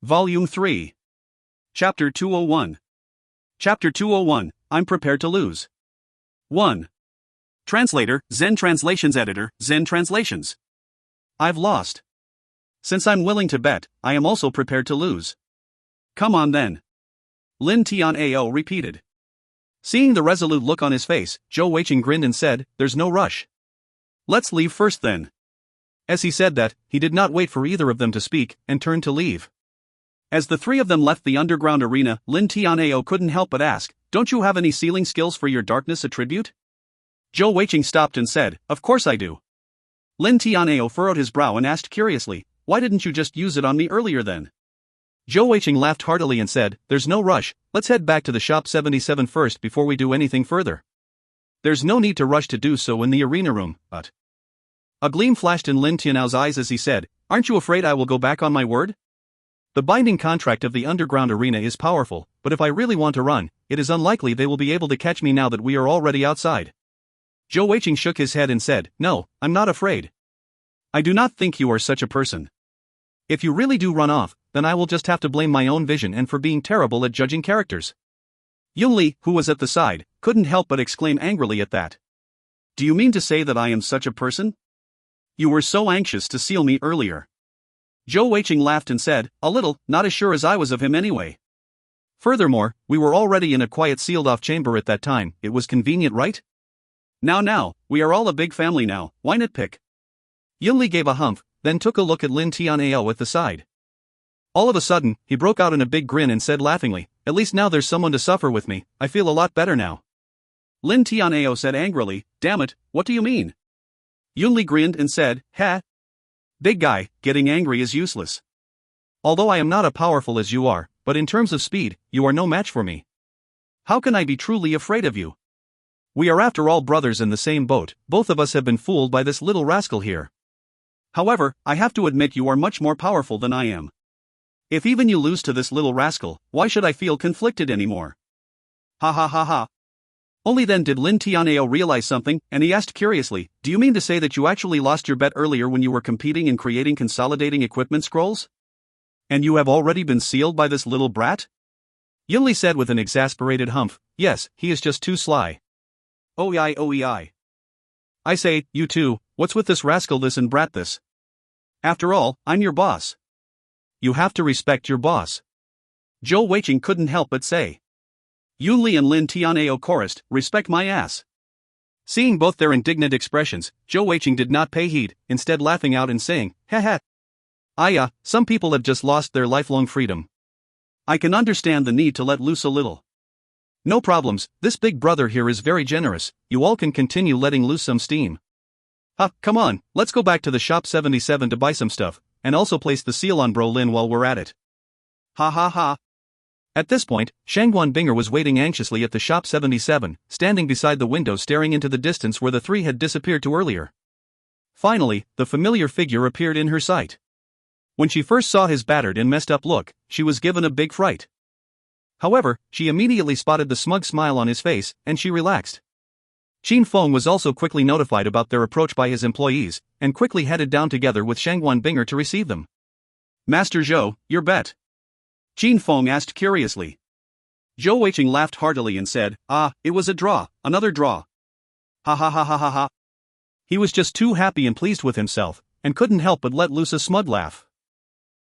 Volume 3. Chapter 201. Chapter 201, I'm prepared to lose. 1. Translator, Zen Translations Editor, Zen Translations. I've lost. Since I'm willing to bet, I am also prepared to lose. Come on then. Lin Tian'ao repeated. Seeing the resolute look on his face, Zhou Weiqing grinned and said, "There's no rush. Let's leave first then." As he said that, he did not wait for either of them to speak, and turned to leave. As the three of them left the underground arena, Lin Tian'ao couldn't help but ask, "Don't you have any sealing skills for your darkness attribute?" Zhou Weiqing stopped and said, "Of course I do." Lin Tian'ao furrowed his brow and asked curiously, "Why didn't you just use it on me earlier then?" Zhou Weiqing laughed heartily and said, "There's no rush, let's head back to the shop 77 first before we do anything further. There's no need to rush to do so in the arena room, but..." A gleam flashed in Lin Tian'ao's eyes as he said, "Aren't you afraid I will go back on my word? The binding contract of the underground arena is powerful, but if I really want to run, it is unlikely they will be able to catch me now that we are already outside." Zhou Weiqing shook his head and said, "No, I'm not afraid. I do not think you are such a person. If you really do run off, then I will just have to blame my own vision and for being terrible at judging characters." Yunli, who was at the side, couldn't help but exclaim angrily at that. "Do you mean to say that I am such a person? You were so anxious to seal me earlier." Zhou Weiqing laughed and said, "A little, not as sure as I was of him anyway. Furthermore, we were already in a quiet sealed-off chamber at that time, it was convenient, right? Now, we are all a big family now, why nitpick?" Yunli gave a humph, then took a look at Lin Tian'ao at the side. All of a sudden, he broke out in a big grin and said laughingly, "At least now there's someone to suffer with me, I feel a lot better now." Lin Tian'ao said angrily, "Damn it, what do you mean?" Yunli grinned and said, "Ha! Big guy, getting angry is useless. Although I am not as powerful as you are, but in terms of speed, you are no match for me. How can I be truly afraid of you? We are after all brothers in the same boat, both of us have been fooled by this little rascal here. However, I have to admit you are much more powerful than I am. If even you lose to this little rascal, why should I feel conflicted anymore?" Ha ha ha ha. Only then did Lin Tian'ao realize something, and he asked curiously, "Do you mean to say that you actually lost your bet earlier when you were competing in creating consolidating equipment scrolls? And you have already been sealed by this little brat?" Yunli said with an exasperated humph, "Yes, he is just too sly. OEI. I say, you two, what's with this rascal this and brat this? After all, I'm your boss. You have to respect your boss." Zhou Weiqing couldn't help but say. Yunli and Lin Tian'ao chorused, "Respect my ass." Seeing both their indignant expressions, Zhou Weiqing did not pay heed, instead laughing out and saying, "Ha ha. Some people have just lost their lifelong freedom. I can understand the need to let loose a little. No problems, this big brother here is very generous, you all can continue letting loose some steam. Come on, let's go back to the shop 77 to buy some stuff, and also place the seal on Bro Lin while we're at it." Ha ha ha. At this point, Shangguan Binger was waiting anxiously at the shop 77, standing beside the window staring into the distance where the three had disappeared to earlier. Finally, the familiar figure appeared in her sight. When she first saw his battered and messed up look, she was given a big fright. However, she immediately spotted the smug smile on his face, and she relaxed. Qin Feng was also quickly notified about their approach by his employees, and quickly headed down together with Shangguan Binger to receive them. "Master Zhou, your bet?" Qin Feng asked curiously. Zhou Weiqing laughed heartily and said, "It was a draw, another draw. Ha ha ha ha ha ha." He was just too happy and pleased with himself, and couldn't help but let loose a smug laugh.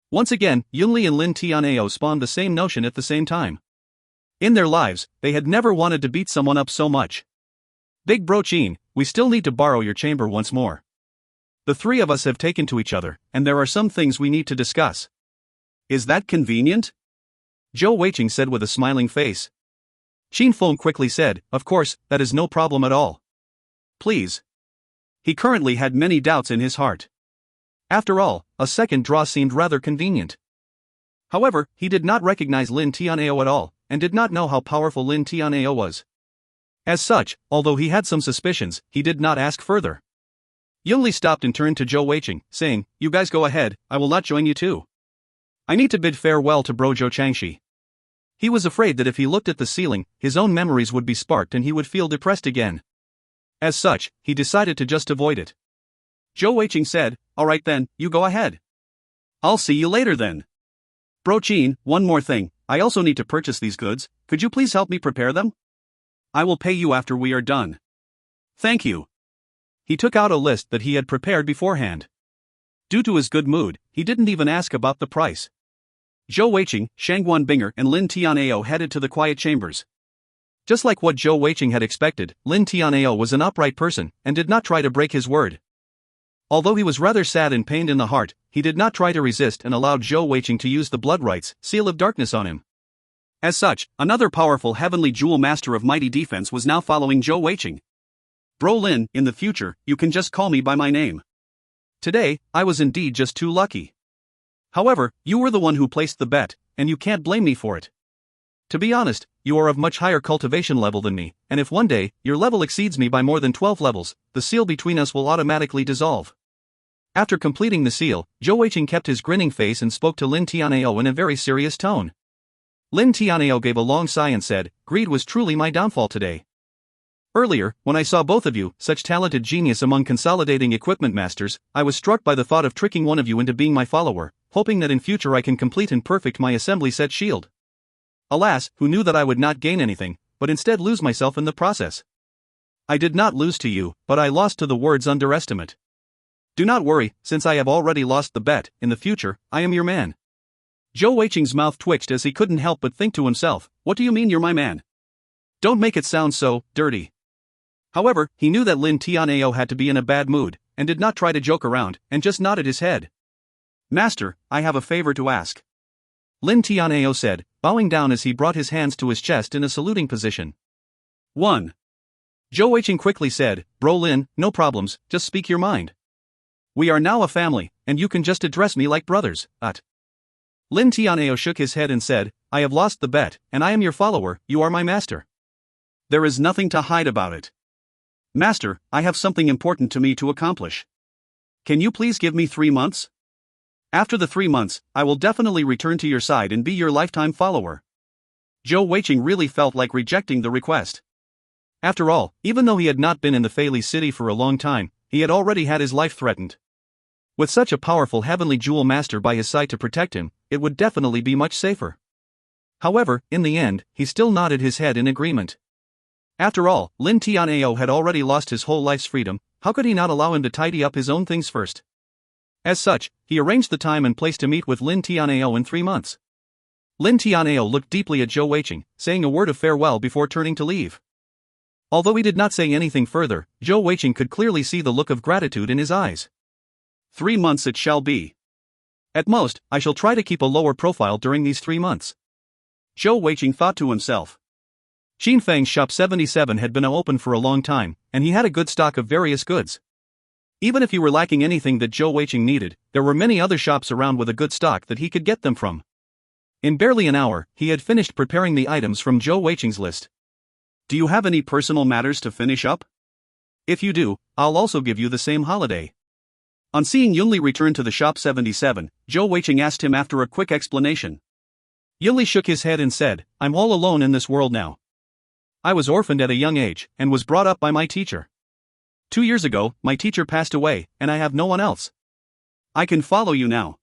Once again, Yunli and Lin Tian'ao spawned the same notion at the same time. In their lives, they had never wanted to beat someone up so much. "Big bro Qin, we still need to borrow your chamber once more. The three of us have taken to each other, and there are some things we need to discuss." "Is that convenient?" Zhou Weiqing said with a smiling face. Qin Feng quickly said, "Of course, that is no problem at all. Please." He currently had many doubts in his heart. After all, a second draw seemed rather convenient. However, he did not recognize Lin Tian'ao at all, and did not know how powerful Lin Tian'ao was. As such, although he had some suspicions, he did not ask further. Yunli stopped and turned to Zhou Weiqing, saying, "You guys go ahead, I will not join you too. I need to bid farewell to bro Zhou Changshi." He was afraid that if he looked at the ceiling, his own memories would be sparked and he would feel depressed again. As such, he decided to just avoid it. Zhou Weiqing said, "Alright then, you go ahead. I'll see you later then." Bro Chin, one more thing, I also need to purchase these goods, could you please help me prepare them? I will pay you after we are done. Thank you. He took out a list that he had prepared beforehand. Due to his good mood, he didn't even ask about the price. Zhou Weiqing, Shangguan Binger and Lin Tianao headed to the quiet chambers. Just like what Zhou Weiqing had expected, Lin Tianao was an upright person and did not try to break his word. Although he was rather sad and pained in the heart, he did not try to resist and allowed Zhou Weiqing to use the blood rites, seal of darkness on him. As such, another powerful heavenly jewel master of mighty defense was now following Zhou Weiqing. Bro Lin, in the future, you can just call me by my name. Today, I was indeed just too lucky. However, you were the one who placed the bet, and you can't blame me for it. To be honest, you are of much higher cultivation level than me, and if one day, your level exceeds me by more than 12 levels, the seal between us will automatically dissolve. After completing the seal, Zhou Weiqing kept his grinning face and spoke to Lin Tianao in a very serious tone. Lin Tianao gave a long sigh and said, "Greed was truly my downfall today. Earlier, when I saw both of you, such talented genius among consolidating equipment masters, I was struck by the thought of tricking one of you into being my follower, hoping that in future I can complete and perfect my assembly set shield. Alas, who knew that I would not gain anything, but instead lose myself in the process? I did not lose to you, but I lost to the word's underestimate. Do not worry, since I have already lost the bet, in the future, I am your man." Zhou Weiqing's mouth twitched as he couldn't help but think to himself, what do you mean you're my man? Don't make it sound so dirty. However, he knew that Lin Tianao had to be in a bad mood, and did not try to joke around, and just nodded his head. "Master, I have a favor to ask," Lin Tianao said, bowing down as he brought his hands to his chest in a saluting position. 1. Zhou Weiqing quickly said, "Bro Lin, no problems, just speak your mind. We are now a family, and you can just address me like brothers, Lin Tianao shook his head and said, "I have lost the bet, and I am your follower, you are my master. There is nothing to hide about it. Master, I have something important to me to accomplish. Can you please give me 3 months? After the 3 months, I will definitely return to your side and be your lifetime follower." Zhou Weiqing really felt like rejecting the request. After all, even though he had not been in the Fei city for a long time, he had already had his life threatened. With such a powerful heavenly jewel master by his side to protect him, it would definitely be much safer. However, in the end, he still nodded his head in agreement. After all, Lin Tianao had already lost his whole life's freedom, how could he not allow him to tidy up his own things first? As such, he arranged the time and place to meet with Lin Tianao in 3 months. Lin Tianao looked deeply at Zhou Weiqing, saying a word of farewell before turning to leave. Although he did not say anything further, Zhou Weiqing could clearly see the look of gratitude in his eyes. 3 months it shall be. At most, I shall try to keep a lower profile during these 3 months. Zhou Weiqing thought to himself. Qin Feng's shop 77 had been open for a long time, and he had a good stock of various goods. Even if he were lacking anything that Zhou Weiqing needed, there were many other shops around with a good stock that he could get them from. In barely an hour, he had finished preparing the items from Zhou Weiqing's list. Do you have any personal matters to finish up? If you do, I'll also give you the same holiday. On seeing Yunli return to the shop 77, Zhou Weiqing asked him after a quick explanation. Yunli shook his head and said, "I'm all alone in this world now. I was orphaned at a young age, and was brought up by my teacher. 2 years ago, my teacher passed away, and I have no one else. I can follow you now."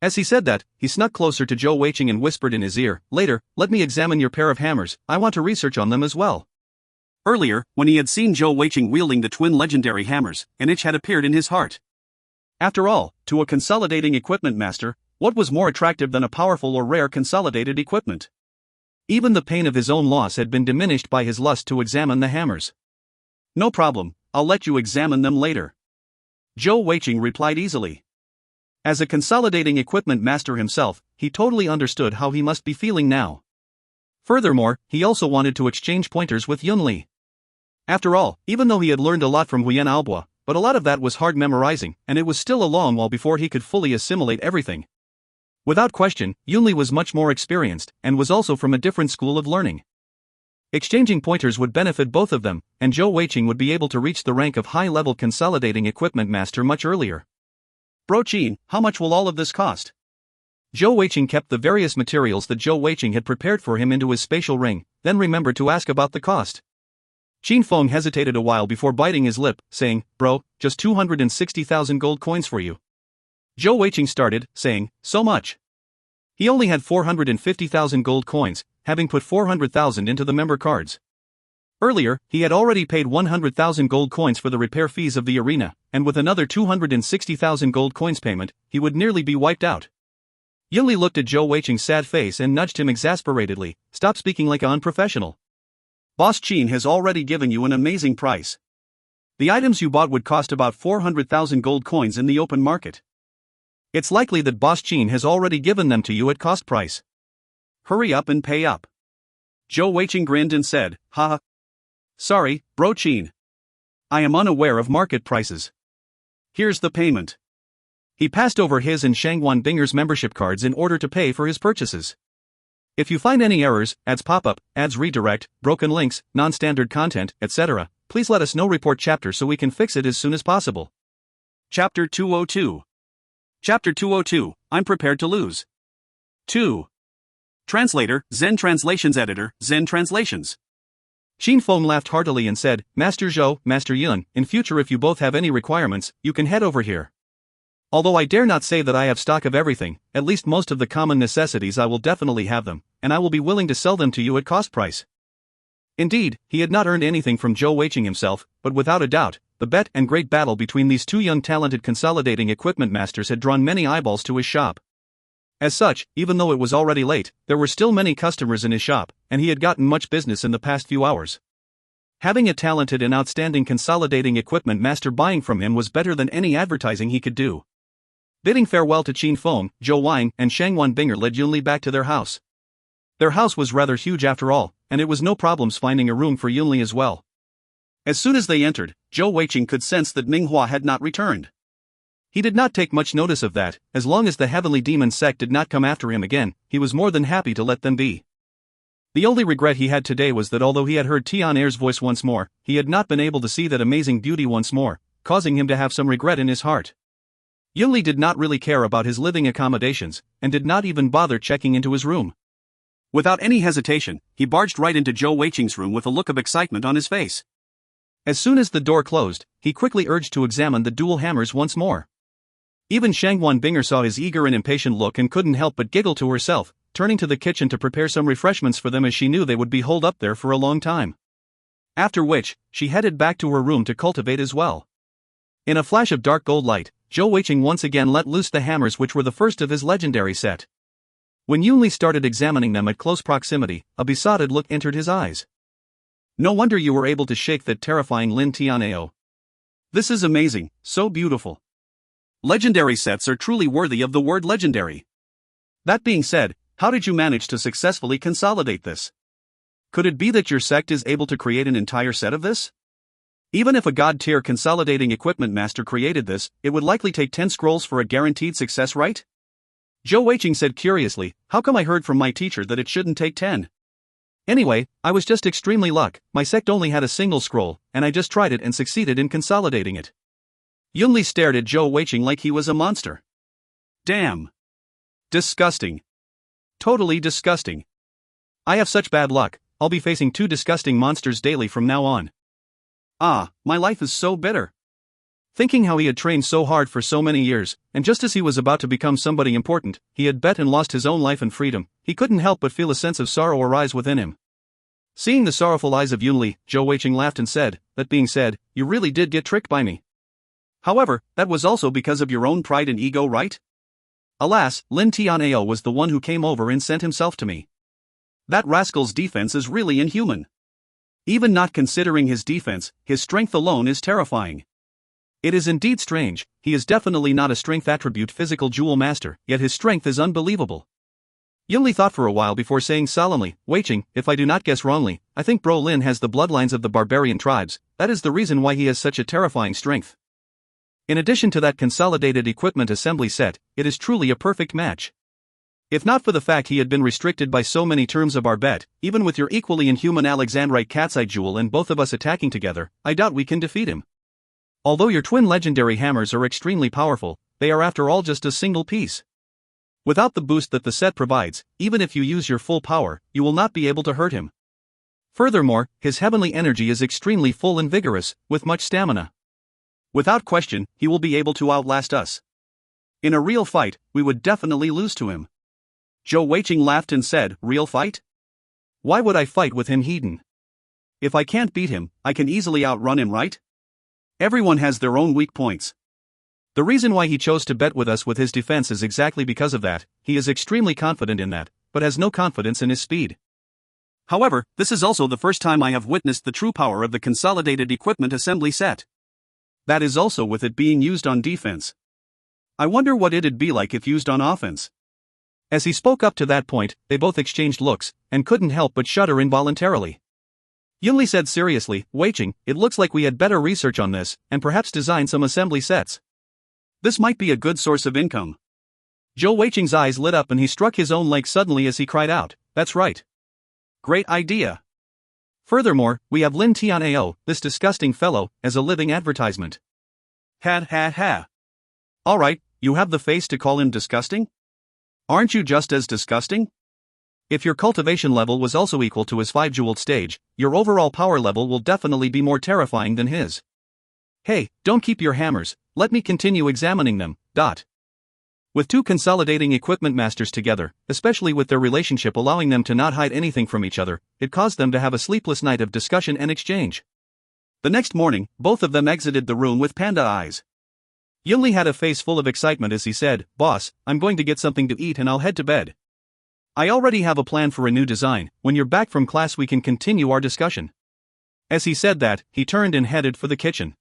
As he said that, he snuck closer to Zhou Weiqing and whispered in his ear, "Later, let me examine your pair of hammers, I want to research on them as well." Earlier, when he had seen Zhou Weiqing wielding the twin legendary hammers, an itch had appeared in his heart. After all, to a consolidating equipment master, what was more attractive than a powerful or rare consolidated equipment? Even the pain of his own loss had been diminished by his lust to examine the hammers. "No problem, I'll let you examine them later," Zhou Weiqing replied easily. As a consolidating equipment master himself, he totally understood how he must be feeling now. Furthermore, he also wanted to exchange pointers with Yunli. After all, even though he had learned a lot from Huyan Aobo, but a lot of that was hard memorizing, and it was still a long while before he could fully assimilate everything. Without question, Yunli was much more experienced, and was also from a different school of learning. Exchanging pointers would benefit both of them, and Zhou Weiqing would be able to reach the rank of high-level consolidating equipment master much earlier. "Bro Qin, how much will all of this cost?" Zhou Weiqing kept the various materials that Zhou Weiqing had prepared for him into his spatial ring, then remembered to ask about the cost. Qin Feng hesitated a while before biting his lip, saying, "Bro, just 260,000 gold coins for you." Zhou Weiqing started, saying, "So much?" He only had 450,000 gold coins, having put 400,000 into the member cards. Earlier, he had already paid 100,000 gold coins for the repair fees of the arena, and with another 260,000 gold coins payment, he would nearly be wiped out. Yunli looked at Zhou Weiqing's sad face and nudged him exasperatedly. Stop speaking like an unprofessional. Boss Qin has already given you an amazing price. The items you bought would cost about 400,000 gold coins in the open market. It's likely that Boss Qin has already given them to you at cost price. Hurry up and pay up. Zhou Weiqing grinned and said, haha. Sorry, bro Qin. I am unaware of market prices. Here's the payment. He passed over his and Shangwan Binger's membership cards in order to pay for his purchases. If you find any errors, ads pop up, ads redirect, broken links, non-standard content, etc., please let us know. Report chapter so we can fix it as soon as possible. Chapter 202. Chapter 202, I'm prepared to lose. 2. Translator, Zen Translations Editor, Zen Translations. Qin Feng laughed heartily and said, Master Zhou, Master Yun, in future if you both have any requirements, you can head over here. Although I dare not say that I have stock of everything, at least most of the common necessities I will definitely have them, and I will be willing to sell them to you at cost price. Indeed, he had not earned anything from Zhou Weiqing himself, but without a doubt, the bet and great battle between these two young talented consolidating equipment masters had drawn many eyeballs to his shop. As such, even though it was already late, there were still many customers in his shop, and he had gotten much business in the past few hours. Having a talented and outstanding consolidating equipment master buying from him was better than any advertising he could do. Bidding farewell to Qin Feng, Zhou Weiqing and Shangwan Binger led Yunli back to their house. Their house was rather huge after all, and it was no problems finding a room for Yunli as well. As soon as they entered, Zhou Weiqing could sense that Minghua had not returned. He did not take much notice of that. As long as the Heavenly Demon sect did not come after him again, he was more than happy to let them be. The only regret he had today was that although he had heard Tian Er's voice once more, he had not been able to see that amazing beauty once more, causing him to have some regret in his heart. Yunli did not really care about his living accommodations, and did not even bother checking into his room. Without any hesitation, he barged right into Zhou Weiqing's room with a look of excitement on his face. As soon as the door closed, he quickly urged to examine the dual hammers once more. Even Shangwan Binger saw his eager and impatient look and couldn't help but giggle to herself, turning to the kitchen to prepare some refreshments for them as she knew they would be holed up there for a long time. After which, she headed back to her room to cultivate as well. In a flash of dark gold light, Zhou Weiqing once again let loose the hammers which were the first of his legendary set. When Yunli started examining them at close proximity, a besotted look entered his eyes. No wonder you were able to shake that terrifying Lin Tianao. This is amazing, so beautiful. Legendary sets are truly worthy of the word legendary. That being said, how did you manage to successfully consolidate this? Could it be that your sect is able to create an entire set of this? Even if a god-tier consolidating equipment master created this, it would likely take 10 scrolls for a guaranteed success, right? Zhou Weiqing said curiously, how come I heard from my teacher that it shouldn't take 10? Anyway, I was just extremely lucky. My sect only had a single scroll, and I just tried it and succeeded in consolidating it. Yunli stared at Zhou Weiqing like he was a monster. Damn. Disgusting. Totally disgusting. I have such bad luck, I'll be facing 2 disgusting monsters daily from now on. Ah, my life is so bitter. Thinking how he had trained so hard for so many years, and just as he was about to become somebody important, he had bet and lost his own life and freedom, he couldn't help but feel a sense of sorrow arise within him. Seeing the sorrowful eyes of Yunli, Zhou Weiqing laughed and said, that being said, you really did get tricked by me. However, that was also because of your own pride and ego, right? Alas, Lin Tianao was the one who came over and sent himself to me. That rascal's defense is really inhuman. Even not considering his defense, his strength alone is terrifying. It is indeed strange, he is definitely not a strength attribute physical jewel master, yet his strength is unbelievable. Yunli thought for a while before saying solemnly, Weiqing, if I do not guess wrongly, I think Bro Lin has the bloodlines of the barbarian tribes, that is the reason why he has such a terrifying strength. In addition to that consolidated equipment assembly set, it is truly a perfect match. If not for the fact he had been restricted by so many terms of our bet, even with your equally inhuman Alexandrite cat's eye jewel and both of us attacking together, I doubt we can defeat him. Although your twin legendary hammers are extremely powerful, they are after all just a single piece. Without the boost that the set provides, even if you use your full power, you will not be able to hurt him. Furthermore, his heavenly energy is extremely full and vigorous, with much stamina. Without question, he will be able to outlast us. In a real fight, we would definitely lose to him. Zhou Weiqing laughed and said, "Real fight? Why would I fight with him, Hedon? If I can't beat him, I can easily outrun him, right? Everyone has their own weak points. The reason why he chose to bet with us with his defense is exactly because of that. He is extremely confident in that, but has no confidence in his speed. However, this is also the first time I have witnessed the true power of the consolidated equipment assembly set. That is also with it being used on defense. I wonder what it'd be like if used on offense." As he spoke up to that point, they both exchanged looks, and couldn't help but shudder involuntarily. Yunli said seriously, "Weiqing, it looks like we had better research on this, and perhaps design some assembly sets. This might be a good source of income." Zhou Weiqing's eyes lit up and he struck his own leg suddenly as he cried out, "That's right. Great idea. Furthermore, we have Lin Tianao, this disgusting fellow, as a living advertisement." Ha ha ha. Alright, you have the face to call him disgusting? Aren't you just as disgusting? If your cultivation level was also equal to his 5-jeweled stage, your overall power level will definitely be more terrifying than his. Hey, don't keep your hammers, let me continue examining them. With two consolidating equipment masters together, especially with their relationship allowing them to not hide anything from each other, it caused them to have a sleepless night of discussion and exchange. The next morning, both of them exited the room with panda eyes. Yunli had a face full of excitement as he said, "Boss, I'm going to get something to eat and I'll head to bed. I already have a plan for a new design. When you're back from class we can continue our discussion." As he said that, he turned and headed for the kitchen.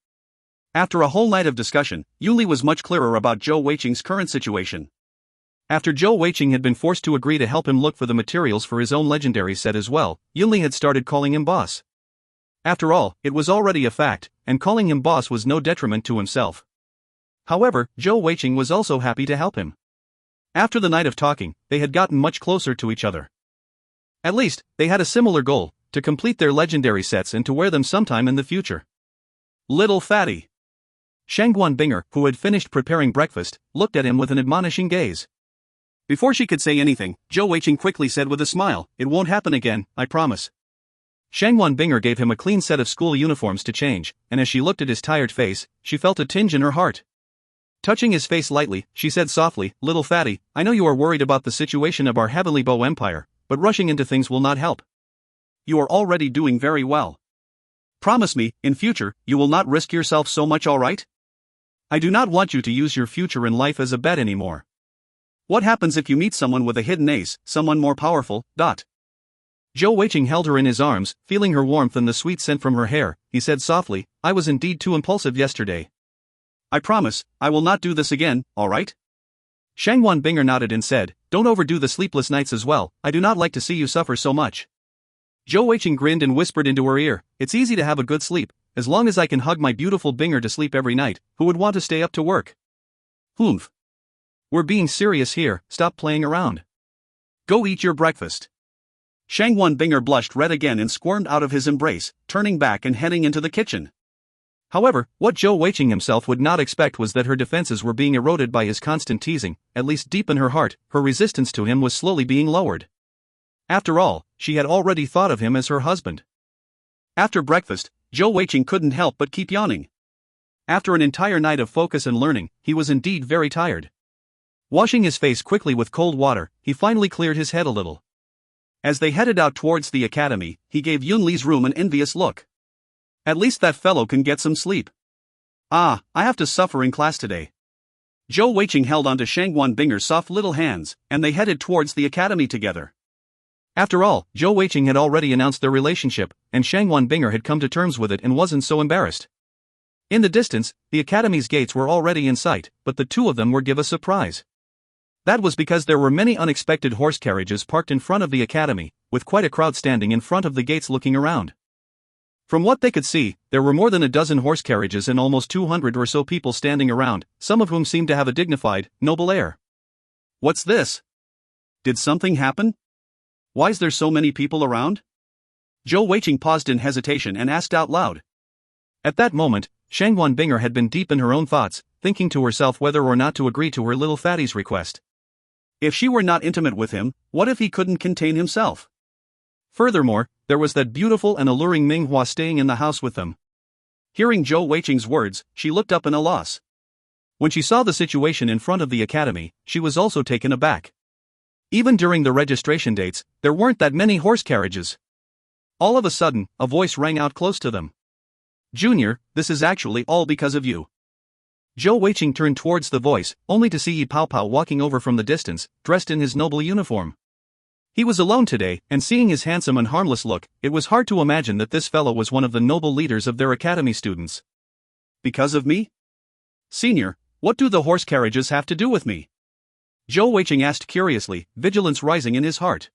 After a whole night of discussion, Yunli was much clearer about Zhou Weiqing's current situation. After Zhou Weiqing had been forced to agree to help him look for the materials for his own legendary set as well, Yunli had started calling him boss. After all, it was already a fact, and calling him boss was no detriment to himself. However, Zhou Weiqing was also happy to help him. After the night of talking, they had gotten much closer to each other. At least, they had a similar goal, to complete their legendary sets and to wear them sometime in the future. Little fatty. Shangguan Binger, who had finished preparing breakfast, looked at him with an admonishing gaze. Before she could say anything, Zhou Weiqing quickly said with a smile, "It won't happen again, I promise." Shangguan Binger gave him a clean set of school uniforms to change, and as she looked at his tired face, she felt a tinge in her heart. Touching his face lightly, she said softly, "Little fatty, I know you are worried about the situation of our Heavenly Bow Empire, but rushing into things will not help. You are already doing very well. Promise me, in future, you will not risk yourself so much, alright? I do not want you to use your future in life as a bet anymore. What happens if you meet someone with a hidden ace, someone more powerful? Zhou Weiqing held her in his arms, feeling her warmth and the sweet scent from her hair. He said softly, "I was indeed too impulsive yesterday. I promise, I will not do this again, alright?" Shangguan Binger nodded and said, "Don't overdo the sleepless nights as well, I do not like to see you suffer so much." Zhou Weiqing grinned and whispered into her ear, "It's easy to have a good sleep, as long as I can hug my beautiful Binger to sleep every night. Who would want to stay up to work? Humph. We're being serious here, stop playing around. Go eat your breakfast." Shangguan Binger blushed red again and squirmed out of his embrace, turning back and heading into the kitchen. However, what Zhou Weiqing himself would not expect was that her defenses were being eroded by his constant teasing. At least deep in her heart, her resistance to him was slowly being lowered. After all, she had already thought of him as her husband. After breakfast, Zhou Weiqing couldn't help but keep yawning. After an entire night of focus and learning, he was indeed very tired. Washing his face quickly with cold water, he finally cleared his head a little. As they headed out towards the academy, he gave Yunli's room an envious look. At least that fellow can get some sleep. I have to suffer in class today. Zhou Weiqing held onto Shangguan Binger's soft little hands, and they headed towards the academy together. After all, Zhou Weiqing had already announced their relationship, and Shangguan Binger had come to terms with it and wasn't so embarrassed. In the distance, the academy's gates were already in sight, but the two of them were given a surprise. That was because there were many unexpected horse carriages parked in front of the academy, with quite a crowd standing in front of the gates looking around. From what they could see, there were more than a dozen horse carriages and almost 200 or so people standing around, some of whom seemed to have a dignified, noble air. What's this? Did something happen? Why is there so many people around? Zhou Weiqing paused in hesitation and asked out loud. At that moment, Shangguan Binger had been deep in her own thoughts, thinking to herself whether or not to agree to her little fatty's request. If she were not intimate with him, what if he couldn't contain himself? Furthermore, there was that beautiful and alluring Ming Hua staying in the house with them. Hearing Zhou Weiqing's words, she looked up in a loss. When she saw the situation in front of the academy, she was also taken aback. Even during the registration dates, there weren't that many horse carriages. All of a sudden, a voice rang out close to them. "Junior, this is actually all because of you." Zhou Weiqing turned towards the voice, only to see Yi Paopao walking over from the distance, dressed in his noble uniform. He was alone today, and seeing his handsome and harmless look, it was hard to imagine that this fellow was one of the noble leaders of their academy students. "Because of me? Senior, what do the horse carriages have to do with me?" Zhou Weiqing asked curiously, vigilance rising in his heart.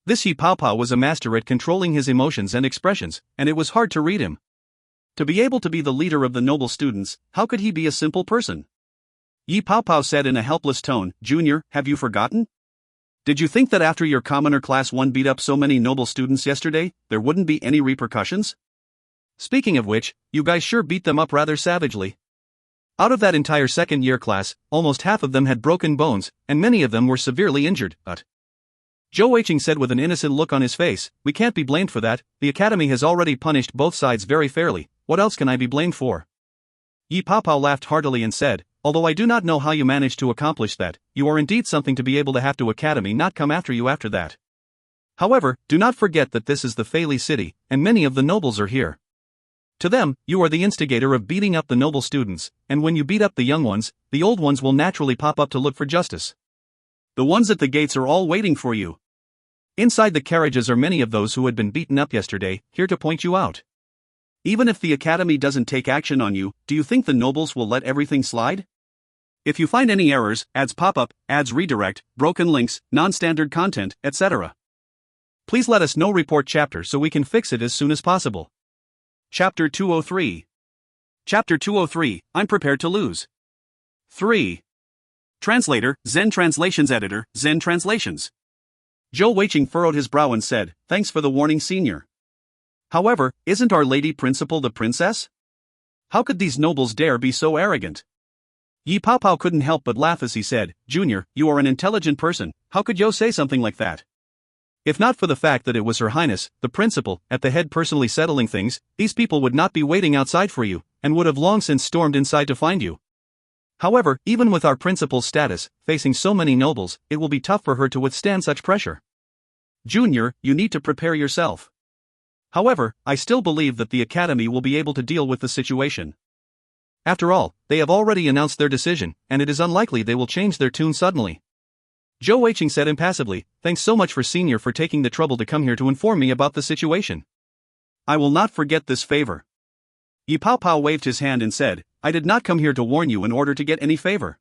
This Yi Paopao was a master at controlling his emotions and expressions, and it was hard to read him. To be able to be the leader of the noble students, how could he be a simple person? Yi Paopao said in a helpless tone, "Junior, have you forgotten? Did you think that after your commoner class 1 beat up so many noble students yesterday, there wouldn't be any repercussions? Speaking of which, you guys sure beat them up rather savagely. Out of that entire second-year class, almost half of them had broken bones, and many of them were severely injured, but..." Zhou Weiqing said with an innocent look on his face, "We can't be blamed for that, the academy has already punished both sides very fairly, what else can I be blamed for?" Yi Paopao laughed heartily and said, "Although I do not know how you managed to accomplish that, you are indeed something to be able to have to academy not come after you after that. However, do not forget that this is the Fei city, and many of the nobles are here. To them, you are the instigator of beating up the noble students, and when you beat up the young ones, the old ones will naturally pop up to look for justice. The ones at the gates are all waiting for you. Inside the carriages are many of those who had been beaten up yesterday, here to point you out. Even if the academy doesn't take action on you, do you think the nobles will let everything slide? If you find any errors, ads pop up, ads redirect, broken links, non-standard content, etc. Please let us know. Report chapter so we can fix it as soon as possible." Chapter 203. Chapter 203, I'm prepared to lose. 3. Translator, Zen Translations Editor, Zen Translations. Zhou Weiqing furrowed his brow and said, "Thanks for the warning, senior. However, isn't our lady principal the princess? How could these nobles dare be so arrogant?" Yi Paopao couldn't help but laugh as he said, "Junior, you are an intelligent person, how could you say something like that? If not for the fact that it was Her Highness, the principal, at the head personally settling things, these people would not be waiting outside for you, and would have long since stormed inside to find you. However, even with our principal's status, facing so many nobles, it will be tough for her to withstand such pressure. Junior, you need to prepare yourself. However, I still believe that the academy will be able to deal with the situation. After all, they have already announced their decision, and it is unlikely they will change their tune suddenly." Zhou Weiqing said impassively, "Thanks so much for senior for taking the trouble to come here to inform me about the situation. I will not forget this favor." Yi Paopao waved his hand and said, "I did not come here to warn you in order to get any favor.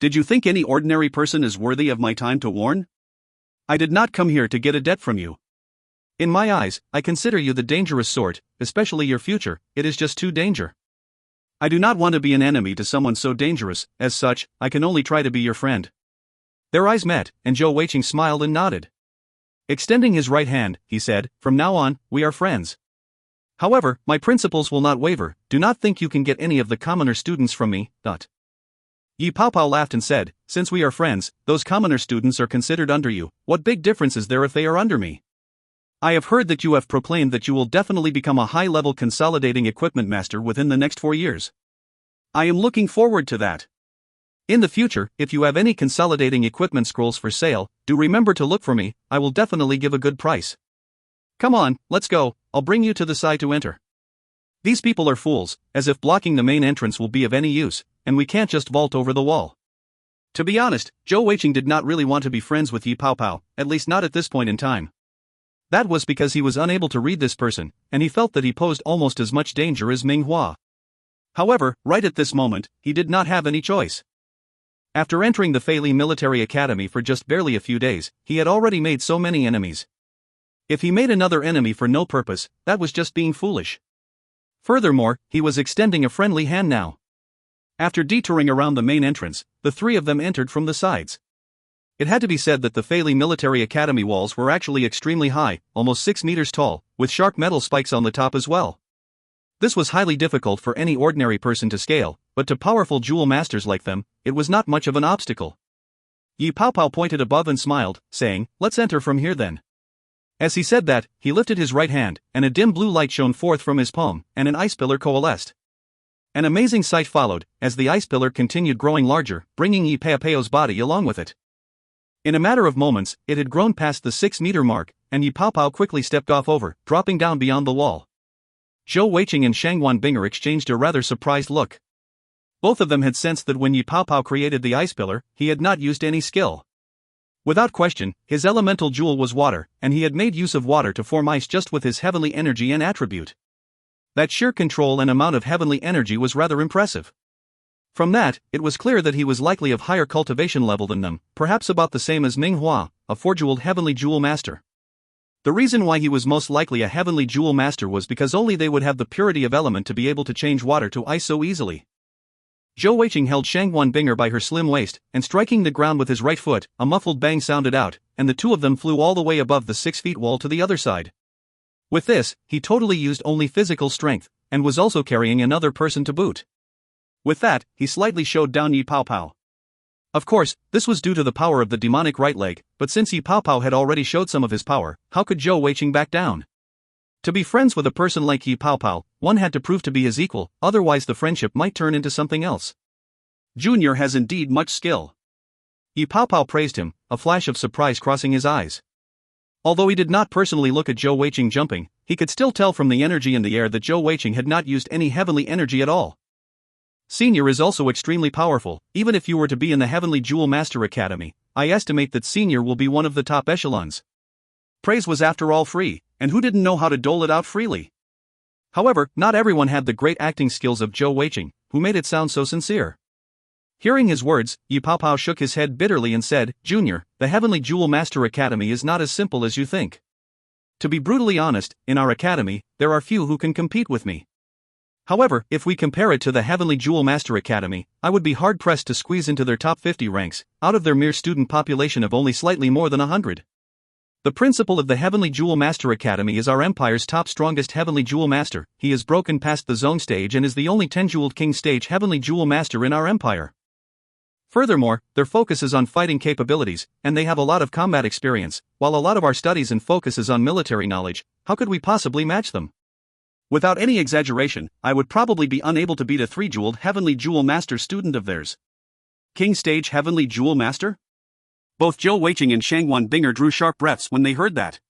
Did you think any ordinary person is worthy of my time to warn? I did not come here to get a debt from you. In my eyes, I consider you the dangerous sort, especially your future, it is just too danger. I do not want to be an enemy to someone so dangerous, as such, I can only try to be your friend." Their eyes met, and Zhou Weiqing smiled and nodded. Extending his right hand, he said, "From now on, we are friends. However, my principles will not waver, do not think you can get any of the commoner students from me." Yi Paopao laughed and said, "Since we are friends, those commoner students are considered under you, what big difference is there if they are under me? I have heard that you have proclaimed that you will definitely become a high-level consolidating equipment master within the next 4 years. I am looking forward to that. In the future, if you have any consolidating equipment scrolls for sale, do remember to look for me, I will definitely give a good price. Come on, let's go, I'll bring you to the side to enter. These people are fools, as if blocking the main entrance will be of any use, and we can't just vault over the wall." To be honest, Zhou Weiqing did not really want to be friends with Yi Paopao, at least not at this point in time. That was because he was unable to read this person, and he felt that he posed almost as much danger as Ming Hua. However, right at this moment, he did not have any choice. After entering the Fei Military Academy for just barely a few days, he had already made so many enemies. If he made another enemy for no purpose, that was just being foolish. Furthermore, he was extending a friendly hand now. After detouring around the main entrance, the three of them entered from the sides. It had to be said that the Fei Military Academy walls were actually extremely high, almost 6 meters tall, with sharp metal spikes on the top as well. This was highly difficult for any ordinary person to scale, but to powerful jewel masters like them, it was not much of an obstacle. Yi Paopao pointed above and smiled, saying, "Let's enter from here then." As he said that, he lifted his right hand, and a dim blue light shone forth from his palm, and an ice pillar coalesced. An amazing sight followed, as the ice pillar continued growing larger, bringing Yi Paopao's body along with it. In a matter of moments, it had grown past the 6-meter mark, and Yi Paopao quickly stepped off over, dropping down beyond the wall. Zhou Weiqing and Shangguan Binger exchanged a rather surprised look. Both of them had sensed that when Yi Paopao created the ice pillar, he had not used any skill. Without question, his elemental jewel was water, and he had made use of water to form ice just with his heavenly energy and attribute. That sheer control and amount of heavenly energy was rather impressive. From that, it was clear that he was likely of higher cultivation level than them, perhaps about the same as Ming Hua, a 4-jeweled heavenly jewel master. The reason why he was most likely a heavenly jewel master was because only they would have the purity of element to be able to change water to ice so easily. Zhou Weiqing held Shangguan Binger by her slim waist, and striking the ground with his right foot, a muffled bang sounded out, and the two of them flew all the way above the 6-feet wall to the other side. With this, he totally used only physical strength, and was also carrying another person to boot. With that, he slightly showed down Yi Paopao. Of course, this was due to the power of the demonic right leg, but since Yi Paopao had already showed some of his power, how could Zhou Weiqing back down? To be friends with a person like Yi Paopao, one had to prove to be his equal, otherwise the friendship might turn into something else. Junior has indeed much skill. Yi Paopao praised him, a flash of surprise crossing his eyes. Although he did not personally look at Zhou Weiqing jumping, he could still tell from the energy in the air that Zhou Weiqing had not used any heavenly energy at all. Senior is also extremely powerful. Even if you were to be in the Heavenly Jewel Master Academy, I estimate that Senior will be one of the top echelons. Praise was after all free, and who didn't know how to dole it out freely? However, not everyone had the great acting skills of Zhou Weiqing, who made it sound so sincere. Hearing his words, Yi Paopao shook his head bitterly and said, "Junior, the Heavenly Jewel Master Academy is not as simple as you think. To be brutally honest, in our academy, there are few who can compete with me. However, if we compare it to the Heavenly Jewel Master Academy, I would be hard-pressed to squeeze into their top 50 ranks, out of their mere student population of only slightly more than 100. The principal of the Heavenly Jewel Master Academy is our empire's top strongest Heavenly Jewel Master. He has broken past the zone stage and is the only 10-jeweled King stage Heavenly Jewel Master in our empire. Furthermore, their focus is on fighting capabilities, and they have a lot of combat experience, while a lot of our studies and focus is on military knowledge. How could we possibly match them? Without any exaggeration, I would probably be unable to beat a 3-jeweled Heavenly Jewel Master student of theirs. King stage Heavenly Jewel Master? Both Zhou Weiqing and Shangguan Binger drew sharp breaths when they heard that.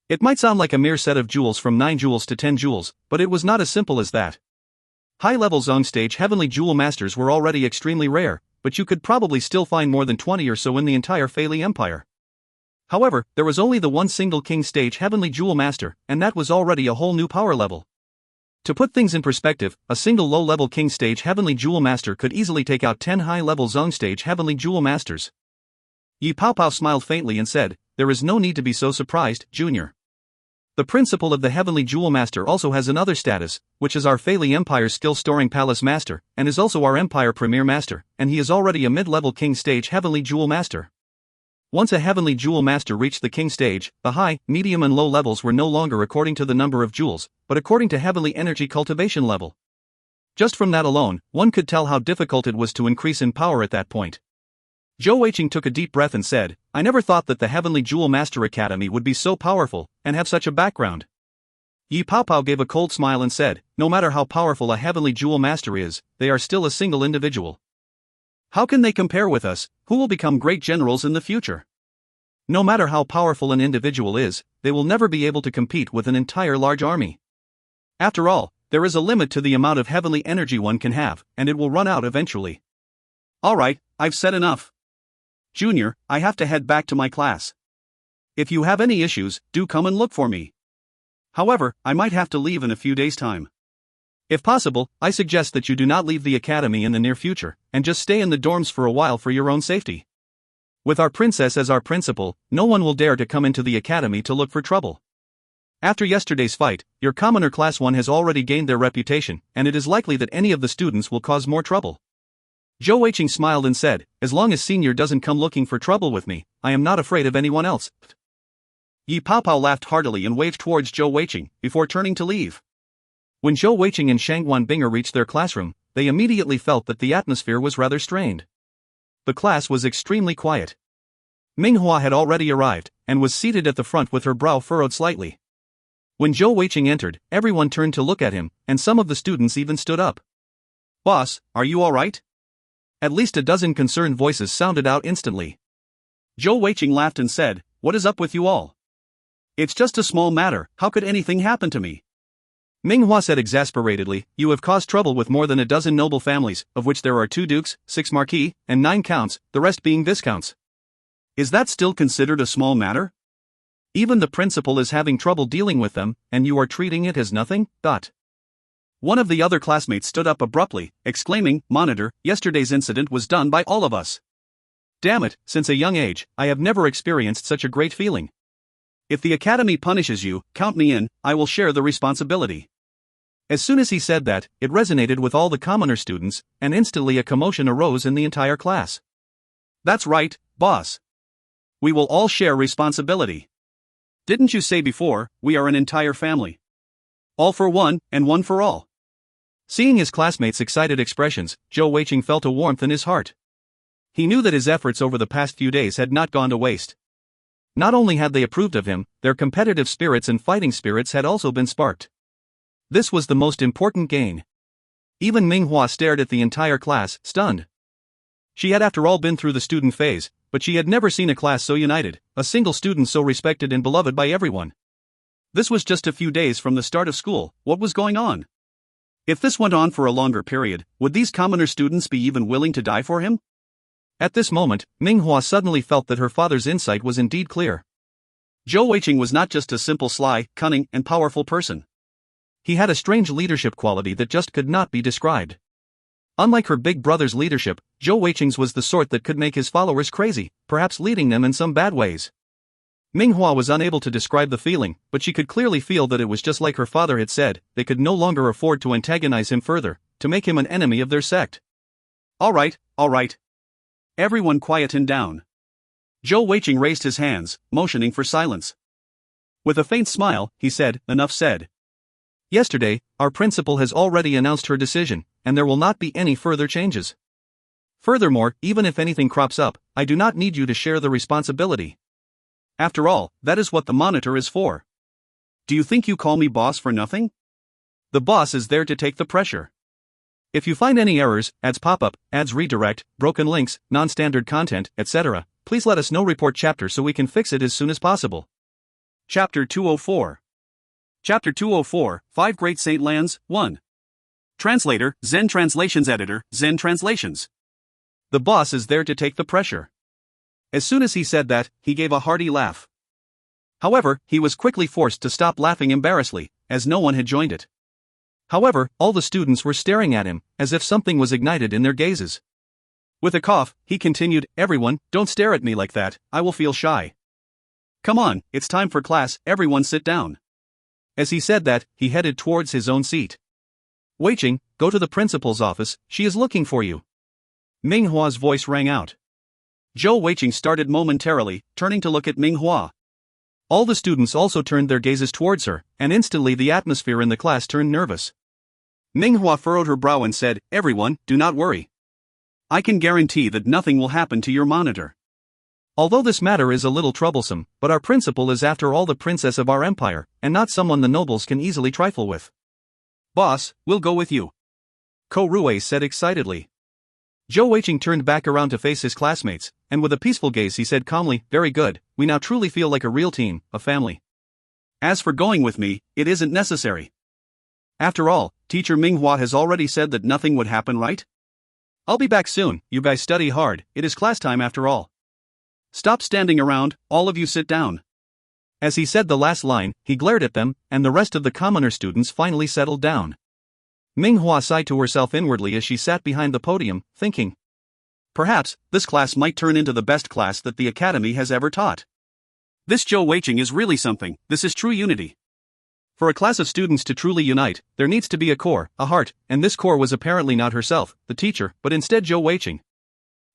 It might sound like a mere set of jewels from 9 jewels to 10 jewels, but it was not as simple as that. High-level zone stage Heavenly Jewel Masters were already extremely rare, but you could probably still find more than 20 or so in the entire Fei Empire. However, there was only the one single King stage Heavenly Jewel Master, and that was already a whole new power level. To put things in perspective, a single low-level King stage Heavenly Jewel Master could easily take out 10 high-level zone stage Heavenly Jewel Masters. Yi Paopao smiled faintly and said, "There is no need to be so surprised, Junior. The principal of the Heavenly Jewel Master also has another status, which is our Fei Empire's skill-storing Palace Master, and is also our Empire Premier Master, and he is already a mid-level King stage Heavenly Jewel Master. Once a Heavenly Jewel Master reached the King stage, the high, medium and low levels were no longer according to the number of jewels, but according to heavenly energy cultivation level. Just from that alone, one could tell how difficult it was to increase in power at that point." Zhou Weiqing took a deep breath and said, "I never thought that the Heavenly Jewel Master Academy would be so powerful, and have such a background." Yi Paopao gave a cold smile and said, "No matter how powerful a Heavenly Jewel Master is, they are still a single individual. How can they compare with us, who will become great generals in the future? No matter how powerful an individual is, they will never be able to compete with an entire large army. After all, there is a limit to the amount of heavenly energy one can have, and it will run out eventually. Alright, I've said enough. Junior, I have to head back to my class. If you have any issues, do come and look for me. However, I might have to leave in a few days' time. If possible, I suggest that you do not leave the academy in the near future, and just stay in the dorms for a while for your own safety. With our princess as our principal, no one will dare to come into the academy to look for trouble. After yesterday's fight, your commoner class 1 has already gained their reputation, and it is likely that any of the students will cause more trouble." Zhou Weiqing smiled and said, "As long as Senior doesn't come looking for trouble with me, I am not afraid of anyone else." Yi Paopao laughed heartily and waved towards Zhou Weiqing, before turning to leave. When Zhou Weiqing and Shangguan Binger reached their classroom, they immediately felt that the atmosphere was rather strained. The class was extremely quiet. Ming Hua had already arrived, and was seated at the front with her brow furrowed slightly. When Zhou Weiqing entered, everyone turned to look at him, and some of the students even stood up. "Boss, are you alright?" At least a dozen concerned voices sounded out instantly. Zhou Weiqing laughed and said, "What is up with you all? It's just a small matter, how could anything happen to me?" Minghua said exasperatedly, "You have caused trouble with more than a dozen noble families, of which there are 2 dukes, 6 marquis, and 9 counts, the rest being viscounts. Is that still considered a small matter? Even the principal is having trouble dealing with them, and you are treating it as nothing?" One of the other classmates stood up abruptly, exclaiming, "Monitor, yesterday's incident was done by all of us. Damn it, since a young age, I have never experienced such a great feeling. If the academy punishes you, count me in, I will share the responsibility." As soon as he said that, it resonated with all the commoner students, and instantly a commotion arose in the entire class. "That's right, boss. We will all share responsibility. Didn't you say before, we are an entire family? All for one, and one for all." Seeing his classmates' excited expressions, Zhou Weiqing felt a warmth in his heart. He knew that his efforts over the past few days had not gone to waste. Not only had they approved of him, their competitive spirits and fighting spirits had also been sparked. This was the most important gain. Even Minghua stared at the entire class, stunned. She had after all been through the student phase, but she had never seen a class so united, a single student so respected and beloved by everyone. This was just a few days from the start of school, what was going on? If this went on for a longer period, would these commoner students be even willing to die for him? At this moment, Minghua suddenly felt that her father's insight was indeed clear. Zhou Weiqing was not just a simple sly, cunning, and powerful person. He had a strange leadership quality that just could not be described. Unlike her big brother's leadership, Zhou Weiqing's was the sort that could make his followers crazy, perhaps leading them in some bad ways. Minghua was unable to describe the feeling, but she could clearly feel that it was just like her father had said, they could no longer afford to antagonize him further, to make him an enemy of their sect. All right. Everyone quieten down. Zhou Weiqing raised his hands, motioning for silence. With a faint smile, he said, "Enough said. Yesterday, our principal has already announced her decision, and there will not be any further changes. Furthermore, even if anything crops up, I do not need you to share the responsibility. After all, that is what the monitor is for. Do you think you call me boss for nothing? The boss is there to take the pressure. If you find any errors, ads pop up, ads redirect, broken links, non-standard content, etc., please let us know. Report chapter so we can fix it as soon as possible." Chapter 204. Chapter 204, 5 Great Saint Lands, 1. Translator, Zen Translations Editor, Zen Translations. The boss is there to take the pressure. As soon as he said that, he gave a hearty laugh. However, he was quickly forced to stop laughing embarrassedly, as no one had joined it. However, all the students were staring at him, as if something was ignited in their gazes. With a cough, he continued, "Everyone, don't stare at me like that, I will feel shy. Come on, it's time for class, everyone sit down." As he said that, he headed towards his own seat. "Weiqing, go to the principal's office, she is looking for you." Minghua's voice rang out. Zhou Weiqing started momentarily, turning to look at Minghua. All the students also turned their gazes towards her, and instantly the atmosphere in the class turned nervous. Minghua furrowed her brow and said, "Everyone, do not worry. I can guarantee that nothing will happen to your monitor. Although this matter is a little troublesome, but our principal is after all the princess of our empire, and not someone the nobles can easily trifle with." "Boss, we'll go with you," Ko Rue said excitedly. Zhou Weiqing turned back around to face his classmates, and with a peaceful gaze he said calmly, "Very good, we now truly feel like a real team, a family. As for going with me, it isn't necessary. After all, Teacher Minghua has already said that nothing would happen, right? I'll be back soon, you guys study hard, it is class time after all. Stop standing around, all of you sit down." As he said the last line, he glared at them, and the rest of the commoner students finally settled down. Minghua sighed to herself inwardly as she sat behind the podium, thinking, "Perhaps, this class might turn into the best class that the academy has ever taught. This Zhou Weiqing is really something, this is true unity." For a class of students to truly unite, there needs to be a core, a heart, and this core was apparently not herself, the teacher, but instead Zhou Weiqing.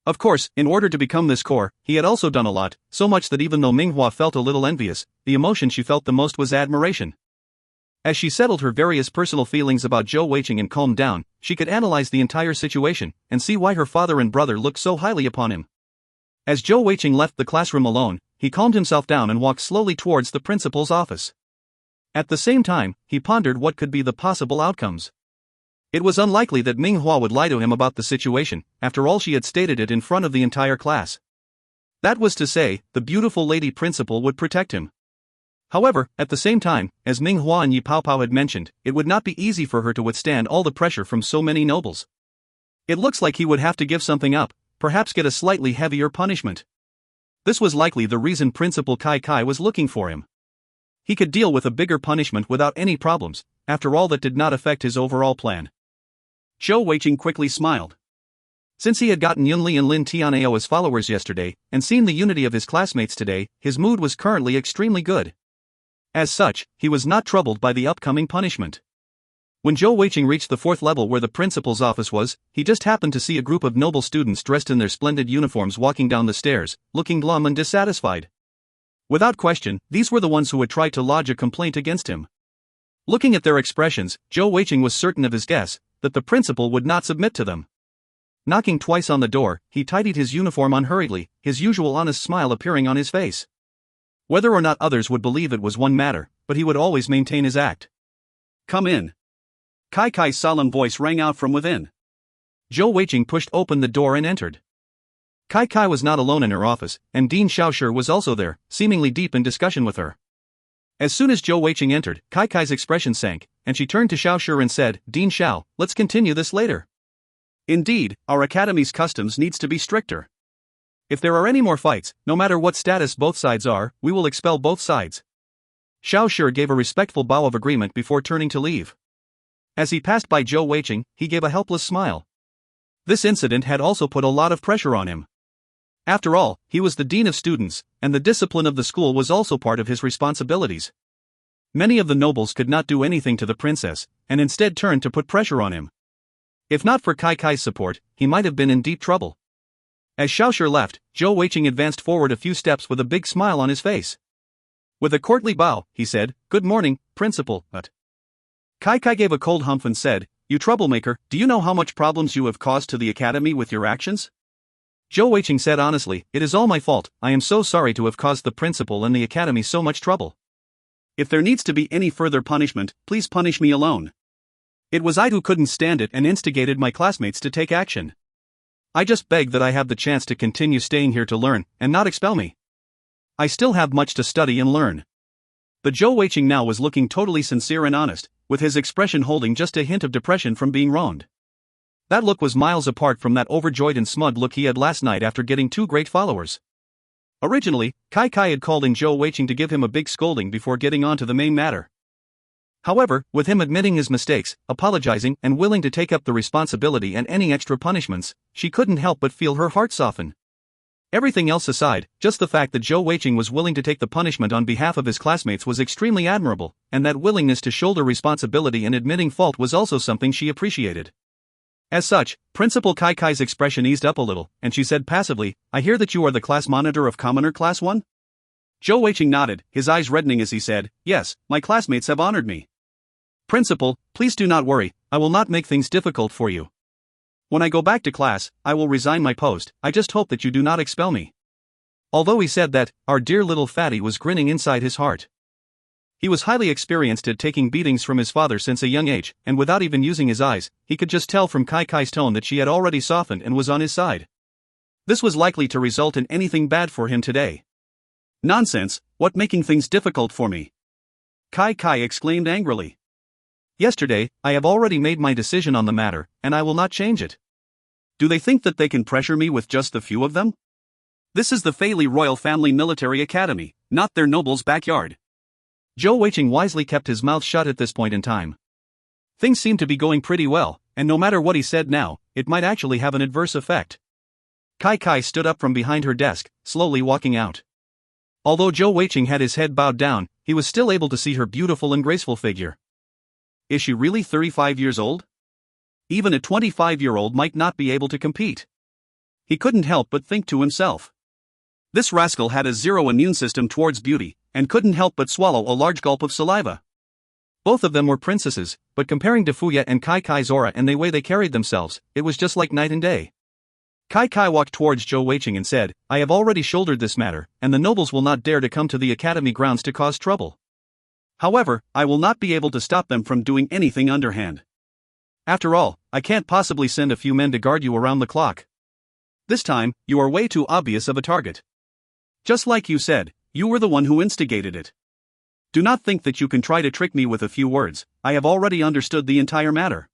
Of course, in order to become this core, he had also done a lot, so much that even though Minghua felt a little envious, the emotion she felt the most was admiration. As she settled her various personal feelings about Zhou Weiqing and calmed down, she could analyze the entire situation, and see why her father and brother looked so highly upon him. As Zhou Weiqing left the classroom alone, he calmed himself down and walked slowly towards the principal's office. At the same time, he pondered what could be the possible outcomes. It was unlikely that Minghua would lie to him about the situation, after all she had stated it in front of the entire class. That was to say, the beautiful lady principal would protect him. However, at the same time, as Ming Hua and Yi Paopao had mentioned, it would not be easy for her to withstand all the pressure from so many nobles. It looks like he would have to give something up, perhaps get a slightly heavier punishment. This was likely the reason Principal Kai Kai was looking for him. He could deal with a bigger punishment without any problems, after all that did not affect his overall plan. Zhou Weiqing quickly smiled. Since he had gotten Yunli and Lin Tianao as followers yesterday, and seen the unity of his classmates today, his mood was currently extremely good. As such, he was not troubled by the upcoming punishment. When Zhou Weiqing reached the 4th level where the principal's office was, he just happened to see a group of noble students dressed in their splendid uniforms walking down the stairs, looking glum and dissatisfied. Without question, these were the ones who had tried to lodge a complaint against him. Looking at their expressions, Zhou Weiqing was certain of his guess, that the principal would not submit to them. Knocking twice on the door, he tidied his uniform on hurriedly, his usual honest smile appearing on his face. Whether or not others would believe it was one matter, but he would always maintain his act. Come in. Kai Kai's solemn voice rang out from within. Zhou Weiqing pushed open the door and entered. Kai Kai was not alone in her office, and Dean Xiaoshi was also there, seemingly deep in discussion with her. As soon as Zhou Weiqing entered, Kai Kai's expression sank, and she turned to Xiaoshi and said, "Dean Xiao, let's continue this later." Indeed, our academy's customs needs to be stricter. If there are any more fights, no matter what status both sides are, we will expel both sides. Xiaoshi gave a respectful bow of agreement before turning to leave. As he passed by Zhou Weiqing, he gave a helpless smile. This incident had also put a lot of pressure on him. After all, he was the dean of students, and the discipline of the school was also part of his responsibilities. Many of the nobles could not do anything to the princess, and instead turned to put pressure on him. If not for Kai Kai's support, he might have been in deep trouble. As Xiaoshi left, Zhou Weiqing advanced forward a few steps with a big smile on his face. With a courtly bow, he said, "Good morning, Principal." Kai Kai gave a cold humph and said, "You troublemaker, do you know how much problems you have caused to the academy with your actions?" Zhou Weiqing said honestly, "It is all my fault, I am so sorry to have caused the principal and the academy so much trouble. If there needs to be any further punishment, please punish me alone. It was I who couldn't stand it and instigated my classmates to take action. I just beg that I have the chance to continue staying here to learn, and not expel me. I still have much to study and learn." But Zhou Weiqing now was looking totally sincere and honest, with his expression holding just a hint of depression from being wronged. That look was miles apart from that overjoyed and smug look he had last night after getting 2 great followers. Originally, Kai Kai had called in Zhou Weiqing to give him a big scolding before getting on to the main matter. However, with him admitting his mistakes, apologizing, and willing to take up the responsibility and any extra punishments, she couldn't help but feel her heart soften. Everything else aside, just the fact that Zhou Weiqing was willing to take the punishment on behalf of his classmates was extremely admirable, and that willingness to shoulder responsibility and admitting fault was also something she appreciated. As such, Principal Kai Kai's expression eased up a little, and she said passively, "I hear that you are the class monitor of Commoner Class 1? Zhou Weiqing nodded, his eyes reddening as he said, "Yes, my classmates have honored me." "Principal, please do not worry, I will not make things difficult for you. When I go back to class, I will resign my post, I just hope that you do not expel me." Although he said that, our dear little fatty was grinning inside his heart. He was highly experienced at taking beatings from his father since a young age, and without even using his eyes, he could just tell from Kai Kai's tone that she had already softened and was on his side. This was likely to result in anything bad for him today. "Nonsense, what making things difficult for me?" Kai Kai exclaimed angrily. "Yesterday, I have already made my decision on the matter, and I will not change it. Do they think that they can pressure me with just the few of them? This is the Fei Royal Family Military Academy, not their noble's backyard." Zhou Weiqing wisely kept his mouth shut at this point in time. Things seemed to be going pretty well, and no matter what he said now, it might actually have an adverse effect. Kai Kai stood up from behind her desk, slowly walking out. Although Zhou Weiqing had his head bowed down, he was still able to see her beautiful and graceful figure. Is she really 35 years old? Even a 25-year-old might not be able to compete. He couldn't help but think to himself. This rascal had a zero immune system towards beauty, and couldn't help but swallow a large gulp of saliva. Both of them were princesses, but comparing to Fuya and Kai Kai's aura and the way they carried themselves, it was just like night and day. Kai Kai walked towards Zhou Weiqing and said, "I have already shouldered this matter, and the nobles will not dare to come to the academy grounds to cause trouble. However, I will not be able to stop them from doing anything underhand. After all, I can't possibly send a few men to guard you around the clock. This time, you are way too obvious of a target. Just like you said, you were the one who instigated it. Do not think that you can try to trick me with a few words, I have already understood the entire matter.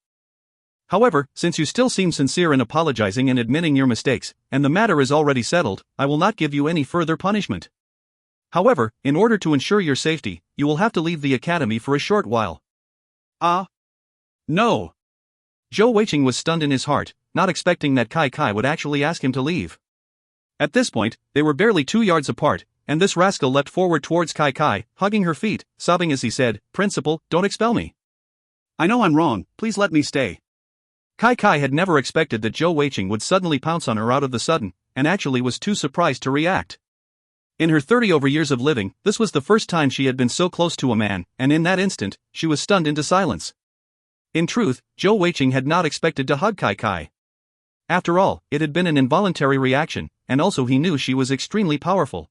However, since you still seem sincere in apologizing and admitting your mistakes, and the matter is already settled, I will not give you any further punishment. However, in order to ensure your safety, you will have to leave the academy for a short while. No. Zhou Weiqing was stunned in his heart, not expecting that Kai Kai would actually ask him to leave. At this point, they were barely 2 yards apart, and this rascal leapt forward towards Kai Kai, hugging her feet, sobbing as he said, "Principal, don't expel me. I know I'm wrong, please let me stay." Kai Kai had never expected that Zhou Weiqing would suddenly pounce on her out of the sudden, and actually was too surprised to react. In her 30-over years of living, this was the first time she had been so close to a man, and in that instant, she was stunned into silence. In truth, Zhou Weiqing had not expected to hug Kai Kai. After all, it had been an involuntary reaction, and also he knew she was extremely powerful.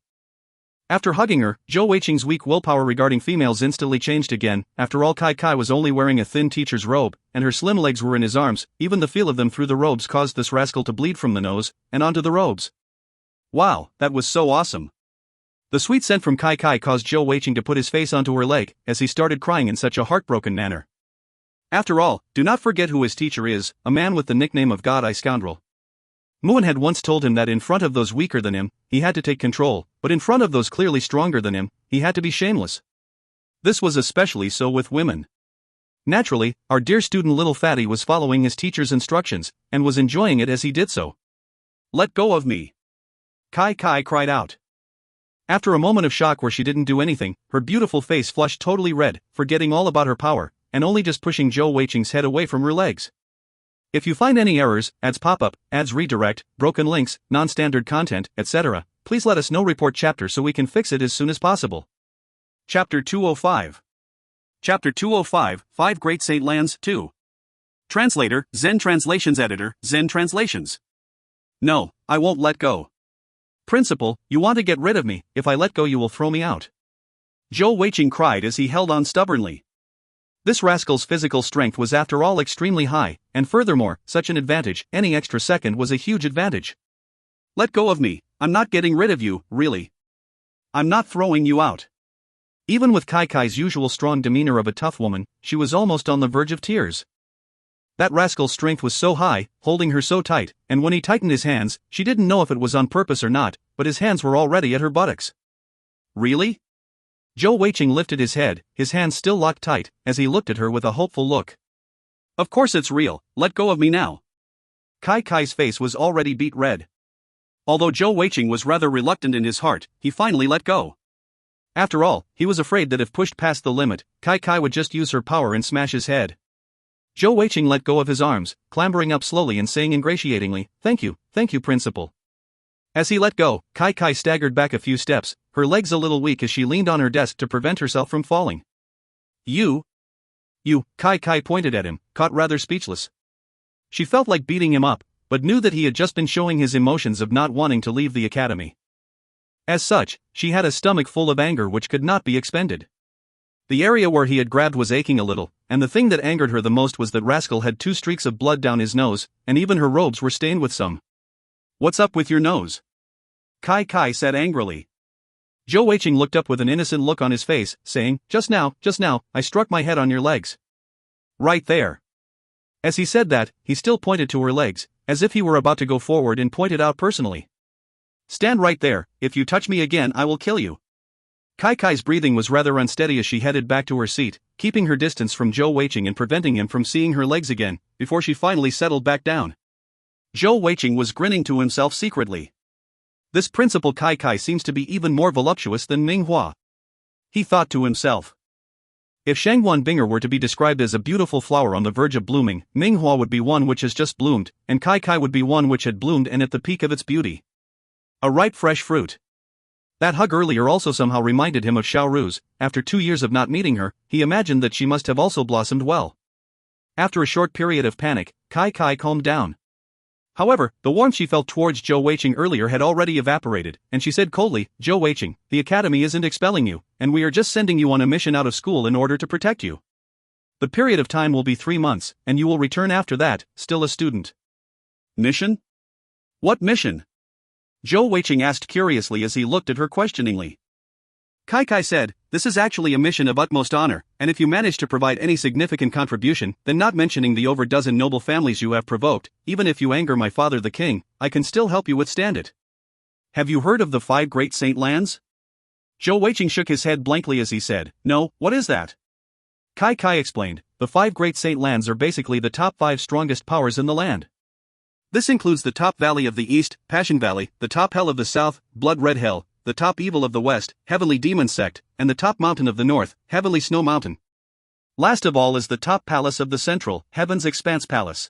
After hugging her, Zhou Weiqing's weak willpower regarding females instantly changed again. After all, Kai Kai was only wearing a thin teacher's robe, and her slim legs were in his arms. Even the feel of them through the robes caused this rascal to bleed from the nose, and onto the robes. Wow, that was so awesome. The sweet scent from Kai Kai caused Zhou Weiqing to put his face onto her leg, as he started crying in such a heartbroken manner. After all, do not forget who his teacher is, a man with the nickname of God-Eye Scoundrel. Muan had once told him that in front of those weaker than him, he had to take control, but in front of those clearly stronger than him, he had to be shameless. This was especially so with women. Naturally, our dear student Little Fatty was following his teacher's instructions, and was enjoying it as he did so. "Let go of me!" Kai Kai cried out. After a moment of shock where she didn't do anything, her beautiful face flushed totally red, forgetting all about her power, and only just pushing Zhou Weiqing's head away from her legs. If you find any errors, ads pop-up, ads redirect, broken links, non-standard content, etc., please let us know. Report chapter so we can fix it as soon as possible. Chapter 205. Chapter 205, 5 Great Saint Lands, 2. Translator, Zen Translations Editor, Zen Translations. No, I won't let go. Principal, you want to get rid of me. If I let go you will throw me out. Zhou Weiqing cried as he held on stubbornly. This rascal's physical strength was after all extremely high, and furthermore, such an advantage, any extra second was a huge advantage. Let go of me, I'm not getting rid of you, really. I'm not throwing you out. Even with Kai Kai's usual strong demeanor of a tough woman, she was almost on the verge of tears. That rascal's strength was so high, holding her so tight, and when he tightened his hands, she didn't know if it was on purpose or not, but his hands were already at her buttocks. Really? Zhou Weiqing lifted his head, his hands still locked tight, as he looked at her with a hopeful look. Of course it's real, let go of me now. Kai Kai's face was already beet red. Although Zhou Weiqing was rather reluctant in his heart, he finally let go. After all, he was afraid that if pushed past the limit, Kai Kai would just use her power and smash his head. Zhou Weiqing let go of his arms, clambering up slowly and saying ingratiatingly, thank you, Principal." As he let go, Kai Kai staggered back a few steps, her legs a little weak as she leaned on her desk to prevent herself from falling. You, Kai Kai pointed at him, caught rather speechless. She felt like beating him up, but knew that he had just been showing his emotions of not wanting to leave the academy. As such, she had a stomach full of anger which could not be expended. The area where he had grabbed was aching a little, and the thing that angered her the most was that rascal had 2 streaks of blood down his nose, and even her robes were stained with some. What's up with your nose? Kai Kai said angrily. Zhou Weiqing looked up with an innocent look on his face, saying, Just now, I struck my head on your legs. Right there. As he said that, he still pointed to her legs, as if he were about to go forward and point it out personally. Stand right there, if you touch me again I will kill you. Kai Kai's breathing was rather unsteady as she headed back to her seat, keeping her distance from Zhou Weiqing and preventing him from seeing her legs again, before she finally settled back down. Zhou Weiqing was grinning to himself secretly. This Principal Kai Kai seems to be even more voluptuous than Ming Hua. He thought to himself. If Shangguan Binger were to be described as a beautiful flower on the verge of blooming, Ming Hua would be one which has just bloomed, and Kai Kai would be one which had bloomed and at the peak of its beauty. A ripe fresh fruit. That hug earlier also somehow reminded him of Xiao Ru's. After 2 years of not meeting her, he imagined that she must have also blossomed well. After a short period of panic, Kai Kai calmed down. However, the warmth she felt towards Zhou Weiqing earlier had already evaporated, and she said coldly, Zhou Weiqing, the academy isn't expelling you, and we are just sending you on a mission out of school in order to protect you. The period of time will be 3 months, and you will return after that, still a student. Mission? What mission? Zhou Weiqing asked curiously as he looked at her questioningly. Kai said, "This is actually a mission of utmost honor, and if you manage to provide any significant contribution, then not mentioning the over dozen noble families you have provoked, even if you anger my father the king, I can still help you withstand it." "Have you heard of the 5 Great Saint Lands?" Zhou Weiqing shook his head blankly as he said, "No, what is that?" Kai explained, "The 5 Great Saint Lands are basically the top 5 strongest powers in the land. This includes the top valley of the east, Passion Valley, the top hell of the south, Blood Red Hell, the top evil of the west, Heavenly Demon Sect, and the top mountain of the north, Heavenly Snow Mountain. Last of all is the top palace of the central, Heaven's Expanse Palace.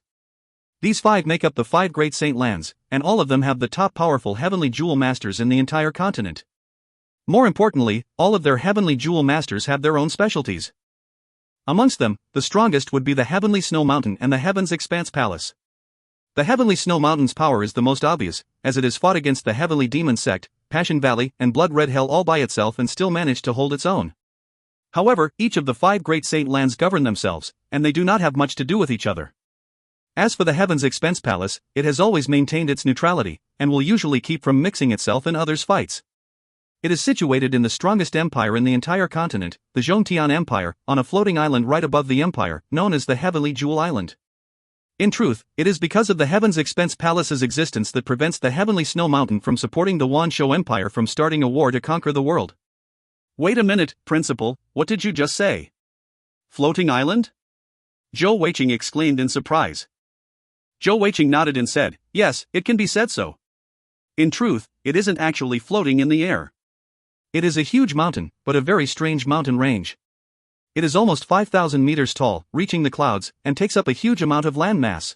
These 5 make up the 5 Great Saint Lands, and all of them have the top powerful Heavenly Jewel Masters in the entire continent. More importantly, all of their Heavenly Jewel Masters have their own specialties. Amongst them, the strongest would be the Heavenly Snow Mountain and the Heaven's Expanse Palace. The Heavenly Snow Mountain's power is the most obvious, as it has fought against the Heavenly Demon Sect, Passion Valley, and Blood Red Hell all by itself and still managed to hold its own. However, each of the 5 Great Saint Lands govern themselves, and they do not have much to do with each other. As for the Heaven's Expense Palace, it has always maintained its neutrality, and will usually keep from mixing itself in others' fights. It is situated in the strongest empire in the entire continent, the Zhongtian Empire, on a floating island right above the empire, known as the Heavenly Jewel Island. In truth, it is because of the Heaven's Expense Palace's existence that prevents the Heavenly Snow Mountain from supporting the Wanshou Empire from starting a war to conquer the world. "Wait a minute, Principal, what did you just say? Floating island?" Zhou Weiqing exclaimed in surprise. Zhou Weiqing nodded and said, "Yes, it can be said so. In truth, it isn't actually floating in the air. It is a huge mountain, but a very strange mountain range. It is almost 5,000 meters tall, reaching the clouds, and takes up a huge amount of land mass.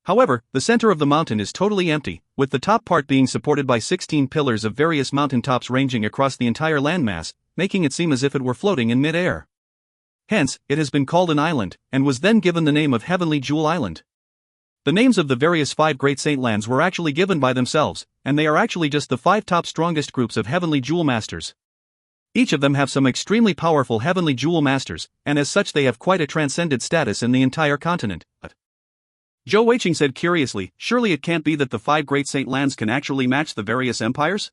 However, the center of the mountain is totally empty, with the top part being supported by 16 pillars of various mountain tops ranging across the entire landmass, making it seem as if it were floating in mid-air. Hence, it has been called an island, and was then given the name of Heavenly Jewel Island. The names of the various 5 Great Saint Lands were actually given by themselves, and they are actually just the 5 top strongest groups of Heavenly Jewel Masters. Each of them have some extremely powerful Heavenly Jewel Masters, and as such they have quite a transcended status in the entire continent. Zhou Weiqing said curiously, "Surely it can't be that the 5 Great Saint Lands can actually match the various empires?"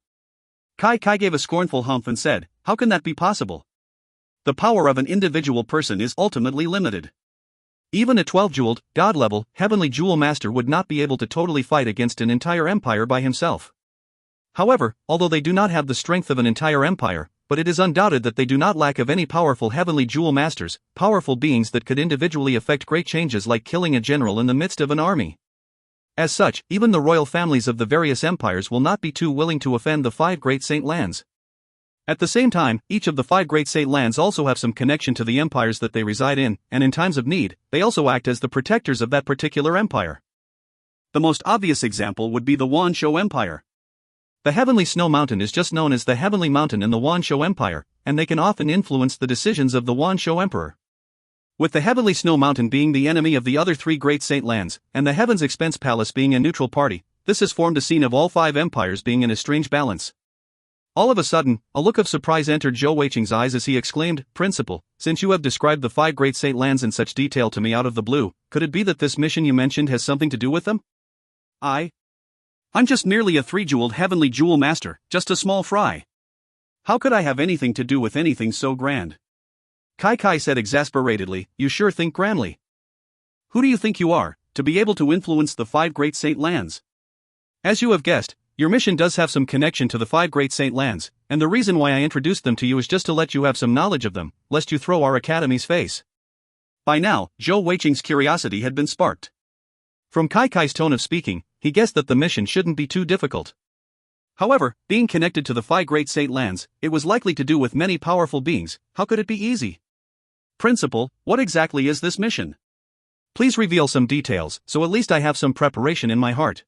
Kai gave a scornful humph and said, "How can that be possible? The power of an individual person is ultimately limited. Even a 12-jeweled, god-level, Heavenly Jewel Master would not be able to totally fight against an entire empire by himself. However, although they do not have the strength of an entire empire, but it is undoubted that they do not lack of any powerful Heavenly Jewel Masters, powerful beings that could individually effect great changes like killing a general in the midst of an army. As such, even the royal families of the various empires will not be too willing to offend the 5 Great Saint Lands. At the same time, each of the 5 Great Saint Lands also have some connection to the empires that they reside in, and in times of need, they also act as the protectors of that particular empire. The most obvious example would be the Wanshou Empire. The Heavenly Snow Mountain is just known as the Heavenly Mountain in the Wanshou Empire, and they can often influence the decisions of the Wanshou Emperor. With the Heavenly Snow Mountain being the enemy of the other 3 Great Saint Lands, and the Heaven's Expense Palace being a neutral party, this has formed a scene of all 5 empires being in a strange balance. All of a sudden, a look of surprise entered Zhou Weiqing's eyes as he exclaimed, "Principal, since you have described the 5 Great Saint Lands in such detail to me out of the blue, could it be that this mission you mentioned has something to do with them? I'm just merely a 3-jeweled Heavenly Jewel Master, just a small fry. How could I have anything to do with anything so grand?" Kai said exasperatedly, "You sure think grandly. Who do you think you are, to be able to influence the 5 Great Saint Lands? As you have guessed, your mission does have some connection to the 5 Great Saint Lands, and the reason why I introduced them to you is just to let you have some knowledge of them, lest you throw our academy's face." By now, Zhou Weiqing's curiosity had been sparked. From Kai's tone of speaking, he guessed that the mission shouldn't be too difficult. However, being connected to the 5 Great Saint Lands, it was likely to do with many powerful beings. How could it be easy? "Principal, what exactly is this mission? Please reveal some details, so at least I have some preparation in my heart."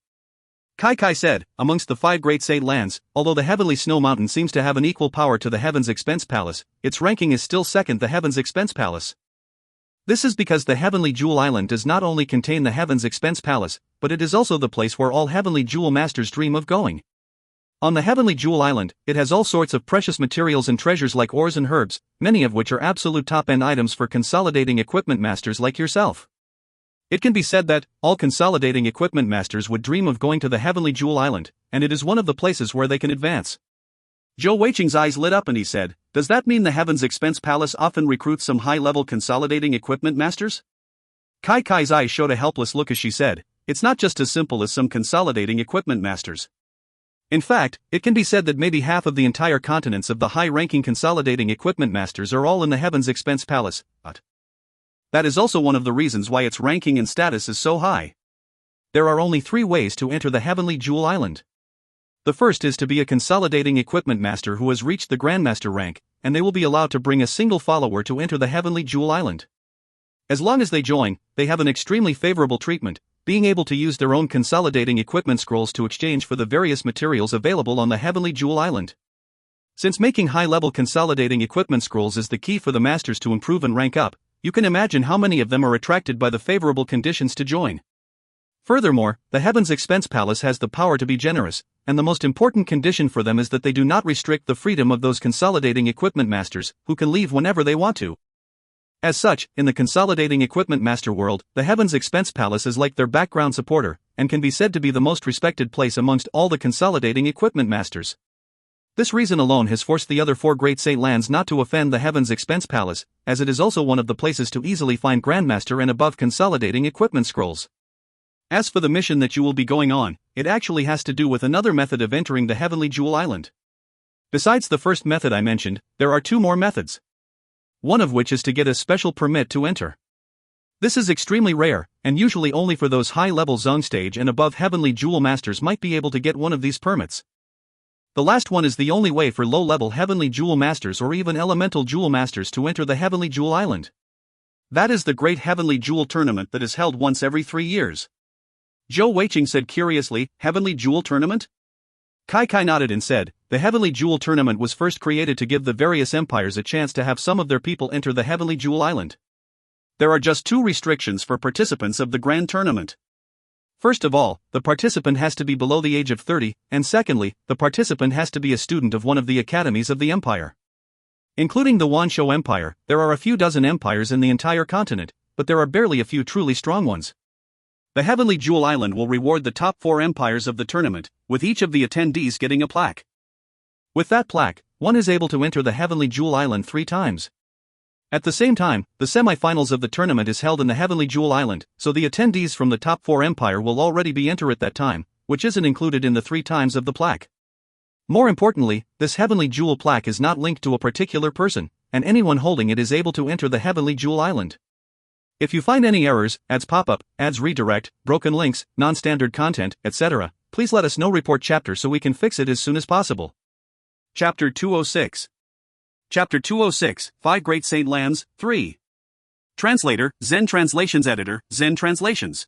Kai said, "Amongst the 5 Great Saint Lands, although the Heavenly Snow Mountain seems to have an equal power to the Heaven's Expense Palace, its ranking is still second the Heaven's Expense Palace. This is because the Heavenly Jewel Island does not only contain the Heaven's Expense Palace, but it is also the place where all Heavenly Jewel Masters dream of going. On the Heavenly Jewel Island, it has all sorts of precious materials and treasures like ores and herbs, many of which are absolute top-end items for consolidating equipment masters like yourself. It can be said that all consolidating equipment masters would dream of going to the Heavenly Jewel Island, and it is one of the places where they can advance. Zhou Weiqing's eyes lit up and he said, "Does that mean the Heaven's Expense Palace often recruits some high-level consolidating equipment masters?" Kai Kai's eyes showed a helpless look as she said, "It's not just as simple as some consolidating equipment masters. In fact, it can be said that maybe half of the entire continents of the high-ranking consolidating equipment masters are all in the Heaven's Expense Palace. That is also one of the reasons why its ranking and status is so high. There are only 3 ways to enter the Heavenly Jewel Island. The first is to be a consolidating equipment master who has reached the Grandmaster rank, and they will be allowed to bring a single follower to enter the Heavenly Jewel Island. As long as they join, they have an extremely favorable treatment, being able to use their own consolidating equipment scrolls to exchange for the various materials available on the Heavenly Jewel Island. Since making high-level consolidating equipment scrolls is the key for the masters to improve and rank up, you can imagine how many of them are attracted by the favorable conditions to join. Furthermore, the Heaven's Expense Palace has the power to be generous, and the most important condition for them is that they do not restrict the freedom of those consolidating equipment masters, who can leave whenever they want to. As such, in the consolidating equipment master world, the Heaven's Expense Palace is like their background supporter, and can be said to be the most respected place amongst all the consolidating equipment masters. This reason alone has forced the other 4 great Saint lands not to offend the Heaven's Expense Palace, as it is also one of the places to easily find Grandmaster and above consolidating equipment scrolls. As for the mission that you will be going on, it actually has to do with another method of entering the Heavenly Jewel Island. Besides the first method I mentioned, there are 2 more methods. One of which is to get a special permit to enter. This is extremely rare, and usually only for those high-level zone stage and above Heavenly Jewel Masters might be able to get one of these permits. The last one is the only way for low-level Heavenly Jewel Masters or even Elemental Jewel Masters to enter the Heavenly Jewel Island. That is the Great Heavenly Jewel Tournament that is held once every 3 years. Zhou Weiqing said curiously, "Heavenly Jewel Tournament?" Kai Kai nodded and said, "The Heavenly Jewel Tournament was first created to give the various empires a chance to have some of their people enter the Heavenly Jewel Island. There are just 2 restrictions for participants of the Grand Tournament. First of all, the participant has to be below the age of 30, and secondly, the participant has to be a student of one of the academies of the empire. Including the Wanshou Empire, there are a few dozen empires in the entire continent, but there are barely a few truly strong ones. The Heavenly Jewel Island will reward the top 4 empires of the tournament, with each of the attendees getting a plaque. With that plaque, one is able to enter the Heavenly Jewel Island 3 times. At the same time, the semi-finals of the tournament is held in the Heavenly Jewel Island, so the attendees from the top 4 empire will already be entered at that time, which isn't included in the 3 times of the plaque. More importantly, this Heavenly Jewel plaque is not linked to a particular person, and anyone holding it is able to enter the Heavenly Jewel Island. If you find any errors, ads pop-up, ads redirect, broken links, non-standard content, etc., please let us know. Report chapter so we can fix it as soon as possible. Chapter 206. Chapter 206, 5 Great Saint Lands, 3. Translator, Zen Translations Editor, Zen Translations.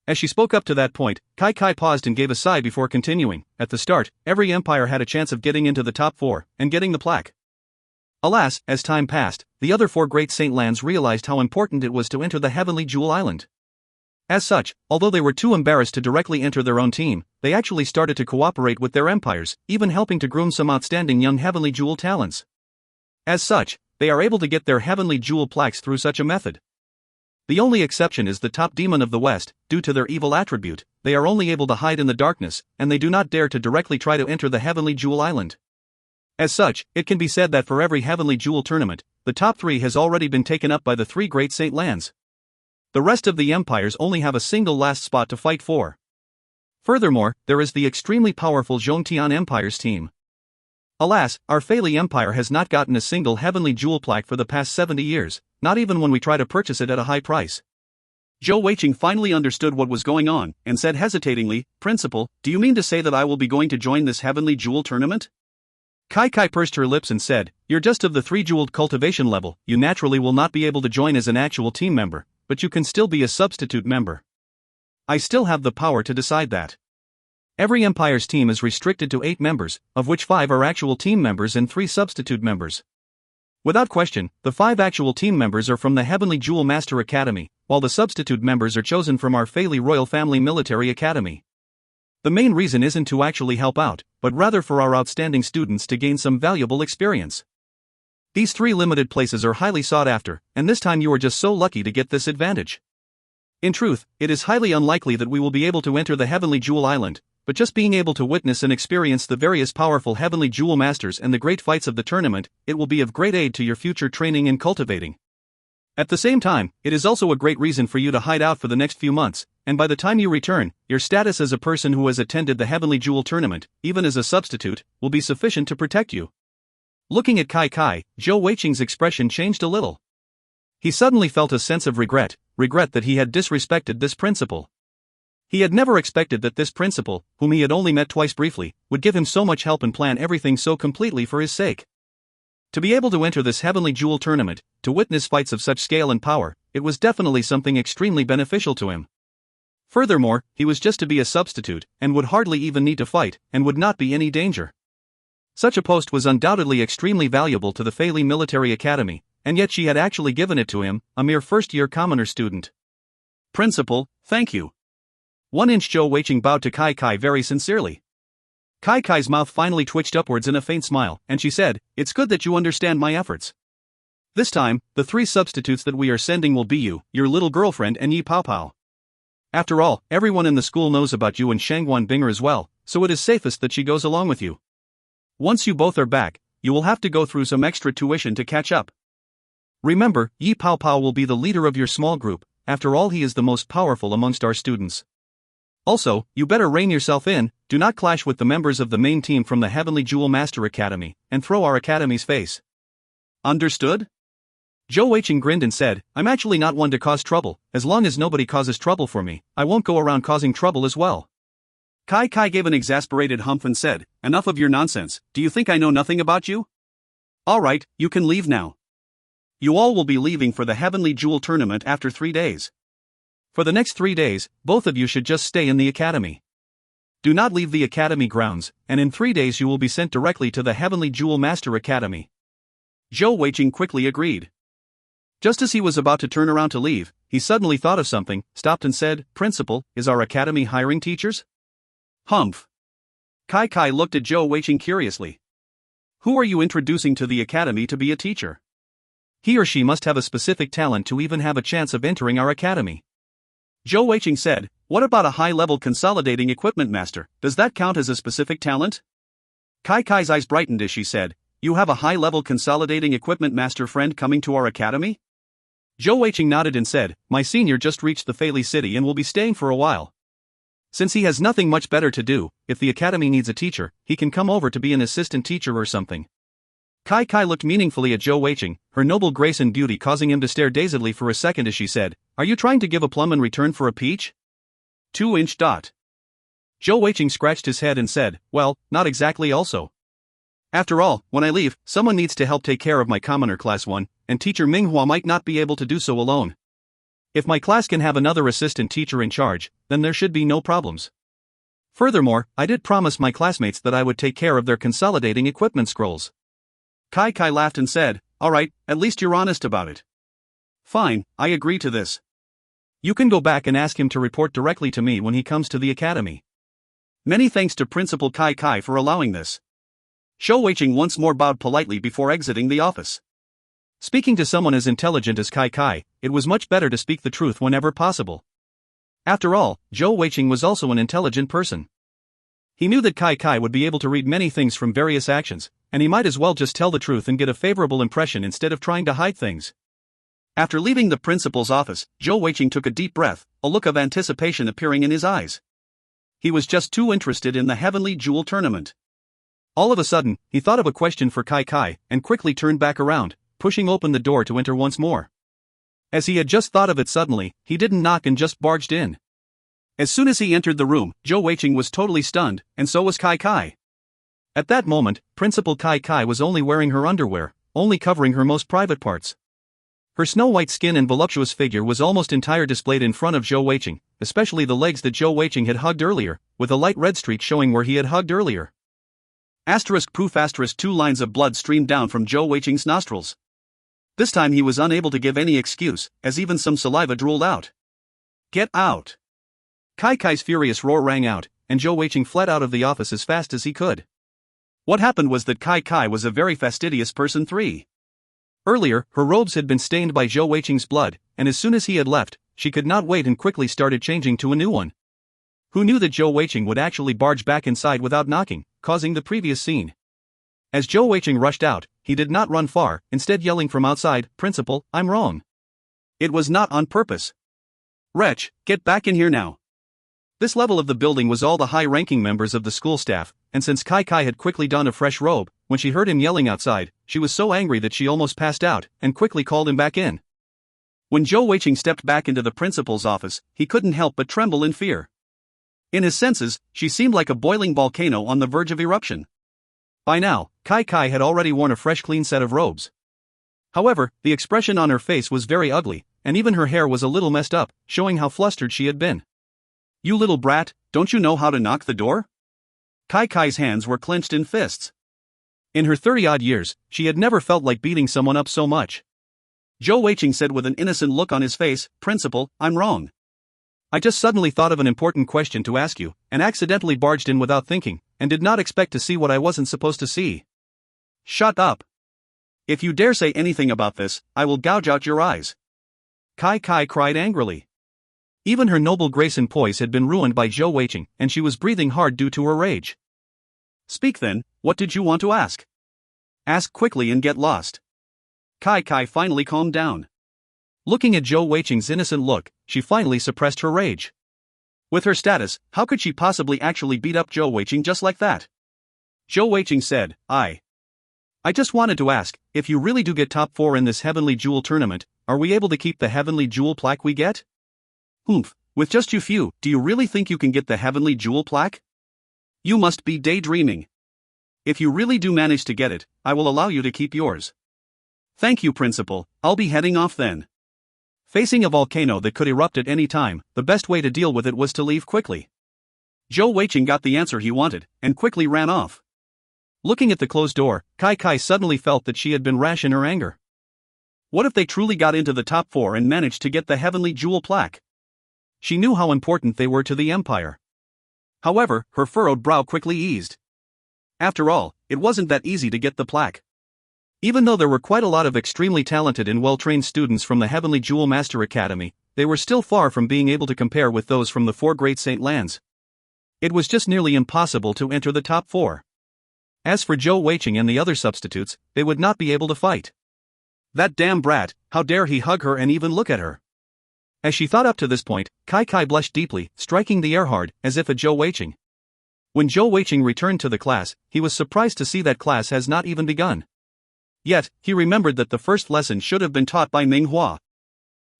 As she spoke up to that point, Kai Kai paused and gave a sigh before continuing. At the start, every empire had a chance of getting into the top 4, and getting the plaque. Alas, as time passed, the other 4 Great Saint lands realized how important it was to enter the Heavenly Jewel Island. As such, although they were too embarrassed to directly enter their own team, they actually started to cooperate with their empires, even helping to groom some outstanding young Heavenly Jewel talents. As such, they are able to get their Heavenly Jewel plaques through such a method. The only exception is the top demon of the West. Due to their evil attribute, they are only able to hide in the darkness, and they do not dare to directly try to enter the Heavenly Jewel Island. As such, it can be said that for every Heavenly Jewel tournament, the top 3 has already been taken up by the 3 Great Saint lands. The rest of the empires only have a single last spot to fight for. Furthermore, there is the extremely powerful Zhongtian Empire's team. Alas, our Fei Empire has not gotten a single Heavenly Jewel plaque for the past 70 years, not even when we try to purchase it at a high price. Zhou Weiqing finally understood what was going on, and said hesitatingly, "Principal, do you mean to say that I will be going to join this Heavenly Jewel tournament?" Kai Kai pursed her lips and said, "You're just of the 3-jeweled cultivation level, you naturally will not be able to join as an actual team member, but you can still be a substitute member. I still have the power to decide that. Every empire's team is restricted to 8 members, of which 5 are actual team members and 3 substitute members. Without question, the 5 actual team members are from the Heavenly Jewel Master Academy, while the substitute members are chosen from our Fei Royal Family Military Academy. The main reason isn't to actually help out, but rather for our outstanding students to gain some valuable experience. These 3 limited places are highly sought after, and this time you are just so lucky to get this advantage. In truth, it is highly unlikely that we will be able to enter the Heavenly Jewel Island, but just being able to witness and experience the various powerful heavenly jewel masters and the great fights of the tournament, it will be of great aid to your future training and cultivating. At the same time, it is also a great reason for you to hide out for the next few months, and by the time you return, your status as a person who has attended the heavenly jewel tournament, even as a substitute, will be sufficient to protect you. Looking at Kai, Zhou Weiqing's expression changed a little. He suddenly felt a sense of regret that he had disrespected this principal. He had never expected that this principal, whom he had only met twice briefly, would give him so much help and plan everything so completely for his sake. To be able to enter this heavenly jewel tournament, to witness fights of such scale and power, it was definitely something extremely beneficial to him. Furthermore, he was just to be a substitute, and would hardly even need to fight, and would not be any danger. Such a post was undoubtedly extremely valuable to the Fei Li Military Academy, and yet she had actually given it to him, a mere first-year commoner student. Principal, thank you. 1-inch Zhou Weiqing bowed to Kai very sincerely. Kai's mouth finally twitched upwards in a faint smile, and she said, "It's good that you understand my efforts. This time, the 3 substitutes that we are sending will be you, your little girlfriend and Yi Pao. After all, everyone in the school knows about you and Shangguan Binger as well, so it is safest that she goes along with you. Once you both are back, you will have to go through some extra tuition to catch up. Remember, Yi Pao will be the leader of your small group, after all he is the most powerful amongst our students. Also, you better rein yourself in, do not clash with the members of the main team from the Heavenly Jewel Master Academy, and throw our academy's face." Understood? Zhou Weiqing grinned and said, "I'm actually not one to cause trouble, as long as nobody causes trouble for me, I won't go around causing trouble as well." Kai gave an exasperated humph and said, "Enough of your nonsense, do you think I know nothing about you? Alright, you can leave now. You all will be leaving for the Heavenly Jewel Tournament after 3 days. For the next 3 days, both of you should just stay in the academy. Do not leave the academy grounds, and in 3 days you will be sent directly to the Heavenly Jewel Master Academy." Zhou Weiqing quickly agreed. Just as he was about to turn around to leave, he suddenly thought of something, stopped and said, "Principal, is our academy hiring teachers?" Humph. Kai looked at Zhou Weiqing curiously. "Who are you introducing to the academy to be a teacher? He or she must have a specific talent to even have a chance of entering our academy." Zhou Weiqing said, "What about a high-level consolidating equipment master, does that count as a specific talent?" Kai's eyes brightened as she said, "You have a high-level consolidating equipment master friend coming to our academy?" Zhou Weiqing nodded and said, "My senior just reached the Fei Li city and will be staying for a while. Since he has nothing much better to do, if the academy needs a teacher, he can come over to be an assistant teacher or something." Kai looked meaningfully at Zhou Weiqing, her noble grace and beauty causing him to stare dazedly for a second as she said, "Are you trying to give a plum in return for a peach?" 2-inch. Zhou Weiqing scratched his head and said, "Well, not exactly also. After all, when I leave, someone needs to help take care of my commoner class 1, and teacher Minghua might not be able to do so alone. If my class can have another assistant teacher in charge, then there should be no problems. Furthermore, I did promise my classmates that I would take care of their consolidating equipment scrolls." Kai laughed and said, "Alright, at least you're honest about it. Fine, I agree to this. You can go back and ask him to report directly to me when he comes to the academy." Many thanks to Principal Kai for allowing this. Zhou Weiqing once more bowed politely before exiting the office. Speaking to someone as intelligent as Kai, it was much better to speak the truth whenever possible. After all, Zhou Weiqing was also an intelligent person. He knew that Kai would be able to read many things from various actions, and he might as well just tell the truth and get a favorable impression instead of trying to hide things. After leaving the principal's office, Zhou Weiqing took a deep breath, a look of anticipation appearing in his eyes. He was just too interested in the Heavenly Jewel Tournament. All of a sudden, he thought of a question for Kai and quickly turned back around, pushing open the door to enter once more. As he had just thought of it suddenly, he didn't knock and just barged in. As soon as he entered the room, Zhou Weiqing was totally stunned, and so was Kai. At that moment, Principal Kai was only wearing her underwear, only covering her most private parts. Her snow-white skin and voluptuous figure was almost entirely displayed in front of Zhou Weiqing, especially the legs that Zhou Weiqing had hugged earlier, with a light red streak showing where he had hugged earlier. Proof 2 lines of blood streamed down from Zhou Weiqing's nostrils. This time he was unable to give any excuse, as even some saliva drooled out. "Get out!" Kai's furious roar rang out, and Zhou Weiqing fled out of the office as fast as he could. What happened was that Kai was a very fastidious person. Earlier, her robes had been stained by Zhou Weiqing's blood, and as soon as he had left, she could not wait and quickly started changing to a new one. Who knew that Zhou Weiqing would actually barge back inside without knocking, causing the previous scene? As Zhou Weiqing rushed out, he did not run far, instead yelling from outside, "Principal, I'm wrong. It was not on purpose. Wretch, get back in here now." This level of the building was all the high-ranking members of the school staff, and since Kai Kai had quickly donned a fresh robe, when she heard him yelling outside, she was so angry that she almost passed out, and quickly called him back in. When Zhou Weiqing stepped back into the principal's office, he couldn't help but tremble in fear. In his senses, she seemed like a boiling volcano on the verge of eruption. By now, Kai Kai had already worn a fresh clean set of robes. However, the expression on her face was very ugly, and even her hair was a little messed up, showing how flustered she had been. "You little brat, don't you know how to knock the door?" Kai Kai's hands were clenched in fists. In her 30-odd years, she had never felt like beating someone up so much. Zhou Weiqing said with an innocent look on his face, "Principal, I'm wrong. I just suddenly thought of an important question to ask you, and accidentally barged in without thinking, and did not expect to see what I wasn't supposed to see." "Shut up. If you dare say anything about this, I will gouge out your eyes." Kai Kai cried angrily. Even her noble grace and poise had been ruined by Zhou Weiqing, and she was breathing hard due to her rage. "Speak then, what did you want to ask? Ask quickly and get lost." Kai Kai finally calmed down. Looking at Zhou Weiqing's innocent look, she finally suppressed her rage. With her status, how could she possibly actually beat up Zhou Weiqing just like that? Zhou Weiqing said, I just wanted to ask, if you really do get top 4 in this Heavenly Jewel tournament, are we able to keep the Heavenly Jewel plaque we get?" "Humph, with just you few, do you really think you can get the Heavenly Jewel plaque? You must be daydreaming. If you really do manage to get it, I will allow you to keep yours." "Thank you, Principal, I'll be heading off then." Facing a volcano that could erupt at any time, the best way to deal with it was to leave quickly. Zhou Weiqing got the answer he wanted, and quickly ran off. Looking at the closed door, Kai Kai suddenly felt that she had been rash in her anger. What if they truly got into the top 4 and managed to get the Heavenly Jewel plaque? She knew how important they were to the Empire. However, her furrowed brow quickly eased. After all, it wasn't that easy to get the plaque. Even though there were quite a lot of extremely talented and well-trained students from the Heavenly Jewel Master Academy, they were still far from being able to compare with those from the 4 great Saint lands. It was just nearly impossible to enter the top 4. As for Zhou Weiqing and the other substitutes, they would not be able to fight. That damn brat, how dare he hug her and even look at her? As she thought up to this point, Kai Kai blushed deeply, striking the air hard, as if at Zhou Weiqing. When Zhou Weiqing returned to the class, he was surprised to see that class has not even begun. Yet, he remembered that the first lesson should have been taught by Ming Hua.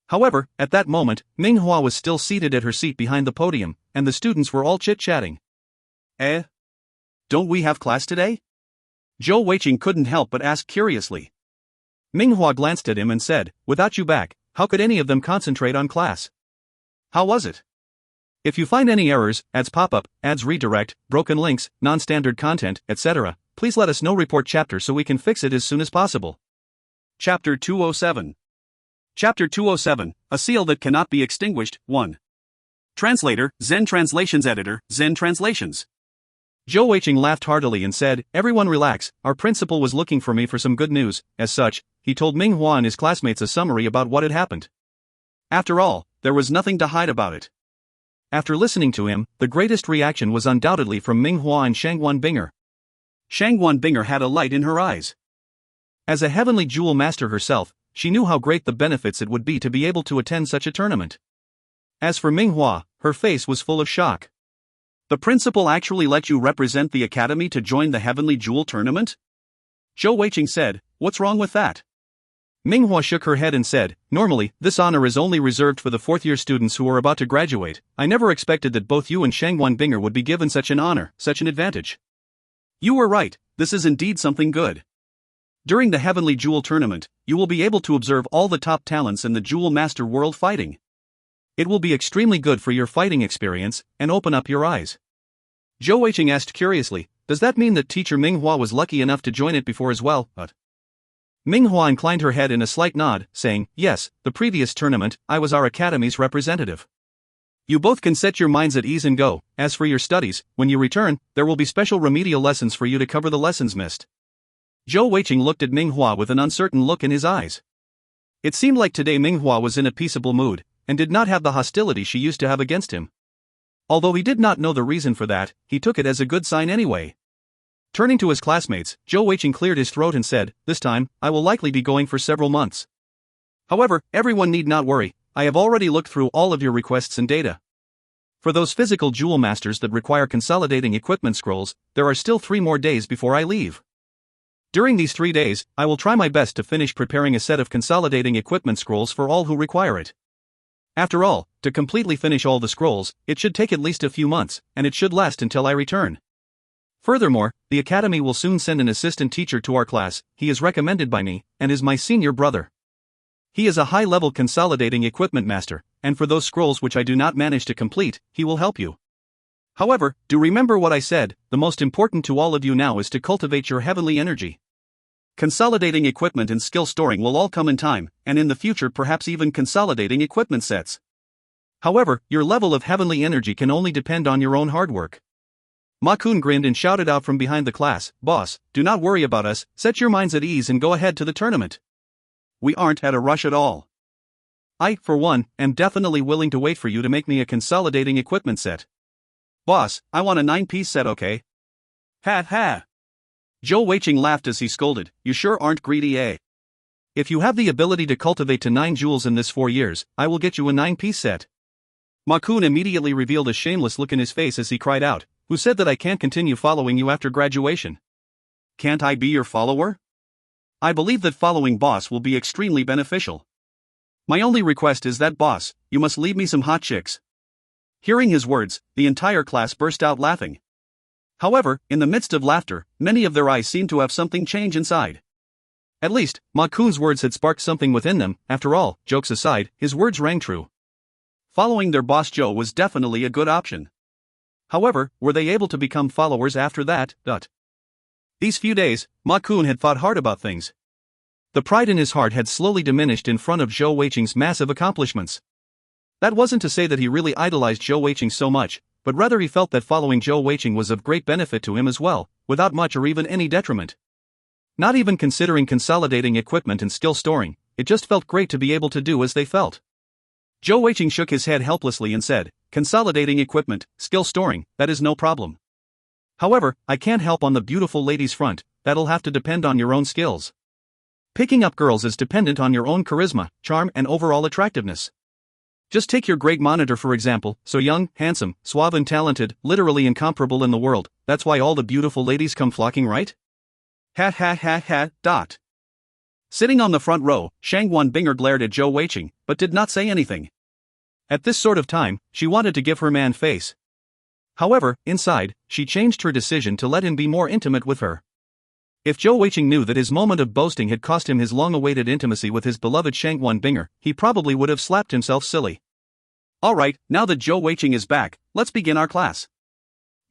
However, at that moment, Ming Hua was still seated at her seat behind the podium, and the students were all chit-chatting. Don't we have class today?" Zhou Weiqing couldn't help but ask curiously. Ming Hua glanced at him and said, "Without you back, how could any of them concentrate on class? How was it? If you find any errors, ads pop up, ads redirect, broken links, non-standard content, etc., please let us know. Report chapter so we can fix it as soon as possible." Chapter 207. Chapter 207, A Seal That Cannot Be Extinguished, 1. Translator, Zen Translations Editor, Zen Translations. Zhou Weiqing laughed heartily and said, "Everyone relax, our principal was looking for me for some good news." As such, he told Ming Hua and his classmates a summary about what had happened. After all, there was nothing to hide about it. After listening to him, the greatest reaction was undoubtedly from Ming Hua and Shangguan Binger. Shangguan Binger had a light in her eyes. As a Heavenly Jewel Master herself, she knew how great the benefits it would be to be able to attend such a tournament. As for Ming Hua, her face was full of shock. "The principal actually let you represent the academy to join the Heavenly Jewel tournament?" Zhou Weiqing said, "What's wrong with that?" Ming Hua shook her head and said, "Normally, this honor is only reserved for the 4th-year students who are about to graduate. I never expected that both you and Shangguan Binger would be given such an honor, such an advantage." "You were right, this is indeed something good. During the Heavenly Jewel tournament, you will be able to observe all the top talents in the Jewel Master world fighting. It will be extremely good for your fighting experience, and open up your eyes." Zhou Weiqing asked curiously, "Does that mean that teacher Ming Hua was lucky enough to join it before as well?" Ming Hua inclined her head in a slight nod, saying, "Yes, the previous tournament, I was our academy's representative." "You both can set your minds at ease and go. As for your studies, when you return, there will be special remedial lessons for you to cover the lessons missed." Zhou Weiqing looked at Ming Hua with an uncertain look in his eyes. It seemed like today Ming Hua was in a peaceable mood, and did not have the hostility she used to have against him. Although he did not know the reason for that, he took it as a good sign anyway. Turning to his classmates, Zhou Weiqing cleared his throat and said, "This time, I will likely be going for several months. However, everyone need not worry, I have already looked through all of your requests and data. For those physical jewel masters that require consolidating equipment scrolls, there are still 3 more days before I leave. During these 3 days, I will try my best to finish preparing a set of consolidating equipment scrolls for all who require it. After all, to completely finish all the scrolls, it should take at least a few months, and it should last until I return. Furthermore, the academy will soon send an assistant teacher to our class. He is recommended by me, and is my senior brother. He is a high-level consolidating equipment master, and for those scrolls which I do not manage to complete, he will help you. However, do remember what I said, the most important to all of you now is to cultivate your heavenly energy. Consolidating equipment and skill storing will all come in time, and in the future perhaps even consolidating equipment sets. However, your level of heavenly energy can only depend on your own hard work." Ma Kun grinned and shouted out from behind the class, "Boss, do not worry about us, set your minds at ease and go ahead to the tournament. We aren't at a rush at all. I, for one, am definitely willing to wait for you to make me a consolidating equipment set. Boss, I want a 9-piece set, okay?" "Ha ha." Zhou Weiqing laughed as he scolded, "You sure aren't greedy, eh? If you have the ability to cultivate to 9 jewels in this 4 years, I will get you a 9-piece set." Ma Kun immediately revealed a shameless look in his face as he cried out, "Who said that I can't continue following you after graduation? Can't I be your follower? I believe that following boss will be extremely beneficial. My only request is that boss, you must leave me some hot chicks." Hearing his words, the entire class burst out laughing. However, in the midst of laughter, many of their eyes seemed to have something change inside. At least, Ma Kun's words had sparked something within them. After all, jokes aside, his words rang true. Following their boss Zhou was definitely a good option. However, were they able to become followers after that? These few days, Ma Kun had thought hard about things. The pride in his heart had slowly diminished in front of Zhou Weiqing's massive accomplishments. That wasn't to say that he really idolized Zhou Weiqing so much, but rather he felt that following Zhou Weiqing was of great benefit to him as well, without much or even any detriment. Not even considering consolidating equipment and skill storing, it just felt great to be able to do as they felt. Zhou Weiqing shook his head helplessly and said, "Consolidating equipment, skill storing, that is no problem. However, I can't help on the beautiful ladies front, that'll have to depend on your own skills. Picking up girls is dependent on your own charisma, charm and overall attractiveness. Just take your great monitor for example, so young, handsome, suave and talented, literally incomparable in the world, that's why all the beautiful ladies come flocking, right? Ha ha ha ha. Sitting on the front row, Shang Wanbinger glared at Zhou Weiqing, but did not say anything. At this sort of time, she wanted to give her man face. However, inside, she changed her decision to let him be more intimate with her. If Zhou Weiqing knew that his moment of boasting had cost him his long-awaited intimacy with his beloved Shang Wanbinger, he probably would have slapped himself silly. "Alright, now that Zhou Weiqing is back, let's begin our class."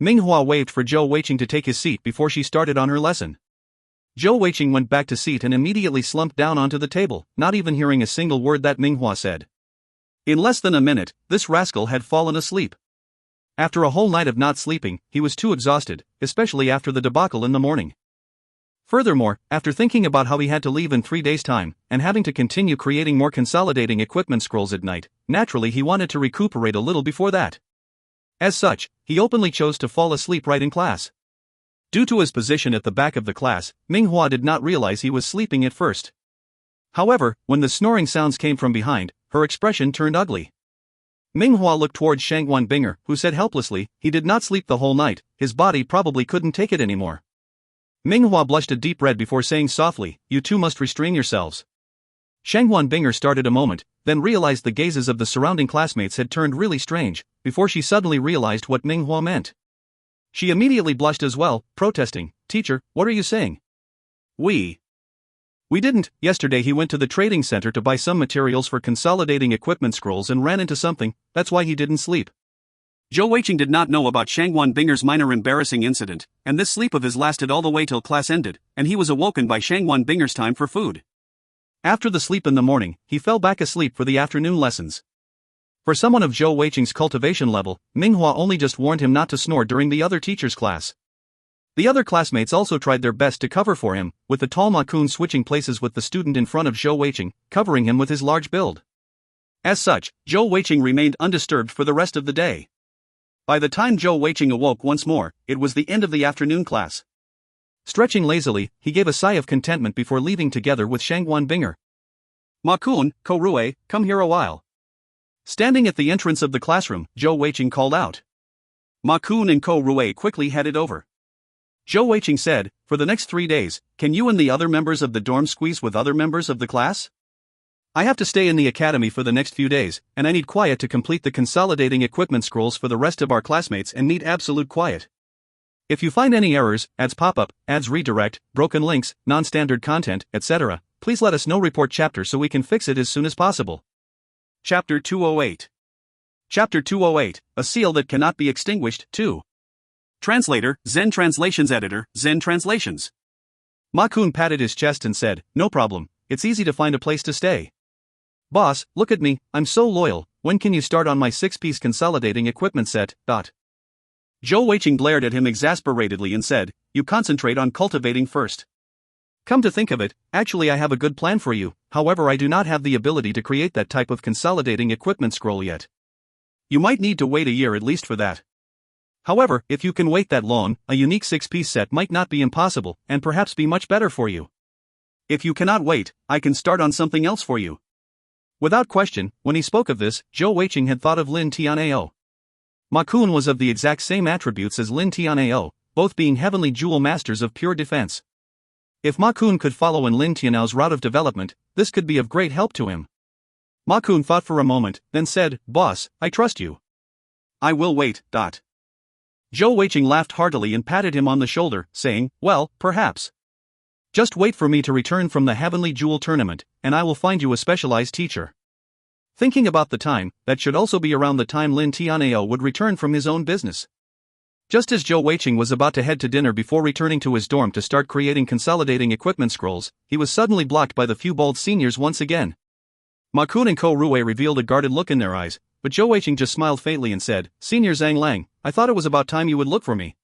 Minghua waved for Zhou Weiqing to take his seat before she started on her lesson. Zhou Weiqing went back to seat and immediately slumped down onto the table, not even hearing a single word that Minghua said. In less than a minute, this rascal had fallen asleep. After a whole night of not sleeping, he was too exhausted, especially after the debacle in the morning. Furthermore, after thinking about how he had to leave in 3 days' time, and having to continue creating more consolidating equipment scrolls at night, naturally he wanted to recuperate a little before that. As such, he openly chose to fall asleep right in class. Due to his position at the back of the class, Minghua did not realize he was sleeping at first. However, when the snoring sounds came from behind, her expression turned ugly. Minghua looked towards Shang Wanbinger, who said helplessly, "He did not sleep the whole night, his body probably couldn't take it anymore." Minghua blushed a deep red before saying softly, "You two must restrain yourselves." Shang Wanbinger started a moment, then realized the gazes of the surrounding classmates had turned really strange, before she suddenly realized what Minghua meant. She immediately blushed as well, protesting, "Teacher, what are you saying? We didn't." Yesterday he went to the trading center to buy some materials for consolidating equipment scrolls and ran into something, that's why he didn't sleep. Zhou Weiqing did not know about Shang Wanbinger's minor embarrassing incident, and this sleep of his lasted all the way till class ended, and he was awoken by Shang Wanbinger's time for food. After the sleep in the morning, he fell back asleep for the afternoon lessons. For someone of Zhou Weiqing's cultivation level, Minghua only just warned him not to snore during the other teacher's class. The other classmates also tried their best to cover for him, with the tall Ma Kun switching places with the student in front of Zhou Weiqing, covering him with his large build. As such, Zhou Weiqing remained undisturbed for the rest of the day. By the time Zhou Weiqing awoke once more, it was the end of the afternoon class. Stretching lazily, he gave a sigh of contentment before leaving together with Shangguan Binger. Ma Kun, Ko Rue, come here a while. Standing at the entrance of the classroom, Zhou Weiqing called out. Ma Kun and Ko Rue quickly headed over. Zhou Weiqing said, for the next 3 days, can you and the other members of the dorm squeeze with other members of the class? I have to stay in the academy for the next few days, and I need quiet to complete the consolidating equipment scrolls for the rest of our classmates and need absolute quiet. If you find any errors, ads pop up, ads redirect, broken links, non-standard content, etc., please let us know. Report chapter so we can fix it as soon as possible. Chapter 208. Chapter 208, A Seal That Cannot Be Extinguished, 2. Translator, Zen Translations Editor, Zen Translations. Ma Kun patted his chest and said, no problem, it's easy to find a place to stay. Boss, look at me, I'm so loyal, when can you start on my 6-piece consolidating equipment set, Zhou Weiqing glared at him exasperatedly and said, you concentrate on cultivating first. Come to think of it, actually I have a good plan for you, however I do not have the ability to create that type of consolidating equipment scroll yet. You might need to wait a year at least for that. However, if you can wait that long, a unique 6-piece set might not be impossible, and perhaps be much better for you. If you cannot wait, I can start on something else for you. Without question, when he spoke of this, Zhou Weiqing had thought of Lin Tianao. Ma Kun was of the exact same attributes as Lin Tianao, both being heavenly jewel masters of pure defense. If Ma Kun could follow in Lin Tianao's route of development, this could be of great help to him. Ma Kun thought for a moment, then said, boss, I trust you. I will wait. Zhou Weiqing laughed heartily and patted him on the shoulder, saying, well, perhaps. Just wait for me to return from the Heavenly Jewel Tournament, and I will find you a specialized teacher. Thinking about the time, that should also be around the time Lin Tianao would return from his own business. Just as Zhou Weiqing was about to head to dinner before returning to his dorm to start creating consolidating equipment scrolls, he was suddenly blocked by the few bald seniors once again. Ma Kun and Ko Rue revealed a guarded look in their eyes, but Zhou Weiqing just smiled faintly and said, Senior Zhang Lang, I thought it was about time you would look for me.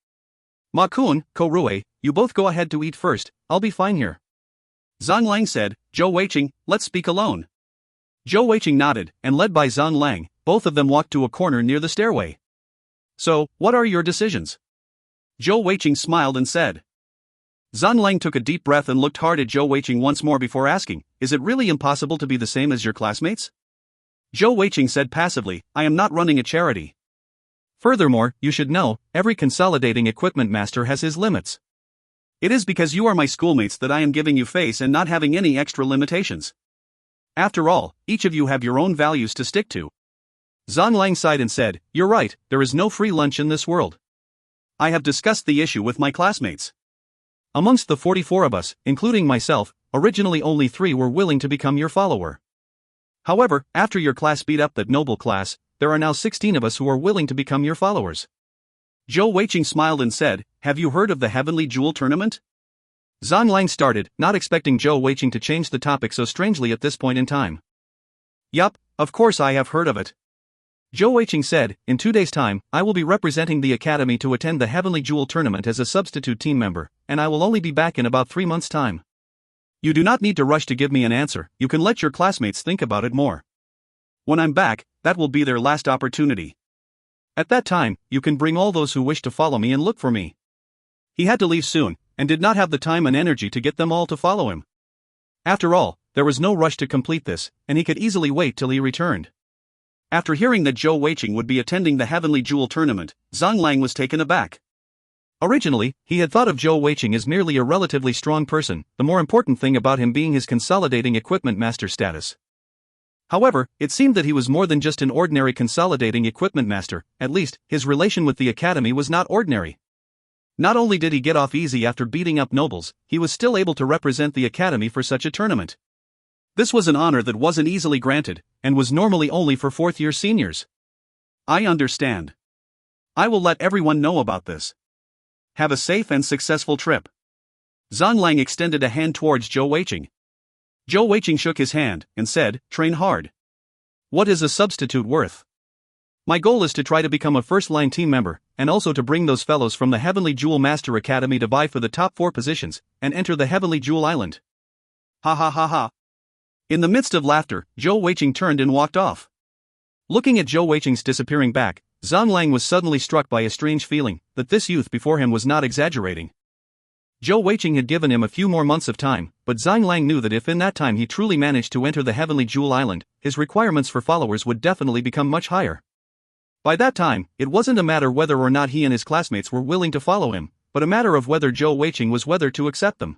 Ma Kun, Ko Rue, you both go ahead to eat first, I'll be fine here. Zhang Lang said, Zhou Weiqing, let's speak alone. Zhou Weiqing nodded, and led by Zhang Lang, both of them walked to a corner near the stairway. So, what are your decisions? Zhou Weiqing smiled and said. Zhang Lang took a deep breath and looked hard at Zhou Weiqing once more before asking, is it really impossible to be the same as your classmates? Zhou Weiqing said passively, I am not running a charity. Furthermore, you should know, every consolidating equipment master has his limits. It is because you are my schoolmates that I am giving you face and not having any extra limitations. After all, each of you have your own values to stick to. Zhang Lang sighed and said, you're right, there is no free lunch in this world. I have discussed the issue with my classmates. Amongst the 44 of us, including myself, originally only 3 were willing to become your follower. However, after your class beat up that noble class, there are now 16 of us who are willing to become your followers. Zhou Weiqing smiled and said, have you heard of the Heavenly Jewel Tournament? Zhang Lang started, not expecting Zhou Weiqing to change the topic so strangely at this point in time. Yup, of course I have heard of it. Zhou Weiqing said, in 2 days' time, I will be representing the academy to attend the Heavenly Jewel Tournament as a substitute team member, and I will only be back in about 3 months' time. You do not need to rush to give me an answer, you can let your classmates think about it more. When I'm back, that will be their last opportunity. At that time, you can bring all those who wish to follow me and look for me. He had to leave soon, and did not have the time and energy to get them all to follow him. After all, there was no rush to complete this, and he could easily wait till he returned. After hearing that Zhou Weiqing would be attending the Heavenly Jewel Tournament, Zhang Lang was taken aback. Originally, he had thought of Zhou Weiqing as merely a relatively strong person, the more important thing about him being his consolidating equipment master status. However, it seemed that he was more than just an ordinary consolidating equipment master, at least, his relation with the academy was not ordinary. Not only did he get off easy after beating up nobles, he was still able to represent the academy for such a tournament. This was an honor that wasn't easily granted, and was normally only for 4th-year seniors. I understand. I will let everyone know about this. Have a safe and successful trip. Zhang Lang extended a hand towards Zhou Weiqing. Zhou Weiqing shook his hand, and said, train hard. What is a substitute worth? My goal is to try to become a first-line team member, and also to bring those fellows from the Heavenly Jewel Master Academy to vie for the top 4 positions, and enter the Heavenly Jewel Island. Ha ha ha ha. In the midst of laughter, Zhou Weiqing turned and walked off. Looking at Zhou Weiqing's disappearing back, Zhang Lang was suddenly struck by a strange feeling that this youth before him was not exaggerating. Zhou Weiqing had given him a few more months of time, but Zhang Lang knew that if in that time he truly managed to enter the Heavenly Jewel Island, his requirements for followers would definitely become much higher. By that time, it wasn't a matter whether or not he and his classmates were willing to follow him, but a matter of whether Zhou Weiqing was whether to accept them.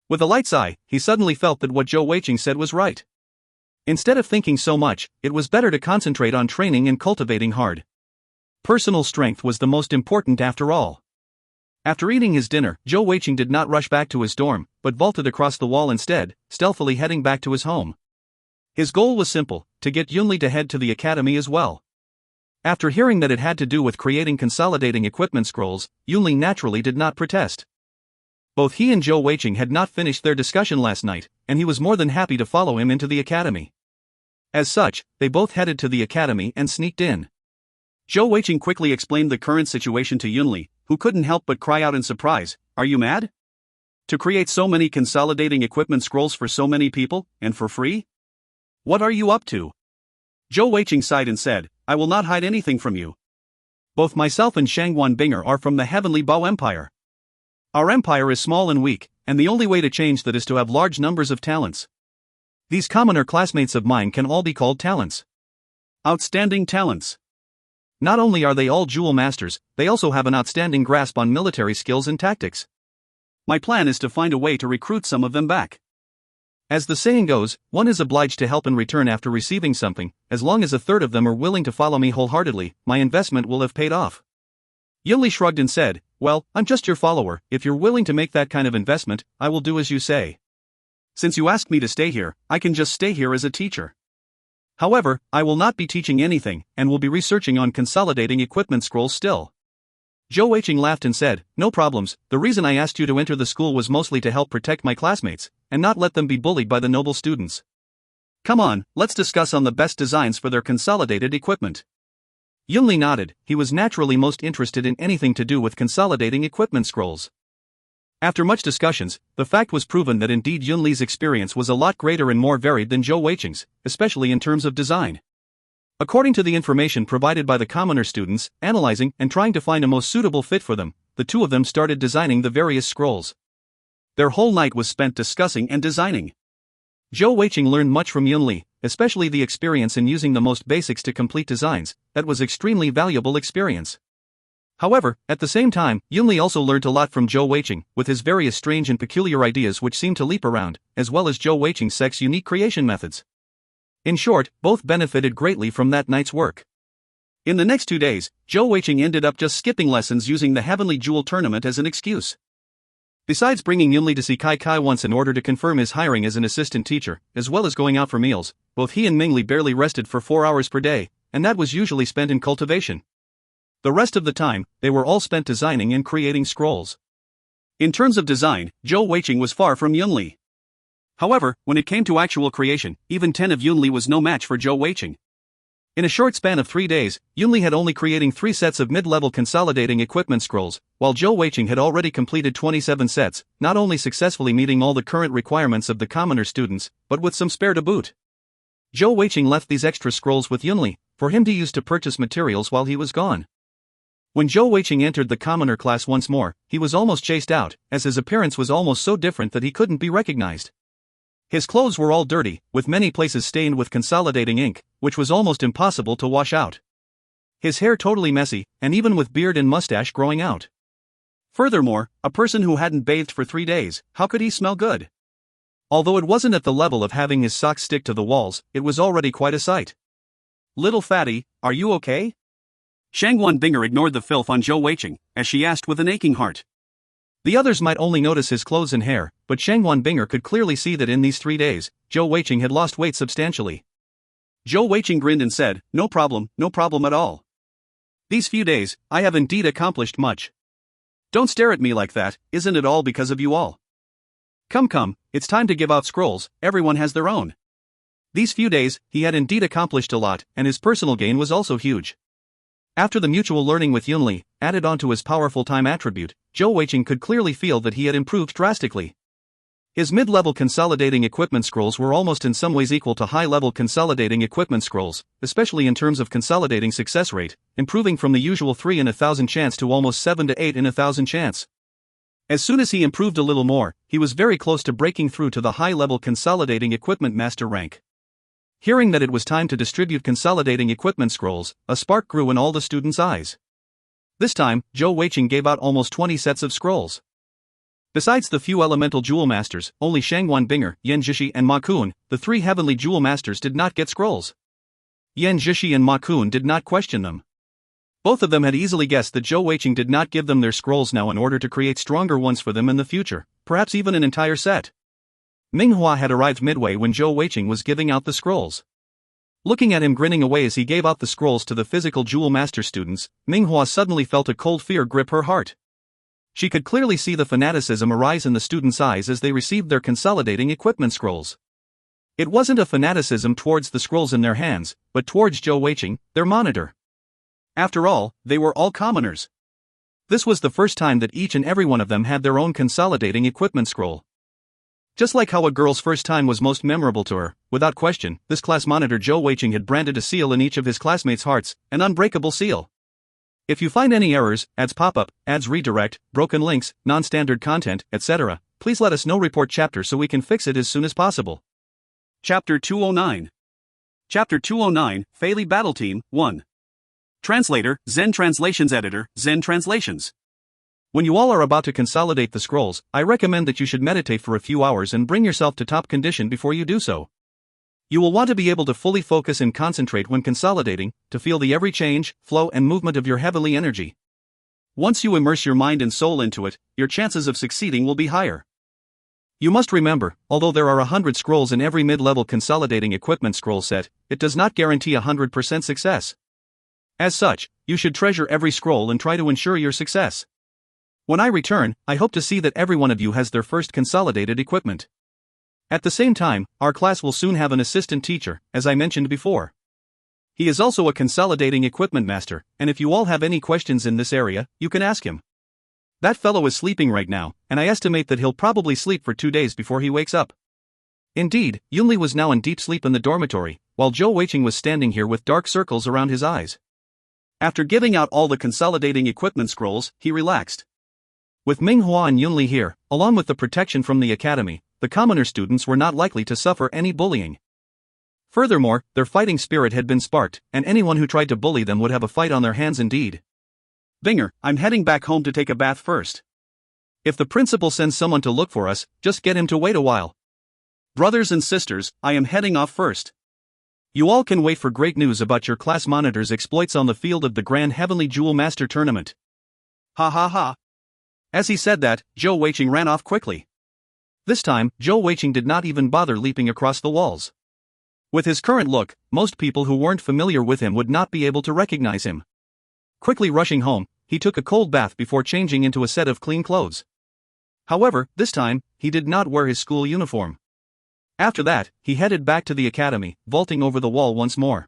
With a light sigh, he suddenly felt that what Zhou Weiqing said was right. Instead of thinking so much, it was better to concentrate on training and cultivating hard. Personal strength was the most important after all. After eating his dinner, Zhou Weiqing did not rush back to his dorm, but vaulted across the wall instead, stealthily heading back to his home. His goal was simple: to get Yunli to head to the academy as well. After hearing that it had to do with creating consolidating equipment scrolls, Yunli naturally did not protest. Both he and Zhou Weiqing had not finished their discussion last night, and he was more than happy to follow him into the academy. As such, they both headed to the academy and sneaked in. Zhou Weiqing quickly explained the current situation to Yunli, who couldn't help but cry out in surprise, "Are you mad? To create so many consolidating equipment scrolls for so many people, and for free? What are you up to?" Zhou Weiqing sighed and said, "I will not hide anything from you. Both myself and Shangguan Binger are from the Heavenly Bao Empire. Our empire is small and weak, and the only way to change that is to have large numbers of talents. These commoner classmates of mine can all be called talents. Outstanding talents. Not only are they all jewel masters, they also have an outstanding grasp on military skills and tactics. My plan is to find a way to recruit some of them back. As the saying goes, one is obliged to help in return after receiving something. As long as a third of them are willing to follow me wholeheartedly, my investment will have paid off." Yunli shrugged and said, "Well, I'm just your follower. If you're willing to make that kind of investment, I will do as you say. Since you asked me to stay here, I can just stay here as a teacher. However, I will not be teaching anything, and will be researching on consolidating equipment scrolls still." Zhou Weiqing laughed and said, "No problems. The reason I asked you to enter the school was mostly to help protect my classmates, and not let them be bullied by the noble students. Come on, let's discuss on the best designs for their consolidated equipment." Yunli nodded. He was naturally most interested in anything to do with consolidating equipment scrolls. After much discussions, the fact was proven that indeed Yunli's experience was a lot greater and more varied than Zhou Weiqing's, especially in terms of design. According to the information provided by the commoner students, analyzing and trying to find a most suitable fit for them, the two of them started designing the various scrolls. Their whole night was spent discussing and designing. Zhou Weiqing learned much from Yunli, especially the experience in using the most basics to complete designs. That was extremely valuable experience. However, at the same time, Yunli also learned a lot from Zhou Weiqing, with his various strange and peculiar ideas which seemed to leap around, as well as Zhou Weiqing's unique creation methods. In short, both benefited greatly from that night's work. In the next 2 days, Zhou Weiqing ended up just skipping lessons using the Heavenly Jewel Tournament as an excuse. Besides bringing Yunli to see Kai Kai once in order to confirm his hiring as an assistant teacher, as well as going out for meals, both he and Mingli barely rested for 4 hours per day, and that was usually spent in cultivation. The rest of the time, they were all spent designing and creating scrolls. In terms of design, Zhou Weiqing was far from Yunli. However, when it came to actual creation, even 10 of Yunli was no match for Zhou Weiqing. In a short span of 3 days, Yunli had only creating 3 sets of mid-level consolidating equipment scrolls, while Zhou Weiqing had already completed 27 sets, not only successfully meeting all the current requirements of the commoner students, but with some spare to boot. Zhou Weiqing left these extra scrolls with Yunli, for him to use to purchase materials while he was gone. When Zhou Weiqing entered the commoner class once more, he was almost chased out, as his appearance was almost so different that he couldn't be recognized. His clothes were all dirty, with many places stained with consolidating ink, which was almost impossible to wash out. His hair totally messy, and even with beard and mustache growing out. Furthermore, a person who hadn't bathed for 3 days, how could he smell good? Although it wasn't at the level of having his socks stick to the walls, it was already quite a sight. "Little fatty, are you okay?" Shangguan Binger ignored the filth on Zhou Weiqing, as she asked with an aching heart. The others might only notice his clothes and hair, but Shangguan Binger could clearly see that in these 3 days, Zhou Weiqing had lost weight substantially. Zhou Weiqing grinned and said, no problem at all. These few days, I have indeed accomplished much. Don't stare at me like that, isn't it all because of you all? Come, it's time to give out scrolls, everyone has their own. These few days, he had indeed accomplished a lot, and his personal gain was also huge. After the mutual learning with Yunli, added onto his powerful time attribute, Zhou Weiqing could clearly feel that he had improved drastically. His mid-level consolidating equipment scrolls were almost in some ways equal to high-level consolidating equipment scrolls, especially in terms of consolidating success rate, improving from the usual 3 in 1,000 chance to almost 7 to 8 in 1,000 chance. As soon as he improved a little more, he was very close to breaking through to the high-level consolidating equipment master rank. Hearing that it was time to distribute consolidating equipment scrolls, a spark grew in all the students' eyes. This time, Zhou Weiqing gave out almost 20 sets of scrolls. Besides the few elemental jewel masters, only Shangguan Binger, Yan Zhishi and Ma Kun, the 3 heavenly jewel masters, did not get scrolls. Yan Zhishi and Ma Kun did not question them. Both of them had easily guessed that Zhou Weiqing did not give them their scrolls now in order to create stronger ones for them in the future, perhaps even an entire set. Minghua had arrived midway when Zhou Weiqing was giving out the scrolls. Looking at him grinning away as he gave out the scrolls to the physical jewel master students, Minghua suddenly felt a cold fear grip her heart. She could clearly see the fanaticism arise in the students' eyes as they received their consolidating equipment scrolls. It wasn't a fanaticism towards the scrolls in their hands, but towards Zhou Weiqing, their monitor. After all, they were all commoners. This was the first time that each and every one of them had their own consolidating equipment scroll. Just like how a girl's first time was most memorable to her, without question, this class monitor Zhou Weiqing had branded a seal in each of his classmates' hearts, an unbreakable seal. If you find any errors, ads pop-up, ads redirect, broken links, non-standard content, etc., please let us know. Report chapter so we can fix it as soon as possible. Chapter 209. Chapter 209, Fei Li Battle Team, 1. Translator, Zen Translations Editor, Zen Translations. When you all are about to consolidate the scrolls, I recommend that you should meditate for a few hours and bring yourself to top condition before you do so. You will want to be able to fully focus and concentrate when consolidating, to feel the every change, flow and movement of your heavenly energy. Once you immerse your mind and soul into it, your chances of succeeding will be higher. You must remember, although there are 100 scrolls in every mid-level consolidating equipment scroll set, it does not guarantee 100% success. As such, you should treasure every scroll and try to ensure your success. When I return, I hope to see that every one of you has their first consolidated equipment. At the same time, our class will soon have an assistant teacher, as I mentioned before. He is also a consolidating equipment master, and if you all have any questions in this area, you can ask him. That fellow is sleeping right now, and I estimate that he'll probably sleep for 2 days before he wakes up. Indeed, Yunli was now in deep sleep in the dormitory, while Zhou Weiqing was standing here with dark circles around his eyes. After giving out all the consolidating equipment scrolls, he relaxed. With Minghua and Yunli here, along with the protection from the academy, the commoner students were not likely to suffer any bullying. Furthermore, their fighting spirit had been sparked, and anyone who tried to bully them would have a fight on their hands indeed. Binger, I'm heading back home to take a bath first. If the principal sends someone to look for us, just get him to wait a while. Brothers and sisters, I am heading off first. You all can wait for great news about your class monitor's exploits on the field of the Grand Heavenly Jewel Master Tournament. Ha ha ha. As he said that, Zhou Weiqing ran off quickly. This time, Zhou Weiqing did not even bother leaping across the walls. With his current look, most people who weren't familiar with him would not be able to recognize him. Quickly rushing home, he took a cold bath before changing into a set of clean clothes. However, this time, he did not wear his school uniform. After that, he headed back to the academy, vaulting over the wall once more.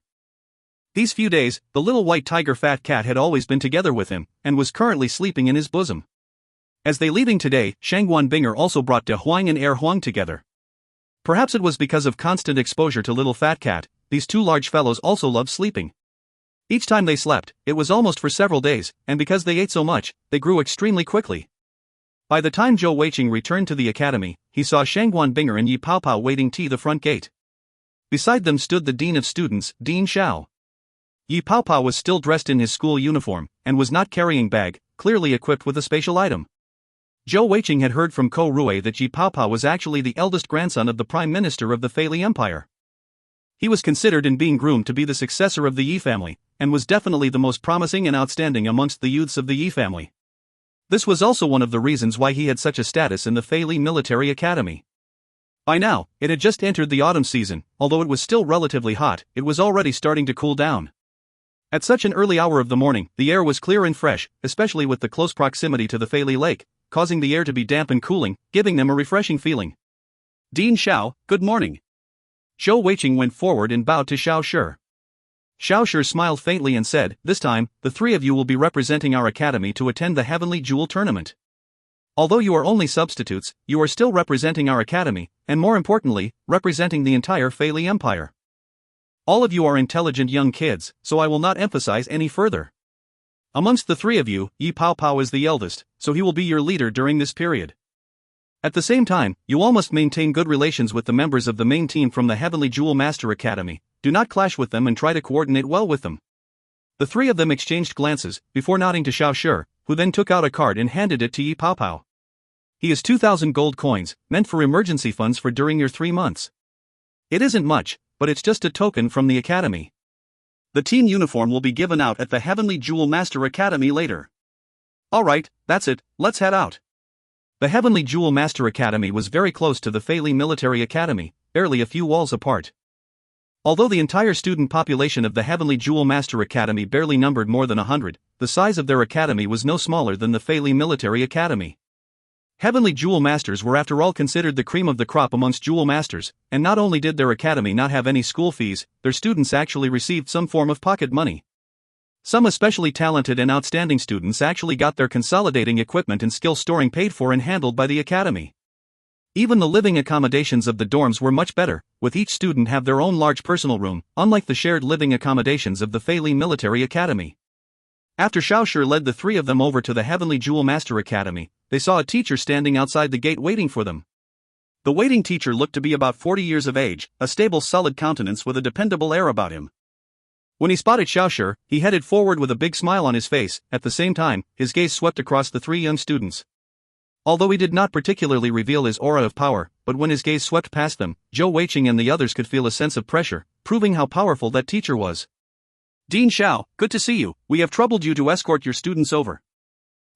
These few days, the little white tiger fat cat had always been together with him, and was currently sleeping in his bosom. As they leaving today, Shangguan Binger also brought De Huang and Er Huang together. Perhaps it was because of constant exposure to little fat cat, these two large fellows also loved sleeping. Each time they slept, it was almost for several days, and because they ate so much, they grew extremely quickly. By the time Zhou Weiqing returned to the academy, he saw Shangguan Binger and Yi Paopao waiting at the front gate. Beside them stood the Dean of Students, Dean Xiao. Yi Paopao was still dressed in his school uniform, and was not carrying bag, clearly equipped with a spatial item. Zhou Weiqing had heard from Ko Rui that Yi Paopao was actually the eldest grandson of the Prime Minister of the Fei Li Empire. He was considered and being groomed to be the successor of the Yi family, and was definitely the most promising and outstanding amongst the youths of the Yi family. This was also one of the reasons why he had such a status in the Fei Li Military Academy. By now, it had just entered the autumn season, although it was still relatively hot, it was already starting to cool down. At such an early hour of the morning, the air was clear and fresh, especially with the close proximity to the Fei Li Lake, causing the air to be damp and cooling, giving them a refreshing feeling. Dean Xiao, good morning. Zhou Weiqing went forward and bowed to Xiao Shi. Xiao Shi smiled faintly and said, "This time, the three of you will be representing our academy to attend the Heavenly Jewel Tournament." Although you are only substitutes, you are still representing our academy, and more importantly, representing the entire Fei Li Empire. All of you are intelligent young kids, so I will not emphasize any further. Amongst the three of you, Yi Pao Pao is the eldest, so he will be your leader during this period. At the same time, you all must maintain good relations with the members of the main team from the Heavenly Jewel Master Academy. Do not clash with them and try to coordinate well with them. The three of them exchanged glances, before nodding to Xiao Shi, who then took out a card and handed it to Yi Pao Pao. He is 2,000 gold coins, meant for emergency funds for during your 3 months. It isn't much, but it's just a token from the academy. The team uniform will be given out at the Heavenly Jewel Master Academy later. Alright, that's it, let's head out. The Heavenly Jewel Master Academy was very close to the Fei Li Military Academy, barely a few walls apart. Although the entire student population of the Heavenly Jewel Master Academy barely numbered more than 100, the size of their academy was no smaller than the Fei Li Military Academy. Heavenly Jewel Masters were after all considered the cream of the crop amongst Jewel Masters, and not only did their academy not have any school fees, their students actually received some form of pocket money. Some especially talented and outstanding students actually got their consolidating equipment and skill storing paid for and handled by the academy. Even the living accommodations of the dorms were much better, with each student have their own large personal room, unlike the shared living accommodations of the Fei Li Military Academy. After Xiao Shi led the three of them over to the Heavenly Jewel Master Academy, they saw a teacher standing outside the gate waiting for them. The waiting teacher looked to be about 40 years of age, a stable solid countenance with a dependable air about him. When he spotted Xiao Shi, he headed forward with a big smile on his face. At the same time, his gaze swept across the three young students. Although he did not particularly reveal his aura of power, but when his gaze swept past them, Zhou Weiqing and the others could feel a sense of pressure, proving how powerful that teacher was. Dean Xiao, good to see you. We have troubled you to escort your students over.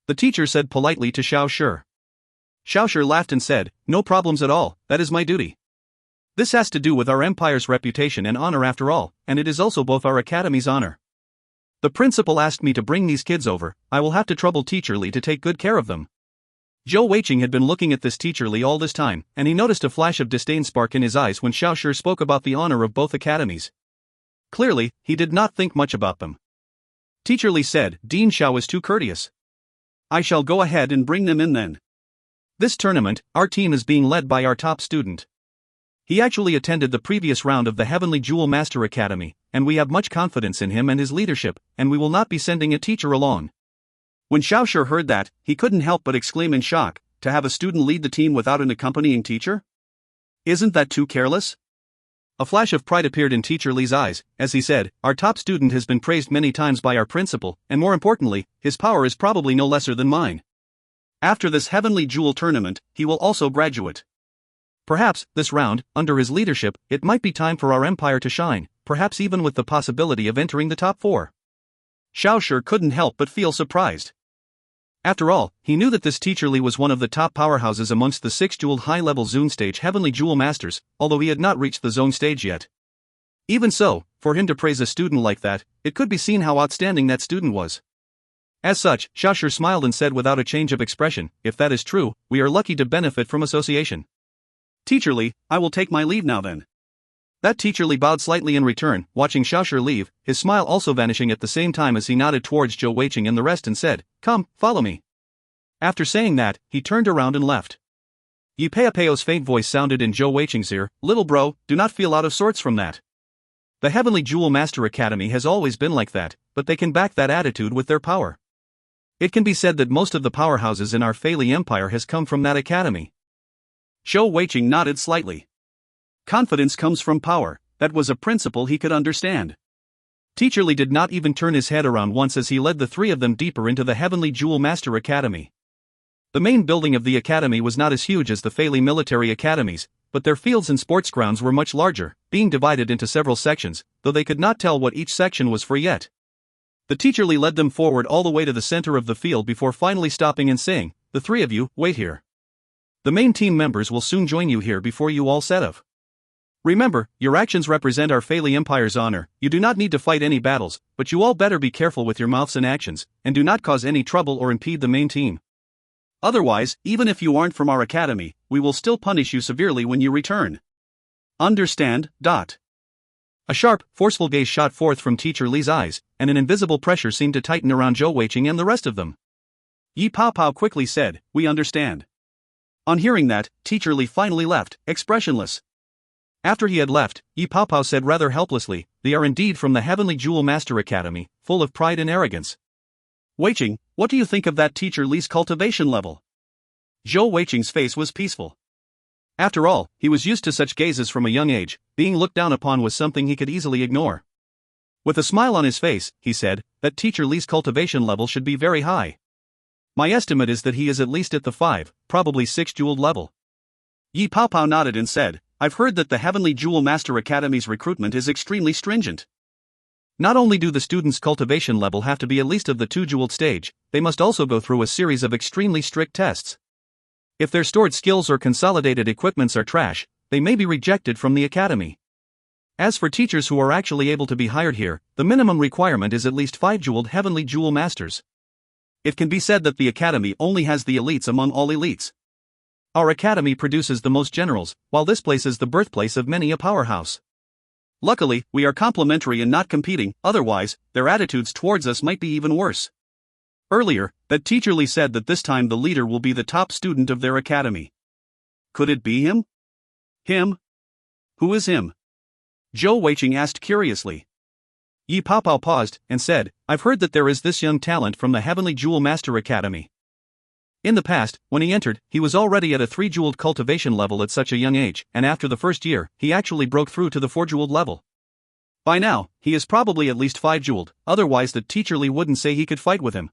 The teacher said politely to Xiao Shi. Xiao Shi laughed and said, no problems at all, that is my duty. This has to do with our empire's reputation and honor after all, and it is also both our academy's honor. The principal asked me to bring these kids over. I will have to trouble Teacher Li to take good care of them. Zhou Weiqing had been looking at this Teacher Li all this time, and he noticed a flash of disdain spark in his eyes when Xiao Shi spoke about the honor of both academies. Clearly, he did not think much about them. Teacher Li said, Dean Xiao is too courteous. I shall go ahead and bring them in then. This tournament, our team is being led by our top student. He actually attended the previous round of the Heavenly Jewel Master Academy, and we have much confidence in him and his leadership, and we will not be sending a teacher along. When Xiao Shi heard that, he couldn't help but exclaim in shock, to have a student lead the team without an accompanying teacher? Isn't that too careless? A flash of pride appeared in Teacher Li's eyes, as he said, our top student has been praised many times by our principal, and more importantly, his power is probably no lesser than mine. After this Heavenly Jewel tournament, he will also graduate. Perhaps, this round, under his leadership, it might be time for our empire to shine, perhaps even with the possibility of entering the top 4. Xiao Shi couldn't help but feel surprised. After all, he knew that this Teacher Li was one of the top powerhouses amongst the 6-jeweled high-level Zone stage Heavenly Jewel Masters, although he had not reached the Zone stage yet. Even so, for him to praise a student like that, it could be seen how outstanding that student was. As such, Xiao Shi smiled and said without a change of expression, if that is true, we are lucky to benefit from association. Teacher Li, I will take my leave now then. That Teacher Li bowed slightly in return, watching Xiao Shi leave, his smile also vanishing at the same time as he nodded towards Zhou Weiqing and the rest and said, come, follow me. After saying that, he turned around and left. Yi Pao Pao's faint voice sounded in Zhou Weiqing's ear, little bro, do not feel out of sorts from that. The Heavenly Jewel Master Academy has always been like that, but they can back that attitude with their power. It can be said that most of the powerhouses in our Fei Li Empire has come from that academy. Zhou Weiqing nodded slightly. Confidence comes from power, that was a principle he could understand. Teacher Li did not even turn his head around once as he led the three of them deeper into the Heavenly Jewel Master Academy. The main building of the academy was not as huge as the Fei Li military academies, but their fields and sports grounds were much larger, being divided into several sections, though they could not tell what each section was for yet. The Teacher Li led them forward all the way to the center of the field before finally stopping and saying, the three of you, wait here. The main team members will soon join you here before you all set off. Remember, your actions represent our Fei Li Empire's honor. You do not need to fight any battles, but you all better be careful with your mouths and actions, and do not cause any trouble or impede the main team. Otherwise, even if you aren't from our academy, we will still punish you severely when you return. Understand? A sharp, forceful gaze shot forth from Teacher Li's eyes, and an invisible pressure seemed to tighten around Zhou Weiqing and the rest of them. Yi Paopao quickly said, "We understand." On hearing that, Teacher Li finally left, expressionless. After he had left, Yi Paopao said rather helplessly, "They are indeed from the Heavenly Jewel Master Academy, full of pride and arrogance." Weiqing, what do you think of that Teacher Li's cultivation level? Zhou Weiqing's face was peaceful. After all, he was used to such gazes from a young age. Being looked down upon was something he could easily ignore. With a smile on his face, he said, that Teacher Li's cultivation level should be very high. My estimate is that he is at least at the 5, probably 6 jeweled level. Yi Paopao nodded and said, "I've heard that the Heavenly Jewel Master Academy's recruitment is extremely stringent. Not only do the students' cultivation level have to be at least of the 2 jeweled stage, they must also go through a series of extremely strict tests. If their stored skills or consolidated equipments are trash, they may be rejected from the academy. As for teachers who are actually able to be hired here, the minimum requirement is at least 5 jeweled Heavenly Jewel Masters. It can be said that the academy only has the elites among all elites. Our academy produces the most generals, while this place is the birthplace of many a powerhouse. Luckily, we are complementary and not competing, otherwise, their attitudes towards us might be even worse. Earlier, that Teacher Li said that this time the leader will be the top student of their academy. Could it be him? Him? Who is him? Zhou Weiqing asked curiously. Yi Paopao paused and said, "I've heard that there is this young talent from the Heavenly Jewel Master Academy. In the past, when he entered, he was already at a 3-jeweled cultivation level at such a young age, and after the first year, he actually broke through to the 4-jeweled level. By now, he is probably at least 5-jeweled, otherwise the Teacher Li wouldn't say he could fight with him.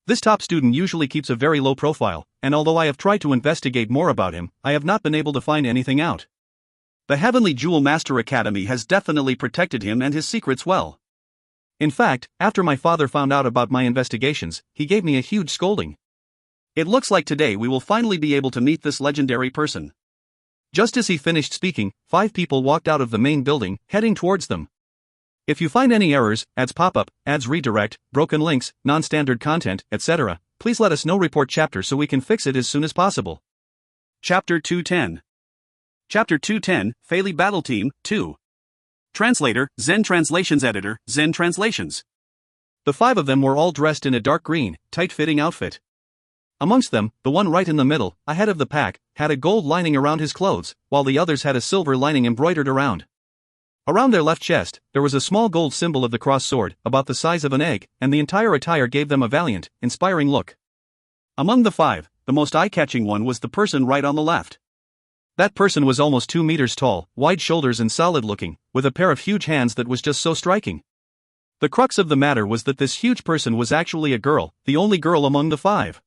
This top student usually keeps a very low profile, and although I have tried to investigate more about him, I have not been able to find anything out. The Heavenly Jewel Master Academy has definitely protected him and his secrets well. In fact, after my father found out about my investigations, he gave me a huge scolding. It looks like today we will finally be able to meet this legendary person." Just as he finished speaking, 5 people walked out of the main building, heading towards them. If you find any errors, ads pop up, ads redirect, broken links, non-standard content, etc., please let us know. Report chapter so we can fix it as soon as possible. Chapter 210. Chapter 210, Fei Li Battle Team, 2. Translator, Zen Translations Editor, Zen Translations. The 5 of them were all dressed in a dark green, tight-fitting outfit. Amongst them, the one right in the middle, ahead of the pack, had a gold lining around his clothes, while the others had a silver lining embroidered around. Around their left chest, there was a small gold symbol of the cross sword, about the size of an egg, and the entire attire gave them a valiant, inspiring look. Among the 5, the most eye-catching one was the person right on the left. That person was almost 2 meters tall, wide shoulders and solid-looking, with a pair of huge hands that was just so striking. The crux of the matter was that this huge person was actually a girl, the only girl among the 5.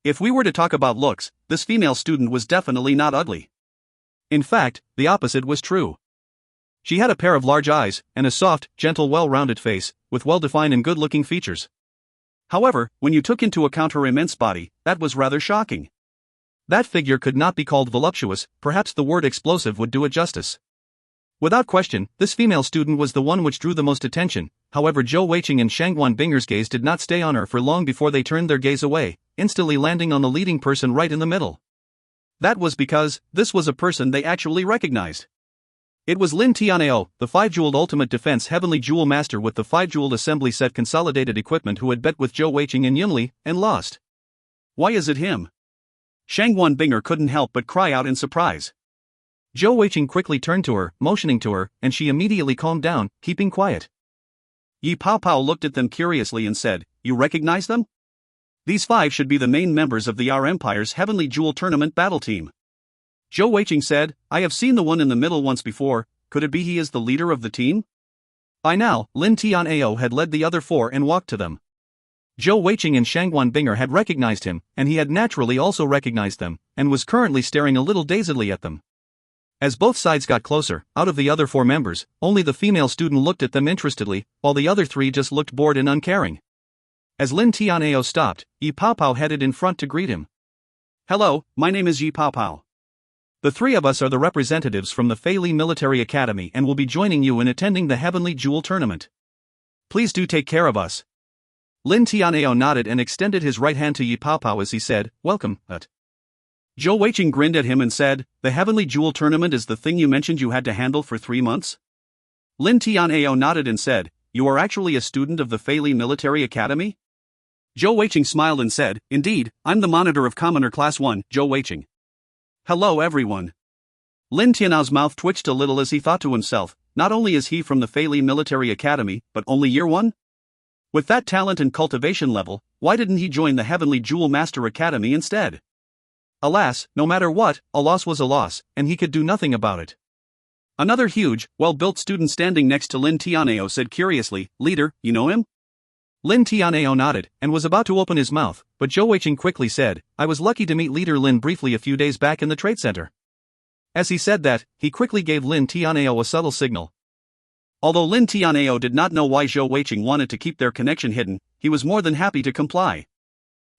If we were to talk about looks, this female student was definitely not ugly. In fact, the opposite was true. She had a pair of large eyes, and a soft, gentle, well-rounded face, with well-defined and good-looking features. However, when you took into account her immense body, that was rather shocking. That figure could not be called voluptuous, perhaps the word explosive would do it justice. Without question, this female student was the one which drew the most attention. However, Zhou Weiqing and Shangguan Binger's gaze did not stay on her for long before they turned their gaze away, instantly landing on the leading person right in the middle. That was because this was a person they actually recognized. It was Lin Tianao, the 5-jeweled Ultimate Defense Heavenly Jewel Master with the 5-jeweled Assembly Set Consolidated Equipment, who had bet with Zhou Weiqing and Yunli, and lost. Why is it him? Shangguan Binger couldn't help but cry out in surprise. Zhou Weiqing quickly turned to her, motioning to her, and she immediately calmed down, keeping quiet. Yi Paopao looked at them curiously and said, "You recognize them? These 5 should be the main members of the Our Empire's Heavenly Jewel Tournament battle team." Zhou Weiqing said, "I have seen the one in the middle once before. Could it be he is the leader of the team?" By now, Lin Tianao had led the other 4 and walked to them. Zhou Weiqing and Shangguan Binger had recognized him, and he had naturally also recognized them, and was currently staring a little dazedly at them. As both sides got closer, out of the other 4 members, only the female student looked at them interestedly, while the other 3 just looked bored and uncaring. As Lin Tianao stopped, Yi Paopao headed in front to greet him. "Hello, my name is Yi Paopao. The 3 of us are the representatives from the Fei Li Military Academy and will be joining you in attending the Heavenly Jewel Tournament. Please do take care of us." Lin Tianao nodded and extended his right hand to Yi Paopao as he said, "Welcome, Ut." Zhou Weiqing grinned at him and said, "The Heavenly Jewel Tournament is the thing you mentioned you had to handle for 3 months?" Lin Tianao nodded and said, "You are actually a student of the Fei Li Military Academy?" Zhou Weiqing smiled and said, "Indeed, I'm the monitor of Commoner Class 1, Zhou Weiqing." "Hello everyone." Lin Tianao's mouth twitched a little as he thought to himself, not only is he from the Fei Li Military Academy, but only year 1? With that talent and cultivation level, why didn't he join the Heavenly Jewel Master Academy instead? Alas, no matter what, a loss was a loss, and he could do nothing about it. Another huge, well-built student standing next to Lin Tianao said curiously, "Leader, you know him?" Lin Tianao nodded, and was about to open his mouth, but Zhou Weiqing quickly said, "I was lucky to meet Leader Lin briefly a few days back in the trade center." As he said that, he quickly gave Lin Tianao a subtle signal. Although Lin Tianao did not know why Zhou Weiqing wanted to keep their connection hidden, he was more than happy to comply.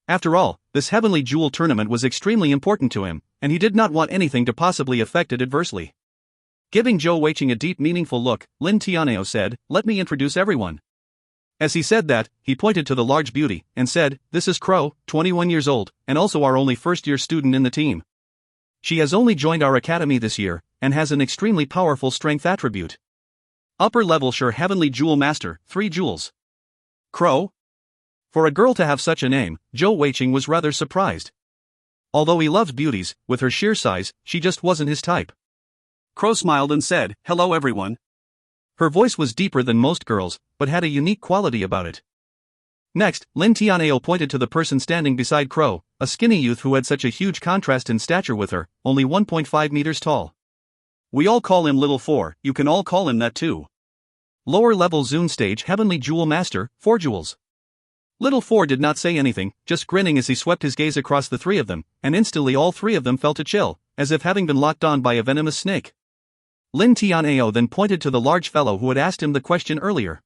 After all, this Heavenly Jewel tournament was extremely important to him, and he did not want anything to possibly affect it adversely. Giving Zhou Weiqing a deep meaningful look, Lin Tianao said, "Let me introduce everyone." As he said that, he pointed to the large beauty, and said, "This is Crow, 21 years old, and also our only first-year student in the team. She has only joined our academy this year, and has an extremely powerful strength attribute. Upper level sure Heavenly Jewel Master, 3 jewels." Crow? For a girl to have such a name, Zhou Weiqing was rather surprised. Although he loved beauties, with her sheer size, she just wasn't his type. Crow smiled and said, "Hello everyone." Her voice was deeper than most girls, but had a unique quality about it. Next, Lin Tianao pointed to the person standing beside Crow, a skinny youth who had such a huge contrast in stature with her, only 1.5 meters tall. "We all call him Little 4, you can all call him that too. Lower level Zune stage Heavenly Jewel Master, 4 jewels." Little 4 did not say anything, just grinning as he swept his gaze across the 3 of them, and instantly all 3 of them felt a chill, as if having been locked on by a venomous snake. Lin Tianao then pointed to the large fellow who had asked him the question earlier.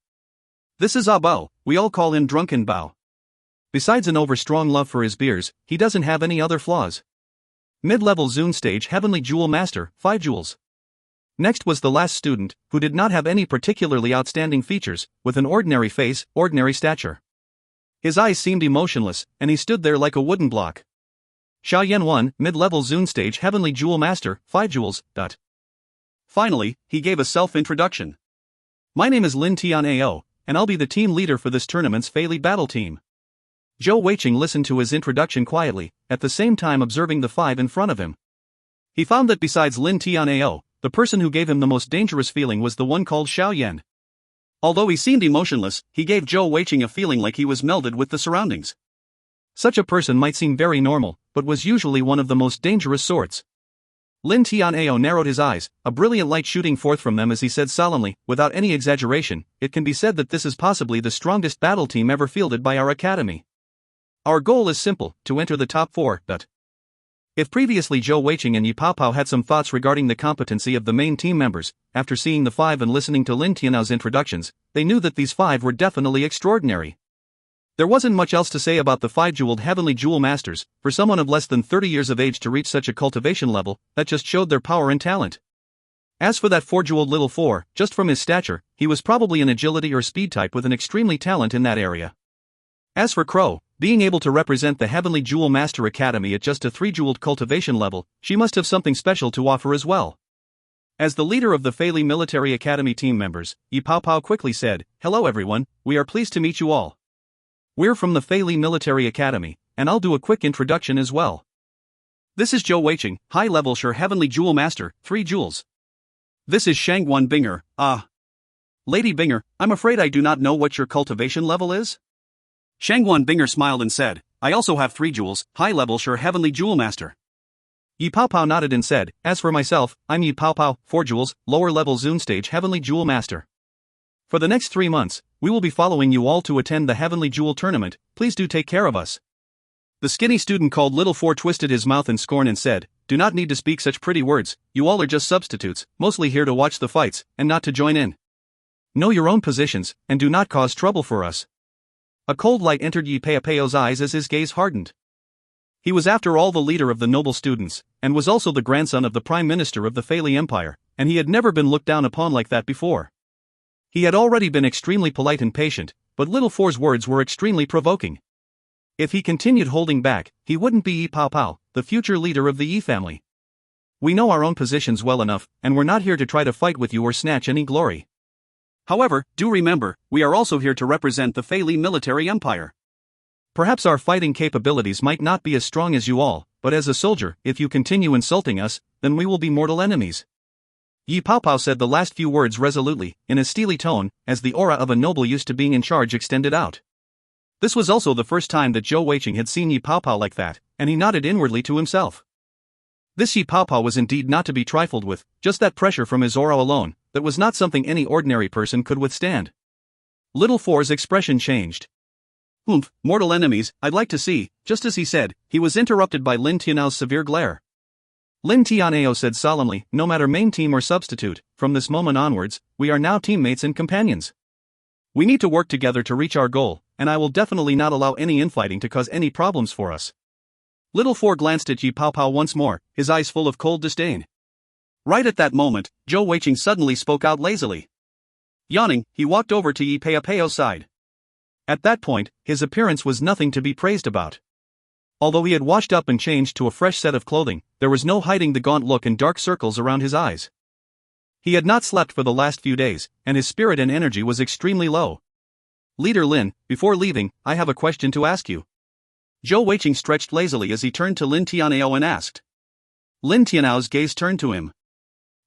"This is Ah Bao, we all call him Drunken Bao. Besides an over-strong love for his beers, he doesn't have any other flaws. Mid-level Zune stage Heavenly Jewel Master, 5 jewels." Next was the last student, who did not have any particularly outstanding features, with an ordinary face, ordinary stature. His eyes seemed emotionless, and he stood there like a wooden block. Xiaoyan 1, mid-level Zune stage Heavenly Jewel Master, 5 jewels. Finally, he gave a self-introduction. "My name is Lin Tianao, and I'll be the team leader for this tournament's Fei Li battle team." Zhou Weiqing listened to his introduction quietly, at the same time observing the 5 in front of him. He found that besides Lin Tianao, the person who gave him the most dangerous feeling was the one called Xiaoyan. Although he seemed emotionless, he gave Zhou Weiqing a feeling like he was melded with the surroundings. Such a person might seem very normal, but was usually one of the most dangerous sorts. Lin Tianao narrowed his eyes, a brilliant light shooting forth from them as he said solemnly, "Without any exaggeration, it can be said that this is possibly the strongest battle team ever fielded by our academy. Our goal is simple, to enter the top 4, but..." If previously Zhou Weiqing and Yi Paopao had some thoughts regarding the competency of the main team members, after seeing the 5 and listening to Lin Tianao's introductions, they knew that these 5 were definitely extraordinary. There wasn't much else to say about the 5-jeweled Heavenly Jewel Masters. For someone of less than 30 years of age to reach such a cultivation level, that just showed their power and talent. As for that 4-jeweled Little 4, just from his stature, he was probably an agility or speed type with an extremely talent in that area. As for Crow, being able to represent the Heavenly Jewel Master Academy at just a 3-jeweled cultivation level, she must have something special to offer as well. As the leader of the Fei Li Military Academy team members, Yi Paopao quickly said, "Hello everyone, we are pleased to meet you all. We're from the Fei Li Military Academy, and I'll do a quick introduction as well. This is Zhou Weiqing, high-level sure Heavenly Jewel Master, 3 jewels. This is Shangguan Binger, Lady Binger, I'm afraid I do not know what your cultivation level is?" Shangguan Binger smiled and said, "I also have 3 jewels, high-level sure Heavenly Jewel Master." Yi Paopao nodded and said, "As for myself, I'm Yi Paopao, 4 jewels, lower-level Zune stage Heavenly Jewel Master. For the next 3 months, we will be following you all to attend the Heavenly Jewel Tournament, please do take care of us." The skinny student called Little 4 twisted his mouth in scorn and said, "Do not need to speak such pretty words, you all are just substitutes, mostly here to watch the fights, and not to join in. Know your own positions, and do not cause trouble for us." A cold light entered Yi Paopao's eyes as his gaze hardened. He was after all the leader of the noble students, and was also the grandson of the Prime Minister of the Fei Li Empire, and he had never been looked down upon like that before. He had already been extremely polite and patient, but Little 4's words were extremely provoking. If he continued holding back, he wouldn't be Yi Paopao, the future leader of the Yi family. "We know our own positions well enough, and we're not here to try to fight with you or snatch any glory. However, do remember, we are also here to represent the Fei Li Military Empire. Perhaps our fighting capabilities might not be as strong as you all, but as a soldier, if you continue insulting us, then we will be mortal enemies. Yi Paopao said the last few words resolutely, in a steely tone, as the aura of a noble used to being in charge extended out. This was also the first time that Zhou Weiqing had seen Yi Paopao like that, and he nodded inwardly to himself. This Yi Paopao was indeed not to be trifled with, just that pressure from his aura alone, that was not something any ordinary person could withstand. Little Four's expression changed. Mortal enemies, I'd like to see. Just as he said, he was interrupted by Lin Tianao's severe glare. Lin Tianao said solemnly, no matter main team or substitute, from this moment onwards, we are now teammates and companions. We need to work together to reach our goal, and I will definitely not allow any infighting to cause any problems for us. Little Four glanced at Yi Paopao once more, his eyes full of cold disdain. Right at that moment, Zhou Weiqing suddenly spoke out lazily. Yawning, he walked over to Yi Paopao's side. At that point, his appearance was nothing to be praised about. Although he had washed up and changed to a fresh set of clothing, there was no hiding the gaunt look and dark circles around his eyes. He had not slept for the last few days, and his spirit and energy was extremely low. Leader Lin, before leaving, I have a question to ask you. Zhou Weiqing stretched lazily as he turned to Lin Tianao and asked. Lin Tianao's gaze turned to him.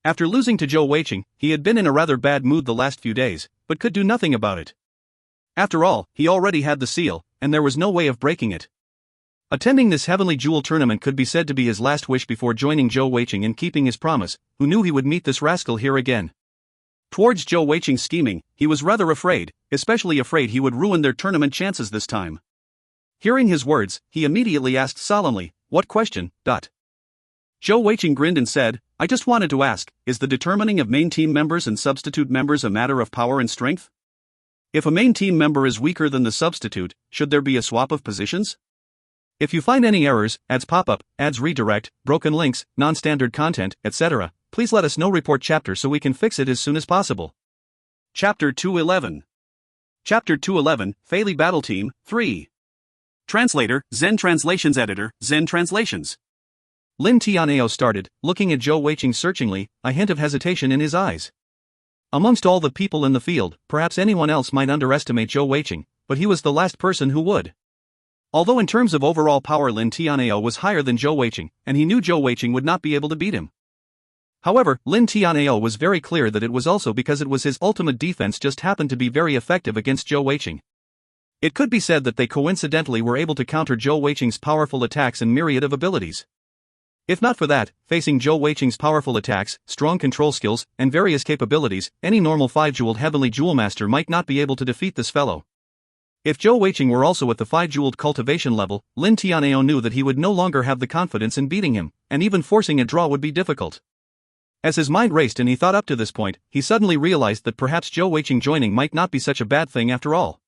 After losing to Zhou Weiqing, he had been in a rather bad mood the last few days, but could do nothing about it. After all, he already had the seal, and there was no way of breaking it. Attending this Heavenly Jewel tournament could be said to be his last wish before joining Zhou Weiqing and keeping his promise, who knew he would meet this rascal here again. Towards Zhou Weiqing's scheming, he was rather afraid, especially afraid he would ruin their tournament chances this time. Hearing his words, he immediately asked solemnly, what question? Zhou Weiqing grinned and said, I just wanted to ask, is the determining of main team members and substitute members a matter of power and strength? If a main team member is weaker than the substitute, should there be a swap of positions? If you find any errors, ads pop-up, ads redirect, broken links, non-standard content, etc., please let us know. Report chapter so we can fix it as soon as possible. Chapter 211. Chapter 211, Fei Battle Team, 3. Translator, Zen Translations Editor, Zen Translations. Lin Tianao started, looking at Zhou Weiqing searchingly, a hint of hesitation in his eyes. Amongst all the people in the field, perhaps anyone else might underestimate Zhou Weiqing, but he was the last person who would. Although in terms of overall power Lin Tianao was higher than Zhou Weiqing, and he knew Zhou Weiqing would not be able to beat him. However, Lin Tianao was very clear that it was also because it was his ultimate defense just happened to be very effective against Zhou Weiqing. It could be said that they coincidentally were able to counter Zhou Weiqing's powerful attacks and myriad of abilities. If not for that, facing Zhou Weiqing's powerful attacks, strong control skills, and various capabilities, any normal 5-jeweled Heavenly Jewel Master might not be able to defeat this fellow. If Zhou Weiqing were also at the 5-jeweled cultivation level, Lin Tianao knew that he would no longer have the confidence in beating him, and even forcing a draw would be difficult. As his mind raced and he thought up to this point, he suddenly realized that perhaps Zhou Weiqing joining might not be such a bad thing after all.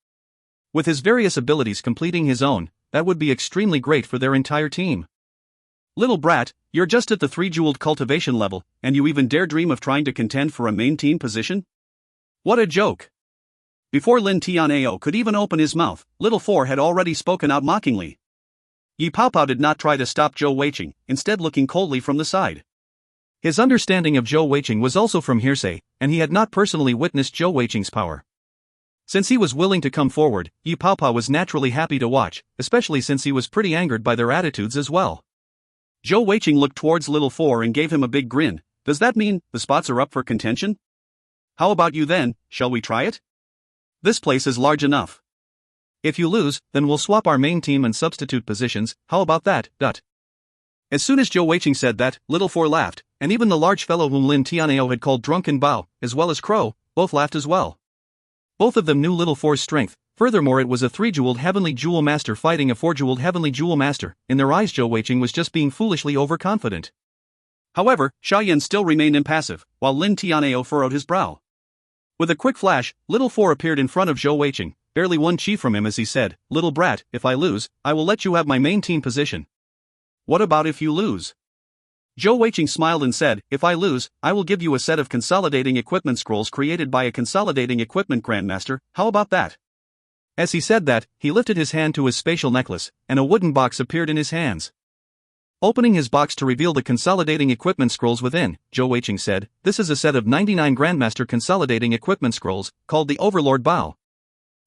With his various abilities completing his own, that would be extremely great for their entire team. Little brat, you're just at the 3-jeweled cultivation level, and you even dare dream of trying to contend for a main team position? What a joke! Before Lin Tianao could even open his mouth, Little Four had already spoken out mockingly. Yi Paopao did not try to stop Zhou Weiqing, instead looking coldly from the side. His understanding of Zhou Weiqing was also from hearsay, and he had not personally witnessed Zhou Weiqing's power. Since he was willing to come forward, Yi Paopao was naturally happy to watch, especially since he was pretty angered by their attitudes as well. Zhou Weiqing looked towards Little Four and gave him a big grin. Does that mean the spots are up for contention? How about you then, shall we try it? This place is large enough. If you lose, then we'll swap our main team and substitute positions, how about that? As soon as Zhou Weiqing said that, Little Four laughed, and even the large fellow whom Lin Tianao had called Drunken Bao, as well as Crow, both laughed as well. Both of them knew Little Four's strength. Furthermore, it was a 3-jeweled Heavenly Jewel Master fighting a 4-jeweled Heavenly Jewel Master. In their eyes, Zhou Weiqing was just being foolishly overconfident. However, Xiaoyan still remained impassive, while Lin Tianao furrowed his brow. With a quick flash, Little Four appeared in front of Zhou Weiqing, barely one chi from him as he said, Little brat, if I lose, I will let you have my main team position. What about if you lose? Zhou Weiqing smiled and said, if I lose, I will give you a set of consolidating equipment scrolls created by a consolidating equipment grandmaster, how about that? As he said that, he lifted his hand to his spatial necklace, and a wooden box appeared in his hands. Opening his box to reveal the consolidating equipment scrolls within, Zhou Weiqing said, this is a set of 99 Grandmaster consolidating equipment scrolls, called the Overlord Bao.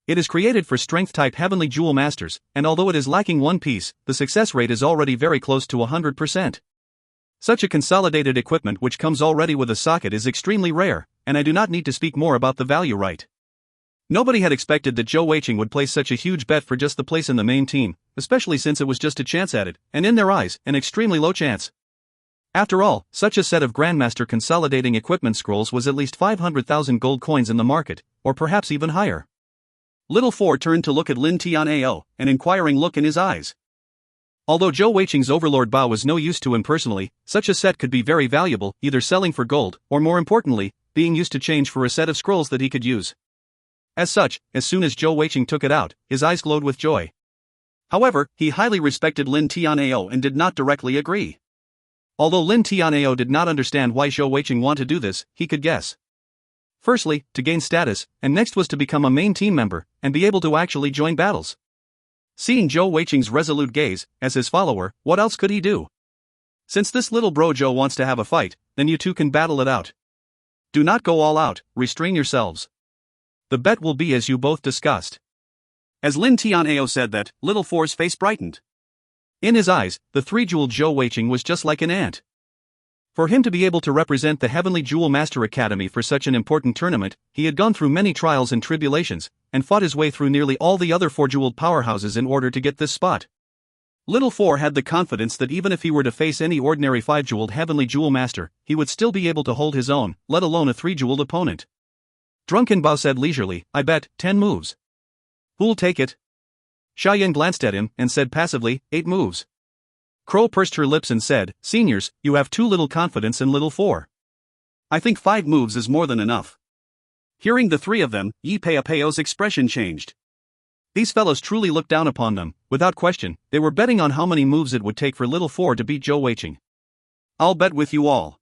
It is created for strength-type Heavenly Jewel Masters, and although it is lacking one piece, the success rate is already very close to 100%. Such a consolidated equipment which comes already with a socket is extremely rare, and I do not need to speak more about the value, right? Nobody had expected that Zhou Weiqing would place such a huge bet for just the place in the main team, especially since it was just a chance at it, and in their eyes, an extremely low chance. After all, such a set of Grandmaster consolidating equipment scrolls was at least 500,000 gold coins in the market, or perhaps even higher. Little Four turned to look at Lin Tianao, an inquiring look in his eyes. Although Zhou Weiqing's Overlord Bao was no use to him personally, such a set could be very valuable, either selling for gold, or more importantly, being used to change for a set of scrolls that he could use. As such, as soon as Zhou Weiqing took it out, his eyes glowed with joy. However, he highly respected Lin Tianao and did not directly agree. Although Lin Tianao did not understand why Zhou Weiqing wanted to do this, he could guess. Firstly, to gain status, and next was to become a main team member, and be able to actually join battles. Seeing Zhou Weiqing's resolute gaze, as his follower, what else could he do? Since this little bro Zhou wants to have a fight, then you two can battle it out. Do not go all out, restrain yourselves. The bet will be as you both discussed. As Lin Tianao said that, Little Four's face brightened. In his eyes, the three-jeweled Zhou Weiqing was just like an ant. For him to be able to represent the Heavenly Jewel Master Academy for such an important tournament, he had gone through many trials and tribulations, and fought his way through nearly all the other four-jeweled powerhouses in order to get this spot. Little Four had the confidence that even if he were to face any ordinary five-jeweled Heavenly Jewel Master, he would still be able to hold his own, let alone a three-jeweled opponent. Drunken Bao said leisurely, I bet, 10 moves. Who'll take it? Xiaoyan glanced at him and said passively, 8 moves. Crow pursed her lips and said, Seniors, you have too little confidence in Little Four. I think 5 moves is more than enough. Hearing the three of them, Yi Peiapeo's expression changed. These fellows truly looked down upon them. Without question, they were betting on how many moves it would take for Little Four to beat Zhou Weiqing. I'll bet with you all.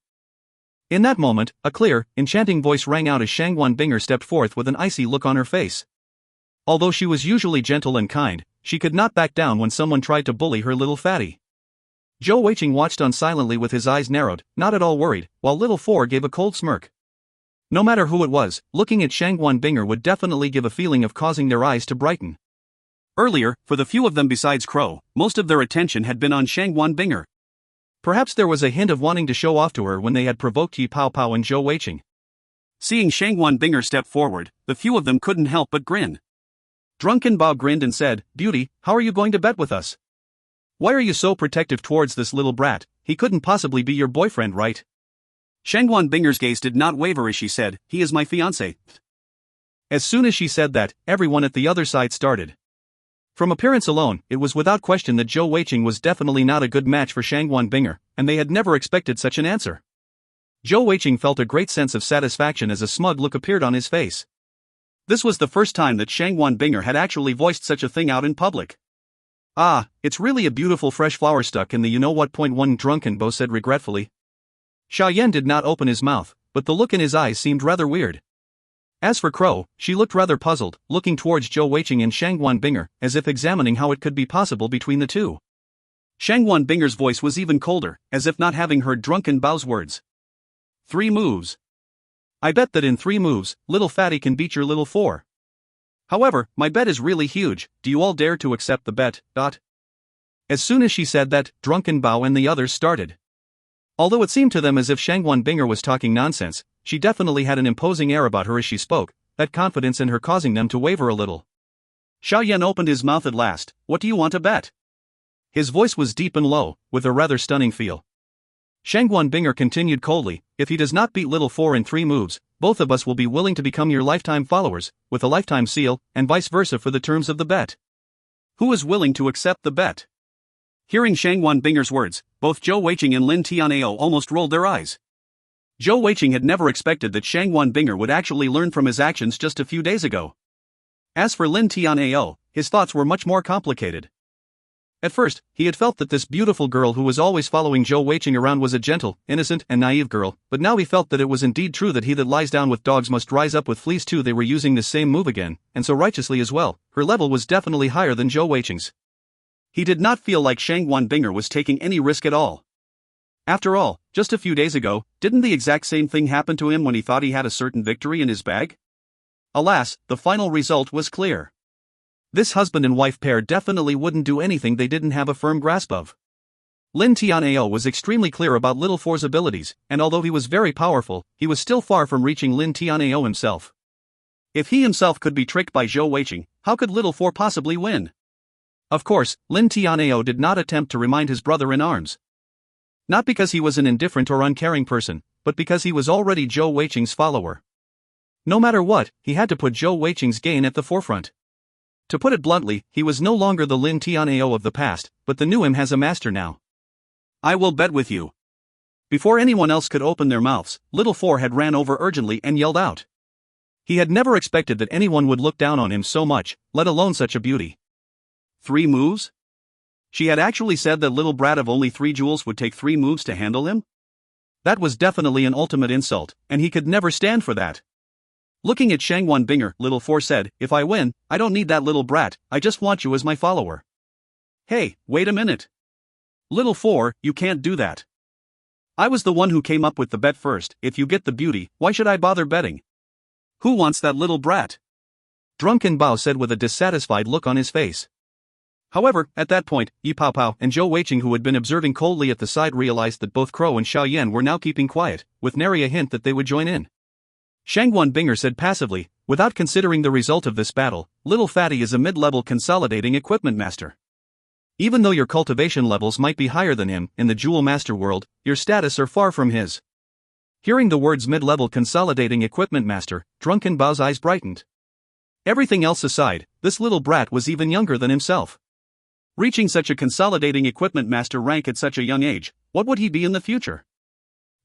In that moment, a clear, enchanting voice rang out as Shangguan Binger stepped forth with an icy look on her face. Although she was usually gentle and kind, she could not back down when someone tried to bully her little fatty. Zhou Weiqing watched on silently with his eyes narrowed, not at all worried, while Little Four gave a cold smirk. No matter who it was, looking at Shangguan Binger would definitely give a feeling of causing their eyes to brighten. Earlier, for the few of them besides Crow, most of their attention had been on Shangguan Binger. Perhaps there was a hint of wanting to show off to her when they had provoked Yi Pao Pao and Zhou Weiqing. Seeing Shangguan Binger step forward, the few of them couldn't help but grin. Drunken Bao grinned and said, Beauty, how are you going to bet with us? Why are you so protective towards this little brat? He couldn't possibly be your boyfriend, right? Shangguan Binger's gaze did not waver as she said, he is my fiancé. As soon as she said that, everyone at the other side started. From appearance alone, it was without question that Zhou Weiqing was definitely not a good match for Shangguan Binger, and they had never expected such an answer. Zhou Weiqing felt a great sense of satisfaction as a smug look appeared on his face. This was the first time that Shangguan Binger had actually voiced such a thing out in public. Ah, it's really a beautiful fresh flower stuck in the you-know-what. One Drunken Bo said regretfully. Xiaoyan did not open his mouth, but the look in his eyes seemed rather weird. As for Crow, she looked rather puzzled, looking towards Zhou Weiqing and Shangguan Binger, as if examining how it could be possible between the two. Shangguan Binger's voice was even colder, as if not having heard Drunken Bao's words. 3 moves. I bet that in 3 moves, Little Fatty can beat your Little Four. However, my bet is really huge, do you all dare to accept the bet? As soon as she said that, Drunken Bao and the others started. Although it seemed to them as if Shangguan Binger was talking nonsense, she definitely had an imposing air about her as she spoke, that confidence in her causing them to waver a little. Xiaoyan opened his mouth at last, what do you want to bet? His voice was deep and low, with a rather stunning feel. Shangguan Binger continued coldly, if he does not beat Little Four in 3 moves, both of us will be willing to become your lifetime followers, with a lifetime seal, and vice versa for the terms of the bet. Who is willing to accept the bet? Hearing Shangguan Binger's words, both Zhou Weiqing and Lin Tianao almost rolled their eyes. Zhou Weiqing had never expected that Shangguan Binger would actually learn from his actions just a few days ago. As for Lin Tianao, his thoughts were much more complicated. At first, he had felt that this beautiful girl who was always following Zhou Weiqing around was a gentle, innocent, and naive girl, but now he felt that it was indeed true that he that lies down with dogs must rise up with fleas too. They were using the same move again, and so righteously as well. Her level was definitely higher than Zhou Weiqing's. He did not feel like Shangguan Binger was taking any risk at all. After all, just a few days ago, didn't the exact same thing happen to him when he thought he had a certain victory in his bag? Alas, the final result was clear. This husband and wife pair definitely wouldn't do anything they didn't have a firm grasp of. Lin Tianao was extremely clear about Little Four's abilities, and although he was very powerful, he was still far from reaching Lin Tianao himself. If he himself could be tricked by Zhou Weiqing, how could Little Four possibly win? Of course, Lin Tianao did not attempt to remind his brother-in-arms. Not because he was an indifferent or uncaring person, but because he was already Zhou Weiqing's follower. No matter what, he had to put Zhou Weiqing's gain at the forefront. To put it bluntly, he was no longer the Lin Tianao of the past, but the new him has a master now. I will bet with you. Before anyone else could open their mouths, Little Four had ran over urgently and yelled out. He had never expected that anyone would look down on him so much, let alone such a beauty. 3 moves? She had actually said that little brat of only 3 jewels would take 3 moves to handle him? That was definitely an ultimate insult, and he could never stand for that. Looking at Shangwan Binger, Little Four said, if I win, I don't need that little brat, I just want you as my follower. Hey, wait a minute. Little Four, you can't do that. I was the one who came up with the bet first. If you get the beauty, why should I bother betting? Who wants that little brat? Drunken Bao said with a dissatisfied look on his face. However, at that point, Yi Paopao and Zhou Weiqing, who had been observing coldly at the side, realized that both Crow and Xiao Yan were now keeping quiet, with nary a hint that they would join in. Shangwan Binger said passively, without considering the result of this battle, Little Fatty is a mid-level consolidating equipment master. Even though your cultivation levels might be higher than him in the Jewel Master world, your status are far from his. Hearing the words mid-level consolidating equipment master, Drunken Bao's eyes brightened. Everything else aside, this little brat was even younger than himself. Reaching such a consolidating equipment master rank at such a young age, what would he be in the future?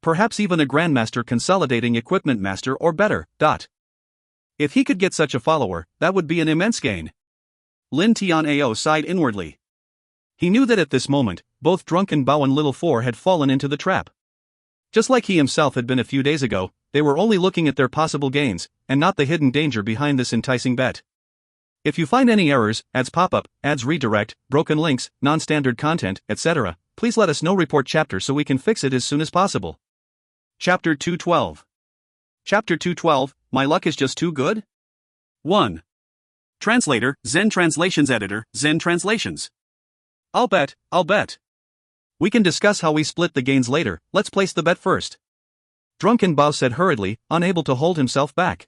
Perhaps even a Grandmaster consolidating equipment master or better. If he could get such a follower, that would be an immense gain. Lin Tianao sighed inwardly. He knew that at this moment, both Drunken Bao and Little Four had fallen into the trap. Just like he himself had been a few days ago, they were only looking at their possible gains, and not the hidden danger behind this enticing bet. If you find any errors, ads pop up, ads redirect, broken links, non-standard content, etc., please let us know. Report chapter so we can fix it as soon as possible. Chapter 212. Chapter 212, My Luck is Just Too Good? 1. Translator, Zen Translations Editor, Zen Translations. I'll bet. We can discuss how we split the gains later, let's place the bet first. Drunken Bao said hurriedly, unable to hold himself back.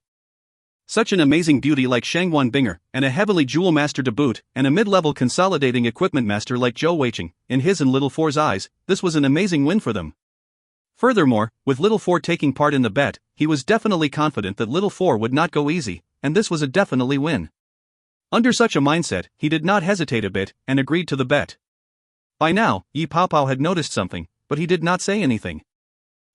Such an amazing beauty like Shangwan Binger, and a heavily Jewel Master to boot, and a mid-level consolidating equipment master like Zhou Weiqing, in his and Little Four's eyes, this was an amazing win for them. Furthermore, with Little Four taking part in the bet, he was definitely confident that Little Four would not go easy, and this was a definitely win. Under such a mindset, he did not hesitate a bit, and agreed to the bet. By now, Yi Paopao had noticed something, but he did not say anything.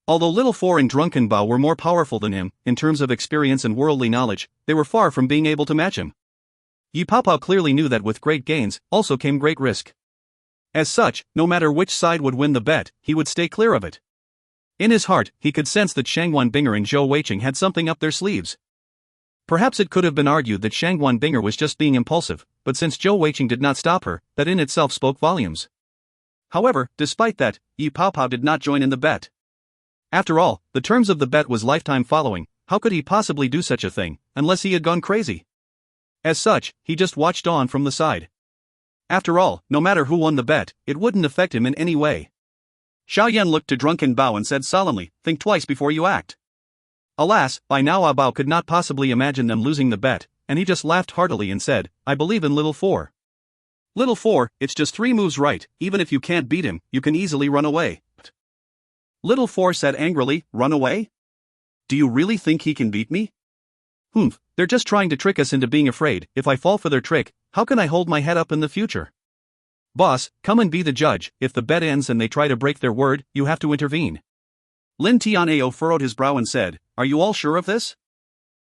Although Little Four and Drunken Bao were more powerful than him, in terms of experience and worldly knowledge, they were far from being able to match him. Yi Paopao clearly knew that with great gains, also came great risk. As such, no matter which side would win the bet, he would stay clear of it. In his heart, he could sense that Shangwan Binger and Zhou Weiqing had something up their sleeves. Perhaps it could have been argued that Shangwan Binger was just being impulsive, but since Zhou Weiqing did not stop her, that in itself spoke volumes. However, despite that, Yi Paopao did not join in the bet. After all, the terms of the bet was lifetime following. How could he possibly do such a thing, unless he had gone crazy? As such, he just watched on from the side. After all, no matter who won the bet, it wouldn't affect him in any way. Xiao Yan looked to Drunken Bao and said solemnly, think twice before you act. Alas, by now Bao could not possibly imagine them losing the bet, and he just laughed heartily and said, I believe in Little Four. Little Four, it's just 3 moves right, even if you can't beat him, you can easily run away. Little Four said angrily, run away? Do you really think he can beat me? They're just trying to trick us into being afraid. If I fall for their trick, how can I hold my head up in the future? Boss, come and be the judge. If the bet ends and they try to break their word, you have to intervene. Lin Tianao furrowed his brow and said, are you all sure of this?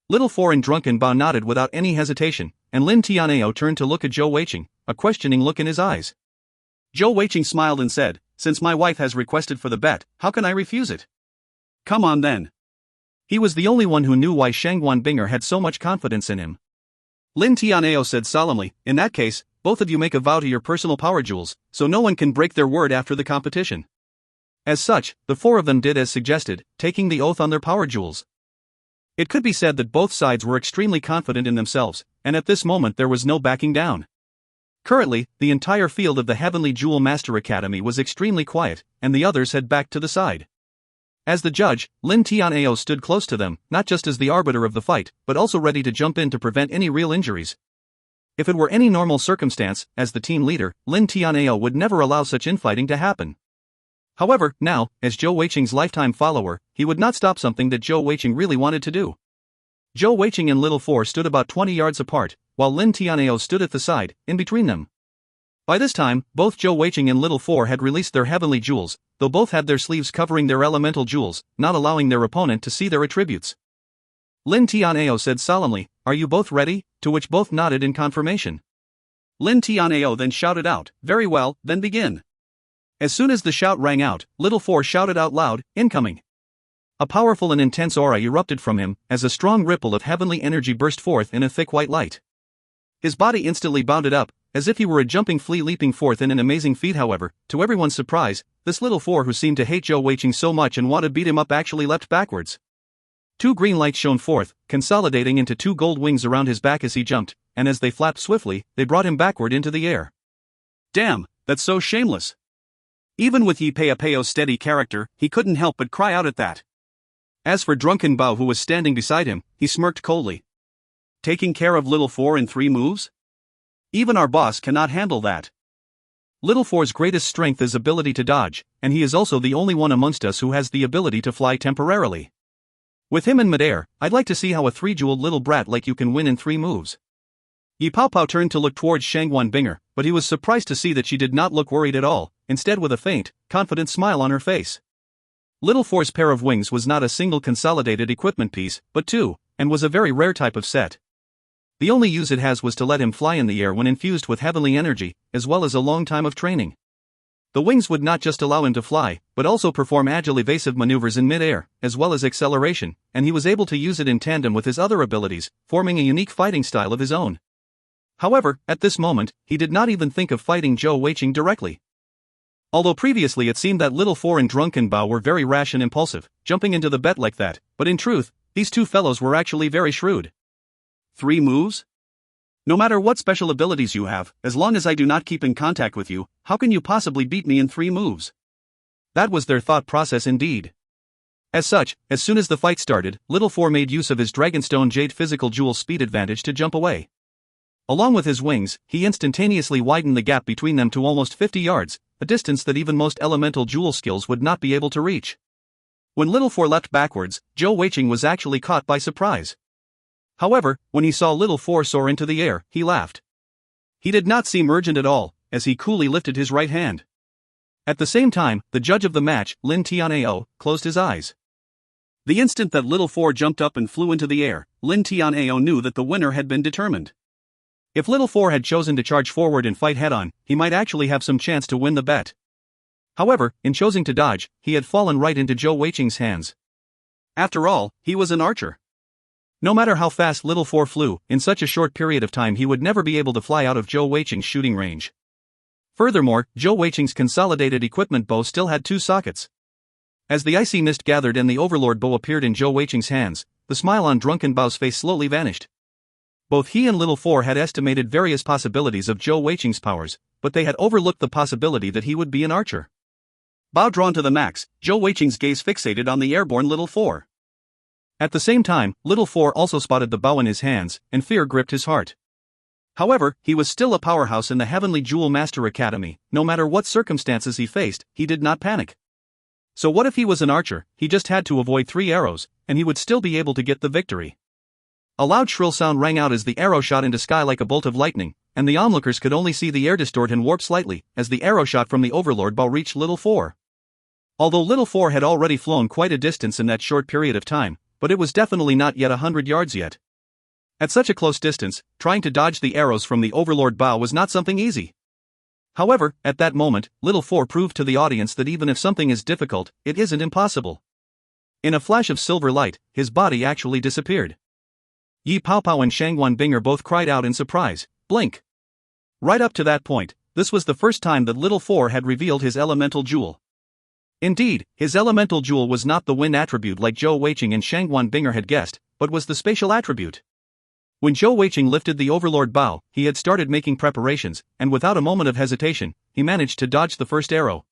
Little Four and Drunken Bao nodded without any hesitation, and Lin Tianao turned to look at Zhou Weiqing, a questioning look in his eyes. Zhou Weiqing smiled and said, since my wife has requested for the bet, how can I refuse it? Come on then. He was the only one who knew why Shangwan Binger had so much confidence in him. Lin Tianao said solemnly, in that case, both of you make a vow to your personal power jewels, so no one can break their word after the competition. As such, the 4 of them did as suggested, taking the oath on their power jewels. It could be said that both sides were extremely confident in themselves, and at this moment there was no backing down. Currently, the entire field of the Heavenly Jewel Master Academy was extremely quiet, and the others had backed to the side. As the judge, Lin Tian'ao stood close to them, not just as the arbiter of the fight, but also ready to jump in to prevent any real injuries. If it were any normal circumstance, as the team leader, Lin Tian'ao would never allow such infighting to happen. However, now, as Zhou Weiqing's lifetime follower, he would not stop something that Zhou Weiqing really wanted to do. Zhou Weiqing and Little Four stood about 20 yards apart, while Lin Tian'ao stood at the side, in between them. By this time, both Zhou Weiqing and Little Four had released their heavenly jewels, though both had their sleeves covering their elemental jewels, not allowing their opponent to see their attributes. Lin Tian'ao said solemnly, "Are you both ready?" To which both nodded in confirmation. Lin Tian'ao then shouted out, "Very well, then begin." As soon as the shout rang out, Little Four shouted out loud, "Incoming!" A powerful and intense aura erupted from him, as a strong ripple of heavenly energy burst forth in a thick white light. His body instantly bounded up, as if he were a jumping flea leaping forth in an amazing feat. However, to everyone's surprise, this Little Four who seemed to hate Zhou Weiqing so much and want to beat him up actually leapt backwards. Two green lights shone forth, consolidating into two gold wings around his back as he jumped, and as they flapped swiftly, they brought him backward into the air. Damn, that's so shameless. Even with Yi Peiapeo's steady character, he couldn't help but cry out at that. As for Drunken Bao, who was standing beside him, he smirked coldly. Taking care of Little Four in 3 moves? Even our boss cannot handle that. Little Four's greatest strength is ability to dodge, and he is also the only one amongst us who has the ability to fly temporarily. With him in midair, I'd like to see how a 3-jeweled little brat like you can win in 3 moves. Yi Paopao turned to look towards Shangguan Binger, but he was surprised to see that she did not look worried at all, instead with a faint, confident smile on her face. Little Four's pair of wings was not a single consolidated equipment piece, but 2, and was a very rare type of set. The only use it has was to let him fly in the air when infused with heavenly energy, as well as a long time of training. The wings would not just allow him to fly, but also perform agile evasive maneuvers in mid-air, as well as acceleration, and he was able to use it in tandem with his other abilities, forming a unique fighting style of his own. However, at this moment, he did not even think of fighting Zhou Weiqing directly. Although previously it seemed that Little Four and Drunken Bao were very rash and impulsive, jumping into the bet like that, but in truth, these two fellows were actually very shrewd. 3 moves? No matter what special abilities you have, as long as I do not keep in contact with you, how can you possibly beat me in 3 moves? That was their thought process indeed. As such, as soon as the fight started, Little Four made use of his Dragonstone Jade physical jewel speed advantage to jump away. Along with his wings, he instantaneously widened the gap between them to almost 50 yards, a distance that even most elemental jewel skills would not be able to reach. When Little Four leapt backwards, Zhou Weiqing was actually caught by surprise. However, when he saw Little Four soar into the air, he laughed. He did not seem urgent at all, as he coolly lifted his right hand. At the same time, the judge of the match, Lin Tian'ao, closed his eyes. The instant that Little Four jumped up and flew into the air, Lin Tian'ao knew that the winner had been determined. If Little Four had chosen to charge forward and fight head-on, he might actually have some chance to win the bet. However, in choosing to dodge, he had fallen right into Zhou Weiqing's hands. After all, he was an archer. No matter how fast Little Four flew, in such a short period of time he would never be able to fly out of Zhou Weiqing's shooting range. Furthermore, Zhou Weiqing's consolidated equipment bow still had 2 sockets. As the icy mist gathered and the Overlord bow appeared in Zhou Weiqing's hands, the smile on Drunken Bao's face slowly vanished. Both he and Little Four had estimated various possibilities of Zhou Weiqing's powers, but they had overlooked the possibility that he would be an archer. Bow drawn to the max, Zhou Weiqing's gaze fixated on the airborne Little Four. At the same time, Little Four also spotted the bow in his hands, and fear gripped his heart. However, he was still a powerhouse in the Heavenly Jewel Master Academy. No matter what circumstances he faced, he did not panic. So what if he was an archer? He just had to avoid 3 arrows, and he would still be able to get the victory. A loud shrill sound rang out as the arrow shot into sky like a bolt of lightning, and the onlookers could only see the air distort and warp slightly, as the arrow shot from the Overlord bow reached Little Four. Although Little Four had already flown quite a distance in that short period of time, but it was definitely not yet 100 yards yet. At such a close distance, trying to dodge the arrows from the Overlord bow was not something easy. However, at that moment, Little Four proved to the audience that even if something is difficult, it isn't impossible. In a flash of silver light, his body actually disappeared. Yi Paopao and Shangguan Binger both cried out in surprise, "Blink!" Right up to that point, this was the first time that Little Four had revealed his elemental jewel. Indeed, his elemental jewel was not the wind attribute like Zhou Weiqing and Shangguan Binger had guessed, but was the spatial attribute. When Zhou Weiqing lifted the Overlord Bao, he had started making preparations, and without a moment of hesitation, he managed to dodge the first arrow.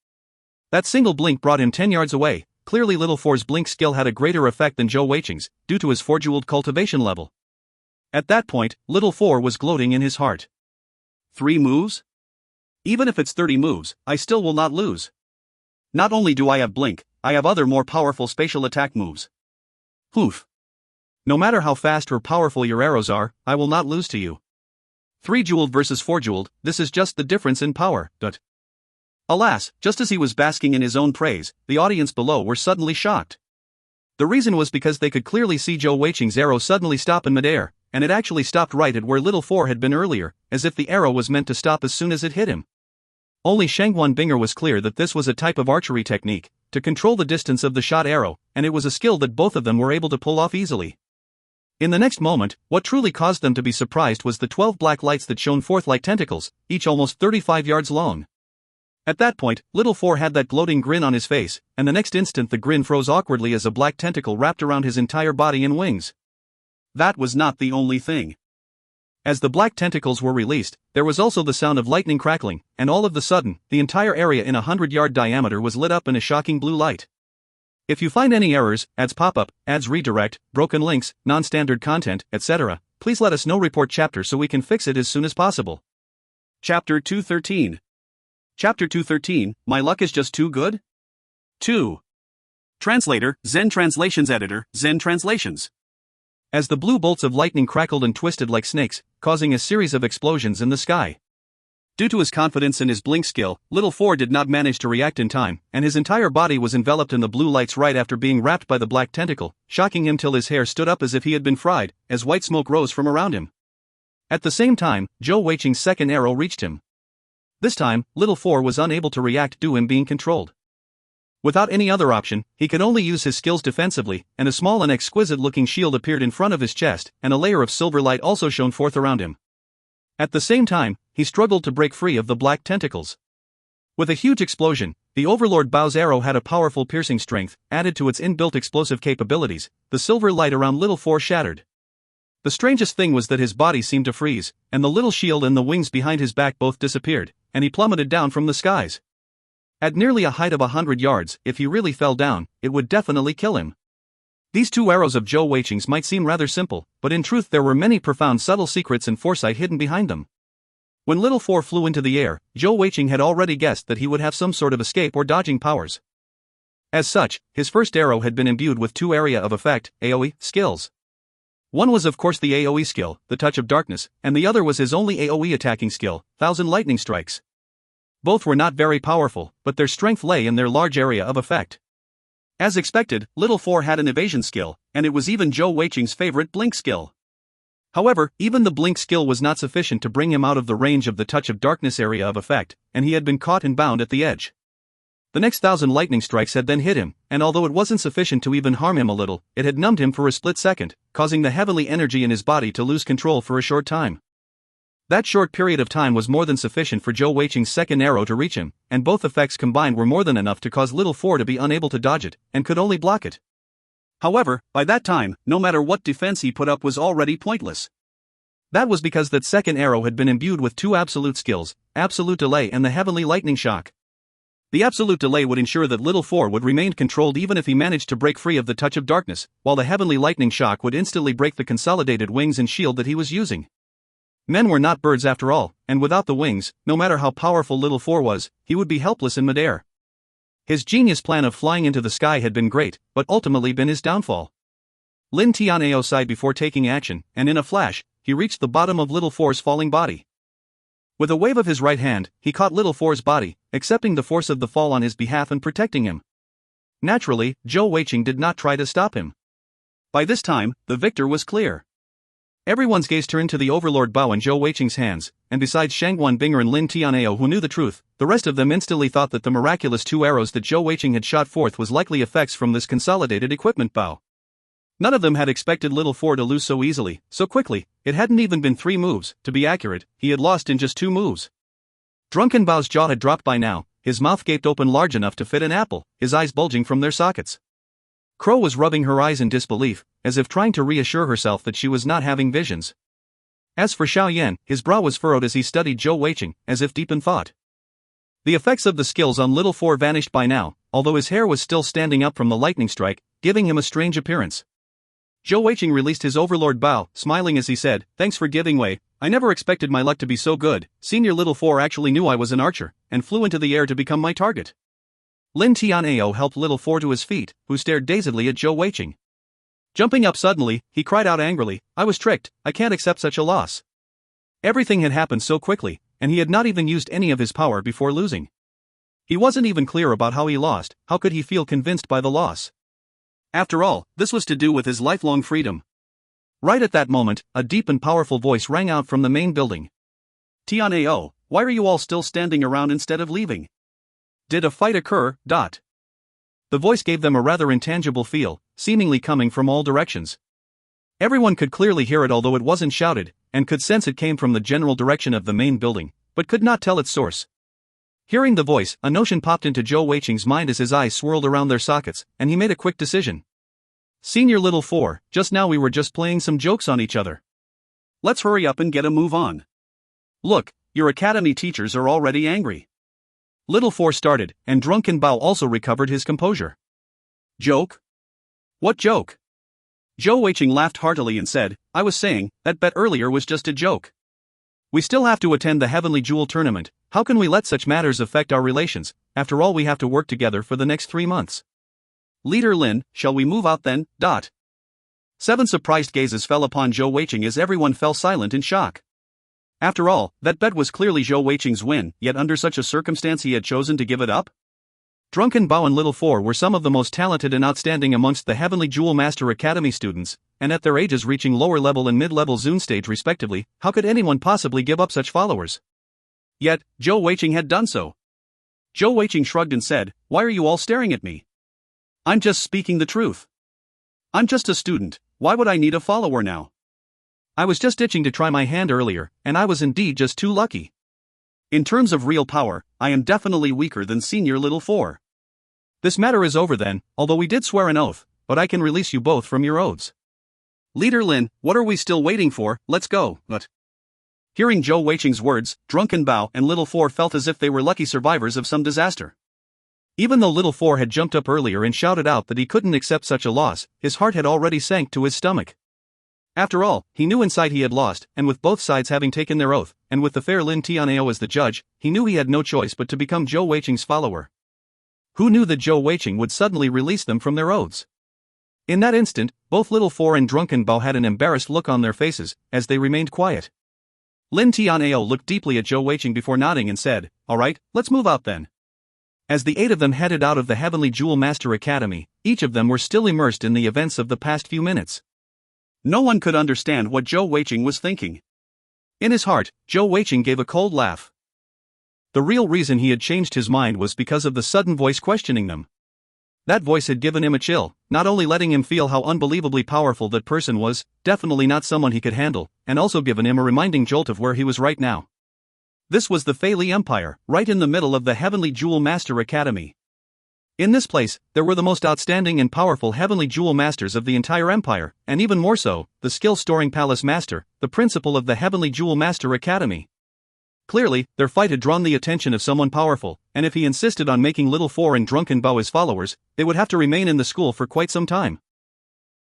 That single blink brought him 10 yards away. Clearly Little Four's blink skill had a greater effect than Zhou Weiqing's, due to his four-jeweled cultivation level. At that point, Little Four was gloating in his heart. 3 moves? Even if it's 30 moves, I still will not lose. Not only do I have blink, I have other more powerful spatial attack moves. Hoof. No matter how fast or powerful your arrows are, I will not lose to you. 3-jeweled versus 4-jeweled, this is just the difference in power. Alas, just as he was basking in his own praise, the audience below were suddenly shocked. The reason was because they could clearly see Zhou Weiqing's arrow suddenly stop in midair, and it actually stopped right at where Little Four had been earlier, as if the arrow was meant to stop as soon as it hit him. Only Shangguan Binger was clear that this was a type of archery technique, to control the distance of the shot arrow, and it was a skill that both of them were able to pull off easily. In the next moment, what truly caused them to be surprised was the 12 black lights that shone forth like tentacles, each almost 35 yards long. At that point, Little Four had that gloating grin on his face, and the next instant the grin froze awkwardly as a black tentacle wrapped around his entire body and wings. That was not the only thing. As the black tentacles were released, there was also the sound of lightning crackling, and all of the sudden, the entire area in a 100-yard diameter was lit up in a shocking blue light. If you find any errors, ads pop up, ads redirect, broken links, non-standard content, etc., please let us know. Report chapter so we can fix it as soon as possible. Chapter 213. Chapter 213, My Luck is Just Too Good? 2. Translator, Zen Translations Editor, Zen Translations. As the blue bolts of lightning crackled and twisted like snakes, causing a series of explosions in the sky. Due to his confidence in his blink skill, Little Four did not manage to react in time, and his entire body was enveloped in the blue lights right after being wrapped by the black tentacle, shocking him till his hair stood up as if he had been fried, as white smoke rose from around him. At the same time, Zhou Weiqing's second arrow reached him. This time, Little Four was unable to react due to him being controlled. Without any other option, he could only use his skills defensively, and a small and exquisite-looking shield appeared in front of his chest, and a layer of silver light also shone forth around him. At the same time, he struggled to break free of the black tentacles. With a huge explosion, the Overlord Bao's arrow had a powerful piercing strength, added to its inbuilt explosive capabilities. The silver light around Little Four shattered. The strangest thing was that his body seemed to freeze, and the little shield and the wings behind his back both disappeared, and he plummeted down from the skies. At nearly a height of 100 yards, if he really fell down, it would definitely kill him. These 2 arrows of Zhou Weiqing's might seem rather simple, but in truth there were many profound subtle secrets and foresight hidden behind them. When Little Four flew into the air, Zhou Weiqing had already guessed that he would have some sort of escape or dodging powers. As such, his first arrow had been imbued with 2 area of effect, AoE, skills. One was of course the AoE skill, the Touch of Darkness, and the other was his only AoE attacking skill, 1000 Lightning Strikes. Both were not very powerful, but their strength lay in their large area of effect. As expected, Little Four had an evasion skill, and it was even Zhou Weiqing's favorite blink skill. However, even the blink skill was not sufficient to bring him out of the range of the Touch of Darkness area of effect, and he had been caught and bound at the edge. The next 1000 lightning strikes had then hit him, and although it wasn't sufficient to even harm him a little, it had numbed him for a split second, causing the heavenly energy in his body to lose control for a short time. That short period of time was more than sufficient for Zhou Weiqing's second arrow to reach him, and both effects combined were more than enough to cause Little Four to be unable to dodge it, and could only block it. However, by that time, no matter what defense he put up was already pointless. That was because that second arrow had been imbued with 2 absolute skills, Absolute Delay and the Heavenly Lightning Shock. The Absolute Delay would ensure that Little Four would remain controlled even if he managed to break free of the Touch of Darkness, while the Heavenly Lightning Shock would instantly break the consolidated wings and shield that he was using. Men were not birds after all, and without the wings, no matter how powerful Little Four was, he would be helpless in midair. His genius plan of flying into the sky had been great, but ultimately been his downfall. Lin Tianao sighed before taking action, and in a flash, he reached the bottom of Little Four's falling body. With a wave of his right hand, he caught Little Four's body, accepting the force of the fall on his behalf and protecting him. Naturally, Zhou Weiqing did not try to stop him. By this time, the victor was clear. Everyone's gaze turned to the Overlord Bao in Zhou Weiqing's hands, and besides Shangguan Binger and Lin Tianao who knew the truth, the rest of them instantly thought that the miraculous 2 arrows that Zhou Weiqing had shot forth was likely effects from this consolidated equipment Bao. None of them had expected Little Four to lose so easily, so quickly. It hadn't even been 3 moves, to be accurate, he had lost in just 2 moves. Drunken Bao's jaw had dropped by now, his mouth gaped open large enough to fit an apple, his eyes bulging from their sockets. Crow was rubbing her eyes in disbelief, as if trying to reassure herself that she was not having visions. As for Xiao Yan, his brow was furrowed as he studied Zhou Weiqing, as if deep in thought. The effects of the skills on Little Four vanished by now, although his hair was still standing up from the lightning strike, giving him a strange appearance. Zhou Weiqing released his overlord bow, smiling as he said, "Thanks for giving way. I never expected my luck to be so good. Senior Little Four actually knew I was an archer, and flew into the air to become my target." Lin Tianao helped Little Four to his feet, who stared dazedly at Zhou Weiqing. Jumping up suddenly, he cried out angrily, "I was tricked, I can't accept such a loss." Everything had happened so quickly, and he had not even used any of his power before losing. He wasn't even clear about how he lost. How could he feel convinced by the loss? After all, this was to do with his lifelong freedom. Right at that moment, a deep and powerful voice rang out from the main building. "Tianao, why are you all still standing around instead of leaving? Did a fight occur? The voice gave them a rather intangible feel, seemingly coming from all directions. Everyone could clearly hear it, although it wasn't shouted, and could sense it came from the general direction of the main building, but could not tell its source. Hearing the voice, a notion popped into Zhou Weiqing's mind as his eyes swirled around their sockets, and he made a quick decision. "Senior Little Four, just now we were just playing some jokes on each other. Let's hurry up and get a move on. Look, your academy teachers are already angry." Little Four started, and Drunken Bao also recovered his composure. "Joke? What joke?" Zhou Weiqing laughed heartily and said, "I was saying, that bet earlier was just a joke. We still have to attend the Heavenly Jewel tournament. How can we let such matters affect our relations? After all, we have to work together for the next 3 months. Leader Lin, shall we move out then? 7 surprised gazes fell upon Zhou Weiqing as everyone fell silent in shock. After all, that bet was clearly Zhou Weiqing's win, yet under such a circumstance he had chosen to give it up? Drunken Bao and Little Four were some of the most talented and outstanding amongst the Heavenly Jewel Master Academy students, and at their ages reaching lower level and mid-level Zune stage respectively, how could anyone possibly give up such followers? Yet, Zhou Weiqing had done so. Zhou Weiqing shrugged and said, "Why are you all staring at me? I'm just speaking the truth. I'm just a student, why would I need a follower now? I was just itching to try my hand earlier, and I was indeed just too lucky. In terms of real power, I am definitely weaker than Senior Little Four. This matter is over then, although we did swear an oath, but I can release you both from your oaths. Leader Lin, what are we still waiting for? Let's go." But hearing Zhou Weiqing's words, Drunken Bao and Little Four felt as if they were lucky survivors of some disaster. Even though Little Four had jumped up earlier and shouted out that he couldn't accept such a loss, his heart had already sank to his stomach. After all, he knew inside he had lost, and with both sides having taken their oath, and with the fair Lin Tianao as the judge, he knew he had no choice but to become Zhou Weiqing's follower. Who knew that Zhou Weiqing would suddenly release them from their oaths? In that instant, both Little Four and Drunken Bao had an embarrassed look on their faces, as they remained quiet. Lin Tianao looked deeply at Zhou Weiqing before nodding and said, "All right, let's move out then." As the 8 of them headed out of the Heavenly Jewel Master Academy, each of them were still immersed in the events of the past few minutes. No one could understand what Zhou Weiqing was thinking. In his heart, Zhou Weiqing gave a cold laugh. The real reason he had changed his mind was because of the sudden voice questioning them. That voice had given him a chill, not only letting him feel how unbelievably powerful that person was, definitely not someone he could handle, and also given him a reminding jolt of where he was right now. This was the Fei Li Empire, right in the middle of the Heavenly Jewel Master Academy. In this place, there were the most outstanding and powerful Heavenly Jewel Masters of the entire empire, and even more so, the skill-storing Palace Master, the principal of the Heavenly Jewel Master Academy. Clearly, their fight had drawn the attention of someone powerful, and if he insisted on making Little Four and Drunken Bao his followers, they would have to remain in the school for quite some time.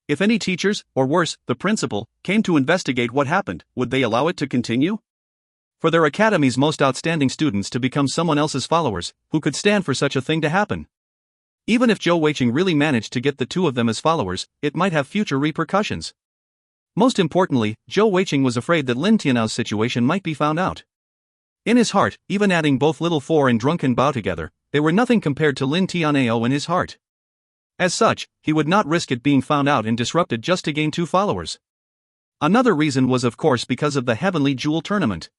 If any teachers, or worse, the principal, came to investigate what happened, would they allow it to continue? For their academy's most outstanding students to become someone else's followers, who could stand for such a thing to happen? Even if Zhou Weiqing really managed to get the 2 of them as followers, it might have future repercussions. Most importantly, Zhou Weiqing was afraid that Lin Tianao's situation might be found out. In his heart, even adding both Little Four and Drunken Bao together, they were nothing compared to Lin Tianao in his heart. As such, he would not risk it being found out and disrupted just to gain 2 followers. Another reason was of course because of the Heavenly Jewel Tournament.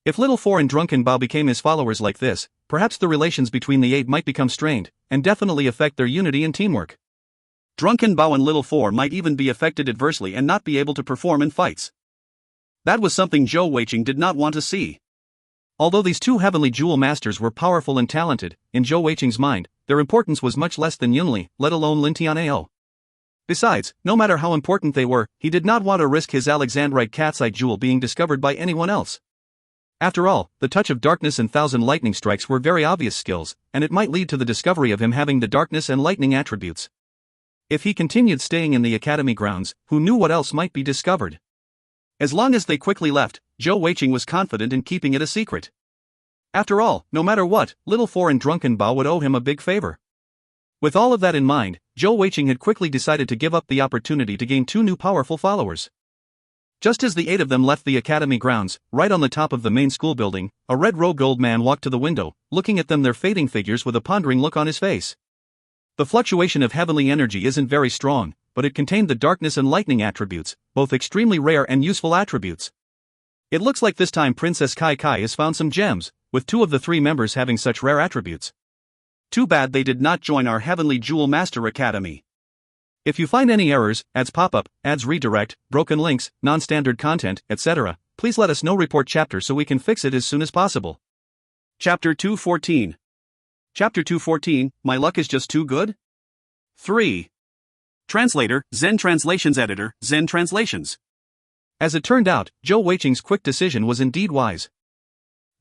If Little Four and Drunken Bao became his followers like this, perhaps the relations between the 8 might become strained, and definitely affect their unity and teamwork. Drunken Bao and Little Four might even be affected adversely and not be able to perform in fights. That was something Zhou Weiqing did not want to see. Although these 2 Heavenly Jewel Masters were powerful and talented, in Zhou Weiqing's mind, their importance was much less than Yunli, let alone Lin Tianao. Besides, no matter how important they were, he did not want to risk his Alexandrite cat's eye jewel being discovered by anyone else. After all, the touch of darkness and thousand lightning strikes were very obvious skills, and it might lead to the discovery of him having the darkness and lightning attributes. If he continued staying in the academy grounds, who knew what else might be discovered? As long as they quickly left, Zhou Weiqing was confident in keeping it a secret. After all, no matter what, Little Four and Drunken Bao would owe him a big favor. With all of that in mind, Zhou Weiqing had quickly decided to give up the opportunity to gain 2 new powerful followers. Just as the 8 of them left the academy grounds, right on the top of the main school building, a red-robed old man walked to the window, looking at them, their fading figures, with a pondering look on his face. The fluctuation of heavenly energy isn't very strong, but it contained the darkness and lightning attributes, both extremely rare and useful attributes. It looks like this time Princess Kai Kai has found some gems, with 2 of the 3 members having such rare attributes. Too bad they did not join our Heavenly Jewel Master Academy. If you find any errors, ads pop up, ads redirect, broken links, non-standard content, etc., please let us know. Report chapter so we can fix it as soon as possible. Chapter 214. Chapter 214, My Luck is Just Too Good? 3. Translator, Zen Translations Editor, Zen Translations. As it turned out, Zhou Weiqing's quick decision was indeed wise.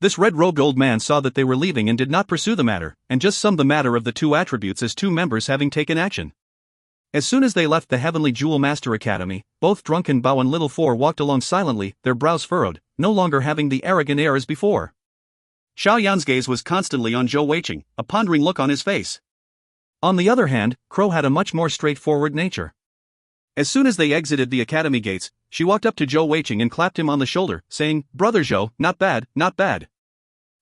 This red-robed old man saw that they were leaving and did not pursue the matter, and just summed the matter of the 2 attributes as 2 members having taken action. As soon as they left the Heavenly Jewel Master Academy, both Drunken Bao and Little Four walked along silently, their brows furrowed, no longer having the arrogant air as before. Xiao Yan's gaze was constantly on Zhou Weiqing, a pondering look on his face. On the other hand, Crow had a much more straightforward nature. As soon as they exited the academy gates, she walked up to Zhou Weiqing and clapped him on the shoulder, saying, "Brother Zhou, not bad, not bad.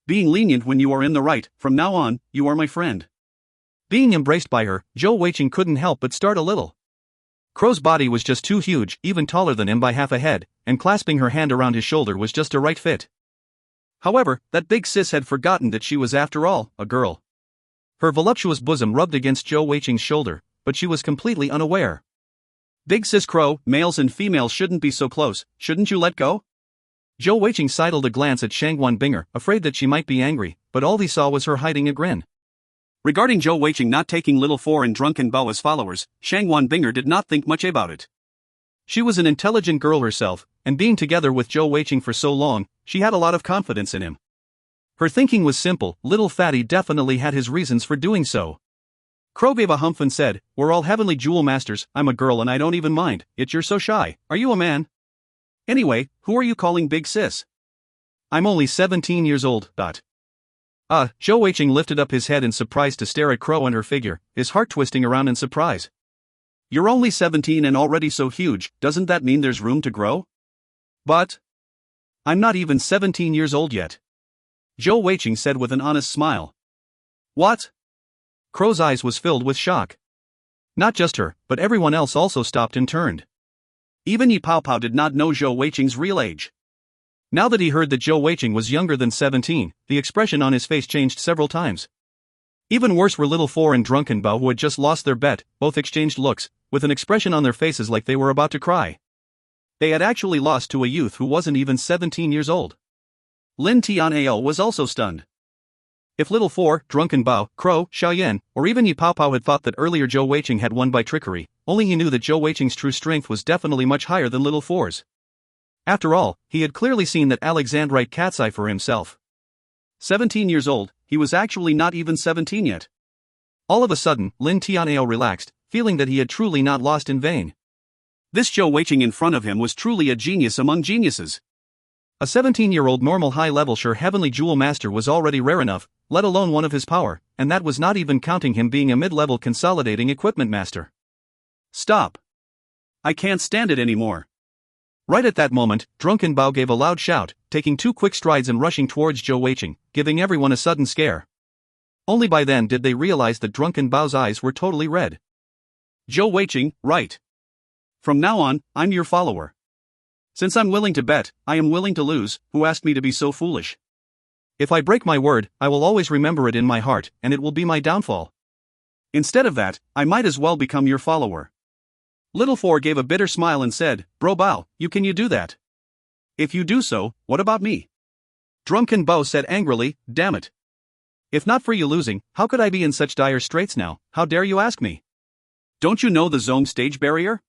Being lenient when you are in the right, from now on, you are my friend." Being embraced by her, Zhou Weiqing couldn't help but start a little. Crow's body was just too huge, even taller than him by half a head, and clasping her hand around his shoulder was just a right fit. However, that big sis had forgotten that she was, after all, a girl. Her voluptuous bosom rubbed against Zhou Weiqing's shoulder, but she was completely unaware. "Big sis Crow, males and females shouldn't be so close, shouldn't you let go?" Zhou Weiqing sidled a glance at Shangwan Binger, afraid that she might be angry, but all he saw was her hiding a grin. Regarding Zhou Weiqing not taking Little Four and Drunken Bao as followers, Shangwan Binger did not think much about it. She was an intelligent girl herself, and being together with Zhou Weiqing for so long, she had a lot of confidence in him. Her thinking was simple, little fatty definitely had his reasons for doing so. Crow gave a humph and said, "We're all Heavenly Jewel Masters, I'm a girl and I don't even mind, you're so shy, are you a man? Anyway, who are you calling big sis?" "I'm only 17 years old, Zhou Weiqing lifted up his head in surprise to stare at Crow and her figure, his heart twisting around in surprise. "You're only 17 and already so huge, doesn't that mean there's room to grow?" "But I'm not even 17 years old yet," Zhou Weiqing said with an honest smile. "What?" Crow's eyes was filled with shock. Not just her, but everyone else also stopped and turned. Even Yi Pao Pao did not know Zhou Weiqing's real age. Now that he heard that Zhou Weiqing was younger than 17, the expression on his face changed several times. Even worse were Little Four and Drunken Bao, who had just lost their bet. Both exchanged looks, with an expression on their faces like they were about to cry. They had actually lost to a youth who wasn't even 17 years old. Lin Tianao was also stunned. If Little Four, Drunken Bao, Crow, Xiaoyan, or even Yi Pao Pao had thought that earlier Zhou Weiqing had won by trickery, only he knew that Zhou Weiqing's true strength was definitely much higher than Little Four's. After all, he had clearly seen that Alexandrite cat's eye for himself. 17 years old, he was actually not even 17 yet. All of a sudden, Lin Tianao relaxed, feeling that he had truly not lost in vain. This Zhou Weiqing in front of him was truly a genius among geniuses. A 17-year-old normal high-level sure Heavenly Jewel Master was already rare enough, let alone one of his power, and that was not even counting him being a mid-level consolidating equipment master. "Stop. I can't stand it anymore." Right at that moment, Drunken Bao gave a loud shout, taking 2 quick strides and rushing towards Zhou Weiqing, giving everyone a sudden scare. Only by then did they realize that Drunken Bao's eyes were totally red. "Zhou Weiqing, right. From now on, I'm your follower. Since I'm willing to bet, I am willing to lose. Who asked me to be so foolish? If I break my word, I will always remember it in my heart, and it will be my downfall. Instead of that, I might as well become your follower." Little Four gave a bitter smile and said, "Bro Bao, can you do that? If you do so, what about me?" Drunken Bao said angrily, "Damn it. If not for you losing, how could I be in such dire straits now? How dare you ask me?" Don't you know the zone stage barrier?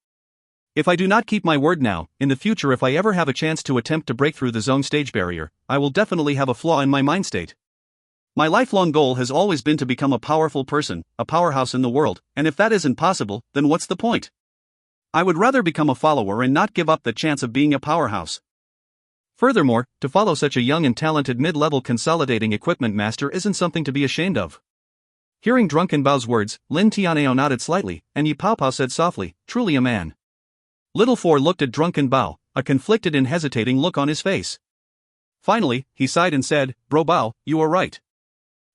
If I do not keep my word now, in the future if I ever have a chance to attempt to break through the zone stage barrier, I will definitely have a flaw in my mind state. My lifelong goal has always been to become a powerful person, a powerhouse in the world, and if that isn't possible, then what's the point? I would rather become a follower and not give up the chance of being a powerhouse. Furthermore, to follow such a young and talented mid-level consolidating equipment master isn't something to be ashamed of. Hearing Drunken Bao's words, Lin Tianao nodded slightly, and Yi Paopao said softly, truly a man. Little Four looked at Drunken Bao, a conflicted and hesitating look on his face. Finally, he sighed and said, Bro Bao, you are right.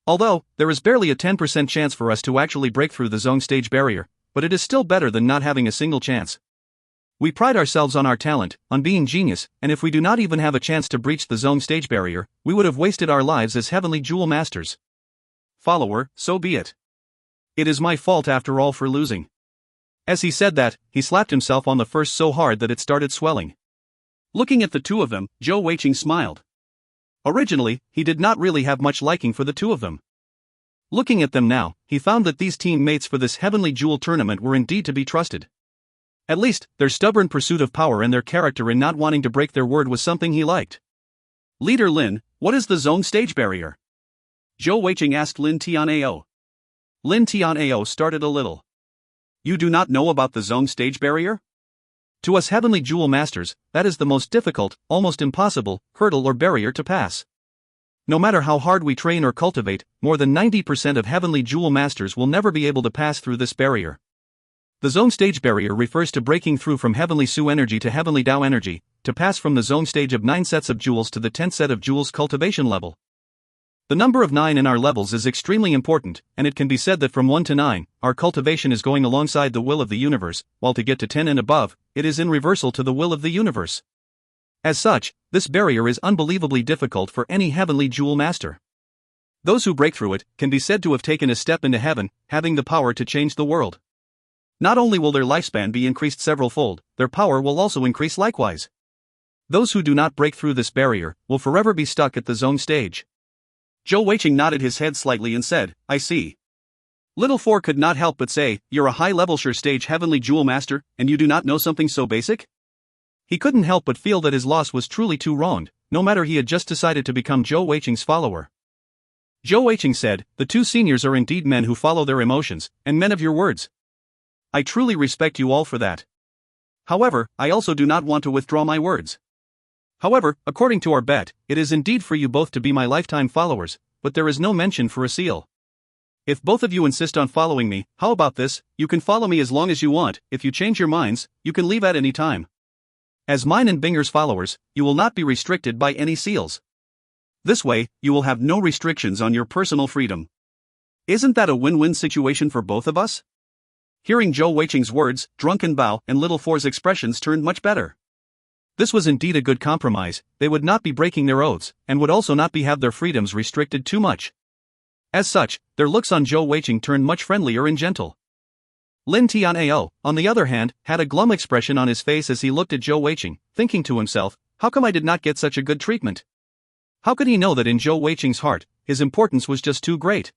Although, there is barely a 10% chance for us to actually break through the zone stage barrier, but it is still better than not having a single chance. We pride ourselves on our talent, on being genius, and if we do not even have a chance to breach the zone stage barrier, we would have wasted our lives as heavenly jewel masters. Follower, so be it. It is my fault after all for losing. As he said that, he slapped himself on the first so hard that it started swelling. Looking at the two of them, Zhou Weiqing smiled. Originally, he did not really have much liking for the two of them. Looking at them now, he found that these teammates for this heavenly jewel tournament were indeed to be trusted. At least, their stubborn pursuit of power and their character in not wanting to break their word was something he liked. Leader Lin, what is the zone stage barrier? Zhou Weiqing asked Lin Tianao. Lin Tianao started a little. You do not know about the zone stage barrier? To us heavenly jewel masters, that is the most difficult, almost impossible, hurdle or barrier to pass. No matter how hard we train or cultivate, more than 90% of heavenly jewel masters will never be able to pass through this barrier. The zone stage barrier refers to breaking through from heavenly Su energy to heavenly Dao energy, to pass from the zone stage of 9 sets of jewels to the 10th set of jewels cultivation level. The number of 9 in our levels is extremely important, and it can be said that from 1 to 9, our cultivation is going alongside the will of the universe, while to get to 10 and above, it is in reversal to the will of the universe. As such, this barrier is unbelievably difficult for any heavenly jewel master. Those who break through it can be said to have taken a step into heaven, having the power to change the world. Not only will their lifespan be increased several-fold, their power will also increase likewise. Those who do not break through this barrier will forever be stuck at the zone stage. Zhou Weiqing nodded his head slightly and said, I see. Little Four could not help but say, you're a high-level sure stage heavenly jewel master, and you do not know something so basic? He couldn't help but feel that his loss was truly too wronged, no matter he had just decided to become Zhou Weiqing's follower. Zhou Weiqing said, the two seniors are indeed men who follow their emotions, and men of your words. I truly respect you all for that. However, I also do not want to withdraw my words. However, according to our bet, it is indeed for you both to be my lifetime followers, but there is no mention for a seal. If both of you insist on following me, how about this, you can follow me as long as you want, if you change your minds, you can leave at any time. As mine and Binger's followers, you will not be restricted by any seals. This way, you will have no restrictions on your personal freedom. Isn't that a win-win situation for both of us? Hearing Zhou Weiqing's words, Drunken Bao and Little Four's expressions turned much better. This was indeed a good compromise, they would not be breaking their oaths, and would also not be have their freedoms restricted too much. As such, their looks on Zhou Weiqing turned much friendlier and gentle. Lin Tianao, on the other hand, had a glum expression on his face as he looked at Zhou Weiqing, thinking to himself, how come I did not get such a good treatment? How could he know that in Zhou Weiqing's heart, his importance was just too great?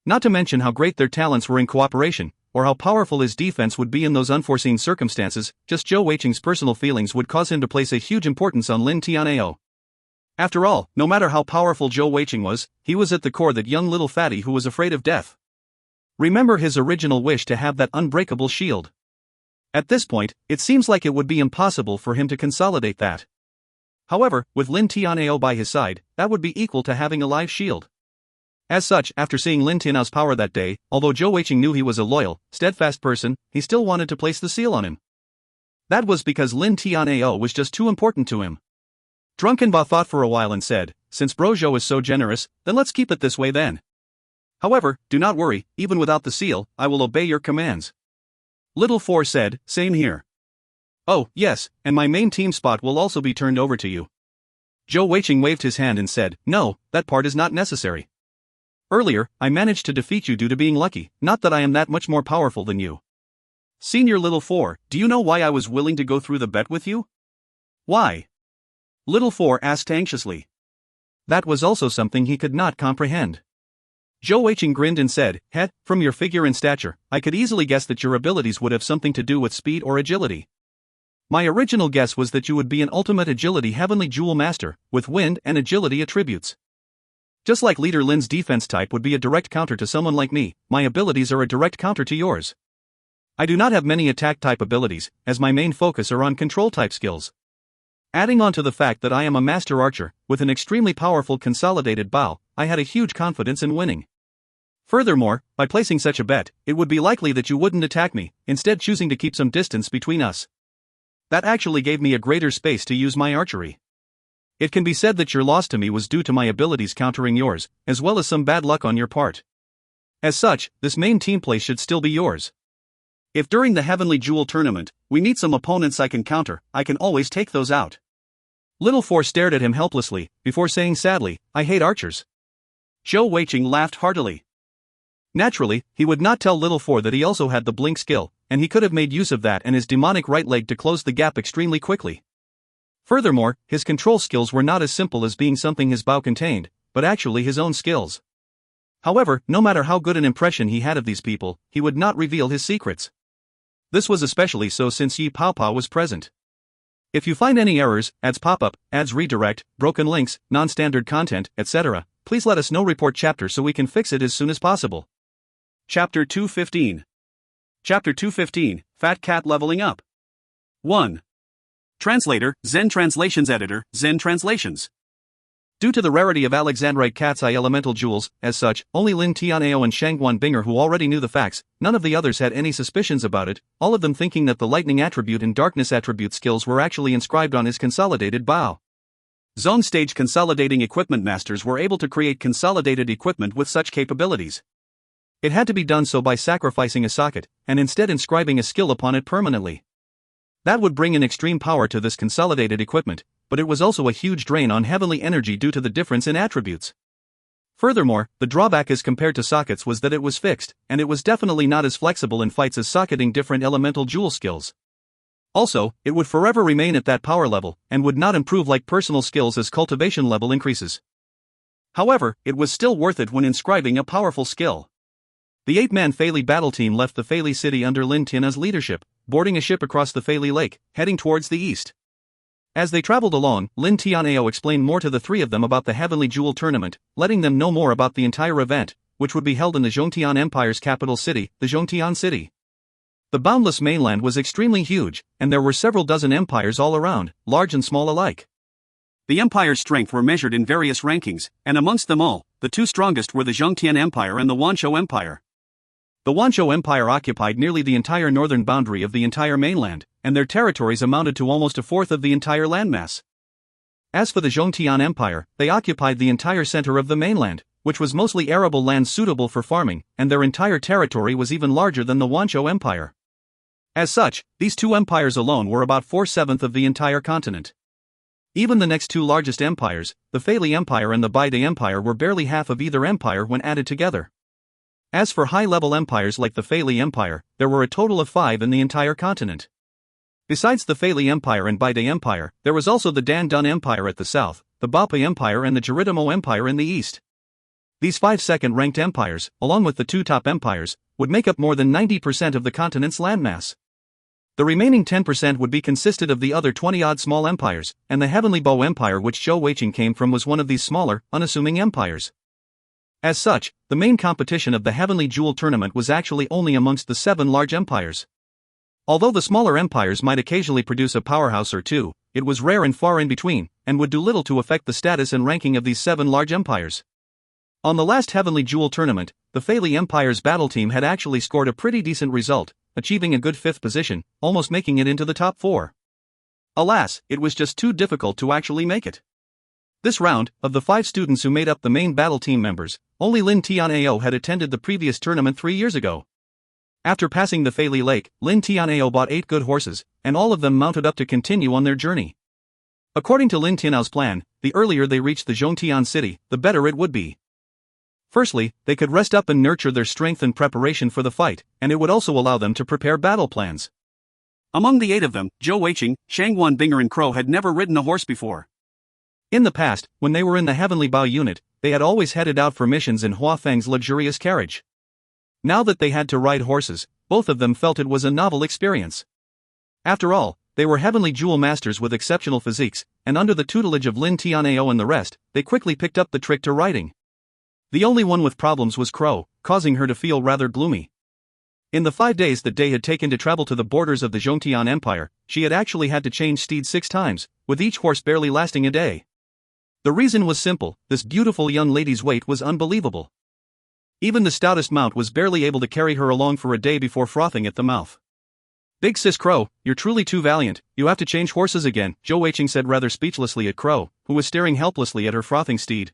Not to mention how great their talents were in cooperation, or how powerful his defense would be in those unforeseen circumstances, just Zhou Weiqing's personal feelings would cause him to place a huge importance on Lin Tianao. After all, no matter how powerful Zhou Weiqing was, he was at the core that young little fatty who was afraid of death. Remember his original wish to have that unbreakable shield. At this point, it seems like it would be impossible for him to consolidate that. However, with Lin Tianao by his side, that would be equal to having a live shield. As such, after seeing Lin Tianao's power that day, although Zhou Weiqing knew he was a loyal, steadfast person, he still wanted to place the seal on him. That was because Lin Tianao was just too important to him. Drunken Ba thought for a while and said, since Bro Zhou is so generous, then let's keep it this way then. However, do not worry, even without the seal, I will obey your commands. Little Four said, same here. Oh, yes, and my main team spot will also be turned over to you. Zhou Weiqing waved his hand and said, no, that part is not necessary. Earlier, I managed to defeat you due to being lucky, not that I am that much more powerful than you. Senior Little Four, do you know why I was willing to go through the bet with you? Why? Little Four asked anxiously. That was also something he could not comprehend. Zhou Weiqing grinned and said, from your figure and stature, I could easily guess that your abilities would have something to do with speed or agility. My original guess was that you would be an ultimate agility heavenly jewel master, with wind and agility attributes. Just like Leader Lin's defense type would be a direct counter to someone like me, my abilities are a direct counter to yours. I do not have many attack type abilities, as my main focus are on control type skills. Adding on to the fact that I am a master archer, with an extremely powerful consolidated bow, I had a huge confidence in winning. Furthermore, by placing such a bet, it would be likely that you wouldn't attack me, instead choosing to keep some distance between us. That actually gave me a greater space to use my archery. It can be said that your loss to me was due to my abilities countering yours, as well as some bad luck on your part. As such, this main team place should still be yours. If during the Heavenly Jewel tournament, we meet some opponents I can counter, I can always take those out. Little Four stared at him helplessly, before saying sadly, I hate archers. Zhou Weiqing laughed heartily. Naturally, he would not tell Little Four that he also had the blink skill, and he could have made use of that and his demonic right leg to close the gap extremely quickly. Furthermore, his control skills were not as simple as being something his bow contained, but actually his own skills. However, no matter how good an impression he had of these people, he would not reveal his secrets. This was especially so since Yi Paopao was present. If you find any errors, ads pop-up, ads redirect, broken links, non-standard content, etc., please let us know. Report chapter so we can fix it as soon as possible. Chapter 215. Chapter 215, Fat Cat Leveling Up. 1. Translator, Zen Translations Editor, Zen Translations. Due to the rarity of Alexandrite Cat's Eye elemental jewels, as such, only Lin Tianao and Shangguan Binger who already knew the facts, none of the others had any suspicions about it, all of them thinking that the lightning attribute and darkness attribute skills were actually inscribed on his consolidated bow. Zone stage consolidating equipment masters were able to create consolidated equipment with such capabilities. It had to be done so by sacrificing a socket, and instead inscribing a skill upon it permanently. That would bring an extreme power to this consolidated equipment, but it was also a huge drain on heavenly energy due to the difference in attributes. Furthermore, the drawback as compared to sockets was that it was fixed, and it was definitely not as flexible in fights as socketing different elemental jewel skills. Also, it would forever remain at that power level, and would not improve like personal skills as cultivation level increases. However, it was still worth it when inscribing a powerful skill. The 8-man Feili battle team left the Feili city under Lin Tian's leadership, boarding a ship across the Feili Lake, heading towards the east. As they traveled along, Lin Tianao explained more to the three of them about the Heavenly Jewel tournament, letting them know more about the entire event, which would be held in the Zhongtian Empire's capital city, the Zhongtian city. The boundless mainland was extremely huge, and there were several dozen empires all around, large and small alike. The empire's strength were measured in various rankings, and amongst them all, the two strongest were the Zhongtian Empire and the Wanzhou Empire. The Wanzhou Empire occupied nearly the entire northern boundary of the entire mainland, and their territories amounted to almost a fourth of the entire landmass. As for the Zhongtian Empire, they occupied the entire center of the mainland, which was mostly arable land suitable for farming, and their entire territory was even larger than the Wanzhou Empire. As such, these two empires alone were about 4/7 of the entire continent. Even the next two largest empires, the Feili Empire and the Baide Empire, were barely half of either empire when added together. As for high-level empires like the Feili Empire, there were a total of 5 in the entire continent. Besides the Feili Empire and Baide Empire, there was also the Dan Dun Empire at the south, the Bape Empire and the Geritimo Empire in the east. These 5 second-ranked empires, along with the 2 top empires, would make up more than 90% of the continent's landmass. The remaining 10% would be consisted of the other 20-odd small empires, and the Heavenly Bow Empire which Zhou Weiqing came from was one of these smaller, unassuming empires. As such, the main competition of the Heavenly Jewel tournament was actually only amongst the 7 large empires. Although the smaller empires might occasionally produce a powerhouse or two, it was rare and far in between, and would do little to affect the status and ranking of these 7 large empires. On the last Heavenly Jewel tournament, the Feili Empire's battle team had actually scored a pretty decent result, achieving a good 5th position, almost making it into the top 4. Alas, it was just too difficult to actually make it. This round, of the 5 students who made up the main battle team members, only Lin Tianao had attended the previous tournament 3 years ago. After passing the Feili Lake, Lin Tianao bought 8 good horses, and all of them mounted up to continue on their journey. According to Lin Tianao's plan, the earlier they reached the Zhongtian city, the better it would be. Firstly, they could rest up and nurture their strength in preparation for the fight, and it would also allow them to prepare battle plans. Among the 8 of them, Zhou Weiqing, Shangguan Binger and Crow had never ridden a horse before. In the past, when they were in the Heavenly Bow unit, they had always headed out for missions in Hua Feng's luxurious carriage. Now that they had to ride horses, both of them felt it was a novel experience. After all, they were heavenly jewel masters with exceptional physiques, and under the tutelage of Lin Tianao and the rest, they quickly picked up the trick to riding. The only one with problems was Crow, causing her to feel rather gloomy. In the 5 days that Day had taken to travel to the borders of the Zhongtian Empire, she had actually had to change steeds 6 times, with each horse barely lasting a day. The reason was simple: this beautiful young lady's weight was unbelievable. Even the stoutest mount was barely able to carry her along for a day before frothing at the mouth. "Big sis Crow, you're truly too valiant, you have to change horses again," Zhou Weiqing said rather speechlessly at Crow, who was staring helplessly at her frothing steed.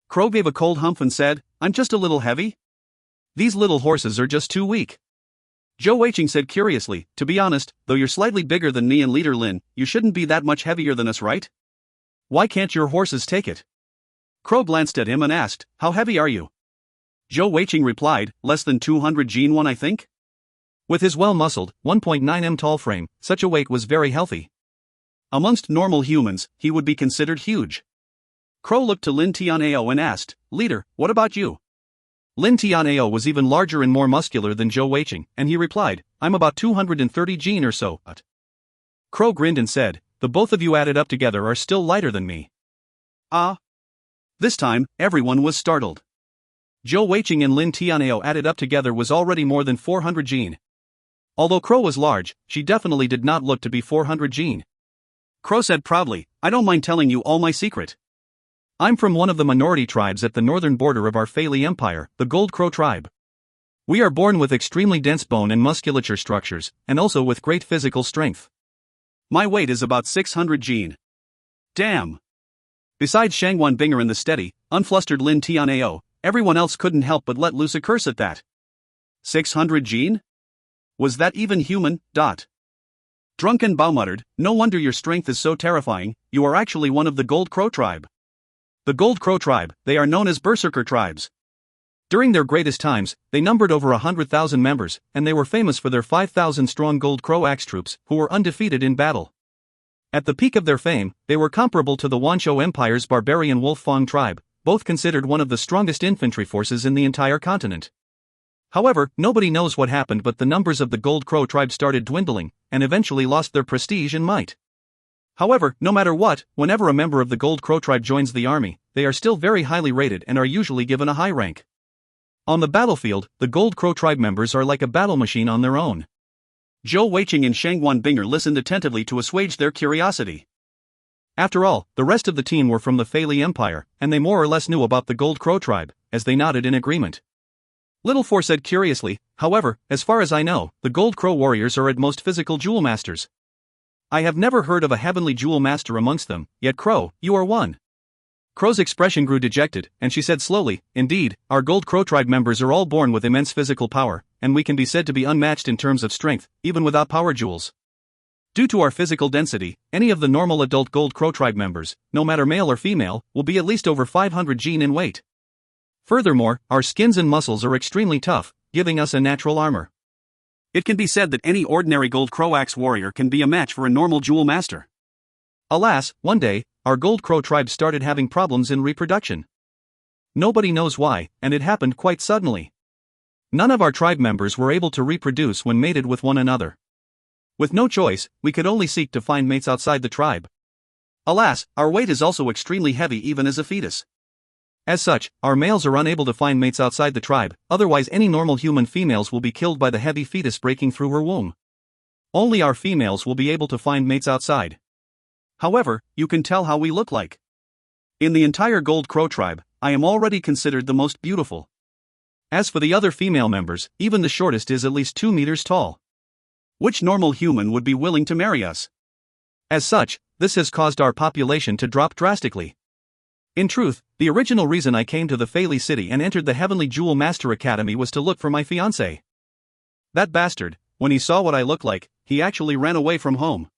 Crow gave a cold humph and said, "I'm just a little heavy. These little horses are just too weak." Zhou Weiqing said curiously, "To be honest, though you're slightly bigger than me and Leader Lin, you shouldn't be that much heavier than us, right? Why can't your horses take it?" Crow glanced at him and asked, "How heavy are you?" Zhou Weiqing replied, "Less than 200 Jin I think." With his well-muscled, 1.9 m tall frame, such a weight was very healthy. Amongst normal humans, he would be considered huge. Crow looked to Lin Tianao and asked, "Leader, what about you?" Lin Tianao was even larger and more muscular than Zhou Weiqing, and he replied, "I'm about 230 Jin or so." Crow grinned and said, "The both of you added up together are still lighter than me." Ah! This time, everyone was startled. Zhou Weiqing and Lin Tianao added up together was already more than 400 Jin. Although Crow was large, she definitely did not look to be 400 Jin. Crow said proudly, "I don't mind telling you all my secret. I'm from one of the minority tribes at the northern border of our Feili Empire, the Gold Crow tribe. We are born with extremely dense bone and musculature structures, and also with great physical strength. My weight is about 600 Jin. Damn!" Besides Shangwan Binger and the steady, unflustered Lin Tianao, everyone else couldn't help but let loose a curse at that. 600 Jin? Was that even human? Drunken Bao muttered, "No wonder your strength is so terrifying, you are actually one of the Gold Crow tribe." The Gold Crow tribe, they are known as berserker tribes. During their greatest times, they numbered over 100,000 members, and they were famous for their 5,000-strong Gold Crow axe troops, who were undefeated in battle. At the peak of their fame, they were comparable to the Wanzhou Empire's barbarian Wolf Fang tribe, both considered one of the strongest infantry forces in the entire continent. However, nobody knows what happened, but the numbers of the Gold Crow tribe started dwindling, and eventually lost their prestige and might. However, no matter what, whenever a member of the Gold Crow tribe joins the army, they are still very highly rated and are usually given a high rank. On the battlefield, the Gold Crow tribe members are like a battle machine on their own. Zhou Weiqing and Shangwan Binger listened attentively to assuage their curiosity. After all, the rest of the team were from the Feili Empire, and they more or less knew about the Gold Crow tribe, as they nodded in agreement. Little Four said curiously, "However, as far as I know, the Gold Crow warriors are at most physical jewel masters. I have never heard of a heavenly jewel master amongst them, yet Crow, you are one." Crow's expression grew dejected, and she said slowly, "Indeed, our Gold Crow tribe members are all born with immense physical power, and we can be said to be unmatched in terms of strength, even without power jewels. Due to our physical density, any of the normal adult Gold Crow tribe members, no matter male or female, will be at least over 500 Jin in weight. Furthermore, our skins and muscles are extremely tough, giving us a natural armor. It can be said that any ordinary Gold Crow axe warrior can be a match for a normal jewel master." Alas, one day, our Gold Crow tribe started having problems in reproduction. Nobody knows why, and it happened quite suddenly. None of our tribe members were able to reproduce when mated with one another. With no choice, we could only seek to find mates outside the tribe. Alas, our weight is also extremely heavy even as a fetus. As such, our males are unable to find mates outside the tribe, otherwise any normal human females will be killed by the heavy fetus breaking through her womb. Only our females will be able to find mates outside. However, you can tell how we look like. In the entire Gold Crow tribe, I am already considered the most beautiful. As for the other female members, even the shortest is at least 2 meters tall. Which normal human would be willing to marry us? As such, this has caused our population to drop drastically. In truth, the original reason I came to the Feili city and entered the Heavenly Jewel Master Academy was to look for my fiancée. That bastard, when he saw what I looked like, he actually ran away from home.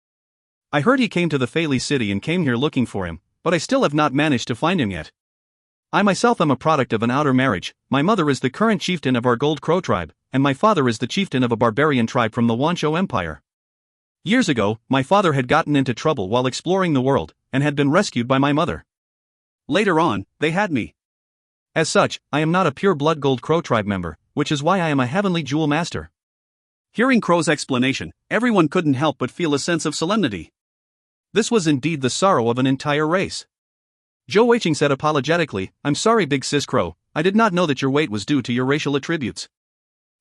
I heard he came to the Feili city and came here looking for him, but I still have not managed to find him yet. I myself am a product of an outer marriage. My mother is the current chieftain of our Gold Crow tribe, and my father is the chieftain of a barbarian tribe from the Wanzhou Empire. Years ago, my father had gotten into trouble while exploring the world, and had been rescued by my mother. Later on, they had me. As such, I am not a pure-blood Gold Crow tribe member, which is why I am a heavenly jewel master. Hearing Crow's explanation, everyone couldn't help but feel a sense of solemnity. This was indeed the sorrow of an entire race. Zhou Weiqing said apologetically, "I'm sorry, Big Sis Crow, I did not know that your weight was due to your racial attributes."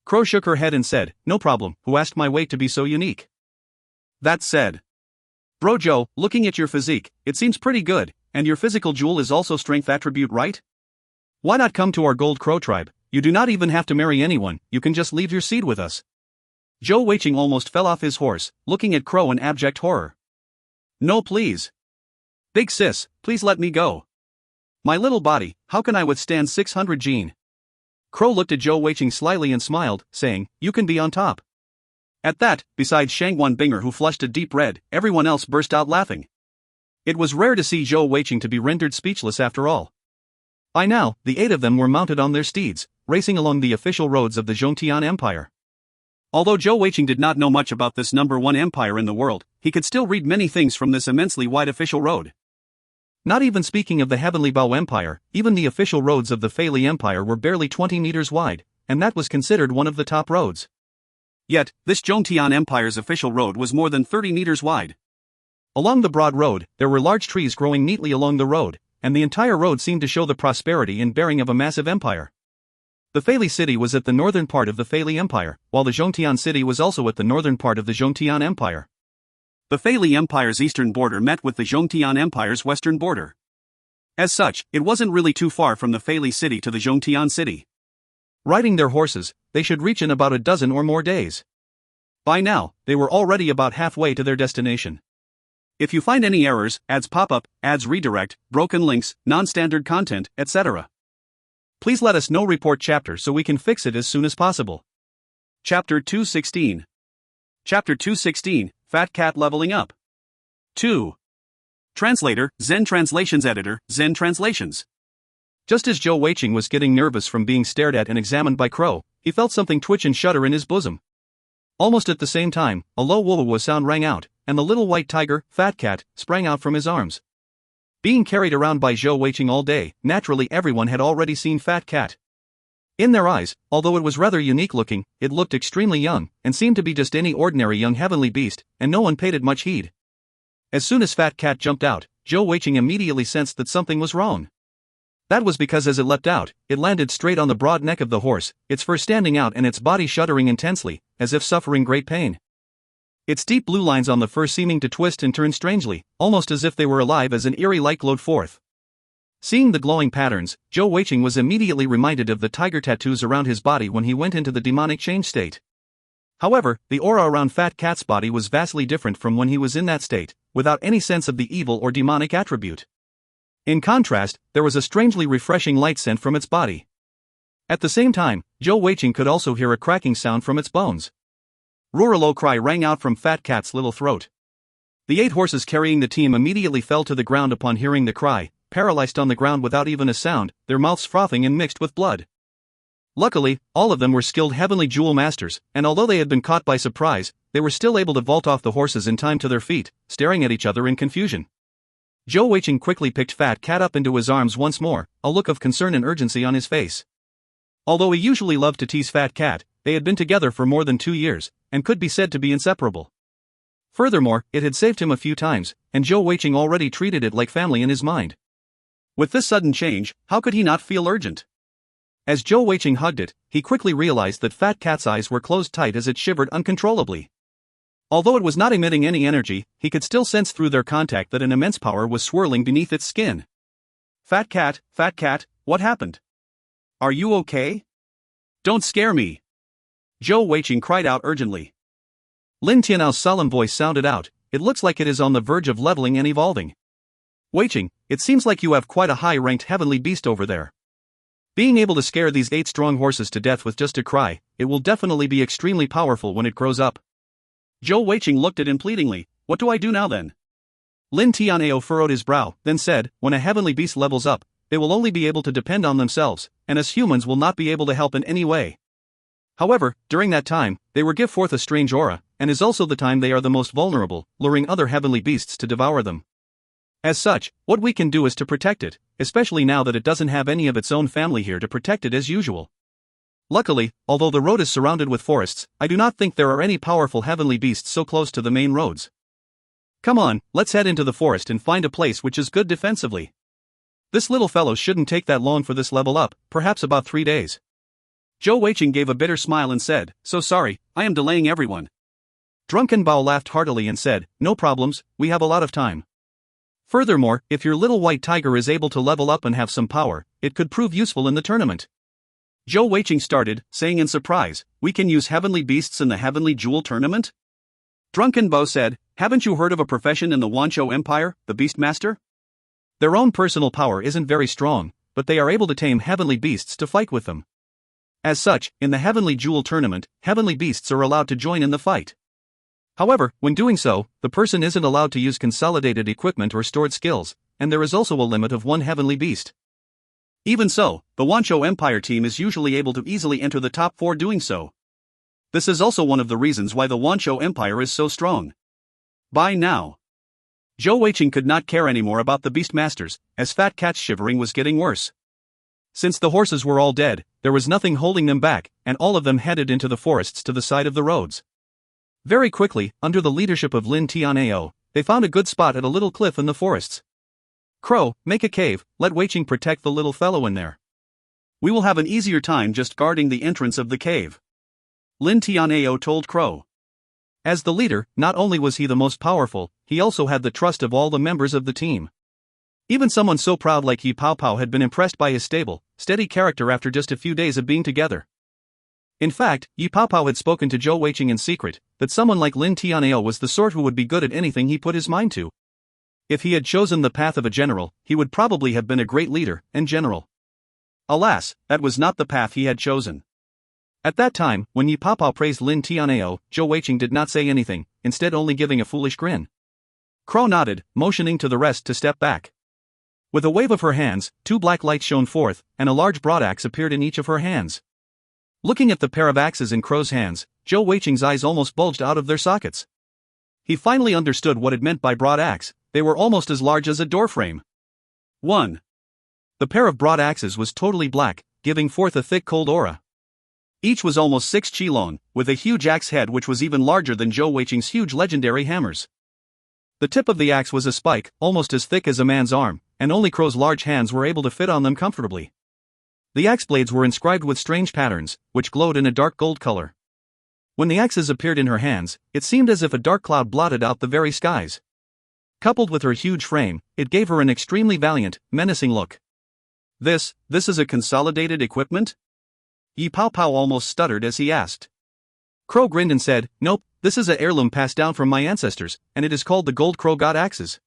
Crow shook her head and said, "No problem, who asked my weight to be so unique?" That said, Bro Zhou, looking at your physique, it seems pretty good, and your physical jewel is also strength attribute, right? Why not come to our Gold Crow tribe? You do not even have to marry anyone, you can just leave your seed with us. Zhou Weiqing almost fell off his horse, looking at Crow in abject horror. No, please. Big sis, please let me go. My little body, how can I withstand 600 gene? Crow looked at Zhou Weiqing slyly and smiled, saying, "You can be on top." At that, besides Shangguan Binger, who flushed a deep red, everyone else burst out laughing. It was rare to see Zhou Weiqing to be rendered speechless after all. By now, the 8 of them were mounted on their steeds, racing along the official roads of the Zhongtian Empire. Although Zhou Weiqing did not know much about this #1 empire in the world, he could still read many things from this immensely wide official road. Not even speaking of the Heavenly Bao Empire, even the official roads of the Feili Empire were barely 20 meters wide, and that was considered one of the top roads. Yet, this Zhongtian Empire's official road was more than 30 meters wide. Along the broad road, there were large trees growing neatly along the road, and the entire road seemed to show the prosperity and bearing of a massive empire. The Feili city was at the northern part of the Feili Empire, while the Zhongtian city was also at the northern part of the Zhongtian Empire. The Feili Empire's eastern border met with the Zhongtian Empire's western border. As such, it wasn't really too far from the Feili city to the Zhongtian city. Riding their horses, they should reach in about a dozen or more days. By now, they were already about halfway to their destination. If you find any errors, ads pop up, ads redirect, broken links, non-standard content, etc., please let us know. Report chapter so we can fix it as soon as possible. Chapter 216. Chapter 216, Fat Cat Leveling Up. 2. Translator, Zen Translations Editor, Zen Translations. Just as Zhou Weiqing was getting nervous from being stared at and examined by Crow, he felt something twitch and shudder in his bosom. Almost at the same time, a low woo-woo sound rang out, and the little white tiger, Fat Cat, sprang out from his arms. Being carried around by Zhou Weiqing all day, naturally everyone had already seen Fat Cat. In their eyes, although it was rather unique looking, it looked extremely young, and seemed to be just any ordinary young heavenly beast, and no one paid it much heed. As soon as Fat Cat jumped out, Zhou Weiqing immediately sensed that something was wrong. That was because as it leapt out, it landed straight on the broad neck of the horse, its fur standing out and its body shuddering intensely, as if suffering great pain. Its deep blue lines on the fur seeming to twist and turn strangely, almost as if they were alive as an eerie light glowed forth. Seeing the glowing patterns, Zhou Weiqing was immediately reminded of the tiger tattoos around his body when he went into the demonic change state. However, the aura around Fat Cat's body was vastly different from when he was in that state, without any sense of the evil or demonic attribute. In contrast, there was a strangely refreshing light scent from its body. At the same time, Zhou Weiqing could also hear a cracking sound from its bones. Roar! A low cry rang out from Fat Cat's little throat. The 8 horses carrying the team immediately fell to the ground upon hearing the cry, paralyzed on the ground without even a sound, their mouths frothing and mixed with blood. Luckily, all of them were skilled heavenly jewel masters, and although they had been caught by surprise, they were still able to vault off the horses in time to their feet, staring at each other in confusion. Zhou Weiqing quickly picked Fat Cat up into his arms once more, a look of concern and urgency on his face. Although he usually loved to tease Fat Cat, they had been together for more than 2 years, and could be said to be inseparable. Furthermore, it had saved him a few times, and Zhou Weiqing already treated it like family in his mind. With this sudden change, how could he not feel urgent? As Zhou Weiqing hugged it, he quickly realized that Fat Cat's eyes were closed tight as it shivered uncontrollably. Although it was not emitting any energy, he could still sense through their contact that an immense power was swirling beneath its skin. Fat Cat, what happened? Are you okay? Don't scare me! Zhou Weiqing cried out urgently. Lin Tianao's solemn voice sounded out, it looks like it is on the verge of leveling and evolving. Weiqing, it seems like you have quite a high-ranked heavenly beast over there. Being able to scare these 8 strong horses to death with just a cry, it will definitely be extremely powerful when it grows up. Zhou Weiqing looked at him pleadingly. What do I do now then? Lin Tianao furrowed his brow, then said, when a heavenly beast levels up, they will only be able to depend on themselves, and us humans will not be able to help in any way. However, during that time, they will give forth a strange aura, and is also the time they are the most vulnerable, luring other heavenly beasts to devour them. As such, what we can do is to protect it, especially now that it doesn't have any of its own family here to protect it as usual. Luckily, although the road is surrounded with forests, I do not think there are any powerful heavenly beasts so close to the main roads. Come on, let's head into the forest and find a place which is good defensively. This little fellow shouldn't take that long for this level up, perhaps about 3 days. Zhou Weiqing gave a bitter smile and said, "So sorry, I am delaying everyone." Drunken Bao laughed heartily and said, "No problems, we have a lot of time. Furthermore, if your little white tiger is able to level up and have some power, it could prove useful in the tournament." Zhou Weiqing started, saying in surprise, "We can use heavenly beasts in the Heavenly Jewel Tournament?" Drunken Bao said, "Haven't you heard of a profession in the Wanzhou Empire, the Beastmaster? Their own personal power isn't very strong, but they are able to tame heavenly beasts to fight with them. As such, in the Heavenly Jewel Tournament, heavenly beasts are allowed to join in the fight. However, when doing so, the person isn't allowed to use consolidated equipment or stored skills, and there is also a limit of 1 heavenly beast. Even so, the Wanzhou Empire team is usually able to easily enter the top 4 doing so. This is also one of the reasons why the Wanzhou Empire is so strong. By now, Zhou Weiqing could not care anymore about the Beastmasters, as Fat Cat's shivering was getting worse. Since the horses were all dead, there was nothing holding them back, and all of them headed into the forests to the side of the roads. Very quickly, under the leadership of Lin Tianao, they found a good spot at a little cliff in the forests. "Crow, make a cave, let Weiqing protect the little fellow in there. We will have an easier time just guarding the entrance of the cave," Lin Tianao told Crow. As the leader, not only was he the most powerful, he also had the trust of all the members of the team. Even someone so proud like Yi Pao Pao had been impressed by his stable, steady character after just a few days of being together. In fact, Yi Pao Pao had spoken to Zhou Weiqing in secret, that someone like Lin Tianao was the sort who would be good at anything he put his mind to. If he had chosen the path of a general, he would probably have been a great leader and general. Alas, that was not the path he had chosen. At that time, when Yi Pao Pao praised Lin Tianao, Zhou Weiqing did not say anything, instead only giving a foolish grin. Crow nodded, motioning to the rest to step back. With a wave of her hands, 2 black lights shone forth, and a large broadaxe appeared in each of her hands. Looking at the pair of axes in Crow's hands, Zhou Weiqing's eyes almost bulged out of their sockets. He finally understood what it meant by broadaxe. They were almost as large as a doorframe. 1. The pair of broad axes was totally black, giving forth a thick cold aura. Each was almost 6 chi long, with a huge axe head which was even larger than Zhou Weiqing's huge legendary hammers. The tip of the axe was a spike, almost as thick as a man's arm, and only Crow's large hands were able to fit on them comfortably. The axe blades were inscribed with strange patterns, which glowed in a dark gold color. When the axes appeared in her hands, it seemed as if a dark cloud blotted out the very skies. Coupled with her huge frame, it gave her an extremely valiant, menacing look. This is a consolidated equipment?" Yi Pao Pao almost stuttered as he asked. Crow grinned and said, "Nope, this is an heirloom passed down from my ancestors, and it is called the Gold Crow God Axes.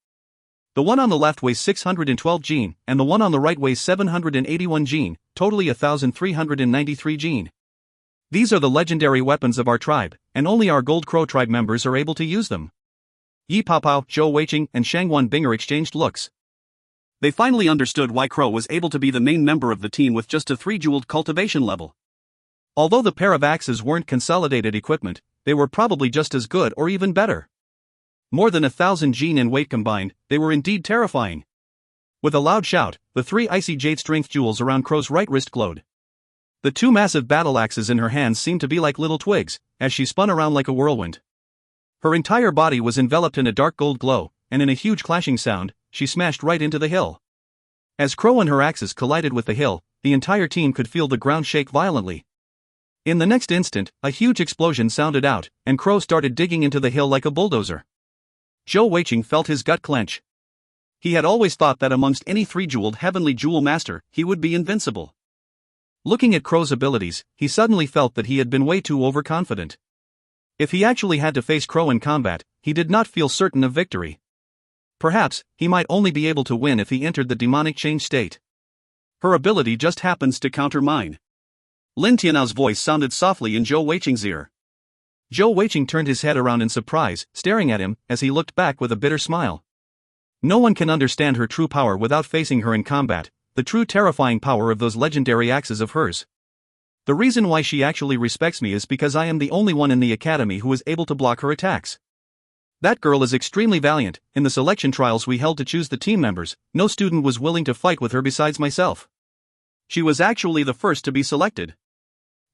The one on the left weighs 612 gene, and the one on the right weighs 781 gene, totally 1,393 gene. These are the legendary weapons of our tribe, and only our Gold Crow tribe members are able to use them." Yi Pao Pao, Zhou Weiqing, and Shangwan Binger exchanged looks. They finally understood why Crow was able to be the main member of the team with just a 3-jeweled cultivation level. Although the pair of axes weren't consolidated equipment, they were probably just as good or even better. More than 1,000 gene in weight combined, they were indeed terrifying. With a loud shout, the 3 icy jade strength jewels around Crow's right wrist glowed. The 2 massive battle axes in her hands seemed to be like little twigs, as she spun around like a whirlwind. Her entire body was enveloped in a dark gold glow, and in a huge clashing sound, she smashed right into the hill. As Crow and her axes collided with the hill, the entire team could feel the ground shake violently. In the next instant, a huge explosion sounded out, and Crow started digging into the hill like a bulldozer. Zhou Weiqing felt his gut clench. He had always thought that amongst any 3-jeweled heavenly jewel master, he would be invincible. Looking at Crow's abilities, he suddenly felt that he had been way too overconfident. If he actually had to face Crow in combat, he did not feel certain of victory. Perhaps, he might only be able to win if he entered the demonic change state. Her ability just happens to counter mine. Lin Tianao's voice sounded softly in Zhou Weiqing's ear. Zhou Weiqing turned his head around in surprise, staring at him, as he looked back with a bitter smile. No one can understand her true power without facing her in combat, the true terrifying power of those legendary axes of hers. The reason why she actually respects me is because I am the only one in the academy who is able to block her attacks. That girl is extremely valiant. In the selection trials we held to choose the team members, no student was willing to fight with her besides myself. She was actually the first to be selected.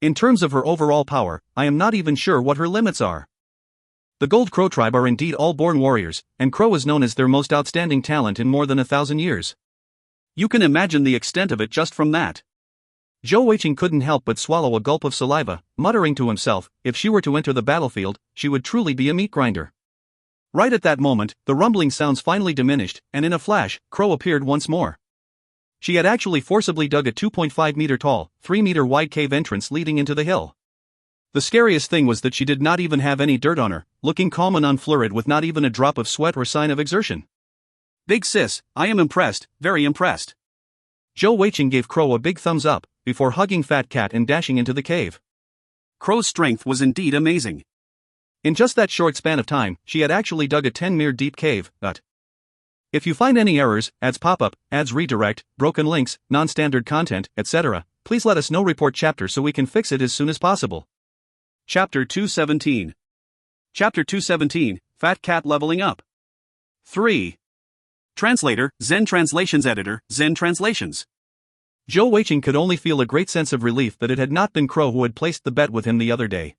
In terms of her overall power, I am not even sure what her limits are. The Gold Crow tribe are indeed all born warriors, and Crow is known as their most outstanding talent in more than 1,000 years. You can imagine the extent of it just from that. Zhou Weiqing couldn't help but swallow a gulp of saliva, muttering to himself, if she were to enter the battlefield, she would truly be a meat grinder. Right at that moment, the rumbling sounds finally diminished, and in a flash, Crow appeared once more. She had actually forcibly dug a 2.5-meter tall, 3-meter wide cave entrance leading into the hill. The scariest thing was that she did not even have any dirt on her, looking calm and unflurried with not even a drop of sweat or sign of exertion. Big sis, I am impressed, very impressed. Zhou Weiqing gave Crow a big thumbs up, before hugging Fat Cat and dashing into the cave. Crow's strength was indeed amazing. In just that short span of time, she had actually dug a 10-meter deep cave. If you find any errors, ads pop-up, ads redirect, broken links, non-standard content, etc., please let us know. Report chapter so we can fix it as soon as possible. Chapter 217. Chapter 217, Fat Cat leveling up. 3. Translator, Zen Translations Editor, Zen Translations. Zhou Weiqing could only feel a great sense of relief that it had not been Crow who had placed the bet with him the other day.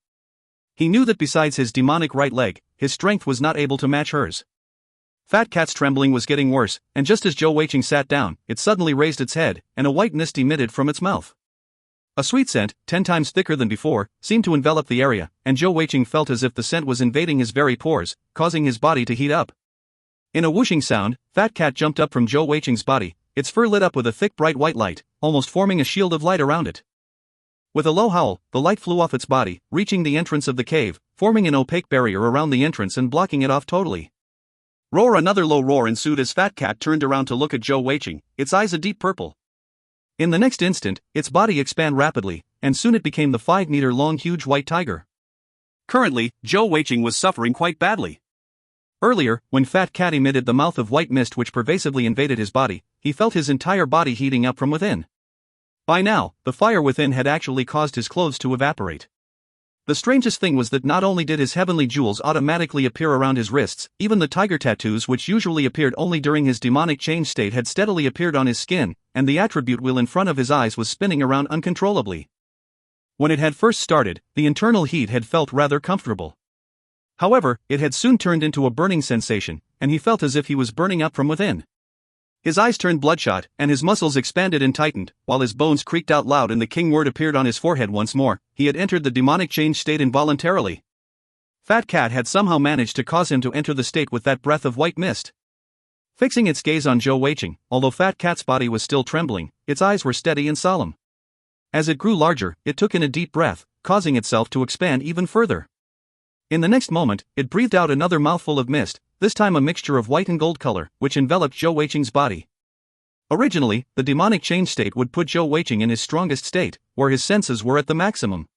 He knew that besides his demonic right leg, his strength was not able to match hers. Fat Cat's trembling was getting worse, and just as Zhou Weiqing sat down, it suddenly raised its head, and a white mist emitted from its mouth. A sweet scent, 10 times thicker than before, seemed to envelop the area, and Zhou Weiqing felt as if the scent was invading his very pores, causing his body to heat up. In a whooshing sound, Fat Cat jumped up from Zhou Weiqing's body, its fur lit up with a thick bright white light, almost forming a shield of light around it. With a low howl, the light flew off its body, reaching the entrance of the cave, forming an opaque barrier around the entrance and blocking it off totally. Roar! Another low roar ensued as Fat Cat turned around to look at Zhou Weiqing, its eyes a deep purple. In the next instant, its body expanded rapidly, and soon it became the 5-meter-long huge white tiger. Currently, Zhou Weiqing was suffering quite badly. Earlier, when Fat Cat emitted the mouth of white mist which pervasively invaded his body, he felt his entire body heating up from within. By now, the fire within had actually caused his clothes to evaporate. The strangest thing was that not only did his heavenly jewels automatically appear around his wrists, even the tiger tattoos which usually appeared only during his demonic change state had steadily appeared on his skin, and the attribute wheel in front of his eyes was spinning around uncontrollably. When it had first started, the internal heat had felt rather comfortable. However, it had soon turned into a burning sensation, and he felt as if he was burning up from within. His eyes turned bloodshot, and his muscles expanded and tightened, while his bones creaked out loud and the king word appeared on his forehead once more. He had entered the demonic change state involuntarily. Fat Cat had somehow managed to cause him to enter the state with that breath of white mist. Fixing its gaze on Zhou Weiqing, although Fat Cat's body was still trembling, its eyes were steady and solemn. As it grew larger, it took in a deep breath, causing itself to expand even further. In the next moment, it breathed out another mouthful of mist, this time a mixture of white and gold color, which enveloped Zhou Weiqing's body. Originally, the demonic change state would put Zhou Weiqing in his strongest state, where his senses were at the maximum.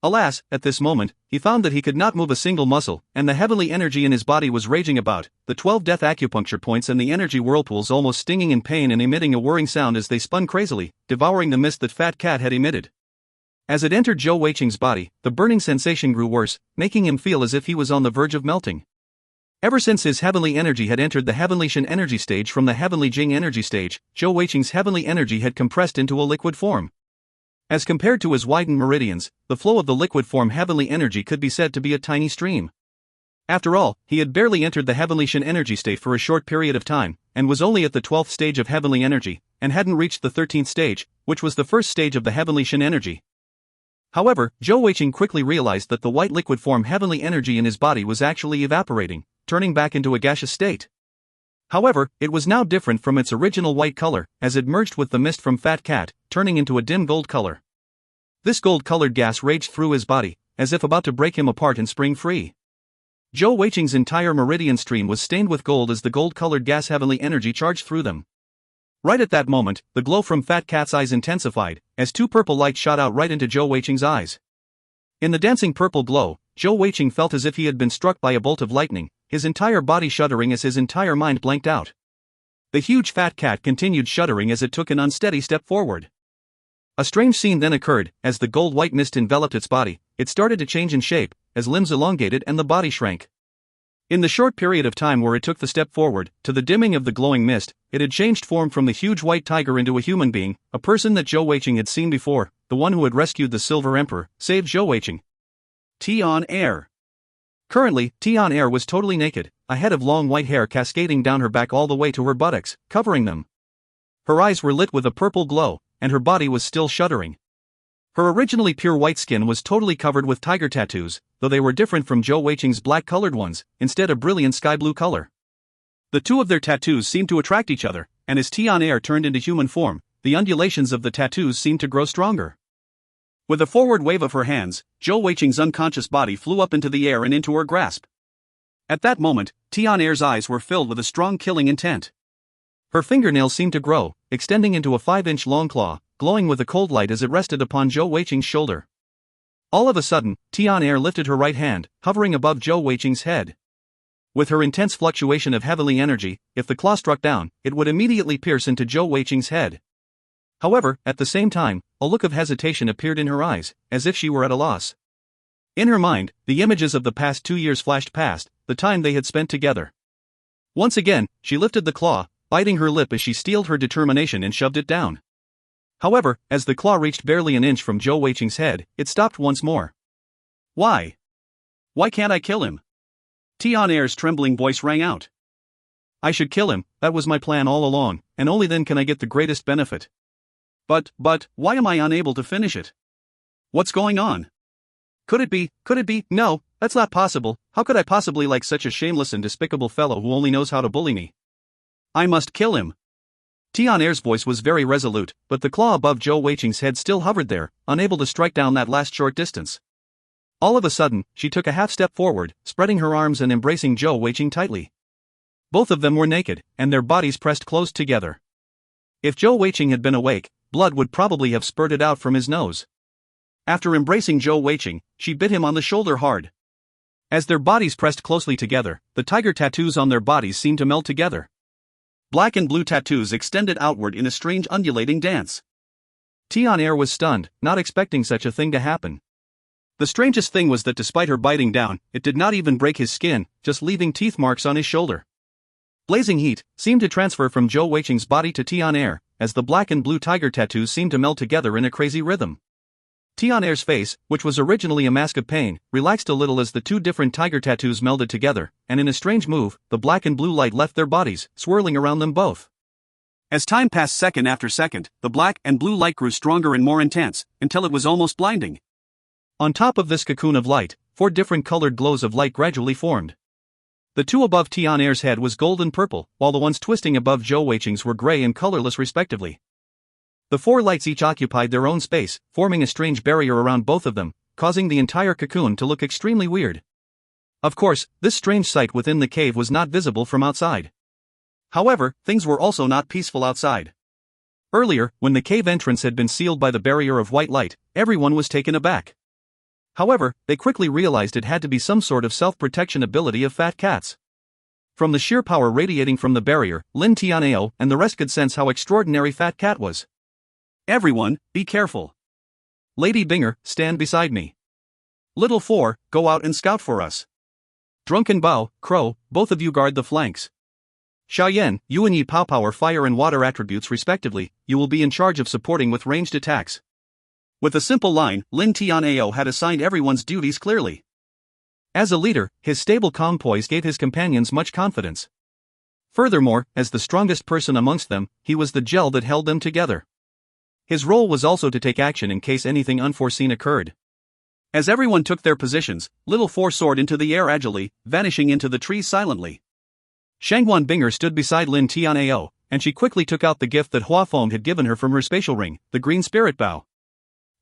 Alas, at this moment, he found that he could not move a single muscle, and the heavenly energy in his body was raging about, the 12 death acupuncture points and the energy whirlpools almost stinging in pain and emitting a whirring sound as they spun crazily, devouring the mist that Fat Cat had emitted. As it entered Zhou Weiqing's body, the burning sensation grew worse, making him feel as if he was on the verge of melting. Ever since his heavenly energy had entered the heavenly Shen energy stage from the heavenly Jing energy stage, Zhou Weiqing's heavenly energy had compressed into a liquid form. As compared to his widened meridians, the flow of the liquid form heavenly energy could be said to be a tiny stream. After all, he had barely entered the heavenly Shen energy state for a short period of time, and was only at the 12th stage of heavenly energy, and hadn't reached the 13th stage, which was the first stage of the heavenly Shen energy. However, Zhou Weiqing quickly realized that the white liquid form heavenly energy in his body was actually evaporating, turning back into a gaseous state. However, it was now different from its original white color, as it merged with the mist from Fat Cat, turning into a dim gold color. This gold-colored gas raged through his body, as if about to break him apart and spring free. Zhou Weiqing's entire meridian stream was stained with gold as the gold-colored gas heavenly energy charged through them. Right at that moment, the glow from Fat Cat's eyes intensified, as two purple lights shot out right into Zhou Weiqing's eyes. In the dancing purple glow, Zhou Weiqing felt as if he had been struck by a bolt of lightning, his entire body shuddering as his entire mind blanked out. The huge Fat Cat continued shuddering as it took an unsteady step forward. A strange scene then occurred. As the gold-white mist enveloped its body, it started to change in shape, as limbs elongated and the body shrank. In the short period of time where it took the step forward, to the dimming of the glowing mist, it had changed form from the huge white tiger into a human being, a person that Zhou Weiqing had seen before, the one who had rescued the Silver Emperor, saved Zhou Weiqing. Tian Air. Currently, Tian Air was totally naked, a head of long white hair cascading down her back all the way to her buttocks, covering them. Her eyes were lit with a purple glow, and her body was still shuddering. Her originally pure white skin was totally covered with tiger tattoos, though they were different from Zhou Weiqing's black-colored ones, instead a brilliant sky-blue color. The two of their tattoos seemed to attract each other, and as Tian Air turned into human form, the undulations of the tattoos seemed to grow stronger. With a forward wave of her hands, Zhou Weiqing's unconscious body flew up into the air and into her grasp. At that moment, Tian Air's eyes were filled with a strong killing intent. Her fingernails seemed to grow, extending into a 5-inch long claw, glowing with a cold light as it rested upon Zhou Weiqing's shoulder. All of a sudden, Tian Air lifted her right hand, hovering above Zhou Weiqing's head. With her intense fluctuation of heavenly energy, if the claw struck down, it would immediately pierce into Zhou Weiqing's head. However, at the same time, a look of hesitation appeared in her eyes, as if she were at a loss. In her mind, the images of the past 2 years flashed past, the time they had spent together. Once again, she lifted the claw, biting her lip as she steeled her determination and shoved it down. However, as the claw reached barely an inch from Zhou Weiqing's head, it stopped once more. Why? Why can't I kill him? Tian Air's trembling voice rang out. I should kill him, that was my plan all along, and only then can I get the greatest benefit. But, why am I unable to finish it? What's going on? Could it be, no, that's not possible, how could I possibly like such a shameless and despicable fellow who only knows how to bully me? I must kill him. Tian Air's voice was very resolute, but the claw above Zhou Weiqing's head still hovered there, unable to strike down that last short distance. All of a sudden, she took a half step forward, spreading her arms and embracing Zhou Weiqing tightly. Both of them were naked, and their bodies pressed close together. If Zhou Weiqing had been awake, blood would probably have spurted out from his nose. After embracing Zhou Weiqing, she bit him on the shoulder hard. As their bodies pressed closely together, the tiger tattoos on their bodies seemed to melt together. Black and blue tattoos extended outward in a strange undulating dance. Tian Air was stunned, not expecting such a thing to happen. The strangest thing was that despite her biting down, it did not even break his skin, just leaving teeth marks on his shoulder. Blazing heat seemed to transfer from Zhou Weiqing's body to Tian Air, as the black and blue tiger tattoos seemed to meld together in a crazy rhythm. Tian Air's face, which was originally a mask of pain, relaxed a little as the two different tiger tattoos melded together, and in a strange move, the black and blue light left their bodies, swirling around them both. As time passed second after second, the black and blue light grew stronger and more intense, until it was almost blinding. On top of this cocoon of light, 4 different colored glows of light gradually formed. The two above Tian Air's head was golden purple, while the ones twisting above Zhou Weiqing's were gray and colorless respectively. The 4 lights each occupied their own space, forming a strange barrier around both of them, causing the entire cocoon to look extremely weird. Of course, this strange sight within the cave was not visible from outside. However, things were also not peaceful outside. Earlier, when the cave entrance had been sealed by the barrier of white light, everyone was taken aback. However, they quickly realized it had to be some sort of self-protection ability of fat cats. From the sheer power radiating from the barrier, Lin Tianao and the rest could sense how extraordinary Fat Cat was. Everyone, be careful. Lady Binger, stand beside me. Little Four, go out and scout for us. Drunken Bao, Crow, both of you guard the flanks. Xiaoyan, you and Yi Pao power fire and water attributes respectively, you will be in charge of supporting with ranged attacks. With a simple line, Lin Tianao had assigned everyone's duties clearly. As a leader, his stable calm poise gave his companions much confidence. Furthermore, as the strongest person amongst them, he was the gel that held them together. His role was also to take action in case anything unforeseen occurred. As everyone took their positions, Little Four soared into the air agilely, vanishing into the trees silently. Shangguan Binger stood beside Lin Tianao, and she quickly took out the gift that Hua Feng had given her from her spatial ring, the green spirit bow.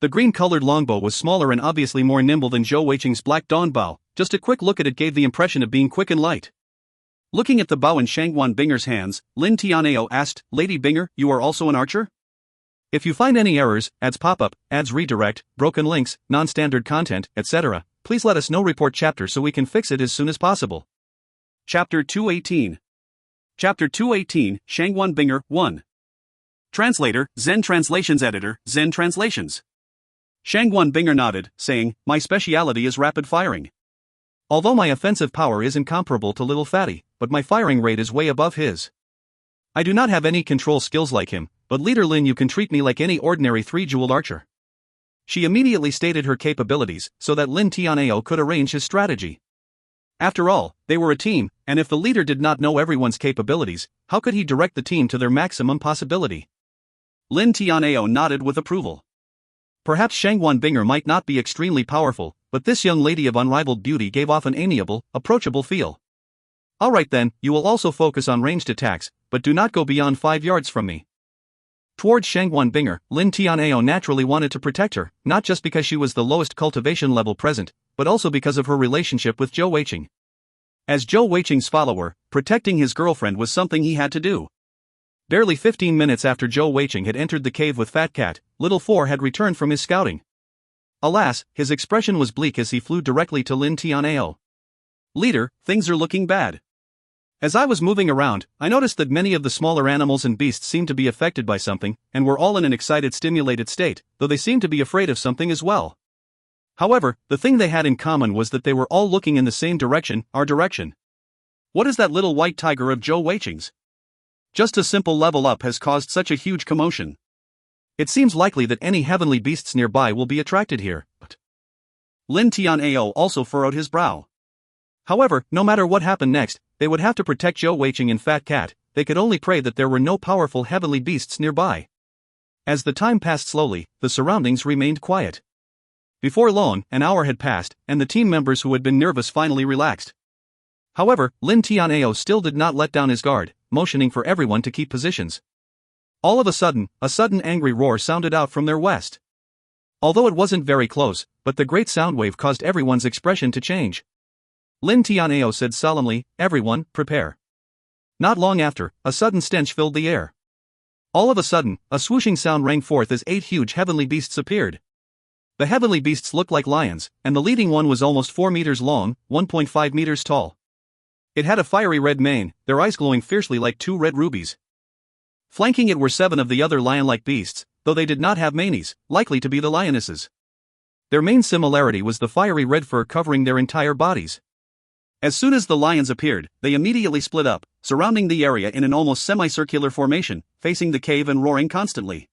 The green-colored longbow was smaller and obviously more nimble than Zhou Weiqing's black dawn bow. Just a quick look at it gave the impression of being quick and light. Looking at the bow in Shangguan Binger's hands, Lin Tianao asked, "Lady Binger, you are also an archer? If you find any errors, ads pop-up, ads redirect, broken links, non-standard content, etc., please let us know. Report chapter so we can fix it as soon as possible." Chapter 218. Chapter 218, Shangguan Binger, 1. Translator, Zen Translations Editor, Zen Translations. Shangguan Binger nodded, saying, "My speciality is rapid firing. Although my offensive power isn't comparable to Little Fatty, but my firing rate is way above his. I do not have any control skills like him, but Leader Lin, you can treat me like any ordinary 3-jewel archer. She immediately stated her capabilities so that Lin Tianao could arrange his strategy. After all, they were a team, and if the leader did not know everyone's capabilities, how could he direct the team to their maximum possibility? Lin Tianao nodded with approval. Perhaps Shangguan Binger might not be extremely powerful, but this young lady of unrivaled beauty gave off an amiable, approachable feel. Alright then, you will also focus on ranged attacks, but do not go beyond 5 yards from me. Towards Shangguan Binger, Lin Tianao naturally wanted to protect her, not just because she was the lowest cultivation level present, but also because of her relationship with Zhou Weiqing. As Zhou Weiqing's follower, protecting his girlfriend was something he had to do. Barely 15 minutes after Zhou Weiqing had entered the cave with Fat Cat, Little Four had returned from his scouting. Alas, his expression was bleak as he flew directly to Lin Tianao. Leader, things are looking bad. As I was moving around, I noticed that many of the smaller animals and beasts seemed to be affected by something, and were all in an excited, stimulated state, though they seemed to be afraid of something as well. However, the thing they had in common was that they were all looking in the same direction, our direction. What is that little white tiger of Zhou Weiqing's? Just a simple level up has caused such a huge commotion. It seems likely that any heavenly beasts nearby will be attracted here, but Lin Tianao also furrowed his brow. However, no matter what happened next, they would have to protect Zhou Weiqing and Fat Cat. They could only pray that there were no powerful heavenly beasts nearby. As the time passed slowly, the surroundings remained quiet. Before long, an hour had passed, and the team members who had been nervous finally relaxed. However, Lin Tianao still did not let down his guard, motioning for everyone to keep positions. All of a sudden angry roar sounded out from their west. Although it wasn't very close, but the great sound wave caused everyone's expression to change. Lin Tianao said solemnly, "Everyone, prepare." Not long after, a sudden stench filled the air. All of a sudden, a swooshing sound rang forth as 8 huge heavenly beasts appeared. The heavenly beasts looked like lions, and the leading one was almost 4 meters long, 1.5 meters tall. It had a fiery red mane, their eyes glowing fiercely like 2 red rubies. Flanking it were 7 of the other lion-like beasts, though they did not have manes, likely to be the lionesses. Their main similarity was the fiery red fur covering their entire bodies. As soon as the lions appeared, they immediately split up, surrounding the area in an almost semicircular formation, facing the cave and roaring constantly.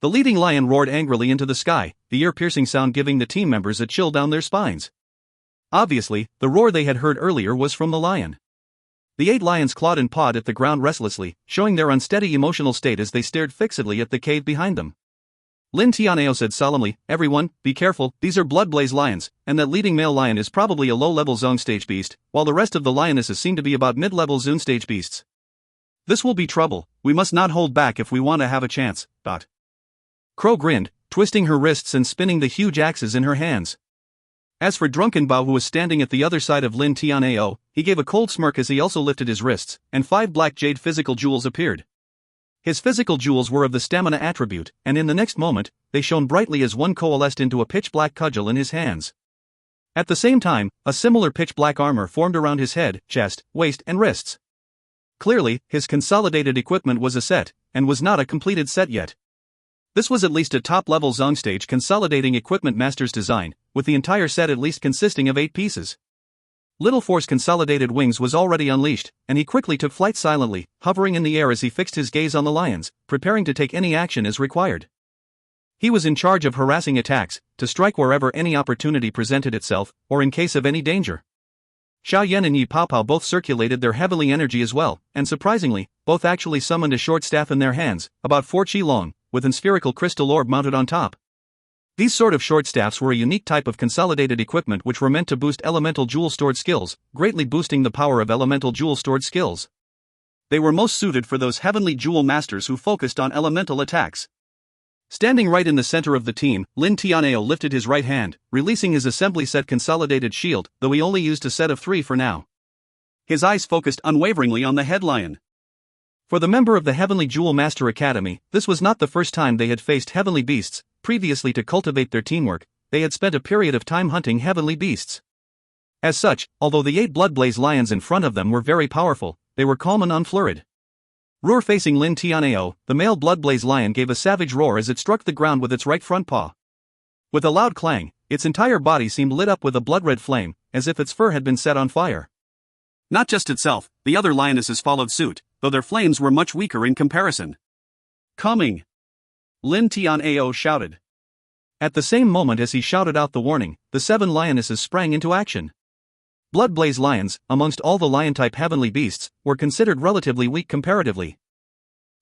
The leading lion roared angrily into the sky, the ear-piercing sound giving the team members a chill down their spines. Obviously, the roar they had heard earlier was from the lion. The 8 lions clawed and pawed at the ground restlessly, showing their unsteady emotional state as they stared fixedly at the cave behind them. Lin Tianao said solemnly, "Everyone, be careful, these are Bloodblaze lions, and that leading male lion is probably a low-level zone stage beast, while the rest of the lionesses seem to be about mid-level zone stage beasts. This will be trouble, we must not hold back if we want to have a chance." Crow grinned, twisting her wrists and spinning the huge axes in her hands. As for Drunken Bao, who was standing at the other side of Lin Tianao, he gave a cold smirk as he also lifted his wrists, and 5 black jade physical jewels appeared. His physical jewels were of the stamina attribute, and in the next moment, they shone brightly as one coalesced into a pitch-black cudgel in his hands. At the same time, a similar pitch-black armor formed around his head, chest, waist, and wrists. Clearly, his consolidated equipment was a set, and was not a completed set yet. This was at least a top-level zone stage consolidating equipment master's design, with the entire set at least consisting of 8 pieces. Little Four's consolidated wings was already unleashed, and he quickly took flight silently, hovering in the air as he fixed his gaze on the lions, preparing to take any action as required. He was in charge of harassing attacks, to strike wherever any opportunity presented itself, or in case of any danger. Xia Yan and Yi Paopao both circulated their heavenly energy as well, and surprisingly, both actually summoned a short staff in their hands, about 4 chi long, with an spherical crystal orb mounted on top. These sort of short staffs were a unique type of consolidated equipment which were meant to boost elemental jewel stored skills, greatly boosting the power of elemental jewel stored skills. They were most suited for those heavenly jewel masters who focused on elemental attacks. Standing right in the center of the team, Lin Tianao lifted his right hand, releasing his assembly set consolidated shield, though he only used a set of 3 for now. His eyes focused unwaveringly on the head lion. For the member of the Heavenly Jewel Master Academy, this was not the first time they had faced heavenly beasts. Previously, to cultivate their teamwork, they had spent a period of time hunting heavenly beasts. As such, although the 8 Bloodblaze lions in front of them were very powerful, they were calm and unflurried. Roar facing Lin Tianao, the male Bloodblaze lion gave a savage roar as it struck the ground with its right front paw. With a loud clang, its entire body seemed lit up with a blood-red flame, as if its fur had been set on fire. Not just itself, the other lionesses followed suit, though their flames were much weaker in comparison. Coming! Lin Tian'ao shouted. At the same moment as he shouted out the warning, the 7 lionesses sprang into action. Blood-blaze lions, amongst all the lion-type heavenly beasts, were considered relatively weak comparatively.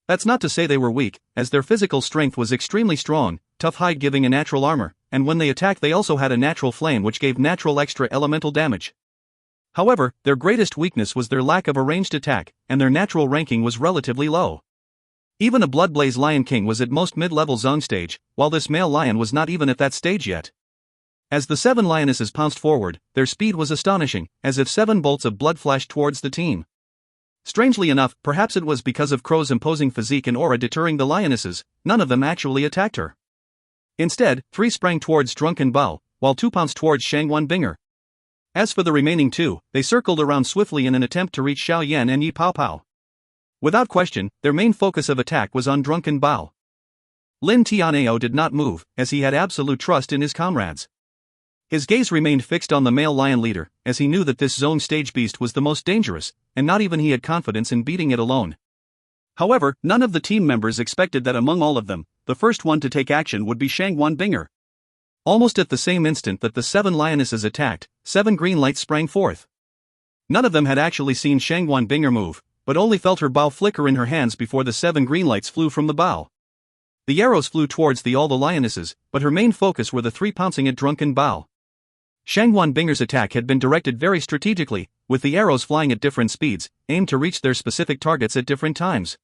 That's not to say they were weak, as their physical strength was extremely strong, tough hide giving a natural armor, and when they attacked they also had a natural flame which gave natural extra elemental damage. However, their greatest weakness was their lack of a ranged attack, and their natural ranking was relatively low. Even a Bloodblaze Lion King was at most mid-level zone stage, while this male lion was not even at that stage yet. As the 7 lionesses pounced forward, their speed was astonishing, as if 7 bolts of blood flashed towards the team. Strangely enough, perhaps it was because of Crow's imposing physique and aura deterring the lionesses, none of them actually attacked her. Instead, 3 sprang towards Drunken Bao, while 2 pounced towards Shangwan Binger. As for the remaining 2, they circled around swiftly in an attempt to reach Xiao Yan and Yi Pao Pao. Without question, their main focus of attack was on Drunken Bao. Lin Tian'ao did not move, as he had absolute trust in his comrades. His gaze remained fixed on the male lion leader, as he knew that this zone stage beast was the most dangerous, and not even he had confidence in beating it alone. However, none of the team members expected that among all of them, the first one to take action would be Shangwan Binger. Almost at the same instant that the 7 lionesses attacked, 7 green lights sprang forth. None of them had actually seen Shangwan Binger move, but only felt her bow flicker in her hands before the 7 green lights flew from the bow. The arrows flew towards all the lionesses, but her main focus were the 3 pouncing at Drunken Bao. Shangwan Binger's attack had been directed very strategically, with the arrows flying at different speeds, aimed to reach their specific targets at different times.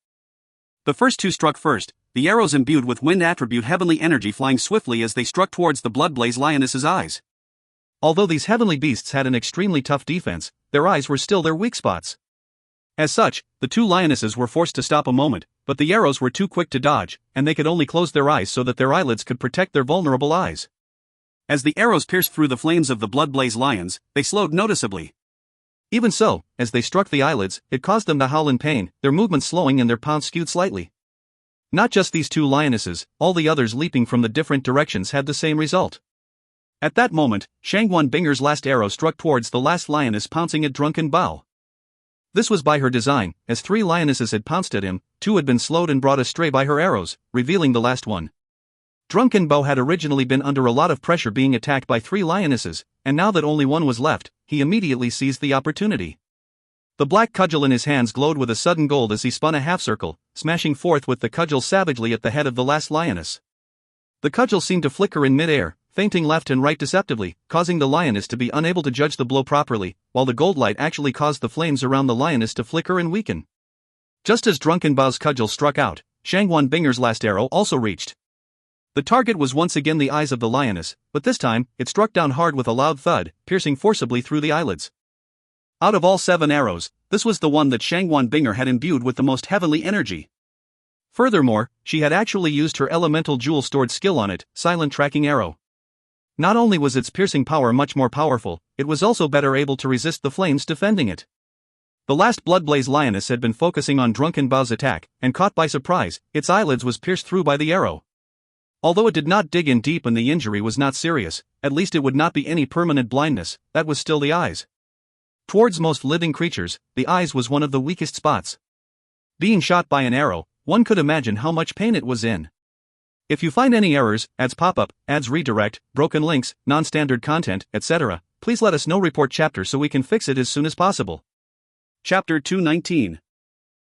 The first 2 struck first, the arrows imbued with wind attribute heavenly energy flying swiftly as they struck towards the Bloodblaze lioness's eyes. Although these heavenly beasts had an extremely tough defense, their eyes were still their weak spots. As such, the 2 lionesses were forced to stop a moment, but the arrows were too quick to dodge, and they could only close their eyes so that their eyelids could protect their vulnerable eyes. As the arrows pierced through the flames of the Bloodblaze lions, they slowed noticeably. Even so, as they struck the eyelids, it caused them to howl in pain, their movements slowing and their pounce skewed slightly. Not just these 2 lionesses, all the others leaping from the different directions had the same result. At that moment, Shangwan Binger's last arrow struck towards the last lioness pouncing at Drunken Bao. This was by her design, as 3 lionesses had pounced at him, 2 had been slowed and brought astray by her arrows, revealing the last one. Drunken Bao had originally been under a lot of pressure being attacked by 3 lionesses, and now that only one was left, he immediately seized the opportunity. The black cudgel in his hands glowed with a sudden gold as he spun a half-circle, smashing forth with the cudgel savagely at the head of the last lioness. The cudgel seemed to flicker in mid-air, feinting left and right deceptively, causing the lioness to be unable to judge the blow properly, while the gold light actually caused the flames around the lioness to flicker and weaken. Just as Drunken Bao's cudgel struck out, Shangwan Binger's last arrow also reached. The target was once again the eyes of the lioness, but this time, it struck down hard with a loud thud, piercing forcibly through the eyelids. Out of all 7 arrows, this was the one that Shangwan Binger had imbued with the most heavenly energy. Furthermore, she had actually used her elemental jewel-stored skill on it, Silent Tracking Arrow. Not only was its piercing power much more powerful, it was also better able to resist the flames defending it. The last Bloodblaze lioness had been focusing on Drunken Bao's attack, and caught by surprise, its eyelids was pierced through by the arrow. Although it did not dig in deep and the injury was not serious, at least it would not be any permanent blindness, that was still the eyes. Towards most living creatures, the eyes was one of the weakest spots. Being shot by an arrow, one could imagine how much pain it was in. If you find any errors, ads pop up, ads redirect, broken links, non-standard content, etc., please let us know. Report chapter so we can fix it as soon as possible. Chapter 219.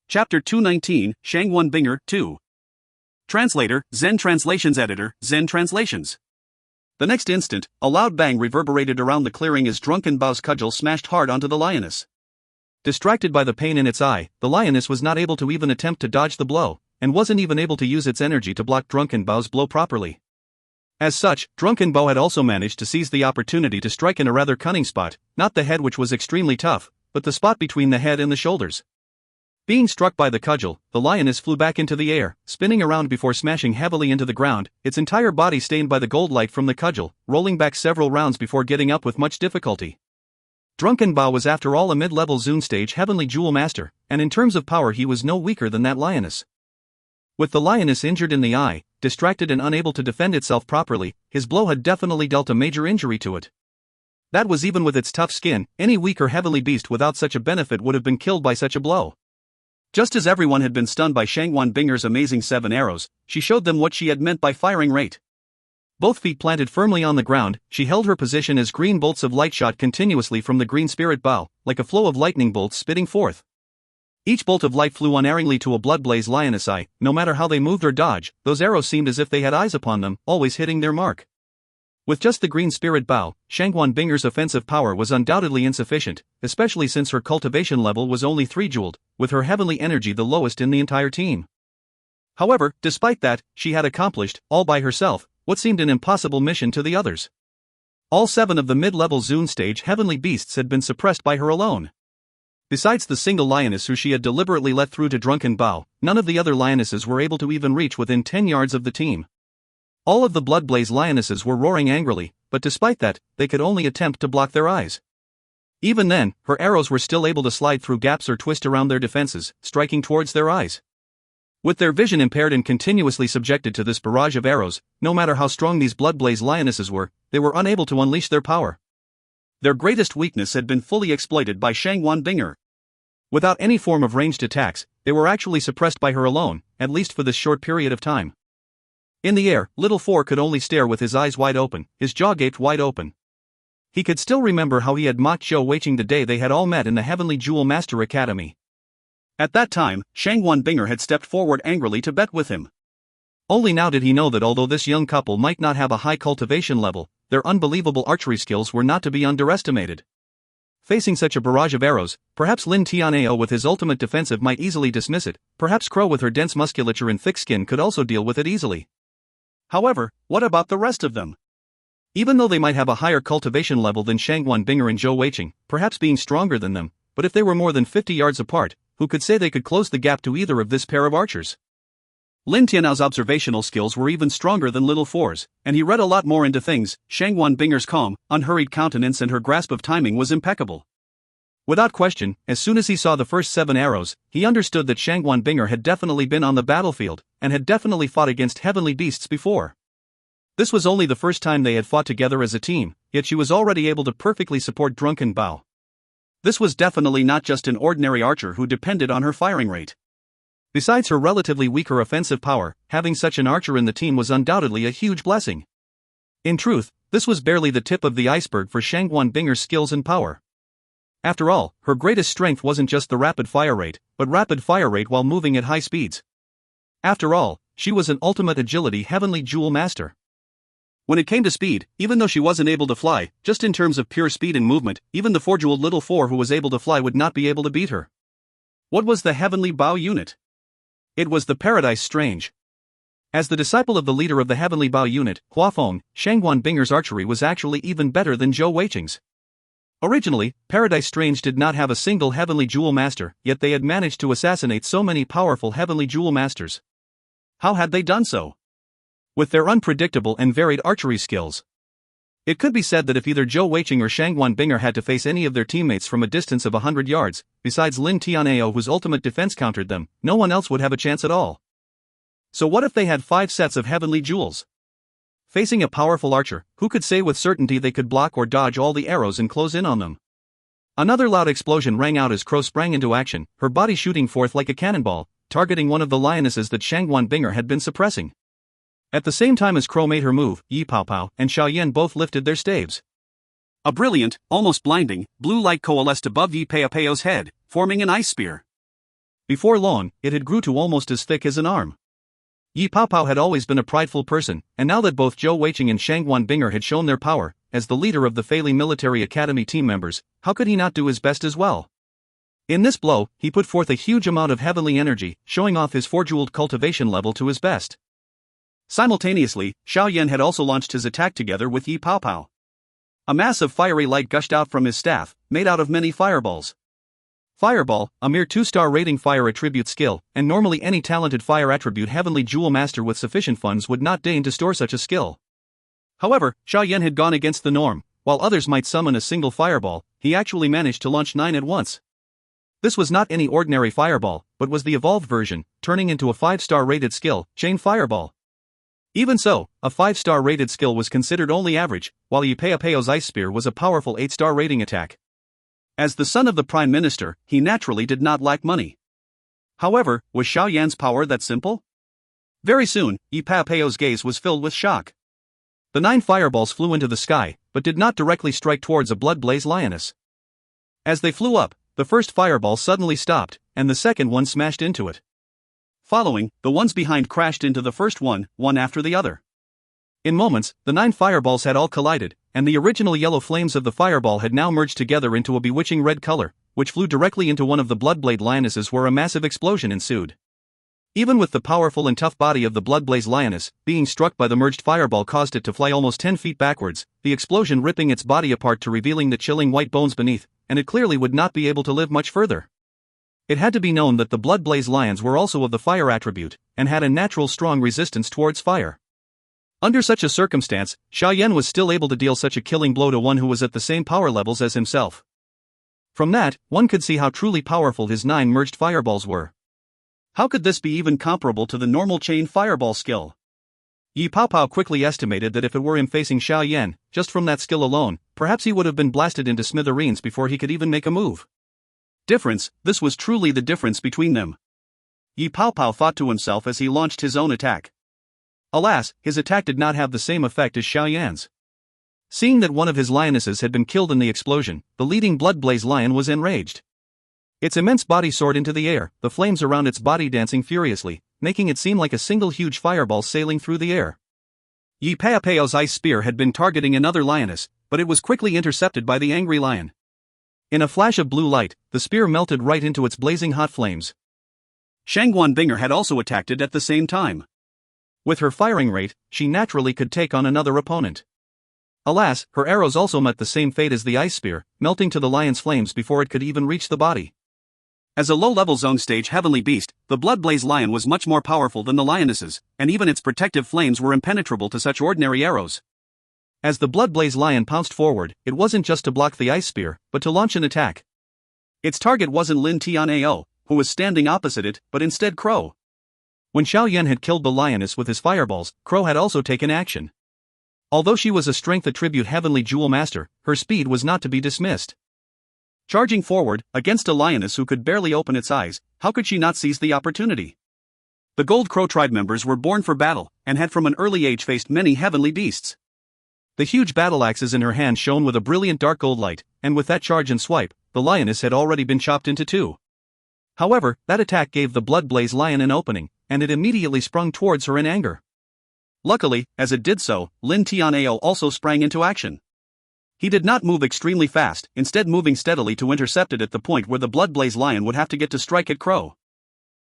Chapter 219, Shangwan Binger, 2. Translator, Zen Translations Editor, Zen Translations. The next instant, a loud bang reverberated around the clearing as Drunken Bao's cudgel smashed hard onto the lioness. Distracted by the pain in its eye, the lioness was not able to even attempt to dodge the blow, and wasn't even able to use its energy to block Drunken Bao's blow properly. As such, Drunken Bao had also managed to seize the opportunity to strike in a rather cunning spot, not the head which was extremely tough, but the spot between the head and the shoulders. Being struck by the cudgel, the lioness flew back into the air, spinning around before smashing heavily into the ground, its entire body stained by the gold light from the cudgel, rolling back several rounds before getting up with much difficulty. Drunken Bao was after all a mid-level Zune stage heavenly jewel master, and in terms of power he was no weaker than that lioness. With the lioness injured in the eye, distracted and unable to defend itself properly, his blow had definitely dealt a major injury to it. That was even with its tough skin. Any weaker heavenly beast without such a benefit would have been killed by such a blow. Just as everyone had been stunned by Shangwan Binger's amazing 7 arrows, she showed them what she had meant by firing rate. Both feet planted firmly on the ground, she held her position as green bolts of light shot continuously from the green spirit bow, like a flow of lightning bolts spitting forth. Each bolt of light flew unerringly to a blood-blaze lioness eye. No matter how they moved or dodged, those arrows seemed as if they had eyes upon them, always hitting their mark. With just the green spirit bow, Shangwan Binger's offensive power was undoubtedly insufficient, especially since her cultivation level was only 3-jeweled, with her heavenly energy the lowest in the entire team. However, despite that, she had accomplished, all by herself, what seemed an impossible mission to the others. All 7 of the mid-level Zune stage heavenly beasts had been suppressed by her alone. Besides the single lioness who she had deliberately let through to Drunken Bow, none of the other lionesses were able to even reach within 10 yards of the team. All of the Bloodblaze lionesses were roaring angrily, but despite that, they could only attempt to block their eyes. Even then, her arrows were still able to slide through gaps or twist around their defenses, striking towards their eyes. With their vision impaired and continuously subjected to this barrage of arrows, no matter how strong these Bloodblaze lionesses were, they were unable to unleash their power. Their greatest weakness had been fully exploited by Shangwan Binger. Without any form of ranged attacks, they were actually suppressed by her alone, at least for this short period of time. In the air, Little Four could only stare with his eyes wide open, his jaw gaped wide open. He could still remember how he had mocked Zhou Weiqing the day they had all met in the Heavenly Jewel Master Academy. At that time, Shangwan Binger had stepped forward angrily to bet with him. Only now did he know that although this young couple might not have a high cultivation level, their unbelievable archery skills were not to be underestimated. Facing such a barrage of arrows, perhaps Lin Tianao with his ultimate defensive might easily dismiss it, perhaps Crow with her dense musculature and thick skin could also deal with it easily. However, what about the rest of them? Even though they might have a higher cultivation level than Shangwan Binger and Zhou Weiqing, perhaps being stronger than them, but if they were more than 50 yards apart, who could say they could close the gap to either of this pair of archers? Lin Tianao's observational skills were even stronger than Little Four's, and he read a lot more into things. Shangwan Binger's calm, unhurried countenance and her grasp of timing was impeccable. Without question, as soon as he saw the first 7 arrows, he understood that Shangwan Binger had definitely been on the battlefield, and had definitely fought against heavenly beasts before. This was only the first time they had fought together as a team, yet she was already able to perfectly support Drunken Bow. This was definitely not just an ordinary archer who depended on her firing rate. Besides her relatively weaker offensive power, having such an archer in the team was undoubtedly a huge blessing. In truth, this was barely the tip of the iceberg for Shangwan Binger's skills and power. After all, her greatest strength wasn't just the rapid fire rate, but rapid fire rate while moving at high speeds. After all, she was an ultimate agility heavenly jewel master. When it came to speed, even though she wasn't able to fly, just in terms of pure speed and movement, even the 4-jeweled Little Four who was able to fly would not be able to beat her. What was the Heavenly Bow unit? It was the Paradise Strange. As the disciple of the leader of the Heavenly Bow unit, Hua Feng, Shangwan Binger's archery was actually even better than Zhou Weiqing's. Originally, Paradise Strange did not have a single Heavenly Jewel Master, yet they had managed to assassinate so many powerful Heavenly Jewel Masters. How had they done so? With their unpredictable and varied archery skills. It could be said that if either Zhou Weiqing or Shangwan Binger had to face any of their teammates from a distance of 100 yards, besides Lin Tianao whose ultimate defense countered them, no one else would have a chance at all. So what if they had 5 sets of heavenly jewels? Facing a powerful archer, who could say with certainty they could block or dodge all the arrows and close in on them? Another loud explosion rang out as Crow sprang into action, her body shooting forth like a cannonball, targeting one of the lionesses that Shangwan Binger had been suppressing. At the same time as Crow made her move, Yi Pao Pao and Xiaoyan both lifted their staves. A brilliant, almost blinding, blue light coalesced above Yi Pao Pao's head, forming an ice spear. Before long, it had grew to almost as thick as an arm. Yi Pao Pao had always been a prideful person, and now that both Zhou Weiqing and Shangwan Binger had shown their power, as the leader of the Feili Military Academy team members, how could he not do his best as well? In this blow, he put forth a huge amount of heavenly energy, showing off his 4-jeweled cultivation level to his best. Simultaneously, Xiaoyan had also launched his attack together with Yi Pao Pao. A mass of fiery light gushed out from his staff, made out of many fireballs. Fireball, a mere 2-star rating fire attribute skill, and normally any talented fire attribute heavenly jewel master with sufficient funds would not deign to store such a skill. However, Xiaoyan had gone against the norm. While others might summon a single fireball, he actually managed to launch 9 at once. This was not any ordinary fireball, but was the evolved version, turning into a 5-star rated skill, Chain Fireball. Even so, a 5-star rated skill was considered only average, while Yi Pao's Ice Spear was a powerful 8-star rating attack. As the son of the Prime Minister, he naturally did not lack money. However, was Xiao Yan's power that simple? Very soon, Yi Pao's gaze was filled with shock. The 9 fireballs flew into the sky, but did not directly strike towards a blood-blaze lioness. As they flew up, the first fireball suddenly stopped, and the second one smashed into it. Following, the ones behind crashed into the first one after the other. In moments, the 9 fireballs had all collided, and the original yellow flames of the fireball had now merged together into a bewitching red color, which flew directly into one of the bloodblade lionesses where a massive explosion ensued. Even with the powerful and tough body of the bloodblaze lioness, being struck by the merged fireball caused it to fly almost 10 feet backwards, the explosion ripping its body apart to revealing the chilling white bones beneath, and it clearly would not be able to live much further. It had to be known that the bloodblaze lions were also of the fire attribute, and had a natural strong resistance towards fire. Under such a circumstance, Xiao Yan was still able to deal such a killing blow to one who was at the same power levels as himself. From that, one could see how truly powerful his 9 merged fireballs were. How could this be even comparable to the normal chain fireball skill? Yi Pao quickly estimated that if it were him facing Xiao Yan, just from that skill alone, perhaps he would have been blasted into smithereens before he could even make a move. Difference, this was truly the difference between them. Yi Pao thought to himself as he launched his own attack. Alas, his attack did not have the same effect as Xiao Yan's. Seeing that one of his lionesses had been killed in the explosion, the leading bloodblaze lion was enraged. Its immense body soared into the air, the flames around its body dancing furiously, making it seem like a single huge fireball sailing through the air. Yi Pao's Ice Spear had been targeting another lioness, but it was quickly intercepted by the angry lion. In a flash of blue light, the spear melted right into its blazing hot flames. Shangguan Binger had also attacked it at the same time. With her firing rate, she naturally could take on another opponent. Alas, her arrows also met the same fate as the Ice Spear, melting to the lion's flames before it could even reach the body. As a low-level zone stage heavenly beast, the bloodblaze lion was much more powerful than the lionesses, and even its protective flames were impenetrable to such ordinary arrows. As the bloodblaze lion pounced forward, it wasn't just to block the Ice Spear, but to launch an attack. Its target wasn't Lin Tianao, who was standing opposite it, but instead Crow. When Xiao Yan had killed the lioness with his fireballs, Crow had also taken action. Although she was a strength attribute heavenly jewel master, her speed was not to be dismissed. Charging forward, against a lioness who could barely open its eyes, how could she not seize the opportunity? The Gold Crow tribe members were born for battle, and had from an early age faced many heavenly beasts. The huge battle axes in her hand shone with a brilliant dark gold light, and with that charge and swipe, the lioness had already been chopped into 2. However, that attack gave the bloodblaze lion an opening, and it immediately sprung towards her in anger. Luckily, as it did so, Lin Tianao also sprang into action. He did not move extremely fast, instead moving steadily to intercept it at the point where the bloodblaze lion would have to get to strike at Crow.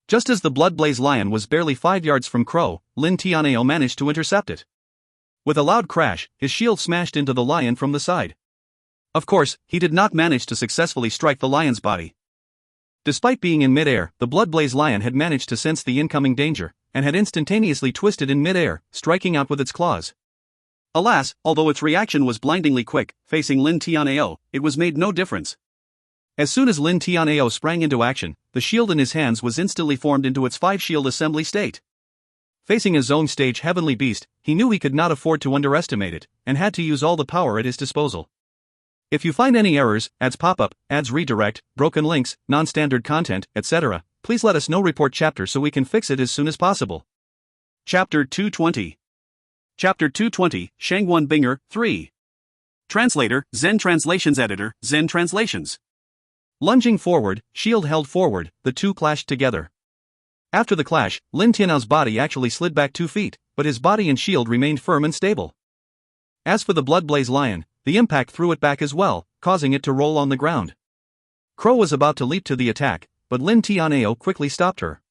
Just as the bloodblaze lion was barely 5 yards from Crow, Lin Tianao managed to intercept it. With a loud crash, his shield smashed into the lion from the side. Of course, he did not manage to successfully strike the lion's body. Despite being in mid-air, the bloodblaze lion had managed to sense the incoming danger, and had instantaneously twisted in mid-air, striking out with its claws. Alas, although its reaction was blindingly quick, facing Lin Tianao, it was made no difference. As soon as Lin Tianao sprang into action, the shield in his hands was instantly formed into its 5-shield assembly state. Facing a zone stage heavenly beast, he knew he could not afford to underestimate it, and had to use all the power at his disposal. If you find any errors, ads pop-up, ads redirect, broken links, non-standard content, etc., please let us know. Report chapter so we can fix it as soon as possible. Chapter 220. Chapter 220, Shangguan Binger, 3. Translator, Zen Translations Editor, Zen Translations. Lunging forward, shield held forward, the two clashed together. After the clash, Lin Tianao's body actually slid back 2 feet, but his body and shield remained firm and stable. As for the bloodblaze lion, the impact threw it back as well, causing it to roll on the ground. Crow was about to leap to the attack, but Lin Tianao quickly stopped her.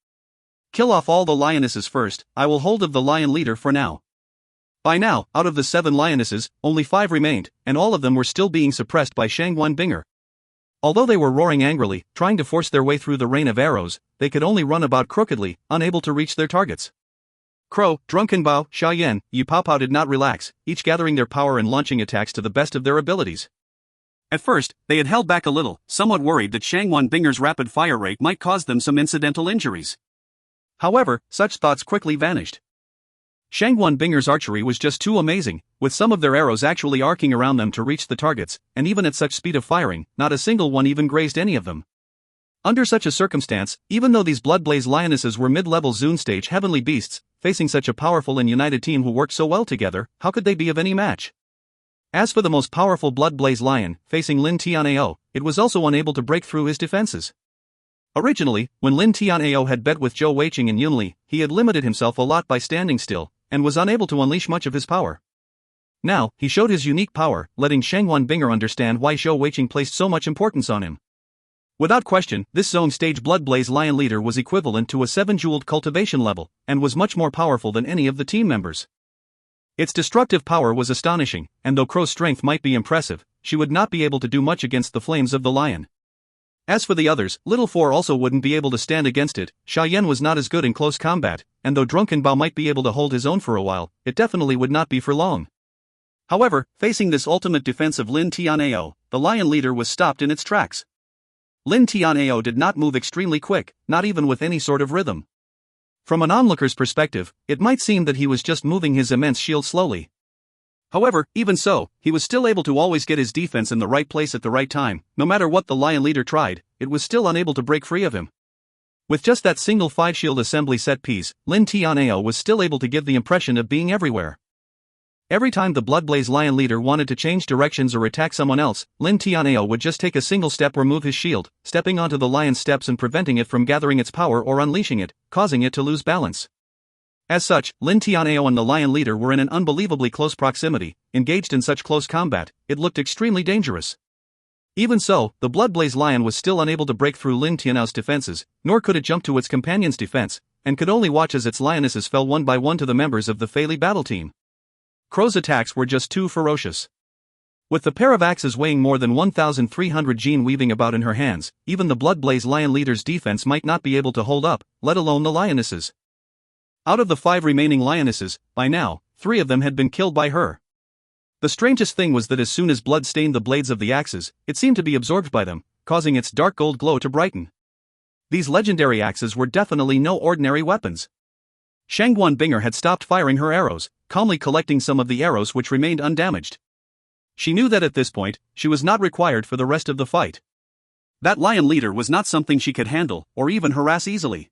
Kill off all the lionesses first, I will hold of the lion leader for now. By now, out of the 7 lionesses, only 5 remained, and all of them were still being suppressed by Shangguan Binger. Although they were roaring angrily, trying to force their way through the rain of arrows, they could only run about crookedly, unable to reach their targets. Crow, Drunken Bao, Xiao Yan, Yi Pao did not relax, each gathering their power and launching attacks to the best of their abilities. At first, they had held back a little, somewhat worried that Shangguan Binger's rapid fire rate might cause them some incidental injuries. However, such thoughts quickly vanished. Shangguan Binger's archery was just too amazing, with some of their arrows actually arcing around them to reach the targets, and even at such speed of firing, not a single one even grazed any of them. Under such a circumstance, even though these Bloodblaze Lionesses were mid-level Zune stage heavenly beasts, facing such a powerful and united team who worked so well together, how could they be of any match? As for the most powerful Bloodblaze Lion, facing Lin Tianao, it was also unable to break through his defenses. Originally, when Lin Tianao had bet with Zhou Weiqing and Yunli, he had limited himself a lot by standing still, and was unable to unleash much of his power. Now, he showed his unique power, letting Shangguan Binger understand why Zhou Weiqing placed so much importance on him. Without question, this zone stage Bloodblaze Lion leader was equivalent to a 7-jeweled cultivation level, and was much more powerful than any of the team members. Its destructive power was astonishing, and though Crow's strength might be impressive, she would not be able to do much against the flames of the lion. As for the others, Little Four also wouldn't be able to stand against it. Xiaoyan was not as good in close combat, and though Drunken Bao might be able to hold his own for a while, it definitely would not be for long. However, facing this ultimate defense of Lin Tianao, the lion leader was stopped in its tracks. Lin Tianao did not move extremely quick, not even with any sort of rhythm. From an onlooker's perspective, it might seem that he was just moving his immense shield slowly. However, even so, he was still able to always get his defense in the right place at the right time. No matter what the lion leader tried, it was still unable to break free of him. With just that single 5-shield assembly set piece, Lin Tianao was still able to give the impression of being everywhere. Every time the Bloodblaze Lion leader wanted to change directions or attack someone else, Lin Tianao would just take a single step or move his shield, stepping onto the lion's steps and preventing it from gathering its power or unleashing it, causing it to lose balance. As such, Lin Tianao and the lion leader were in an unbelievably close proximity, engaged in such close combat, it looked extremely dangerous. Even so, the Bloodblaze Lion was still unable to break through Lin Tianao's defenses, nor could it jump to its companion's defense, and could only watch as its lionesses fell one by one to the members of the Fei Li battle team. Crow's attacks were just too ferocious. With the pair of axes weighing more than 1,300 gene weaving about in her hands, even the Bloodblaze Lion leader's defense might not be able to hold up, let alone the lionesses. Out of the 5 remaining lionesses, by now, 3 of them had been killed by her. The strangest thing was that as soon as blood stained the blades of the axes, it seemed to be absorbed by them, causing its dark gold glow to brighten. These legendary axes were definitely no ordinary weapons. Shangguan Binger had stopped firing her arrows, calmly collecting some of the arrows which remained undamaged. She knew that at this point, she was not required for the rest of the fight. That lion leader was not something she could handle, or even harass easily.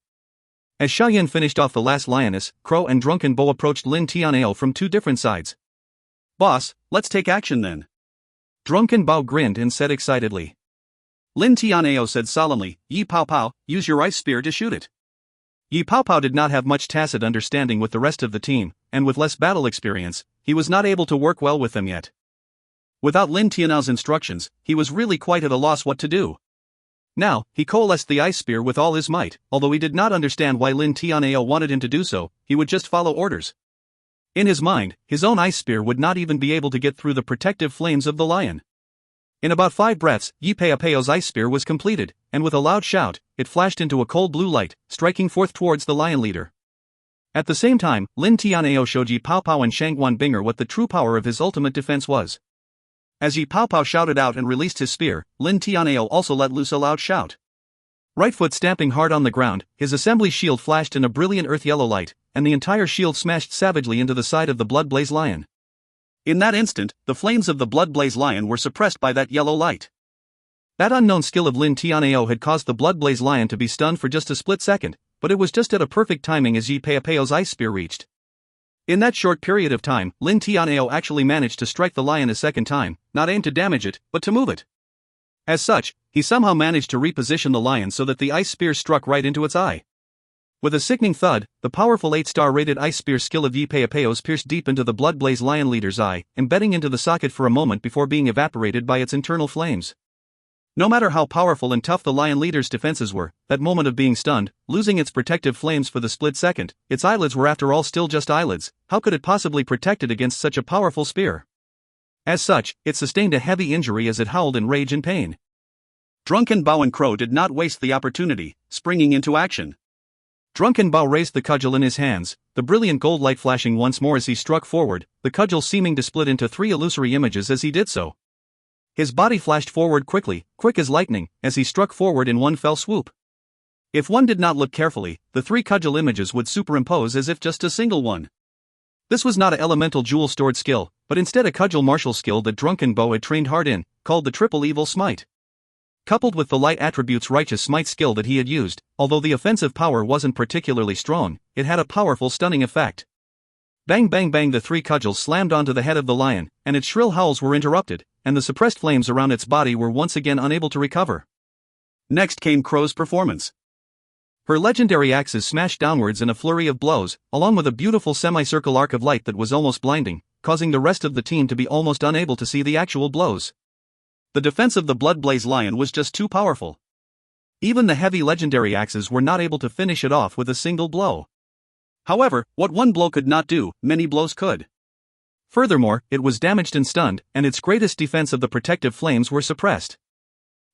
As Xiaoyan finished off the last lioness, Crow and Drunken Bo approached Lin Tianao from 2 different sides. "Boss, let's take action then." Drunken Bao grinned and said excitedly. Lin Tianao said solemnly, "Yi Pao Pao, use your ice spear to shoot it." Yi Pao Pao did not have much tacit understanding with the rest of the team, and with less battle experience, he was not able to work well with them yet. Without Lin Tianao's instructions, he was really quite at a loss what to do. Now, he coalesced the ice spear with all his might, although he did not understand why Lin Tianao wanted him to do so, he would just follow orders. In his mind, his own ice spear would not even be able to get through the protective flames of the lion. In about 5 breaths, Yi Peiapeo's ice spear was completed, and with a loud shout, it flashed into a cold blue light, striking forth towards the lion leader. At the same time, Lin Tianao showed Yi Pao Pao and Shangguan Binger what the true power of his ultimate defense was. As Yi Pao Pao shouted out and released his spear, Lin Tianao also let loose a loud shout. Right foot stamping hard on the ground, his assembly shield flashed in a brilliant earth-yellow light, and the entire shield smashed savagely into the side of the Bloodblaze Lion. In that instant, the flames of the Bloodblaze Lion were suppressed by that yellow light. That unknown skill of Lin Tianao had caused the Bloodblaze Lion to be stunned for just a split second, but it was just at a perfect timing as Yi Peiapeo's ice spear reached. In that short period of time, Lin Tianao actually managed to strike the lion a second time, not aim to damage it, but to move it. As such, he somehow managed to reposition the lion so that the ice spear struck right into its eye. With a sickening thud, the powerful 8-star rated ice spear skill of Yi Peiapeo's pierced deep into the Bloodblaze Lion leader's eye, embedding into the socket for a moment before being evaporated by its internal flames. No matter how powerful and tough the lion leader's defenses were, that moment of being stunned, losing its protective flames for the split second, its eyelids were after all still just eyelids, how could it possibly protect it against such a powerful spear? As such, it sustained a heavy injury as it howled in rage and pain. Drunken Bao and Crow did not waste the opportunity, springing into action. Drunken Bao raised the cudgel in his hands, the brilliant gold light flashing once more as he struck forward, the cudgel seeming to split into 3 illusory images as he did so. His body flashed forward quickly, quick as lightning, as he struck forward in one fell swoop. If one did not look carefully, the 3 cudgel images would superimpose as if just a single one. This was not a elemental jewel stored skill, but instead a cudgel martial skill that Drunken Bow had trained hard in, called the Triple Evil Smite. Coupled with the light attributes Righteous Smite skill that he had used, although the offensive power wasn't particularly strong, it had a powerful stunning effect. Bang bang bang, the three cudgels slammed onto the head of the lion, and its shrill howls were interrupted, and the suppressed flames around its body were once again unable to recover. Next came Crow's performance. Her legendary axes smashed downwards in a flurry of blows, along with a beautiful semicircle arc of light that was almost blinding, causing the rest of the team to be almost unable to see the actual blows. The defense of the Bloodblaze Lion was just too powerful. Even the heavy legendary axes were not able to finish it off with a single blow. However, what one blow could not do, many blows could. Furthermore, it was damaged and stunned, and its greatest defense of the protective flames were suppressed.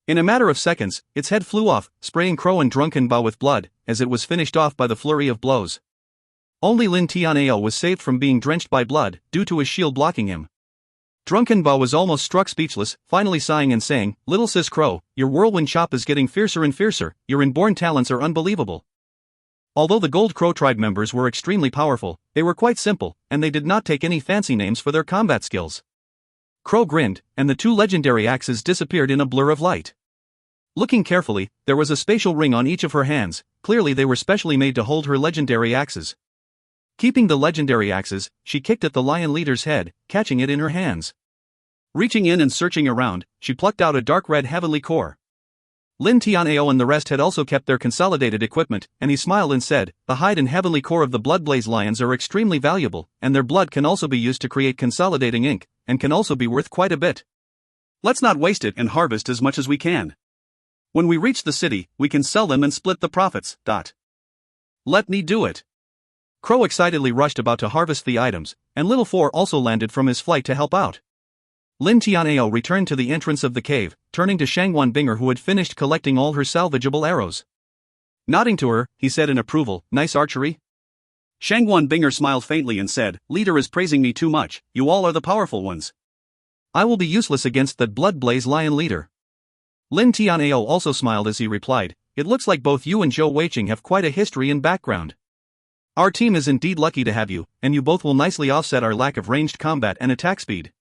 In a matter of seconds, its head flew off, spraying Crow and Drunken Bow with blood, as it was finished off by the flurry of blows. Only Lin Tianao was saved from being drenched by blood, due to his shield blocking him. Drunken Bow was almost struck speechless, finally sighing and saying, "Little sis Crow, your whirlwind chop is getting fiercer and fiercer, your inborn talents are unbelievable." Although the Gold Crow tribe members were extremely powerful, they were quite simple, and they did not take any fancy names for their combat skills. Crow grinned, and the two legendary axes disappeared in a blur of light. Looking carefully, there was a spatial ring on each of her hands, clearly they were specially made to hold her legendary axes. Keeping the legendary axes, she kicked at the lion leader's head, catching it in her hands. Reaching in and searching around, she plucked out a dark red heavenly core. Lin Tianao and the rest had also kept their consolidated equipment, and he smiled and said, "The hide and heavenly core of the Bloodblaze lions are extremely valuable, and their blood can also be used to create consolidating ink, and can also be worth quite a bit. Let's not waste it and harvest as much as we can. When we reach the city, we can sell them and split the profits. Let me do it." Crow excitedly rushed about to harvest the items, and Little Four also landed from his flight to help out. Lin Tianao returned to the entrance of the cave, turning to Shangwan Binger, who had finished collecting all her salvageable arrows. Nodding to her, he said in approval, "Nice archery?" Shangwan Binger smiled faintly and said, "Leader is praising me too much, you all are the powerful ones. I will be useless against that Bloodblaze lion leader." Lin Tianao also smiled as he replied, "It looks like both you and Zhou Weiqing have quite a history and background. Our team is indeed lucky to have you, and you both will nicely offset our lack of ranged combat and attack speed.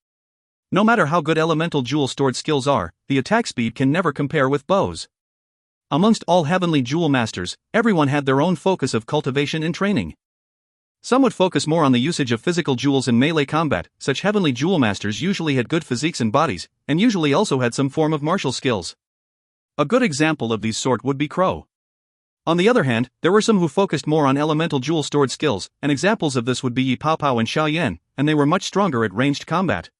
No matter how good elemental jewel stored skills are, the attack speed can never compare with bows." Amongst all heavenly jewel masters, everyone had their own focus of cultivation and training. Some would focus more on the usage of physical jewels in melee combat. Such heavenly jewel masters usually had good physiques and bodies, and usually also had some form of martial skills. A good example of these sort would be Crow. On the other hand, there were some who focused more on elemental jewel stored skills, and examples of this would be Yi Pao Pao and Xiao Yan, and they were much stronger at ranged combat.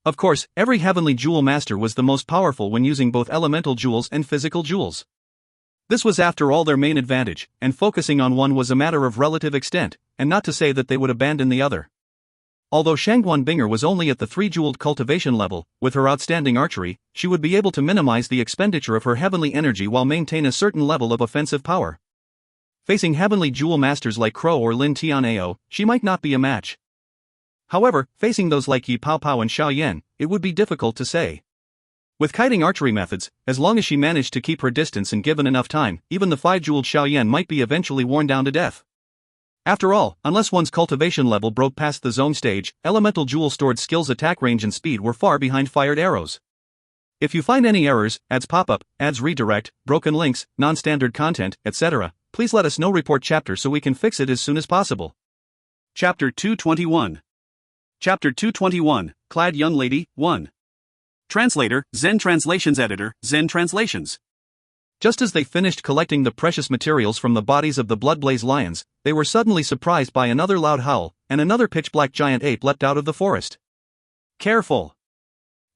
Of course, every heavenly jewel master was the most powerful when using both elemental jewels and physical jewels. This was after all their main advantage, and focusing on one was a matter of relative extent, and not to say that they would abandon the other. Although Shangwan Binger was only at the 3-jeweled cultivation level, with her outstanding archery, she would be able to minimize the expenditure of her heavenly energy while maintain a certain level of offensive power. Facing heavenly jewel masters like Crow or Lin Tianao, she might not be a match. However, facing those like Yi Pao Pao and Xiao Yan, it would be difficult to say. With kiting archery methods, as long as she managed to keep her distance and given enough time, even the 5-jeweled Xiao Yan might be eventually worn down to death. After all, unless one's cultivation level broke past the zone stage, elemental jewel stored skills attack range and speed were far behind fired arrows. If you find any errors, ads pop-up, ads redirect, broken links, non-standard content, etc., please let us know. Report chapter so we can fix it as soon as possible. Chapter 221. Chapter 221, Clad Young Lady, 1. Translator, Zen Translations. Editor, Zen Translations. Just as they finished collecting the precious materials from the bodies of the Bloodblaze lions, they were suddenly surprised by another loud howl, and another pitch-black giant ape leapt out of the forest. "Careful!"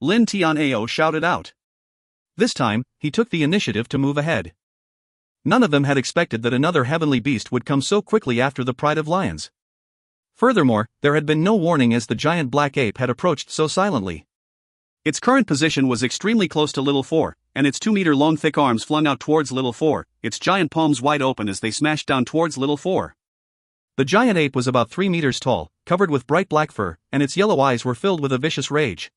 Lin Tianao shouted out. This time, he took the initiative to move ahead. None of them had expected that another heavenly beast would come so quickly after the pride of lions. Furthermore, there had been no warning as the giant black ape had approached so silently. Its current position was extremely close to Little Four, and its 2-meter-long thick arms flung out towards Little Four, its giant palms wide open as they smashed down towards Little Four. The giant ape was about 3 meters tall, covered with bright black fur, and its yellow eyes were filled with a vicious rage.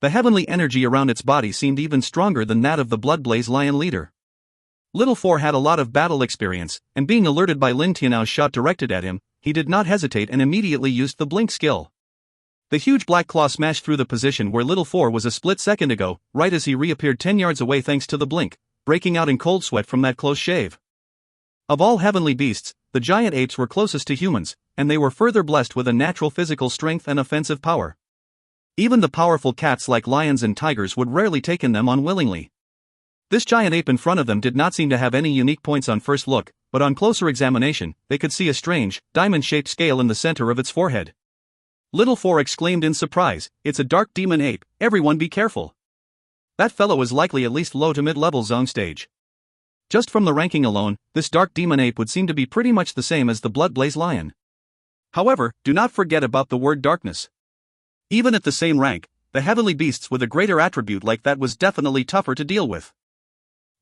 The heavenly energy around its body seemed even stronger than that of the Bloodblaze lion leader. Little Four had a lot of battle experience, and being alerted by Lin Tianao's shot directed at him, he did not hesitate and immediately used the blink skill. The huge black claw smashed through the position where Little Four was a split second ago, right as he reappeared 10 yards away thanks to the blink, breaking out in cold sweat from that close shave. Of all heavenly beasts, the giant apes were closest to humans, and they were further blessed with a natural physical strength and offensive power. Even the powerful cats like lions and tigers would rarely take them on willingly. This giant ape in front of them did not seem to have any unique points on first look, but on closer examination, they could see a strange, diamond-shaped scale in the center of its forehead. Little Four exclaimed in surprise, "It's a dark demon ape, everyone be careful. That fellow is likely at least low to mid-level zone stage." Just from the ranking alone, this dark demon ape would seem to be pretty much the same as the Bloodblaze lion. However, do not forget about the word darkness. Even at the same rank, the heavenly beasts with a greater attribute like that was definitely tougher to deal with.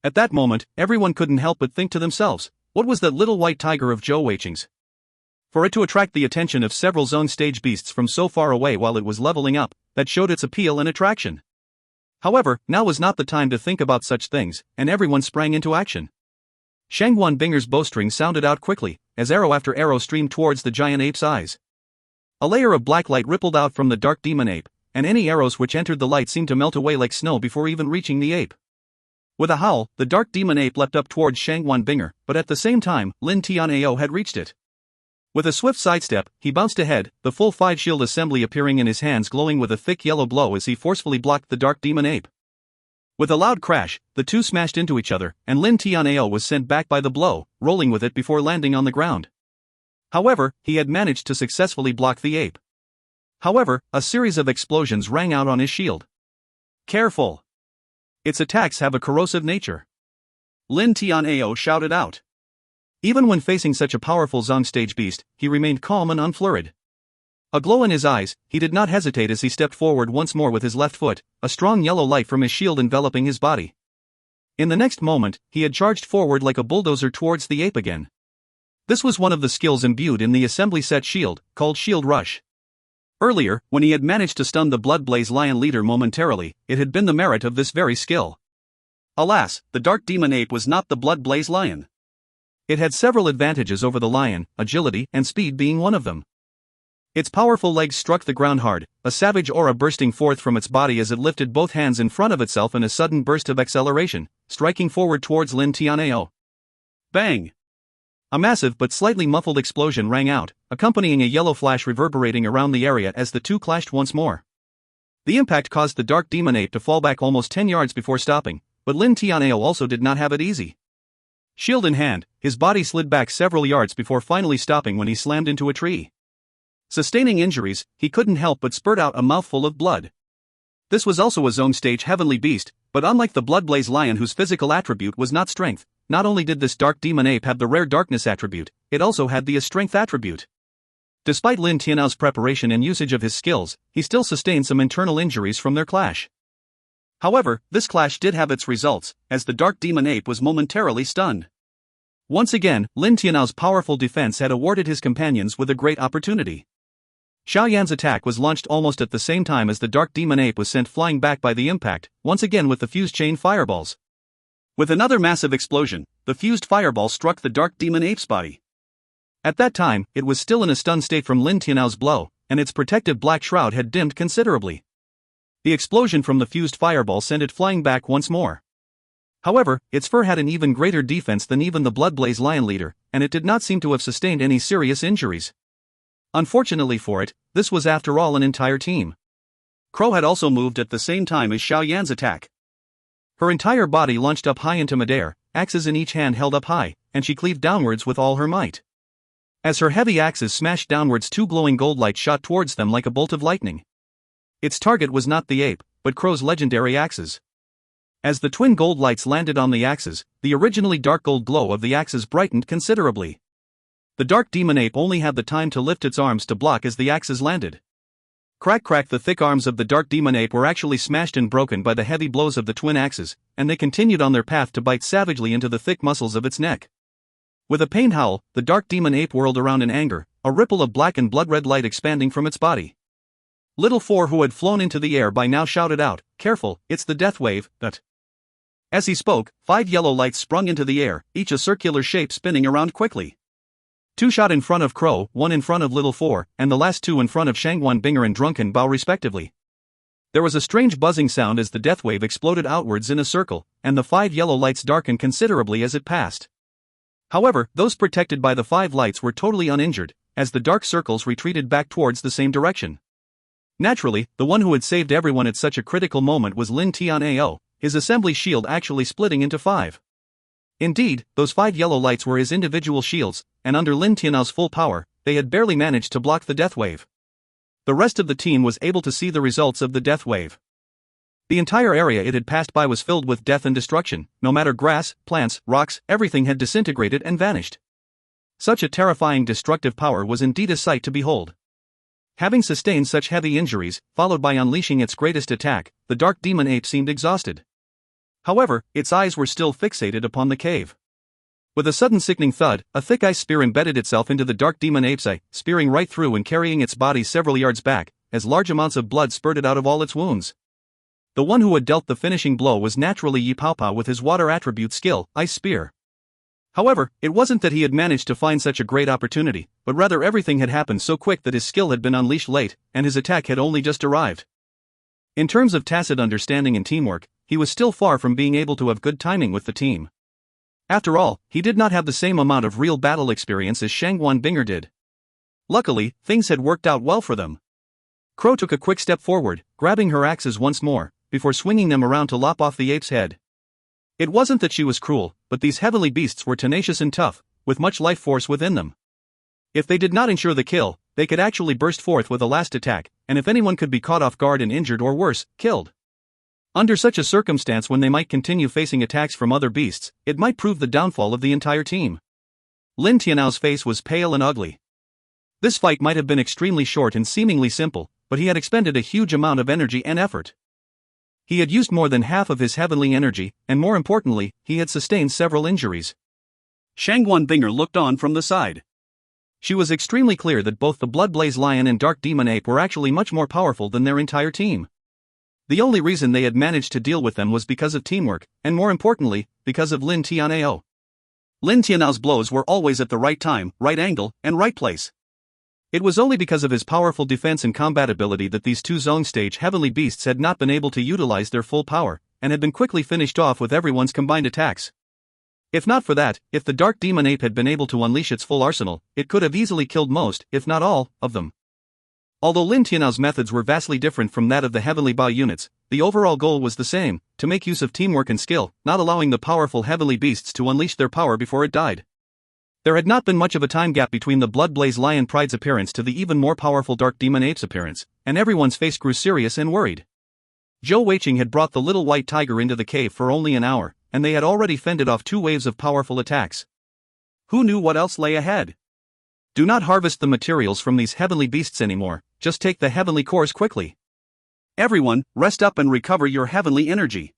At that moment, everyone couldn't help but think to themselves, what was that little white tiger of Zhou Weiqing's? For it to attract the attention of several zone stage beasts from so far away while it was leveling up, that showed its appeal and attraction. However, now was not the time to think about such things, and everyone sprang into action. Shangguan Binger's bowstring sounded out quickly, as arrow after arrow streamed towards the giant ape's eyes. A layer of black light rippled out from the dark demon ape, and any arrows which entered the light seemed to melt away like snow before even reaching the ape. With a howl, the dark demon ape leapt up towards Shangguan Binger, but at the same time, Lin Tianao had reached it. With a swift sidestep, he bounced ahead, the full 5 shield assembly appearing in his hands glowing with a thick yellow glow as he forcefully blocked the dark demon ape. With a loud crash, the two smashed into each other, and Lin Tianao was sent back by the blow, rolling with it before landing on the ground. However, he had managed to successfully block the ape. However, a series of explosions rang out on his shield. "Careful! Its attacks have a corrosive nature," Lin Tianao shouted out. Even when facing such a powerful zone stage beast, he remained calm and unflurried. A glow in his eyes, he did not hesitate as he stepped forward once more with his left foot, a strong yellow light from his shield enveloping his body. In the next moment, he had charged forward like a bulldozer towards the ape again. This was one of the skills imbued in the assembly set shield, called Shield Rush. Earlier, when he had managed to stun the Bloodblaze lion leader momentarily, it had been the merit of this very skill. Alas, the dark demon ape was not the Bloodblaze lion. It had several advantages over the lion, agility and speed being one of them. Its powerful legs struck the ground hard, a savage aura bursting forth from its body as it lifted both hands in front of itself in a sudden burst of acceleration, striking forward towards Lin Tianao. Bang! A massive but slightly muffled explosion rang out, accompanying a yellow flash reverberating around the area as the two clashed once more. The impact caused the dark demon ape to fall back almost 10 yards before stopping, but Lin Tianao also did not have it easy. Shield in hand, his body slid back several yards before finally stopping when he slammed into a tree. Sustaining injuries, he couldn't help but spurt out a mouthful of blood. This was also a zone stage heavenly beast, but unlike the Bloodblaze lion whose physical attribute was not strength, not only did this dark demon ape have the rare darkness attribute, it also had the strength attribute. Despite Lin Tianao's preparation and usage of his skills, he still sustained some internal injuries from their clash. However, this clash did have its results, as the dark demon ape was momentarily stunned. Once again, Lin Tianao's powerful defense had awarded his companions with a great opportunity. Xiaoyan's attack was launched almost at the same time as the dark demon ape was sent flying back by the impact, once again with the fused chain fireballs. With another massive explosion, the fused fireball struck the dark demon ape's body. At that time, it was still in a stunned state from Lin Tianao's blow, and its protective black shroud had dimmed considerably. The explosion from the fused fireball sent it flying back once more. However, its fur had an even greater defense than even the Bloodblaze lion leader, and it did not seem to have sustained any serious injuries. Unfortunately for it, this was after all an entire team. Crow had also moved at the same time as Xiaoyan's attack. Her entire body launched up high into midair, axes in each hand held up high, and she cleaved downwards with all her might. As her heavy axes smashed downwards, two glowing gold lights shot towards them like a bolt of lightning. Its target was not the ape, but Crow's legendary axes. As the twin gold lights landed on the axes, the originally dark gold glow of the axes brightened considerably. The dark demon ape only had the time to lift its arms to block as the axes landed. Crack crack, the thick arms of the dark demon ape were actually smashed and broken by the heavy blows of the twin axes, and they continued on their path to bite savagely into the thick muscles of its neck. With a pain howl, the dark demon ape whirled around in anger, a ripple of black and blood-red light expanding from its body. Little Four, who had flown into the air by now, shouted out, "Careful, it's the death wave, that." As he spoke, 5 yellow lights sprung into the air, each a circular shape spinning around quickly. Two shot in front of Crow, one in front of Little Four, and the last two in front of Shangguan Binger and Drunken Bao respectively. There was a strange buzzing sound as the death wave exploded outwards in a circle, and the 5 yellow lights darkened considerably as it passed. However, those protected by the 5 lights were totally uninjured, as the dark circles retreated back towards the same direction. Naturally, the one who had saved everyone at such a critical moment was Lin Tian'ao, his assembly shield actually splitting into 5. Indeed, those 5 yellow lights were his individual shields, and under Lin Tian'ao's full power, they had barely managed to block the death wave. The rest of the team was able to see the results of the death wave. The entire area it had passed by was filled with death and destruction. No matter grass, plants, rocks, everything had disintegrated and vanished. Such a terrifying destructive power was indeed a sight to behold. Having sustained such heavy injuries, followed by unleashing its greatest attack, the dark demon ape seemed exhausted. However, its eyes were still fixated upon the cave. With a sudden sickening thud, a thick ice spear embedded itself into the dark demon ape's eye, spearing right through and carrying its body several yards back, as large amounts of blood spurted out of all its wounds. The one who had dealt the finishing blow was naturally Yi Paopao with his water attribute skill, Ice Spear. However, it wasn't that he had managed to find such a great opportunity, but rather everything had happened so quick that his skill had been unleashed late, and his attack had only just arrived. In terms of tacit understanding and teamwork, he was still far from being able to have good timing with the team. After all, he did not have the same amount of real battle experience as Shangguan Binger did. Luckily, things had worked out well for them. Crow took a quick step forward, grabbing her axes once more, before swinging them around to lop off the ape's head. It wasn't that she was cruel, but these heavenly beasts were tenacious and tough, with much life force within them. If they did not ensure the kill, they could actually burst forth with a last attack, and if anyone could be caught off guard and injured or worse, killed. Under such a circumstance, when they might continue facing attacks from other beasts, it might prove the downfall of the entire team. Lin Tian'ao's face was pale and ugly. This fight might have been extremely short and seemingly simple, but he had expended a huge amount of energy and effort. He had used more than half of his heavenly energy, and more importantly, he had sustained several injuries. Shangguan Binger looked on from the side. She was extremely clear that both the Bloodblaze Lion and Dark Demon Ape were actually much more powerful than their entire team. The only reason they had managed to deal with them was because of teamwork, and more importantly, because of Lin Tian'ao. Lin Tian'ao's blows were always at the right time, right angle, and right place. It was only because of his powerful defense and combat ability that these two zone-stage heavenly beasts had not been able to utilize their full power, and had been quickly finished off with everyone's combined attacks. If not for that, if the Dark Demon Ape had been able to unleash its full arsenal, it could have easily killed most, if not all, of them. Although Lin Tian'ao's methods were vastly different from that of the Heavenly Bao units, the overall goal was the same: to make use of teamwork and skill, not allowing the powerful heavenly beasts to unleash their power before it died. There had not been much of a time gap between the Bloodblaze Lion Pride's appearance to the even more powerful Dark Demon Ape's appearance, and everyone's face grew serious and worried. Zhou Weiqing had brought the little white tiger into the cave for only an hour, and they had already fended off 2 waves of powerful attacks. Who knew what else lay ahead? Do not harvest the materials from these heavenly beasts anymore, just take the heavenly cores quickly. Everyone, rest up and recover your heavenly energy.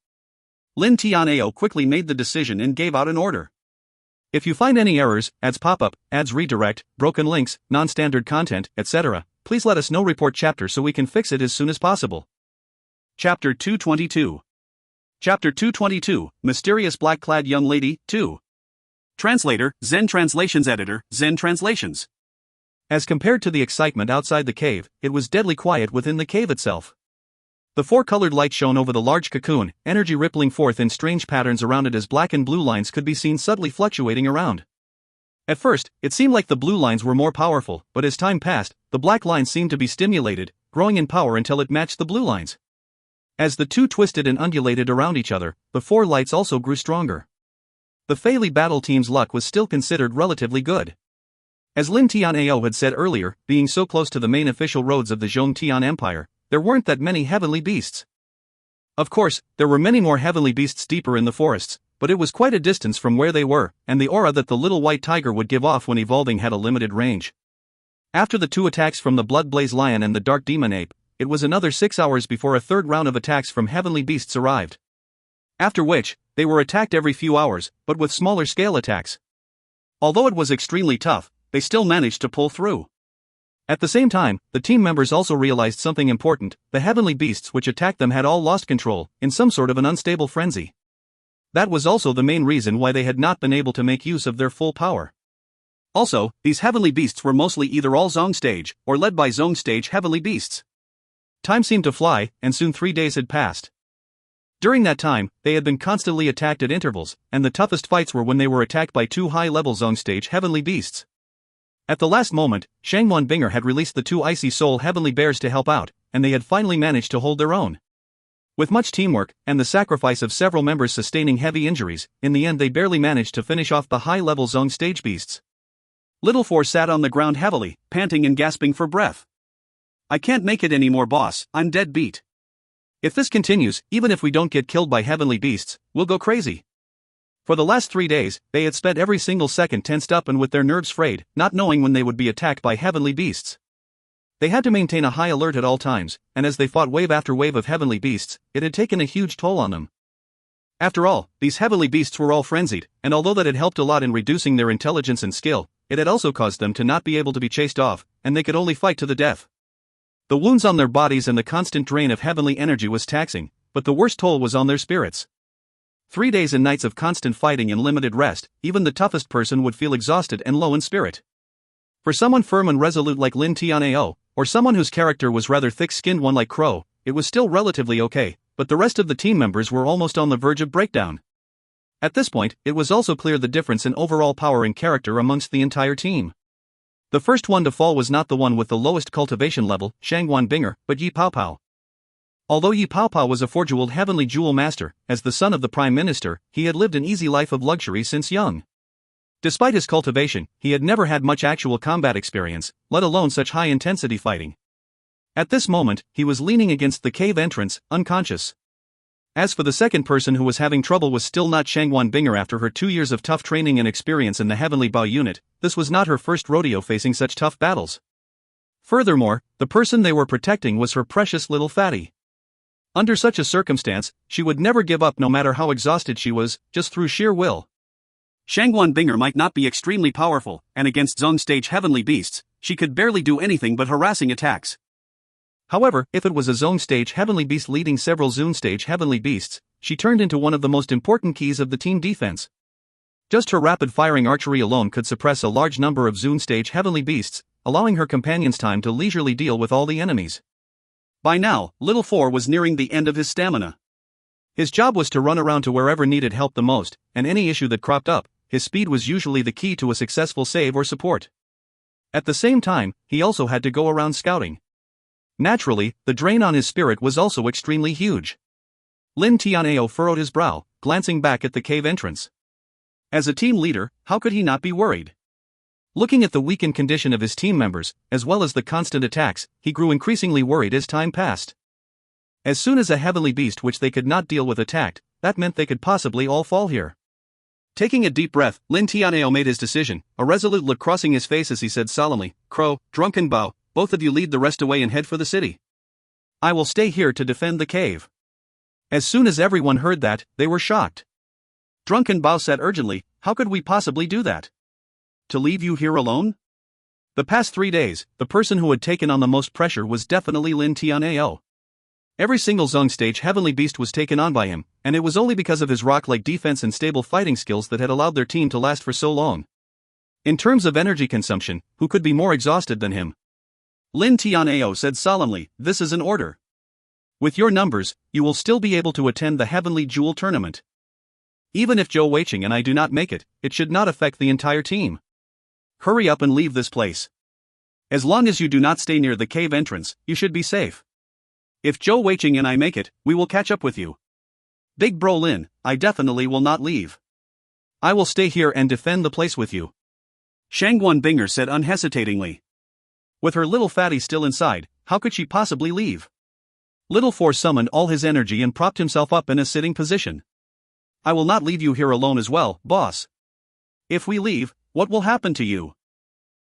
Lin Tian'ao quickly made the decision and gave out an order. If you find any errors, ads pop up, ads redirect, broken links, non-standard content, etc., please let us know. Report chapter so we can fix it as soon as possible. Chapter 222. Chapter 222, Mysterious Black-Clad Young Lady, 2. Translator, Zen Translations Editor, Zen Translations. As compared to the excitement outside the cave, it was deadly quiet within the cave itself. The 4-colored light shone over the large cocoon, energy rippling forth in strange patterns around it as black and blue lines could be seen subtly fluctuating around. At first, it seemed like the blue lines were more powerful, but as time passed, the black lines seemed to be stimulated, growing in power until it matched the blue lines. As the two twisted and undulated around each other, the 4 lights also grew stronger. The Feili battle team's luck was still considered relatively good. As Lin Tian'ao had said earlier, being so close to the main official roads of the Zhongtian Empire, there weren't that many heavenly beasts. Of course, there were many more heavenly beasts deeper in the forests, but it was quite a distance from where they were, and the aura that the little white tiger would give off when evolving had a limited range. After the 2 attacks from the Bloodblaze Lion and the Dark Demon Ape, it was another 6 hours before a third round of attacks from heavenly beasts arrived. After which, they were attacked every few hours, but with smaller scale attacks. Although it was extremely tough, they still managed to pull through. At the same time, the team members also realized something important: the heavenly beasts which attacked them had all lost control, in some sort of an unstable frenzy. That was also the main reason why they had not been able to make use of their full power. Also, these heavenly beasts were mostly either all Zhong stage, or led by Zhong stage heavenly beasts. Time seemed to fly, and soon 3 days had passed. During that time, they had been constantly attacked at intervals, and the toughest fights were when they were attacked by 2 high-level Zhong stage heavenly beasts. At the last moment, Shangwan Binger had released the 2 icy soul heavenly bears to help out, and they had finally managed to hold their own. With much teamwork, and the sacrifice of several members sustaining heavy injuries, in the end they barely managed to finish off the high-level Zhong stage beasts. Little Four sat on the ground heavily, panting and gasping for breath. I can't make it anymore, boss, I'm dead beat. If this continues, even if we don't get killed by heavenly beasts, we'll go crazy. For the last 3 days, they had spent every single second tensed up and with their nerves frayed, not knowing when they would be attacked by heavenly beasts. They had to maintain a high alert at all times, and as they fought wave after wave of heavenly beasts, it had taken a huge toll on them. After all, these heavenly beasts were all frenzied, and although that had helped a lot in reducing their intelligence and skill, it had also caused them to not be able to be chased off, and they could only fight to the death. The wounds on their bodies and the constant drain of heavenly energy was taxing, but the worst toll was on their spirits. 3 days and nights of constant fighting and limited rest, even the toughest person would feel exhausted and low in spirit. For someone firm and resolute like Lin Tianao, or someone whose character was rather thick-skinned one like Crow, it was still relatively okay, but the rest of the team members were almost on the verge of breakdown. At this point, it was also clear the difference in overall power and character amongst the entire team. The first one to fall was not the one with the lowest cultivation level, Shangwan Binger, but Yi Paopao. Although Yi Paopao was a 4-jeweled heavenly jewel master, as the son of the prime minister, he had lived an easy life of luxury since young. Despite his cultivation, he had never had much actual combat experience, let alone such high-intensity fighting. At this moment, he was leaning against the cave entrance, unconscious. As for the second person who was having trouble was still not Shangwan Binger after her 2 years of tough training and experience in the Heavenly Bao unit. This was not her first rodeo facing such tough battles. Furthermore, the person they were protecting was her precious little fatty. Under such a circumstance, she would never give up no matter how exhausted she was, just through sheer will. Shangwan Binger might not be extremely powerful, and against Zhong stage heavenly beasts, she could barely do anything but harassing attacks. However, if it was a Zhong stage heavenly beast leading several Zun stage heavenly beasts, she turned into one of the most important keys of the team defense. Just her rapid-firing archery alone could suppress a large number of Zun stage heavenly beasts, allowing her companions time to leisurely deal with all the enemies. By now, Little Four was nearing the end of his stamina. His job was to run around to wherever needed help the most, and any issue that cropped up, his speed was usually the key to a successful save or support. At the same time, he also had to go around scouting. Naturally, the drain on his spirit was also extremely huge. Lin Tianao furrowed his brow, glancing back at the cave entrance. As a team leader, how could he not be worried? Looking at the weakened condition of his team members, as well as the constant attacks, he grew increasingly worried as time passed. As soon as a heavenly beast which they could not deal with attacked, that meant they could possibly all fall here. Taking a deep breath, Lin Tianao made his decision, a resolute look crossing his face as he said solemnly, "Crow, Drunken Bao, both of you lead the rest away and head for the city. I will stay here to defend the cave." As soon as everyone heard that, they were shocked. Drunken Bao said urgently, "How could we possibly do that? To leave you here alone?" The past 3 days, the person who had taken on the most pressure was definitely Lin Tianao. Every single Zhong stage heavenly beast was taken on by him, and it was only because of his rock-like defense and stable fighting skills that had allowed their team to last for so long. In terms of energy consumption, who could be more exhausted than him? Lin Tianao said solemnly, "This is an order. With your numbers, you will still be able to attend the Heavenly Jewel Tournament. Even if Zhou Weiqing and I do not make it, it should not affect the entire team. Hurry up and leave this place. As long as you do not stay near the cave entrance, you should be safe. If Zhou Weiqing and I make it, we will catch up with you. Big Bro Lin, I definitely will not leave. I will stay here and defend the place with you," Shangwan Binger said unhesitatingly. With her little fatty still inside, how could she possibly leave? Little Four summoned all his energy and propped himself up in a sitting position. "I will not leave you here alone as well, boss. If we leave, what will happen to you?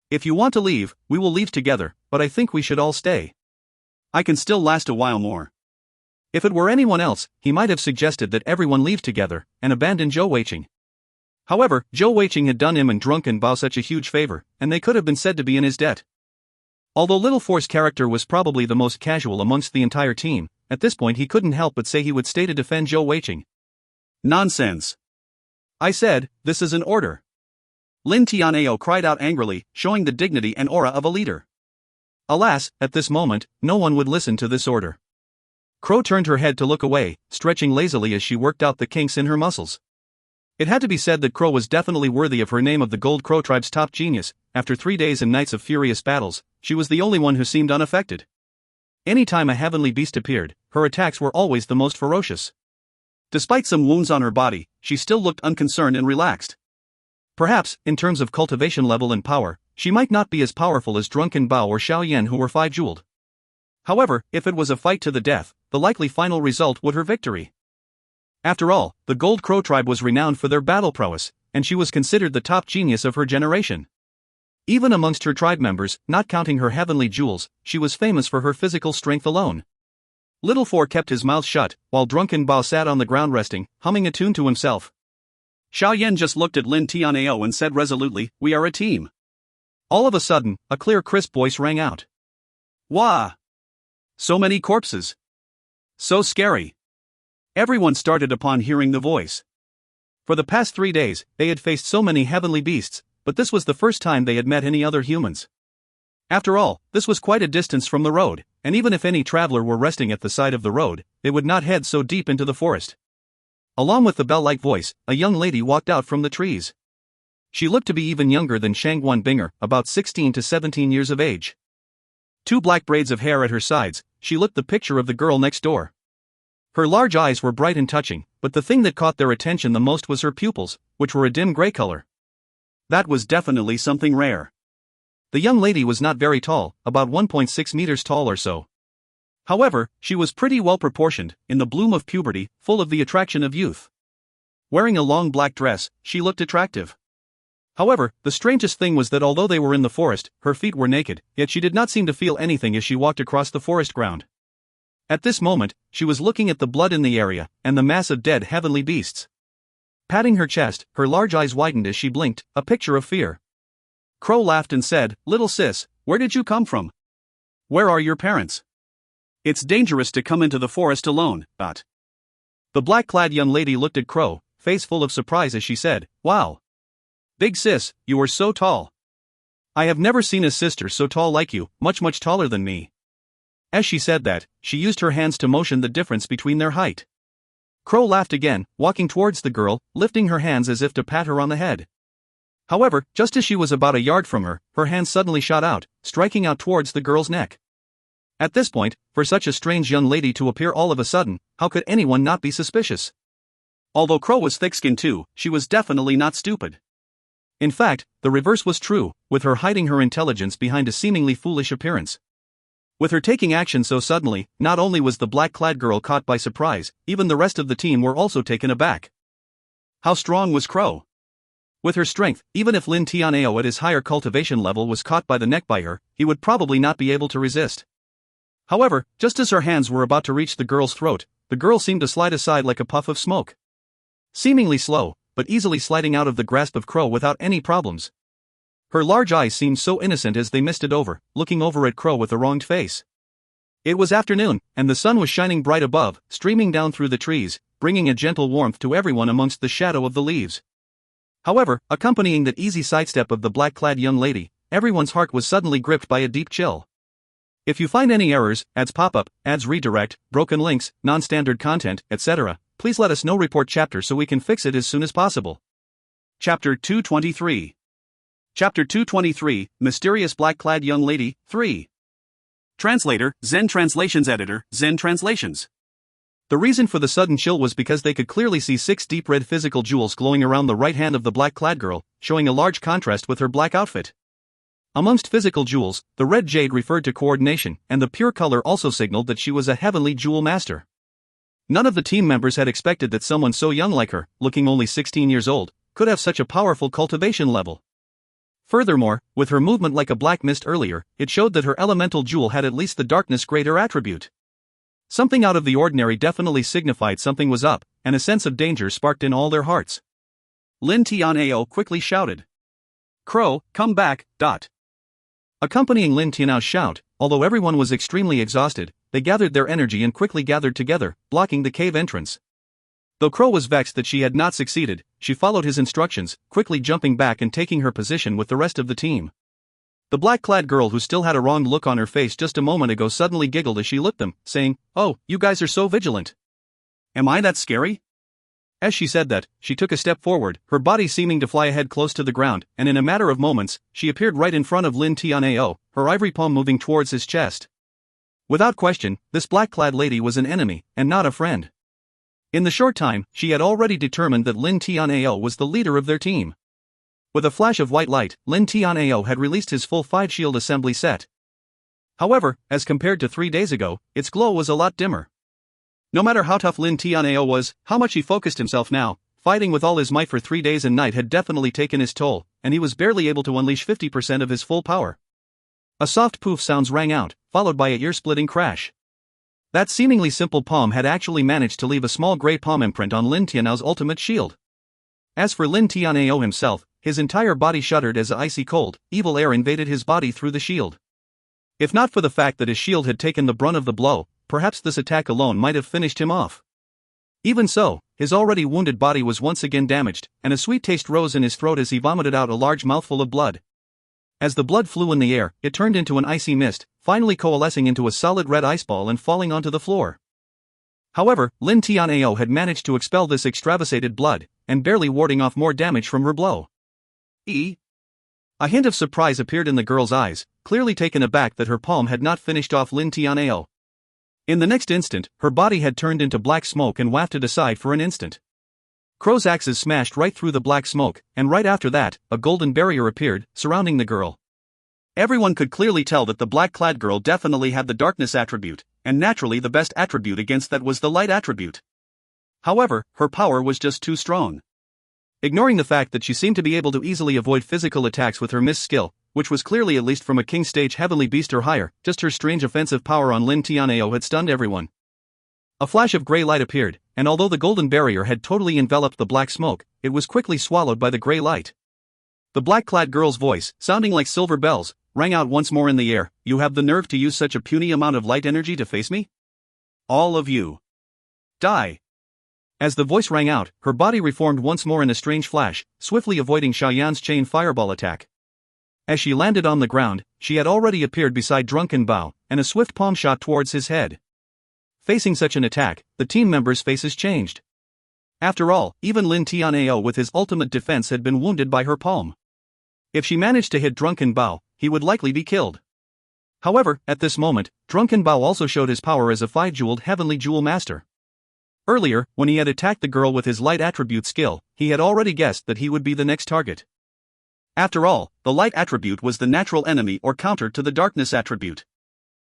If you want to leave, we will leave together, but I think we should all stay. I can still last a while more." If it were anyone else, he might have suggested that everyone leave together and abandon Zhou Weiqing. However, Zhou Weiqing had done him and Drunken Bao such a huge favor, and they could have been said to be in his debt. Although Little Four's character was probably the most casual amongst the entire team, at this point he couldn't help but say he would stay to defend Zhou Weiqing. "Nonsense. I said, this is an order. Lin Tianao cried out angrily, showing the dignity and aura of a leader. Alas, at this moment, no one would listen to this order. Crow turned her head to look away, stretching lazily as she worked out the kinks in her muscles. It had to be said that Crow was definitely worthy of her name of the Gold Crow tribe's top genius. After 3 days and nights of furious battles, she was the only one who seemed unaffected. Any time a heavenly beast appeared, her attacks were always the most ferocious. Despite some wounds on her body, she still looked unconcerned and relaxed. Perhaps, in terms of cultivation level and power, she might not be as powerful as Drunken Bao or Xiao Yan, who were 5-jeweled. However, if it was a fight to the death, the likely final result would her victory. After all, the Gold Crow tribe was renowned for their battle prowess, and she was considered the top genius of her generation. Even amongst her tribe members, not counting her heavenly jewels, she was famous for her physical strength alone. Little Four kept his mouth shut, while Drunken Bao sat on the ground resting, humming a tune to himself. Xiao Yan just looked at Lin Tianao and said resolutely, "We are a team." All of a sudden, a clear crisp voice rang out. "Wah! So many corpses! So scary!" Everyone started upon hearing the voice. For the past 3 days, they had faced so many heavenly beasts, but this was the first time they had met any other humans. After all, this was quite a distance from the road, and even if any traveler were resting at the side of the road, they would not head so deep into the forest. Along with the bell-like voice, a young lady walked out from the trees. She looked to be even younger than Shangguan Binger, about 16 to 17 years of age. 2 black braids of hair at her sides, she looked the picture of the girl next door. Her large eyes were bright and touching, but the thing that caught their attention the most was her pupils, which were a dim gray color. That was definitely something rare. The young lady was not very tall, about 1.6 meters tall or so. However, she was pretty well proportioned, in the bloom of puberty, full of the attraction of youth. Wearing a long black dress, she looked attractive. However, the strangest thing was that although they were in the forest, her feet were naked, yet she did not seem to feel anything as she walked across the forest ground. At this moment, she was looking at the blood in the area, and the mass of dead heavenly beasts. Patting her chest, her large eyes widened as she blinked, a picture of fear. Crow laughed and said, "Little sis, where did you come from? Where are your parents? It's dangerous to come into the forest alone, but." The black-clad young lady looked at Crow, face full of surprise as she said, "Wow. Big sis, you are so tall. I have never seen a sister so tall like you, much taller than me." As she said that, she used her hands to motion the difference between their height. Crow laughed again, walking towards the girl, lifting her hands as if to pat her on the head. However, just as she was about a yard from her, her hand suddenly shot out, striking out towards the girl's neck. At this point, for such a strange young lady to appear all of a sudden, how could anyone not be suspicious? Although Crow was thick-skinned too, she was definitely not stupid. In fact, the reverse was true, with her hiding her intelligence behind a seemingly foolish appearance. With her taking action so suddenly, not only was the black-clad girl caught by surprise, even the rest of the team were also taken aback. How strong was Crow? With her strength, even if Lin Tianao at his higher cultivation level was caught by the neck by her, he would probably not be able to resist. However, just as her hands were about to reach the girl's throat, the girl seemed to slide aside like a puff of smoke. Seemingly slow, but easily sliding out of the grasp of Crow without any problems. Her large eyes seemed so innocent as they misted over, looking over at Crow with a wronged face. It was afternoon, and the sun was shining bright above, streaming down through the trees, bringing a gentle warmth to everyone amongst the shadow of the leaves. However, accompanying that easy sidestep of the black-clad young lady, everyone's heart was suddenly gripped by a deep chill. If you find any errors, ads pop up, ads redirect, broken links, non-standard content, etc., please let us know. Report chapter so we can fix it as soon as possible. Chapter 223. Chapter 223, Mysterious Black-Clad Young Lady, 3. Translator, Zen Translations Editor, Zen Translations. The reason for the sudden chill was because they could clearly see 6 deep red physical jewels glowing around the right hand of the black-clad girl, showing a large contrast with her black outfit. Amongst physical jewels, the red jade referred to coordination, and the pure color also signaled that she was a heavenly jewel master. None of the team members had expected that someone so young like her, looking only 16 years old, could have such a powerful cultivation level. Furthermore, with her movement like a black mist earlier, it showed that her elemental jewel had at least the darkness greater attribute. Something out of the ordinary definitely signified something was up, and a sense of danger sparked in all their hearts. Lin Tianao quickly shouted, "Crow, come back." Accompanying Lin Tianao's shout, although everyone was extremely exhausted, they gathered their energy and quickly gathered together, blocking the cave entrance. Though Crow was vexed that she had not succeeded, she followed his instructions, quickly jumping back and taking her position with the rest of the team. The black-clad girl who still had a wrong look on her face just a moment ago suddenly giggled as she looked them, saying, "Oh, you guys are so vigilant." Am I that scary? As she said that, she took a step forward, her body seeming to fly ahead close to the ground, and in a matter of moments, she appeared right in front of Lin Tianao, her ivory palm moving towards his chest. Without question, this black-clad lady was an enemy, and not a friend. In the short time, she had already determined that Lin Tianao was the leader of their team. With a flash of white light, Lin Tianao had released his full 5-shield assembly set. However, as compared to 3 days ago, its glow was a lot dimmer. No matter how tough Lin Tianao was, how much he focused himself now, fighting with all his might for 3 days and night had definitely taken his toll, and he was barely able to unleash 50% of his full power. A soft poof sounds rang out, followed by a ear-splitting crash. That seemingly simple palm had actually managed to leave a small grey palm imprint on Lin Tianao's ultimate shield. As for Lin Tianao himself, his entire body shuddered as icy cold, evil air invaded his body through the shield. If not for the fact that his shield had taken the brunt of the blow, perhaps this attack alone might have finished him off. Even so, his already wounded body was once again damaged, and a sweet taste rose in his throat as he vomited out a large mouthful of blood. As the blood flew in the air, it turned into an icy mist, finally coalescing into a solid red ice ball and falling onto the floor. However, Lin Tianao had managed to expel this extravasated blood, and barely warding off more damage from her blow. A hint of surprise appeared in the girl's eyes, clearly taken aback that her palm had not finished off Lin Tianao. In the next instant, her body had turned into black smoke and wafted aside for an instant. Crow's axes smashed right through the black smoke, and right after that, a golden barrier appeared, surrounding the girl. Everyone could clearly tell that the black-clad girl definitely had the darkness attribute, and naturally the best attribute against that was the light attribute. However, her power was just too strong. Ignoring the fact that she seemed to be able to easily avoid physical attacks with her mist skill, which was clearly at least from a king stage heavenly beast or higher, just her strange offensive power on Lin Tianao had stunned everyone. A flash of grey light appeared, and although the golden barrier had totally enveloped the black smoke, it was quickly swallowed by the grey light. The black-clad girl's voice, sounding like silver bells, rang out once more in the air. "You have the nerve to use such a puny amount of light energy to face me? All of you. Die." As the voice rang out, her body reformed once more in a strange flash, swiftly avoiding Xiaoyan's chain fireball attack. As she landed on the ground, she had already appeared beside Drunken Bao, and a swift palm shot towards his head. Facing such an attack, the team members' faces changed. After all, even Lin Tianao with his ultimate defense had been wounded by her palm. If she managed to hit Drunken Bao, he would likely be killed. However, at this moment, Drunken Bao also showed his power as a 5-jeweled heavenly jewel master. Earlier, when he had attacked the girl with his light attribute skill, he had already guessed that he would be the next target. After all, the light attribute was the natural enemy or counter to the darkness attribute.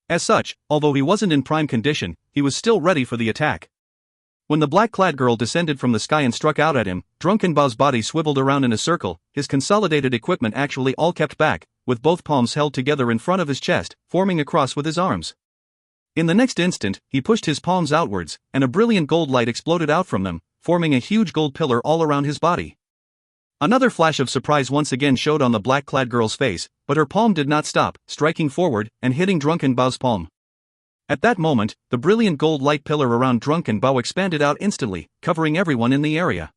As such, although he wasn't in prime condition, he was still ready for the attack. When the black-clad girl descended from the sky and struck out at him, Drunken Bao's body swiveled around in a circle, his consolidated equipment actually all kept back, with both palms held together in front of his chest, forming a cross with his arms. In the next instant, he pushed his palms outwards, and a brilliant gold light exploded out from them, forming a huge gold pillar all around his body. Another flash of surprise once again showed on the black-clad girl's face, but her palm did not stop, striking forward and hitting Drunken Bao's palm. At that moment, the brilliant gold light pillar around Drunken Bao expanded out instantly, covering everyone in the area.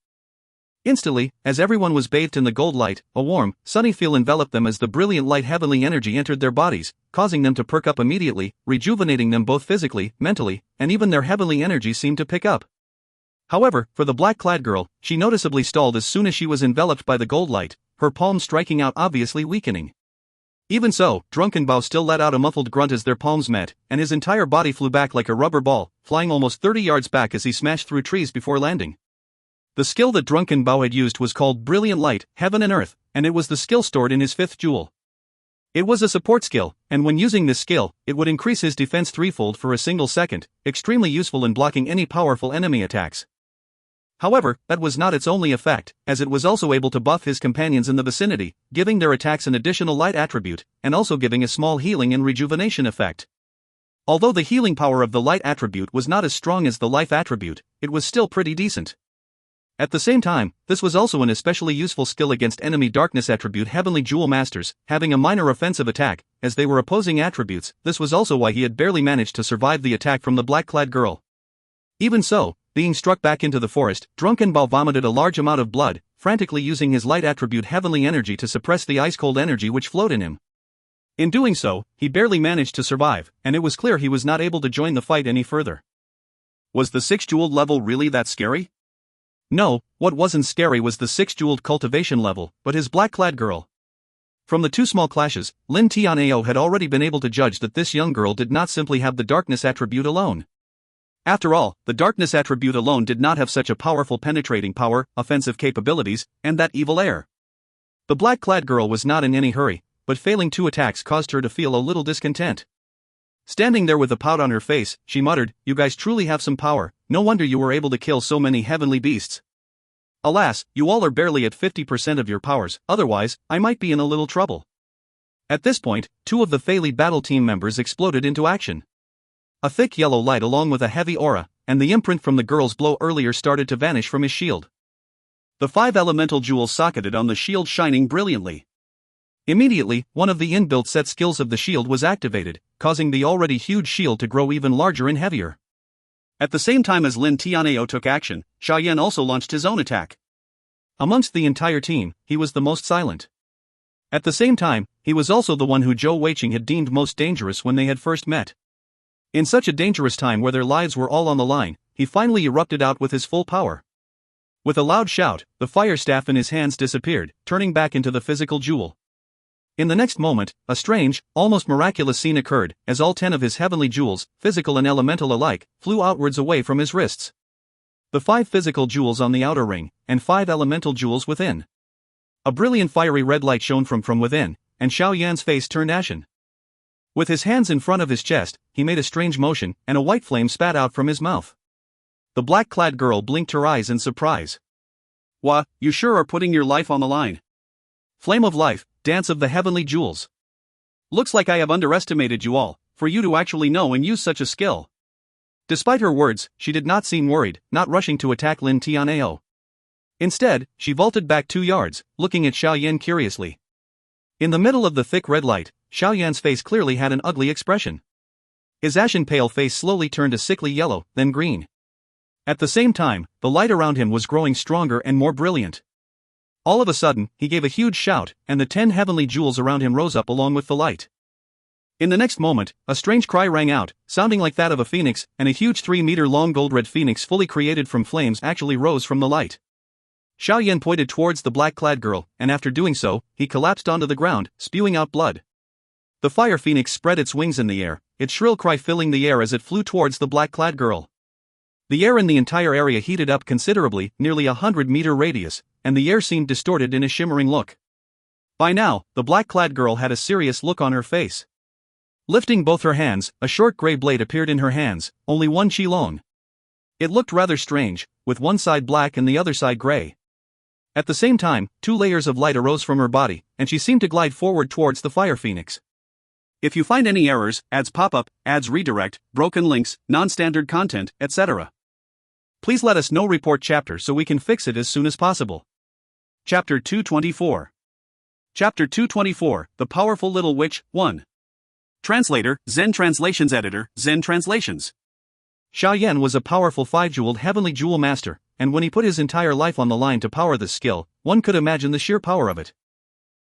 Instantly, as everyone was bathed in the gold light, a warm, sunny feel enveloped them as the brilliant light heavenly energy entered their bodies, causing them to perk up immediately, rejuvenating them both physically, mentally, and even their heavenly energy seemed to pick up. However, for the black-clad girl, she noticeably stalled as soon as she was enveloped by the gold light, her palms striking out obviously weakening. Even so, Drunken Bao still let out a muffled grunt as their palms met, and his entire body flew back like a rubber ball, flying almost 30 yards back as he smashed through trees before landing. The skill that Drunken Bao had used was called Brilliant Light, Heaven and Earth, and it was the skill stored in his 5th jewel. It was a support skill, and when using this skill, it would increase his defense threefold for a single second, extremely useful in blocking any powerful enemy attacks. However, that was not its only effect, as it was also able to buff his companions in the vicinity, giving their attacks an additional light attribute, and also giving a small healing and rejuvenation effect. Although the healing power of the light attribute was not as strong as the life attribute, it was still pretty decent. At the same time, this was also an especially useful skill against enemy darkness attribute heavenly jewel masters, having a minor offensive attack, as they were opposing attributes. This was also why he had barely managed to survive the attack from the black-clad girl. Even so, being struck back into the forest, Drunken Bao vomited a large amount of blood, frantically using his light attribute heavenly energy to suppress the ice-cold energy which flowed in him. In doing so, he barely managed to survive, and it was clear he was not able to join the fight any further. Was the 6-jeweled level really that scary? No, what wasn't scary was the 6-jeweled cultivation level, but his black-clad girl. From the two small clashes, Lin Tianao had already been able to judge that this young girl did not simply have the darkness attribute alone. After all, the darkness attribute alone did not have such a powerful penetrating power, offensive capabilities, and that evil air. The black-clad girl was not in any hurry, but failing 2 attacks caused her to feel a little discontent. Standing there with a pout on her face, she muttered, "You guys truly have some power, no wonder you were able to kill so many heavenly beasts. Alas, you all are barely at 50% of your powers, otherwise, I might be in a little trouble." At this point, 2 of the Fei Li battle team members exploded into action. A thick yellow light along with a heavy aura, and the imprint from the girl's blow earlier started to vanish from his shield. The 5 elemental jewels socketed on the shield, shining brilliantly. Immediately, one of the inbuilt set skills of the shield was activated, causing the already huge shield to grow even larger and heavier. At the same time as Lin Tianao took action, Xiaoyan also launched his own attack. Amongst the entire team, he was the most silent. At the same time, he was also the one who Zhou Weiqing had deemed most dangerous when they had first met. In such a dangerous time where their lives were all on the line, he finally erupted out with his full power. With a loud shout, the fire staff in his hands disappeared, turning back into the physical jewel. In the next moment, a strange, almost miraculous scene occurred, as all 10 of his heavenly jewels, physical and elemental alike, flew outwards away from his wrists. The 5 physical jewels on the outer ring, and 5 elemental jewels within. A brilliant fiery red light shone from within, and Xiaoyan's face turned ashen. With his hands in front of his chest, he made a strange motion, and a white flame spat out from his mouth. The black-clad girl blinked her eyes in surprise. "Wha, you sure are putting your life on the line. Flame of life, dance of the heavenly jewels. Looks like I have underestimated you all, for you to actually know and use such a skill." Despite her words, she did not seem worried, not rushing to attack Lin Tianao. Instead, she vaulted back 2 yards, looking at Xiaoyan curiously. In the middle of the thick red light, Xiaoyan's face clearly had an ugly expression. His ashen-pale face slowly turned a sickly yellow, then green. At the same time, the light around him was growing stronger and more brilliant. All of a sudden, he gave a huge shout, and the 10 heavenly jewels around him rose up along with the light. In the next moment, a strange cry rang out, sounding like that of a phoenix, and a huge 3-meter-long gold-red phoenix fully created from flames actually rose from the light. Xiaoyan pointed towards the black-clad girl, and after doing so, he collapsed onto the ground, spewing out blood. The fire phoenix spread its wings in the air, its shrill cry filling the air as it flew towards the black-clad girl. The air in the entire area heated up considerably, nearly 100-meter radius, and the air seemed distorted in a shimmering look. By now, the black-clad girl had a serious look on her face. Lifting both her hands, a short gray blade appeared in her hands, only 1 chi long. It looked rather strange, with one side black and the other side gray. At the same time, 2 layers of light arose from her body, and she seemed to glide forward towards the fire phoenix. If you find any errors, ads pop up, ads redirect, broken links, non-standard content, etc., please let us know. Report chapter so we can fix it as soon as possible. Chapter 224. Chapter 224, The Powerful Little Witch, 1. Translator, Zen Translations Editor, Zen Translations. Xiaoyan was a powerful 5-jeweled heavenly jewel master, and when he put his entire life on the line to power this skill, one could imagine the sheer power of it.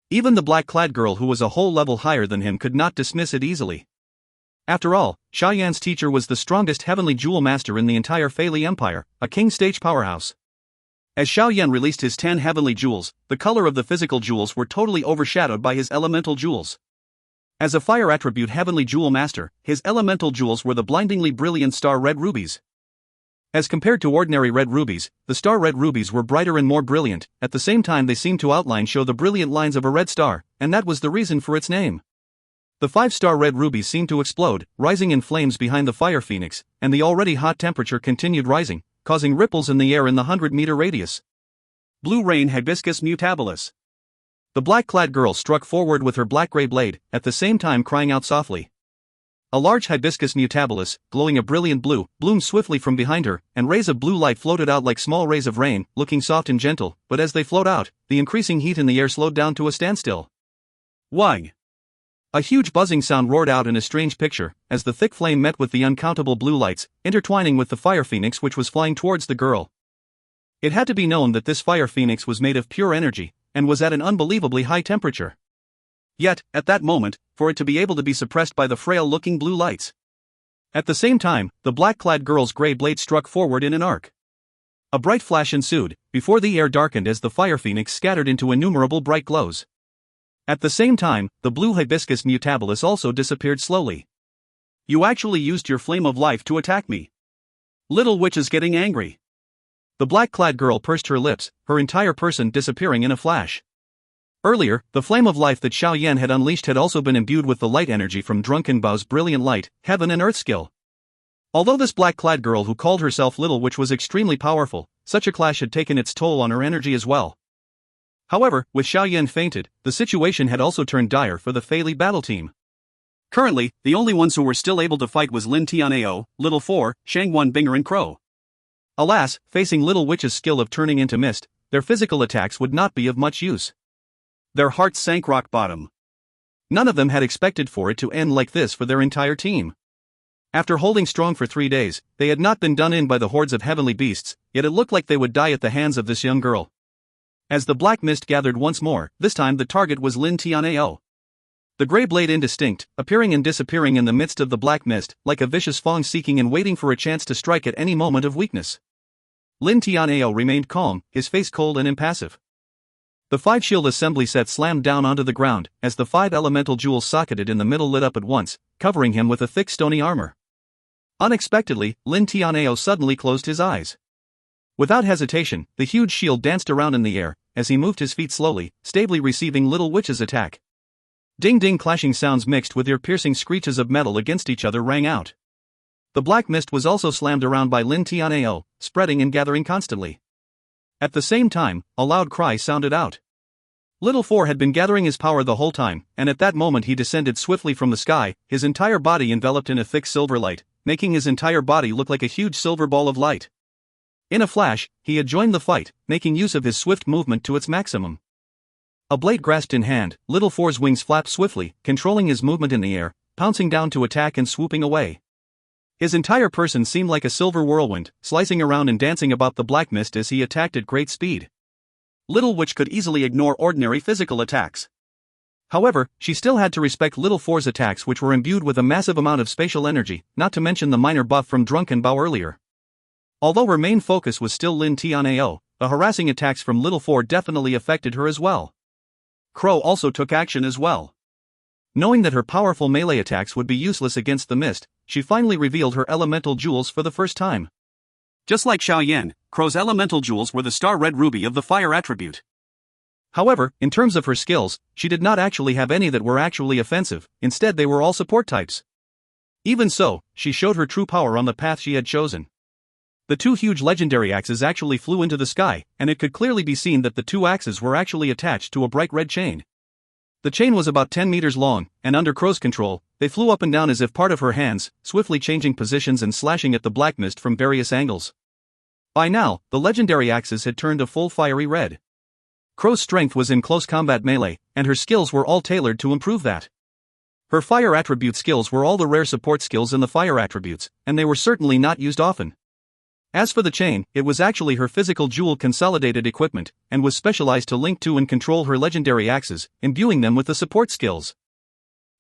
Even the black-clad girl who was a whole level higher than him could not dismiss it easily. After all, Xiaoyan's teacher was the strongest heavenly jewel master in the entire Fei Li Empire, a king-stage powerhouse. As Xiaoyan released his 10 heavenly jewels, the color of the physical jewels were totally overshadowed by his elemental jewels. As a fire attribute heavenly jewel master, his elemental jewels were the blindingly brilliant star red rubies. As compared to ordinary red rubies, the star red rubies were brighter and more brilliant. At the same time they seemed to show the brilliant lines of a red star, and that was the reason for its name. The 5-star red rubies seemed to explode, rising in flames behind the fire phoenix, and the already hot temperature continued rising, causing ripples in the air in the 100-meter radius. Blue Rain Hibiscus Mutabilis. The black-clad girl struck forward with her black-gray blade, at the same time crying out softly. A large hibiscus mutabilis, glowing a brilliant blue, bloomed swiftly from behind her, and rays of blue light floated out like small rays of rain, looking soft and gentle, but as they flowed out, the increasing heat in the air slowed down to a standstill. Why? A huge buzzing sound roared out in a strange picture, as the thick flame met with the uncountable blue lights, intertwining with the fire phoenix which was flying towards the girl. It had to be known that this fire phoenix was made of pure energy, and was at an unbelievably high temperature. Yet, at that moment, for it to be able to be suppressed by the frail-looking blue lights. At the same time, the black-clad girl's grey blade struck forward in an arc. A bright flash ensued, before the air darkened as the fire phoenix scattered into innumerable bright glows. At the same time, the blue hibiscus mutabilis also disappeared slowly. You actually used your flame of life to attack me. Little witch is getting angry. The black-clad girl pursed her lips, her entire person disappearing in a flash. Earlier, the flame of life that Xiao Yan had unleashed had also been imbued with the light energy from Drunken Bao's brilliant light, heaven and earth skill. Although this black-clad girl who called herself Little Witch was extremely powerful, such a clash had taken its toll on her energy as well. However, with Xiao Yan fainted, the situation had also turned dire for the Fei Li battle team. Currently, the only ones who were still able to fight was Lin Tianao, Little Four, Shangguan Binger and Crow. Alas, facing Little Witch's skill of turning into mist, their physical attacks would not be of much use. Their hearts sank rock bottom. None of them had expected for it to end like this for their entire team. After holding strong for 3 days, they had not been done in by the hordes of heavenly beasts, yet it looked like they would die at the hands of this young girl. As the black mist gathered once more, this time the target was Lin Tianao. The grey blade indistinct, appearing and disappearing in the midst of the black mist, like a vicious fang seeking and waiting for a chance to strike at any moment of weakness. Lin Tianao remained calm, his face cold and impassive. The 5 shield assembly set slammed down onto the ground, as the 5 elemental jewels socketed in the middle lit up at once, covering him with a thick stony armor. Unexpectedly, Lin Tianao suddenly closed his eyes. Without hesitation, the huge shield danced around in the air, as he moved his feet slowly, stably receiving Little Witch's attack. Ding-ding clashing sounds mixed with ear-piercing screeches of metal against each other rang out. The black mist was also slammed around by Lin Tianao, spreading and gathering constantly. At the same time, a loud cry sounded out. Little Four had been gathering his power the whole time, and at that moment he descended swiftly from the sky, his entire body enveloped in a thick silver light, making his entire body look like a huge silver ball of light. In a flash, he had joined the fight, making use of his swift movement to its maximum. A blade grasped in hand, Little Four's wings flapped swiftly, controlling his movement in the air, pouncing down to attack and swooping away. His entire person seemed like a silver whirlwind, slicing around and dancing about the black mist as he attacked at great speed. Little Witch could easily ignore ordinary physical attacks. However, she still had to respect Little Four's attacks, which were imbued with a massive amount of spatial energy, not to mention the minor buff from Drunken Bao earlier. Although her main focus was still Lin Tianao, the harassing attacks from Little Four definitely affected her as well. Crow also took action as well. Knowing that her powerful melee attacks would be useless against the mist, she finally revealed her elemental jewels for the first time. Just like Xiao Yan, Crow's elemental jewels were the star red ruby of the fire attribute. However, in terms of her skills, she did not actually have any that were actually offensive, instead they were all support types. Even so, she showed her true power on the path she had chosen. The 2 huge legendary axes actually flew into the sky, and it could clearly be seen that the 2 axes were actually attached to a bright red chain. The chain was about 10 meters long, and under Crow's control, they flew up and down as if part of her hands, swiftly changing positions and slashing at the black mist from various angles. By now, the legendary axes had turned a full fiery red. Crow's strength was in close combat melee, and her skills were all tailored to improve that. Her fire attribute skills were all the rare support skills in the fire attributes, and they were certainly not used often. As for the chain, it was actually her physical jewel consolidated equipment, and was specialized to link to and control her legendary axes, imbuing them with the support skills.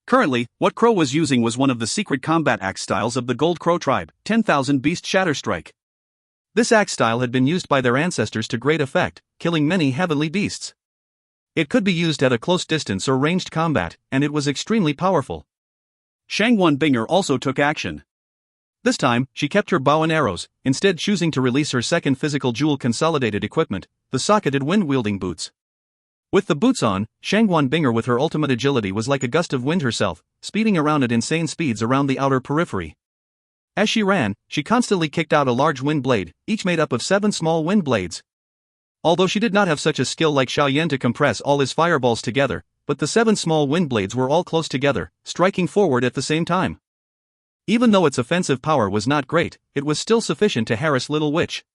Currently, what Crow was using was one of the secret combat axe styles of the Gold Crow tribe, 10,000 Beast Shatter Strike. This axe style had been used by their ancestors to great effect, killing many heavenly beasts. It could be used at a close distance or ranged combat, and it was extremely powerful. Shangguan Binger also took action. This time, she kept her bow and arrows, instead choosing to release her second physical jewel consolidated equipment, the socketed wind-wielding boots. With the boots on, Shangguan Binger with her ultimate agility was like a gust of wind herself, speeding around at insane speeds around the outer periphery. As she ran, she constantly kicked out a large wind blade, each made up of 7 small wind blades. Although she did not have such a skill like Xiao Yan to compress all his fireballs together, but the 7 small wind blades were all close together, striking forward at the same time. Even though its offensive power was not great, it was still sufficient to harass Little Witch.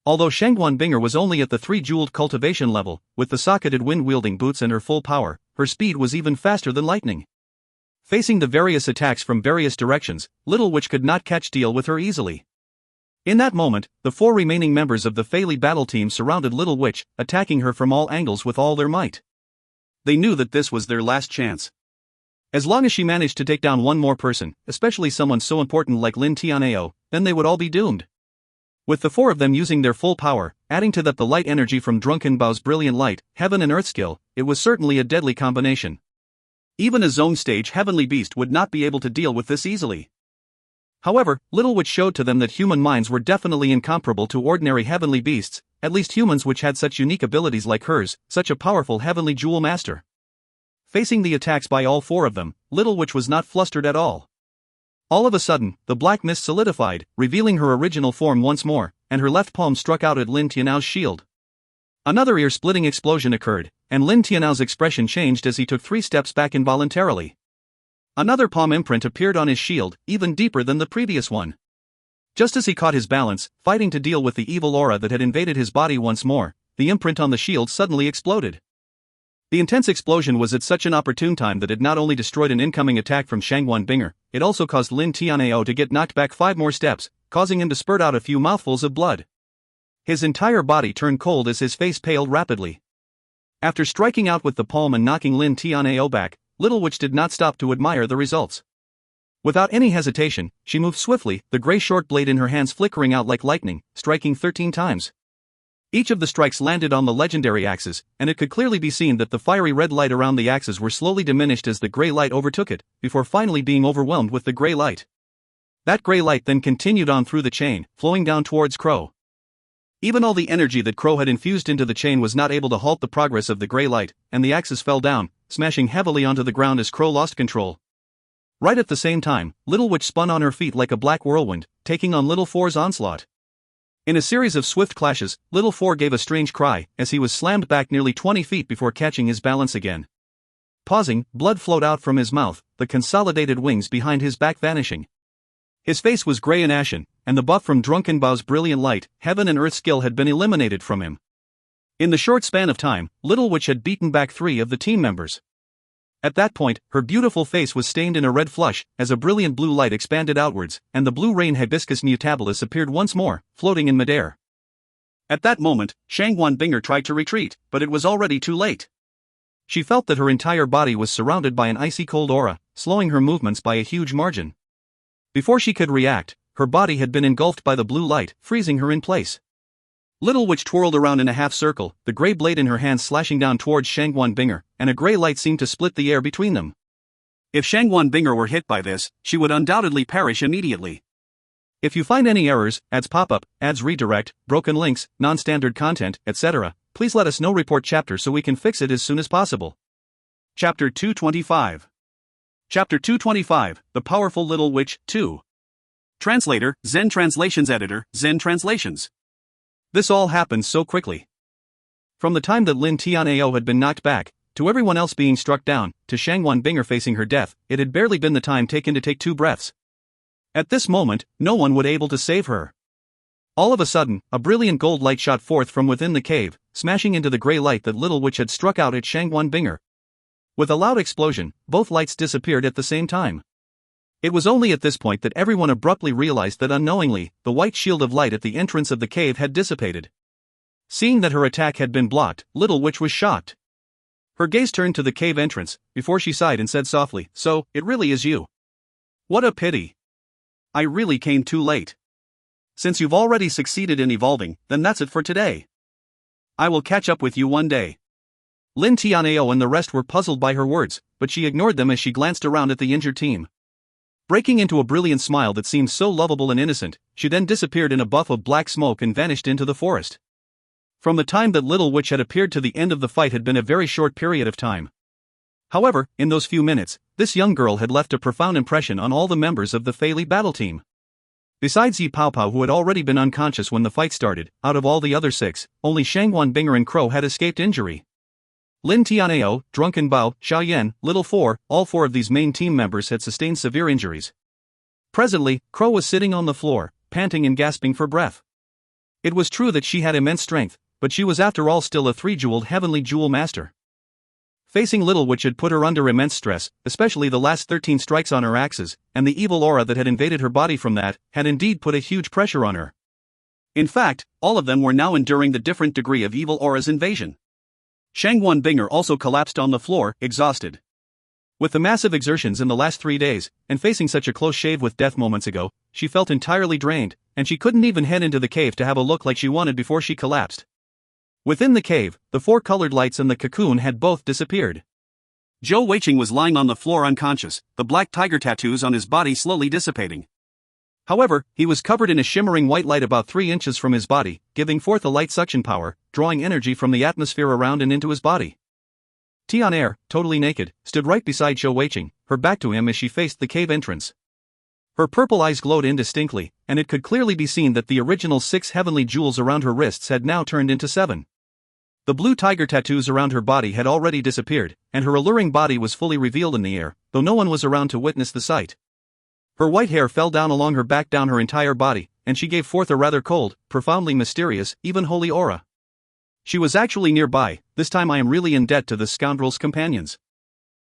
Although Shangguan Binger was only at the 3-jeweled cultivation level, with the socketed wind-wielding boots and her full power, her speed was even faster than lightning. Facing the various attacks from various directions, Little Witch could not catch deal with her easily. In that moment, the 4 remaining members of the Fey battle team surrounded Little Witch, attacking her from all angles with all their might. They knew that this was their last chance. As long as she managed to take down one more person, especially someone so important like Lin Tianao, then they would all be doomed. With the 4 of them using their full power, adding to that the light energy from Drunken Bao's brilliant light, heaven and earth skill, it was certainly a deadly combination. Even a zone stage heavenly beast would not be able to deal with this easily. However, Little Witch showed to them that human minds were definitely incomparable to ordinary heavenly beasts, at least humans which had such unique abilities like hers, such a powerful heavenly jewel master. Facing the attacks by all 4 of them, Little Witch was not flustered at all. All of a sudden, the black mist solidified, revealing her original form once more, and her left palm struck out at Lin Tianao's shield. Another ear-splitting explosion occurred, and Lin Tianao's expression changed as he took 3 steps back involuntarily. Another palm imprint appeared on his shield, even deeper than the previous one. Just as he caught his balance, fighting to deal with the evil aura that had invaded his body once more, the imprint on the shield suddenly exploded. The intense explosion was at such an opportune time that it not only destroyed an incoming attack from Shangwan Binger, it also caused Lin Tianao to get knocked back 5 more steps, causing him to spurt out a few mouthfuls of blood. His entire body turned cold as his face paled rapidly. After striking out with the palm and knocking Lin Tianao back, Little Witch did not stop to admire the results. Without any hesitation, she moved swiftly, the gray short blade in her hands flickering out like lightning, striking 13 times. Each of the strikes landed on the legendary axes, and it could clearly be seen that the fiery red light around the axes were slowly diminished as the gray light overtook it, before finally being overwhelmed with the gray light. That gray light then continued on through the chain, flowing down towards Crow. Even all the energy that Crow had infused into the chain was not able to halt the progress of the gray light, and the axes fell down, smashing heavily onto the ground as Crow lost control. Right at the same time, Little Witch spun on her feet like a black whirlwind, taking on Little Four's onslaught. In a series of swift clashes, Little Four gave a strange cry, as he was slammed back nearly 20 feet before catching his balance again. Pausing, blood flowed out from his mouth, the consolidated wings behind his back vanishing. His face was gray and ashen, and the buff from Drunken Bao's brilliant light, heaven and earth skill had been eliminated from him. In the short span of time, Little Witch had beaten back 3 of the team members. At that point, her beautiful face was stained in a red flush, as a brilliant blue light expanded outwards, and the blue rain hibiscus mutabilis appeared once more, floating in midair. At that moment, Shangwan Binger tried to retreat, but it was already too late. She felt that her entire body was surrounded by an icy cold aura, slowing her movements by a huge margin. Before she could react, her body had been engulfed by the blue light, freezing her in place. Little Witch twirled around in a half circle, the gray blade in her hand slashing down towards Shangwan Binger, and a gray light seemed to split the air between them. If Shangwan Binger were hit by this, she would undoubtedly perish immediately. If you find any errors, ads pop up, ads redirect, broken links, non-standard content, etc., please let us know. Report chapter so we can fix it as soon as possible. Chapter 225. Chapter 225, The Powerful Little Witch, 2. Translator, Zen Translations Editor, Zen Translations. This all happened so quickly. From the time that Lin Tianao had been knocked back, to everyone else being struck down, to Shangwan Binger facing her death, it had barely been the time taken to take 2 breaths. At this moment, no one would able to save her. All of a sudden, a brilliant gold light shot forth from within the cave, smashing into the gray light that Little Witch had struck out at Shangwan Binger. With a loud explosion, both lights disappeared at the same time. It was only at this point that everyone abruptly realized that unknowingly, the white shield of light at the entrance of the cave had dissipated. Seeing that her attack had been blocked, Little Witch was shocked. Her gaze turned to the cave entrance, before she sighed and said softly, "So, it really is you. What a pity. I really came too late. Since you've already succeeded in evolving, then that's it for today. I will catch up with you one day." Lin Tianao and the rest were puzzled by her words, but she ignored them as she glanced around at the injured team. Breaking into a brilliant smile that seemed so lovable and innocent, she then disappeared in a buff of black smoke and vanished into the forest. From the time that Little Witch had appeared to the end of the fight had been a very short period of time. However, in those few minutes, this young girl had left a profound impression on all the members of the Fei battle team. Besides Yi Pao Pao, who had already been unconscious when the fight started, out of all the other 6, only Shangwan Binger and Crow had escaped injury. Lin Tianao, Drunken Bao, Xiao Yan, Little Four, all 4 of these main team members had sustained severe injuries. Presently, Crow was sitting on the floor, panting and gasping for breath. It was true that she had immense strength, but she was after all still a 3-jeweled heavenly jewel master. Facing little which had put her under immense stress, especially the last 13 strikes on her axes, and the evil aura that had invaded her body from that, had indeed put a huge pressure on her. In fact, all of them were now enduring the different degree of evil aura's invasion. Shangwan Binger also collapsed on the floor, exhausted. With the massive exertions in the last 3 days, and facing such a close shave with death moments ago, she felt entirely drained, and she couldn't even head into the cave to have a look like she wanted before she collapsed. Within the cave, the 4 colored lights and the cocoon had both disappeared. Zhou Weiqing was lying on the floor unconscious, the black tiger tattoos on his body slowly dissipating. However, he was covered in a shimmering white light about 3 inches from his body, giving forth a light suction power, drawing energy from the atmosphere around and into his body. Tian, totally naked, stood right beside Zhou Weiqing, her back to him as she faced the cave entrance. Her purple eyes glowed indistinctly, and it could clearly be seen that the original 6 heavenly jewels around her wrists had now turned into 7. The blue tiger tattoos around her body had already disappeared, and her alluring body was fully revealed in the air, though no one was around to witness the sight. Her white hair fell down along her back down her entire body, and she gave forth a rather cold, profoundly mysterious, even holy aura. She was actually nearby. This time I am really in debt to this scoundrel's companions.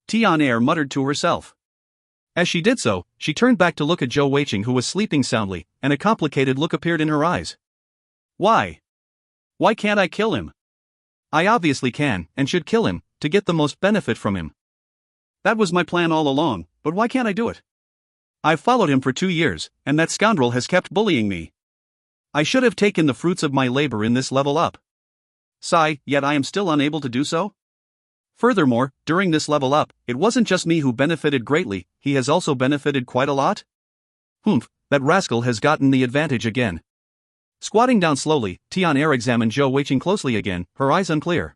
Tian muttered to herself. As she did so, she turned back to look at Zhou Weiqing, who was sleeping soundly, and a complicated look appeared in her eyes. Why? Why can't I kill him? I obviously can, and should kill him, to get the most benefit from him. That was my plan all along, but why can't I do it? I've followed him for 2 years, and that scoundrel has kept bullying me. I should have taken the fruits of my labor in this level up. Sigh, yet I am still unable to do so? Furthermore, during this level up, it wasn't just me who benefited greatly, he has also benefited quite a lot? Humph, that rascal has gotten the advantage again. Squatting down slowly, Tian examined Zhou Weiqing closely again, her eyes unclear.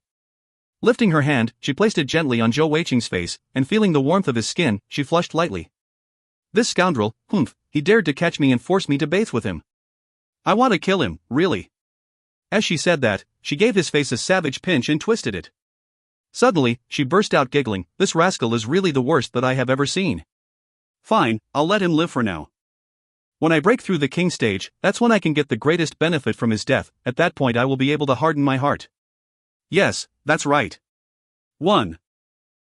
Lifting her hand, she placed it gently on Zhou Weiqing's face, and feeling the warmth of his skin, she flushed lightly. This scoundrel, humph, he dared to catch me and force me to bathe with him. I want to kill him, really. As she said that, she gave his face a savage pinch and twisted it. Suddenly, she burst out giggling, this rascal is really the worst that I have ever seen. Fine, I'll let him live for now. When I break through the king stage, that's when I can get the greatest benefit from his death, at that point I will be able to harden my heart. Yes, that's right. 1.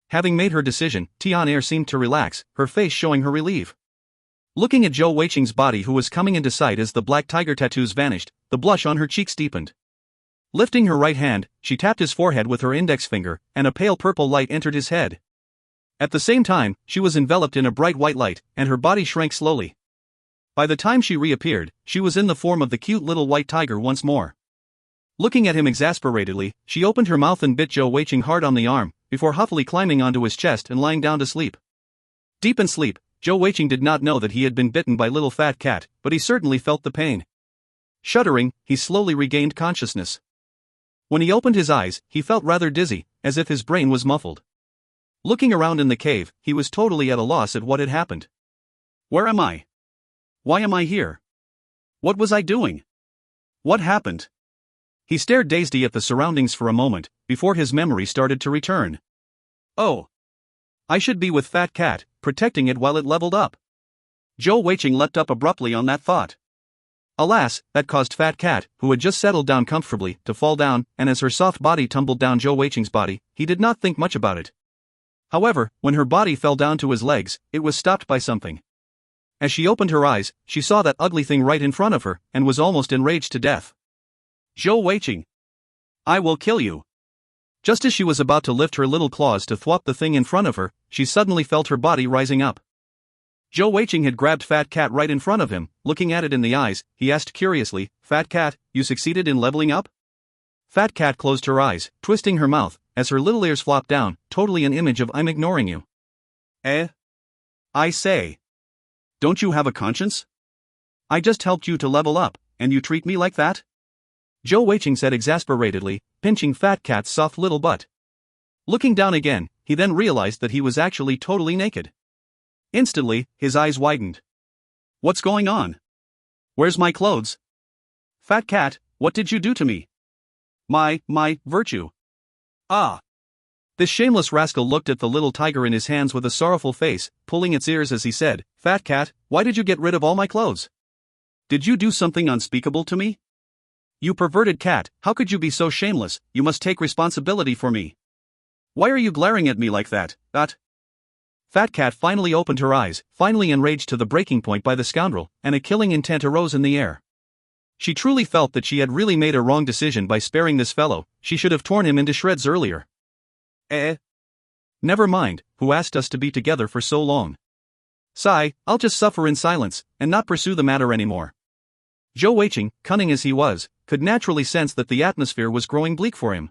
Having made her decision, Tian seemed to relax, her face showing her relief. Looking at Zhou Weiqing's body, who was coming into sight as the black tiger tattoos vanished, the blush on her cheeks deepened. Lifting her right hand, she tapped his forehead with her index finger, and a pale purple light entered his head. At the same time, she was enveloped in a bright white light, and her body shrank slowly. By the time she reappeared, she was in the form of the cute little white tiger once more. Looking at him exasperatedly, she opened her mouth and bit Zhou Weiqing hard on the arm, before huffily climbing onto his chest and lying down to sleep. Deep in sleep, Zhou Weiqing did not know that he had been bitten by little fat cat, but he certainly felt the pain. Shuddering, he slowly regained consciousness. When he opened his eyes, he felt rather dizzy, as if his brain was muffled. Looking around in the cave, he was totally at a loss at what had happened. Where am I? Why am I here? What was I doing? What happened? He stared dazedly at the surroundings for a moment, before his memory started to return. Oh. I should be with Fat Cat, protecting it while it leveled up. Zhou Weiqing leapt up abruptly on that thought. Alas, that caused Fat Cat, who had just settled down comfortably, to fall down, and as her soft body tumbled down Zhou Weiqing's body, he did not think much about it. However, when her body fell down to his legs, it was stopped by something. As she opened her eyes, she saw that ugly thing right in front of her, and was almost enraged to death. Zhou Weiqing. I will kill you. Just as she was about to lift her little claws to thwart the thing in front of her, she suddenly felt her body rising up. Zhou Weiqing had grabbed Fat Cat right in front of him. Looking at it in the eyes, he asked curiously, Fat Cat, you succeeded in leveling up? Fat Cat closed her eyes, twisting her mouth, as her little ears flopped down, totally an image of I'm ignoring you. I say. Don't you have a conscience? I just helped you to level up, and you treat me like that? Zhou Weiqing said exasperatedly, pinching Fat Cat's soft little butt. Looking down again, he then realized that he was actually totally naked. Instantly, his eyes widened. What's going on? Where's my clothes? Fat Cat, what did you do to me? My virtue. Ah. This shameless rascal looked at the little tiger in his hands with a sorrowful face, pulling its ears as he said, Fat Cat, why did you get rid of all my clothes? Did you do something unspeakable to me? You perverted cat, how could you be so shameless? You must take responsibility for me. Why are you glaring at me like that? Fat Cat finally opened her eyes, finally enraged to the breaking point by the scoundrel, and a killing intent arose in the air. She truly felt that she had really made a wrong decision by sparing this fellow. She should have torn him into shreds earlier. Never mind, who asked us to be together for so long? Sigh, I'll just suffer in silence, and not pursue the matter anymore. Zhou Weiqing, cunning as he was, could naturally sense that the atmosphere was growing bleak for him.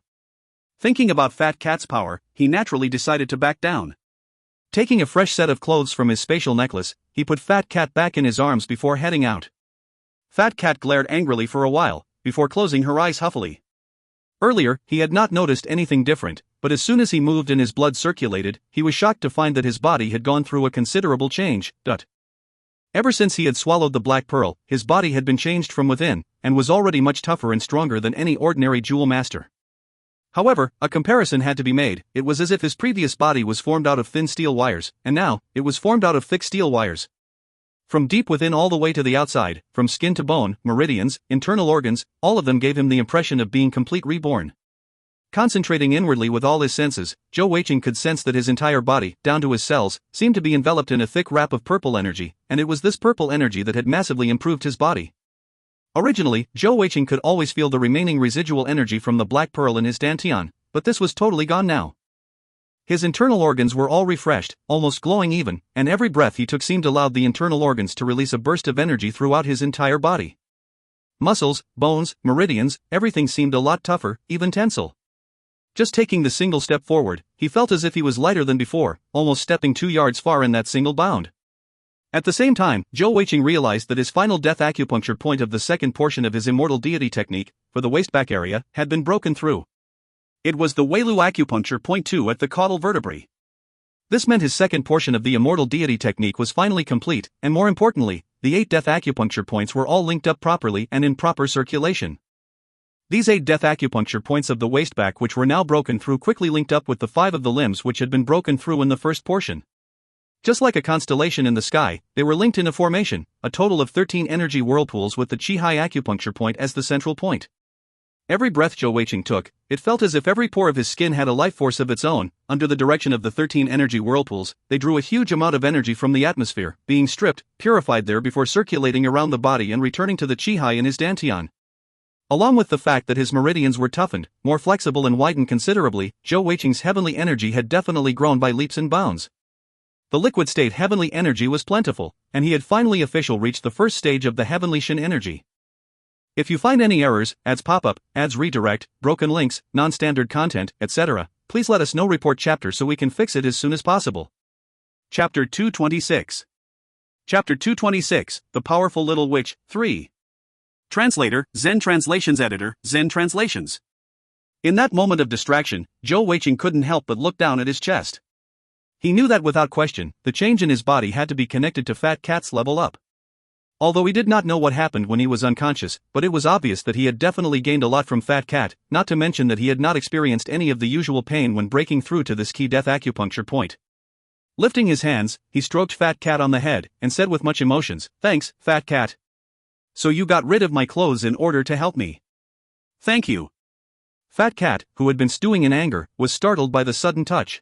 Thinking about Fat Cat's power, he naturally decided to back down. Taking a fresh set of clothes from his spatial necklace, he put Fat Cat back in his arms before heading out. Fat Cat glared angrily for a while, before closing her eyes huffily. Earlier, he had not noticed anything different, but as soon as he moved and his blood circulated, he was shocked to find that his body had gone through a considerable change. Ever since he had swallowed the black pearl, his body had been changed from within, and was already much tougher and stronger than any ordinary jewel master. However, a comparison had to be made. It was as if his previous body was formed out of thin steel wires, and now, it was formed out of thick steel wires. From deep within all the way to the outside, from skin to bone, meridians, internal organs, all of them gave him the impression of being complete reborn. Concentrating inwardly with all his senses, Zhou Weiqing could sense that his entire body, down to his cells, seemed to be enveloped in a thick wrap of purple energy, and it was this purple energy that had massively improved his body. Originally, Zhou Weiqing could always feel the remaining residual energy from the black pearl in his dantian, but this was totally gone now. His internal organs were all refreshed, almost glowing even, and every breath he took seemed allowed the internal organs to release a burst of energy throughout his entire body. Muscles, bones, meridians, everything seemed a lot tougher, even tensile. Just taking the single step forward, he felt as if he was lighter than before, almost stepping 2 yards far in that single bound. At the same time, Zhou Weiqing realized that his final death acupuncture point of the second portion of his immortal deity technique, for the waist-back area, had been broken through. It was the Weilu acupuncture point 2 at the caudal vertebrae. This meant his second portion of the immortal deity technique was finally complete, and more importantly, the 8 death acupuncture points were all linked up properly and in proper circulation. These 8 death acupuncture points of the waist-back which were now broken through quickly linked up with the 5 of the limbs which had been broken through in the first portion. Just like a constellation in the sky, they were linked in a formation, a total of 13 energy whirlpools with the Qi-Hai acupuncture point as the central point. Every breath Zhou Weiqing took, it felt as if every pore of his skin had a life force of its own. Under the direction of the 13 energy whirlpools, they drew a huge amount of energy from the atmosphere, being stripped, purified there before circulating around the body and returning to the Qi-Hai in his dantian. Along with the fact that his meridians were toughened, more flexible and widened considerably, Zhou Weiqing's heavenly energy had definitely grown by leaps and bounds. The liquid state heavenly energy was plentiful, and he had finally officially reached the first stage of the heavenly Shin energy. If you find any errors, ads pop up, ads redirect, broken links, non-standard content, etc., please let us know. Report chapter so we can fix it as soon as possible. Chapter 226. Chapter 226, The Powerful Little Witch, 3. Translator, Zen Translations Editor, Zen Translations. In that moment of distraction, Zhou Weiqing couldn't help but look down at his chest. He knew that without question, the change in his body had to be connected to Fat Cat's level up. Although he did not know what happened when he was unconscious, but it was obvious that he had definitely gained a lot from Fat Cat, not to mention that he had not experienced any of the usual pain when breaking through to this key death acupuncture point. Lifting his hands, he stroked Fat Cat on the head, and said with much emotions, "Thanks, Fat Cat. So you got rid of my clothes in order to help me. Thank you." Fat Cat, who had been stewing in anger, was startled by the sudden touch.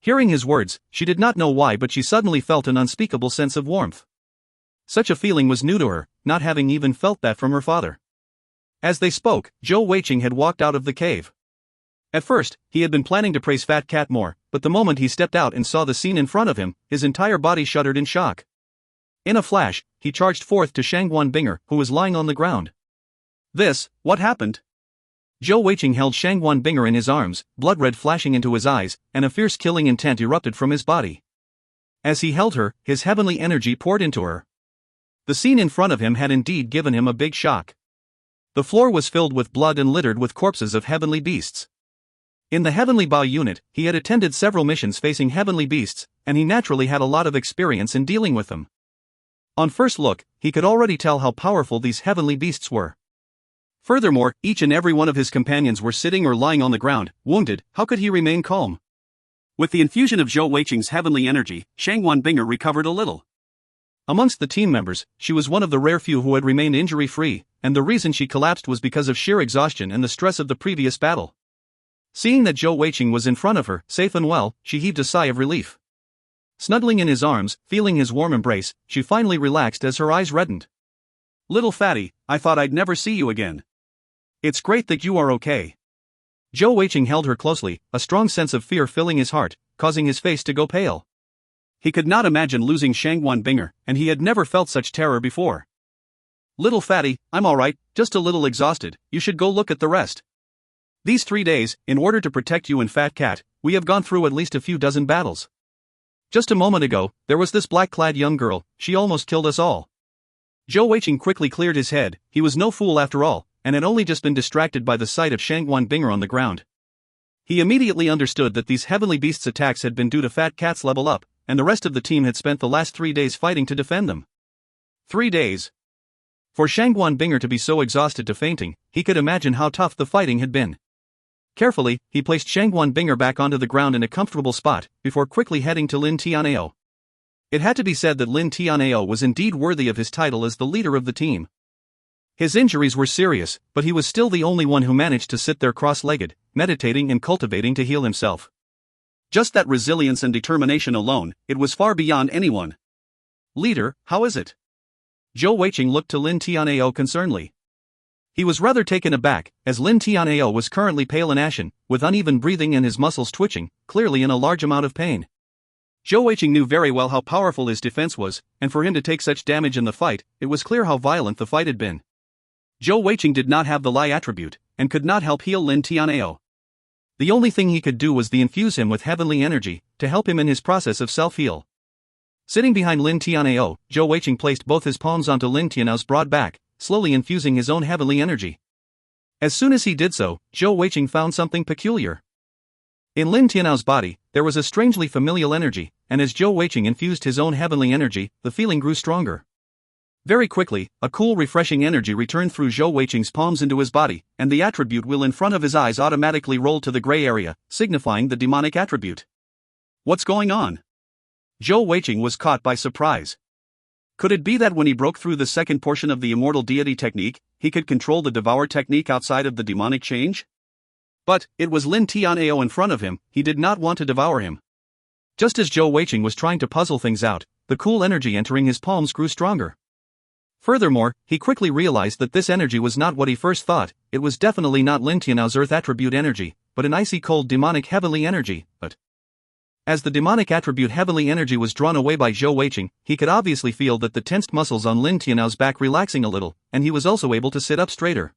Hearing his words, she did not know why, but she suddenly felt an unspeakable sense of warmth. Such a feeling was new to her, not having even felt that from her father. As they spoke, Zhou Weiqing had walked out of the cave. At first, he had been planning to praise Fat Cat more, but the moment he stepped out and saw the scene in front of him, his entire body shuddered in shock. In a flash, he charged forth to Shangguan Binger, who was lying on the ground. What happened? Zhou Weiqing held Shangguan Binger in his arms, blood red flashing into his eyes, and a fierce killing intent erupted from his body. As he held her, his heavenly energy poured into her. The scene in front of him had indeed given him a big shock. The floor was filled with blood and littered with corpses of heavenly beasts. In the Heavenly Bao unit, he had attended several missions facing heavenly beasts, and he naturally had a lot of experience in dealing with them. On first look, he could already tell how powerful these heavenly beasts were. Furthermore, each and every one of his companions were sitting or lying on the ground, wounded. How could he remain calm? With the infusion of Zhou Weiqing's heavenly energy, Shangguan Binger recovered a little. Amongst the team members, she was one of the rare few who had remained injury-free, and the reason she collapsed was because of sheer exhaustion and the stress of the previous battle. Seeing that Zhou Weiqing was in front of her, safe and well, she heaved a sigh of relief. Snuggling in his arms, feeling his warm embrace, she finally relaxed as her eyes reddened. Little fatty, I thought I'd never see you again. It's great that you are okay. Zhou Weiqing held her closely, a strong sense of fear filling his heart, causing his face to go pale. He could not imagine losing Shangguan Binger, and he had never felt such terror before. Little fatty, I'm alright, just a little exhausted, you should go look at the rest. These 3 days, in order to protect you and Fat Cat, we have gone through at least a few dozen battles. Just a moment ago, there was this black-clad young girl, she almost killed us all. Zhou Weiqing quickly cleared his head, he was no fool after all, and had only just been distracted by the sight of Shangguan Binger on the ground. He immediately understood that these heavenly beasts' attacks had been due to Fat Cat's level up, and the rest of the team had spent the last 3 days fighting to defend them. 3 days. For Shangguan Binger to be so exhausted to fainting, he could imagine how tough the fighting had been. Carefully, he placed Shangguan Binger back onto the ground in a comfortable spot, before quickly heading to Lin Tianao. It had to be said that Lin Tianao was indeed worthy of his title as the leader of the team. His injuries were serious, but he was still the only one who managed to sit there cross-legged, meditating and cultivating to heal himself. Just that resilience and determination alone, it was far beyond anyone. Leader, how is it? Zhou Weiqing looked to Lin Tianao concernedly. He was rather taken aback, as Lin Tianao was currently pale and ashen, with uneven breathing and his muscles twitching, clearly in a large amount of pain. Zhou Weiqing knew very well how powerful his defense was, and for him to take such damage in the fight, it was clear how violent the fight had been. Zhou Weiqing did not have the Lai attribute, and could not help heal Lin Tianao. The only thing he could do was to infuse him with heavenly energy, to help him in his process of self-heal. Sitting behind Lin Tianao, Zhou Weiqing placed both his palms onto Lin Tianao's broad back, slowly infusing his own heavenly energy. As soon as he did so, Zhou Weiqing found something peculiar. In Lin Tianao's body, there was a strangely familial energy, and as Zhou Weiqing infused his own heavenly energy, the feeling grew stronger. Very quickly, a cool refreshing energy returned through Zhou Weiqing's palms into his body, and the attribute wheel in front of his eyes automatically rolled to the gray area, signifying the demonic attribute. What's going on? Zhou Weiqing was caught by surprise. Could it be that when he broke through the second portion of the immortal deity technique, he could control the devour technique outside of the demonic change? But, it was Lin Tianao in front of him, he did not want to devour him. Just as Zhou Weiqing was trying to puzzle things out, the cool energy entering his palms grew stronger. Furthermore, he quickly realized that this energy was not what he first thought, it was definitely not Lin Tianao's earth attribute energy, but an icy cold demonic heavenly energy, As the demonic attribute heavenly energy was drawn away by Zhou Weiqing, he could obviously feel that the tensed muscles on Lin Tianao's back relaxing a little, and he was also able to sit up straighter.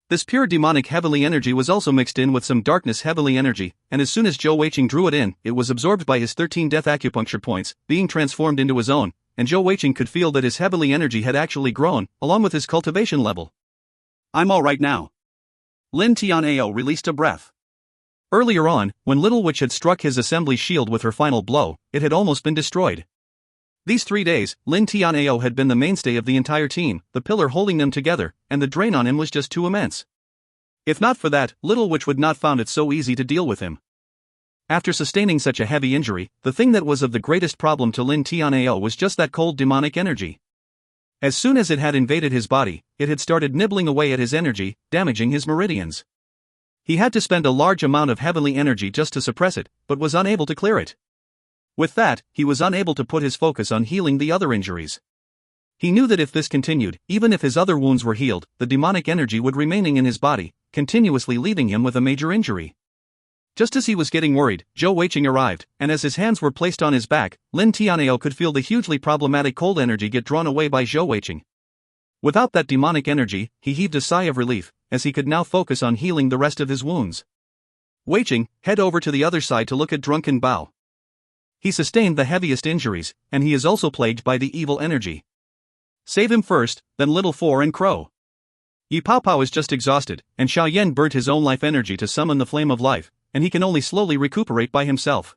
This pure demonic heavenly energy was also mixed in with some darkness heavenly energy, and as soon as Zhou Weiqing drew it in, it was absorbed by his 13 death acupuncture points, being transformed into his own, and Zhou Weiqing could feel that his heavenly energy had actually grown, along with his cultivation level. I'm alright now. Lin Tianao released a breath. Earlier on, when Little Witch had struck his assembly shield with her final blow, it had almost been destroyed. These 3 days, Lin Tianao had been the mainstay of the entire team, the pillar holding them together, and the drain on him was just too immense. If not for that, Little Witch would not found it so easy to deal with him. After sustaining such a heavy injury, the thing that was of the greatest problem to Lin Tianao was just that cold demonic energy. As soon as it had invaded his body, it had started nibbling away at his energy, damaging his meridians. He had to spend a large amount of heavenly energy just to suppress it, but was unable to clear it. With that, he was unable to put his focus on healing the other injuries. He knew that if this continued, even if his other wounds were healed, the demonic energy would remaining in his body, continuously leaving him with a major injury. Just as he was getting worried, Zhou Weiqing arrived, and as his hands were placed on his back, Lin Tianao could feel the hugely problematic cold energy get drawn away by Zhou Weiqing. Without that demonic energy, he heaved a sigh of relief, as he could now focus on healing the rest of his wounds. Weiqing, head over to the other side to look at Drunken Bao. He sustained the heaviest injuries, and he is also plagued by the evil energy. Save him first, then Little Four and Crow. Yi Pao Pao is just exhausted, and Xiao Yan burnt his own life energy to summon the flame of life, and he can only slowly recuperate by himself.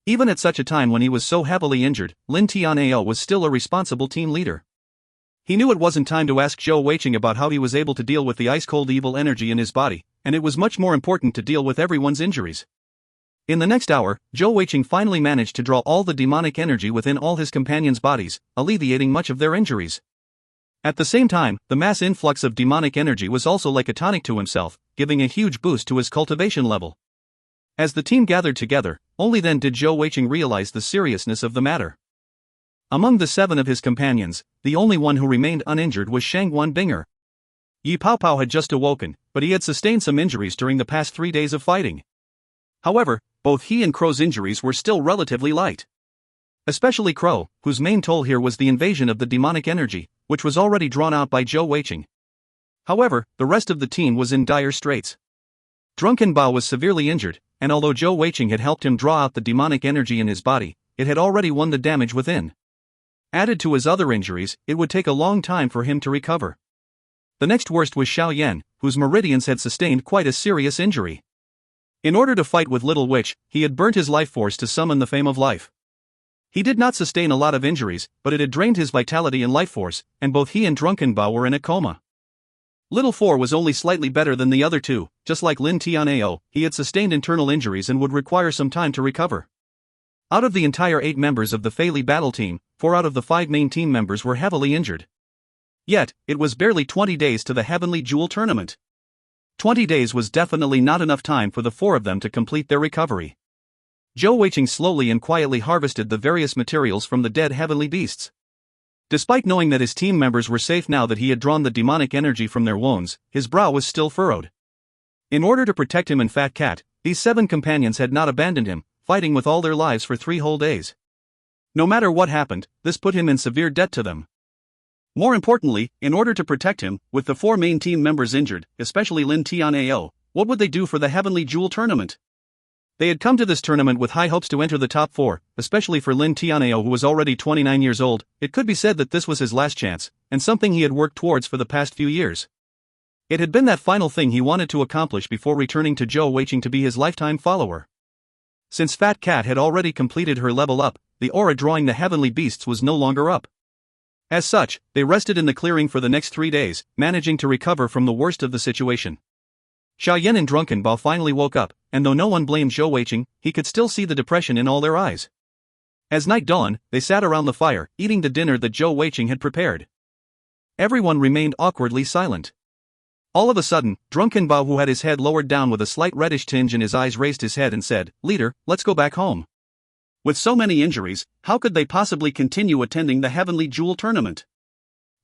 Even at such a time when he was so heavily injured, Lin Tianao was still a responsible team leader. He knew it wasn't time to ask Zhou Weiqing about how he was able to deal with the ice-cold evil energy in his body, and it was much more important to deal with everyone's injuries. In the next hour, Zhou Weiqing finally managed to draw all the demonic energy within all his companions' bodies, alleviating much of their injuries. At the same time, the mass influx of demonic energy was also like a tonic to himself, giving a huge boost to his cultivation level. As the team gathered together, only then did Zhou Weiqing realize the seriousness of the matter. Among the 7 of his companions, the only one who remained uninjured was Shangguan Binger. Yi Paopao had just awoken, but he had sustained some injuries during the past 3 days of fighting. However, both he and Crow's injuries were still relatively light. Especially Crow, whose main toll here was the invasion of the demonic energy, which was already drawn out by Zhou Weiqing. However, the rest of the team was in dire straits. Drunken Bao was severely injured, and although Zhou Weiqing had helped him draw out the demonic energy in his body, it had already won the damage within. Added to his other injuries, it would take a long time for him to recover. The next worst was Xiao Yan, whose meridians had sustained quite a serious injury. In order to fight with Little Witch, he had burnt his life force to summon the Flame of Life. He did not sustain a lot of injuries, but it had drained his vitality and life force, and both he and Drunken Bao were in a coma. Little Four was only slightly better than the other two. Just like Lin Tianao, he had sustained internal injuries and would require some time to recover. Out of the entire 8 members of the Fei Li battle team, 4 out of the 5 main team members were heavily injured. Yet, it was barely 20 days to the Heavenly Jewel tournament. 20 days was definitely not enough time for the 4 of them to complete their recovery. Zhou Weiqing slowly and quietly harvested the various materials from the dead heavenly beasts. Despite knowing that his team members were safe now that he had drawn the demonic energy from their wounds, his brow was still furrowed. In order to protect him and Fat Cat, these 7 companions had not abandoned him, fighting with all their lives for 3 whole days. No matter what happened, this put him in severe debt to them. More importantly, in order to protect him, with the 4 main team members injured, especially Lin Tianao, what would they do for the Heavenly Jewel tournament? They had come to this tournament with high hopes to enter the top 4, especially for Lin Tianao, who was already 29 years old. It could be said that this was his last chance, and something he had worked towards for the past few years. It had been that final thing he wanted to accomplish before returning to Zhou Weiqing to be his lifetime follower. Since Fat Cat had already completed her level up, the aura drawing the heavenly beasts was no longer up. As such, they rested in the clearing for the next 3 days, managing to recover from the worst of the situation. Xiao Yan and Drunken Bao finally woke up, and though no one blamed Zhou Weiqing, he could still see the depression in all their eyes. As night dawned, they sat around the fire, eating the dinner that Zhou Weiqing had prepared. Everyone remained awkwardly silent. All of a sudden, Drunken Bao, who had his head lowered down with a slight reddish tinge in his eyes, raised his head and said, "Leader, let's go back home." With so many injuries, how could they possibly continue attending the Heavenly Jewel tournament?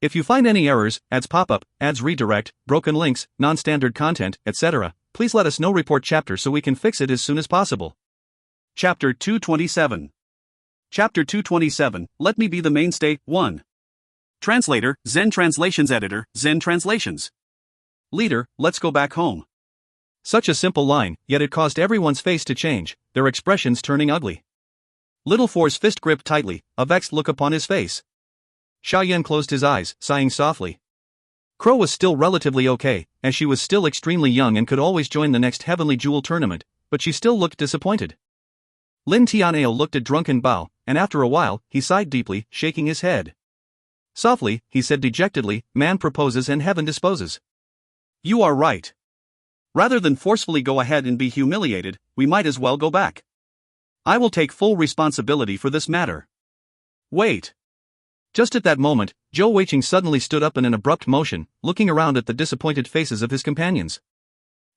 If you find any errors, ads pop-up, ads redirect, broken links, non-standard content, etc., please let us know. Report chapter so we can fix it as soon as possible. Chapter 227. Chapter 227, Let Me Be the Mainstay, 1. Translator, Zen Translations Editor, Zen Translations. Leader, let's go back home. Such a simple line, yet it caused everyone's face to change, their expressions turning ugly. Little Four's fist gripped tightly, a vexed look upon his face. Xiao Yan closed his eyes, sighing softly. Crow was still relatively okay, as she was still extremely young and could always join the next Heavenly Jewel tournament, but she still looked disappointed. Lin Tianao looked at Drunken Bao, and after a while, he sighed deeply, shaking his head. Softly, he said dejectedly, "Man proposes and heaven disposes." You are right. Rather than forcefully go ahead and be humiliated, we might as well go back. I will take full responsibility for this matter. Wait. Just at that moment, Zhou Weiqing suddenly stood up in an abrupt motion, looking around at the disappointed faces of his companions.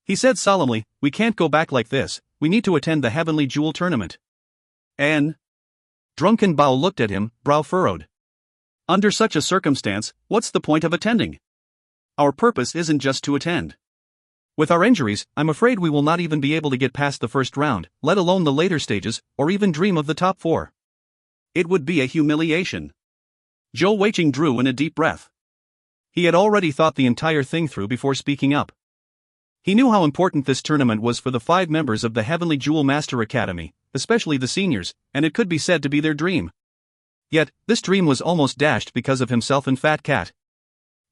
He said solemnly, "We can't go back like this, we need to attend the Heavenly Jewel tournament." And? Drunken Bao looked at him, brow furrowed. Under such a circumstance, what's the point of attending? Our purpose isn't just to attend. With our injuries, I'm afraid we will not even be able to get past the first round, let alone the later stages, or even dream of the top 4. It would be a humiliation. Zhou Weiqing drew in a deep breath. He had already thought the entire thing through before speaking up. He knew how important this tournament was for the 5 members of the Heavenly Jewel Master Academy, especially the seniors, and it could be said to be their dream. Yet, this dream was almost dashed because of himself and Fat Cat.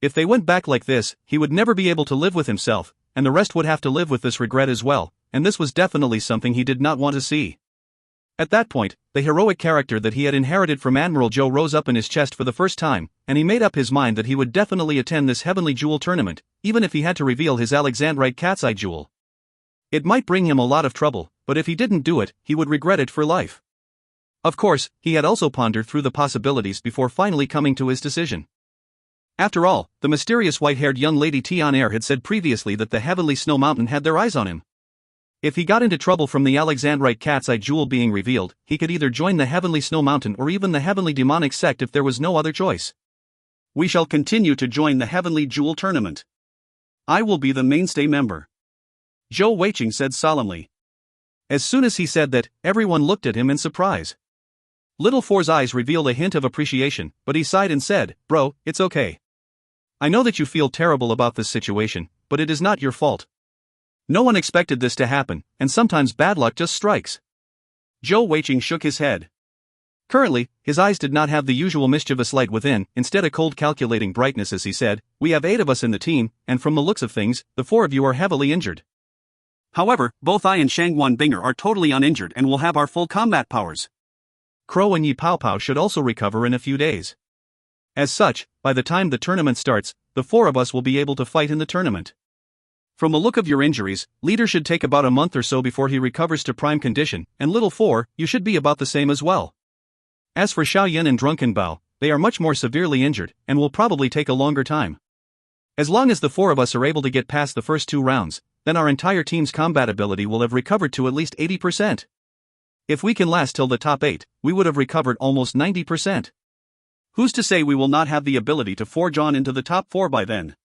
If they went back like this, he would never be able to live with himself, and the rest would have to live with this regret as well, and this was definitely something he did not want to see. At that point, the heroic character that he had inherited from Admiral Zhou rose up in his chest for the first time, and he made up his mind that he would definitely attend this Heavenly Jewel tournament, even if he had to reveal his Alexandrite cat's eye jewel. It might bring him a lot of trouble, but if he didn't do it, he would regret it for life. Of course, he had also pondered through the possibilities before finally coming to his decision. After all, the mysterious white-haired young lady Tian had said previously that the heavenly snow mountain had their eyes on him. If he got into trouble from the Alexandrite cat's eye jewel being revealed, he could either join the heavenly snow mountain or even the heavenly demonic sect if there was no other choice. We shall continue to join the heavenly jewel tournament. I will be the mainstay member, Zhou Weiqing said solemnly. As soon as he said that, everyone looked at him in surprise. Little Four's eyes revealed a hint of appreciation, but he sighed and said, "Bro, it's okay. I know that you feel terrible about this situation, but it is not your fault. No one expected this to happen, and sometimes bad luck just strikes." Zhou Weiqing shook his head. Currently, his eyes did not have the usual mischievous light within, instead a cold calculating brightness as he said, "We have 8 of us in the team, and from the looks of things, the 4 of you are heavily injured. However, both I and Shangguan Binger are totally uninjured and will have our full combat powers. Crow and Yi Pao Pao should also recover in a few days. As such, by the time the tournament starts, the 4 of us will be able to fight in the tournament. From the look of your injuries, Leader should take about a month or so before he recovers to prime condition, and Little 4, you should be about the same as well. As for Xiaoyan and Drunken Bao, they are much more severely injured, and will probably take a longer time. As long as the 4 of us are able to get past the first 2 rounds, then our entire team's combat ability will have recovered to at least 80%. If we can last till the top 8, we would have recovered almost 90%. Who's to say we will not have the ability to forge on into the top 4 by then?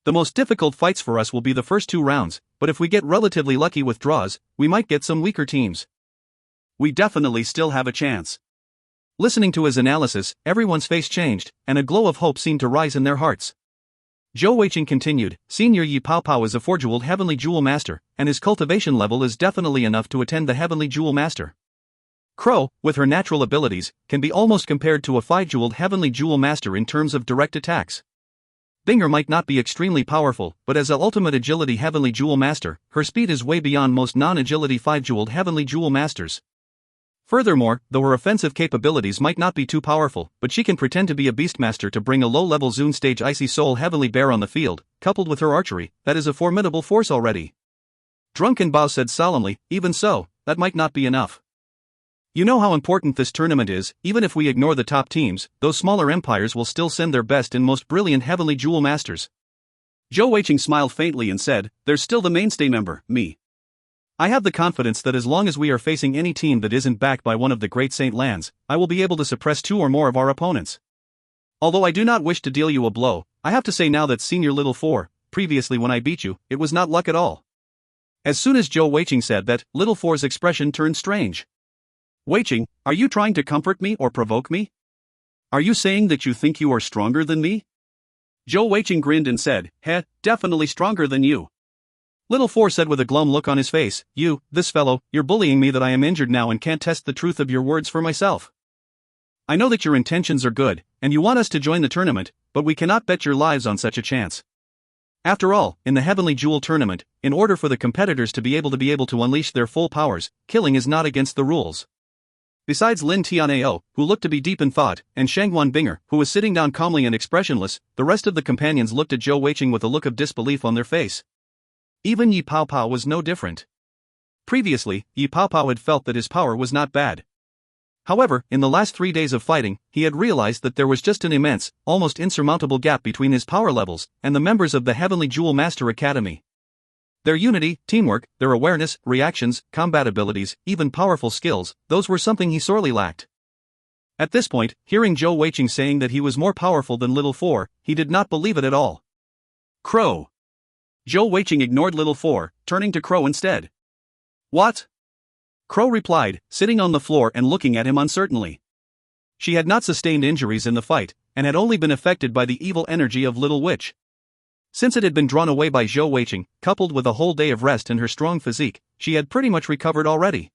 The most difficult fights for us will be the first 2 rounds, but if we get relatively lucky with draws, we might get some weaker teams. We definitely still have a chance. Listening to his analysis, everyone's face changed, and a glow of hope seemed to rise in their hearts. Zhou Weiqing continued, Senior Yi Pao Pao is a 4-jeweled Heavenly Jewel Master, and his cultivation level is definitely enough to attend the Heavenly Jewel Master. Crow, with her natural abilities, can be almost compared to a 5-jeweled Heavenly Jewel Master in terms of direct attacks. Binger might not be extremely powerful, but as an ultimate agility Heavenly Jewel Master, her speed is way beyond most non-agility 5-jeweled Heavenly Jewel Masters. Furthermore, though her offensive capabilities might not be too powerful, but she can pretend to be a Beastmaster to bring a low-level Zune stage Icy Soul Heavenly Bear on the field, coupled with her archery, that is a formidable force already. Drunken Bao said solemnly, even so, that might not be enough. You know how important this tournament is, even if we ignore the top teams, those smaller empires will still send their best and most brilliant Heavenly Jewel Masters. Zhou Weiqing smiled faintly and said, there's still the mainstay member, me. I have the confidence that as long as we are facing any team that isn't backed by one of the Great Saint Lands, I will be able to suppress 2 or more of our opponents. Although I do not wish to deal you a blow, I have to say now that Senior Little 4, previously when I beat you, it was not luck at all. As soon as Zhou Weiqing said that, Little 4's expression turned strange. Weiqing, are you trying to comfort me or provoke me? Are you saying that you think you are stronger than me? Zhou Weiqing grinned and said, definitely stronger than you. Little 4 said with a glum look on his face, this fellow, you're bullying me that I am injured now and can't test the truth of your words for myself. I know that your intentions are good, and you want us to join the tournament, but we cannot bet your lives on such a chance. After all, in the Heavenly Jewel Tournament, in order for the competitors to be able to unleash their full powers, killing is not against the rules. Besides Lin Tianao, who looked to be deep in thought, and Shangguan Binger, who was sitting down calmly and expressionless, the rest of the companions looked at Zhou Weiqing with a look of disbelief on their face. Even Yi Pao Pao was no different. Previously, Yi Pao Pao had felt that his power was not bad. However, in the last 3 days of fighting, he had realized that there was just an immense, almost insurmountable gap between his power levels and the members of the Heavenly Jewel Master Academy. Their unity, teamwork, their awareness, reactions, combat abilities, even powerful skills, those were something he sorely lacked. At this point, hearing Zhou Weiqing saying that he was more powerful than Little 4, he did not believe it at all. Crow. Zhou Weiqing ignored Little 4, turning to Crow instead. What? Crow replied, sitting on the floor and looking at him uncertainly. She had not sustained injuries in the fight, and had only been affected by the evil energy of Little Witch. Since it had been drawn away by Zhou Weiqing, coupled with a whole day of rest and her strong physique, she had pretty much recovered already.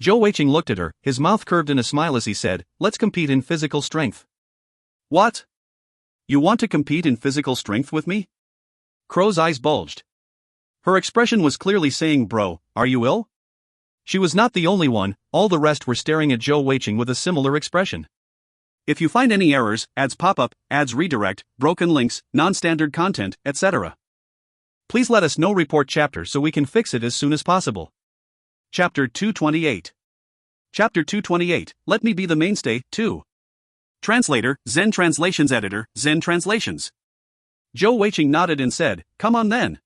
Zhou Weiqing looked at her, his mouth curved in a smile as he said, let's compete in physical strength. What? You want to compete in physical strength with me? Crow's eyes bulged. Her expression was clearly saying, bro, are you ill? She was not the only one, all the rest were staring at Zhou Weiqing with a similar expression. If you find any errors, ads pop up, ads redirect, broken links, non-standard content, etc. Please let us know. Report chapter so we can fix it as soon as possible. Chapter 228. Chapter 228, Let Me Be the Mainstay, 2. Translator, Zen Translations Editor, Zen Translations. Zhou Weiqing nodded and said, "Come on then.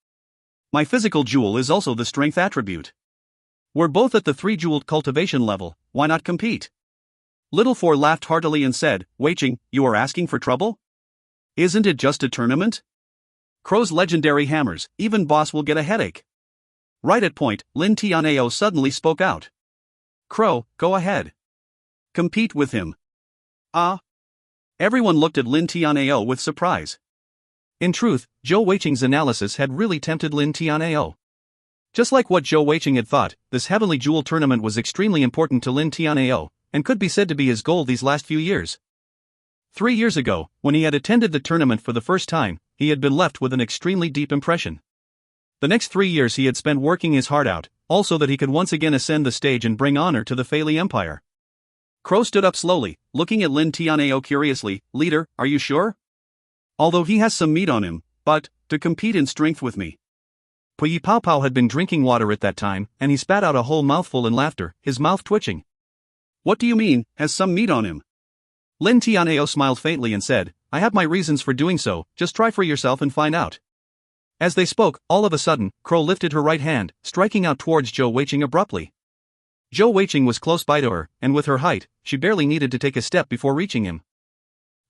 My physical jewel is also the strength attribute. We're both at the 3-jeweled cultivation level, why not compete?" Little Four laughed heartily and said, "Weiqing, you are asking for trouble? Isn't it just a tournament? Crow's legendary hammers, even boss will get a headache." Right at point, Lin Tianao suddenly spoke out. "Crow, go ahead. Compete with him." Ah? Everyone looked at Lin Tianao with surprise. In truth, Zhou Weiqing's analysis had really tempted Lin Tianao. Just like what Zhou Weiqing had thought, this Heavenly Jewel tournament was extremely important to Lin Tianao, and could be said to be his goal these last few years. 3 years ago, when he had attended the tournament for the first time, he had been left with an extremely deep impression. The next 3 years he had spent working his heart out, also that he could once again ascend the stage and bring honor to the Feili Empire. Crow stood up slowly, looking at Lin Tianao curiously. "Leader, are you sure? Although he has some meat on him, but, to compete in strength with me." Puyi Pao Pao had been drinking water at that time, and he spat out a whole mouthful in laughter, his mouth twitching. "What do you mean, has some meat on him?" Lin Tianao smiled faintly and said, "I have my reasons for doing so, just try for yourself and find out." As they spoke, all of a sudden, Crow lifted her right hand, striking out towards Zhou Weiqing abruptly. Zhou Weiqing was close by to her, and with her height, she barely needed to take a step before reaching him.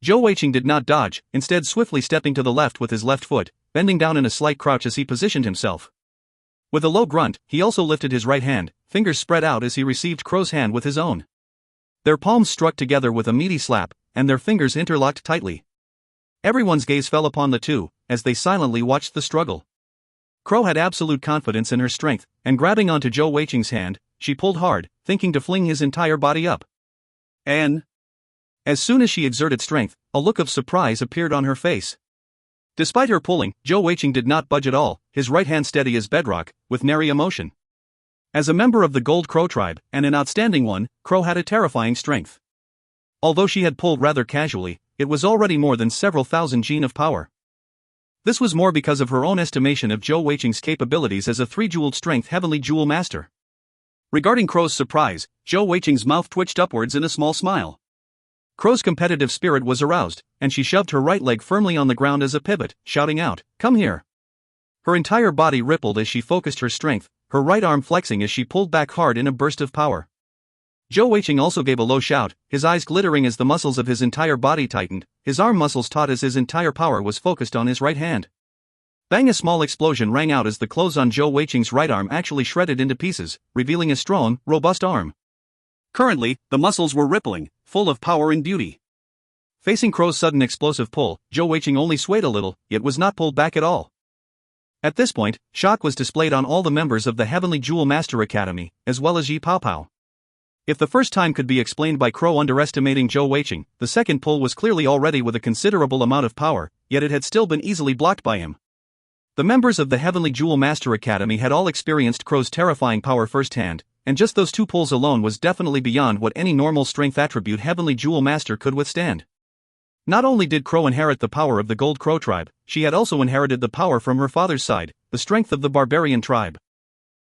Zhou Weiqing did not dodge, instead swiftly stepping to the left with his left foot, bending down in a slight crouch as he positioned himself. With a low grunt, he also lifted his right hand, fingers spread out as he received Crow's hand with his own. Their palms struck together with a meaty slap, and their fingers interlocked tightly. Everyone's gaze fell upon the two, as they silently watched the struggle. Crow had absolute confidence in her strength, and grabbing onto Zhou Weiqing's hand, she pulled hard, thinking to fling his entire body up. And as soon as she exerted strength, a look of surprise appeared on her face. Despite her pulling, Zhou Weiqing did not budge at all, his right hand steady as bedrock, with nary emotion. As a member of the Gold Crow tribe, and an outstanding one, Crow had a terrifying strength. Although she had pulled rather casually, it was already more than several thousand gene of power. This was more because of her own estimation of Zhou Weiqing's capabilities as a 3-jeweled strength Heavenly Jewel Master. Regarding Crow's surprise, Zhou Weiqing's mouth twitched upwards in a small smile. Crow's competitive spirit was aroused, and she shoved her right leg firmly on the ground as a pivot, shouting out, "Come here." Her entire body rippled as she focused her strength, her right arm flexing as she pulled back hard in a burst of power. Zhou Weiqing also gave a low shout, his eyes glittering as the muscles of his entire body tightened, his arm muscles taut as his entire power was focused on his right hand. Bang! A small explosion rang out as the clothes on Zhou Weiqing's right arm actually shredded into pieces, revealing a strong, robust arm. Currently, the muscles were rippling, full of power and beauty. Facing Crow's sudden explosive pull, Zhou Weiqing only swayed a little, yet was not pulled back at all. At this point, shock was displayed on all the members of the Heavenly Jewel Master Academy, as well as Yi Pao Pao. If the first time could be explained by Crow underestimating Zhou Weiqing, the second pull was clearly already with a considerable amount of power, yet it had still been easily blocked by him. The members of the Heavenly Jewel Master Academy had all experienced Crow's terrifying power firsthand, and just those 2 pulls alone was definitely beyond what any normal strength attribute Heavenly Jewel Master could withstand. Not only did Crow inherit the power of the Gold Crow tribe, she had also inherited the power from her father's side, the strength of the Barbarian tribe.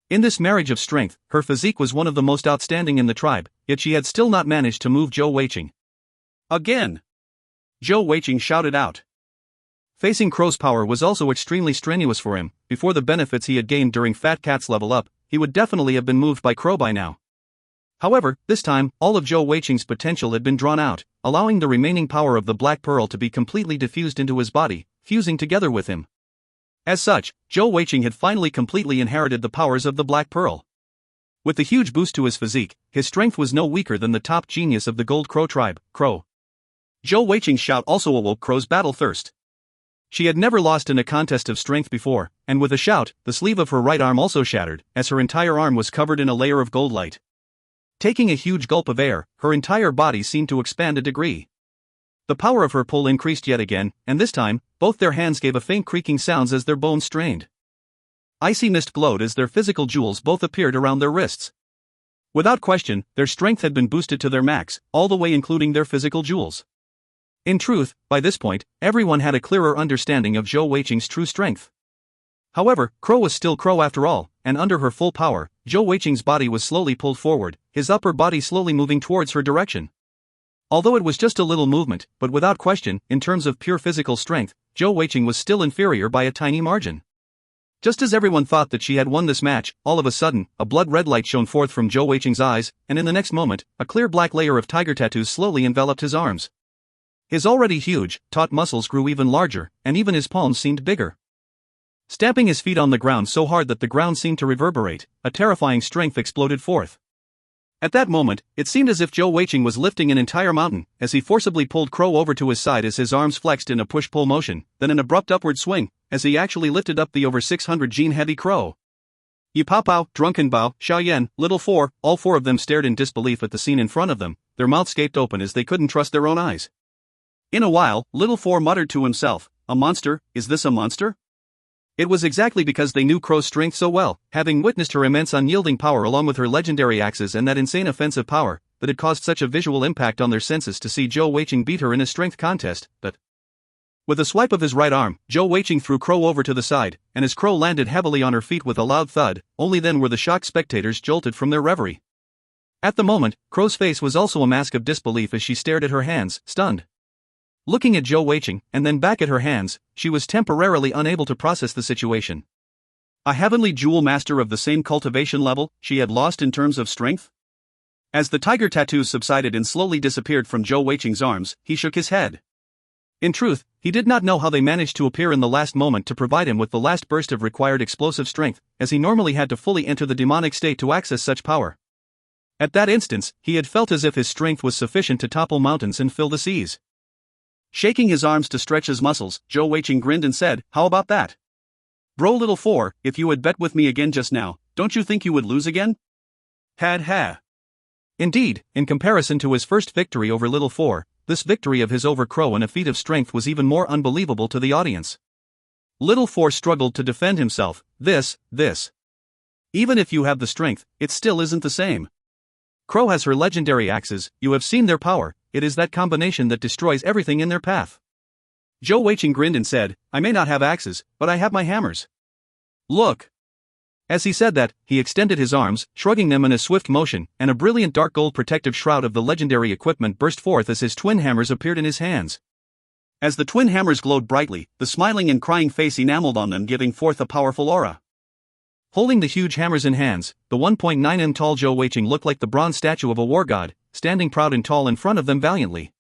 In this marriage of strength, her physique was one of the most outstanding in the tribe, yet she had still not managed to move Zhou Weiqing. Again! Zhou Weiqing shouted out. Facing Crow's power was also extremely strenuous for him. Before the benefits he had gained during Fat Cat's level up, he would definitely have been moved by Crow by now. However, this time, all of Zhou Weiqing's potential had been drawn out, allowing the remaining power of the Black Pearl to be completely diffused into his body, fusing together with him. As such, Zhou Weiqing had finally completely inherited the powers of the Black Pearl. With the huge boost to his physique, his strength was no weaker than the top genius of the Gold Crow tribe, Crow. Zhou Weiqing's shout also awoke Crow's battle thirst. She had never lost in a contest of strength before, and with a shout, the sleeve of her right arm also shattered, as her entire arm was covered in a layer of gold light. Taking a huge gulp of air, her entire body seemed to expand a degree. The power of her pull increased yet again, and this time, both their hands gave a faint creaking sounds as their bones strained. Icy mist glowed as their physical jewels both appeared around their wrists. Without question, their strength had been boosted to their max, all the way including their physical jewels. In truth, by this point, everyone had a clearer understanding of Zhou Weiqing's true strength. However, Crow was still Crow after all, and under her full power, Zhou Weiqing's body was slowly pulled forward, his upper body slowly moving towards her direction. Although it was just a little movement, but without question, in terms of pure physical strength, Zhou Weiqing was still inferior by a tiny margin. Just as everyone thought that she had won this match, all of a sudden, a blood-red light shone forth from Zhou Weiqing's eyes, and in the next moment, a clear black layer of tiger tattoos slowly enveloped his arms. His already huge, taut muscles grew even larger, and even his palms seemed bigger. Stamping his feet on the ground so hard that the ground seemed to reverberate, a terrifying strength exploded forth. At that moment, it seemed as if Zhou Weiqing was lifting an entire mountain, as he forcibly pulled Crow over to his side as his arms flexed in a push-pull motion, then an abrupt upward swing, as he actually lifted up the over 600-gene heavy Crow. Yi Pao Pao, Drunken Bao, Xiaoyan, Little Four, all four of them stared in disbelief at the scene in front of them, their mouths gaped open as they couldn't trust their own eyes. In a while, Little Four muttered to himself, "A monster? Is this a monster?" It was exactly because they knew Crow's strength so well, having witnessed her immense unyielding power along with her legendary axes and that insane offensive power, that it caused such a visual impact on their senses to see Zhou Weiqing beat her in a strength contest, but... With a swipe of his right arm, Zhou Weiqing threw Crow over to the side, and as Crow landed heavily on her feet with a loud thud, only then were the shocked spectators jolted from their reverie. At the moment, Crow's face was also a mask of disbelief as she stared at her hands, stunned. Looking at Zhou Weiqing, and then back at her hands, she was temporarily unable to process the situation. A heavenly jewel master of the same cultivation level she had lost in terms of strength? As the tiger tattoos subsided and slowly disappeared from Zhou Weiqing's arms, he shook his head. In truth, he did not know how they managed to appear in the last moment to provide him with the last burst of required explosive strength, as he normally had to fully enter the demonic state to access such power. At that instance, he had felt as if his strength was sufficient to topple mountains and fill the seas. Shaking his arms to stretch his muscles, Zhou Weiqing grinned and said, "How about that? Bro Little Four, if you had bet with me again just now, don't you think you would lose again?" Had ha. Indeed, in comparison to his first victory over Little Four, this victory of his over Crow in a feat of strength was even more unbelievable to the audience. Little Four struggled to defend himself, this. Even if you have the strength, it still isn't the same. Crow has her legendary axes, you have seen their power, it is that combination that destroys everything in their path. Zhou Weiqing grinned and said, "I may not have axes, but I have my hammers. Look." As he said that, he extended his arms, shrugging them in a swift motion, and a brilliant dark gold protective shroud of the legendary equipment burst forth as his twin hammers appeared in his hands. As the twin hammers glowed brightly, the smiling and crying face enameled on them giving forth a powerful aura. Holding the huge hammers in hands, the 1.9 m tall Zhou Weiqing looked like the bronze statue of a war god, standing proud and tall in front of them valiantly.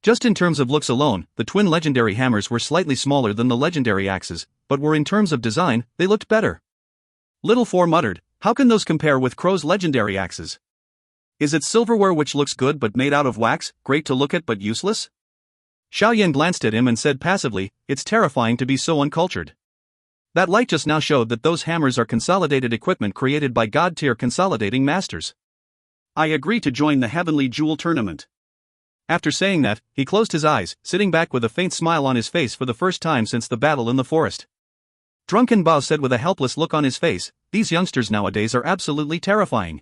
Just in terms of looks alone, the twin legendary hammers were slightly smaller than the legendary axes, but were in terms of design, they looked better. Little Four muttered, "How can those compare with Crow's legendary axes? Is it silverware which looks good but made out of wax, great to look at but useless?" Xiaoyan glanced at him and said passively, "It's terrifying to be so uncultured. That light just now showed that those hammers are consolidated equipment created by god-tier consolidating masters. I agree to join the Heavenly Jewel Tournament." After saying that, he closed his eyes, sitting back with a faint smile on his face for the first time since the battle in the forest. Drunken Bao said with a helpless look on his face, "These youngsters nowadays are absolutely terrifying.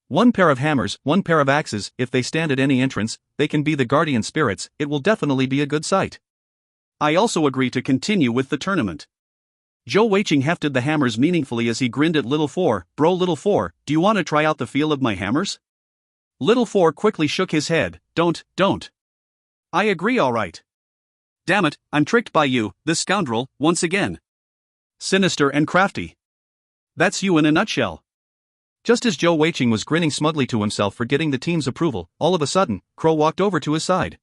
One pair of hammers, one pair of axes, if they stand at any entrance, they can be the guardian spirits, it will definitely be a good sight. I also agree to continue with the tournament." Zhou Weiqing hefted the hammers meaningfully as he grinned at Little Four, "Bro Little Four, do you want to try out the feel of my hammers?" Little Four quickly shook his head, Don't. I agree alright. Damn it, I'm tricked by you, this scoundrel, once again. Sinister and crafty. That's you in a nutshell." Just as Zhou Weiqing was grinning smugly to himself for getting the team's approval, all of a sudden, Crow walked over to his side.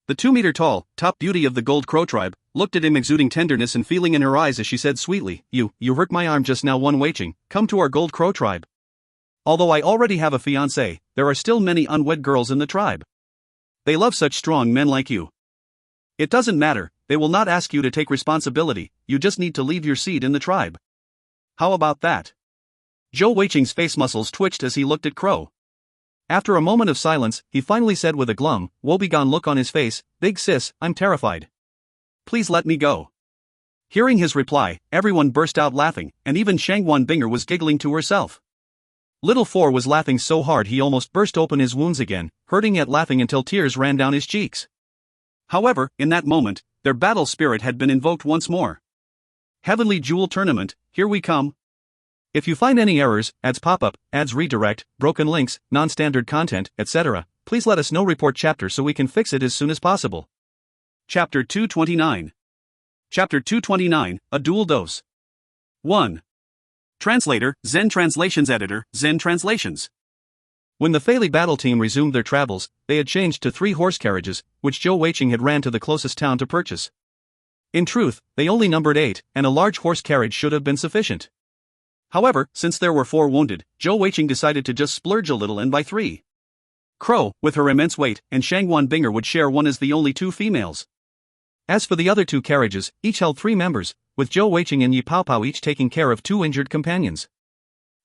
The 2-meter-tall, top beauty of the Gold Crow tribe, looked at him exuding tenderness and feeling in her eyes as she said sweetly, You hurt my arm just now one Weiqing, come to our Gold Crow tribe. Although I already have a fiancé, there are still many unwed girls in the tribe. They love such strong men like you. It doesn't matter, they will not ask you to take responsibility, you just need to leave your seed in the tribe. How about that?" Zhou Weiqing's face muscles twitched as he looked at Crow. After a moment of silence, he finally said with a glum, woebegone look on his face, "Big sis, I'm terrified. Please let me go." Hearing his reply, everyone burst out laughing, and even Shangwan Binger was giggling to herself. Little Four was laughing so hard he almost burst open his wounds again, hurting yet laughing until tears ran down his cheeks. However, in that moment, their battle spirit had been invoked once more. Heavenly Jewel Tournament, here we come. If you find any errors, ads pop up, ads redirect, broken links, non-standard content, etc., please let us know report chapter so we can fix it as soon as possible. Chapter 229. Chapter 229, A Dual Dose. 1. Translator, Zen Translations Editor, Zen Translations. When the Fei Li battle team resumed their travels, they had changed to 3 horse carriages, which Zhou Weiqing had ran to the closest town to purchase. In truth, they only numbered 8, and a large horse carriage should have been sufficient. However, since there were 4 wounded, Zhou Weiqing decided to just splurge a little and buy 3. Crow, with her immense weight, and Shangguan Binger would share one as the only 2 females. As for the other 2 carriages, each held 3 members, with Zhou Weiqing and Yi Paopao each taking care of 2 injured companions.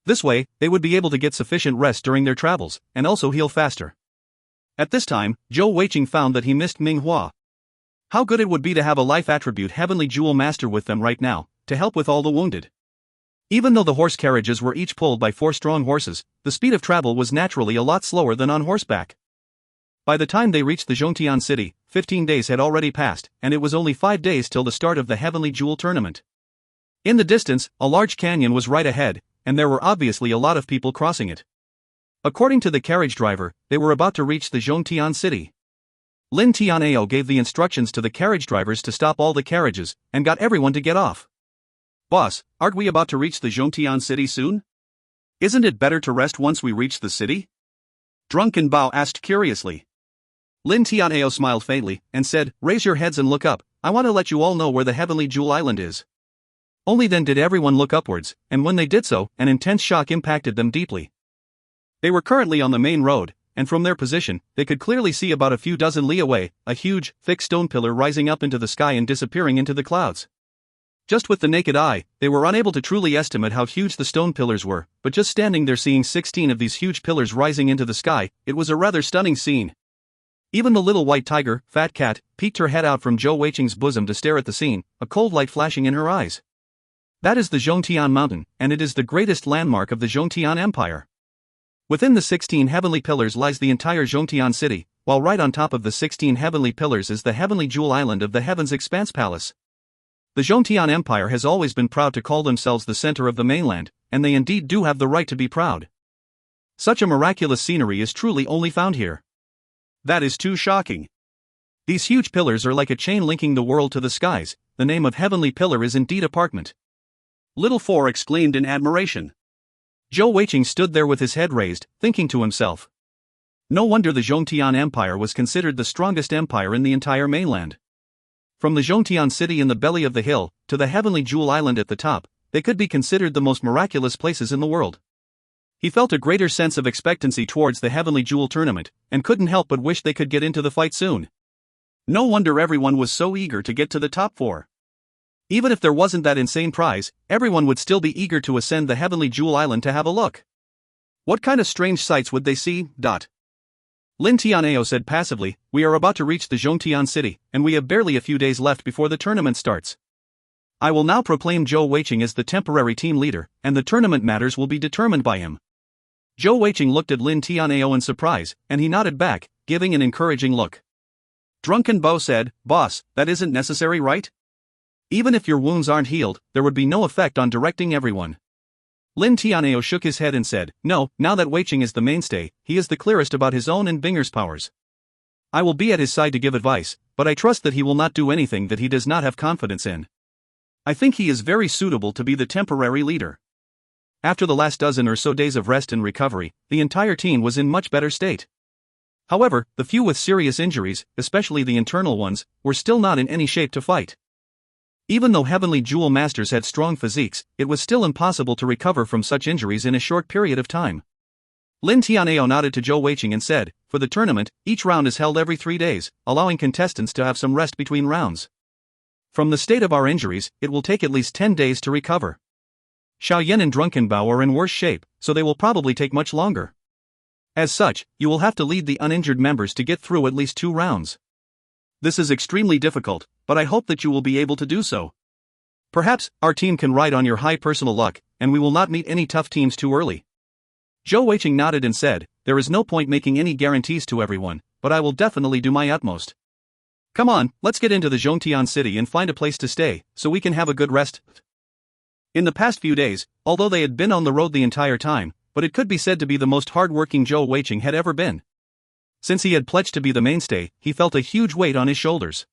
This way, they would be able to get sufficient rest during their travels, and also heal faster. At this time, Zhou Weiqing found that he missed Ming Hua. How good it would be to have a life attribute Heavenly Jewel Master with them right now, to help with all the wounded. Even though the horse carriages were each pulled by 4 strong horses, the speed of travel was naturally a lot slower than on horseback. By the time they reached the Zhongtian city, 15 days had already passed, and it was only 5 days till the start of the Heavenly Jewel tournament. In the distance, a large canyon was right ahead, and there were obviously a lot of people crossing it. According to the carriage driver, they were about to reach the Zhongtian city. Lin Tianao gave the instructions to the carriage drivers to stop all the carriages, and got everyone to get off. Boss, aren't we about to reach the Zhongtian city soon? Isn't it better to rest once we reach the city? Drunken Bao asked curiously. Lin Tianao smiled faintly, and said, "Raise your heads and look up, I want to let you all know where the Heavenly Jewel Island is." Only then did everyone look upwards, and when they did so, an intense shock impacted them deeply. They were currently on the main road, and from their position, they could clearly see about a few dozen li away, a huge, thick stone pillar rising up into the sky and disappearing into the clouds. Just with the naked eye, they were unable to truly estimate how huge the stone pillars were, but just standing there seeing 16 of these huge pillars rising into the sky, it was a rather stunning scene. Even the little white tiger, Fat Cat, peeked her head out from Zhou Weiqing's bosom to stare at the scene, a cold light flashing in her eyes. That is the Zhongtian Mountain, and it is the greatest landmark of the Zhongtian Empire. Within the 16 heavenly pillars lies the entire Zhongtian city, while right on top of the 16 heavenly pillars is the Heavenly Jewel Island of the Heaven's Expanse Palace. The Zhongtian Empire has always been proud to call themselves the center of the mainland, and they indeed do have the right to be proud. Such a miraculous scenery is truly only found here. That is too shocking. These huge pillars are like a chain linking the world to the skies. The name of Heavenly Pillar is indeed apartment. Little Four exclaimed in admiration. Zhou Weiqing stood there with his head raised, thinking to himself. No wonder the Zhongtian Empire was considered the strongest empire in the entire mainland. From the Zhongtian city in the belly of the hill, to the Heavenly Jewel Island at the top, they could be considered the most miraculous places in the world. He felt a greater sense of expectancy towards the Heavenly Jewel tournament, and couldn't help but wish they could get into the fight soon. No wonder everyone was so eager to get to the top 4. Even if there wasn't that insane prize, everyone would still be eager to ascend the Heavenly Jewel Island to have a look. What kind of strange sights would they see? Lin Tianao said passively, "We are about to reach the Zhongtian city, and we have barely a few days left before the tournament starts. I will now proclaim Zhou Weiqing as the temporary team leader, and the tournament matters will be determined by him." Zhou Weiqing looked at Lin Tianao in surprise, and he nodded back, giving an encouraging look. Drunken Bao said, "Boss, that isn't necessary, right? Even if your wounds aren't healed, there would be no effect on directing everyone." Lin Tianao shook his head and said, "No, now that Weiqing is the mainstay, he is the clearest about his own and Binger's powers. I will be at his side to give advice, but I trust that he will not do anything that he does not have confidence in. I think he is very suitable to be the temporary leader." After the last dozen or so days of rest and recovery, the entire team was in much better state. However, the few with serious injuries, especially the internal ones, were still not in any shape to fight. Even though Heavenly Jewel Masters had strong physiques, it was still impossible to recover from such injuries in a short period of time. Lin Tianao nodded to Zhou Weiqing and said, "For the tournament, each round is held every 3 days, allowing contestants to have some rest between rounds. From the state of our injuries, it will take at least 10 days to recover. Xiaoyan and Drunken Bao are in worse shape, so they will probably take much longer. As such, you will have to lead the uninjured members to get through at least 2 rounds. This is extremely difficult, but I hope that you will be able to do so. Perhaps, our team can ride on your high personal luck, and we will not meet any tough teams too early." Zhou Weiqing nodded and said, "There is no point making any guarantees to everyone, but I will definitely do my utmost. Come on, let's get into the Zhongtian city and find a place to stay, so we can have a good rest." In the past few days, although they had been on the road the entire time, but it could be said to be the most hard-working Zhou Weiqing had ever been. Since he had pledged to be the mainstay, he felt a huge weight on his shoulders.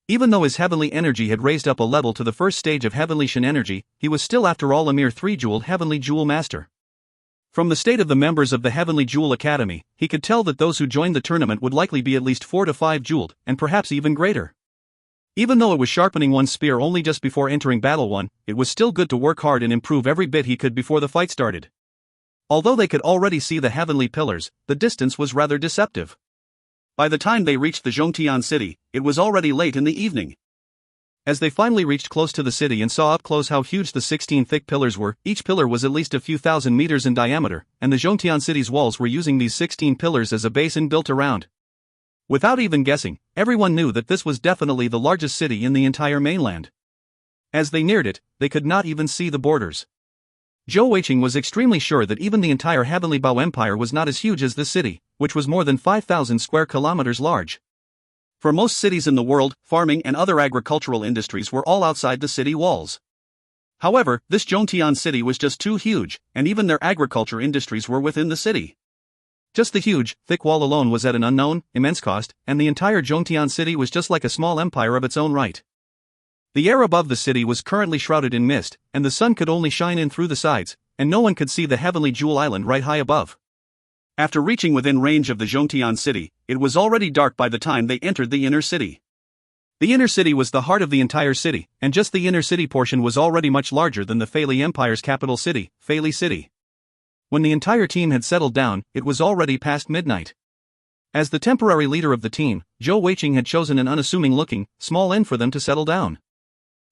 Even though his heavenly energy had raised up a level to the first stage of heavenly Shen energy, he was still after all a mere 3-jeweled heavenly jewel master. From the state of the members of the Heavenly Jewel Academy, he could tell that those who joined the tournament would likely be at least 4 to 5 jeweled, and perhaps even greater. Even though it was sharpening one's spear only just before entering Battle 1, it was still good to work hard and improve every bit he could before the fight started. Although they could already see the heavenly pillars, the distance was rather deceptive. By the time they reached the Zhongtian city, it was already late in the evening. As they finally reached close to the city and saw up close how huge the 16 thick pillars were, each pillar was at least a few thousand meters in diameter, and the Zhongtian city's walls were using these 16 pillars as a base and built around. Without even guessing, everyone knew that this was definitely the largest city in the entire mainland. As they neared it, they could not even see the borders. Zhou Weiqing was extremely sure that even the entire Heavenly Bao Empire was not as huge as this city, which was more than 5,000 square kilometers large. For most cities in the world, farming and other agricultural industries were all outside the city walls. However, this Zhongtian city was just too huge, and even their agriculture industries were within the city. Just the huge, thick wall alone was at an unknown, immense cost, and the entire Zhongtian city was just like a small empire of its own right. The air above the city was currently shrouded in mist, and the sun could only shine in through the sides, and no one could see the heavenly jewel island right high above. After reaching within range of the Zhongtian city, it was already dark by the time they entered the inner city. The inner city was the heart of the entire city, and just the inner city portion was already much larger than the Feili Empire's capital city, Feili City. When the entire team had settled down, it was already past midnight. As the temporary leader of the team, Zhou Weiqing had chosen an unassuming-looking, small inn for them to settle down.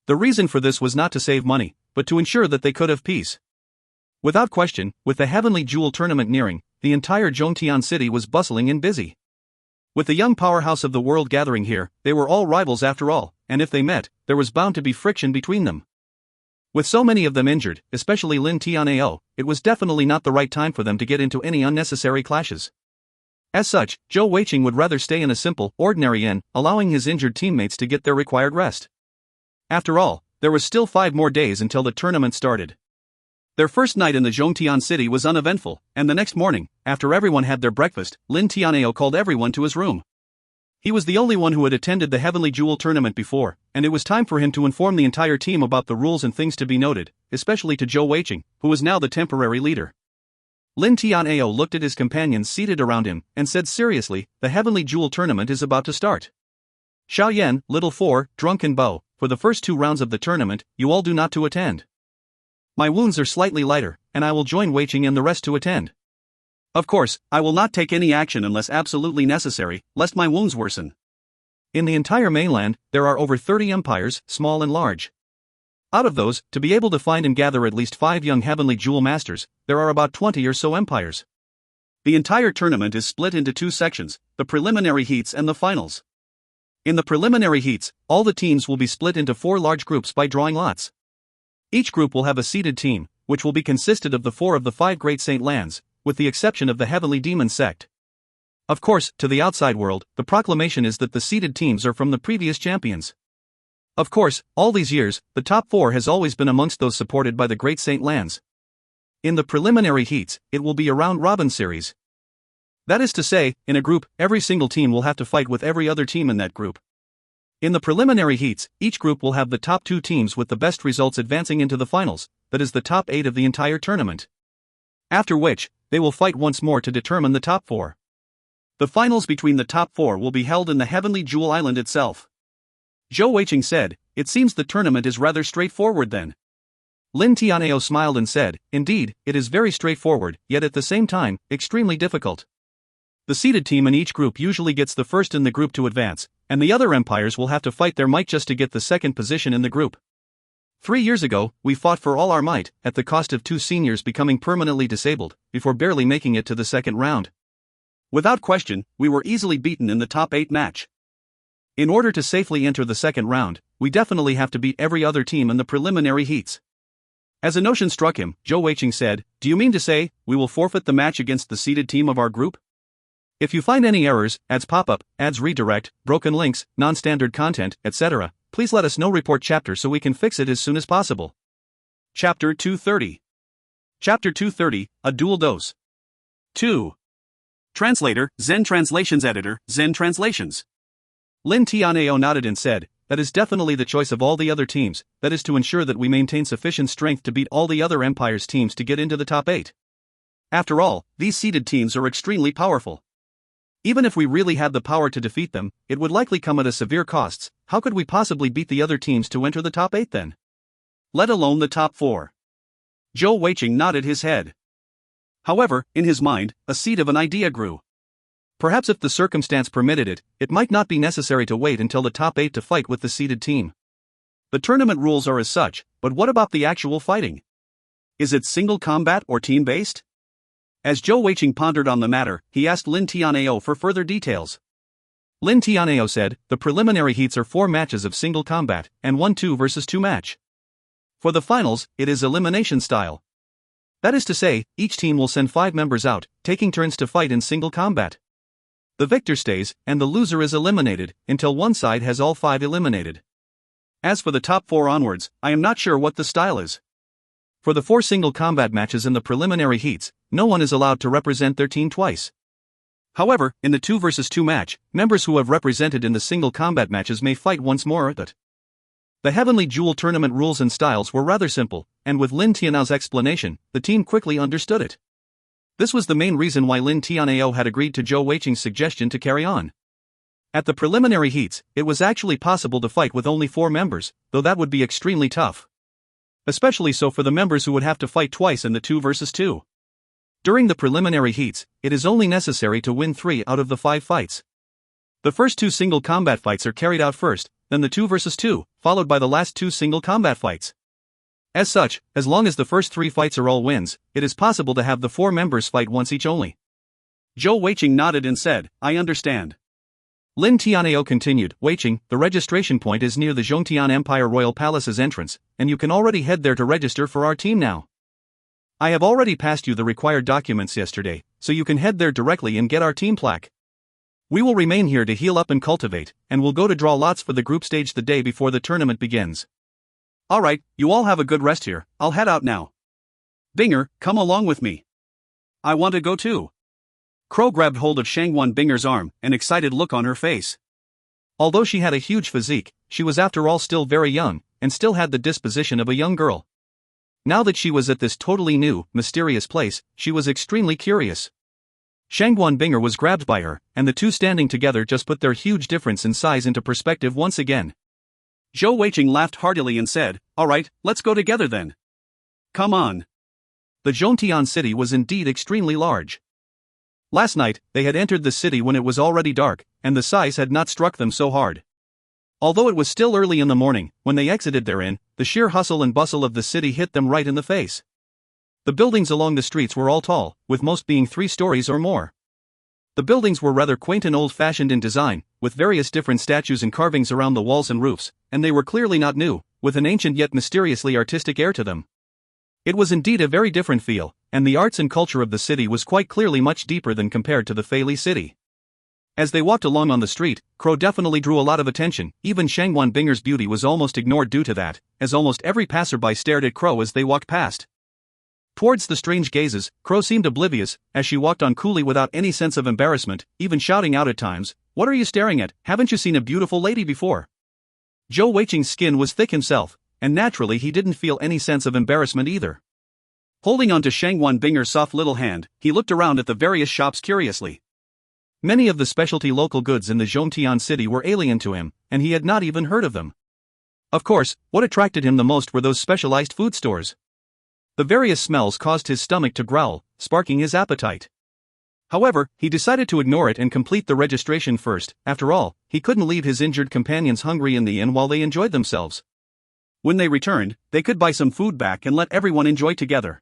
The reason for this was not to save money, but to ensure that they could have peace. Without question, with the Heavenly Jewel tournament nearing, the entire Zhongtian city was bustling and busy. With the young powerhouse of the world gathering here, they were all rivals after all, and if they met, there was bound to be friction between them. With so many of them injured, especially Lin Tianao, it was definitely not the right time for them to get into any unnecessary clashes. As such, Zhou Weiqing would rather stay in a simple, ordinary inn, allowing his injured teammates to get their required rest. After all, there was still 5 more days until the tournament started. Their first night in the Zhongtian city was uneventful, and the next morning, after everyone had their breakfast, Lin Tianao called everyone to his room. He was the only one who had attended the Heavenly Jewel tournament before, and it was time for him to inform the entire team about the rules and things to be noted, especially to Zhou Weiqing, who was now the temporary leader. Lin Tianao looked at his companions seated around him, and said seriously, "The Heavenly Jewel tournament is about to start. Xiao Yan, Little Four, Drunk and Bo, for the first 2 rounds of the tournament, you all do not to attend. My wounds are slightly lighter, and I will join Weiqing and the rest to attend. Of course, I will not take any action unless absolutely necessary, lest my wounds worsen." In the entire mainland, there are over 30 empires, small and large. Out of those, to be able to find and gather at least 5 young Heavenly Jewel Masters, there are about 20 or so empires. The entire tournament is split into 2 sections, the preliminary heats and the finals. In the preliminary heats, all the teams will be split into 4 large groups by drawing lots. Each group will have a seeded team, which will be consisted of the 4 of the 5 Great Saint Lands, with the exception of the Heavenly Demon Sect. Of course, to the outside world, the proclamation is that the seeded teams are from the previous champions. Of course, all these years, the top 4 has always been amongst those supported by the Great Saint Lands. In the preliminary heats, it will be a round-robin series. That is to say, in a group, every single team will have to fight with every other team in that group. In the preliminary heats, each group will have the top 2 teams with the best results advancing into the finals, that is the top 8 of the entire tournament. After which, they will fight once more to determine the top 4. The finals between the top 4 will be held in the Heavenly Jewel Island itself. Zhou Weiqing said, "It seems the tournament is rather straightforward then." Lin Tianao smiled and said, "Indeed, it is very straightforward, yet at the same time, extremely difficult. The seeded team in each group usually gets the first in the group to advance, and the other empires will have to fight their might just to get the second position in the group. 3 years ago, we fought for all our might, at the cost of 2 seniors becoming permanently disabled, before barely making it to the second round. Without question, we were easily beaten in the top 8 match. In order to safely enter the second round, we definitely have to beat every other team in the preliminary heats." As a notion struck him, Zhou Weiqing said, "Do you mean to say, we will forfeit the match against the seeded team of our group? If you find any errors, ads pop-up, ads redirect, broken links, non-standard content, etc., please let us know. Report chapter so we can fix it as soon as possible." Chapter 230. Chapter 230, A Dual Dose. 2. Translator, Zen Translations Editor, Zen Translations. Lin Tianao nodded and said, that is definitely the choice of all the other teams, that is to ensure that we maintain sufficient strength to beat all the other Empire's teams to get into the top 8. After all, these seeded teams are extremely powerful. Even if we really had the power to defeat them, it would likely come at a severe costs. How could we possibly beat the other teams to enter the top 8 then? Let alone the top 4. Zhou Weiqing nodded his head. However, in his mind, a seed of an idea grew. Perhaps if the circumstance permitted it, it might not be necessary to wait until the top 8 to fight with the seeded team. The tournament rules are as such, but what about the actual fighting? Is it single combat or team-based? As Zhou Weiqing pondered on the matter, he asked Lin Tianao for further details. Lin Tianao said, the preliminary heats are 4 matches of single combat, and 1 2 versus 2 match. For the finals, it is elimination style. That is to say, each team will send 5 members out, taking turns to fight in single combat. The victor stays, and the loser is eliminated, until one side has all 5 eliminated. As for the top 4 onwards, I am not sure what the style is. For the 4 single combat matches in the preliminary heats, no one is allowed to represent their team twice. However, in the 2 versus 2 match, members who have represented in the single combat matches may fight once more at it. The Heavenly Jewel tournament rules and styles were rather simple, and with Lin Tianao's explanation, the team quickly understood it. This was the main reason why Lin Tianao had agreed to Zhou Weiqing's suggestion to carry on. At the preliminary heats, it was actually possible to fight with only 4 members, though that would be extremely tough. Especially so for the members who would have to fight twice in the 2 versus 2. During the preliminary heats, it is only necessary to win 3 out of the 5 fights. The first 2 single combat fights are carried out first, then the 2 versus 2, followed by the last 2 single combat fights. As such, as long as the first 3 fights are all wins, it is possible to have the 4 members fight once each only. Zhou Weiqing nodded and said, I understand. Lin Tianao continued, Weiqing, the registration point is near the Zhongtian Empire Royal Palace's entrance, and you can already head there to register for our team now. I have already passed you the required documents yesterday, so you can head there directly and get our team plaque. We will remain here to heal up and cultivate, and we'll go to draw lots for the group stage the day before the tournament begins. Alright, you all have a good rest here, I'll head out now. Binger, come along with me. I want to go too. Crow grabbed hold of Shangwan Binger's arm, an excited look on her face. Although she had a huge physique, she was after all still very young, and still had the disposition of a young girl. Now that she was at this totally new, mysterious place, she was extremely curious. Shangwan Binger was grabbed by her, and the two standing together just put their huge difference in size into perspective once again. Zhou Weiqing laughed heartily and said, alright, let's go together then. Come on. The Zhongtian city was indeed extremely large. Last night, they had entered the city when it was already dark, and the size had not struck them so hard. Although it was still early in the morning, when they exited therein, the sheer hustle and bustle of the city hit them right in the face. The buildings along the streets were all tall, with most being 3 stories or more. The buildings were rather quaint and old-fashioned in design, with various different statues and carvings around the walls and roofs, and they were clearly not new, with an ancient yet mysteriously artistic air to them. It was indeed a very different feel, and the arts and culture of the city was quite clearly much deeper than compared to the Feili city. As they walked along on the street, Crow definitely drew a lot of attention. Even Shangwan Binger's beauty was almost ignored due to that, as almost every passerby stared at Crow as they walked past. Towards the strange gazes, Crow seemed oblivious, as she walked on coolly without any sense of embarrassment, even shouting out at times, "What are you staring at? Haven't you seen a beautiful lady before?" Zhou Weiqing's skin was thick himself, and naturally he didn't feel any sense of embarrassment either. Holding on to Shangwan Binger's soft little hand, he looked around at the various shops curiously. Many of the specialty local goods in the Zhongtian city were alien to him, and he had not even heard of them. Of course, what attracted him the most were those specialized food stores. The various smells caused his stomach to growl, sparking his appetite. However, he decided to ignore it and complete the registration first. After all, he couldn't leave his injured companions hungry in the inn while they enjoyed themselves. When they returned, they could buy some food back and let everyone enjoy together.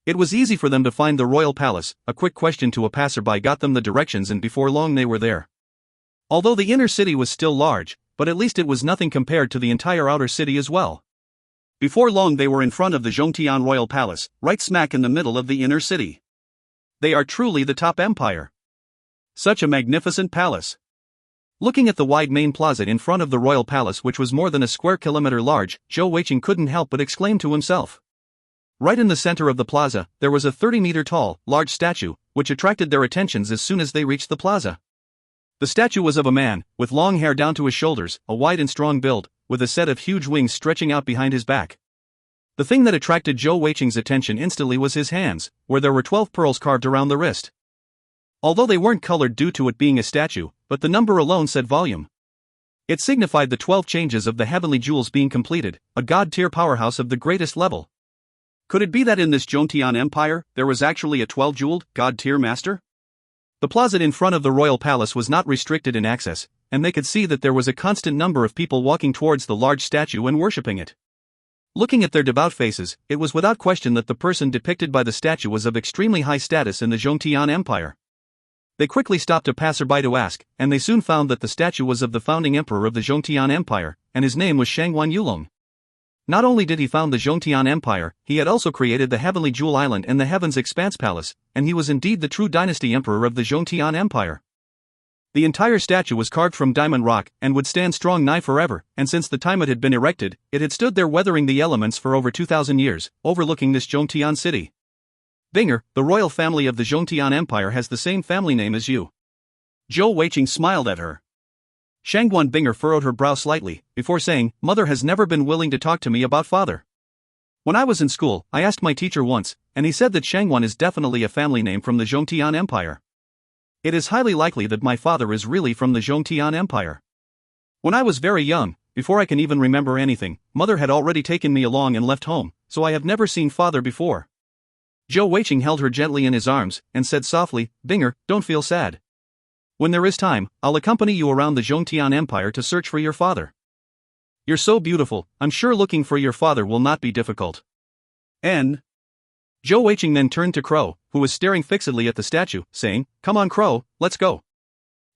It was easy for them to find the royal palace. A quick question to a passerby got them the directions, and before long they were there. Although the inner city was still large, but at least it was nothing compared to the entire outer city as well. Before long they were in front of the Zhongtian royal palace, right smack in the middle of the inner city. They are truly the top empire. Such a magnificent palace. Looking at the wide main plaza in front of the royal palace, which was more than a square kilometer large, Zhou Weiqing couldn't help but exclaim to himself. Right in the center of the plaza, there was a 30-meter-tall, large statue, which attracted their attentions as soon as they reached the plaza. The statue was of a man, with long hair down to his shoulders, a wide and strong build, with a set of huge wings stretching out behind his back. The thing that attracted Zhou Weiqing's attention instantly was his hands, where there were 12 pearls carved around the wrist. Although they weren't colored due to it being a statue, but the number alone said volume. It signified the 12 changes of the heavenly jewels being completed, a god-tier powerhouse of the greatest level. Could it be that in this Zhongtian Empire, there was actually a 12-jeweled, god-tier master? The plaza in front of the royal palace was not restricted in access, and they could see that there was a constant number of people walking towards the large statue and worshipping it. Looking at their devout faces, it was without question that the person depicted by the statue was of extremely high status in the Zhongtian Empire. They quickly stopped a passerby to ask, and they soon found that the statue was of the founding emperor of the Zhongtian Empire, and his name was Shangguan Yulong. Not only did he found the Zhongtian Empire, he had also created the Heavenly Jewel Island and the Heaven's Expanse Palace, and he was indeed the true dynasty emperor of the Zhongtian Empire. The entire statue was carved from diamond rock and would stand strong nigh forever, and since the time it had been erected, it had stood there weathering the elements for over 2,000 years, overlooking this Zhongtian city. Binger, the royal family of the Zhongtian Empire, has the same family name as you. Zhou Weiqing smiled at her. Shangguan Binger furrowed her brow slightly, before saying, "Mother has never been willing to talk to me about father. When I was in school, I asked my teacher once, and he said that Shangguan is definitely a family name from the Zhongtian Empire. It is highly likely that my father is really from the Zhongtian Empire. When I was very young, before I can even remember anything, mother had already taken me along and left home, so I have never seen father before." Zhou Weiqing held her gently in his arms, and said softly, "Binger, don't feel sad. When there is time, I'll accompany you around the Zhongtian Empire to search for your father. You're so beautiful, I'm sure looking for your father will not be difficult." Zhou Weiqing then turned to Crow, who was staring fixedly at the statue, saying, "Come on Crow, let's go.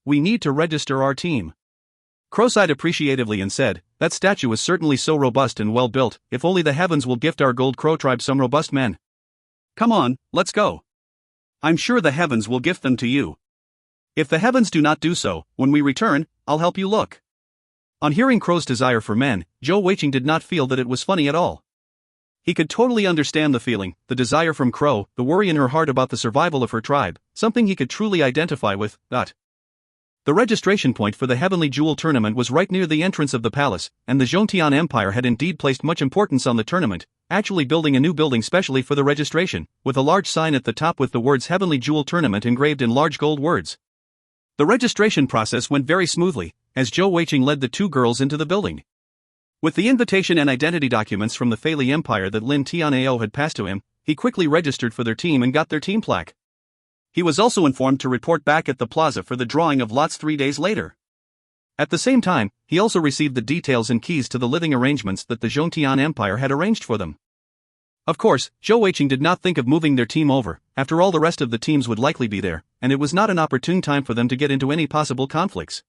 We need to register our team." Crow sighed appreciatively and said, "That statue is certainly so robust and well built, if only the heavens will gift our Gold Crow tribe some robust men. Come on, let's go. I'm sure the heavens will gift them to you. If the heavens do not do so, when we return, I'll help you look." On hearing Crow's desire for men, Zhou Weiqing did not feel that it was funny at all. He could totally understand the feeling, the desire from Crow, the worry in her heart about the survival of her tribe, something he could truly identify with. The registration point for the Heavenly Jewel Tournament was right near the entrance of the palace, and the Zhongtian Empire had indeed placed much importance on the tournament, actually building a new building specially for the registration, with a large sign at the top with the words Heavenly Jewel Tournament engraved in large gold words. The registration process went very smoothly, as Zhou Weiqing led the two girls into the building. With the invitation and identity documents from the Feili Empire that Lin Tianao had passed to him, he quickly registered for their team and got their team plaque. He was also informed to report back at the plaza for the drawing of lots 3 days later. At the same time, he also received the details and keys to the living arrangements that the Zhongtian Empire had arranged for them. Of course, Zhou Weiqing did not think of moving their team over, after all the rest of the teams would likely be there, and it was not an opportune time for them to get into any possible conflicts.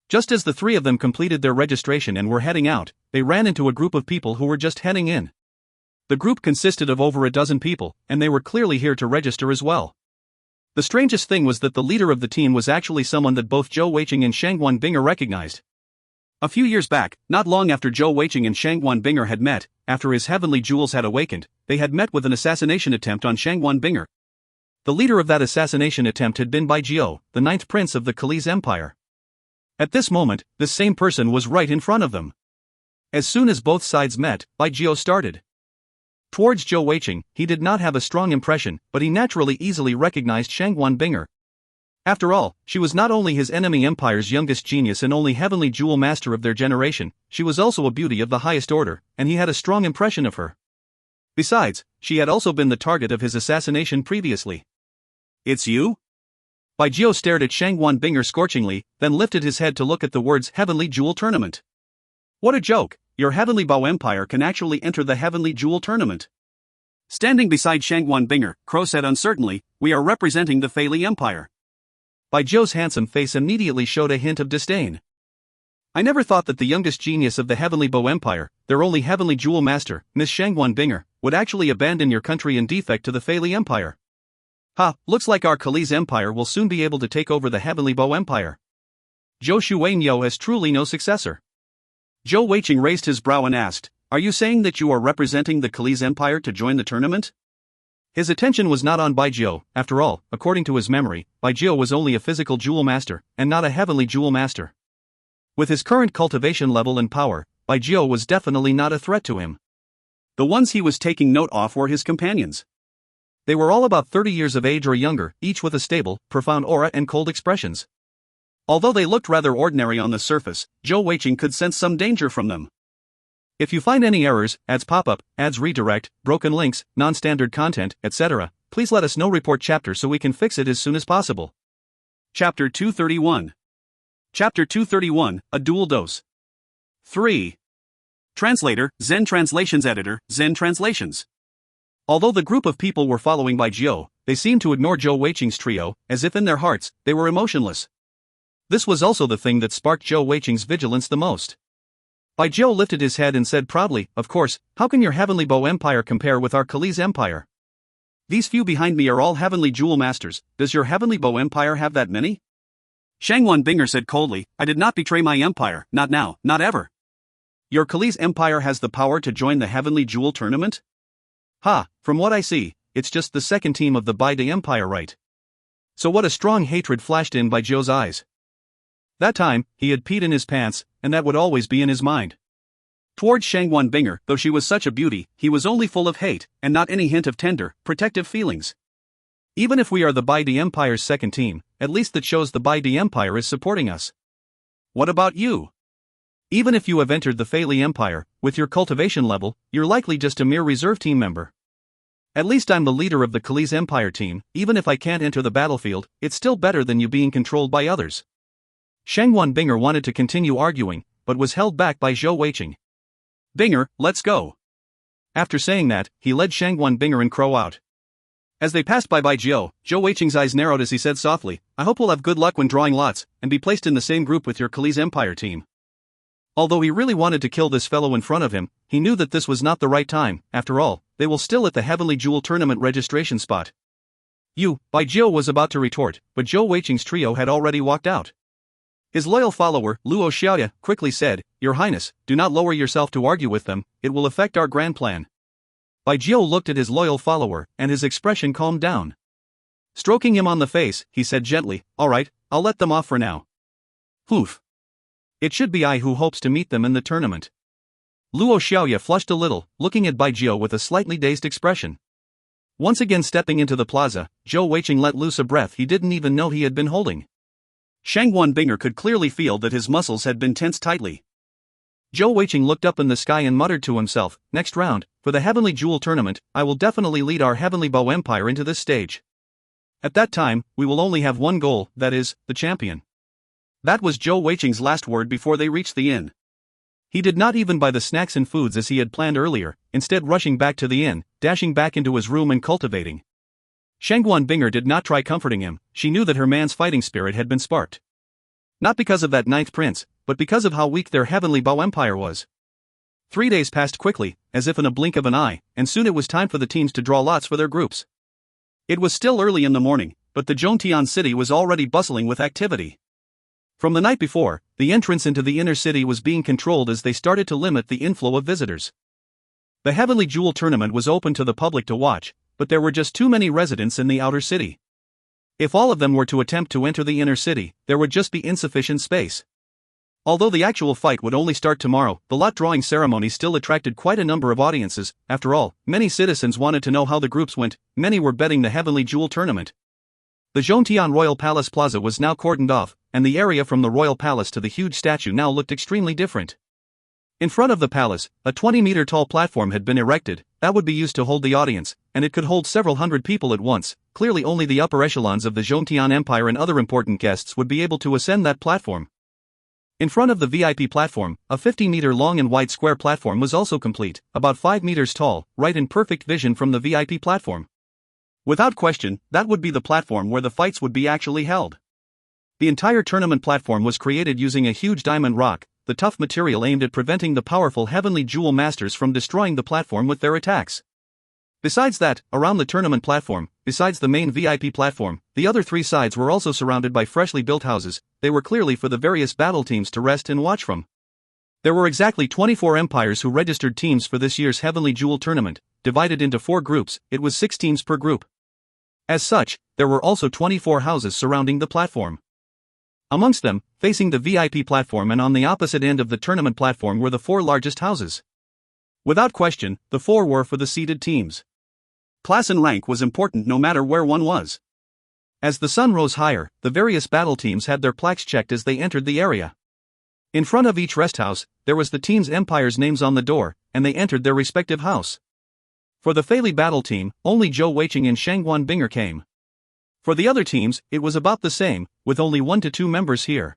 Just as the three of them completed their registration and were heading out, they ran into a group of people who were just heading in. The group consisted of over a dozen people, and they were clearly here to register as well. The strangest thing was that the leader of the team was actually someone that both Zhou Weiqing and Shangguan Binger recognized. A few years back, not long after Zhou Weiqing and Shangguan Binger had met, after his heavenly jewels had awakened, they had met with an assassination attempt on Shangguan Binger. The leader of that assassination attempt had been Bai Jiao, the 9th prince of the Kali's Empire. At this moment, this same person was right in front of them. As soon as both sides met, Bai Jiao started. Towards Zhou Weiqing, he did not have a strong impression, but he naturally easily recognized Shangguan Binger. After all, she was not only his enemy empire's youngest genius and only heavenly jewel master of their generation, she was also a beauty of the highest order, and he had a strong impression of her. Besides, she had also been the target of his assassination previously. "It's you?" Bai Jiao stared at Shangguan Binger scorchingly, then lifted his head to look at the words Heavenly Jewel Tournament. "What a joke, your Heavenly Bao Empire can actually enter the Heavenly Jewel Tournament." Standing beside Shangguan Binger, Crow said uncertainly, "We are representing the Feili Empire." Bai Jiao's handsome face immediately showed a hint of disdain. "I never thought that the youngest genius of the Heavenly Bao Empire, their only Heavenly Jewel Master, Miss Shangguan Binger, would actually abandon your country in defect to the Feili Empire. Looks like our Kali's Empire will soon be able to take over the Heavenly Bao Empire. Zhou Shuainyo has truly no successor." Zhou Weiqing raised his brow and asked, Are you saying that you are representing the Kali's Empire to join the tournament? His attention was not on Bai Zhou. After all, according to his memory, Bai Zhou was only a physical jewel master, and not a heavenly jewel master. With his current cultivation level and power, Bai Zhou was definitely not a threat to him. The ones he was taking note of were his companions. They were all about 30 years of age or younger, each with a stable, profound aura and cold expressions. Although they looked rather ordinary on the surface, Zhou Weiqing could sense some danger from them. If you find any errors, ads pop up, ads redirect, broken links, non-standard content, etc., please let us know. Report chapter so we can fix it as soon as possible. Chapter 231. Chapter 231, A Dual Dose. 3. Translator, Zen Translations Editor, Zen Translations. Although the group of people were following Bai Zhou, they seemed to ignore Zhou Weiqing's trio, as if in their hearts, they were emotionless. This was also the thing that sparked Zhou Weiqing's vigilance the most. Bai Zhou lifted his head and said proudly, "Of course, how can your heavenly bow empire compare with our Kali's empire? These few behind me are all heavenly jewel masters. Does your heavenly bow empire have that many?" Shangwan Binger said coldly, "I did not betray my empire, not now, not ever. Your Kali's empire has the power to join the heavenly jewel tournament?" "Ha, from what I see, it's just the second team of the Bai De empire, right?" So what a strong hatred flashed in Bai Zhou's eyes. That time, he had peed in his pants, and that would always be in his mind. Towards Shangwan Binger, though she was such a beauty, he was only full of hate, and not any hint of tender, protective feelings. Even if we are the Bai De empire's second team, at least that shows the Bai De empire is supporting us. What about you? Even if you have entered the Fei Li empire, with your cultivation level, you're likely just a mere reserve team member. At least I'm the leader of the Kali's empire team. Even if I can't enter the battlefield, it's still better than you being controlled by others. Shangwan Binger wanted to continue arguing, but was held back by Zhou Weiqing. "Binger, let's go." After saying that, he led Shangwan Binger and Crow out. As they passed by Bai Zhou, Zhou Weiqing's eyes narrowed as he said softly, "I hope we'll have good luck when drawing lots, and be placed in the same group with your Kali's empire team." Although he really wanted to kill this fellow in front of him, he knew that this was not the right time. After all, they were still at the Heavenly Jewel Tournament registration spot. Bai Zhou was about to retort, but Zhou Weiqing's trio had already walked out. His loyal follower, Luo Xiaoya, quickly said, "Your Highness, do not lower yourself to argue with them, it will affect our grand plan." Bai Zhou looked at his loyal follower, and his expression calmed down. Stroking him on the face, he said gently, "All right, I'll let them off for now." "Hoof. It should be I who hopes to meet them in the tournament." Luo Xiaoya flushed a little, looking at Bai Zhou with a slightly dazed expression. Once again stepping into the plaza, Zhou Weiqing let loose a breath he didn't even know he had been holding. Shangwan Binger could clearly feel that his muscles had been tensed tightly. Zhou Weiqing looked up in the sky and muttered to himself, "Next round, for the Heavenly Jewel Tournament, I will definitely lead our Heavenly Bow Empire into this stage. At that time, we will only have one goal, that is, the champion." That was Zhou Weiqing's last word before they reached the inn. He did not even buy the snacks and foods as he had planned earlier, instead rushing back to the inn, dashing back into his room and cultivating. Shangwan Binger did not try comforting him. She knew that her man's fighting spirit had been sparked. Not because of that ninth prince, but because of how weak their Heavenly Bow Empire was. 3 days passed quickly, as if in a blink of an eye, and soon it was time for the teams to draw lots for their groups. It was still early in the morning, but the Zhongtian city was already bustling with activity. From the night before, the entrance into the inner city was being controlled as they started to limit the inflow of visitors. The Heavenly Jewel Tournament was open to the public to watch, but there were just too many residents in the outer city. If all of them were to attempt to enter the inner city, there would just be insufficient space. Although the actual fight would only start tomorrow, the lot drawing ceremony still attracted quite a number of audiences. After all, many citizens wanted to know how the groups went. Many were betting the Heavenly Jewel Tournament. The Zhongtian Royal Palace Plaza was now cordoned off, and the area from the Royal Palace to the huge statue now looked extremely different. In front of the palace, a 20-meter-tall platform had been erected, that would be used to hold the audience, and it could hold several hundred people at once. Clearly only the upper echelons of the Zhongtian Empire and other important guests would be able to ascend that platform. In front of the VIP platform, a 50-meter-long and wide square platform was also complete, about 5 meters tall, right in perfect vision from the VIP platform. Without question, that would be the platform where the fights would be actually held. The entire tournament platform was created using a huge diamond rock, the tough material aimed at preventing the powerful Heavenly Jewel Masters from destroying the platform with their attacks. Besides that, around the tournament platform, besides the main VIP platform, the other 3 sides were also surrounded by freshly built houses. They were clearly for the various battle teams to rest and watch from. There were exactly 24 empires who registered teams for this year's Heavenly Jewel tournament, divided into 4 groups. It was 6 teams per group. As such, there were also 24 houses surrounding the platform. Amongst them, facing the VIP platform and on the opposite end of the tournament platform were the 4 largest houses. Without question, the 4 were for the seeded teams. Class and rank was important no matter where one was. As the sun rose higher, the various battle teams had their plaques checked as they entered the area. In front of each rest house, there was the team's empire's names on the door, and they entered their respective house. For the Fei Li battle team, only Zhou Weiqing and Shangguan Binger came. For the other teams, it was about the same, with only 1 to 2 members here.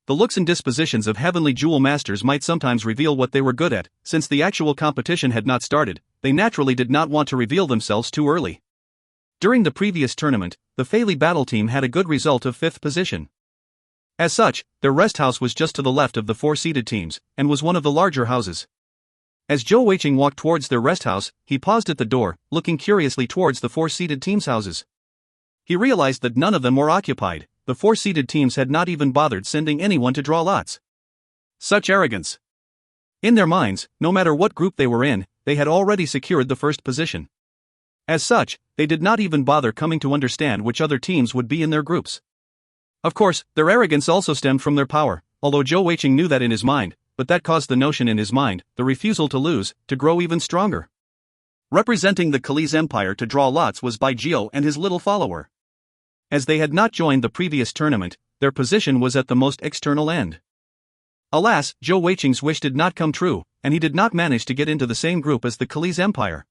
The looks and dispositions of Heavenly Jewel Masters might sometimes reveal what they were good at. Since the actual competition had not started, they naturally did not want to reveal themselves too early. During the previous tournament, the Fei Li battle team had a good result of 5th position. As such, their rest house was just to the left of the 4 seeded teams, and was one of the larger houses. As Zhou Weiqing walked towards their rest house, he paused at the door, looking curiously towards the 4 seeded teams' houses. He realized that none of them were occupied. The 4 seeded teams had not even bothered sending anyone to draw lots. Such arrogance. In their minds, no matter what group they were in, they had already secured the first position. As such, they did not even bother coming to understand which other teams would be in their groups. Of course, their arrogance also stemmed from their power, although Zhou Weiqing knew that in his mind, but that caused the notion in his mind, the refusal to lose, to grow even stronger. Representing the Kali's empire to draw lots was Bai Jiao and his little follower. As they had not joined the previous tournament, their position was at the most external end. Alas, Zhou Weiqing's wish did not come true, and he did not manage to get into the same group as the Kali's empire.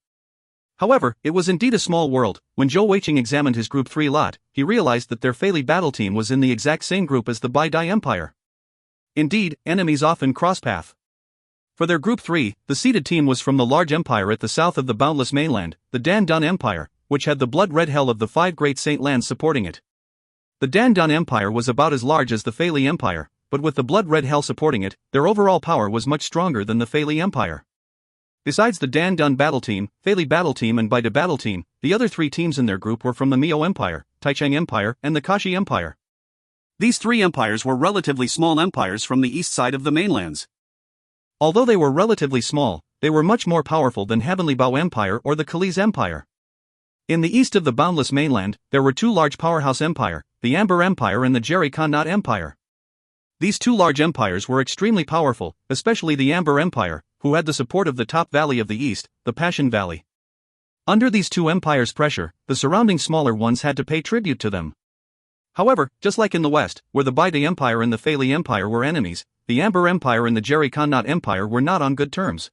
However, it was indeed a small world. When Zhou Weiqing examined his Group 3 lot, he realized that their Fei Li battle team was in the exact same group as the Bai Dai Empire. Indeed, enemies often cross path. For their Group 3, the seeded team was from the large empire at the south of the boundless mainland, the Dan Dun Empire, which had the blood-red hell of the 5 great saint lands supporting it. The Dan Dun Empire was about as large as the Fei Li Empire, but with the blood-red hell supporting it, their overall power was much stronger than the Fei Li Empire. Besides the Dan Dun battle team, Fei Li battle team and Bai Dai battle team, the other 3 teams in their group were from the Miao Empire, Taichang Empire, and the Kashi Empire. These 3 empires were relatively small empires from the east side of the mainlands. Although they were relatively small, they were much more powerful than Heavenly Bao Empire or the Kali's Empire. In the east of the boundless mainland, there were 2 large powerhouse empires, the Amber Empire and the Jerry Khanat Empire. These 2 large empires were extremely powerful, especially the Amber Empire, who had the support of the top valley of the east, the Passion Valley. Under these 2 empires' pressure, the surrounding smaller ones had to pay tribute to them. However, just like in the west, where the Bai Dai Empire and the Fei Li Empire were enemies, the Amber Empire and the Jerry Khanat Empire were not on good terms.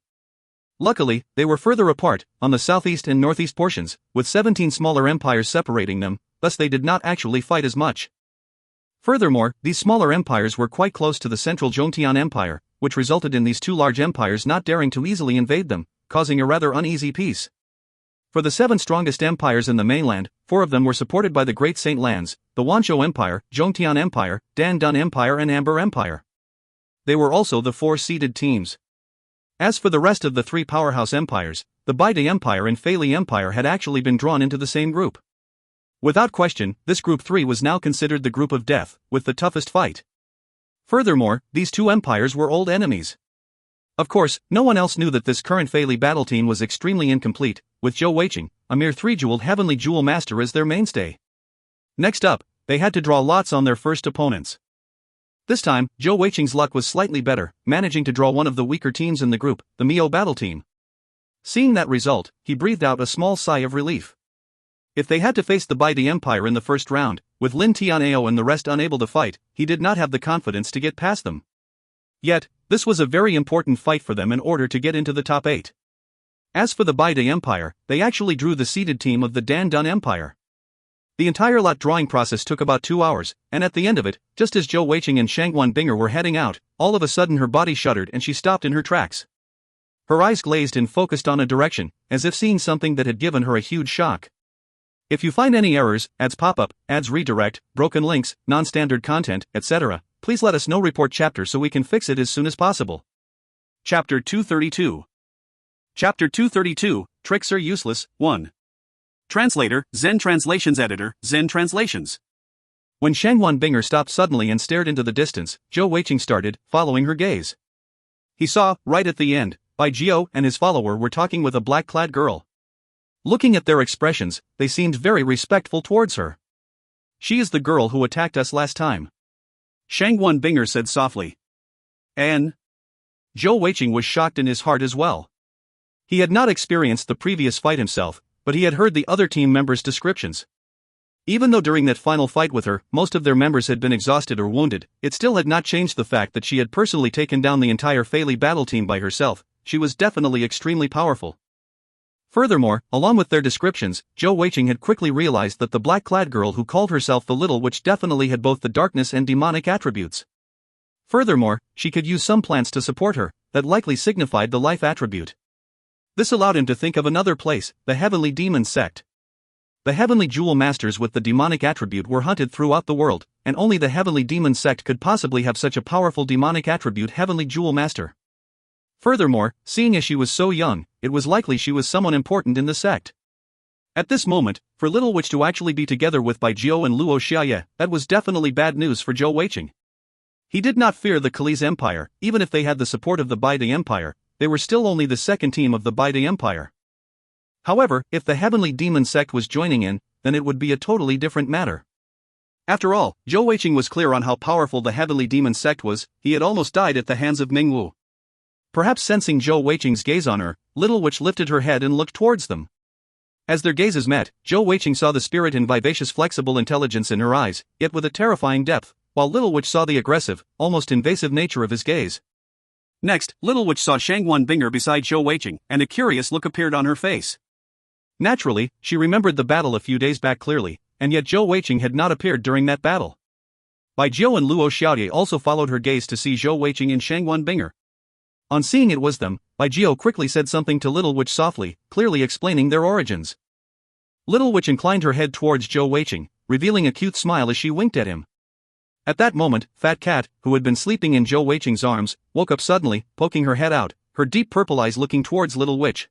Luckily, they were further apart, on the southeast and northeast portions, with 17 smaller empires separating them, thus they did not actually fight as much. Furthermore, these smaller empires were quite close to the central Zhongtian Empire, which resulted in these 2 large empires not daring to easily invade them, causing a rather uneasy peace. For the 7 strongest empires in the mainland, 4 of them were supported by the Great Saint Lands, the Wanzhou Empire, Zhongtian Empire, Dan Dun Empire and Amber Empire. They were also the 4 seeded teams. As for the rest of the 3 powerhouse empires, the Bai Dai Empire and Fei Li Empire had actually been drawn into the same group. Without question, this Group 3 was now considered the group of death, with the toughest fight. Furthermore, these 2 empires were old enemies. Of course, no one else knew that this current Fei Li battle team was extremely incomplete, with Zhou Weiqing, a mere 3-jeweled Heavenly Jewel Master as their mainstay. Next up, they had to draw lots on their first opponents. This time, Zhou Weiqing's luck was slightly better, managing to draw one of the weaker teams in the group, the Miao battle team. Seeing that result, he breathed out a small sigh of relief. If they had to face the Bai Dai Empire in the first round, with Lin Tianao and the rest unable to fight, he did not have the confidence to get past them. Yet, this was a very important fight for them in order to get into the top 8. As for the Bai Dai Empire, they actually drew the seeded team of the Dan Dun Empire. The entire lot drawing process took about 2 hours, and at the end of it, just as Zhou Weiqing and Shangguan Binger were heading out, all of a sudden her body shuddered and she stopped in her tracks. Her eyes glazed and focused on a direction, as if seeing something that had given her a huge shock. If you find any errors, ads pop-up, ads redirect, broken links, non-standard content, etc., please let us know. Report chapter so we can fix it as soon as possible. Chapter 232. Chapter 232, Tricks Are Useless, 1. Translator, Zen Translations Editor, Zen Translations. When Shangguan Binger stopped suddenly and stared into the distance, Zhou Weiqing started, following her gaze. he saw, right at the end, Zhou and his follower were talking with a black-clad girl. Looking at their expressions, they seemed very respectful towards her. "She is the girl who attacked us last time," Shangguan Binger said softly. "And?" Zhou Weiqing was shocked in his heart as well. He had not experienced the previous fight himself, but he had heard the other team members' descriptions. Even though during that final fight with her, most of their members had been exhausted or wounded, it still had not changed the fact that she had personally taken down the entire Fei Li battle team by herself. She was definitely extremely powerful. Furthermore, along with their descriptions, Zhou Weiqing had quickly realized that the black-clad girl who called herself the Little Witch definitely had both the darkness and demonic attributes. Furthermore, she could use some plants to support her, that likely signified the life attribute. This allowed him to think of another place, the Heavenly Demon Sect. The Heavenly Jewel Masters with the demonic attribute were hunted throughout the world, and only the Heavenly Demon Sect could possibly have such a powerful demonic attribute Heavenly Jewel Master. Furthermore, seeing as she was so young, it was likely she was someone important in the sect. At this moment, for Little Witch to actually be together with Zhou and Luo Xiaoye, that was definitely bad news for Zhou Weiqing. He did not fear the Kali's Empire. Even if they had the support of the Baide Empire, they were still only the second team of the Baide Empire. However, if the Heavenly Demon Sect was joining in, then it would be a totally different matter. After all, Zhou Weiqing was clear on how powerful the Heavenly Demon Sect was. He had almost died at the hands of Mingwu. Perhaps sensing Zhou Weiqing's gaze on her, Little Witch lifted her head and looked towards them. As their gazes met, Zhou Weiqing saw the spirit and vivacious flexible intelligence in her eyes, yet with a terrifying depth, while Little Witch saw the aggressive, almost invasive nature of his gaze. Next, Little Witch saw Shangguan Binger beside Zhou Weiqing, and a curious look appeared on her face. Naturally, she remembered the battle a few days back clearly, and yet Zhou Weiqing had not appeared during that battle. Zhou and Luo Xiaoye also followed her gaze to see Zhou Weiqing and Shangguan Binger. On seeing it was them, Zhou quickly said something to Little Witch softly, clearly explaining their origins. Little Witch inclined her head towards Zhou Weiqing, revealing a cute smile as she winked at him. At that moment, Fat Cat, who had been sleeping in Zhou Weiqing's arms, woke up suddenly, poking her head out, her deep purple eyes looking towards Little Witch.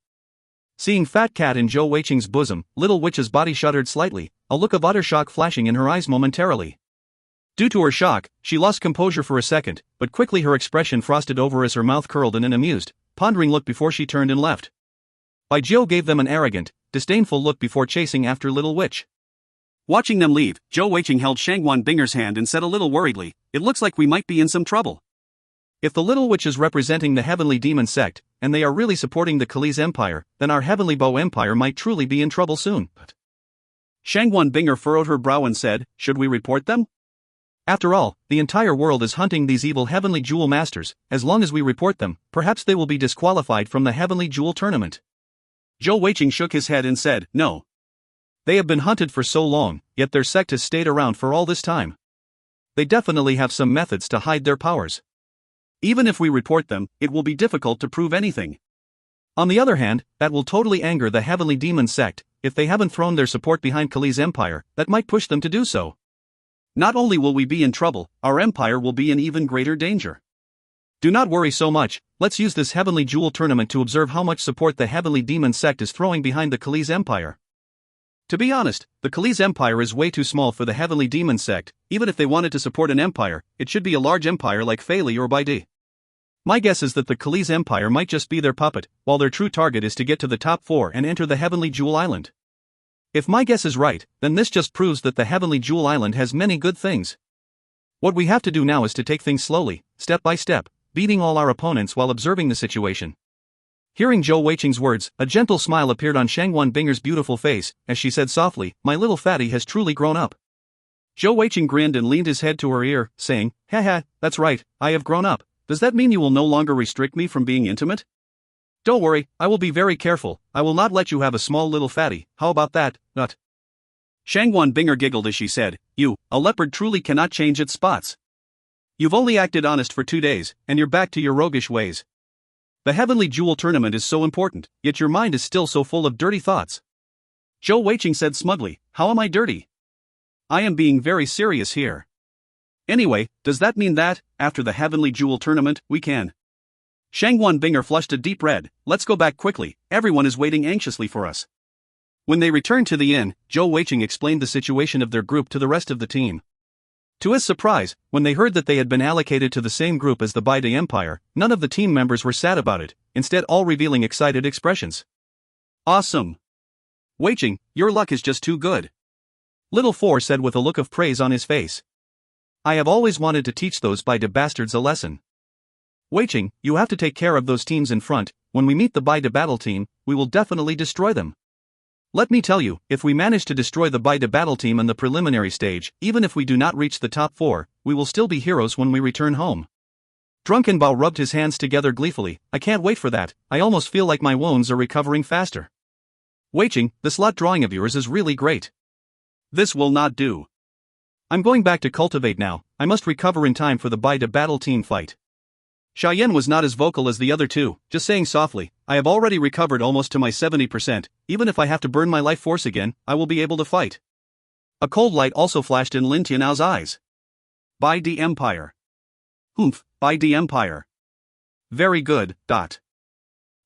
Seeing Fat Cat in Zhou Weiqing's bosom, Little Witch's body shuddered slightly, a look of utter shock flashing in her eyes momentarily. Due to her shock, she lost composure for a second, but quickly her expression frosted over as her mouth curled in an amused, pondering look before she turned and left. Zhou gave them an arrogant, disdainful look before chasing after Little Witch. Watching them leave, Zhou Weiqing held Shangguan Binger's hand and said a little worriedly, "It looks like we might be in some trouble." If the Little Witch is representing the Heavenly Demon Sect, and they are really supporting the Kali's Empire, then our Heavenly Bow Empire might truly be in trouble soon. Shangguan Binger furrowed her brow and said, "Should we report them?" After all, the entire world is hunting these evil Heavenly Jewel Masters. As long as we report them, perhaps they will be disqualified from the Heavenly Jewel Tournament. Zhou Weiqing shook his head and said, "No. They have been hunted for so long, yet their sect has stayed around for all this time. They definitely have some methods to hide their powers. Even if we report them, it will be difficult to prove anything. On the other hand, that will totally anger the Heavenly Demon Sect. If they haven't thrown their support behind Kali's Empire, that might push them to do so. Not only will we be in trouble, our empire will be in even greater danger. Do not worry so much. Let's use this Heavenly Jewel Tournament to observe how much support the Heavenly Demon Sect is throwing behind the Kali's Empire." To be honest, the Kali's Empire is way too small for the Heavenly Demon Sect. Even if they wanted to support an empire, it should be a large empire like Fei Li or Baide. My guess is that the Kali's Empire might just be their puppet, while their true target is to get to the top 4 and enter the Heavenly Jewel Island. If my guess is right, then this just proves that the Heavenly Jewel Island has many good things. What we have to do now is to take things slowly, step by step, beating all our opponents while observing the situation. Hearing Zhou Weiqing's words, a gentle smile appeared on Shangguan Binger's beautiful face, as she said softly, "My little fatty has truly grown up." Zhou Weiqing grinned and leaned his head to her ear, saying, "Haha, that's right, I have grown up. Does that mean you will no longer restrict me from being intimate?" "Don't worry, I will be very careful. I will not let you have a small little fatty. How about that, nut?" Shangguan Binger giggled as she said, "A leopard truly cannot change its spots. You've only acted honest for 2 days, and you're back to your roguish ways. The Heavenly Jewel Tournament is so important, yet your mind is still so full of dirty thoughts." Zhou Weiqing said smugly, "How am I dirty? I am being very serious here. Anyway, does that mean that, after the Heavenly Jewel Tournament, we can?" Shangguan Binger flushed a deep red. "Let's go back quickly, everyone is waiting anxiously for us." When they returned to the inn, Zhou Weiqing explained the situation of their group to the rest of the team. To his surprise, when they heard that they had been allocated to the same group as the Baide Empire, none of the team members were sad about it, instead all revealing excited expressions. Awesome! Weiqing, your luck is just too good. Little Four said with a look of praise on his face. I have always wanted to teach those Baide bastards a lesson. Weiqing, you have to take care of those teams in front. When we meet the Baide battle team, we will definitely destroy them. Let me tell you, if we manage to destroy the Baide battle team in the preliminary stage, even if we do not reach the top 4, we will still be heroes when we return home. Drunken Bao rubbed his hands together gleefully. I can't wait for that. I almost feel like my wounds are recovering faster. Weiqing, this lot drawing of yours is really great. This will not do. I'm going back to cultivate now. I must recover in time for the Baide battle team fight. Xiaoyan was not as vocal as the other two, just saying softly, I have already recovered almost to my 70%, even if I have to burn my life force again, I will be able to fight. A cold light also flashed in Lin Tianao's eyes. Baide Empire. Humph, Baide Empire. Very good. Zhou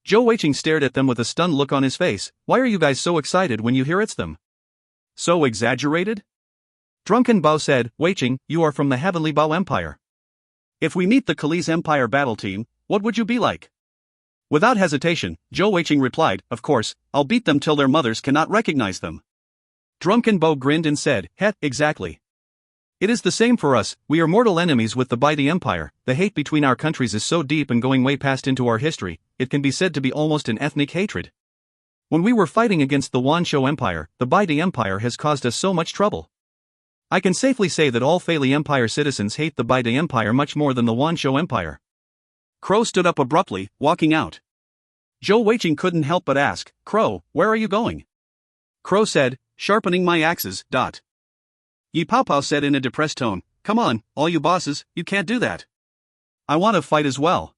Weiqing stared at them with a stunned look on his face. Why are you guys so excited when you hear it's them? So exaggerated? Drunken Bao said, Weiqing, you are from the Heavenly Bao Empire. If we meet the Kali's Empire battle team, what would you be like? Without hesitation, Zhou Weiqing replied, of course, I'll beat them till their mothers cannot recognize them. Drunken Bao grinned and said, Heh, exactly. It is the same for us, we are mortal enemies with the Baide Empire. The hate between our countries is so deep and going way past into our history, it can be said to be almost an ethnic hatred. When we were fighting against the Wanshou Empire, the Baide Empire has caused us so much trouble. I can safely say that all Fei Empire citizens hate the Baide Empire much more than the Wanshou Empire. Crow stood up abruptly, walking out. Zhou Weiqing couldn't help but ask, Crow, where are you going? Crow said, sharpening my axes. Yi Paopao said in a depressed tone, come on, all you bosses, you can't do that. I want to fight as well.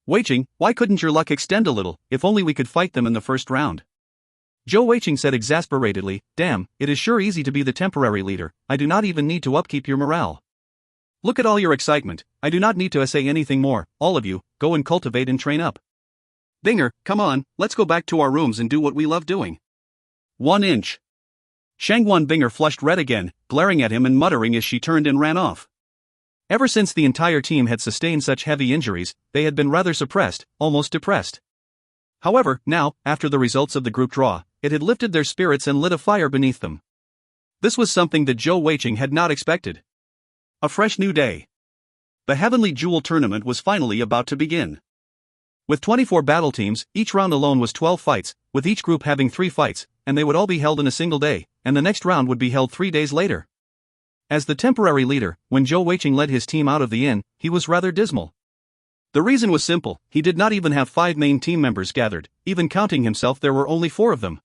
Weiqing, why couldn't your luck extend a little, if only we could fight them in the first round? Zhou Weiqing said exasperatedly, damn, it is sure easy to be the temporary leader, I do not even need to upkeep your morale. Look at all your excitement, I do not need to say anything more, all of you, go and cultivate and train up. Binger, come on, let's go back to our rooms and do what we love doing. 1 inch. Shangguan Binger flushed red again, glaring at him and muttering as she turned and ran off. Ever since the entire team had sustained such heavy injuries, they had been rather suppressed, almost depressed. However, now, after the results of the group draw, it had lifted their spirits and lit a fire beneath them. This was something that Zhou Weiqing had not expected. A fresh new day. The Heavenly Jewel Tournament was finally about to begin. With 24 battle teams, each round alone was 12 fights, with each group having 3 fights, and they would all be held in a single day, and the next round would be held 3 days later. As the temporary leader, when Zhou Weiqing led his team out of the inn, he was rather dismal. The reason was simple, he did not even have 5 main team members gathered, even counting himself there were only 4 of them.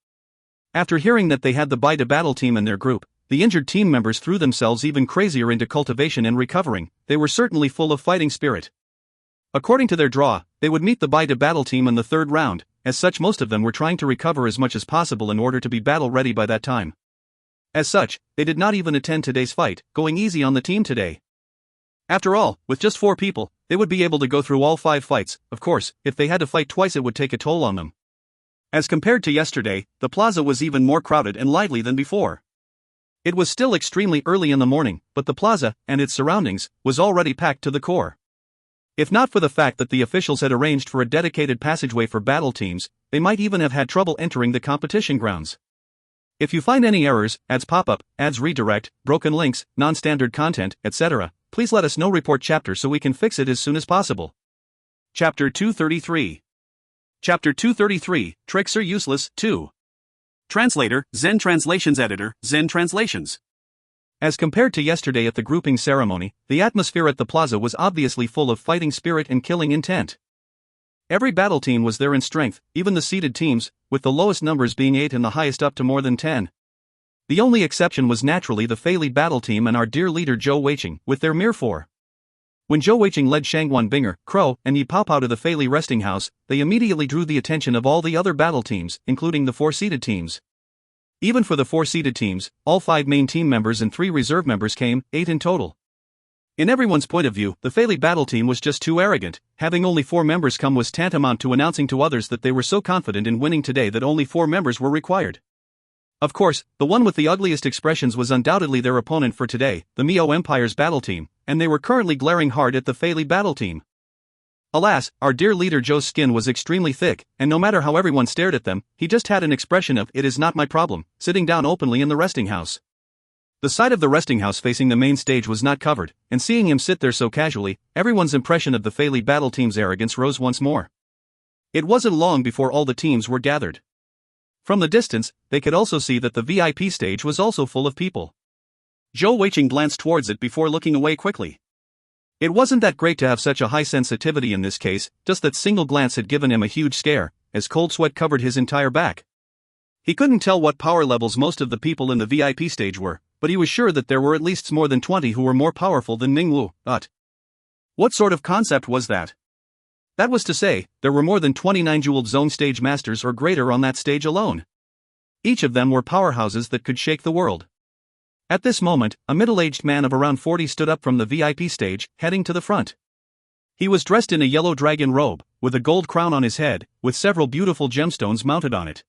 After hearing that they had the Baide battle team in their group, the injured team members threw themselves even crazier into cultivation and recovering. They were certainly full of fighting spirit. According to their draw, they would meet the Baide battle team in the 3rd round, as such most of them were trying to recover as much as possible in order to be battle ready by that time. As such, they did not even attend today's fight, going easy on the team today. After all, with just 4 people, they would be able to go through all 5 fights. Of course, if they had to fight twice it would take a toll on them. As compared to yesterday, the plaza was even more crowded and lively than before. It was still extremely early in the morning, but the plaza, and its surroundings, was already packed to the core. If not for the fact that the officials had arranged for a dedicated passageway for battle teams, they might even have had trouble entering the competition grounds. If you find any errors, ads pop up, ads redirect, broken links, non-standard content, etc., please let us know. Report chapter so we can fix it as soon as possible. Chapter 233. Chapter 233, Tricks Are Useless, 2. Translator, Zen Translations Editor, Zen Translations. As compared to yesterday at the grouping ceremony, the atmosphere at the plaza was obviously full of fighting spirit and killing intent. Every battle team was there in strength, even the seeded teams, with the lowest numbers being 8 and the highest up to more than 10. The only exception was naturally the Fei Li battle team and our dear leader Zhou Weiqing, with their mere 4. When Zhou Weiqing led Shangguan Binger, Crow, and Yi Paopao to the Fei Li resting house, they immediately drew the attention of all the other battle teams, including the 4 seeded teams. Even for the 4 seeded teams, all 5 main team members and 3 reserve members came, 8 in total. In everyone's point of view, the Fei Li battle team was just too arrogant. Having only 4 members come was tantamount to announcing to others that they were so confident in winning today that only 4 members were required. Of course, the one with the ugliest expressions was undoubtedly their opponent for today, the Miao Empire's battle team, and they were currently glaring hard at the Fei battle team. Alas, our dear leader Zhou's skin was extremely thick, and no matter how everyone stared at them, he just had an expression of "it is not my problem," sitting down openly in the resting house. The side of the resting house facing the main stage was not covered, and seeing him sit there so casually, everyone's impression of the Fei battle team's arrogance rose once more. It wasn't long before all the teams were gathered. From the distance, they could also see that the VIP stage was also full of people. Zhou Weiqing glanced towards it before looking away quickly. It wasn't that great to have such a high sensitivity in this case, just that single glance had given him a huge scare, as cold sweat covered his entire back. He couldn't tell what power levels most of the people in the VIP stage were, but he was sure that there were at least more than 20 who were more powerful than Ningwu. What sort of concept was that? That was to say, there were more than 29 jeweled zone stage masters or greater on that stage alone. Each of them were powerhouses that could shake the world. At this moment, a middle-aged man of around 40 stood up from the VIP stage, heading to the front. He was dressed in a yellow dragon robe, with a gold crown on his head, with several beautiful gemstones mounted on it.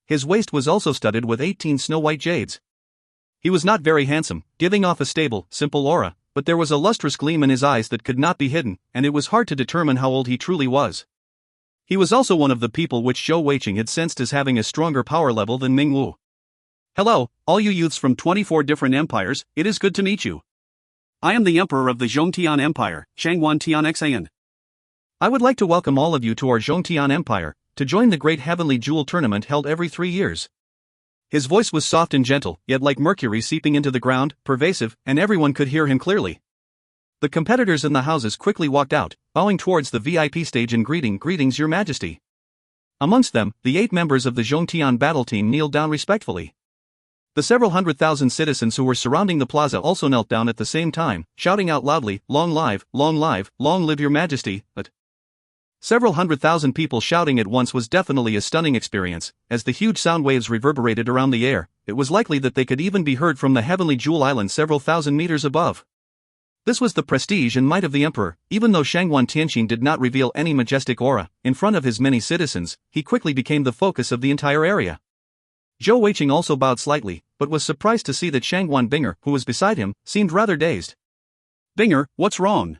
His waist was also studded with 18 snow-white jades. He was not very handsome, giving off a stable, simple aura, but there was a lustrous gleam in his eyes that could not be hidden, and it was hard to determine how old he truly was. He was also one of the people which Zhou Weiqing had sensed as having a stronger power level than Ningwu. "Hello, all you youths from 24 different empires, it is good to meet you. I am the Emperor of the Zhongtian Empire, Shangwan Tian Xan. I would like to welcome all of you to our Zhongtian Empire, to join the great Heavenly Jewel Tournament held every 3 years. His voice was soft and gentle, yet like mercury seeping into the ground, pervasive, and everyone could hear him clearly. The competitors in the houses quickly walked out, bowing towards the VIP stage and greetings your majesty. Amongst them, the 8 members of the Zhongtian battle team kneeled down respectfully. The several 100,000 citizens who were surrounding the plaza also knelt down at the same time, shouting out loudly, long live, long live your majesty, but several 100,000 people shouting at once was definitely a stunning experience. As the huge sound waves reverberated around the air, it was likely that they could even be heard from the Heavenly Jewel Island several thousand meters above. This was the prestige and might of the emperor. Even though Shangwan Tianxin did not reveal any majestic aura, in front of his many citizens, he quickly became the focus of the entire area. Zhou Weiqing also bowed slightly, but was surprised to see that Shangwan Binger, who was beside him, seemed rather dazed. "Binger, what's wrong?"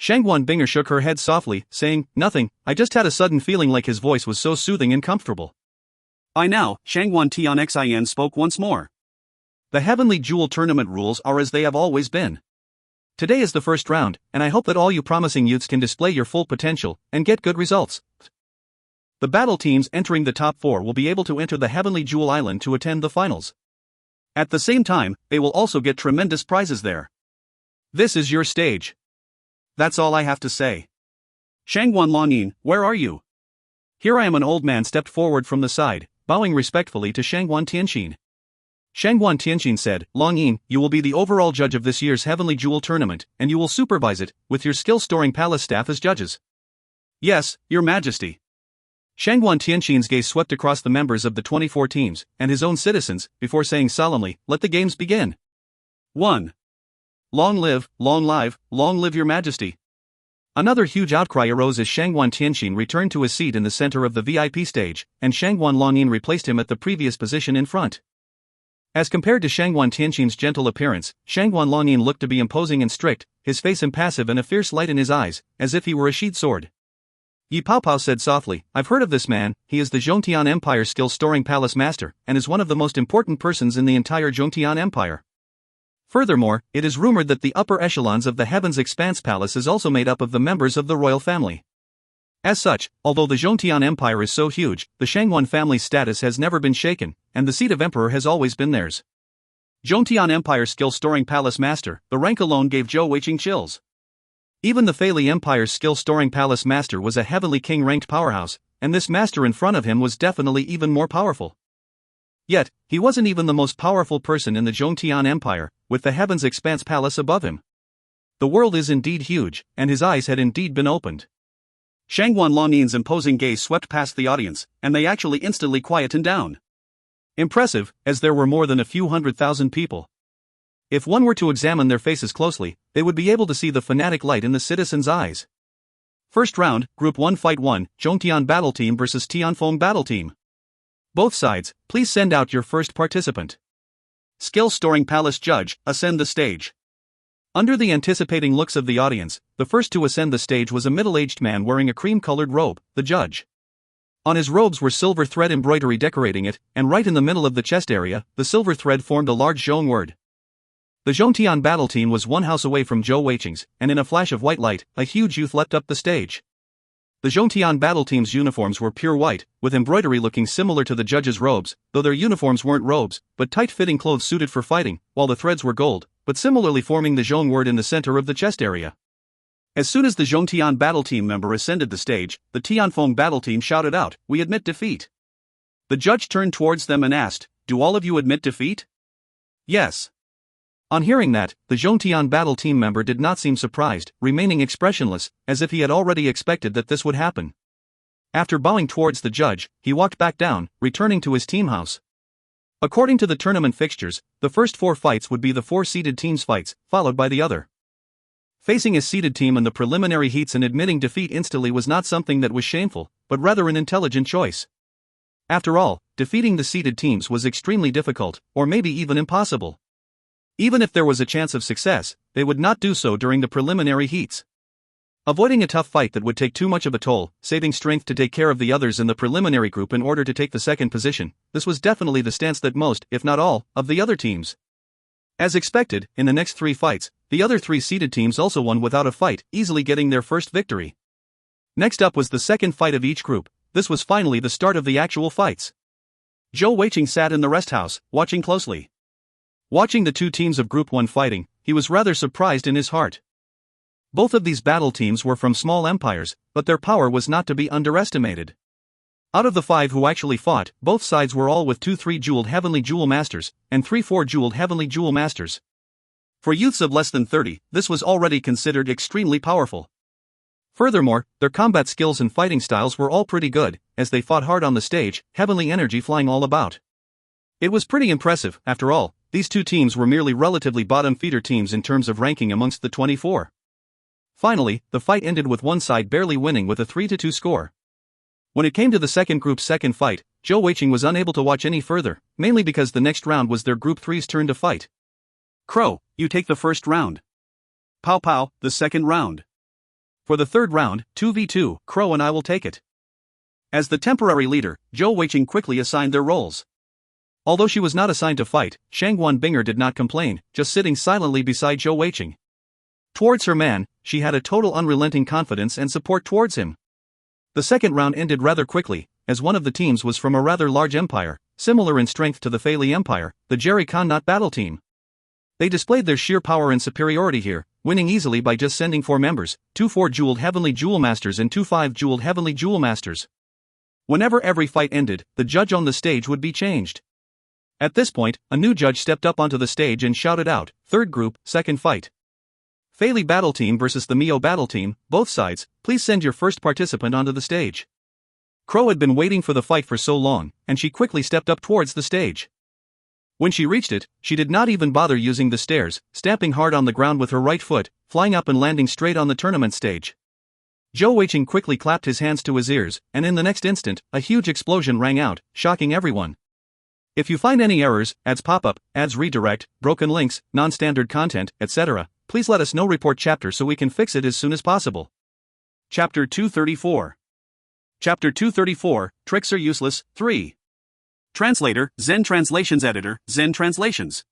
Shangwan Binger shook her head softly, saying, "Nothing, I just had a sudden feeling like his voice was so soothing and comfortable." "I now," Shangwan Tian Xin spoke once more. "The Heavenly Jewel Tournament rules are as they have always been. Today is the first round, and I hope that all you promising youths can display your full potential, and get good results. The battle teams entering the top 4 will be able to enter the Heavenly Jewel Island to attend the finals. At the same time, they will also get tremendous prizes there. This is your stage." "That's all I have to say. Shangwan Longyin, where are you?" "Here I am." An old man stepped forward from the side, bowing respectfully to Shangwan Tianxin. Shangwan Tianxin said, "Longyin, you will be the overall judge of this year's Heavenly Jewel Tournament, and you will supervise it, with your skill-storing palace staff as judges." "Yes, your majesty." Shangwan Tianxin's gaze swept across the members of the 24 teams, and his own citizens, before saying solemnly, "Let the games begin." 1. Long live your majesty. Another huge outcry arose as Shangwan Tianxin returned to his seat in the center of the VIP stage, and Shangwan Longyin replaced him at the previous position in front. As compared to Shangwan Tianxin's gentle appearance, Shangwan Longyin looked to be imposing and strict, his face impassive and a fierce light in his eyes, as if he were a sheathed sword. Yi Paopao said softly, "I've heard of this man. He is the Zhongtian Empire's skill-storing palace master, and is one of the most important persons in the entire Zhongtian Empire. Furthermore, it is rumored that the upper echelons of the Heaven's Expanse Palace is also made up of the members of the royal family. As such, although the Zhongtian Empire is so huge, the Shangwan family's status has never been shaken, and the seat of emperor has always been theirs." Zhongtian Empire's skill-storing palace master, the rank alone gave Zhou Weiqing chills. Even the Fei Empire's skill-storing palace master was a heavenly king-ranked powerhouse, and this master in front of him was definitely even more powerful. Yet, he wasn't even the most powerful person in the Zhongtian Empire, with the Heaven's Expanse Palace above him. The world is indeed huge, and his eyes had indeed been opened. Shangwan Longnin's imposing gaze swept past the audience, and they actually instantly quietened down. Impressive, as there were more than a few 100,000 people. If one were to examine their faces closely, they would be able to see the fanatic light in the citizens' eyes. First round, Group 1 Fight 1, Zhongtian Battle Team vs Tianfeng Battle Team. Both sides, please send out your first participant. Skill Storing Palace Judge, ascend the stage. Under the anticipating looks of the audience, the first to ascend the stage was a middle-aged man wearing a cream-colored robe, the judge. On his robes were silver thread embroidery decorating it, and right in the middle of the chest area, the silver thread formed a large Zhou word. The Zhou battle team was one house away from Zhou Weiqing's, and in a flash of white light, a huge youth leapt up the stage. The Zhou battle team's uniforms were pure white, with embroidery looking similar to the judge's robes, though their uniforms weren't robes, but tight-fitting clothes suited for fighting, while the threads were gold, but similarly forming the Zhou word in the center of the chest area. As soon as the Zhou battle team member ascended the stage, the Tianfeng battle team shouted out, "We admit defeat." The judge turned towards them and asked, "Do all of you admit defeat?" Yes. On hearing that, the Zhou battle team member did not seem surprised, remaining expressionless, as if he had already expected that this would happen. After bowing towards the judge, he walked back down, returning to his team house. According to the tournament fixtures, the first 4 fights would be the 4 seeded teams' fights, followed by the other. Facing a seeded team in the preliminary heats and admitting defeat instantly was not something that was shameful, but rather an intelligent choice. After all, defeating the seeded teams was extremely difficult, or maybe even impossible. Even if there was a chance of success, they would not do so during the preliminary heats. Avoiding a tough fight that would take too much of a toll, saving strength to take care of the others in the preliminary group in order to take the second position, this was definitely the stance that most, if not all, of the other teams. As expected, in the next 3 fights, the other 3 seeded teams also won without a fight, easily getting their first victory. Next up was the second fight of each group. This was finally the start of the actual fights. Zhou Weiqing sat in the rest house, watching closely. Watching the 2 teams of Group 1 fighting, he was rather surprised in his heart. Both of these battle teams were from small empires, but their power was not to be underestimated. Out of the 5 who actually fought, both sides were all with 2 3-jeweled Heavenly Jewel Masters, and 3 4-jeweled Heavenly Jewel Masters. For youths of less than 30, this was already considered extremely powerful. Furthermore, their combat skills and fighting styles were all pretty good, as they fought hard on the stage, heavenly energy flying all about. It was pretty impressive, after all, these 2 teams were merely relatively bottom-feeder teams in terms of ranking amongst the 24. Finally, the fight ended with one side barely winning with a 3-2 score. When it came to the second group's second fight, Zhou Weiqing was unable to watch any further, mainly because the next round was their Group 3's turn to fight. Crow, you take the first round. Pow Pow, the second round. For the third round, 2v2, Crow and I will take it. As the temporary leader, Zhou Weiqing quickly assigned their roles. Although she was not assigned to fight, Shangguan Binger did not complain, just sitting silently beside Zhou Weiqing. Towards her man, she had a total unrelenting confidence and support towards him. The second round ended rather quickly, as one of the teams was from a rather large empire, similar in strength to the Feili Empire, the Jerry Khanat battle team. They displayed their sheer power and superiority here, winning easily by just sending 4 members, 2 4-jeweled Heavenly Jewel Masters and 2 5-jeweled Heavenly Jewel Masters. Whenever every fight ended, the judge on the stage would be changed. At this point, a new judge stepped up onto the stage and shouted out, "Third group, second fight. Feili battle team versus the Miao battle team, both sides, please send your first participant onto the stage." Crow had been waiting for the fight for so long, and she quickly stepped up towards the stage. When she reached it, she did not even bother using the stairs, stamping hard on the ground with her right foot, flying up and landing straight on the tournament stage. Zhou Weiqing quickly clapped his hands to his ears, and in the next instant, a huge explosion rang out, shocking everyone. If you find any errors, ads pop-up, ads redirect, broken links, non-standard content, etc., please let us know. Report chapter so we can fix it as soon as possible. Chapter 234. Chapter 234, Tricks Are Useless, 3. Translator, Zen Translations Editor, Zen Translations.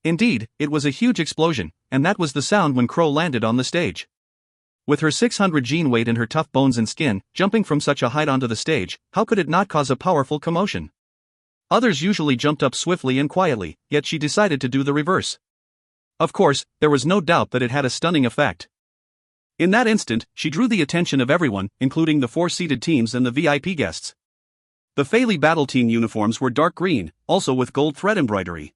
Indeed, it was a huge explosion, and that was the sound when Crow landed on the stage. With her 600 gene weight and her tough bones and skin, jumping from such a height onto the stage, how could it not cause a powerful commotion? Others usually jumped up swiftly and quietly, yet she decided to do the reverse. Of course, there was no doubt that it had a stunning effect. In that instant, she drew the attention of everyone, including the 4-seated teams and the VIP guests. The Feili battle team uniforms were dark green, also with gold thread embroidery.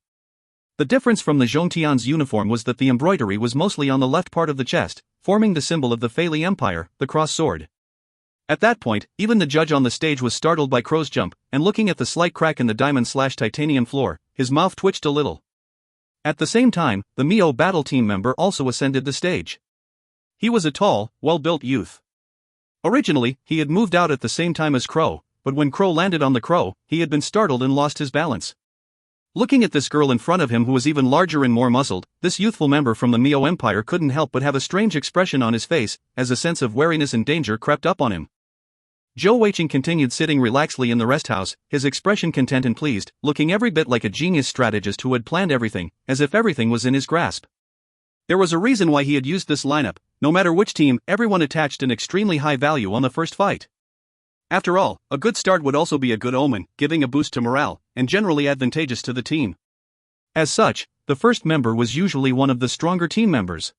The difference from the Zhongtian's uniform was that the embroidery was mostly on the left part of the chest, forming the symbol of the Feili Empire, the cross sword. At that point, even the judge on the stage was startled by Crow's jump, and looking at the slight crack in the diamond/titanium floor, his mouth twitched a little. At the same time, the Miao battle team member also ascended the stage. He was a tall, well-built youth. Originally, he had moved out at the same time as Crow, but when Crow landed on the crow, he had been startled and lost his balance. Looking at this girl in front of him who was even larger and more muscled, this youthful member from the Miao Empire couldn't help but have a strange expression on his face, as a sense of wariness and danger crept up on him. Zhou Weiqing continued sitting relaxedly in the rest house, his expression content and pleased, looking every bit like a genius strategist who had planned everything, as if everything was in his grasp. There was a reason why he had used this lineup. No matter which team, everyone attached an extremely high value on the first fight. After all, a good start would also be a good omen, giving a boost to morale, and generally advantageous to the team. As such, the first member was usually one of the stronger team members.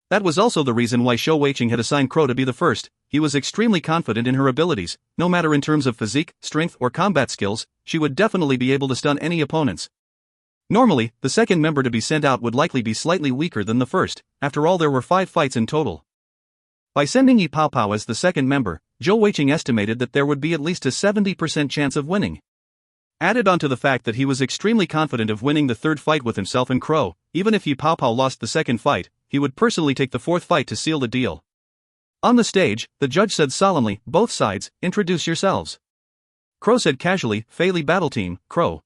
That was also the reason why Zhou Weiqing had assigned Crow to be the first. He was extremely confident in her abilities, no matter in terms of physique, strength, or combat skills, she would definitely be able to stun any opponents. Normally, the second member to be sent out would likely be slightly weaker than the first. After all, there were 5 fights in total. By sending Yi Pao Pao as the second member, Zhou Weiqing estimated that there would be at least a 70% chance of winning. Added onto the fact that he was extremely confident of winning the third fight with himself and Crow, even if Yi Pao Pao lost the second fight, he would personally take the fourth fight to seal the deal. On the stage, the judge said solemnly, "Both sides, introduce yourselves." Crow said casually, "Fei Li Battle Team, Crow."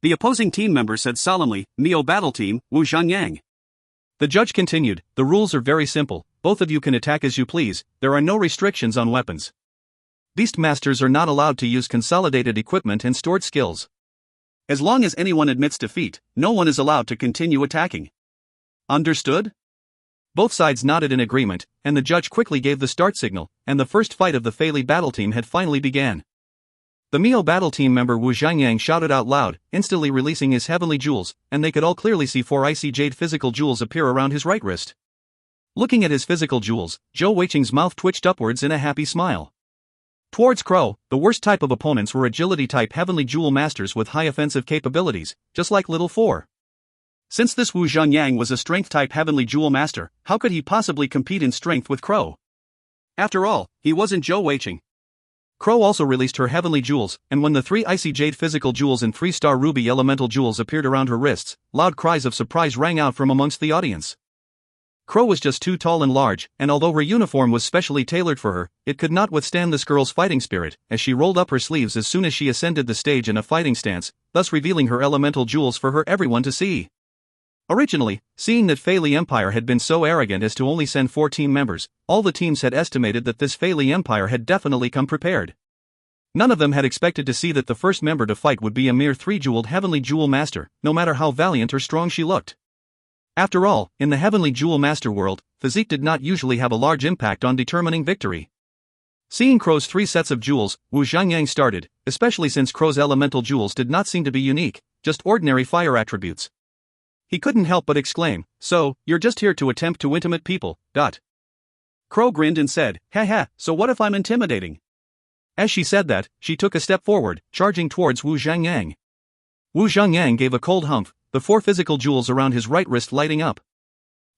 The opposing team member said solemnly, "Miao Battle Team, Wu Zhangyang." The judge continued, "The rules are very simple, both of you can attack as you please, there are no restrictions on weapons. Beastmasters are not allowed to use consolidated equipment and stored skills. As long as anyone admits defeat, no one is allowed to continue attacking. Understood?" Both sides nodded in agreement, and the judge quickly gave the start signal, and the first fight of the Fei Li Battle Team had finally began. The Miao Battle Team member Wu Zhangyang shouted out loud, instantly releasing his heavenly jewels, and they could all clearly see 4 icy jade physical jewels appear around his right wrist. Looking at his physical jewels, Zhou Weiqing's mouth twitched upwards in a happy smile. Towards Crow, the worst type of opponents were agility-type heavenly jewel masters with high offensive capabilities, just like Little 4. Since this Wu Zhangyang was a strength-type heavenly jewel master, how could he possibly compete in strength with Crow? After all, he wasn't Zhou Weiqing. Crow also released her heavenly jewels, and when the 3 icy jade physical jewels and 3-star ruby elemental jewels appeared around her wrists, loud cries of surprise rang out from amongst the audience. Crow was just too tall and large, and although her uniform was specially tailored for her, it could not withstand this girl's fighting spirit, as she rolled up her sleeves as soon as she ascended the stage in a fighting stance, thus revealing her elemental jewels for everyone to see. Originally, seeing that Fei Li Empire had been so arrogant as to only send 4 team members, all the teams had estimated that this Fei Li Empire had definitely come prepared. None of them had expected to see that the first member to fight would be a mere 3-jeweled heavenly jewel master, no matter how valiant or strong she looked. After all, in the heavenly jewel master world, physique did not usually have a large impact on determining victory. Seeing Crow's 3 sets of jewels, Wu Zhangyang started, especially since Crow's elemental jewels did not seem to be unique, just ordinary fire attributes. He couldn't help but exclaim, "So, you're just here to attempt to intimidate people, dot." Crow grinned and said, "Haha, so what if I'm intimidating?" As she said that, she took a step forward, charging towards Wu Zhangyang. Wu Zhangyang gave a cold humph, the 4 physical jewels around his right wrist lighting up.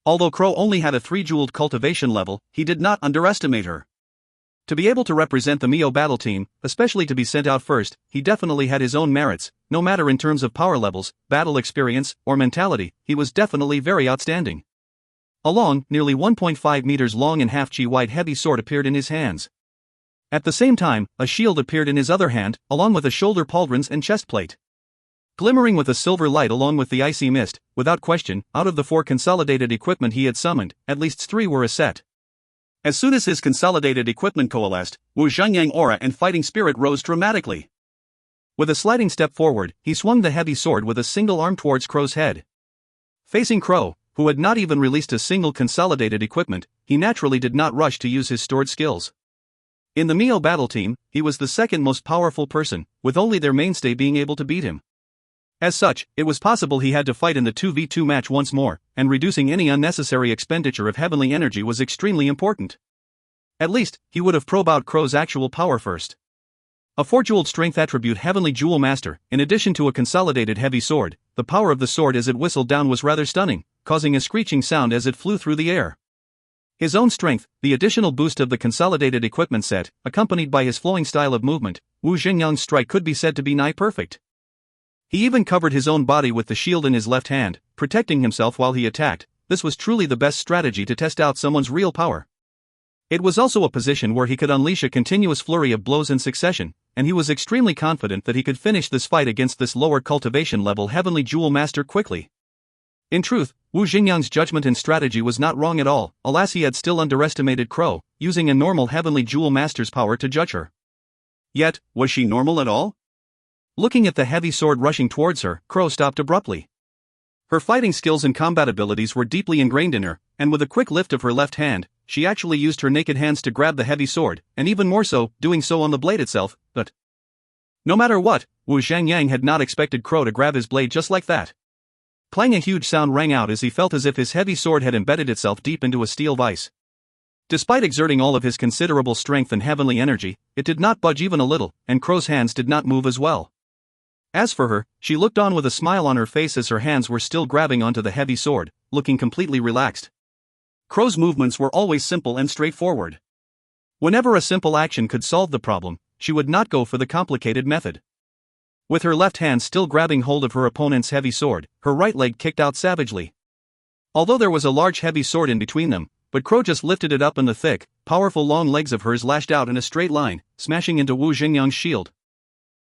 Although Crow only had a 3-jeweled cultivation level, he did not underestimate her. To be able to represent the Miao Battle Team, especially to be sent out first, he definitely had his own merits, no matter in terms of power levels, battle experience, or mentality, he was definitely very outstanding. A long, nearly 1.5 meters long and half-chi wide heavy sword appeared in his hands. At the same time, a shield appeared in his other hand, along with a shoulder pauldrons and chest plate. Glimmering with a silver light along with the icy mist, without question, out of the 4 consolidated equipment he had summoned, at least 3 were a set. As soon as his consolidated equipment coalesced, Wu Zhangyang aura and fighting spirit rose dramatically. With a sliding step forward, he swung the heavy sword with a single arm towards Crow's head. Facing Crow, who had not even released a single consolidated equipment, he naturally did not rush to use his stored skills. In the Miao Battle Team, he was the second most powerful person, with only their mainstay being able to beat him. As such, it was possible he had to fight in the 2v2 match once more, and reducing any unnecessary expenditure of heavenly energy was extremely important. At least, he would have probed out Crow's actual power first. A 4-jeweled strength attribute heavenly jewel master, in addition to a consolidated heavy sword, the power of the sword as it whistled down was rather stunning, causing a screeching sound as it flew through the air. His own strength, the additional boost of the consolidated equipment set, accompanied by his flowing style of movement, Wu Zhangyang's strike could be said to be nigh perfect. He even covered his own body with the shield in his left hand, protecting himself while he attacked. This was truly the best strategy to test out someone's real power. It was also a position where he could unleash a continuous flurry of blows in succession, and he was extremely confident that he could finish this fight against this lower cultivation level Heavenly Jewel Master quickly. In truth, Wu Xingyang's judgment and strategy was not wrong at all. Alas, he had still underestimated Crow, using a normal Heavenly Jewel Master's power to judge her. Yet, was she normal at all? Looking at the heavy sword rushing towards her, Crow stopped abruptly. Her fighting skills and combat abilities were deeply ingrained in her, and with a quick lift of her left hand, she actually used her naked hands to grab the heavy sword, and even more so, doing so on the blade itself. But no matter what, Wu Zhangyang had not expected Crow to grab his blade just like that. Clang! A huge sound rang out as he felt as if his heavy sword had embedded itself deep into a steel vise. Despite exerting all of his considerable strength and heavenly energy, it did not budge even a little, and Crow's hands did not move as well. As for her, she looked on with a smile on her face as her hands were still grabbing onto the heavy sword, looking completely relaxed. Crow's movements were always simple and straightforward. Whenever a simple action could solve the problem, she would not go for the complicated method. With her left hand still grabbing hold of her opponent's heavy sword, her right leg kicked out savagely. Although there was a large heavy sword in between them, but Crow just lifted it up and the thick, powerful long legs of hers lashed out in a straight line, smashing into Wu Zhengyang's shield.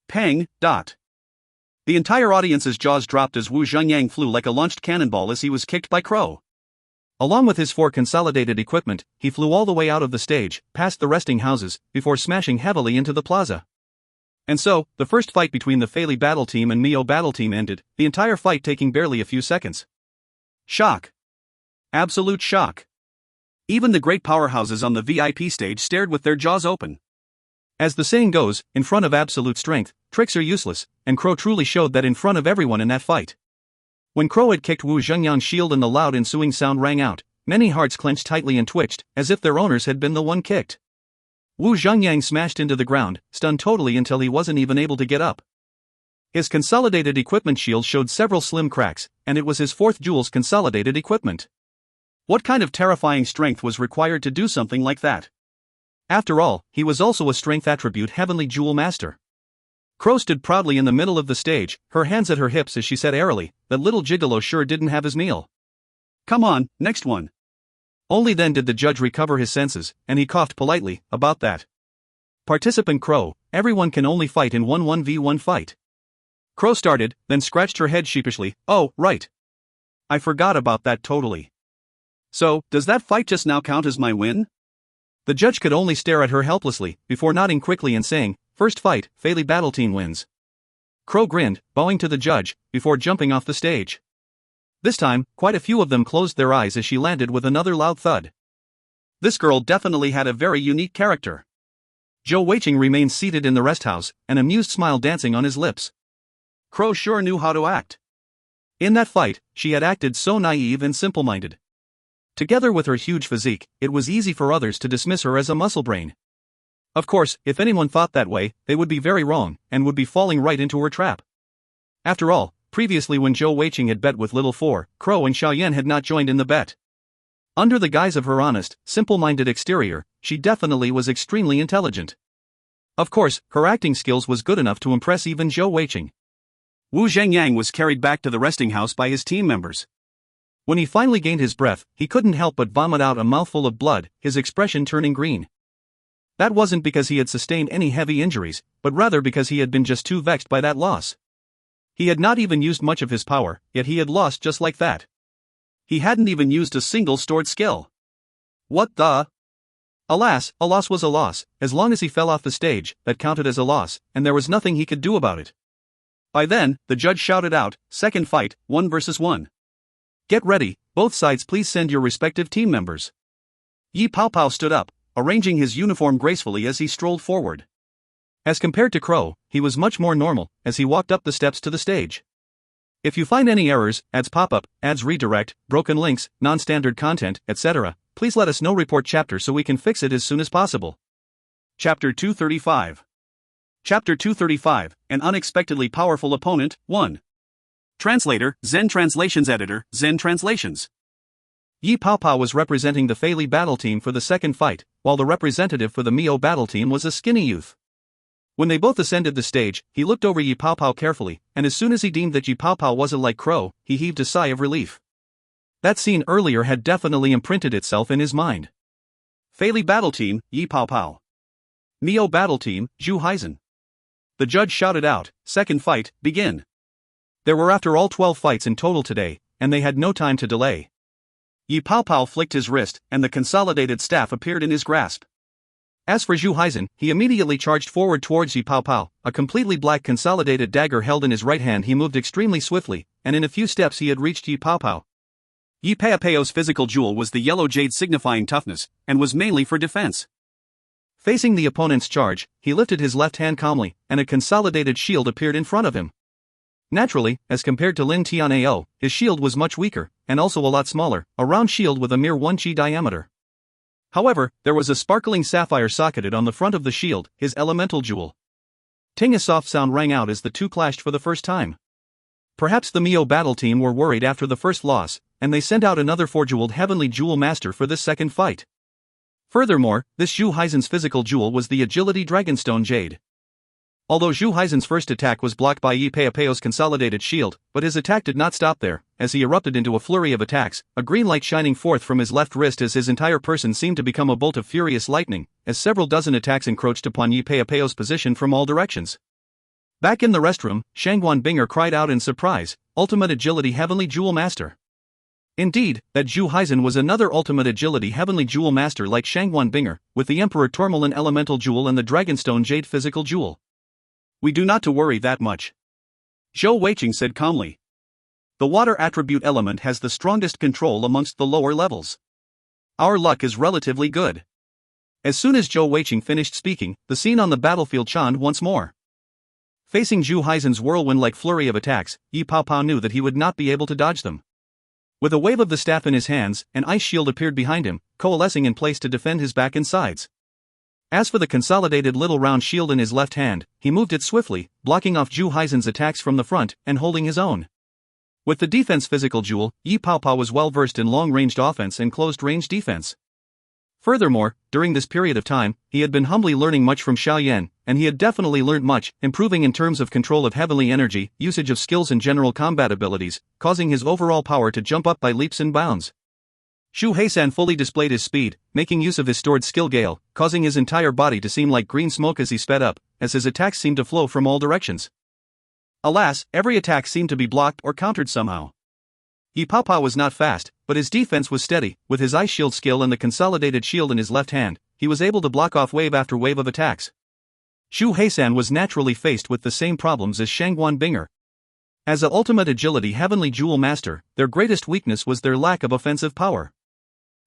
Pang! The entire audience's jaws dropped as Wu Zhengyang flew like a launched cannonball as he was kicked by Crow. Along with his 4 consolidated equipment, he flew all the way out of the stage, past the resting houses, before smashing heavily into the plaza. And so, the first fight between the Fei Li battle team and Miao battle team ended, the entire fight taking barely a few seconds. Shock. Absolute shock. Even the great powerhouses on the VIP stage stared with their jaws open. As the saying goes, in front of absolute strength, tricks are useless, and Crow truly showed that in front of everyone in that fight. When Crow had kicked Wu Zhengyang's shield and the loud ensuing sound rang out, many hearts clenched tightly and twitched, as if their owners had been the one kicked. Wu Zhengyang smashed into the ground, stunned totally until he wasn't even able to get up. His consolidated equipment shield showed several slim cracks, and it was his 4th jewel's consolidated equipment. What kind of terrifying strength was required to do something like that? After all, he was also a strength attribute Heavenly Jewel Master. Crow stood proudly in the middle of the stage, her hands at her hips as she said airily, "That little gigolo sure didn't have his meal." Come on, next one. Only then did the judge recover his senses, and he coughed politely, "About that. Participant Crow, everyone can only fight in 1-1v1 fight." Crow started, then scratched her head sheepishly, "Oh, right. I forgot about that totally. So, does that fight just now count as my win?" The judge could only stare at her helplessly, before nodding quickly and saying, "First fight, Fei Li battle team wins." Crow grinned, bowing to the judge, before jumping off the stage. This time, quite a few of them closed their eyes as she landed with another loud thud. This girl definitely had a very unique character. Zhou Weiqing remained seated in the rest house, an amused smile dancing on his lips. Crow sure knew how to act. In that fight, she had acted so naive and simple-minded. Together with her huge physique, it was easy for others to dismiss her as a muscle brain. Of course, if anyone thought that way, they would be very wrong, and would be falling right into her trap. After all, previously when Zhou Weiqing had bet with Little Four, Crow and Xiaoyan had not joined in the bet. Under the guise of her honest, simple-minded exterior, she definitely was extremely intelligent. Of course, her acting skills was good enough to impress even Zhou Weiqing. Wu Zhengyang was carried back to the resting house by his team members. When he finally gained his breath, he couldn't help but vomit out a mouthful of blood, his expression turning green. That wasn't because he had sustained any heavy injuries, but rather because he had been just too vexed by that loss. He had not even used much of his power, yet he had lost just like that. He hadn't even used a single stored skill. What the? Alas, a loss was a loss. As long as he fell off the stage, that counted as a loss, and there was nothing he could do about it. By then, the judge shouted out, "Second fight, 1 versus 1. Get ready, both sides please send your respective team members." Yi Paopao stood up, arranging his uniform gracefully as he strolled forward. As compared to Crow, he was much more normal, as he walked up the steps to the stage. If you find any errors, ads pop up, ads redirect, broken links, non-standard content, etc., please let us know. Report chapter so we can fix it as soon as possible. Chapter 235. Chapter 235, An Unexpectedly Powerful Opponent, 1. Translator, Zen Translations Editor, Zen Translations. Yi Paopao was representing the Fei Li battle team for the second fight, while the representative for the Miao battle team was a skinny youth. When they both ascended the stage, he looked over Yi Paopao carefully, and as soon as he deemed that Yi Paopao wasn't like Crow, he heaved a sigh of relief. That scene earlier had definitely imprinted itself in his mind. Fei Li battle team, Yi Paopao. Miao battle team, Zhu Haizhen. the judge shouted out, "Second fight, begin." There were after all 12 fights in total today, and they had no time to delay. Yi Paopao flicked his wrist, and the consolidated staff appeared in his grasp. As for Zhu Haizhen, he immediately charged forward towards Yi Paopao, a completely black consolidated dagger held in his right hand. He moved extremely swiftly, and in a few steps he had reached Yi Paopao. Yi Paopao's physical jewel was the yellow jade, signifying toughness, and was mainly for defense. Facing the opponent's charge, he lifted his left hand calmly, and a consolidated shield appeared in front of him. Naturally, as compared to Lin Tianao, his shield was much weaker, and also a lot smaller, a round shield with a mere 1 chi diameter. However, there was a sparkling sapphire socketed on the front of the shield, his elemental jewel. Ting, a soft sound rang out as the two clashed for the first time. Perhaps the Mio battle team were worried after the first loss, and they sent out another 4-jeweled heavenly jewel master for this second fight. Furthermore, this Zhu Haizhen's physical jewel was the agility dragonstone jade. Although Zhu Haizhen's first attack was blocked by Yi Paopao's consolidated shield, but his attack did not stop there, as he erupted into a flurry of attacks, a green light shining forth from his left wrist as his entire person seemed to become a bolt of furious lightning, as several dozen attacks encroached upon Yi Paopao's position from all directions. Back in the restroom, Shangguan Binger cried out in surprise, "Ultimate Agility Heavenly Jewel Master!" Indeed, that Zhu Haizhen was another Ultimate Agility Heavenly Jewel Master like Shangguan Binger, with the Emperor Tourmaline Elemental Jewel and the Dragonstone Jade Physical Jewel. "We do not to worry that much," Zhou Weiqing said calmly. "The water attribute element has the strongest control amongst the lower levels. Our luck is relatively good." As soon as Zhou Weiqing finished speaking, the scene on the battlefield changed once more. Facing Zhu Haizhen's whirlwind-like flurry of attacks, Yi Paopao knew that he would not be able to dodge them. With a wave of the staff in his hands, an ice shield appeared behind him, coalescing in place to defend his back and sides. As for the consolidated little round shield in his left hand, he moved it swiftly, blocking off Zhu Haizhen's attacks from the front, and holding his own. With the defense physical jewel, Yi Paopao was well versed in long-ranged offense and closed-range defense. Furthermore, during this period of time, he had been humbly learning much from Xiao Yan, and he had definitely learned much, improving in terms of control of heavenly energy, usage of skills and general combat abilities, causing his overall power to jump up by leaps and bounds. Zhu Haizhen fully displayed his speed, making use of his stored skill gale, causing his entire body to seem like green smoke as he sped up, as his attacks seemed to flow from all directions. Alas, every attack seemed to be blocked or countered somehow. Yi Paopao was not fast, but his defense was steady. With his ice shield skill and the consolidated shield in his left hand, he was able to block off wave after wave of attacks. Zhu Haizhen was naturally faced with the same problems as Shangguan Binger. As a ultimate agility heavenly jewel master, their greatest weakness was their lack of offensive power.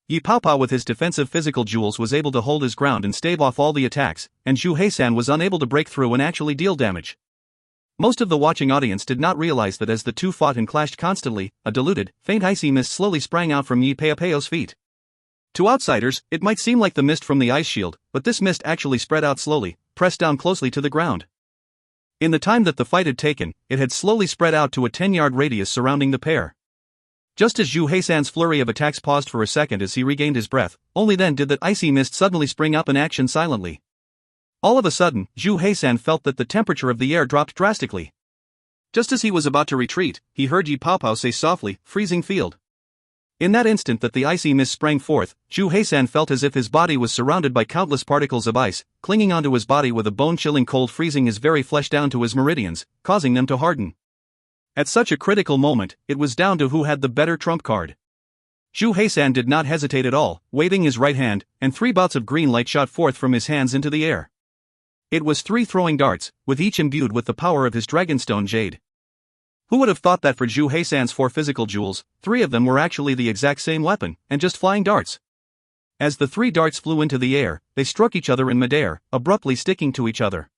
Yi Paopao with his defensive physical jewels was able to hold his ground and stave off all the attacks, and Zhu Haizhen was unable to break through and actually deal damage. Most of the watching audience did not realize that as the two fought and clashed constantly, a diluted, faint icy mist slowly sprang out from Yi Paopao's feet. To outsiders, it might seem like the mist from the ice shield, but this mist actually spread out slowly, pressed down closely to the ground. In the time that the fight had taken, it had slowly spread out to a 10-yard radius surrounding the pair. Just as Zhu Haizhen's flurry of attacks paused for a second as he regained his breath, only then did that icy mist suddenly spring up in action silently. All of a sudden, Zhu Haizhen felt that the temperature of the air dropped drastically. Just as he was about to retreat, he heard Yi Paopao say softly, "Freezing field." In that instant that the icy mist sprang forth, Zhu Haizhen felt as if his body was surrounded by countless particles of ice, clinging onto his body with a bone-chilling cold, freezing his very flesh down to his meridians, causing them to harden. At such a critical moment, it was down to who had the better trump card. Zhu Haizhen did not hesitate at all, waving his right hand, and 3 bouts of green light shot forth from his hands into the air. It was 3 throwing darts, with each imbued with the power of his Dragonstone Jade. Who would have thought that for Zhu Haizhen's 4 physical jewels, 3 of them were actually the exact same weapon, and just flying darts? As the 3 darts flew into the air, they struck each other in midair, abruptly sticking to each other.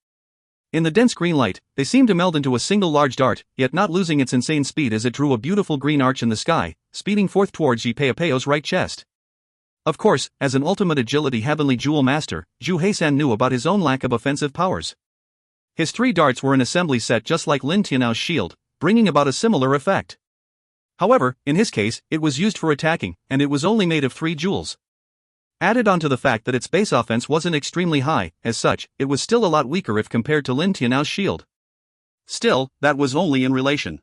In the dense green light, they seemed to meld into a single large dart, yet not losing its insane speed as it drew a beautiful green arch in the sky, speeding forth towards Yi Paopao's right chest. Of course, as an ultimate agility heavenly jewel master, Zhu Haizhen knew about his own lack of offensive powers. His 3 darts were an assembly set just like Lin Tianao's shield, bringing about a similar effect. However, in his case, it was used for attacking, and it was only made of 3 jewels. Added on to the fact that its base offense wasn't extremely high, as such, it was still a lot weaker if compared to Lin Tianao's shield. Still, that was only in relation.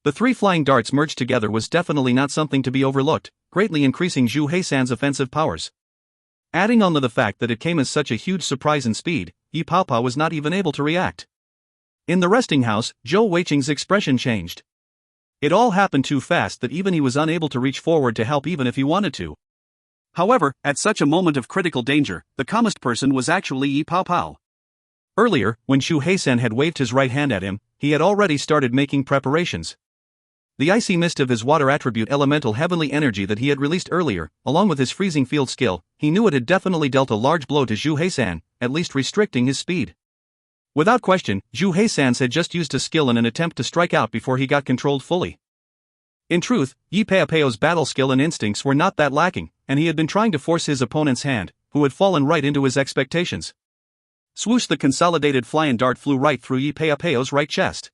The 3 flying darts merged together was definitely not something to be overlooked, greatly increasing Zhu Haizhen's offensive powers. Adding on to the fact that it came as such a huge surprise in speed, Yi Paopao was not even able to react. In the resting house, Zhou Weiqing's expression changed. It all happened too fast that even he was unable to reach forward to help even if he wanted to. However, at such a moment of critical danger, the calmest person was actually Yi Pao Pao. Earlier, when Xu Heisan had waved his right hand at him, he had already started making preparations. The icy mist of his water attribute elemental heavenly energy that he had released earlier, along with his freezing field skill, he knew it had definitely dealt a large blow to Xu Heisan, at least restricting his speed. Without question, Xu Heisan had just used his skill in an attempt to strike out before he got controlled fully. In truth, Yi Pao Pao's battle skill and instincts were not that lacking, and he had been trying to force his opponent's hand, who had fallen right into his expectations. Swoosh! The consolidated flying dart flew right through Yi Pao Pao's right chest.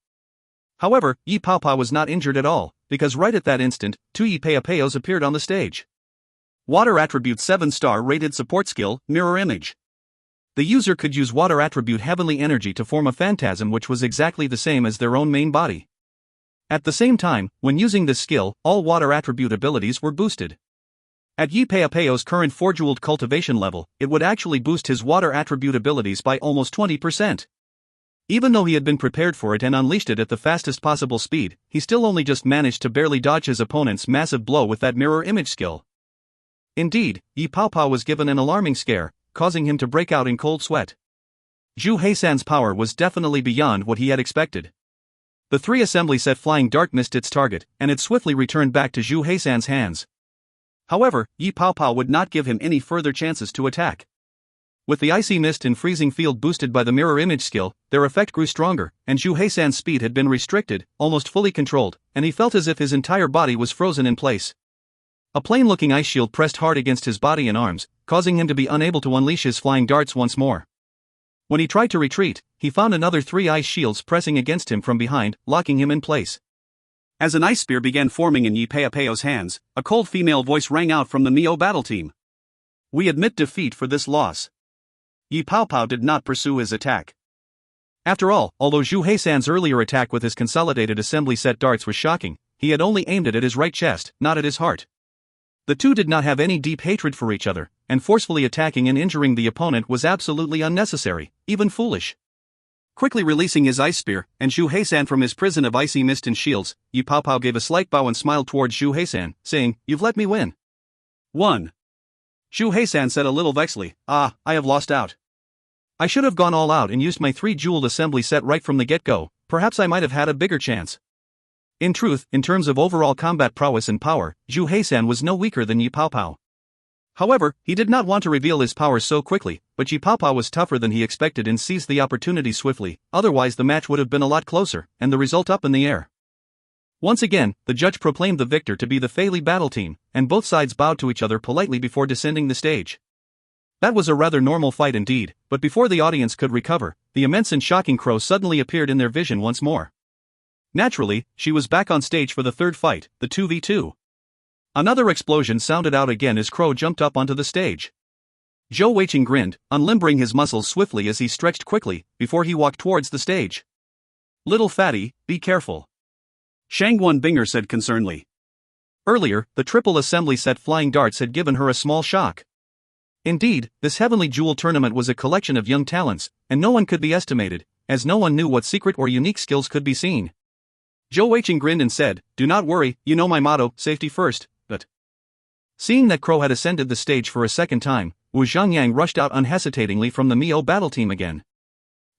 However, Yi Pao Pao was not injured at all, because right at that instant, two Yi Pao Paos appeared on the stage. Water Attribute 7-star rated support skill, Mirror Image. The user could use Water Attribute Heavenly Energy to form a phantasm which was exactly the same as their own main body. At the same time, when using this skill, all Water Attribute abilities were boosted. At Yi Pao Pao's current 4-jeweled cultivation level, it would actually boost his Water Attribute abilities by almost 20%. Even though he had been prepared for it and unleashed it at the fastest possible speed, he still only just managed to barely dodge his opponent's massive blow with that Mirror Image skill. Indeed, Yi Pao Pao was given an alarming scare, causing him to break out in cold sweat. Zhu Heisan's power was definitely beyond what he had expected. The 3 assembly set flying dart missed its target, and it swiftly returned back to Zhu Heisan's hands. However, Yi Pao Pao would not give him any further chances to attack. With the icy mist and freezing field boosted by the Mirror Image skill, their effect grew stronger, and Zhu Heisan's speed had been restricted, almost fully controlled, and he felt as if his entire body was frozen in place. A plain-looking ice shield pressed hard against his body and arms, causing him to be unable to unleash his flying darts once more. When he tried to retreat, he found another 3 ice shields pressing against him from behind, locking him in place. As an ice spear began forming in Yi Pao Pao's hands, a cold female voice rang out from the Mio battle team. "We admit defeat for this loss." Yi Pao Pao did not pursue his attack. After all, although Zhu Heisan's earlier attack with his consolidated assembly set darts was shocking, he had only aimed it at his right chest, not at his heart. The two did not have any deep hatred for each other, and forcefully attacking and injuring the opponent was absolutely unnecessary, even foolish. Quickly releasing his ice spear, and Zhu Heisan from his prison of icy mist and shields, Yi Pao Pao gave a slight bow and smiled towards Zhu Heisan, saying, "You've let me win." 1. Zhu Heisan said a little vexedly, "I have lost out. I should have gone all out and used my 3-jeweled assembly set right from the get-go, perhaps I might have had a bigger chance." In truth, in terms of overall combat prowess and power, Zhu Heisan was no weaker than Yi Pao Pao. However, he did not want to reveal his powers so quickly, but Yi Pao Pao was tougher than he expected and seized the opportunity swiftly, otherwise the match would have been a lot closer, and the result up in the air. Once again, the judge proclaimed the victor to be the Fei Li battle team, and both sides bowed to each other politely before descending the stage. That was a rather normal fight indeed, but before the audience could recover, the immense and shocking Crow suddenly appeared in their vision once more. Naturally, she was back on stage for the third fight, the 2v2. Another explosion sounded out again as Crow jumped up onto the stage. Zhou Weiqing grinned, unlimbering his muscles swiftly as he stretched quickly, before he walked towards the stage. "Little fatty, be careful," Shangguan Binger said concernedly. Earlier, the triple assembly set flying darts had given her a small shock. Indeed, this Heavenly Jewel tournament was a collection of young talents, and no one could be estimated, as no one knew what secret or unique skills could be seen. Zhou Weiqing grinned and said, "Do not worry, you know my motto, safety first, but..." Seeing that Crow had ascended the stage for a second time, Wu Zhangyang rushed out unhesitatingly from the Mio battle team again.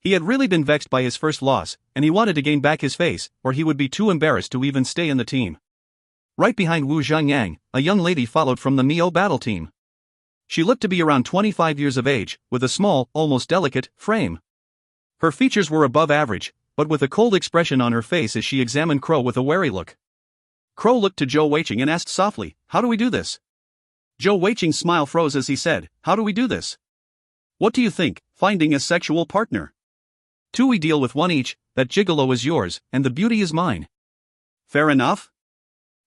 He had really been vexed by his first loss, and he wanted to gain back his face, or he would be too embarrassed to even stay in the team. Right behind Wu Zhangyang, a young lady followed from the Mio battle team. She looked to be around 25 years of age, with a small, almost delicate, frame. Her features were above average, but with a cold expression on her face as she examined Crow with a wary look. Crow looked to Zhou Weiqing and asked softly, "How do we do this?" Zhou Weiqing's smile froze as he said, "How do we do this? What do you think, finding a sexual partner? 2 we deal with 1 each, that gigolo is yours, and the beauty is mine." "Fair enough?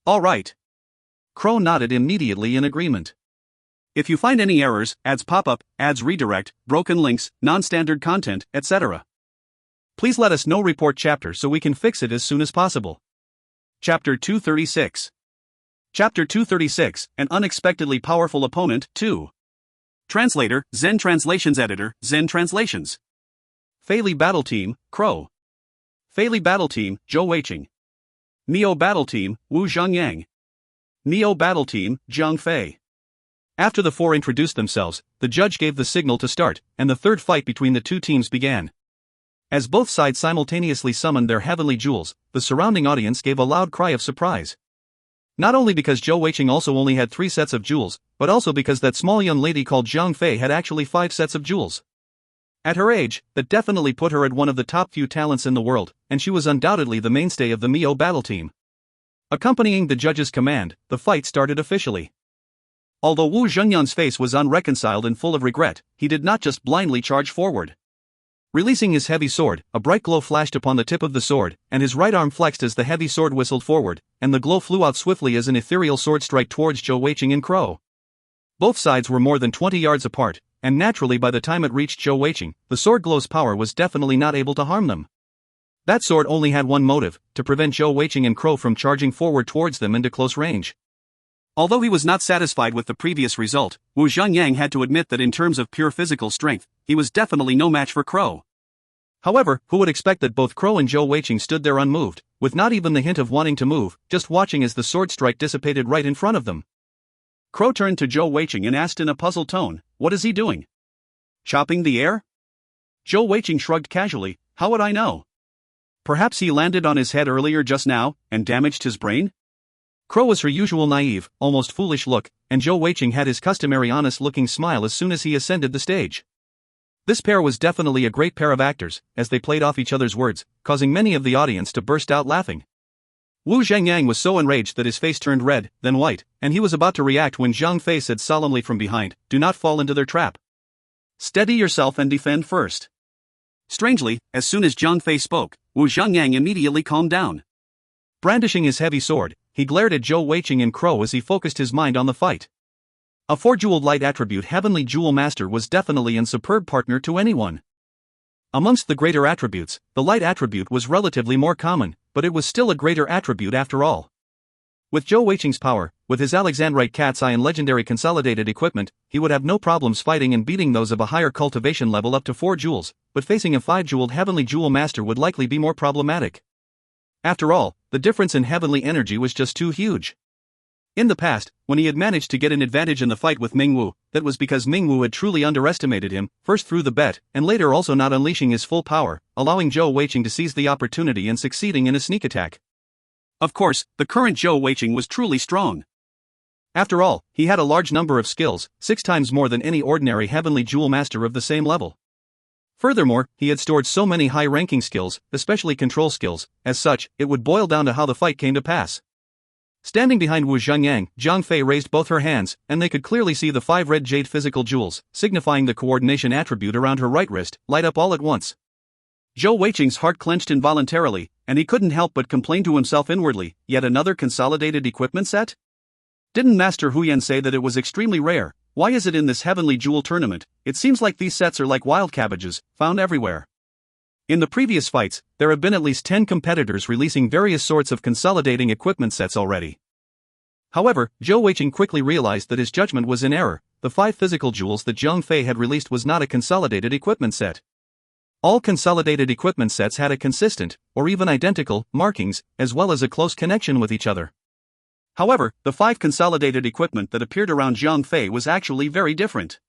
All right." Crow nodded immediately in agreement. "If you find any errors, ads pop up, ads redirect, broken links, non-standard content, etc. please let us know. Report chapter so we can fix it as soon as possible." Chapter 236. Chapter 236, An Unexpectedly Powerful Opponent, 2. Translator, Zen Translations Editor, Zen Translations. Fei Li Battle Team, Crow. Fei Battle Team, Zhou Weiqing. Neo Battle Team, Wu Zhengyang. Neo Battle Team, Zhang Fei. After the four introduced themselves, the judge gave the signal to start, and the third fight between the two teams began. As both sides simultaneously summoned their heavenly jewels, the surrounding audience gave a loud cry of surprise. Not only because Zhou Weiqing also only had 3 sets of jewels, but also because that small young lady called Zhang Fei had actually 5 sets of jewels. At her age, that definitely put her at one of the top few talents in the world, and she was undoubtedly the mainstay of the Neo Battle Team. Accompanying the judge's command, the fight started officially. Although Wu Zhengyang's face was unreconciled and full of regret, he did not just blindly charge forward. Releasing his heavy sword, a bright glow flashed upon the tip of the sword, and his right arm flexed as the heavy sword whistled forward, and the glow flew out swiftly as an ethereal sword strike towards Zhou Weiqing and Crow. Both sides were more than 20 yards apart, and naturally by the time it reached Zhou Weiqing, the sword glow's power was definitely not able to harm them. That sword only had one motive, to prevent Zhou Weiqing and Crow from charging forward towards them into close range. Although he was not satisfied with the previous result, Wu Zhengyang had to admit that in terms of pure physical strength, he was definitely no match for Crow. However, who would expect that both Crow and Zhou Weiqing stood there unmoved, with not even the hint of wanting to move, just watching as the sword strike dissipated right in front of them. Crow turned to Zhou Weiqing and asked in a puzzled tone, "What is he doing? Chopping the air?" Zhou Weiqing shrugged casually, "How would I know? Perhaps he landed on his head earlier just now, and damaged his brain?" Crow was her usual naive, almost foolish look, and Zhou Weiqing had his customary honest-looking smile as soon as he ascended the stage. This pair was definitely a great pair of actors, as they played off each other's words, causing many of the audience to burst out laughing. Wu Zhengyang was so enraged that his face turned red, then white, and he was about to react when Zhang Fei said solemnly from behind, "Do not fall into their trap. Steady yourself and defend first." Strangely, as soon as Zhang Fei spoke, Wu Zhengyang immediately calmed down. Brandishing his heavy sword, he glared at Zhou Weiqing and Crow as he focused his mind on the fight. A 4-jeweled light attribute Heavenly Jewel Master was definitely a superb partner to anyone. Amongst the greater attributes, the light attribute was relatively more common, but it was still a greater attribute after all. With Zhou Weiqing's power, with his Alexandrite Cat's Eye and legendary consolidated equipment, he would have no problems fighting and beating those of a higher cultivation level up to 4 jewels, but facing a 5-jeweled Heavenly Jewel Master would likely be more problematic. After all, the difference in heavenly energy was just too huge. In the past, when he had managed to get an advantage in the fight with Mingwu, that was because Mingwu had truly underestimated him, first through the bet, and later also not unleashing his full power, allowing Zhou Weiqing to seize the opportunity and succeeding in a sneak attack. Of course, the current Zhou Weiqing was truly strong. After all, he had a large number of skills, 6 times more than any ordinary Heavenly Jewel Master of the same level. Furthermore, he had stored so many high-ranking skills, especially control skills. As such, it would boil down to how the fight came to pass. Standing behind Wu Zhengyang, Zhang Fei raised both her hands, and they could clearly see the 5 red jade physical jewels, signifying the coordination attribute around her right wrist, light up all at once. Zhou Weiqing's heart clenched involuntarily, and he couldn't help but complain to himself inwardly, yet another consolidated equipment set? Didn't Master Huyan say that it was extremely rare? Why is it in this Heavenly Jewel tournament? It seems like these sets are like wild cabbages, found everywhere. In the previous fights, there have been at least 10 competitors releasing various sorts of consolidating equipment sets already. However, Zhou Weiqing quickly realized that his judgment was in error. The 5 physical jewels that Zhang Fei had released was not a consolidated equipment set. All consolidated equipment sets had a consistent, or even identical, markings, as well as a close connection with each other. However, the 5 consolidated equipment that appeared around Zhang Fei was actually very different.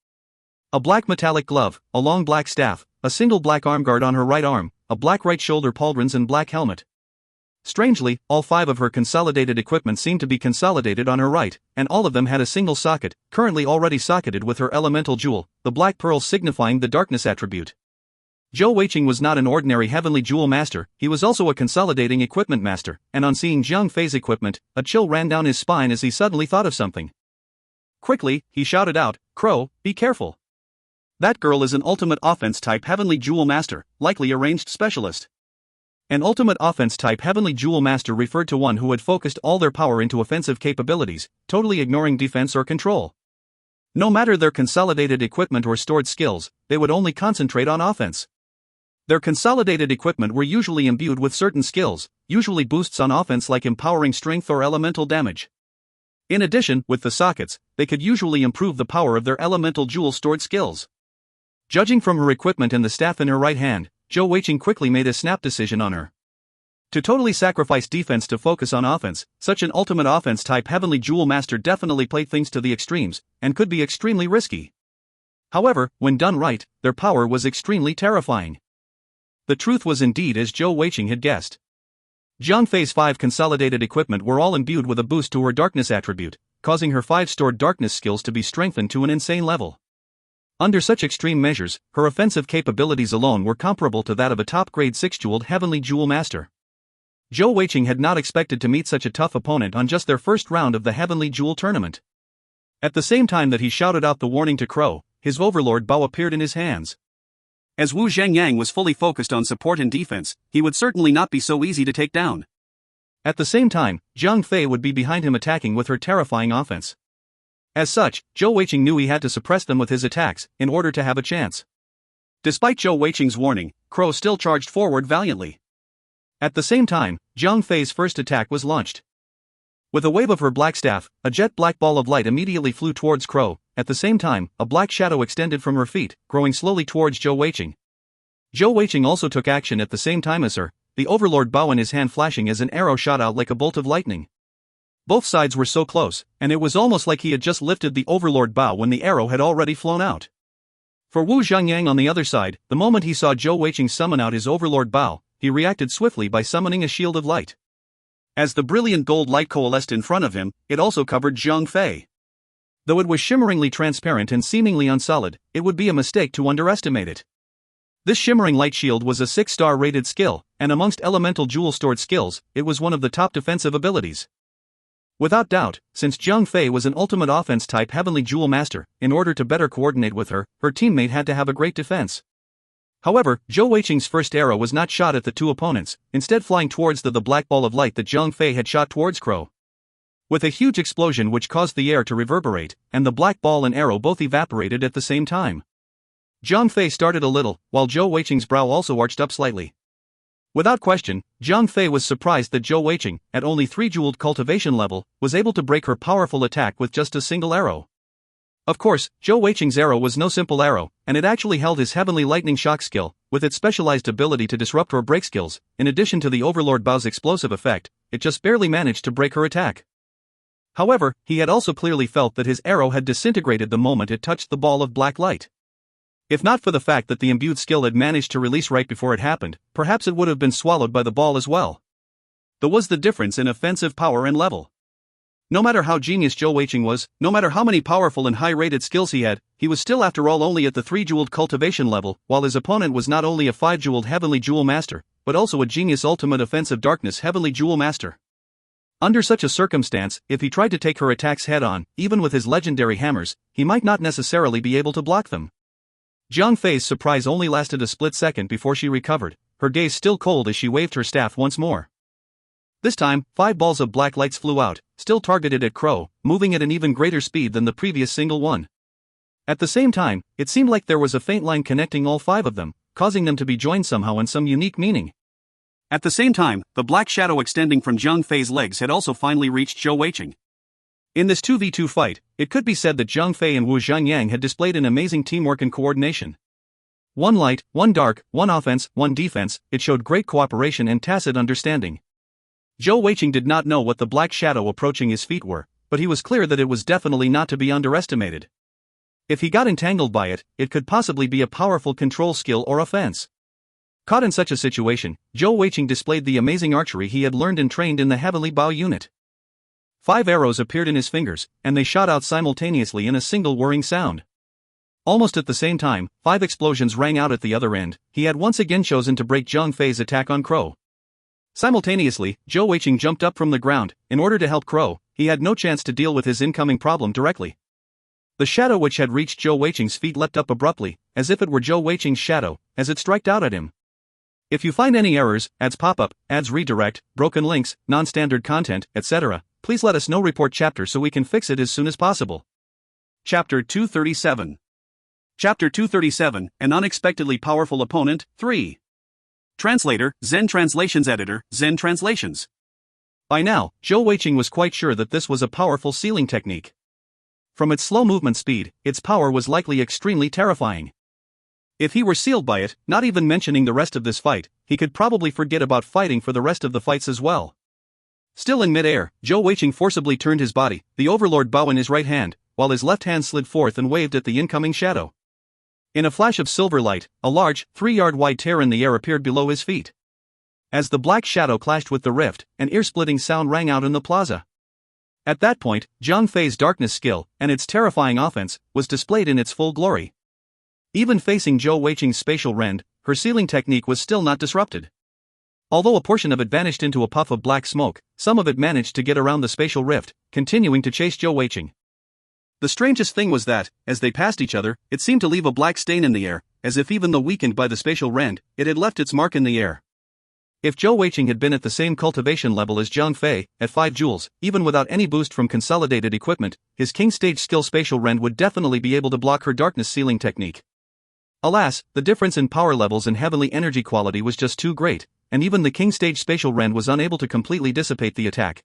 A black metallic glove, a long black staff, a single black armguard on her right arm, a black right shoulder pauldrons and black helmet. Strangely, all 5 of her consolidated equipment seemed to be consolidated on her right, and all of them had a single socket, currently already socketed with her elemental jewel, the black pearl signifying the darkness attribute. Zhou Weiqing was not an ordinary Heavenly Jewel Master, he was also a consolidating equipment master, and on seeing Zhang Fei's equipment, a chill ran down his spine as he suddenly thought of something. Quickly, he shouted out, "Crow, be careful. That girl is an ultimate offense type Heavenly Jewel Master, likely a ranged specialist." An ultimate offense type Heavenly Jewel Master referred to one who had focused all their power into offensive capabilities, totally ignoring defense or control. No matter their consolidated equipment or stored skills, they would only concentrate on offense. Their consolidated equipment were usually imbued with certain skills, usually boosts on offense like empowering strength or elemental damage. In addition, with the sockets, they could usually improve the power of their elemental jewel stored skills. Judging from her equipment and the staff in her right hand, Zhou Weiqing quickly made a snap decision on her. To totally sacrifice defense to focus on offense, such an ultimate offense type Heavenly Jewel Master definitely played things to the extremes, and could be extremely risky. However, when done right, their power was extremely terrifying. The truth was indeed as Zhou Weiqing had guessed. Zhang Fei's 5 consolidated equipment were all imbued with a boost to her darkness attribute, causing her 5 stored darkness skills to be strengthened to an insane level. Under such extreme measures, her offensive capabilities alone were comparable to that of a top-grade 6-jeweled Heavenly Jewel Master. Zhou Weiqing had not expected to meet such a tough opponent on just their first round of the Heavenly Jewel tournament. At the same time that he shouted out the warning to Crow, his overlord bow appeared in his hands. As Wu Zhengyang was fully focused on support and defense, he would certainly not be so easy to take down. At the same time, Zhang Fei would be behind him attacking with her terrifying offense. As such, Zhou Weiqing knew he had to suppress them with his attacks, in order to have a chance. Despite Zhou Weiqing's warning, Crow still charged forward valiantly. At the same time, Zhang Fei's first attack was launched. With a wave of her black staff, a jet black ball of light immediately flew towards Crow. At the same time, a black shadow extended from her feet, growing slowly towards Zhou Weiqing. Zhou Weiqing also took action at the same time as her, the overlord bow in his hand flashing as an arrow shot out like a bolt of lightning. Both sides were so close, and it was almost like he had just lifted the overlord bow when the arrow had already flown out. For Wu Zhengyang on the other side, the moment he saw Zhou Weiqing summon out his overlord bow, he reacted swiftly by summoning a shield of light. As the brilliant gold light coalesced in front of him, it also covered Zhang Fei. Though it was shimmeringly transparent and seemingly unsolid, it would be a mistake to underestimate it. This shimmering light shield was a 6-star rated skill, and amongst elemental jewel stored skills, it was one of the top defensive abilities. Without doubt, since Zhang Fei was an ultimate offense type Heavenly Jewel Master, in order to better coordinate with her, her teammate had to have a great defense. However, Zhou Weiqing's first arrow was not shot at the two opponents, instead flying towards the black ball of light that Zhang Fei had shot towards Crow. With a huge explosion which caused the air to reverberate, and the black ball and arrow both evaporated at the same time. Zhang Fei started a little, while Zhou Weiqing's brow also arched up slightly. Without question, Zhang Fei was surprised that Zhou Weiqing, at only 3-jeweled cultivation level, was able to break her powerful attack with just a single arrow. Of course, Zhou Weiqing's arrow was no simple arrow, and it actually held his Heavenly Lightning Shock skill, with its specialized ability to disrupt or break skills. In addition to the Overlord Bow's explosive effect, it just barely managed to break her attack. However, he had also clearly felt that his arrow had disintegrated the moment it touched the ball of black light. If not for the fact that the imbued skill had managed to release right before it happened, perhaps it would have been swallowed by the ball as well. There was the difference in offensive power and level. No matter how genius Zhou Weiqing was, no matter how many powerful and high-rated skills he had, he was still after all only at the 3-jeweled cultivation level, while his opponent was not only a 5-jeweled Heavenly Jewel Master, but also a genius ultimate offensive darkness Heavenly Jewel Master. Under such a circumstance, if he tried to take her attacks head-on, even with his legendary hammers, he might not necessarily be able to block them. Zhang Fei's surprise only lasted a split second before she recovered, her gaze still cold as she waved her staff once more. This time, 5 balls of black lights flew out, still targeted at Crow, moving at an even greater speed than the previous single one. At the same time, it seemed like there was a faint line connecting all 5 of them, causing them to be joined somehow in some unique meaning. At the same time, the black shadow extending from Zhang Fei's legs had also finally reached Zhou Weiqing. In this 2v2 fight, it could be said that Zhang Fei and Wu Zhengyang had displayed an amazing teamwork and coordination. One light, one dark, one offense, one defense, it showed great cooperation and tacit understanding. Zhou Weiqing did not know what the black shadow approaching his feet were, but he was clear that it was definitely not to be underestimated. If he got entangled by it, it could possibly be a powerful control skill or offense. Caught in such a situation, Zhou Weiqing displayed the amazing archery he had learned and trained in the Heavenly Bow unit. 5 arrows appeared in his fingers, and they shot out simultaneously in a single whirring sound. Almost at the same time, 5 explosions rang out at the other end. He had once again chosen to break Zhang Fei's attack on Crow. Simultaneously, Zhou Weiqing jumped up from the ground. In order to help Crow, he had no chance to deal with his incoming problem directly. The shadow which had reached Zhou Weiqing's feet leapt up abruptly, as if it were Zhou Weiqing's shadow, as it struck out at him. If you find any errors, ads pop-up, ads redirect, broken links, non-standard content, etc., please let us know. Report chapter so we can fix it as soon as possible. Chapter 237. Chapter 237, An Unexpectedly Powerful Opponent, 3. Translator, Zen Translations Editor, Zen Translations. By now, Zhou Weiqing was quite sure that this was a powerful sealing technique. From its slow movement speed, its power was likely extremely terrifying. If he were sealed by it, not even mentioning the rest of this fight, he could probably forget about fighting for the rest of the fights as well. Still in midair, Zhou Weiqing forcibly turned his body, the overlord bow in his right hand, while his left hand slid forth and waved at the incoming shadow. In a flash of silver light, a large, 3-yard-wide tear in the air appeared below his feet. As the black shadow clashed with the rift, an ear-splitting sound rang out in the plaza. At that point, Zhang Fei's darkness skill, and its terrifying offense, was displayed in its full glory. Even facing Zhou Weiqing's spatial rend, her sealing technique was still not disrupted. Although a portion of it vanished into a puff of black smoke, some of it managed to get around the spatial rift, continuing to chase Zhou Weiqing. The strangest thing was that, as they passed each other, it seemed to leave a black stain in the air, as if even though weakened by the spatial rend, it had left its mark in the air. If Zhou Weiqing had been at the same cultivation level as Zhang Fei, at 5 joules, even without any boost from consolidated equipment, his king stage skill spatial rend would definitely be able to block her darkness sealing technique. Alas, the difference in power levels and heavenly energy quality was just too great, and even the king stage spatial rend was unable to completely dissipate the attack.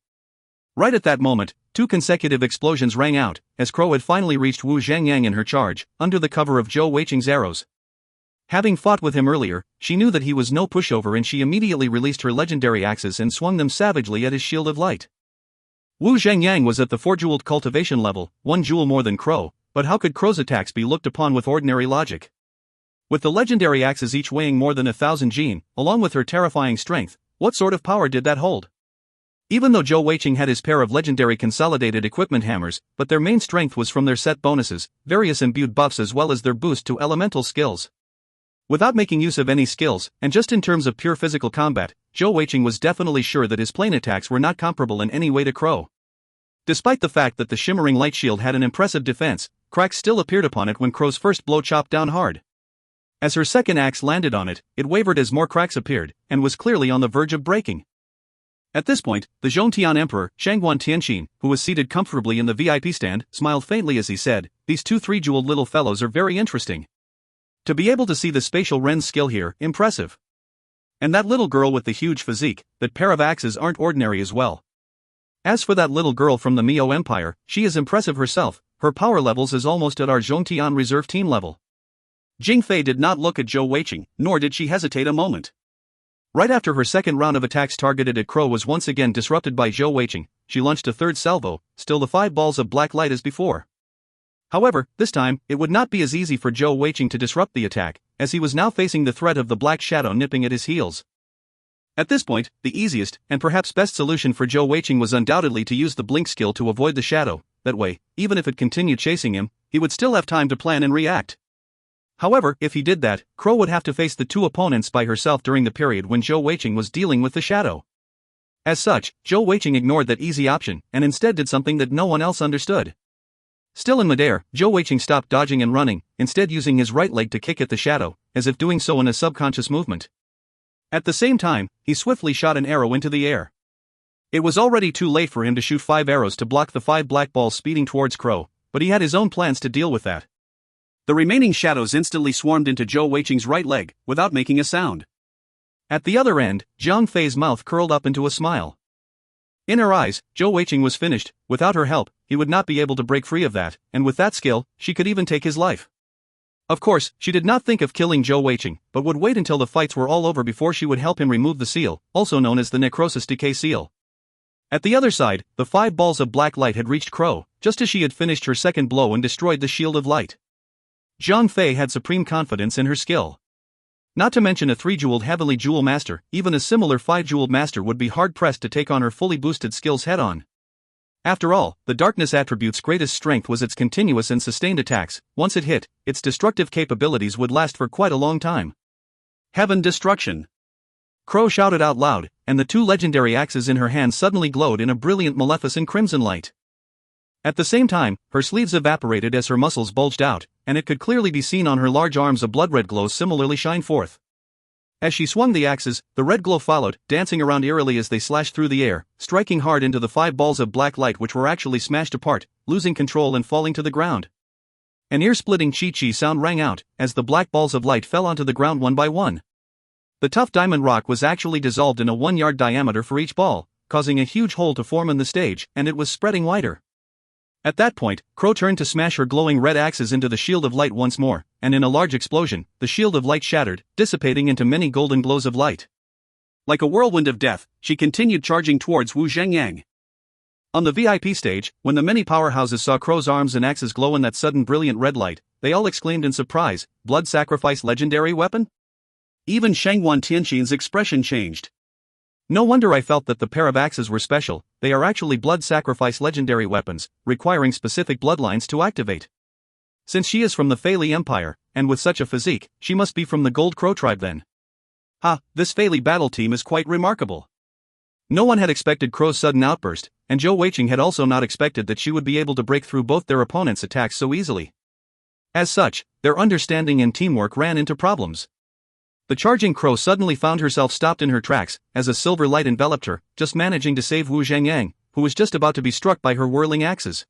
Right at that moment, 2 consecutive explosions rang out, as Crow had finally reached Wu Zhangyang in her charge, under the cover of Zhou Weiqing's arrows. Having fought with him earlier, she knew that he was no pushover and she immediately released her legendary axes and swung them savagely at his shield of light. Wu Zhangyang was at the 4-jeweled cultivation level, 1 jewel more than Crow, but how could Crow's attacks be looked upon with ordinary logic? With the legendary axes each weighing more than 1,000 jin, along with her terrifying strength, what sort of power did that hold? Even though Zhou Weiqing had his pair of legendary consolidated equipment hammers, but their main strength was from their set bonuses, various imbued buffs as well as their boost to elemental skills. Without making use of any skills, and just in terms of pure physical combat, Zhou Weiqing was definitely sure that his plane attacks were not comparable in any way to Crow. Despite the fact that the shimmering light shield had an impressive defense, cracks still appeared upon it when Crow's first blow chopped down hard. As her second axe landed on it, it wavered as more cracks appeared, and was clearly on the verge of breaking. At this point, the Zhongtian Emperor, Shangguan Tianqin, who was seated comfortably in the VIP stand, smiled faintly as he said, "These 2 3-jeweled little fellows are very interesting. To be able to see the spatial rend skill here, impressive. And that little girl with the huge physique, that pair of axes aren't ordinary as well. As for that little girl from the Miao Empire, she is impressive herself, her power levels is almost at our Zhongtian reserve team level." Jing Fei did not look at Zhou Weiqing, nor did she hesitate a moment. Right after her second round of attacks targeted at Crow was once again disrupted by Zhou Weiqing, she launched a third salvo, still the 5 balls of black light as before. However, this time, it would not be as easy for Zhou Weiqing to disrupt the attack, as he was now facing the threat of the black shadow nipping at his heels. At this point, the easiest, and perhaps best solution for Zhou Weiqing was undoubtedly to use the blink skill to avoid the shadow. That way, even if it continued chasing him, he would still have time to plan and react. However, if he did that, Crow would have to face the 2 opponents by herself during the period when Zhou Weiqing was dealing with the shadow. As such, Zhou Weiqing ignored that easy option, and instead did something that no one else understood. Still in midair, Zhou Weiqing stopped dodging and running, instead using his right leg to kick at the shadow, as if doing so in a subconscious movement. At the same time, he swiftly shot an arrow into the air. It was already too late for him to shoot 5 arrows to block the 5 black balls speeding towards Crow, but he had his own plans to deal with that. The remaining shadows instantly swarmed into Zhou Weiqing's right leg, without making a sound. At the other end, Zhang Fei's mouth curled up into a smile. In her eyes, Zhou Weiqing was finished. Without her help, he would not be able to break free of that, and with that skill, she could even take his life. Of course, she did not think of killing Zhou Weiqing, but would wait until the fights were all over before she would help him remove the seal, also known as the Necrosis Decay Seal. At the other side, the 5 balls of black light had reached Crow, just as she had finished her second blow and destroyed the shield of light. Zhang Fei had supreme confidence in her skill. Not to mention a 3-jeweled heavenly jewel master, even a similar 5-jeweled master would be hard-pressed to take on her fully boosted skills head-on. After all, the darkness attribute's greatest strength was its continuous and sustained attacks. Once it hit, its destructive capabilities would last for quite a long time. Heaven destruction! Crow shouted out loud, and the 2 legendary axes in her hand suddenly glowed in a brilliant maleficent crimson light. At the same time, her sleeves evaporated as her muscles bulged out, and it could clearly be seen on her large arms a blood-red glow similarly shine forth. As she swung the axes, the red glow followed, dancing around eerily as they slashed through the air, striking hard into the 5 balls of black light which were actually smashed apart, losing control and falling to the ground. An ear-splitting chi-chi sound rang out, as the black balls of light fell onto the ground one by one. The tough diamond rock was actually dissolved in a 1-yard diameter for each ball, causing a huge hole to form in the stage, and it was spreading wider. At that point, Crow turned to smash her glowing red axes into the shield of light once more, and in a large explosion, the shield of light shattered, dissipating into many golden glows of light. Like a whirlwind of death, she continued charging towards Wu Zhengyang. On the VIP stage, when the many powerhouses saw Crow's arms and axes glow in that sudden brilliant red light, they all exclaimed in surprise, "Blood sacrifice legendary weapon?" Even Shangwan Tianxin's expression changed. No wonder I felt that the pair of axes were special. They are actually blood sacrifice legendary weapons, requiring specific bloodlines to activate. Since she is from the Fei Li Empire, and with such a physique, she must be from the Gold Crow tribe then. This Fei Li battle team is quite remarkable. No one had expected Crow's sudden outburst, and Zhou Weiqing had also not expected that she would be able to break through both their opponents' attacks so easily. As such, their understanding and teamwork ran into problems. The charging Crow suddenly found herself stopped in her tracks, as a silver light enveloped her, just managing to save Wu Zhengyang, who was just about to be struck by her whirling axes.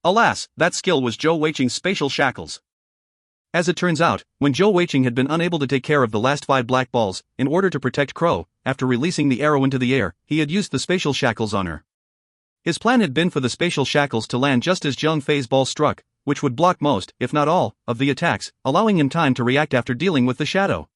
Alas, that skill was Zhou Weiqing's spatial shackles. As it turns out, when Zhou Weiqing had been unable to take care of the last 5 black balls, in order to protect Crow, after releasing the arrow into the air, he had used the spatial shackles on her. His plan had been for the spatial shackles to land just as Zhang Fei's ball struck, which would block most, if not all, of the attacks, allowing him time to react after dealing with the shadow.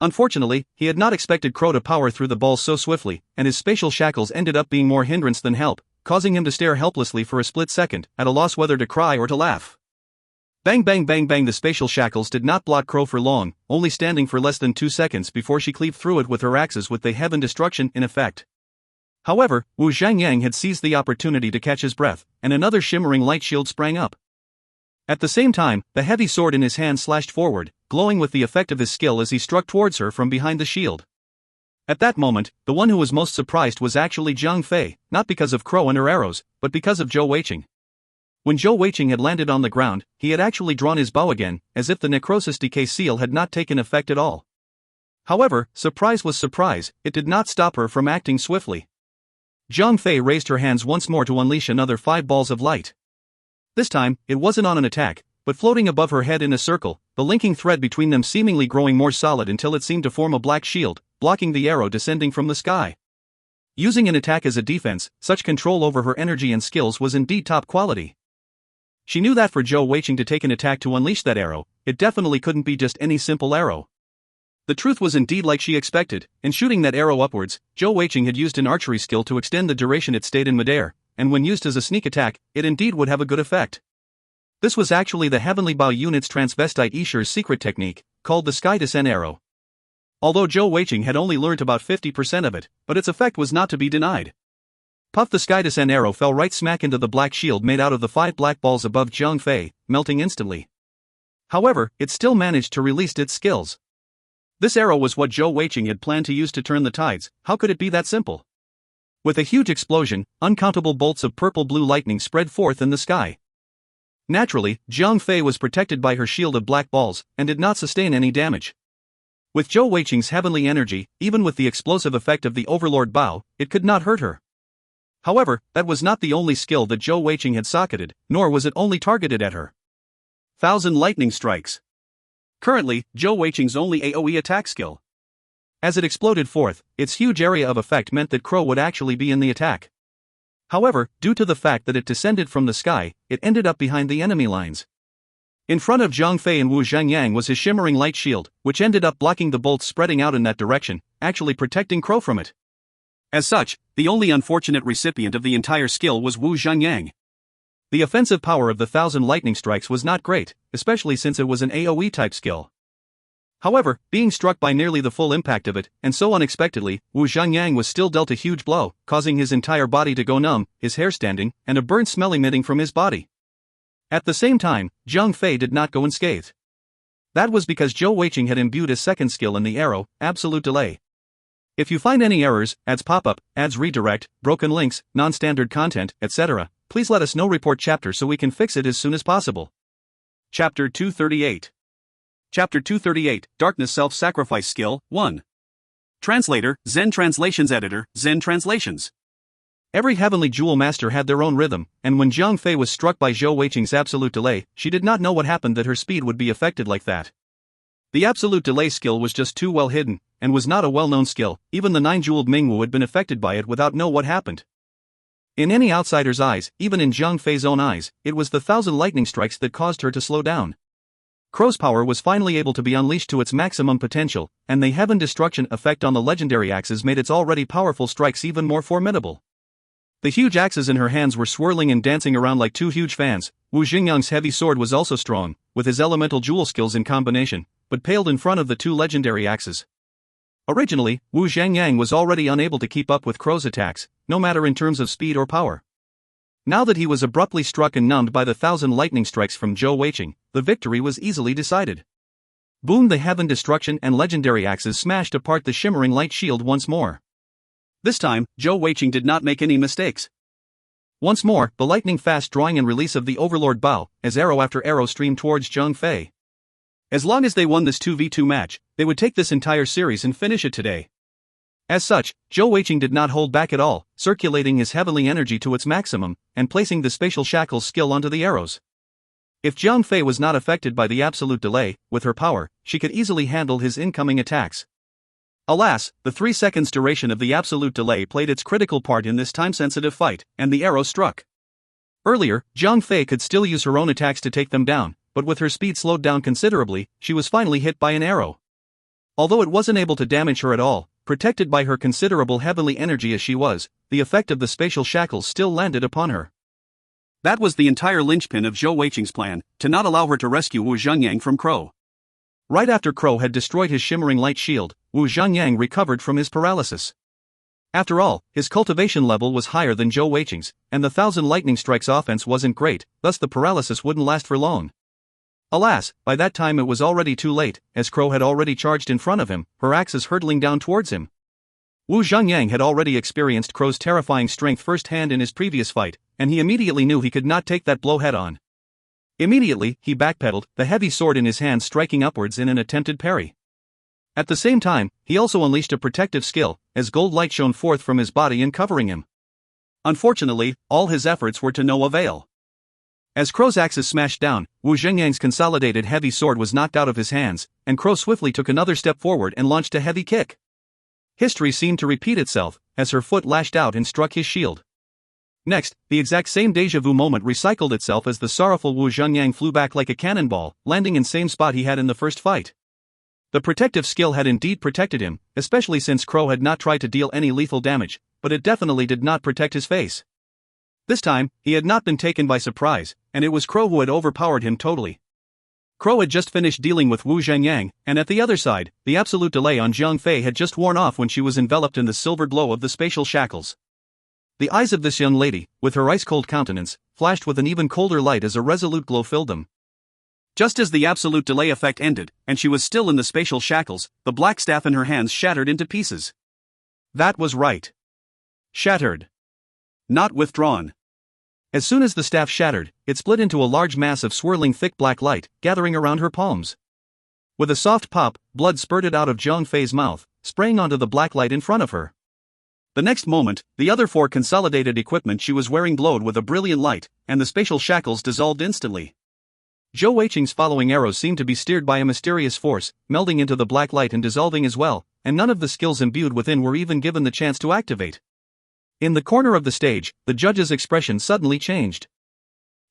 Unfortunately, he had not expected Crow to power through the balls so swiftly, and his spatial shackles ended up being more hindrance than help, causing him to stare helplessly for a split second, at a loss whether to cry or to laugh. Bang bang bang bang. The spatial shackles did not block Crow for long, only standing for less than 2 seconds before she cleaved through it with her axes with the heaven destruction in effect. However, Wu Zhengyang had seized the opportunity to catch his breath, and another shimmering light shield sprang up. At the same time, the heavy sword in his hand slashed forward, glowing with the effect of his skill as he struck towards her from behind the shield. At that moment, the one who was most surprised was actually Zhang Fei, not because of Crow and her arrows, but because of Zhou Weiqing. When Zhou Weiqing had landed on the ground, he had actually drawn his bow again, as if the necrosis decay seal had not taken effect at all. However, surprise was surprise, it did not stop her from acting swiftly. Zhang Fei raised her hands once more to unleash another 5 balls of light. This time, it wasn't on an attack, but floating above her head in a circle, the linking thread between them seemingly growing more solid until it seemed to form a black shield, blocking the arrow descending from the sky. Using an attack as a defense, such control over her energy and skills was indeed top quality. She knew that for Zhou Weiqing to take an attack to unleash that arrow, it definitely couldn't be just any simple arrow. The truth was indeed like she expected. In shooting that arrow upwards, Zhou Weiqing had used an archery skill to extend the duration it stayed in midair, and when used as a sneak attack, it indeed would have a good effect. This was actually the Heavenly Bao unit's transvestite Isher's secret technique, called the Sky Descent Arrow. Although Zhou Weiqing had only learnt about 50% of it, but its effect was not to be denied. Puff! The Sky Descent Arrow fell right smack into the black shield made out of the 5 black balls above Zhang Fei, melting instantly. However, it still managed to release its skills. This arrow was what Zhou Weiqing had planned to use to turn the tides. How could it be that simple? With a huge explosion, uncountable bolts of purple-blue lightning spread forth in the sky. Naturally, Zhang Fei was protected by her shield of black balls, and did not sustain any damage. With Zhou Weiqing's heavenly energy, even with the explosive effect of the Overlord Bao, it could not hurt her. However, that was not the only skill that Zhou Weiqing had socketed, nor was it only targeted at her. 1,000 lightning strikes. Currently, Zhou Weiqing's only AoE attack skill. As it exploded forth, its huge area of effect meant that Crow would actually be in the attack. However, due to the fact that it descended from the sky, it ended up behind the enemy lines. In front of Zhang Fei and Wu Zhengyang was his shimmering light shield, which ended up blocking the bolts spreading out in that direction, actually protecting Crow from it. As such, the only unfortunate recipient of the entire skill was Wu Zhengyang. The offensive power of the 1,000 lightning strikes was not great, especially since it was an AoE type skill. However, being struck by nearly the full impact of it, and so unexpectedly, Wu Zhengyang was still dealt a huge blow, causing his entire body to go numb, his hair standing, and a burnt smell emitting from his body. At the same time, Zhang Fei did not go unscathed. That was because Zhou Weiqing had imbued his second skill in the arrow, Absolute Delay. If you find any errors, ads pop-up, ads redirect, broken links, non-standard content, etc., please let us know. Report chapter so we can fix it as soon as possible. Chapter 238. Chapter 238, Darkness Self-Sacrifice Skill, 1. Translator, Zen Translations Editor, Zen Translations. Every Heavenly Jewel Master had their own rhythm, and when Zhang Fei was struck by Zhou Weiqing's Absolute Delay, she did not know what happened that her speed would be affected like that. The Absolute Delay skill was just too well hidden, and was not a well-known skill. Even the 9-jeweled Mingwu had been affected by it without know what happened. In any outsider's eyes, even in Zhang Fei's own eyes, it was the 1,000 lightning strikes that caused her to slow down. Crow's power was finally able to be unleashed to its maximum potential, and the heaven destruction effect on the legendary axes made its already powerful strikes even more formidable. The huge axes in her hands were swirling and dancing around like two huge fans. Wu Xingyang's heavy sword was also strong, with his elemental jewel skills in combination, but paled in front of the two legendary axes. Originally, Wu Zhangyang was already unable to keep up with Crow's attacks, no matter in terms of speed or power. Now that he was abruptly struck and numbed by the 1,000 lightning strikes from Zhou Weiqing, the victory was easily decided. Boom! The heaven destruction and legendary axes smashed apart the shimmering light shield once more. This time, Zhou Weiqing did not make any mistakes. Once more, the lightning-fast drawing and release of the Overlord Bao, as arrow after arrow streamed towards Zhang Fei. As long as they won this 2v2 match, they would take this entire series and finish it today. As such, Zhou Weiqing did not hold back at all, circulating his heavenly energy to its maximum, and placing the spatial shackles skill onto the arrows. If Zhang Fei was not affected by the absolute delay, with her power, she could easily handle his incoming attacks. Alas, the 3 seconds duration of the absolute delay played its critical part in this time-sensitive fight, and the arrow struck. Earlier, Zhang Fei could still use her own attacks to take them down, but with her speed slowed down considerably, she was finally hit by an arrow. Although it wasn't able to damage her at all, protected by her considerable heavenly energy as she was, the effect of the spatial shackles still landed upon her. That was the entire linchpin of Zhou Weiqing's plan, to not allow her to rescue Wu Zhangyang from Crow. Right after Crow had destroyed his shimmering light shield, Wu Zhangyang recovered from his paralysis. After all, his cultivation level was higher than Zhou Weiqing's, and the 1,000 lightning strikes offense wasn't great, thus the paralysis wouldn't last for long. Alas, by that time it was already too late, as Crow had already charged in front of him, her axes hurtling down towards him. Wu Zhangyang had already experienced Crow's terrifying strength firsthand in his previous fight, and he immediately knew he could not take that blow head-on. Immediately, he backpedaled, the heavy sword in his hand striking upwards in an attempted parry. At the same time, he also unleashed a protective skill, as gold light shone forth from his body and covering him. Unfortunately, all his efforts were to no avail. As Crow's axes smashed down, Wu Zhangyang's consolidated heavy sword was knocked out of his hands, and Crow swiftly took another step forward and launched a heavy kick. History seemed to repeat itself, as her foot lashed out and struck his shield. Next, the exact same déjà vu moment recycled itself as the sorrowful Wu Zhangyang flew back like a cannonball, landing in same spot he had in the first fight. The protective skill had indeed protected him, especially since Crow had not tried to deal any lethal damage, but it definitely did not protect his face. This time, he had not been taken by surprise, and it was Crow who had overpowered him totally. Crow had just finished dealing with Wu Zhangyang, and at the other side, the absolute delay on Zhang Fei had just worn off when she was enveloped in the silver glow of the spatial shackles. The eyes of this young lady, with her ice-cold countenance, flashed with an even colder light as a resolute glow filled them. Just as the absolute delay effect ended, and she was still in the spatial shackles, the black staff in her hands shattered into pieces. That was right. Shattered. Not withdrawn. As soon as the staff shattered, it split into a large mass of swirling thick black light, gathering around her palms. With a soft pop, blood spurted out of Zhang Fei's mouth, spraying onto the black light in front of her. The next moment, the other 4 consolidated equipment she was wearing glowed with a brilliant light, and the spatial shackles dissolved instantly. Zhou Weiqing's following arrows seemed to be steered by a mysterious force, melding into the black light and dissolving as well, and none of the skills imbued within were even given the chance to activate. In the corner of the stage, the judge's expression suddenly changed.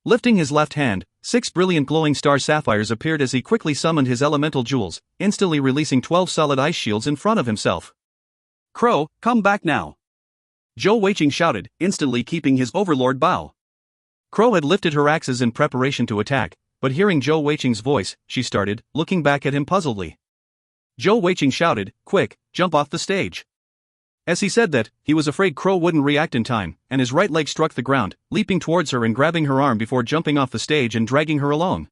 Lifting his left hand, 6 brilliant glowing star sapphires appeared as he quickly summoned his elemental jewels, instantly releasing 12 solid ice shields in front of himself. Crow, come back now! Zhou Weiqing shouted, instantly keeping his overlord Bao. Crow had lifted her axes in preparation to attack, but hearing Zhou Weiqing's voice, she started, looking back at him puzzledly. Zhou Weiqing shouted, quick, jump off the stage. As he said that, he was afraid Crow wouldn't react in time, and his right leg struck the ground, leaping towards her and grabbing her arm before jumping off the stage and dragging her along.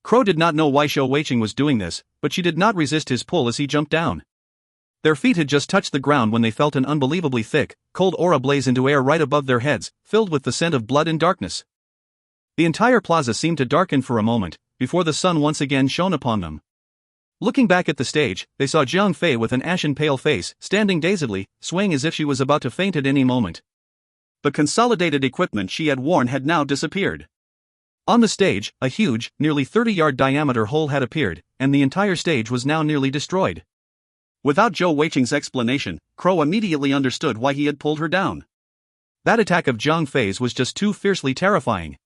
Crow did not know why Zhou Weiqing was doing this, but she did not resist his pull as he jumped down. Their feet had just touched the ground when they felt an unbelievably thick, cold aura blaze into air right above their heads, filled with the scent of blood and darkness. The entire plaza seemed to darken for a moment, before the sun once again shone upon them. Looking back at the stage, they saw Zhang Fei with an ashen-pale face, standing dazedly, swaying as if she was about to faint at any moment. The consolidated equipment she had worn had now disappeared. On the stage, a huge, nearly 30-yard diameter hole had appeared, and the entire stage was now nearly destroyed. Without Zhou Weiqing's explanation, Crow immediately understood why he had pulled her down. That attack of Zhang Fei's was just too fiercely terrifying.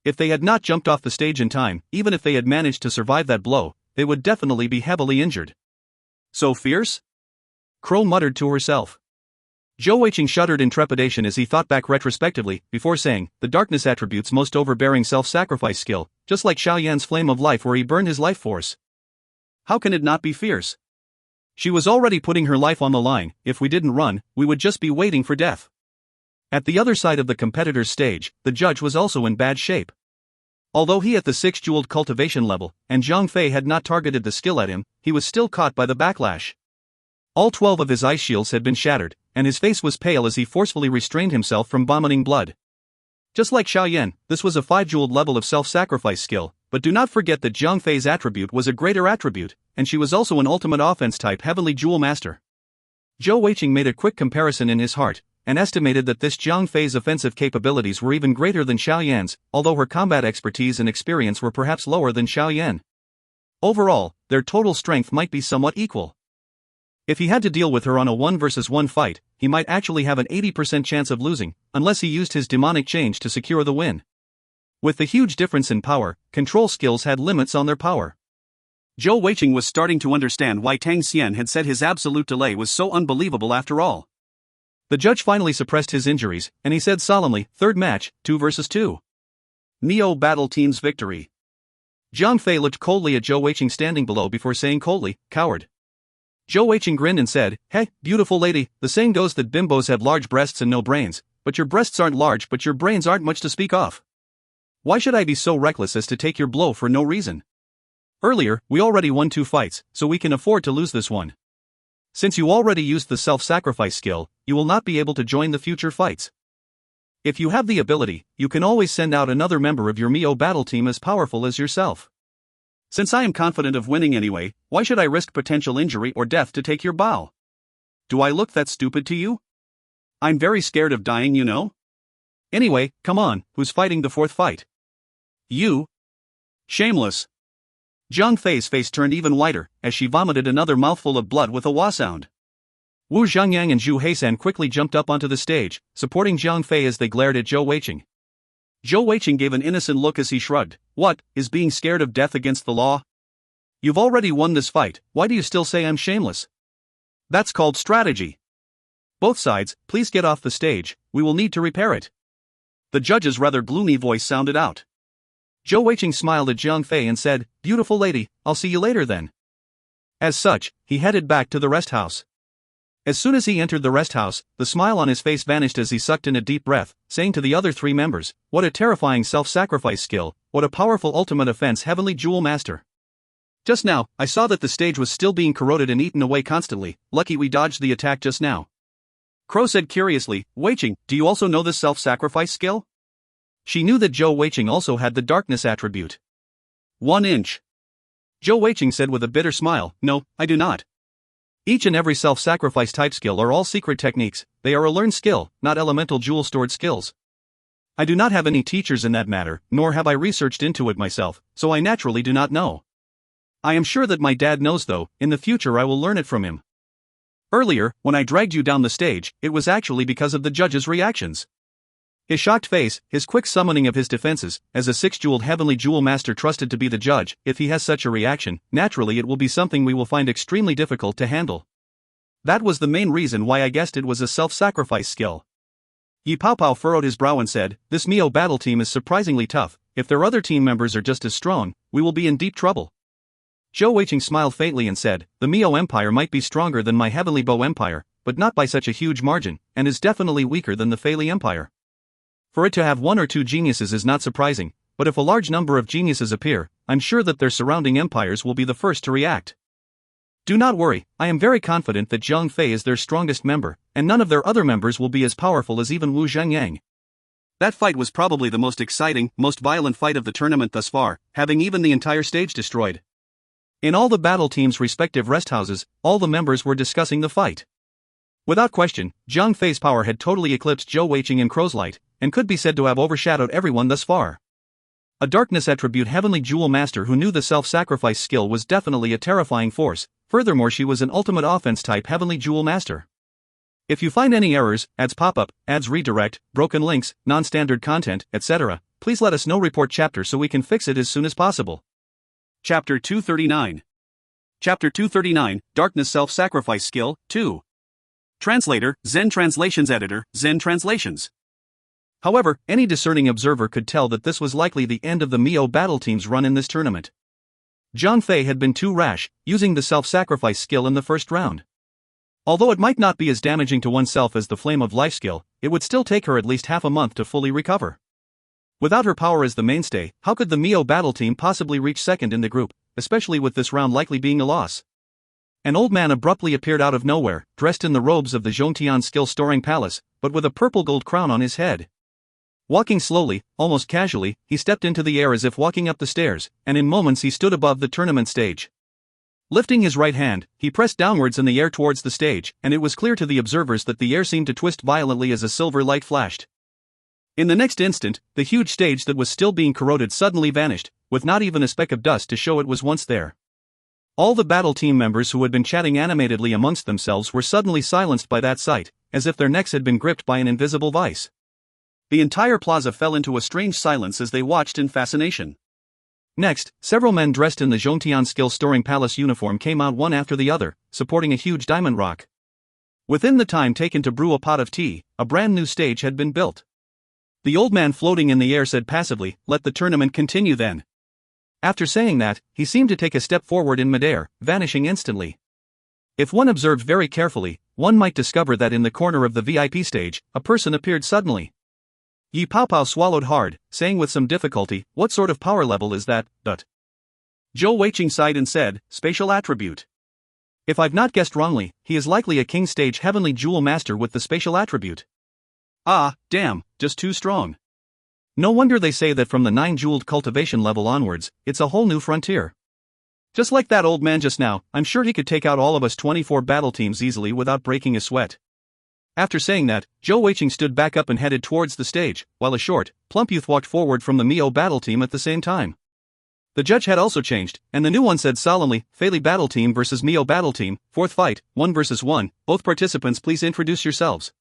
If they had not jumped off the stage in time, even if they had managed to survive that blow, they would definitely be heavily injured. So fierce? Crow muttered to herself. Zhou Weiqing shuddered in trepidation as he thought back retrospectively, before saying, the darkness attribute's most overbearing self-sacrifice skill, just like Xiao Yan's flame of life where he burned his life force. How can it not be fierce? She was already putting her life on the line. If we didn't run, we would just be waiting for death. At the other side of the competitor's stage, the judge was also in bad shape. Although he at the 6-jeweled cultivation level, and Zhang Fei had not targeted the skill at him, he was still caught by the backlash. All 12 of his ice shields had been shattered, and his face was pale as he forcefully restrained himself from vomiting blood. Just like Xiao Yan, this was a 5-jeweled level of self-sacrifice skill, but do not forget that Zhang Fei's attribute was a greater attribute, and she was also an ultimate offense type heavenly jewel master. Zhou Weiqing made a quick comparison in his heart, and estimated that this Zhang Fei's offensive capabilities were even greater than Xiao Yan's, although her combat expertise and experience were perhaps lower than Xiao Yan. Overall, their total strength might be somewhat equal. If he had to deal with her on a 1 versus 1 fight, he might actually have an 80% chance of losing, unless he used his demonic change to secure the win. With the huge difference in power, control skills had limits on their power. Zhou Weiqing was starting to understand why Tang Xian had said his absolute delay was so unbelievable after all. The judge finally suppressed his injuries, and he said solemnly, third match, 2 versus 2. Neo Battle Team's victory. Zhang Fei looked coldly at Zhou Weiqing standing below before saying coldly, coward. Zhou Weiqing grinned and said, hey, beautiful lady, the saying goes that bimbos have large breasts and no brains, but your breasts aren't large but your brains aren't much to speak of. Why should I be so reckless as to take your blow for no reason? Earlier, we already won 2 fights, so we can afford to lose this one. Since you already used the self-sacrifice skill, you will not be able to join the future fights. If you have the ability, you can always send out another member of your Neo Battle Team as powerful as yourself. Since I am confident of winning anyway, why should I risk potential injury or death to take your bow? Do I look that stupid to you? I'm very scared of dying, you know? Anyway, come on, who's fighting the 4th fight? You. Shameless. Zhang Fei's face turned even whiter, as she vomited another mouthful of blood with a wah sound. Wu Zhangyang and Zhu Heisan quickly jumped up onto the stage, supporting Zhang Fei as they glared at Zhou Weiqing. Zhou Weiqing gave an innocent look as he shrugged. What, is being scared of death against the law? You've already won this fight, why do you still say I'm shameless? That's called strategy. Both sides, please get off the stage, we will need to repair it. The judge's rather gloomy voice sounded out. Zhou Weiqing smiled at Zhang Fei and said, beautiful lady, I'll see you later then. As such, he headed back to the rest house. As soon as he entered the rest house, the smile on his face vanished as he sucked in a deep breath, saying to the other 3 members, what a terrifying self-sacrifice skill, what a powerful ultimate offense heavenly jewel master. Just now, I saw that the stage was still being corroded and eaten away constantly, lucky we dodged the attack just now. Crow said curiously, Weiqing, do you also know this self-sacrifice skill? She knew that Zhou Weiqing also had the darkness attribute. 1 inch. Zhou Weiqing said with a bitter smile, no, I do not. Each and every self-sacrifice type skill are all secret techniques, they are a learned skill, not elemental jewel-stored skills. I do not have any teachers in that matter, nor have I researched into it myself, so I naturally do not know. I am sure that my dad knows though, in the future I will learn it from him. Earlier, when I dragged you down the stage, it was actually because of the judge's reactions. His shocked face, his quick summoning of his defenses, as a 6-jeweled heavenly jewel master trusted to be the judge, if he has such a reaction, naturally it will be something we will find extremely difficult to handle. That was the main reason why I guessed it was a self-sacrifice skill. Yi Paopao furrowed his brow and said, this Neo Battle Team is surprisingly tough, if their other team members are just as strong, we will be in deep trouble. Zhou Weiqing smiled faintly and said, the Mio Empire might be stronger than my Heavenly Bow Empire, but not by such a huge margin, and is definitely weaker than the Feili Empire. For it to have 1 or 2 geniuses is not surprising, but if a large number of geniuses appear, I'm sure that their surrounding empires will be the first to react. Do not worry, I am very confident that Zhang Fei is their strongest member, and none of their other members will be as powerful as even Wu Zhangyang. That fight was probably the most exciting, most violent fight of the tournament thus far, having even the entire stage destroyed. In all the battle teams' respective rest houses, all the members were discussing the fight. Without question, Zhang Fei's power had totally eclipsed Zhou Weiqing and Crow's light, and could be said to have overshadowed everyone thus far. A darkness attribute heavenly jewel master who knew the self-sacrifice skill was definitely a terrifying force, furthermore she was an ultimate offense type heavenly jewel master. If you find any errors, ads pop up, ads redirect, broken links, non-standard content, etc., please let us know. Report chapter so we can fix it as soon as possible. Chapter 239. Chapter 239, Darkness Self-Sacrifice Skill, 2. Translator, Zen Translations Editor, Zen Translations. However, any discerning observer could tell that this was likely the end of the Miao battle team's run in this tournament. Zhang Fei had been too rash, using the self-sacrifice skill in the first round. Although it might not be as damaging to oneself as the Flame of Life skill, it would still take her at least half a month to fully recover. Without her power as the mainstay, how could the Miao battle team possibly reach second in the group, especially with this round likely being a loss? An old man abruptly appeared out of nowhere, dressed in the robes of the Zhongtian skill-storing palace, but with a purple gold crown on his head. Walking slowly, almost casually, he stepped into the air as if walking up the stairs, and in moments he stood above the tournament stage. Lifting his right hand, he pressed downwards in the air towards the stage, and it was clear to the observers that the air seemed to twist violently as a silver light flashed. In the next instant, the huge stage that was still being corroded suddenly vanished, with not even a speck of dust to show it was once there. All the battle team members who had been chatting animatedly amongst themselves were suddenly silenced by that sight, as if their necks had been gripped by an invisible vice. The entire plaza fell into a strange silence as they watched in fascination. Next, several men dressed in the Zhongtian skill-storing palace uniform came out one after the other, supporting a huge diamond rock. Within the time taken to brew a pot of tea, a brand new stage had been built. The old man floating in the air said passively, "Let the tournament continue then." After saying that, he seemed to take a step forward in midair, vanishing instantly. If one observed very carefully, one might discover that in the corner of the VIP stage, a person appeared suddenly. Yi Paopao swallowed hard, saying with some difficulty, "What sort of power level is that, but?" Zhou Weiqing sighed and said, "Spatial attribute." If I've not guessed wrongly, he is likely a King Stage Heavenly Jewel Master with the spatial attribute. Ah, damn, just too strong. No wonder they say that from the 9-jeweled cultivation level onwards, it's a whole new frontier. Just like that old man just now, I'm sure he could take out all of us 24 battle teams easily without breaking a sweat. After saying that, Zhou Weiqing stood back up and headed towards the stage, while a short, plump youth walked forward from the Miao battle team at the same time. The judge had also changed, and the new one said solemnly, "Fei battle team versus Miao battle team, 4th fight, 1 versus 1, both participants please introduce yourselves."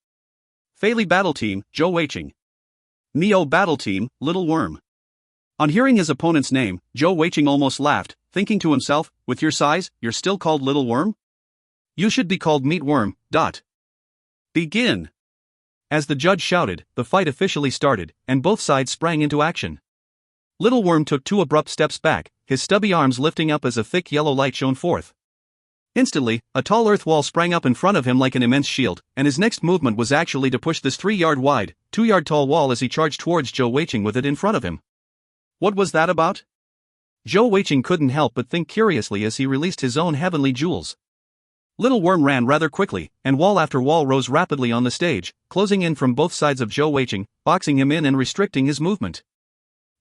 Fei battle team, Zhou Weiqing. Miao battle team, Little Worm. On hearing his opponent's name, Zhou Weiqing almost laughed, thinking to himself, "With your size, you're still called Little Worm? You should be called Meat Worm." Begin. As the judge shouted, the fight officially started, and both sides sprang into action. Little Worm took 2 abrupt steps back, his stubby arms lifting up as a thick yellow light shone forth. Instantly, a tall earth wall sprang up in front of him like an immense shield, and his next movement was actually to push this 3-yard wide, 2-yard tall wall as he charged towards Zhou Weiqing with it in front of him. What was that about? Zhou Weiqing couldn't help but think curiously as he released his own heavenly jewels. Little Worm ran rather quickly, and wall after wall rose rapidly on the stage, closing in from both sides of Zhou Weiqing, boxing him in and restricting his movement.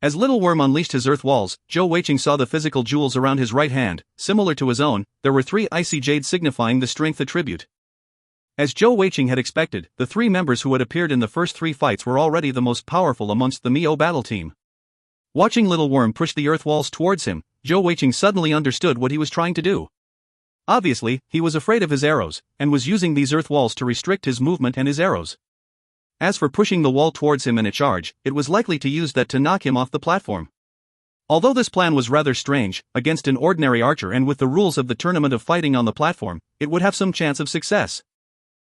As Little Worm unleashed his earth walls, Zhou Weiqing saw the physical jewels around his right hand, similar to his own. There were 3 icy jades signifying the strength attribute. As Zhou Weiqing had expected, the 3 members who had appeared in the first 3 fights were already the most powerful amongst the Miao battle team. Watching Little Worm push the earth walls towards him, Zhou Weiqing suddenly understood what he was trying to do. Obviously, he was afraid of his arrows, and was using these earth walls to restrict his movement and his arrows. As for pushing the wall towards him in a charge, it was likely to use that to knock him off the platform. Although this plan was rather strange, against an ordinary archer and with the rules of the tournament of fighting on the platform, it would have some chance of success.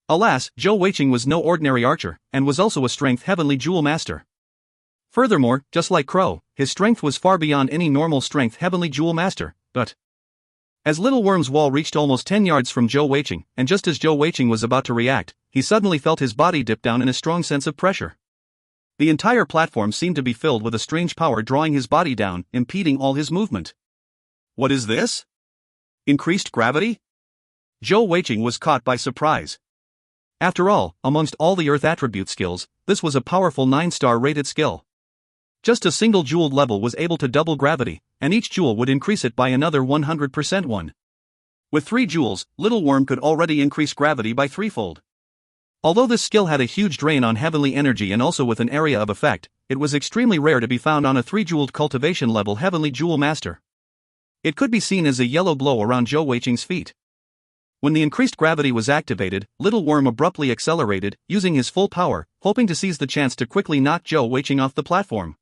Alas, Zhou Weiqing was no ordinary archer, and was also a strength heavenly jewel master. Furthermore, just like Crow, his strength was far beyond any normal strength heavenly jewel master, but as Little Worm's wall reached almost 10 yards from Zhou Weiqing, and just as Zhou Weiqing was about to react, he suddenly felt his body dip down in a strong sense of pressure. The entire platform seemed to be filled with a strange power drawing his body down, impeding all his movement. What is this? Increased gravity? Zhou Weiqing was caught by surprise. After all, amongst all the Earth attribute skills, this was a powerful 9-star rated skill. Just a single jeweled level was able to double gravity, and each jewel would increase it by another 100%. With 3 jewels, Little Worm could already increase gravity by 3-fold. Although this skill had a huge drain on heavenly energy and also with an area of effect, it was extremely rare to be found on a 3-jeweled cultivation level heavenly jewel master. It could be seen as a yellow glow around Zhou Weiqing's feet. When the increased gravity was activated, Little Worm abruptly accelerated, using his full power, hoping to seize the chance to quickly knock Zhou Weiqing off the platform.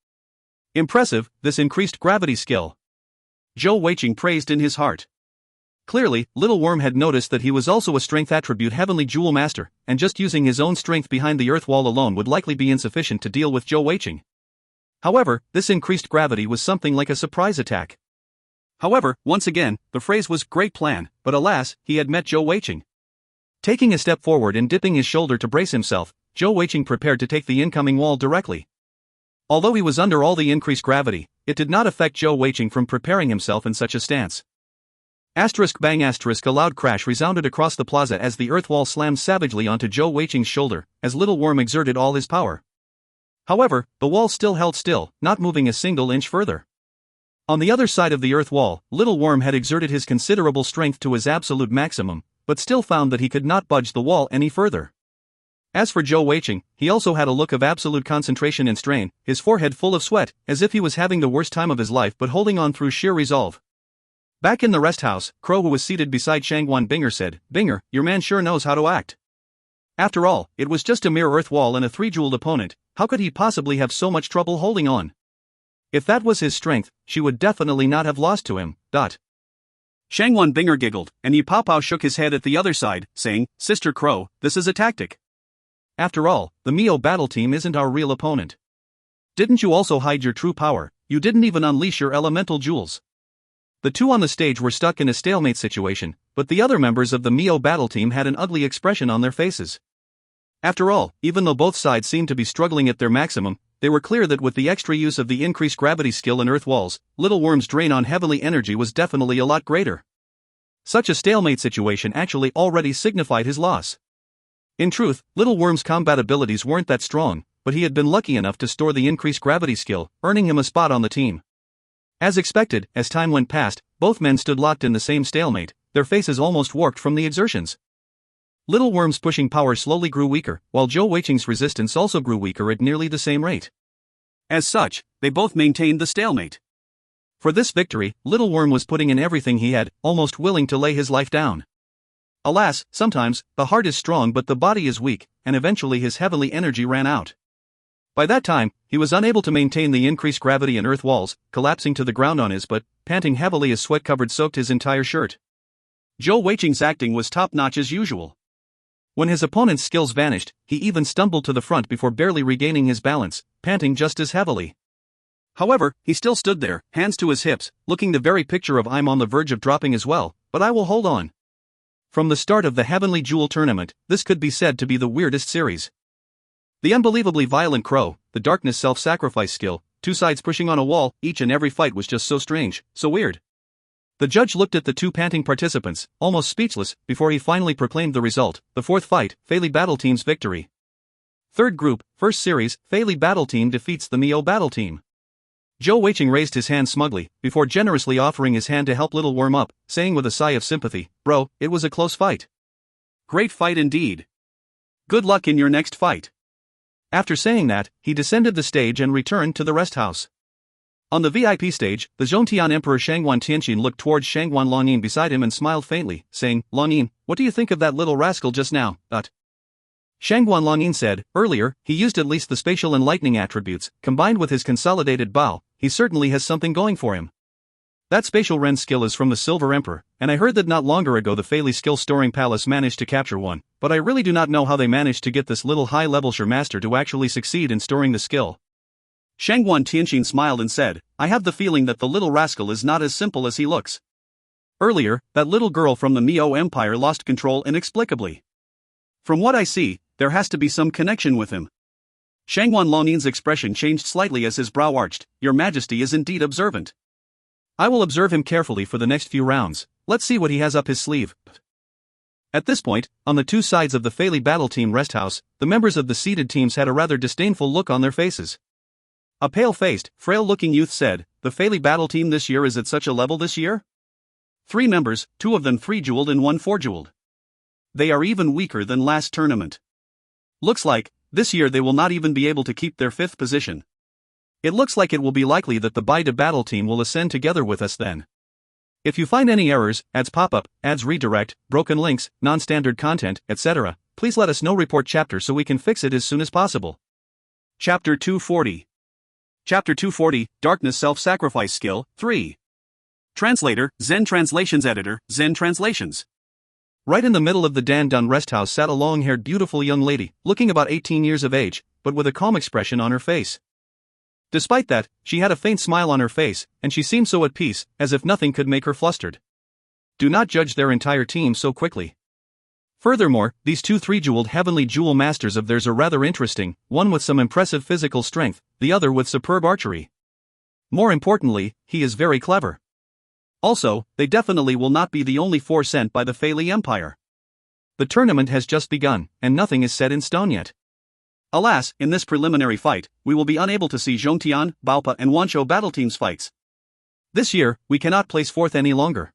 Impressive, this increased gravity skill. Zhou Weiqing praised in his heart. Clearly, Little Worm had noticed that he was also a strength attribute Heavenly Jewel Master, and just using his own strength behind the earth wall alone would likely be insufficient to deal with Zhou Weiqing. However, this increased gravity was something like a surprise attack. However, once again, the phrase was "great plan," but alas, he had met Zhou Weiqing. Taking a step forward and dipping his shoulder to brace himself, Zhou Weiqing prepared to take the incoming wall directly. Although he was under all the increased gravity, it did not affect Zhou Weiqing from preparing himself in such a stance. Asterisk bang asterisk, a loud crash resounded across the plaza as the earth wall slammed savagely onto Zhou Weiqing's shoulder, as Little Worm exerted all his power. However, the wall still held still, not moving a single inch further. On the other side of the earth wall, Little Worm had exerted his considerable strength to his absolute maximum, but still found that he could not budge the wall any further. As for Zhou Weiqing, he also had a look of absolute concentration and strain, his forehead full of sweat, as if he was having the worst time of his life but holding on through sheer resolve. Back in the rest house, Crow, who was seated beside Shangguan Binger, said, "Binger, your man sure knows how to act. After all, it was just a mere earth wall and a 3-jeweled opponent, how could he possibly have so much trouble holding on? If that was his strength, she would definitely not have lost to him." Shangguan Binger giggled, and Yi Pao Pao shook his head at the other side, saying, "Sister Crow, this is a tactic. After all, the Mio battle team isn't our real opponent. Didn't you also hide your true power? You didn't even unleash your elemental jewels." The two on the stage were stuck in a stalemate situation, but the other members of the Mio battle team had an ugly expression on their faces. After all, even though both sides seemed to be struggling at their maximum, they were clear that with the extra use of the increased gravity skill in earth walls, Little Worm's drain on heavenly energy was definitely a lot greater. Such a stalemate situation actually already signified his loss. In truth, Little Worm's combat abilities weren't that strong, but he had been lucky enough to store the increased gravity skill, earning him a spot on the team. As expected, as time went past, both men stood locked in the same stalemate, their faces almost warped from the exertions. Little Worm's pushing power slowly grew weaker, while Zhou Weiqing's resistance also grew weaker at nearly the same rate. As such, they both maintained the stalemate. For this victory, Little Worm was putting in everything he had, almost willing to lay his life down. Alas, sometimes, the heart is strong but the body is weak, and eventually his heavenly energy ran out. By that time, he was unable to maintain the increased gravity in earth walls, collapsing to the ground on his butt, panting heavily as sweat soaked his entire shirt. Zhou Weiqing's acting was top-notch as usual. When his opponent's skills vanished, he even stumbled to the front before barely regaining his balance, panting just as heavily. However, he still stood there, hands to his hips, looking the very picture of "I'm on the verge of dropping as well, but I will hold on." From the start of the Heavenly Jewel tournament, this could be said to be the weirdest series. The unbelievably violent Crow, the darkness self-sacrifice skill, two sides pushing on a wall, each and every fight was just so strange, so weird. The judge looked at the two panting participants, almost speechless, before he finally proclaimed the result: the fourth fight, Fei Battle Team's victory. Third group, first series, Fei Battle Team defeats the Mio Battle Team. Zhou Weiqing raised his hand smugly, before generously offering his hand to help Little Worm up, saying with a sigh of sympathy, "Bro, it was a close fight." "Great fight indeed. Good luck in your next fight." After saying that, he descended the stage and returned to the rest house. On the VIP stage, the Zhongtian Emperor Shangguan Tianqin looked towards Shangguan Longyin beside him and smiled faintly, saying, "Longyin, what do you think of that little rascal just now?" Shangguan Longyin said, "Earlier, he used at least the spatial and lightning attributes, combined with his consolidated Bao, he certainly has something going for him. That spatial Ren skill is from the Silver Emperor, and I heard that not longer ago the Fei Skill Storing Palace managed to capture one, but I really do not know how they managed to get this little high-level Master to actually succeed in storing the skill." Shangguan Tianqin smiled and said, "I have the feeling that the little rascal is not as simple as he looks. Earlier, that little girl from the Mio Empire lost control inexplicably. From what I see, there has to be some connection with him." Shangguan Longnin's expression changed slightly as his brow arched. "Your Majesty is indeed observant." "I will observe him carefully for the next few rounds. Let's see what he has up his sleeve." At this point, on the two sides of the Fei Battle Team rest house, the members of the seeded teams had a rather disdainful look on their faces. A pale-faced, frail-looking youth said, "The Fei Battle Team this year is at such a level this year? 3 members, 2 of them 3-jeweled and 1 4-jeweled. They are even weaker than last tournament. Looks like, this year they will not even be able to keep their 5th position. It looks like it will be likely that the Baida Battle Team will ascend together with us then." If you find any errors, ads pop up, ads redirect, broken links, non-standard content, etc., please let us know. Report chapter so we can fix it as soon as possible. Chapter 240. Chapter 240, Darkness Self-Sacrifice Skill, 3. Translator, Zen Translations Editor, Zen Translations. Right in the middle of the Dan Dun rest house sat a long-haired beautiful young lady, looking about 18 years of age, but with a calm expression on her face. Despite that, she had a faint smile on her face, and she seemed so at peace, as if nothing could make her flustered. Do not judge their entire team so quickly. Furthermore, these two three-jeweled heavenly jewel masters of theirs are rather interesting, one with some impressive physical strength, the other with superb archery. More importantly, he is very clever. Also, they definitely will not be the only four sent by the Feili Empire. The tournament has just begun, and nothing is set in stone yet. Alas, in this preliminary fight, we will be unable to see Zhongtian, Baopa and Wanshou battle teams' fights. This year, we cannot place fourth any longer.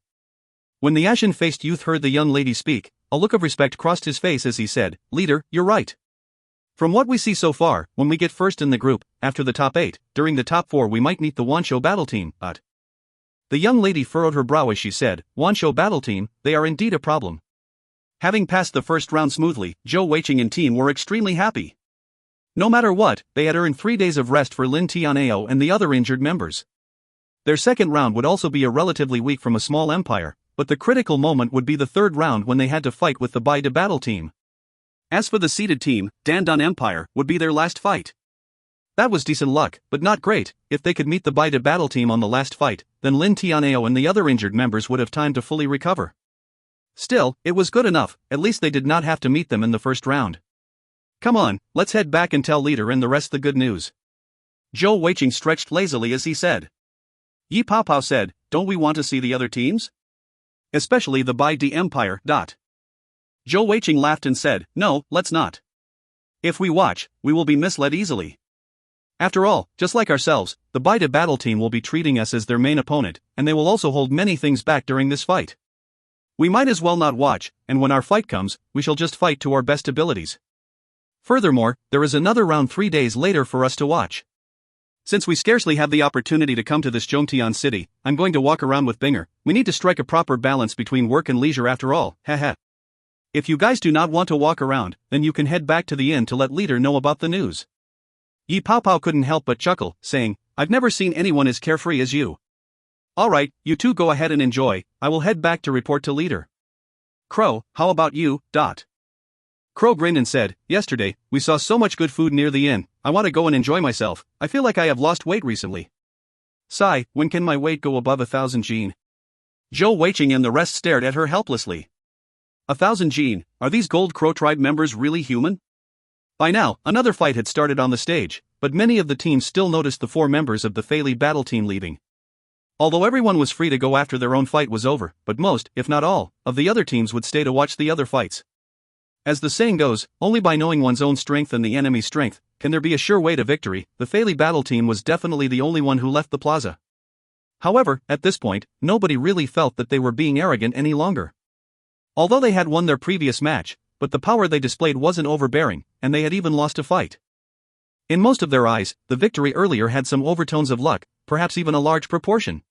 When the ashen-faced youth heard the young lady speak, a look of respect crossed his face as he said, "Leader, you're right. From what we see so far, when we get first in the group, after the top 8, during the top 4 we might meet the Wanshou battle team, but..." The young lady furrowed her brow as she said, "Wanshou battle team, they are indeed a problem." Having passed the first round smoothly, Zhou, Weiqing and team were extremely happy. No matter what, they had earned 3 days of rest for Lin Tianao and the other injured members. Their second round would also be a relatively weak from a small empire, but the critical moment would be the third round when they had to fight with the Bai De battle team. As for the seeded team, Dan Dun Empire would be their last fight. That was decent luck, but not great. If they could meet the Bai De battle team on the last fight, then Lin Tianao and the other injured members would have time to fully recover. Still, it was good enough, at least they did not have to meet them in the first round. Come on, let's head back and tell leader and the rest the good news. Zhou Weiqing stretched lazily as he said. Yi Paopao said, "Don't we want to see the other teams? Especially the Bai De Empire." Zhou Weiqing laughed and said, "No, let's not. If we watch, we will be misled easily. After all, just like ourselves, the Bai De battle team will be treating us as their main opponent, and they will also hold many things back during this fight. We might as well not watch, and when our fight comes, we shall just fight to our best abilities. Furthermore, there is another round 3 days later for us to watch. Since we scarcely have the opportunity to come to this Zhongtian city, I'm going to walk around with Binger. We need to strike a proper balance between work and leisure after all, haha. If you guys do not want to walk around, then you can head back to the inn to let leader know about the news." Yi Paopao couldn't help but chuckle, saying, "I've never seen anyone as carefree as you. Alright, you two go ahead and enjoy, I will head back to report to leader. Crow, how about you, Dot?" Crow grinned and said, "Yesterday, we saw so much good food near the inn, I want to go and enjoy myself. I feel like I have lost weight recently. Sigh, when can my weight go above 1,000 jin?" Zhou Weiqing and the rest stared at her helplessly. 1,000 jin, are these Gold Crow tribe members really human? By now, another fight had started on the stage, but many of the teams still noticed the 4 members of the Feili battle team leaving. Although everyone was free to go after their own fight was over, but most, if not all, of the other teams would stay to watch the other fights. As the saying goes, only by knowing one's own strength and the enemy's strength can there be a sure way to victory. The Feili battle team was definitely the only one who left the plaza. However, at this point, nobody really felt that they were being arrogant any longer. Although they had won their previous match, but the power they displayed wasn't overbearing, and they had even lost a fight. In most of their eyes, the victory earlier had some overtones of luck, perhaps even a large proportion.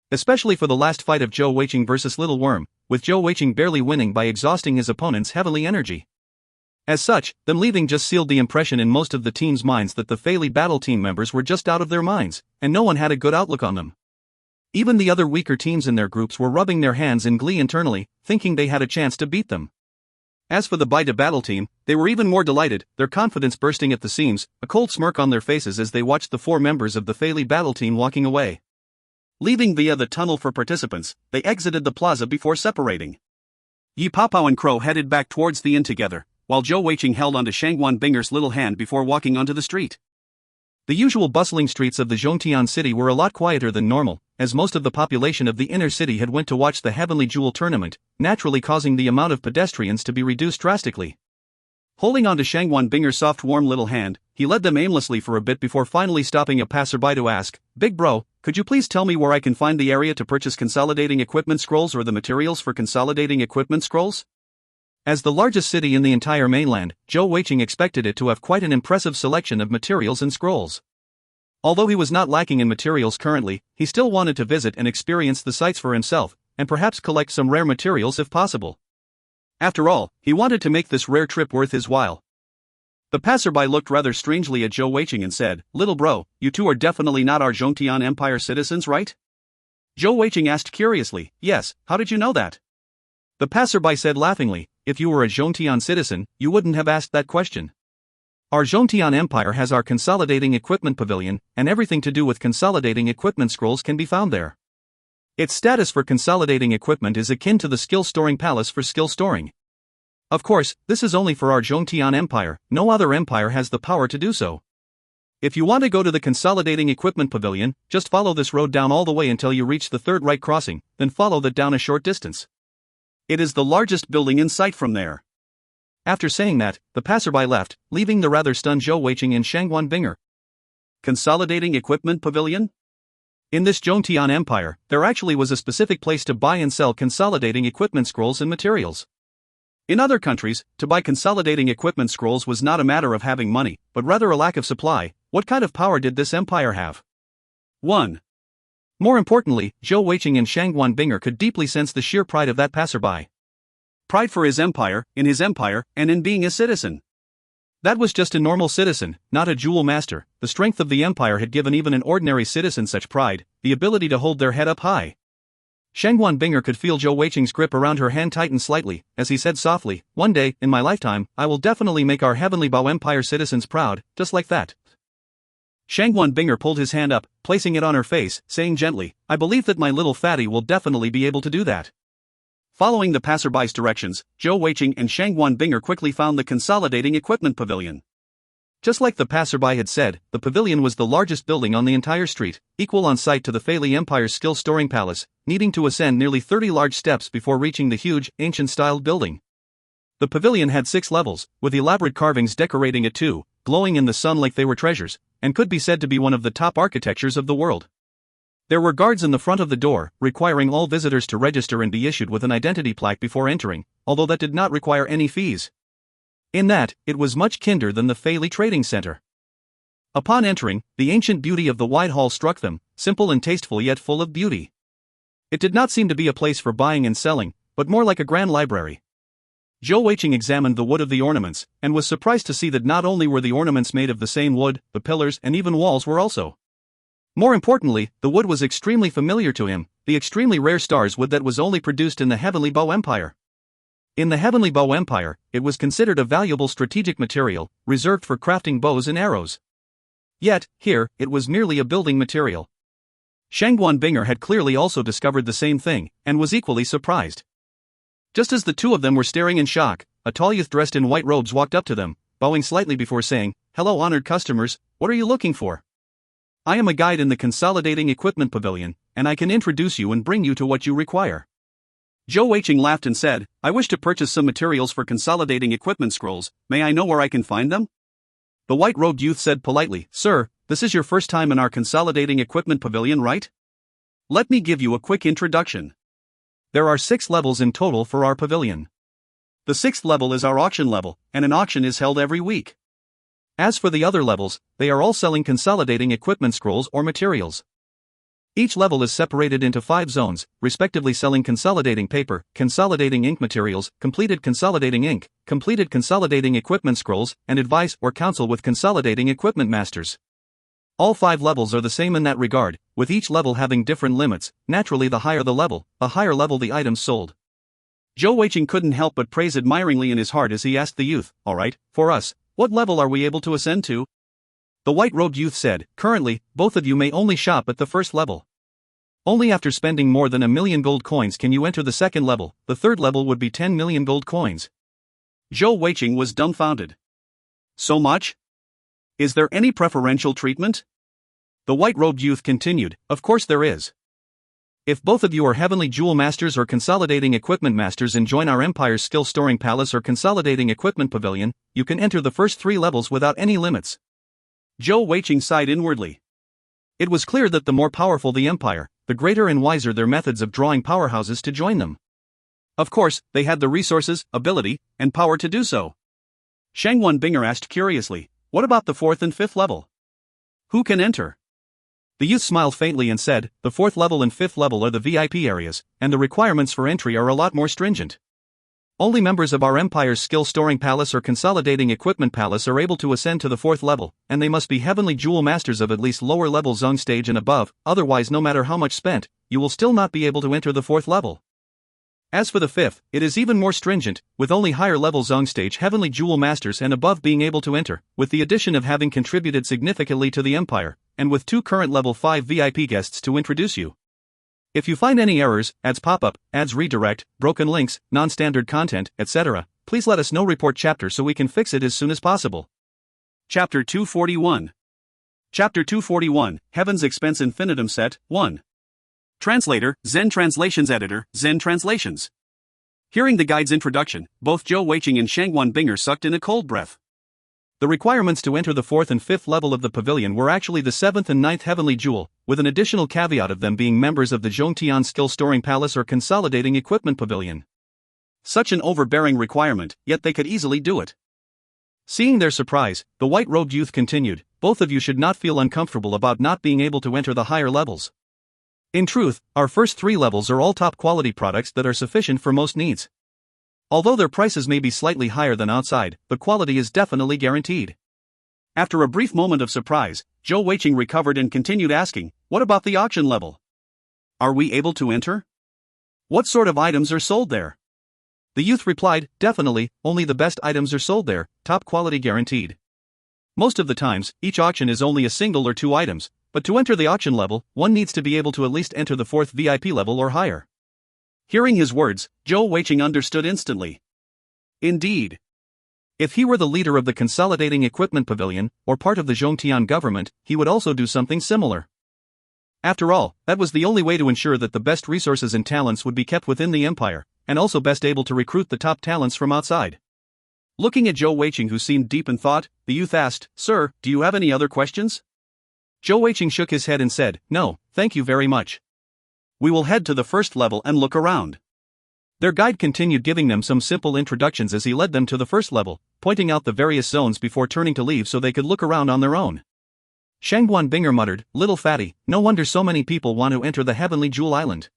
Especially for the last fight of Zhou Weiqing versus Little Worm, with Zhou Weiqing barely winning by exhausting his opponent's heavenly energy. As such, them leaving just sealed the impression in most of the team's minds that the Feili battle team members were just out of their minds, and no one had a good outlook on them. Even the other weaker teams in their groups were rubbing their hands in glee internally, thinking they had a chance to beat them. As for the Bai De battle team, they were even more delighted, their confidence bursting at the seams, a cold smirk on their faces as they watched the 4 members of the Feili battle team walking away. Leaving via the tunnel for participants, they exited the plaza before separating. Yi Paopao and Crow headed back towards the inn together, while Zhou Weiqing held onto Shangguan Binger's little hand before walking onto the street. The usual bustling streets of the Zhongtian city were a lot quieter than normal, as most of the population of the inner city had went to watch the Heavenly Jewel tournament, naturally causing the amount of pedestrians to be reduced drastically. Holding onto Shangguan Binger's soft warm little hand, he led them aimlessly for a bit before finally stopping a passerby to ask, "Big bro, could you please tell me where I can find the area to purchase consolidating equipment scrolls or the materials for consolidating equipment scrolls?" As the largest city in the entire mainland, Zhou Weiqing expected it to have quite an impressive selection of materials and scrolls. Although he was not lacking in materials currently, he still wanted to visit and experience the sights for himself, and perhaps collect some rare materials if possible. After all, he wanted to make this rare trip worth his while. The passerby looked rather strangely at Zhou Weiqing and said, "Little bro, you two are definitely not our Zhongtian Empire citizens, right?" Zhou Weiqing asked curiously, "Yes, how did you know that?" The passerby said laughingly, "If you were a Zhongtian citizen, you wouldn't have asked that question. Our Zhongtian Empire has our consolidating equipment pavilion, and everything to do with consolidating equipment scrolls can be found there. Its status for consolidating equipment is akin to the skill storing palace for skill storing. Of course, this is only for our Zhongtian Empire, no other empire has the power to do so. If you want to go to the consolidating equipment pavilion, just follow this road down all the way until you reach the third right crossing, then follow that down a short distance. It is the largest building in sight from there." After saying that, the passerby left, leaving the rather stunned Zhou Weiqing and Shangguan Binger. Consolidating equipment pavilion? In this Zhongtian Empire, there actually was a specific place to buy and sell consolidating equipment scrolls and materials. In other countries, to buy consolidating equipment scrolls was not a matter of having money, but rather a lack of supply. What kind of power did this empire have? 1. More importantly, Zhou Weiqing and Shangguan Binger could deeply sense the sheer pride of that passerby. Pride for his empire, and in being a citizen. That was just a normal citizen, not a jewel master. The strength of the empire had given even an ordinary citizen such pride, the ability to hold their head up high. Shangguan Binger could feel Zhou Weiqing's grip around her hand tighten slightly, as he said softly, "One day, in my lifetime, I will definitely make our Heavenly Bao Empire citizens proud, just like that." Shangguan Binger pulled his hand up, placing it on her face, saying gently, "I believe that my little fatty will definitely be able to do that." Following the passerby's directions, Zhou Weiqing and Shangguan Binger quickly found the consolidating equipment pavilion. Just like the passerby had said, the pavilion was the largest building on the entire street, equal on site to the Feili Empire's skill storing palace, needing to ascend nearly 30 large steps before reaching the huge, ancient-styled building. The pavilion had 6 levels, with elaborate carvings decorating it too, glowing in the sun like they were treasures, and could be said to be one of the top architectures of the world. There were guards in the front of the door, requiring all visitors to register and be issued with an identity plaque before entering, although that did not require any fees. In that, it was much kinder than the Feili Trading Center. Upon entering, the ancient beauty of the wide hall struck them, simple and tasteful yet full of beauty. It did not seem to be a place for buying and selling, but more like a grand library. Zhou Weiqing examined the wood of the ornaments, and was surprised to see that not only were the ornaments made of the same wood, the pillars and even walls were also. More importantly, the wood was extremely familiar to him, the extremely rare stars wood that was only produced in the Heavenly Bao Empire. In the Heavenly Bao Empire, it was considered a valuable strategic material, reserved for crafting bows and arrows. Yet, here, it was merely a building material. Shangguan Binger had clearly also discovered the same thing, and was equally surprised. Just as the two of them were staring in shock, a tall youth dressed in white robes walked up to them, bowing slightly before saying, "Hello honored customers, what are you looking for? I am a guide in the Consolidating Equipment Pavilion, and I can introduce you and bring you to what you require." Zhou Weiqing laughed and said, "I wish to purchase some materials for consolidating equipment scrolls, may I know where I can find them?" The white-robed youth said politely, "Sir, this is your first time in our Consolidating Equipment Pavilion, right? Let me give you a quick introduction. There are 6 levels in total for our pavilion. The 6th level is our auction level, and an auction is held every week. As for the other levels, they are all selling consolidating equipment scrolls or materials. Each level is separated into 5 zones, respectively selling consolidating paper, consolidating ink materials, completed consolidating ink, completed consolidating equipment scrolls, and advice or counsel with consolidating equipment masters. All 5 levels are the same in that regard, with each level having different limits. Naturally, the higher the level, the higher level the items sold." Zhou Weiqing couldn't help but praise admiringly in his heart as he asked the youth, "All right, for us, what level are we able to ascend to?" The white-robed youth said, "Currently, both of you may only shop at the 1st level. Only after spending more than 1,000,000 gold coins can you enter the 2nd level, the 3rd level would be 10 million gold coins." Zhou Weiqing was dumbfounded. "So much? Is there any preferential treatment?" The white-robed youth continued, "Of course there is. If both of you are Heavenly Jewel Masters or Consolidating Equipment Masters and join our Empire's Skill Storing Palace or Consolidating Equipment Pavilion, you can enter the first 3 levels without any limits." Zhou Weiqing sighed inwardly. It was clear that the more powerful the empire, the greater and wiser their methods of drawing powerhouses to join them. Of course, they had the resources, ability, and power to do so. Shangguan Binger asked curiously, "What about the 4th and 5th level? Who can enter?" The youth smiled faintly and said, "The 4th level and 5th level are the VIP areas, and the requirements for entry are a lot more stringent. Only members of our Empire's Skill Storing Palace or Consolidating Equipment Palace are able to ascend to the 4th level, and they must be Heavenly Jewel Masters of at least lower level zone stage and above, otherwise no matter how much spent, you will still not be able to enter the 4th level. As for the 5th, it is even more stringent, with only higher level zone stage Heavenly Jewel Masters and above being able to enter, with the addition of having contributed significantly to the Empire, and with 2 current level 5 VIP guests to introduce you. If you find any errors, ads pop up, ads redirect, broken links, non-standard content, etc., please let us know. Report chapter so we can fix it as soon as possible." Chapter 241. Chapter 241, Heaven's Expense Infinitum Set, 1. Translator, Zen Translations Editor, Zen Translations. Hearing the guide's introduction, both Zhou Weiqing and Shangguan Binger sucked in a cold breath. The requirements to enter the 4th and 5th level of the pavilion were actually the 7th and 9th Heavenly Jewel, with an additional caveat of them being members of the Zhongtian Skill Storing Palace or Consolidating Equipment Pavilion. Such an overbearing requirement, yet they could easily do it. Seeing their surprise, the white-robed youth continued, "Both of you should not feel uncomfortable about not being able to enter the higher levels. In truth, our first 3 levels are all top-quality products that are sufficient for most needs. Although their prices may be slightly higher than outside, the quality is definitely guaranteed." After a brief moment of surprise, Zhou Weiqing recovered and continued asking, "What about the auction level? Are we able to enter? What sort of items are sold there?" The youth replied, "Definitely, only the best items are sold there, top quality guaranteed. Most of the times, each auction is only a single or 2 items, but to enter the auction level, one needs to be able to at least enter the 4th VIP level or higher." Hearing his words, Zhou Weiqing understood instantly. Indeed. If he were the leader of the Consolidating Equipment Pavilion, or part of the Zhongtian government, he would also do something similar. After all, that was the only way to ensure that the best resources and talents would be kept within the Empire, and also best able to recruit the top talents from outside. Looking at Zhou Weiqing, who seemed deep in thought, the youth asked, "Sir, do you have any other questions?" Zhou Weiqing shook his head and said, "No, thank you very much. We will head to the 1st level and look around." Their guide continued giving them some simple introductions as he led them to the 1st level, pointing out the various zones before turning to leave so they could look around on their own. Shangguan Binger muttered, "Little fatty, no wonder so many people want to enter the Heavenly Jewel Island.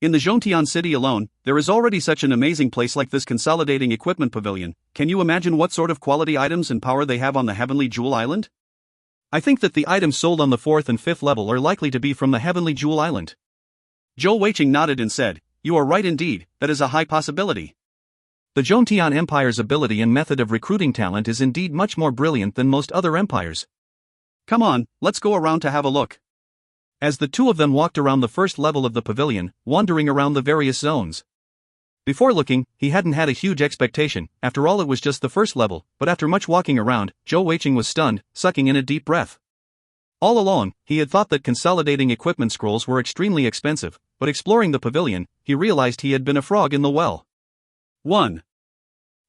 In the Zhongtian city alone, there is already such an amazing place like this Consolidating Equipment Pavilion. Can you imagine what sort of quality items and power they have on the Heavenly Jewel Island? I think that the items sold on the 4th and 5th level are likely to be from the Heavenly Jewel Island." Zhou Weiqing nodded and said, "You are right indeed, that is a high possibility. The Zhongtian Empire's ability and method of recruiting talent is indeed much more brilliant than most other empires. Come on, let's go around to have a look." As the 2 of them walked around the 1st level of the pavilion, wandering around the various zones. Before looking, he hadn't had a huge expectation, after all it was just the 1st level, but after much walking around, Zhou Weiqing was stunned, sucking in a deep breath. All along, he had thought that consolidating equipment scrolls were extremely expensive, but exploring the pavilion, he realized he had been a frog in the well. 1.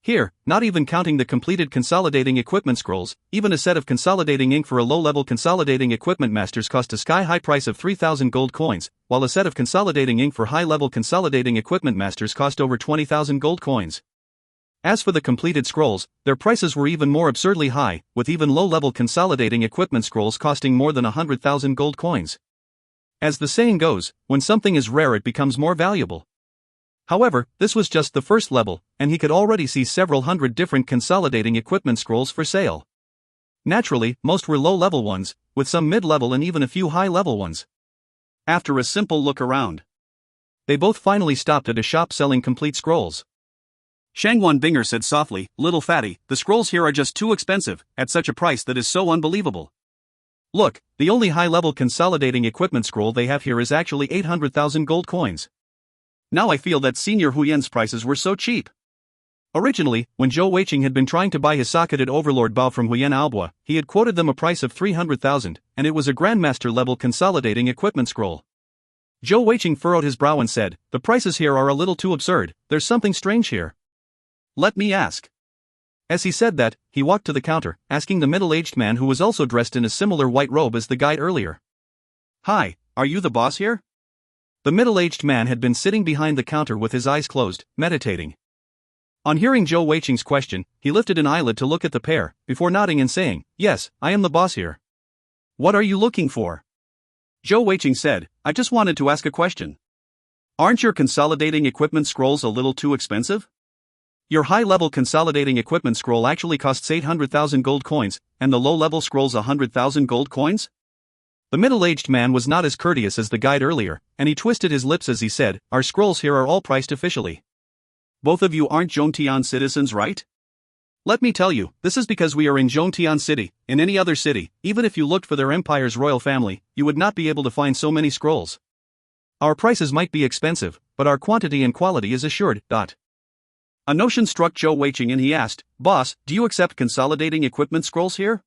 Here, not even counting the completed consolidating equipment scrolls, even a set of consolidating ink for a low-level consolidating equipment masters cost a sky-high price of 3,000 gold coins, while a set of consolidating ink for high-level consolidating equipment masters cost over 20,000 gold coins. As for the completed scrolls, their prices were even more absurdly high, with even low-level consolidating equipment scrolls costing more than 100,000 gold coins. As the saying goes, when something is rare it becomes more valuable. However, this was just the 1st level, and he could already see several hundred different consolidating equipment scrolls for sale. Naturally, most were low-level ones, with some mid-level and even a few high-level ones. After a simple look around, they both finally stopped at a shop selling complete scrolls. Shangguan Binger said softly, "Little fatty, the scrolls here are just too expensive, at such a price that is so unbelievable. Look, the only high-level consolidating equipment scroll they have here is actually 800,000 gold coins. Now I feel that Senior Huyen's prices were so cheap." Originally, when Zhou Weiqing had been trying to buy his socketed overlord Bao from Huyen Albois, he had quoted them a price of 300,000, and it was a Grandmaster-level consolidating equipment scroll. Zhou Weiqing furrowed his brow and said, "The prices here are a little too absurd, there's something strange here. Let me ask." As he said that, he walked to the counter, asking the middle-aged man who was also dressed in a similar white robe as the guide earlier. "Hi, are you the boss here?" The middle-aged man had been sitting behind the counter with his eyes closed, meditating. On hearing Zhou Weiqing's question, he lifted an eyelid to look at the pair, before nodding and saying, "Yes, I am the boss here." "What are you looking for?" Zhou Weiqing said, I just wanted to ask a question. Aren't your consolidating equipment scrolls a little too expensive? Your high-level consolidating equipment scroll actually costs 800,000 gold coins, and the low-level scroll's 100,000 gold coins? The middle-aged man was not as courteous as the guide earlier, and he twisted his lips as he said, Our scrolls here are all priced officially. Both of you aren't Zhongtian citizens, right? Let me tell you, this is because we are in Zhongtian City. In any other city, even if you looked for their empire's royal family, you would not be able to find so many scrolls. Our prices might be expensive, but our quantity and quality is assured. A notion struck Zhou Weiqing and he asked, Boss, do you accept consolidating equipment scrolls here?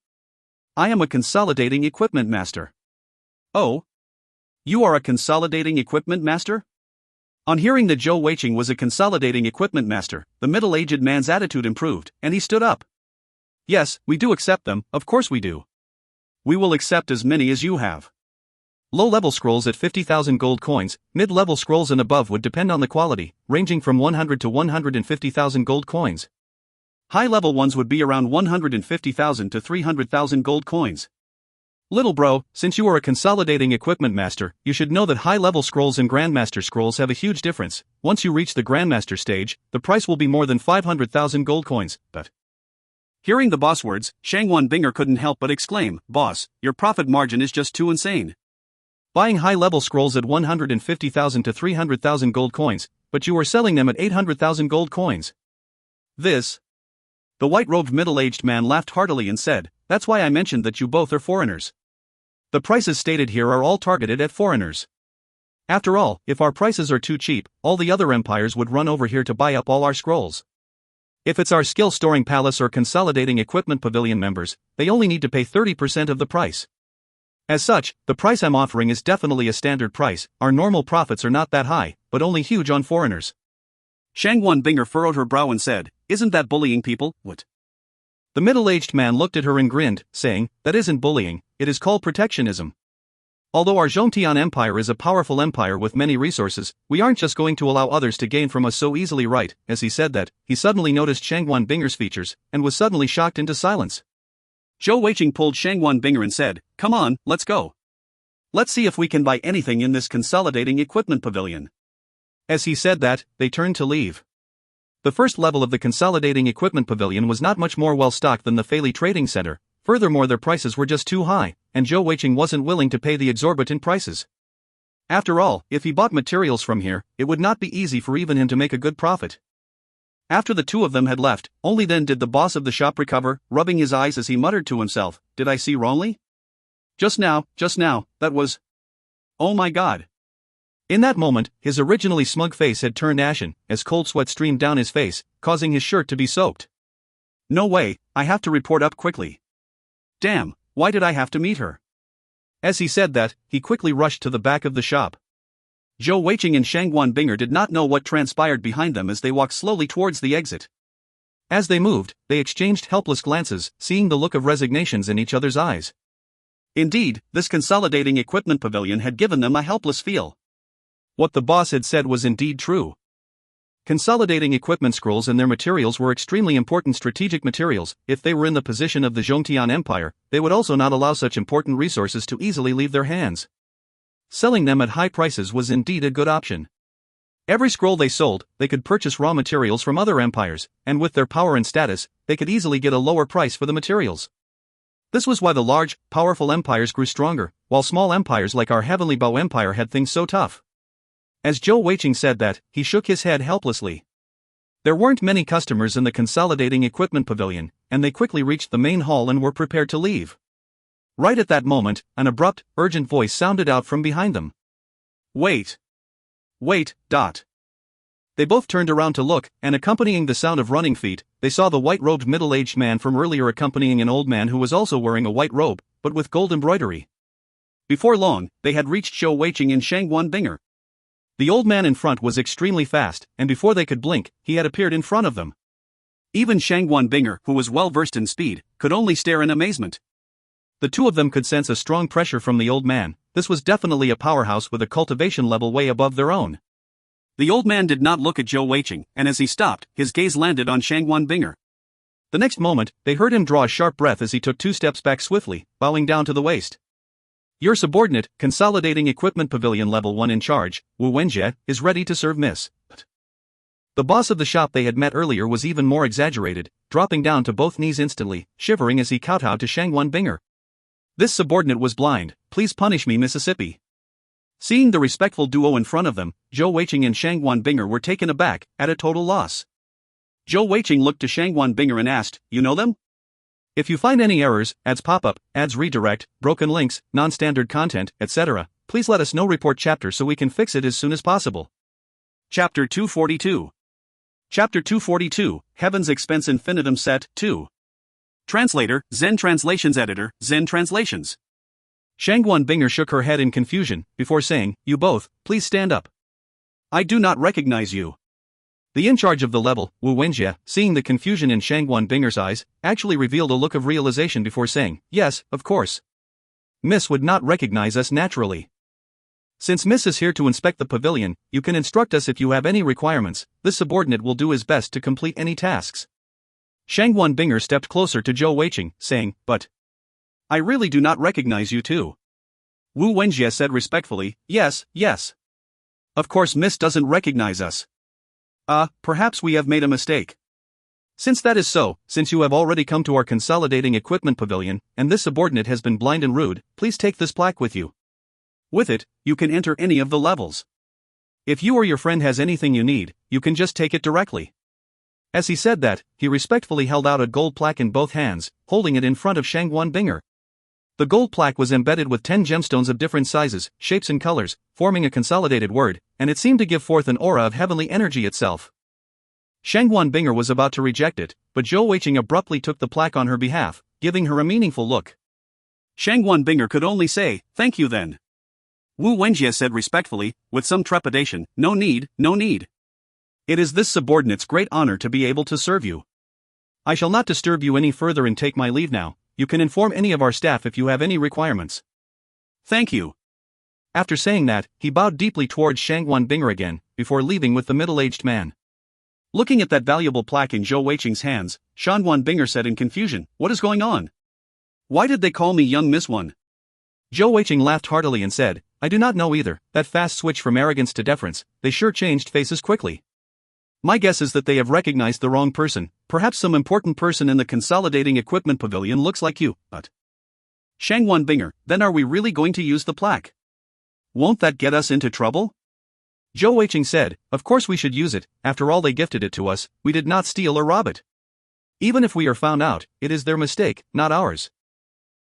I am a consolidating equipment master. Oh? You are a consolidating equipment master? On hearing that Zhou Weiqing was a consolidating equipment master, the middle-aged man's attitude improved, and he stood up. Yes, we do accept them, of course we do. We will accept as many as you have. Low-level scrolls at 50,000 gold coins, mid-level scrolls and above would depend on the quality, ranging from 100 to 150,000 gold coins. High-level ones would be around 150,000 to 300,000 gold coins. Little bro, since you are a consolidating equipment master, you should know that high-level scrolls and Grandmaster scrolls have a huge difference. Once you reach the Grandmaster stage, the price will be more than 500,000 gold coins, but... Hearing the boss words, Shangwan Binger couldn't help but exclaim, Boss, your profit margin is just too insane. Buying high-level scrolls at 150,000 to 300,000 gold coins, but you are selling them at 800,000 gold coins. This... The white-robed middle-aged man laughed heartily and said, That's why I mentioned that you both are foreigners. The prices stated here are all targeted at foreigners. After all, if our prices are too cheap, all the other empires would run over here to buy up all our scrolls. If it's our skill-storing palace or consolidating equipment pavilion members, they only need to pay 30% of the price. As such, the price I'm offering is definitely a standard price. Our normal profits are not that high, but only huge on foreigners. Shangwan Binger furrowed her brow and said, Isn't that bullying people? What? The middle-aged man looked at her and grinned, saying, That isn't bullying, it is called protectionism. Although our Zhongtian Empire is a powerful empire with many resources, we aren't just going to allow others to gain from us so easily, right? As he said that, he suddenly noticed Shangwan Binger's features, and was suddenly shocked into silence. Zhou Weiqing pulled Shangwan Binger and said, Come on, let's go. Let's see if we can buy anything in this consolidating equipment pavilion. As he said that, they turned to leave. The first level of the consolidating equipment pavilion was not much more well-stocked than the Feili Trading Center. Furthermore, their prices were just too high, and Zhou Weiqing wasn't willing to pay the exorbitant prices. After all, if he bought materials from here, it would not be easy for even him to make a good profit. After the two of them had left, only then did the boss of the shop recover, rubbing his eyes as he muttered to himself, Did I see wrongly? Just now, that was... Oh my god. In that moment, his originally smug face had turned ashen, as cold sweat streamed down his face, causing his shirt to be soaked. No way, I have to report up quickly. Damn, why did I have to meet her? As he said that, he quickly rushed to the back of the shop. Zhou Weiqing and Shangwan Binger did not know what transpired behind them as they walked slowly towards the exit. As they moved, they exchanged helpless glances, seeing the look of resignations in each other's eyes. Indeed, this consolidating equipment pavilion had given them a helpless feel. What the boss had said was indeed true. Consolidating equipment scrolls and their materials were extremely important strategic materials. If they were in the position of the Zhongtian Empire, they would also not allow such important resources to easily leave their hands. Selling them at high prices was indeed a good option. Every scroll they sold, they could purchase raw materials from other empires, and with their power and status, they could easily get a lower price for the materials. This was why the large, powerful empires grew stronger, while small empires like our Heavenly Bow Empire had things so tough. As Zhou Weiqing said that, he shook his head helplessly. There weren't many customers in the consolidating equipment pavilion, and they quickly reached the main hall and were prepared to leave. Right at that moment, an abrupt, urgent voice sounded out from behind them. Wait. They both turned around to look, and accompanying the sound of running feet, they saw the white-robed middle-aged man from earlier accompanying an old man who was also wearing a white robe, but with gold embroidery. Before long, they had reached Zhou Weiqing and Shangwan Binger. The old man in front was extremely fast, and before they could blink, he had appeared in front of them. Even Shangwan Binger, who was well versed in speed, could only stare in amazement. The two of them could sense a strong pressure from the old man. This was definitely a powerhouse with a cultivation level way above their own. The old man did not look at Zhou Weiqing, and as he stopped, his gaze landed on Shangwan Binger. The next moment, they heard him draw a sharp breath as he took 2 steps back swiftly, bowing down to the waist. Your subordinate, Consolidating Equipment Pavilion Level 1 in charge, Wu Wenjie, is ready to serve Miss. The boss of the shop they had met earlier was even more exaggerated, dropping down to both knees instantly, shivering as he kowtowed to Shangwan Binger. This subordinate was blind. Please punish me, Mississippi. Seeing the respectful duo in front of them, Zhou Weiqing and Shangwan Binger were taken aback, at a total loss. Zhou Weiqing looked to Shangwan Binger and asked, "You know them?" If you find any errors, ads pop-up, ads redirect, broken links, non-standard content, etc., please let us know. Report chapter so we can fix it as soon as possible. Chapter 242. Chapter 242, Heaven's Expense Infinitum Set 2. Translator, Zen Translations Editor, Zen Translations. Shangwan Binger shook her head in confusion, before saying, "You both, please stand up. I do not recognize you." The in charge of the level, Wu Wenjie, seeing the confusion in Shangwan Binger's eyes, actually revealed a look of realization before saying, "Yes, of course. Miss would not recognize us naturally. Since Miss is here to inspect the pavilion, you can instruct us if you have any requirements. This subordinate will do his best to complete any tasks." Shangwan Binger stepped closer to Zhou Weiqing, saying, "But I really do not recognize you too." Wu Wenjie said respectfully, "Yes, yes. Of course Miss doesn't recognize us. Perhaps we have made a mistake. Since that is so, since you have already come to our Consolidating Equipment Pavilion, and this subordinate has been blind and rude, please take this plaque with you. With it, you can enter any of the levels. If you or your friend has anything you need, you can just take it directly." As he said that, he respectfully held out a gold plaque in both hands, holding it in front of Shangwan Binger. The gold plaque was embedded with 10 gemstones of different sizes, shapes and colors, forming a consolidated word, and it seemed to give forth an aura of heavenly energy itself. Shangwan Binger was about to reject it, but Zhou Weiqing abruptly took the plaque on her behalf, giving her a meaningful look. Shangwan Binger could only say, "Thank you then." Wu Wenjie said respectfully, with some trepidation, "No need, no need. It is this subordinate's great honor to be able to serve you. I shall not disturb you any further and take my leave now. You can inform any of our staff if you have any requirements." "Thank you." After saying that, he bowed deeply towards Shangwan Binger again, before leaving with the middle-aged man. Looking at that valuable plaque in Zhou Weiqing's hands, Shangwan Binger said in confusion, "What is going on? Why did they call me young Miss One?" Zhou Weiqing laughed heartily and said, "I do not know either. That fast switch from arrogance to deference, they sure changed faces quickly. My guess is that they have recognized the wrong person. Perhaps some important person in the Consolidating Equipment Pavilion looks like you, but..." Shangwan Binger, "Then are we really going to use the plaque? Won't that get us into trouble?" Zhou Weiqing said, "Of course we should use it. After all, they gifted it to us. We did not steal or rob it. Even if we are found out, it is their mistake, not ours."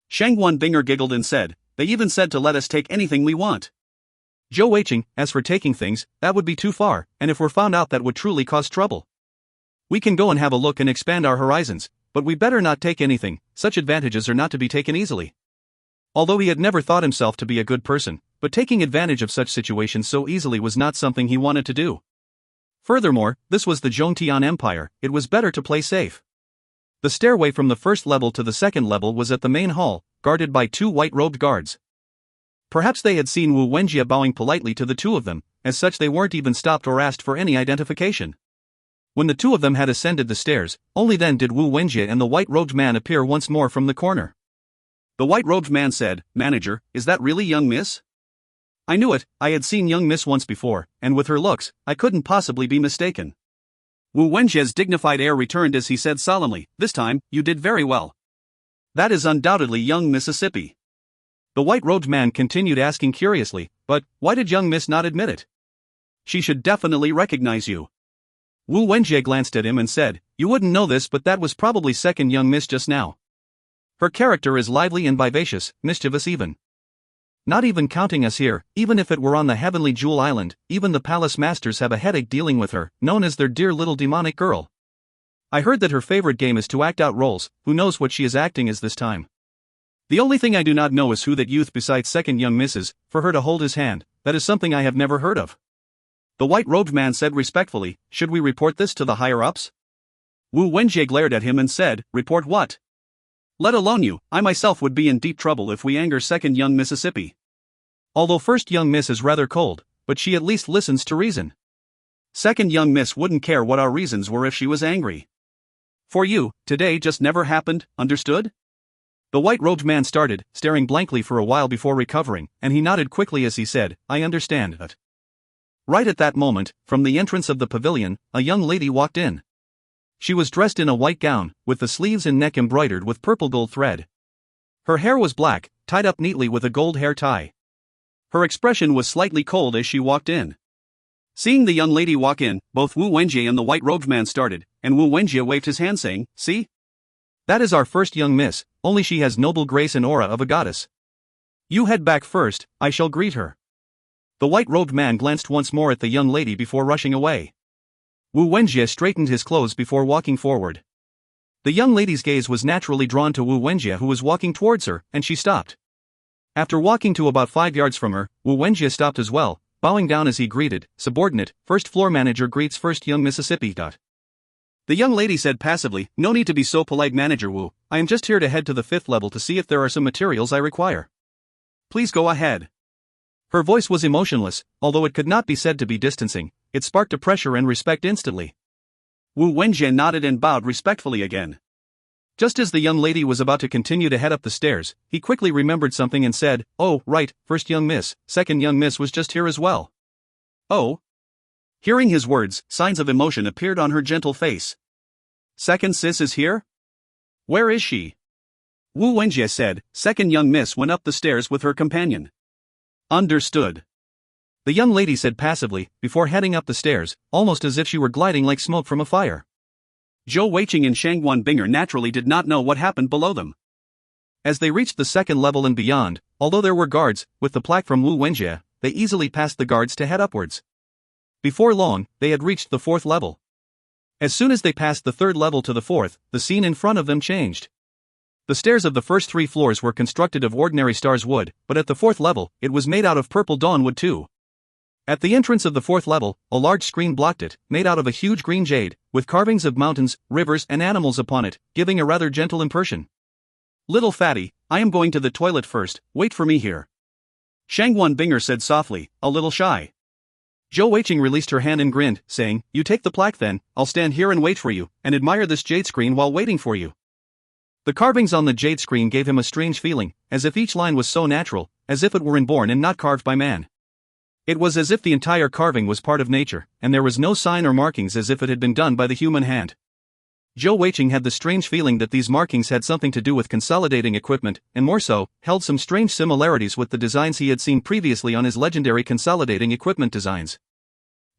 Shangwan Binger giggled and said, "They even said to let us take anything we want." Zhou Weiqing, "As for taking things, that would be too far, and if we're found out that would truly cause trouble. We can go and have a look and expand our horizons, but we better not take anything. Such advantages are not to be taken easily." Although he had never thought himself to be a good person, but taking advantage of such situations so easily was not something he wanted to do. Furthermore, this was the Zhongtian Empire, it was better to play safe. The stairway from the first level to the second level was at the main hall, guarded by 2 white-robed guards. Perhaps they had seen Wu Wenjie bowing politely to the 2 of them, as such they weren't even stopped or asked for any identification. When the 2 of them had ascended the stairs, only then did Wu Wenjie and the white-robed man appear once more from the corner. The white-robed man said, "Manager, is that really young Miss?" "I knew it. I had seen young Miss once before, and with her looks, I couldn't possibly be mistaken." Wu Wenjie's dignified air returned as he said solemnly, "This time, you did very well. That is undoubtedly young Mississippi." The white-robed man continued asking curiously, "But why did young Miss not admit it? She should definitely recognize you." Wu Wenjie glanced at him and said, "You wouldn't know this, but that was probably second young Miss just now. Her character is lively and vivacious, mischievous even. Not even counting us here, even if it were on the heavenly Jewel Island, even the palace masters have a headache dealing with her, known as their dear little demonic girl. I heard that her favorite game is to act out roles. Who knows what she is acting as this time? The only thing I do not know is who that youth besides second young Miss is, for her to hold his hand. That is something I have never heard of." The white-robed man said respectfully, "Should we report this to the higher-ups?" Wu Wenjie glared at him and said, "Report what? Let alone you, I myself would be in deep trouble if we anger second young Mississippi. Although first young Miss is rather cold, but she at least listens to reason. Second young Miss wouldn't care what our reasons were if she was angry. For you, today just never happened, understood?" The white-robed man started, staring blankly for a while before recovering, and he nodded quickly as he said, "I understand that." Right at that moment, from the entrance of the pavilion, a young lady walked in. She was dressed in a white gown, with the sleeves and neck embroidered with purple gold thread. Her hair was black, tied up neatly with a gold hair tie. Her expression was slightly cold as she walked in. Seeing the young lady walk in, both Wu Wenjie and the white-robed man started, and Wu Wenjie waved his hand saying, "See? That is our first young miss, only she has noble grace and aura of a goddess. You head back first, I shall greet her." The white-robed man glanced once more at the young lady before rushing away. Wu Wenjie straightened his clothes before walking forward. The young lady's gaze was naturally drawn to Wu Wenjie, who was walking towards her, and she stopped. After walking to about 5 yards from her, Wu Wenjie stopped as well, bowing down as he greeted, "Subordinate, first floor manager greets first young Mississippi." The young lady said passively, "No need to be so polite, Manager Wu. I am just here to head to the 5th level to see if there are some materials I require. Please go ahead." Her voice was emotionless, although it could not be said to be distancing. It sparked a pressure and respect instantly. Wu Wenjie nodded and bowed respectfully again. Just as the young lady was about to continue to head up the stairs, he quickly remembered something and said, "Oh, right, first young miss, second young miss was just here as well." "Oh?" Hearing his words, signs of emotion appeared on her gentle face. "Second sis is here? Where is she?" Wu Wenjie said. Second young miss went up the stairs with her companion. "Understood." The young lady said passively, before heading up the stairs, almost as if she were gliding like smoke from a fire. Zhou Weiqing and Shangguan Binger naturally did not know what happened below them. As they reached the 2nd level and beyond, although there were guards, with the plaque from Wu Wenjie, they easily passed the guards to head upwards. Before long, they had reached the 4th level. As soon as they passed the 3rd level to the 4th, the scene in front of them changed. The stairs of the first 3 floors were constructed of ordinary stars wood, but at the 4th level, it was made out of purple dawn wood too. At the entrance of the 4th level, a large screen blocked it, made out of a huge green jade, with carvings of mountains, rivers and animals upon it, giving a rather gentle impression. "Little fatty, I am going to the toilet first, wait for me here," Shangguan Binger said softly, a little shy. Zhou Weiqing released her hand and grinned, saying, "You take the plaque then, I'll stand here and wait for you, and admire this jade screen while waiting for you." The carvings on the jade screen gave him a strange feeling, as if each line was so natural, as if it were inborn and not carved by man. It was as if the entire carving was part of nature, and there was no sign or markings as if it had been done by the human hand. Zhou Weiqing had the strange feeling that these markings had something to do with consolidating equipment, and more so, held some strange similarities with the designs he had seen previously on his legendary consolidating equipment designs.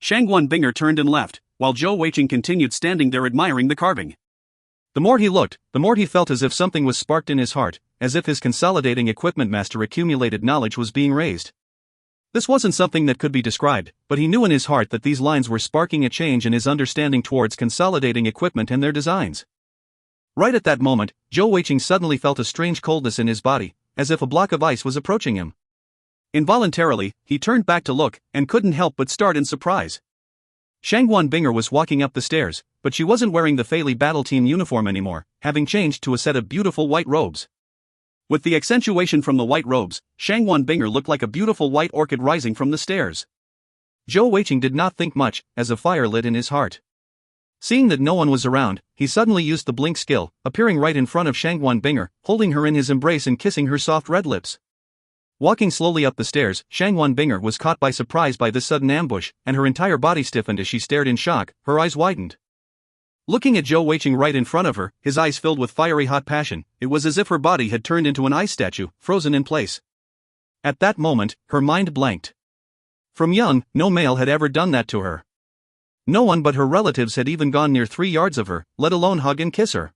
Shangguan Binger turned and left, while Zhou Weiqing continued standing there admiring the carving. The more he looked, the more he felt as if something was sparked in his heart, as if his consolidating equipment master accumulated knowledge was being raised. This wasn't something that could be described, but he knew in his heart that these lines were sparking a change in his understanding towards consolidating equipment and their designs. Right at that moment, Zhou Weiqing suddenly felt a strange coldness in his body, as if a block of ice was approaching him. Involuntarily, he turned back to look, and couldn't help but start in surprise. Shangguan Binger was walking up the stairs, but she wasn't wearing the Fei Li battle team uniform anymore, having changed to a set of beautiful white robes. With the accentuation from the white robes, Shangguan Binger looked like a beautiful white orchid rising from the stairs. Zhou Weiqing did not think much, as a fire lit in his heart. Seeing that no one was around, he suddenly used the blink skill, appearing right in front of Shangguan Binger, holding her in his embrace and kissing her soft red lips. Walking slowly up the stairs, Shangguan Binger was caught by surprise by this sudden ambush, and her entire body stiffened as she stared in shock, her eyes widened. Looking at Zhou Weiqing right in front of her, his eyes filled with fiery hot passion, it was as if her body had turned into an ice statue, frozen in place. At that moment, her mind blanked. From young, no male had ever done that to her. No one but her relatives had even gone near 3 yards of her, let alone hug and kiss her.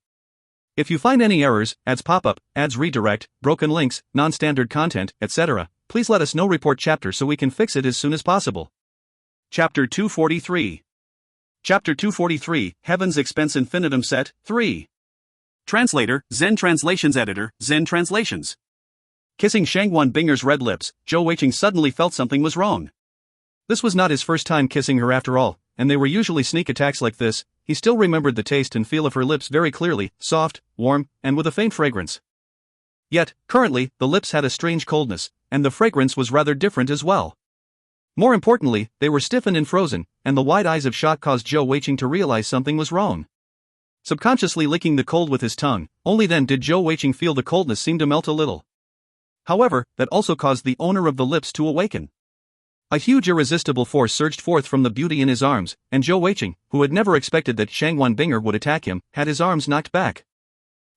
If you find any errors, ads pop-up, ads redirect, broken links, non-standard content, etc., please let us know. Report chapter so we can fix it as soon as possible. Chapter 243. Chapter 243, Heaven's Expense Infinitum Set, 3. Translator, Zen Translations Editor, Zen Translations. Kissing Shangguan Binger's red lips, Zhou Weiqing suddenly felt something was wrong. This was not his first time kissing her after all, and they were usually sneak attacks like this. He still remembered the taste and feel of her lips very clearly, soft, warm, and with a faint fragrance. Yet, currently, the lips had a strange coldness, and the fragrance was rather different as well. More importantly, they were stiffened and frozen, and the wide eyes of shock caused Zhou Weiqing to realize something was wrong. subconsciously licking the cold with his tongue. Only then did Zhou Weiqing feel the coldness seem to melt a little. However, that also caused the owner of the lips to awaken. A huge irresistible force surged forth from the beauty in his arms, and Zhou Weiqing, who had never expected that Shangwan Binger would attack him, had his arms knocked back.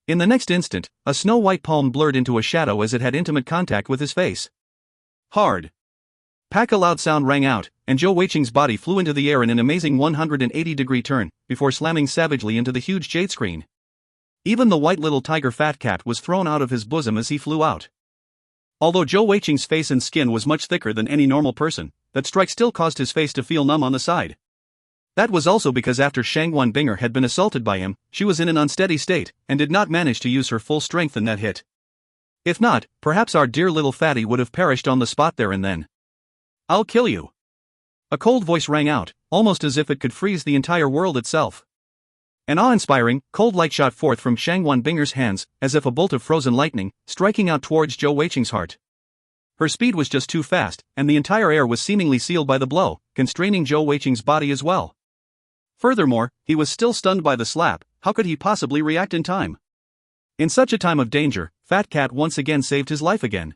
In the next instant, a snow-white palm blurred into a shadow as it had intimate contact with his face. Hard. Pack! A loud sound rang out, and Zhou Weiqing's body flew into the air in an amazing 180-degree turn, before slamming savagely into the huge jade screen. Even the white little tiger fat cat was thrown out of his bosom as he flew out. Although Zhou Weiqing's face and skin was much thicker than any normal person, that strike still caused his face to feel numb on the side. That was also because after Shangwan Binger had been assaulted by him, she was in an unsteady state, and did not manage to use her full strength in that hit. If not, perhaps our dear little fatty would have perished on the spot there and then. "I'll kill you." A cold voice rang out, almost as if it could freeze the entire world itself. An awe-inspiring, cold light shot forth from Shangwan Binger's hands, as if a bolt of frozen lightning, striking out towards Zhou Weiqing's heart. Her speed was just too fast, and the entire air was seemingly sealed by the blow, constraining Zhou Weiqing's body as well. Furthermore, he was still stunned by the slap. How could he possibly react in time? In such a time of danger, Fat Cat once again saved his life again.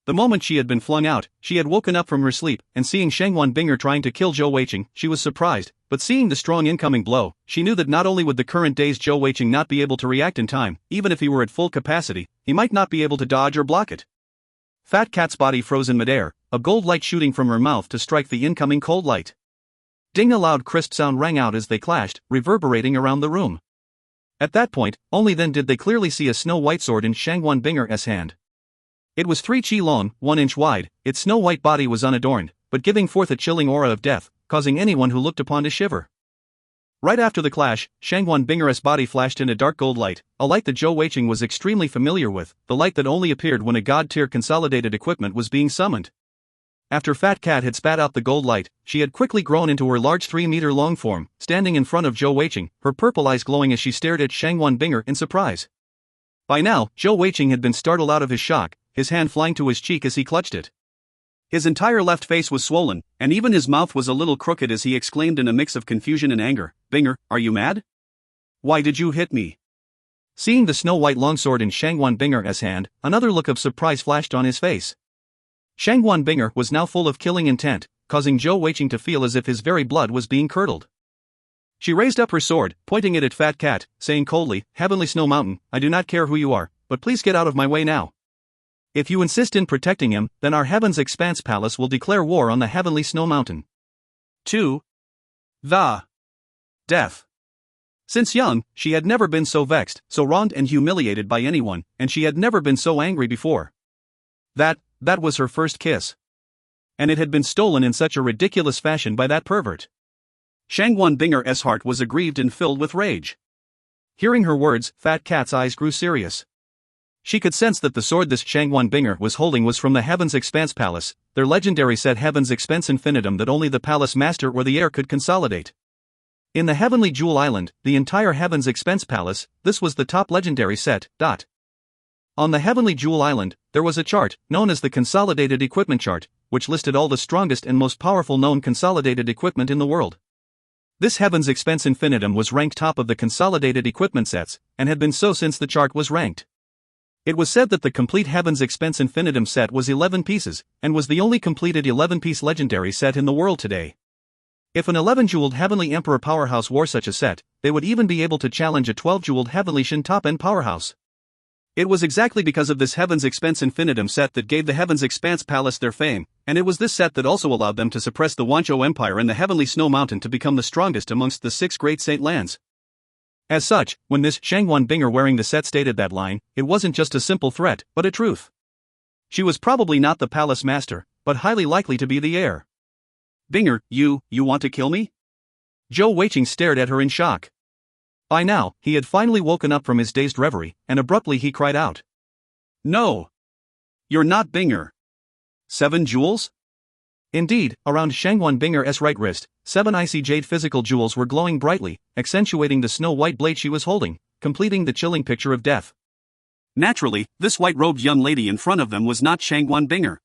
The moment she had been flung out, she had woken up from her sleep, and seeing Shangwan Binger trying to kill Zhou Weiqing, she was surprised, but seeing the strong incoming blow, she knew that not only would the current day's Zhou Weiqing not be able to react in time, even if he were at full capacity, he might not be able to dodge or block it. Fat Cat's body froze in midair, a gold light shooting from her mouth to strike the incoming cold light. Ding! A loud crisp sound rang out as they clashed, reverberating around the room. At that point, only then did they clearly see a snow-white sword in Shangwan Binger's hand. It was 3 chi long, 1 inch wide, its snow-white body was unadorned, but giving forth a chilling aura of death, causing anyone who looked upon to shiver. Right after the clash, Shangwan Binger's body flashed in a dark gold light, a light that Zhou Weiqing was extremely familiar with, the light that only appeared when a god-tier consolidated equipment was being summoned. After Fat Cat had spat out the gold light, she had quickly grown into her large 3-meter-long form, standing in front of Zhou Weiqing, her purple eyes glowing as she stared at Shangwan Binger in surprise. By now, Zhou Weiqing had been startled out of his shock, his hand flying to his cheek as he clutched it. His entire left face was swollen, and even his mouth was a little crooked as he exclaimed in a mix of confusion and anger, "Binger, are you mad? Why did you hit me?" Seeing the snow-white longsword in Shangwan Binger's hand, another look of surprise flashed on his face. Shangwan Binger was now full of killing intent, causing Zhou Weiqing to feel as if his very blood was being curdled. She raised up her sword, pointing it at Fat Cat, saying coldly, "Heavenly Snow Mountain, I do not care who you are, but please get out of my way now. If you insist in protecting him, then our Heaven's Expanse Palace will declare war on the Heavenly Snow Mountain." 2. The Death. Since young, she had never been so vexed, so wronged and humiliated by anyone, and she had never been so angry before. That was her first kiss. And it had been stolen in such a ridiculous fashion by that pervert. Shangwan Binger's heart was aggrieved and filled with rage. Hearing her words, Fat Cat's eyes grew serious. She could sense that the sword this Shangwan Binger was holding was from the Heaven's Expanse Palace, their legendary set Heaven's Expanse Infinitum that only the Palace Master or the heir could consolidate. In the Heavenly Jewel Island, the entire Heaven's Expanse Palace, this was the top legendary set. On the Heavenly Jewel Island, there was a chart, known as the Consolidated Equipment Chart, which listed all the strongest and most powerful known consolidated equipment in the world. This Heaven's Expanse Infinitum was ranked top of the consolidated equipment sets, and had been so since the chart was ranked. It was said that the complete Heaven's Expanse Infinitum set was 11 pieces, and was the only completed 11-piece legendary set in the world today. If an 11-jeweled Heavenly Emperor powerhouse wore such a set, they would even be able to challenge a 12-jeweled Heavenly Shin top-end powerhouse. It was exactly because of this Heaven's Expanse Infinitum set that gave the Heaven's Expanse Palace their fame, and it was this set that also allowed them to suppress the Wanzhou Empire and the Heavenly Snow Mountain to become the strongest amongst the 6 great Saint lands. As such, when this Shangwan Binger wearing the set stated that line, it wasn't just a simple threat, but a truth. She was probably not the Palace Master, but highly likely to be the heir. "Binger, you want to kill me?" Zhou Weiqing stared at her in shock. By now, he had finally woken up from his dazed reverie, and abruptly he cried out. "No! You're not Binger! 7 jewels?" Indeed, around Shangwan Binger's right wrist, 7 icy jade physical jewels were glowing brightly, accentuating the snow-white blade she was holding, completing the chilling picture of death. Naturally, this white-robed young lady in front of them was not Shangwan Binger.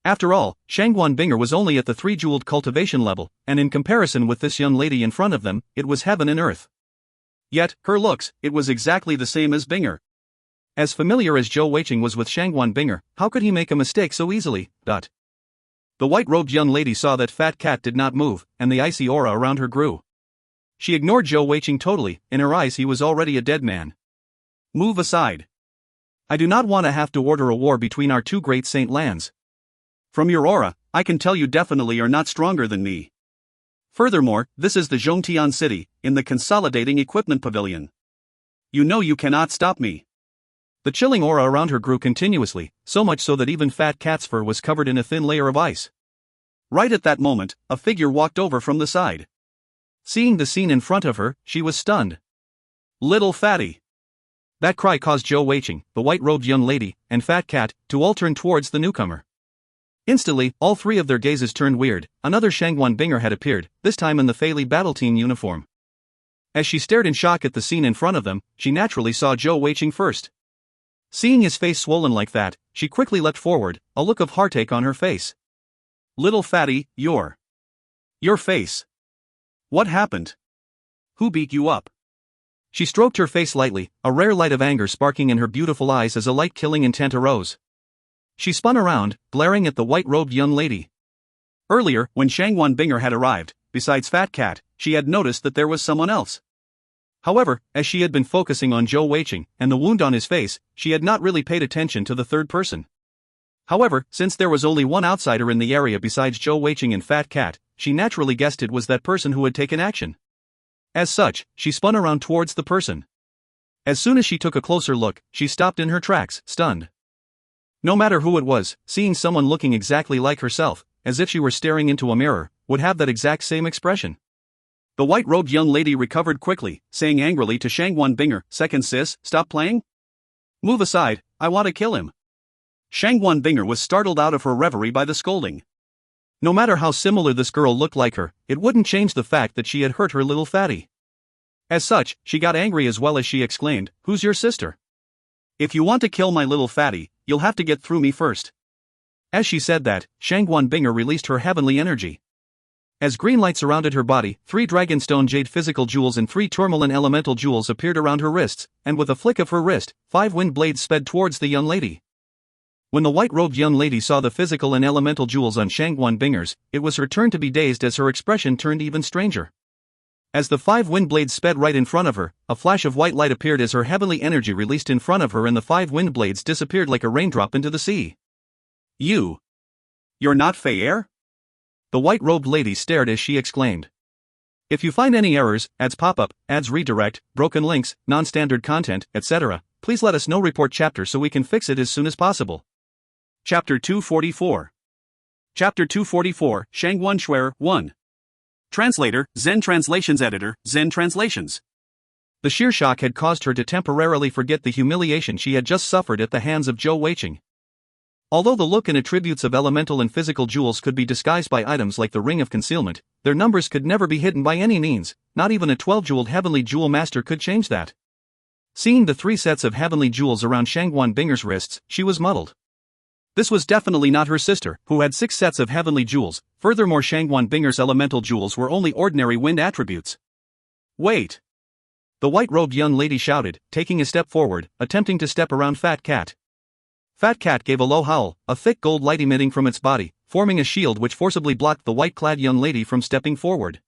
After all, Shangwan Binger was only at the 3-jeweled cultivation level, and in comparison with this young lady in front of them, it was heaven and earth. Yet, her looks, it was exactly the same as Binger. As familiar as Zhou Weiqing was with Shangguan Binger, how could he make a mistake so easily? The white-robed young lady saw that Fat Cat did not move, and the icy aura around her grew. She ignored Zhou Weiqing totally. In her eyes he was already a dead man. Move aside. I do not want to have to order a war between our two great saint lands. From your aura, I can tell you definitely are not stronger than me. Furthermore, this is the Zhongtian city, in the Consolidating Equipment Pavilion. You know you cannot stop me. The chilling aura around her grew continuously, so much so that even Fat Cat's fur was covered in a thin layer of ice. Right at that moment, a figure walked over from the side. Seeing the scene in front of her, she was stunned. Little Fatty! That cry caused Zhou Weiqing, the white-robed young lady, and Fat Cat, to all turn towards the newcomer. Instantly, all three of their gazes turned weird. Another Shangguan Binger had appeared, this time in the Fei Li battle team uniform. As she stared in shock at the scene in front of them, she naturally saw Zhou Weiqing first. Seeing his face swollen like that, she quickly leapt forward, a look of heartache on her face. Little Fatty, your face. What happened? Who beat you up? She stroked her face lightly, a rare light of anger sparking in her beautiful eyes as a light-killing intent arose. She spun around, glaring at the white-robed young lady. Earlier, when Shangguan Binger had arrived, besides Fat Cat, she had noticed that there was someone else. However, as she had been focusing on Zhou Weiqing and the wound on his face, she had not really paid attention to the third person. However, since there was only one outsider in the area besides Zhou Weiqing and Fat Cat, she naturally guessed it was that person who had taken action. As such, she spun around towards the person. As soon as she took a closer look, she stopped in her tracks, stunned. No matter who it was, seeing someone looking exactly like herself, as if she were staring into a mirror, would have that exact same expression. The white-robed young lady recovered quickly, saying angrily to Shangguan Binger, "Second sis, stop playing? Move aside, I want to kill him." Shangguan Binger was startled out of her reverie by the scolding. No matter how similar this girl looked like her, it wouldn't change the fact that she had hurt her little fatty. As such, she got angry as well as she exclaimed, "Who's your sister? If you want to kill my little fatty, you'll have to get through me first." As she said that, Shangguan Binger released her heavenly energy. As green light surrounded her body, 3 Dragonstone Jade physical jewels and 3 Tourmaline elemental jewels appeared around her wrists, and with a flick of her wrist, 5 wind blades sped towards the young lady. When the white-robed young lady saw the physical and elemental jewels on Shangguan Binger's, it was her turn to be dazed as her expression turned even stranger. As the 5 wind blades sped right in front of her, a flash of white light appeared as her heavenly energy released in front of her and the 5 wind blades disappeared like a raindrop into the sea. You're not Fei Air? The white-robed lady stared as she exclaimed. If you find any errors, ads pop-up, ads redirect, broken links, non-standard content, etc., please let us know. Report chapter so we can fix it as soon as possible. Chapter 244. Chapter 244, Shangguan Shuer, 1. Translator, Zen Translations Editor, Zen Translations. The sheer shock had caused her to temporarily forget the humiliation she had just suffered at the hands of Zhou Weiqing. Although the look and attributes of elemental and physical jewels could be disguised by items like the Ring of Concealment, their numbers could never be hidden by any means. Not even a 12-jeweled heavenly jewel master could change that. Seeing the 3 sets of heavenly jewels around Shangguan Binger's wrists, she was muddled. This was definitely not her sister, who had 6 sets of heavenly jewels. Furthermore, Shangguan Binger's elemental jewels were only ordinary wind attributes. Wait! The white-robed young lady shouted, taking a step forward, attempting to step around Fat Cat. Fat Cat gave a low howl, a thick gold light emitting from its body, forming a shield which forcibly blocked the white-clad young lady from stepping forward.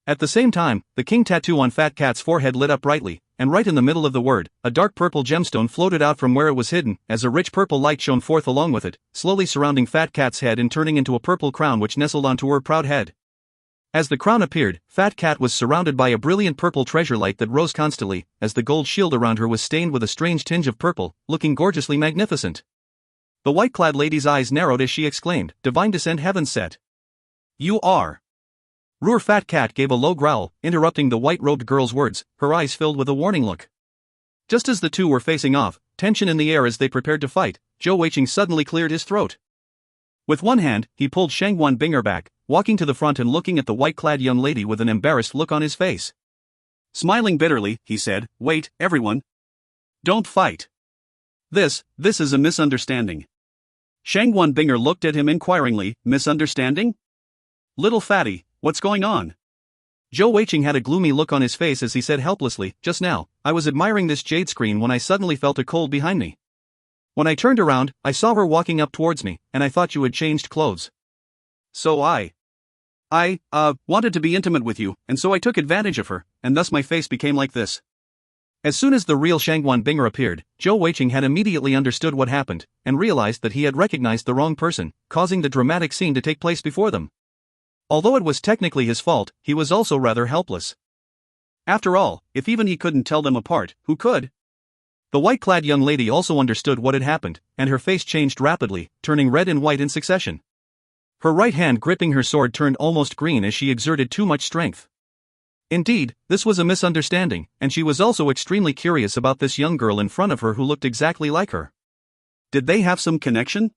At the same time, the king tattoo on Fat Cat's forehead lit up brightly, and right in the middle of the word, a dark purple gemstone floated out from where it was hidden, as a rich purple light shone forth along with it, slowly surrounding Fat Cat's head and turning into a purple crown which nestled onto her proud head. As the crown appeared, Fat Cat was surrounded by a brilliant purple treasure light that rose constantly, as the gold shield around her was stained with a strange tinge of purple, looking gorgeously magnificent. The white-clad lady's eyes narrowed as she exclaimed, "Divine Descent Heaven set." You are. Roar! Fat Cat gave a low growl, interrupting the white-robed girl's words, her eyes filled with a warning look. Just as the two were facing off, tension in the air as they prepared to fight, Zhou Weiqing suddenly cleared his throat. With one hand, he pulled Shangguan Binger back, walking to the front and looking at the white-clad young lady with an embarrassed look on his face. Smiling bitterly, he said, "Wait, everyone. Don't fight. This is a misunderstanding." Shangguan Binger looked at him inquiringly. "Misunderstanding? Little fatty, what's going on?" Zhou Weiqing had a gloomy look on his face as he said helplessly, just now, I was admiring this jade screen when I suddenly felt a cold behind me. When I turned around, I saw her walking up towards me, and I thought you had changed clothes. So I wanted to be intimate with you, and so I took advantage of her, and thus my face became like this. As soon as the real Shangguan Binger appeared, Zhou Weiqing had immediately understood what happened, and realized that he had recognized the wrong person, causing the dramatic scene to take place before them. Although it was technically his fault, he was also rather helpless. After all, if even he couldn't tell them apart, who could? The white-clad young lady also understood what had happened, and her face changed rapidly, turning red and white in succession. Her right hand gripping her sword turned almost green as she exerted too much strength. Indeed, this was a misunderstanding, and she was also extremely curious about this young girl in front of her who looked exactly like her. Did they have some connection?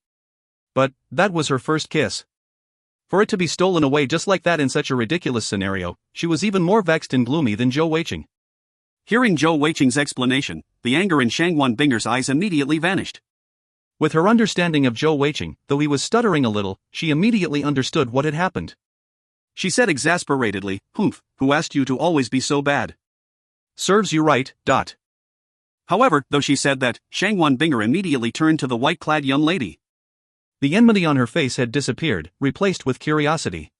But that was her first kiss. For it to be stolen away just like that in such a ridiculous scenario, she was even more vexed and gloomy than Zhou Weiqing. Hearing Zhou Weiqing's explanation, the anger in Shangguan Binger's eyes immediately vanished. With her understanding of Zhou Weiqing, though he was stuttering a little, she immediately understood what had happened. She said exasperatedly, "Humph, who asked you to always be so bad?" Serves you right. However, though she said that, Shangguan Binger immediately turned to the white-clad young lady. The enmity on her face had disappeared, replaced with curiosity.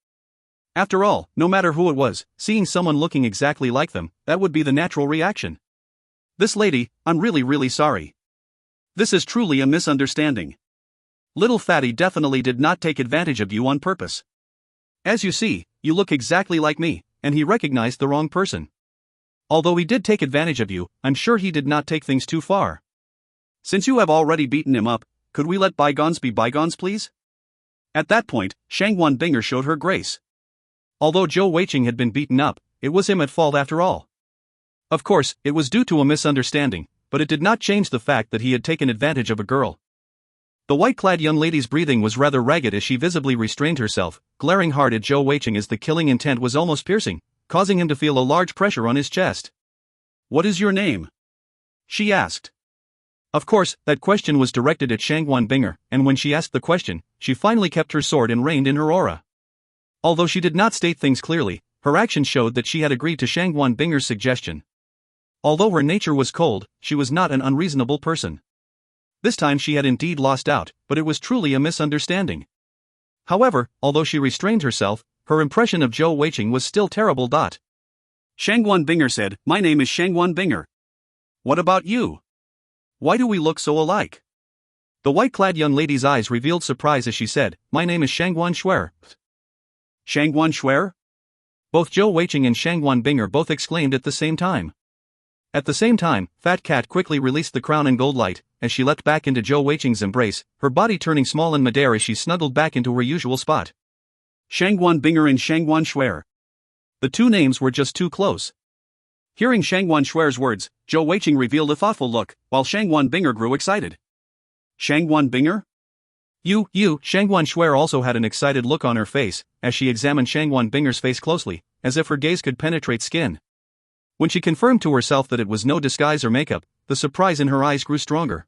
After all, no matter who it was, seeing someone looking exactly like them, that would be the natural reaction. This lady, I'm really sorry. This is truly a misunderstanding. Little Fatty definitely did not take advantage of you on purpose. As you see, you look exactly like me, and he recognized the wrong person. Although he did take advantage of you, I'm sure he did not take things too far. Since you have already beaten him up, could we let bygones be bygones, please? At that point, Shangguan Binger showed her grace. Although Zhou Weiqing had been beaten up, it was him at fault after all. Of course, it was due to a misunderstanding, but it did not change the fact that he had taken advantage of a girl. The white-clad young lady's breathing was rather ragged as she visibly restrained herself, glaring hard at Zhou Weiqing as the killing intent was almost piercing, causing him to feel a large pressure on his chest. "What is your name?" she asked. Of course, that question was directed at Shangguan Binger, and when she asked the question, she finally kept her sword and reined in her aura. Although she did not state things clearly, her actions showed that she had agreed to Shangguan Binger's suggestion. Although her nature was cold, she was not an unreasonable person. This time she had indeed lost out, but it was truly a misunderstanding. However, although she restrained herself, her impression of Zhou Weiqing was still terrible. Shangguan Binger said, "My name is Shangguan Binger. What about you? Why do we look so alike?" The white-clad young lady's eyes revealed surprise as she said, "My name is Shangguan Shuer." Shangguan Shuer? Both Zhou Weiqing and Shangguan Binger both exclaimed at the same time. At the same time, Fat Cat quickly released the crown and gold light, as she leapt back into Zhou Weiqing's embrace, her body turning small in midair as she snuggled back into her usual spot. Shangguan Binger and Shangguan Shuer. The two names were just too close. Hearing Shangguan Shuer's words, Zhou Weiqing revealed a thoughtful look, while Shangguan Binger grew excited. Shangguan Binger? You, Shangguan Shuer also had an excited look on her face, as she examined Shangguan Binger's face closely, as if her gaze could penetrate skin. When she confirmed to herself that it was no disguise or makeup, the surprise in her eyes grew stronger.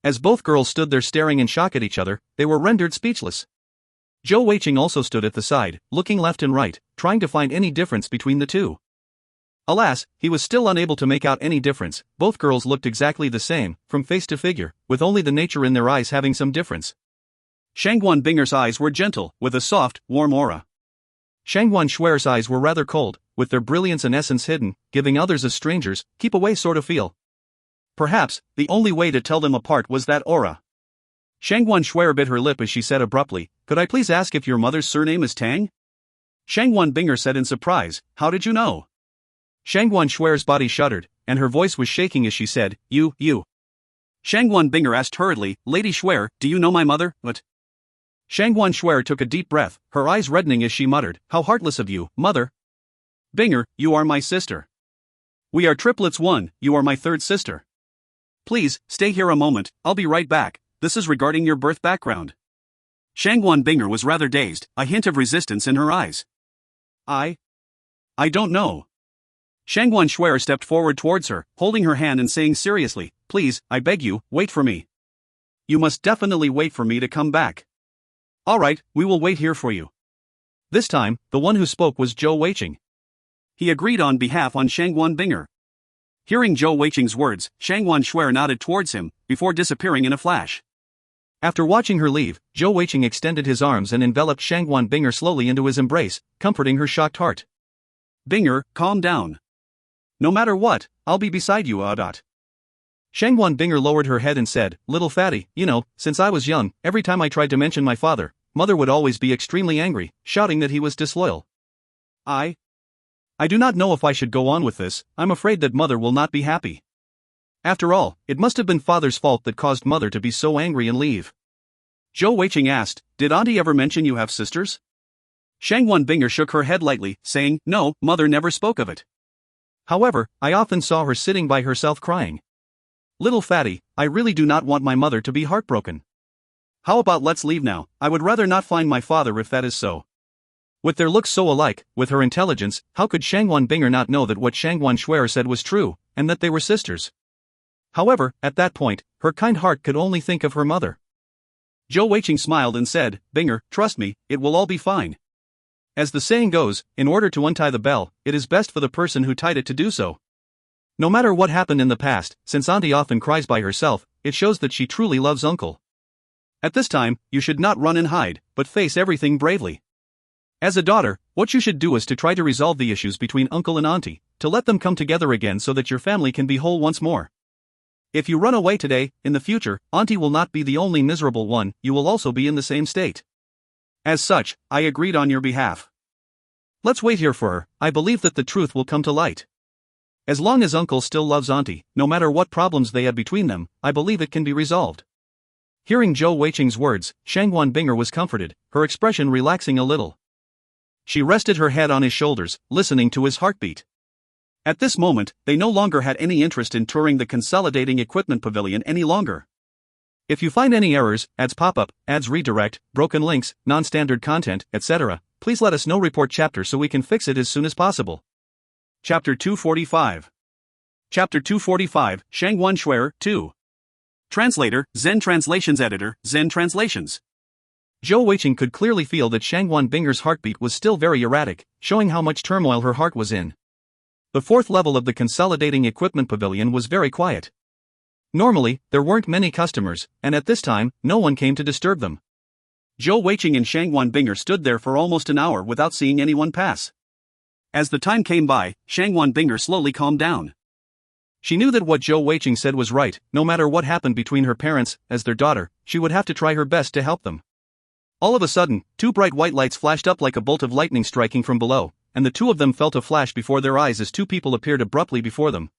As both girls stood there staring in shock at each other, they were rendered speechless. Zhou Weiqing also stood at the side, looking left and right, trying to find any difference between the two. Alas, he was still unable to make out any difference. Both girls looked exactly the same, from face to figure, with only the nature in their eyes having some difference. Shangguan Binger's eyes were gentle, with a soft, warm aura. Shangguan Shuer's eyes were rather cold, with their brilliance and essence hidden, giving others as strangers, keep away sort of feel. Perhaps, the only way to tell them apart was that aura. Shangguan Shuer bit her lip as she said abruptly, "Could I please ask if your mother's surname is Tang?" Shangguan Binger said in surprise, "How did you know?" Shangguan Shuer's body shuddered, and her voice was shaking as she said, You. Shangguan Binger asked hurriedly, "Lady Shuer, do you know my mother?" "What?" Shangguan Shuer took a deep breath, her eyes reddening as she muttered, "How heartless of you, mother." "Binger, you are my sister. We are triplets. You are my third sister. Please, stay here a moment, I'll be right back, this is regarding your birth background." Shangguan Binger was rather dazed, a hint of resistance in her eyes. I don't know." Shangguan Shuer stepped forward towards her, holding her hand and saying seriously, "Please, I beg you, wait for me. You must definitely wait for me to come back." "All right, we will wait here for you." This time, the one who spoke was Zhou Weiqing. He agreed on behalf on Shangguan Binger. Hearing Zhou Weiqing's words, Shangguan Shuer nodded towards him, before disappearing in a flash. After watching her leave, Zhou Weiqing extended his arms and enveloped Shangguan Binger slowly into his embrace, comforting her shocked heart. Binger, calm down. No matter what, I'll be beside you. Shangguan Binger lowered her head and said, "Little fatty, since I was young, every time I tried to mention my father, mother would always be extremely angry, shouting that he was disloyal. I do not know if I should go on with this. I'm afraid that mother will not be happy. After all, it must have been father's fault that caused mother to be so angry and leave." Zhou Weiqing asked, "Did auntie ever mention you have sisters?" Shangguan Binger shook her head lightly, saying, "No, mother never spoke of it. However, I often saw her sitting by herself crying. Little fatty, I really do not want my mother to be heartbroken. How about let's leave now? I would rather not find my father if that is so." With their looks so alike, with her intelligence, how could Shangguan Binger not know that what Shangguan Shuer said was true, and that they were sisters? However, at that point, her kind heart could only think of her mother. Zhou Weiqing smiled and said, "Binger, trust me, it will all be fine. As the saying goes, in order to untie the bell, it is best for the person who tied it to do so. No matter what happened in the past, since auntie often cries by herself, it shows that she truly loves uncle. At this time, you should not run and hide, but face everything bravely. As a daughter, what you should do is to try to resolve the issues between uncle and auntie, to let them come together again so that your family can be whole once more. If you run away today, in the future, auntie will not be the only miserable one, you will also be in the same state. As such, I agreed on your behalf. Let's wait here for her. I believe that the truth will come to light. As long as uncle still loves auntie, no matter what problems they have between them, I believe it can be resolved." Hearing Zhou Weiqing's words, Shangguan Binger was comforted, her expression relaxing a little. She rested her head on his shoulders, listening to his heartbeat. At this moment, they no longer had any interest in touring the Consolidating Equipment Pavilion any longer. If you find any errors, ads pop up, ads redirect, broken links, non-standard content, etc., please let us know. Report chapter so we can fix it as soon as possible. Chapter 245. Chapter 245, Shangguan Shuer, 2. Translator, Zen Translations Editor, Zen Translations. Zhou Weiqing could clearly feel that Shangguan Binger's heartbeat was still very erratic, showing how much turmoil her heart was in. The fourth level of the Consolidating Equipment Pavilion was very quiet. Normally, there weren't many customers, and at this time, no one came to disturb them. Zhou Weiqing and Shangguan Binger stood there for almost an hour without seeing anyone pass. As the time came by, Shangguan Binger slowly calmed down. She knew that what Zhou Weiqing said was right. No matter what happened between her parents, as their daughter, she would have to try her best to help them. All of a sudden, two bright white lights flashed up like a bolt of lightning striking from below, and the two of them felt a flash before their eyes as two people appeared abruptly before them.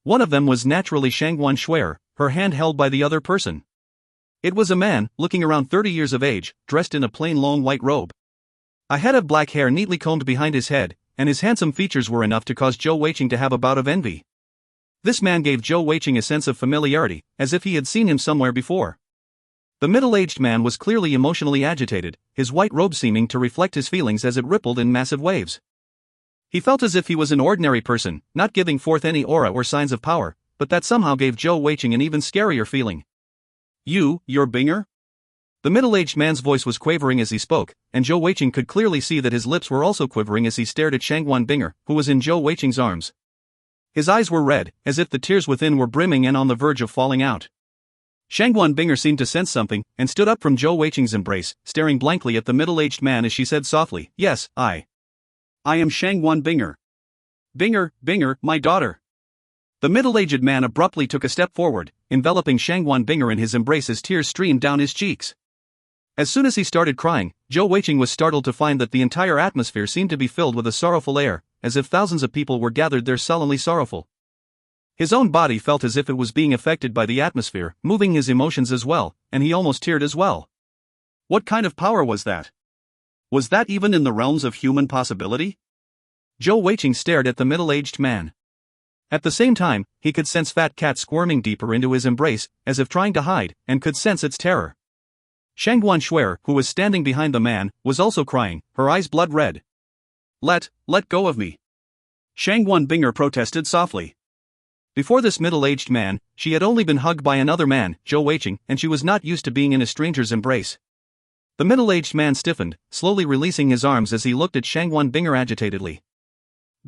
One of them was naturally Shangguan Shuer, her hand held by the other person. It was a man, looking around 30 years of age, dressed in a plain long white robe. A head of black hair neatly combed behind his head, and his handsome features were enough to cause Zhou Weiqing to have a bout of envy. This man gave Zhou Weiqing a sense of familiarity, as if he had seen him somewhere before. The middle-aged man was clearly emotionally agitated, his white robe seeming to reflect his feelings as it rippled in massive waves. He felt as if he was an ordinary person, not giving forth any aura or signs of power, but that somehow gave Zhou Weiqing an even scarier feeling. You're Binger?" The middle-aged man's voice was quavering as he spoke, and Zhou Weiqing could clearly see that his lips were also quivering as he stared at Shangguan Binger, who was in Zhou Weiqing's arms. His eyes were red, as if the tears within were brimming and on the verge of falling out. Shangguan Binger seemed to sense something, and stood up from Zhou Weiqing's embrace, staring blankly at the middle-aged man as she said softly, "Yes, I am Shangguan Binger. Binger, my daughter." The middle-aged man abruptly took a step forward, enveloping Shangguan Binger in his embrace as tears streamed down his cheeks. As soon as he started crying, Zhou Weiqing was startled to find that the entire atmosphere seemed to be filled with a sorrowful air, as if thousands of people were gathered there sullenly sorrowful. His own body felt as if it was being affected by the atmosphere, moving his emotions as well, and he almost teared as well. What kind of power was that? Was that even in the realms of human possibility? Zhou Weiqing stared at the middle-aged man. At the same time, he could sense Fat Cat squirming deeper into his embrace, as if trying to hide, and could sense its terror. Shangguan Shuer, who was standing behind the man, was also crying, her eyes blood red. Let go of me," Shangguan Binger protested softly. Before this middle-aged man, she had only been hugged by another man, Zhou Weiqing, and she was not used to being in a stranger's embrace. The middle-aged man stiffened, slowly releasing his arms as he looked at Shangguan Binger agitatedly.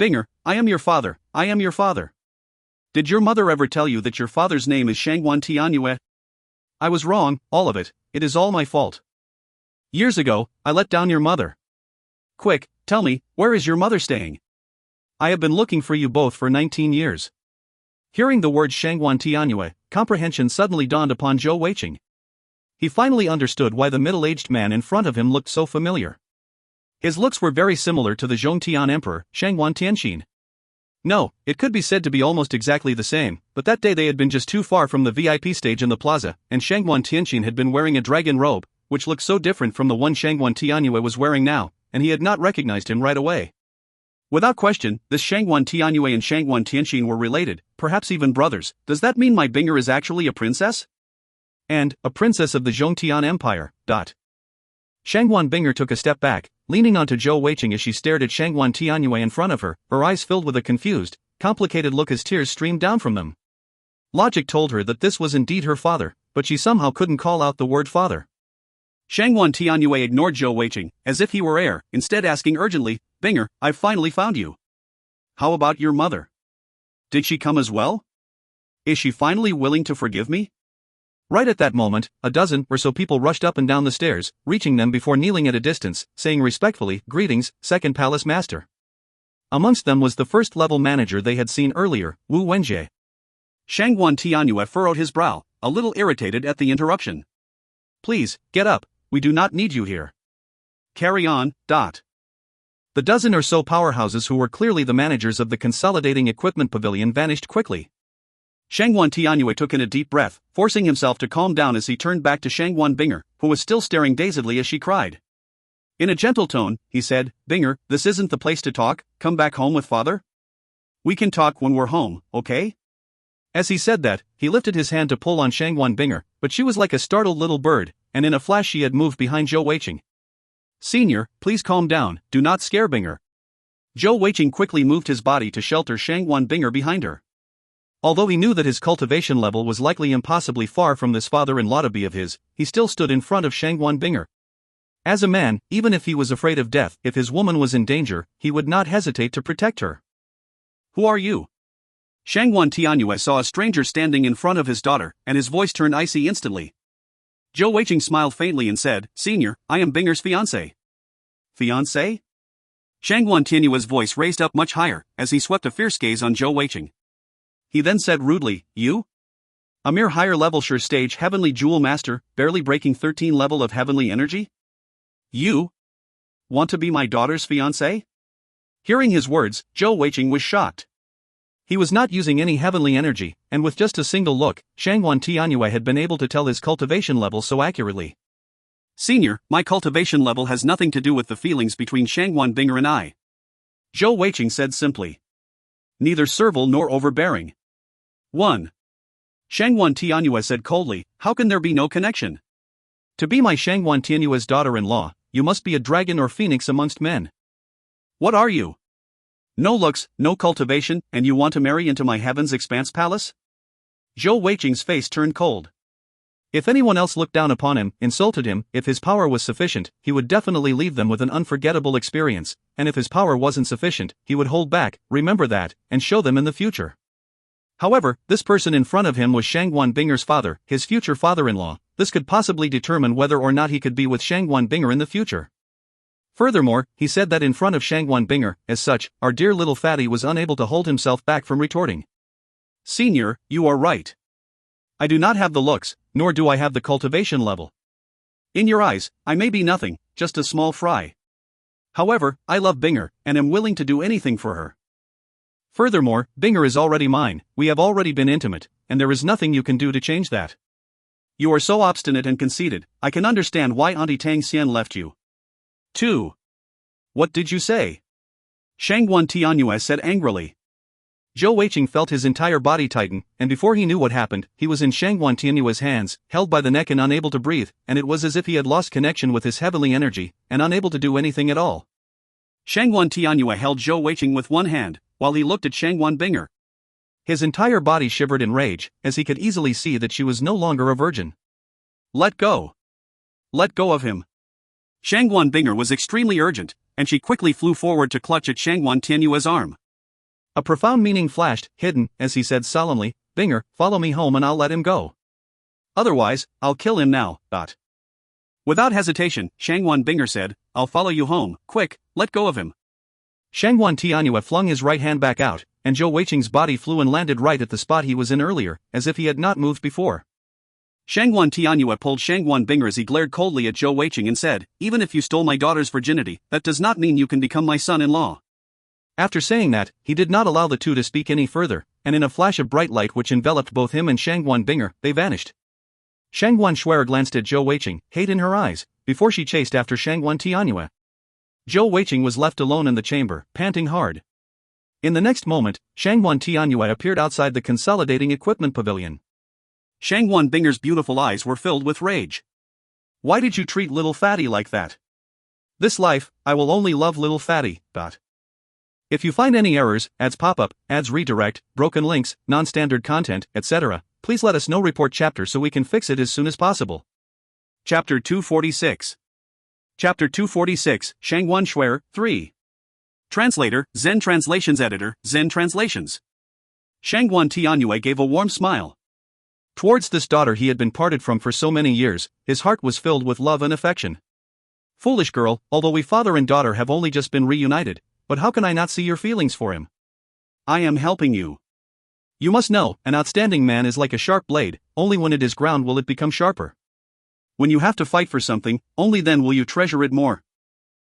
Binger, I am your father, I am your father. Did your mother ever tell you that your father's name is Shangguan Tianyue? I was wrong, all of it, it is all my fault. Years ago, I let down your mother. Quick, tell me, where is your mother staying? I have been looking for you both for 19 years. Hearing the word Shangguan Tianyue, comprehension suddenly dawned upon Zhou Weiqing. He finally understood why the middle-aged man in front of him looked so familiar. His looks were very similar to the Zhongtian Emperor, Shangguan Tianxin. No, it could be said to be almost exactly the same, but that day they had been just too far from the VIP stage in the plaza, and Shangguan Tianxin had been wearing a dragon robe, which looked so different from the one Shangguan Tianyue was wearing now, and he had not recognized him right away. Without question, this Shangguan Tianyue and Shangguan Tianxin were related, perhaps even brothers. Does that mean my Binger is actually a princess? And, a princess of the Zhongtian Empire, Shangguan Binger took a step back, leaning onto Zhou Weiqing as she stared at Shangguan Tianyue in front of her, her eyes filled with a confused, complicated look as tears streamed down from them. Logic told her that this was indeed her father, but she somehow couldn't call out the word father. Shangguan Tianyue ignored Zhou Weiqing, as if he were air, instead asking urgently, Binger, I've finally found you. How about your mother? Did she come as well? Is she finally willing to forgive me? Right at that moment, a dozen or so people rushed up and down the stairs, reaching them before kneeling at a distance, saying respectfully, Greetings, Second Palace Master. Amongst them was the first-level manager they had seen earlier, Wu Wenjie. Shangguan Tianyue furrowed his brow, a little irritated at the interruption. Please, get up, we do not need you here. Carry on. The dozen or so powerhouses who were clearly the managers of the Consolidating Equipment Pavilion vanished quickly. Shangguan Tianyue took in a deep breath, forcing himself to calm down as he turned back to Shangguan Binger, who was still staring dazedly as she cried. In a gentle tone, he said, Binger, this isn't the place to talk, come back home with father? We can talk when we're home, okay? As he said that, he lifted his hand to pull on Shangguan Binger, but she was like a startled little bird, and in a flash she had moved behind Zhou Weiqing. Senior, please calm down, do not scare Binger. Zhou Weiqing quickly moved his body to shelter Shangguan Binger behind her. Although he knew that his cultivation level was likely impossibly far from this father-in-law to be of his, he still stood in front of Shangguan Binger. As a man, even if he was afraid of death, if his woman was in danger, he would not hesitate to protect her. Who are you? Shangguan Tianyue saw a stranger standing in front of his daughter, and his voice turned icy instantly. Zhou Weiqing smiled faintly and said, Senior, I am Binger's fiancé. Fiancé? Shangguan Tianyue's voice raised up much higher, as he swept a fierce gaze on Zhou Weiqing. He then said rudely, You? A mere higher-level sure stage heavenly jewel master, barely breaking 13 level of heavenly energy? You? Want to be my daughter's fiancé? Hearing his words, Zhou Weiqing was shocked. He was not using any heavenly energy, and with just a single look, Shangguan Tianyue had been able to tell his cultivation level so accurately. Senior, my cultivation level has nothing to do with the feelings between Shangguan Binger and I. Zhou Weiqing said simply. Neither servile nor overbearing. 1. Shangguan Tianyue said coldly, How can there be no connection? To be my Shangguan Tianyue's daughter-in-law, you must be a dragon or phoenix amongst men. What are you? No looks, no cultivation, and you want to marry into my Heaven's Expanse Palace? Zhou Weiqing's face turned cold. If anyone else looked down upon him, insulted him, if his power was sufficient, he would definitely leave them with an unforgettable experience, and if his power wasn't sufficient, he would hold back, remember that, and show them in the future. However, this person in front of him was Shangguan Binger's father, his future father-in-law. This could possibly determine whether or not he could be with Shangguan Binger in the future. Furthermore, he said that in front of Shangguan Binger, as such, our dear little fatty was unable to hold himself back from retorting. Senior, you are right. I do not have the looks, nor do I have the cultivation level. In your eyes, I may be nothing, just a small fry. However, I love Binger, and am willing to do anything for her. Furthermore, Binger is already mine, we have already been intimate, and there is nothing you can do to change that. You are so obstinate and conceited, I can understand why Auntie Tang Xian left you. 2. What did you say? Shangguan Tianyue said angrily. Zhou Weiqing felt his entire body tighten, and before he knew what happened, he was in Shangguan Tianyue's hands, held by the neck and unable to breathe, and it was as if he had lost connection with his heavenly energy, and unable to do anything at all. Shangguan Tianyue held Zhou Weiqing with one hand, while he looked at Shangguan Binger. His entire body shivered in rage, as he could easily see that she was no longer a virgin. Let go. Let go of him. Shangguan Binger was extremely urgent, and she quickly flew forward to clutch at Shangguan Tianyue's arm. A profound meaning flashed, hidden, as he said solemnly, "Binger, follow me home and I'll let him go. Otherwise, I'll kill him now." Without hesitation, Shangwan Binger said, "I'll follow you home, quick, let go of him." Shangwan Tianyue flung his right hand back out, and Zhou Weiqing's body flew and landed right at the spot he was in earlier, as if he had not moved before. Shangwan Tianyue pulled Shangwan Binger as he glared coldly at Zhou Weiqing and said, "Even if you stole my daughter's virginity, that does not mean you can become my son-in-law." After saying that, he did not allow the two to speak any further, and in a flash of bright light which enveloped both him and Shangwan Binger, they vanished. Shangwan Shuer glanced at Zhou Weiqing, hate in her eyes, before she chased after Shangwan Tianyue. Zhou Weiqing was left alone in the chamber, panting hard. In the next moment, Shangwan Tianyue appeared outside the Consolidating Equipment Pavilion. Shangwan Binger's beautiful eyes were filled with rage. "Why did you treat little fatty like that? This life, I will only love little fatty." If you find any errors, ads pop-up, ads redirect, broken links, non-standard content, etc., please let us know. Report chapter so we can fix it as soon as possible. Chapter 246. Chapter 246, Shangwan Shuer, 3. Translator, Zen Translations Editor, Zen Translations. Shangwan Tianyue gave a warm smile. Towards this daughter he had been parted from for so many years, his heart was filled with love and affection. "Foolish girl, although we father and daughter have only just been reunited, but how can I not see your feelings for him? I am helping you. You must know, an outstanding man is like a sharp blade, only when it is ground will it become sharper. When you have to fight for something, only then will you treasure it more.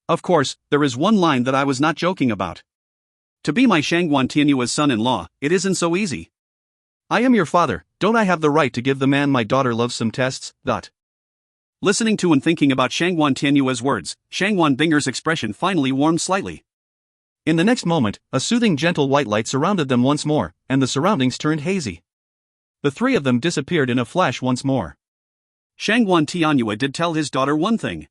Of course, there is one line that I was not joking about. To be my Shangwan Tianyue's son-in-law, it isn't so easy. I am your father, don't I have the right to give the man my daughter loves some tests?" Listening to and thinking about Shangwan Tianyue's words, Shangwan Binger's expression finally warmed slightly. In the next moment, a soothing gentle white light surrounded them once more, and the surroundings turned hazy. The three of them disappeared in a flash once more. Shangwan Tianyue did tell his daughter one thing.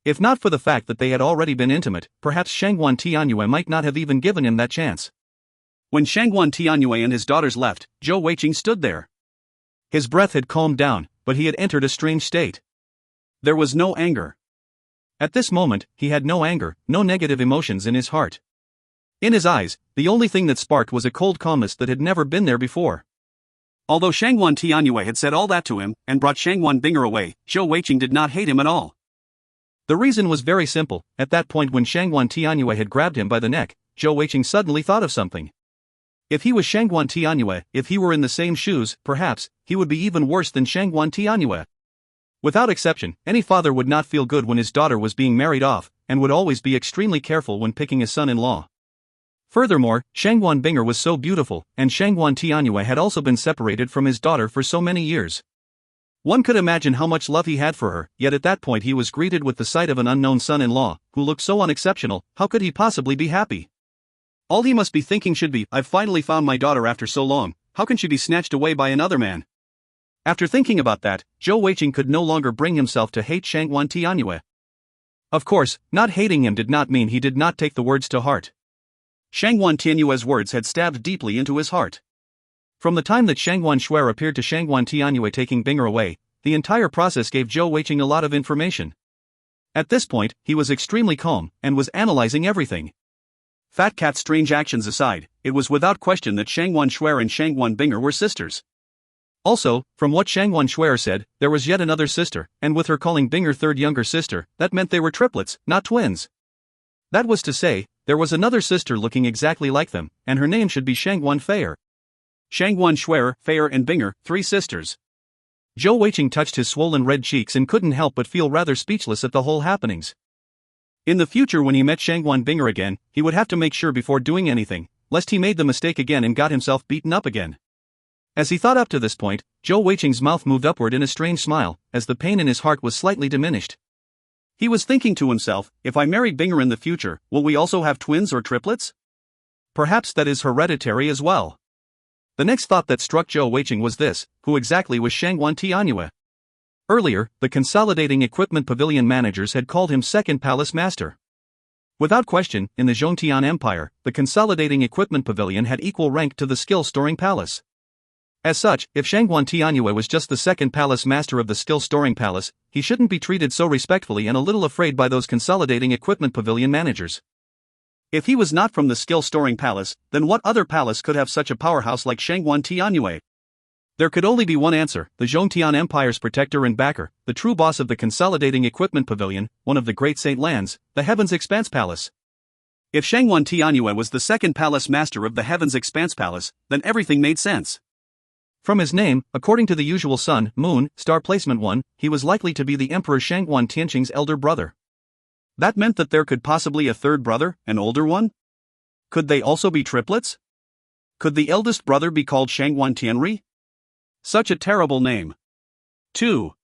If not for the fact that they had already been intimate, perhaps Shangwan Tianyue might not have even given him that chance. When Shangwan Tianyue and his daughters left, Zhou Weiqing stood there. His breath had calmed down, but he had entered a strange state. There was no anger. At this moment, he had no anger, no negative emotions in his heart. In his eyes, the only thing that sparked was a cold calmness that had never been there before. Although Shangwan Tianyue had said all that to him, and brought Shangwan Binger away, Zhou Weiqing did not hate him at all. The reason was very simple. At that point when Shangwan Tianyue had grabbed him by the neck, Zhou Weiqing suddenly thought of something. If he was Shangwan Tianyue, if he were in the same shoes, perhaps, he would be even worse than Shangwan Tianyue. Without exception, any father would not feel good when his daughter was being married off, and would always be extremely careful when picking a son-in-law. Furthermore, Shangwan Binger was so beautiful, and Shangwan Tianyue had also been separated from his daughter for so many years. One could imagine how much love he had for her, yet at that point he was greeted with the sight of an unknown son-in-law, who looked so unexceptional. How could he possibly be happy? All he must be thinking should be, "I've finally found my daughter after so long, how can she be snatched away by another man?" After thinking about that, Zhou Weiqing could no longer bring himself to hate Shangwan Tianyue. Of course, not hating him did not mean he did not take the words to heart. Shangwan Tianyue's words had stabbed deeply into his heart. From the time that Shangwan Shuer appeared to Shangwan Tianyue taking Binger away, the entire process gave Zhou Weiqing a lot of information. At this point, he was extremely calm, and was analyzing everything. Fat Cat's strange actions aside, it was without question that Shangwan Shuer and Shangwan Binger were sisters. Also, from what Shangwan Shuer said, there was yet another sister, and with her calling Binger third younger sister, that meant they were triplets, not twins. That was to say, there was another sister looking exactly like them, and her name should be Shangwan Feier. Shangwan Shuer, Feier and Binger, three sisters. Zhou Weiqing touched his swollen red cheeks and couldn't help but feel rather speechless at the whole happenings. In the future when he met Shangwan Binger again, he would have to make sure before doing anything, lest he made the mistake again and got himself beaten up again. As he thought up to this point, Zhou Weiqing's mouth moved upward in a strange smile, as the pain in his heart was slightly diminished. He was thinking to himself, if I marry Binger in the future, will we also have twins or triplets? Perhaps that is hereditary as well. The next thought that struck Zhou Weiqing was this: who exactly was Shangwan Tianyue? Earlier, the Consolidating Equipment Pavilion managers had called him Second Palace Master. Without question, in the Zhongtian Empire, the Consolidating Equipment Pavilion had equal rank to the Skill Storing Palace. As such, if Shangwan Tianyue was just the second palace master of the Skill Storing Palace, he shouldn't be treated so respectfully and a little afraid by those Consolidating Equipment Pavilion managers. If he was not from the skill-storing palace, then what other palace could have such a powerhouse like Shangguan Tianyue? There could only be one answer: the Zhongtian Empire's protector and backer, the true boss of the Consolidating Equipment Pavilion, one of the Great Saint Lands, the Heaven's Expanse Palace. If Shangguan Tianyue was the second palace master of the Heaven's Expanse Palace, then everything made sense. From his name, according to the usual sun, moon, star placement 1, he was likely to be the Emperor Shangguan Tianqing's elder brother. That meant that there could possibly a third brother, an older one? Could they also be triplets? Could the eldest brother be called Shangguan Tianri? Such a terrible name. 2.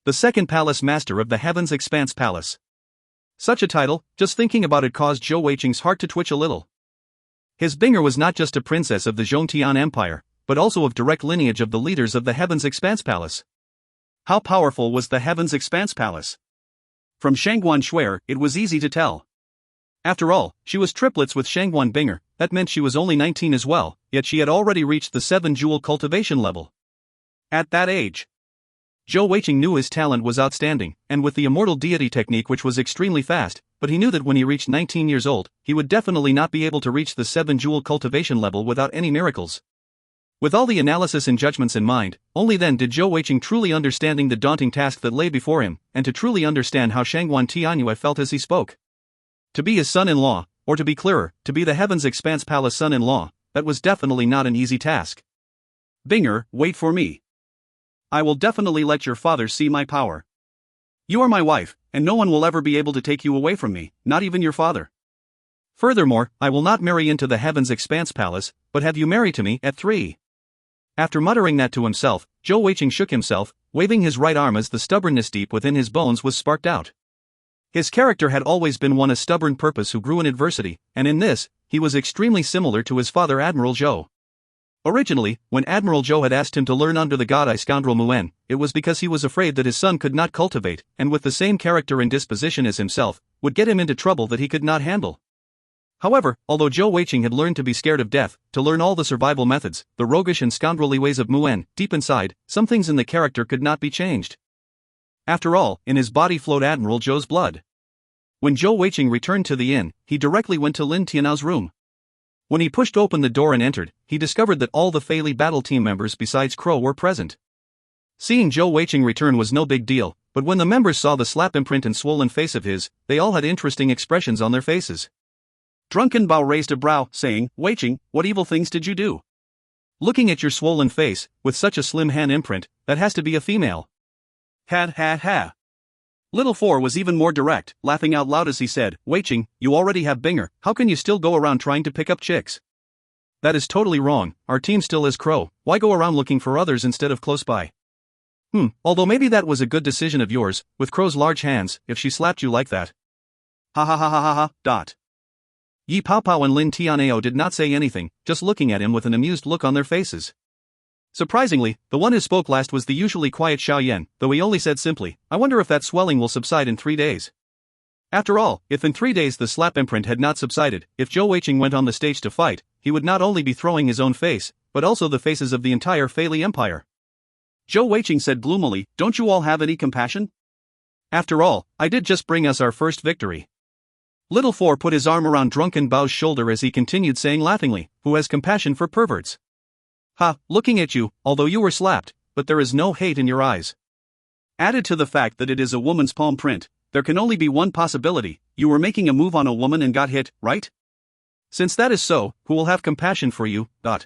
The second palace master of the Heaven's Expanse Palace. Such a title, just thinking about it caused Zhou Weiqing's heart to twitch a little. His Binger was not just a princess of the Zhongtian Empire, but also of direct lineage of the leaders of the Heaven's Expanse Palace. How powerful was the Heaven's Expanse Palace? From Shangguan Shuer, it was easy to tell. After all, she was triplets with Shangguan Binger, that meant she was only 19 as well, yet she had already reached the 7-jewel cultivation level. At that age, Zhou Weiqing knew his talent was outstanding, and with the immortal deity technique which was extremely fast, but he knew that when he reached 19 years old, he would definitely not be able to reach the 7-jewel cultivation level without any miracles. With all the analysis and judgments in mind, only then did Zhou Weiqing truly understanding the daunting task that lay before him, and to truly understand how Shangguan Tianyue felt as he spoke. To be his son-in-law, or to be clearer, to be the Heaven's Expanse Palace son-in-law, that was definitely not an easy task. Binger, wait for me. I will definitely let your father see my power. You are my wife, and no one will ever be able to take you away from me, not even your father. Furthermore, I will not marry into the Heaven's Expanse Palace, but have you marry to me at 3. After muttering that to himself, Zhou Weiqing shook himself, waving his right arm as the stubbornness deep within his bones was sparked out. His character had always been one of stubborn purpose who grew in adversity, and in this, he was extremely similar to his father Admiral Zhou. Originally, when Admiral Zhou had asked him to learn under the god-eye scoundrel Muen, it was because he was afraid that his son could not cultivate, and with the same character and disposition as himself, would get him into trouble that he could not handle. However, although Zhou Weiqing had learned to be scared of death, to learn all the survival methods, the roguish and scoundrelly ways of Muen, deep inside, some things in the character could not be changed. After all, in his body flowed Admiral Zhou's blood. When Zhou Weiqing returned to the inn, he directly went to Lin Tianao's room. When he pushed open the door and entered, he discovered that all the Fei Li battle team members besides Crow were present. Seeing Zhou Weiqing return was no big deal, but when the members saw the slap imprint and swollen face of his, they all had interesting expressions on their faces. Drunken Bao raised a brow, saying, Weiqing, what evil things did you do? Looking at your swollen face, with such a slim hand imprint, that has to be a female. Ha. Little Four was even more direct, laughing out loud as he said, Weiqing, you already have Binger, how can you still go around trying to pick up chicks? That is totally wrong, our team still is Crow, why go around looking for others instead of close by? Although maybe that was a good decision of yours, with Crow's large hands, if she slapped you like that. Ha. Yi Paopao and Lin Tianao did not say anything, just looking at him with an amused look on their faces. Surprisingly, the one who spoke last was the usually quiet Xiao Yan, though he only said simply, I wonder if that swelling will subside in 3 days. After all, if in 3 days the slap imprint had not subsided, if Zhou Weiqing went on the stage to fight, he would not only be throwing his own face, but also the faces of the entire Fei Li Empire. Zhou Weiqing said gloomily, don't you all have any compassion? After all, I did just bring us our first victory. Little Four put his arm around Drunken Bao's shoulder as he continued saying laughingly, who has compassion for perverts? Ha, looking at you, although you were slapped, but there is no hate in your eyes. Added to the fact that it is a woman's palm print, there can only be one possibility, you were making a move on a woman and got hit, right? Since that is so, who will have compassion for you, Zhou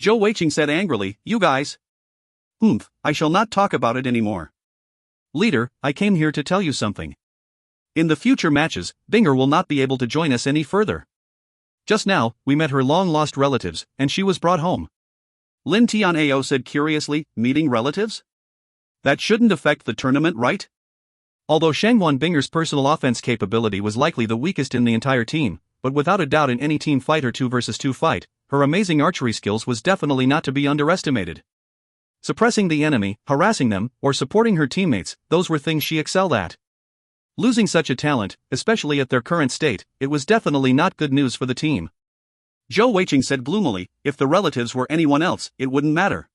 Weiqing said angrily, you guys. I shall not talk about it anymore. Leader, I came here to tell you something. In the future matches, Binger will not be able to join us any further. Just now, we met her long-lost relatives, and she was brought home. Lin Tianao said curiously, meeting relatives? That shouldn't affect the tournament, right? Although Shangguan Binger's personal offense capability was likely the weakest in the entire team, but without a doubt in any team fight or 2 versus 2 fight, her amazing archery skills was definitely not to be underestimated. Suppressing the enemy, harassing them, or supporting her teammates, those were things she excelled at. Losing such a talent, especially at their current state, it was definitely not good news for the team. Zhou Weiqing said gloomily, if the relatives were anyone else, it wouldn't matter.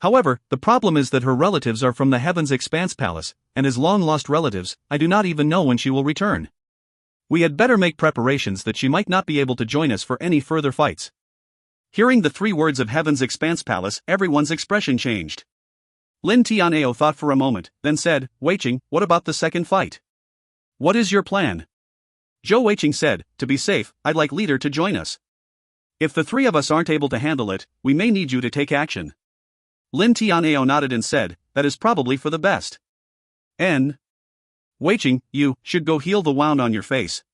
However, the problem is that her relatives are from the Heaven's Expanse Palace, and as long-lost relatives, I do not even know when she will return. We had better make preparations that she might not be able to join us for any further fights. Hearing the 3 words of Heaven's Expanse Palace, everyone's expression changed. Lin Tianao thought for a moment, then said, Weiqing, what about the second fight? What is your plan? Zhou Weiqing said, to be safe, I'd like leader to join us. If the 3 of us aren't able to handle it, we may need you to take action. Lin Tianao nodded and said, that is probably for the best. Weiqing, you should go heal the wound on your face.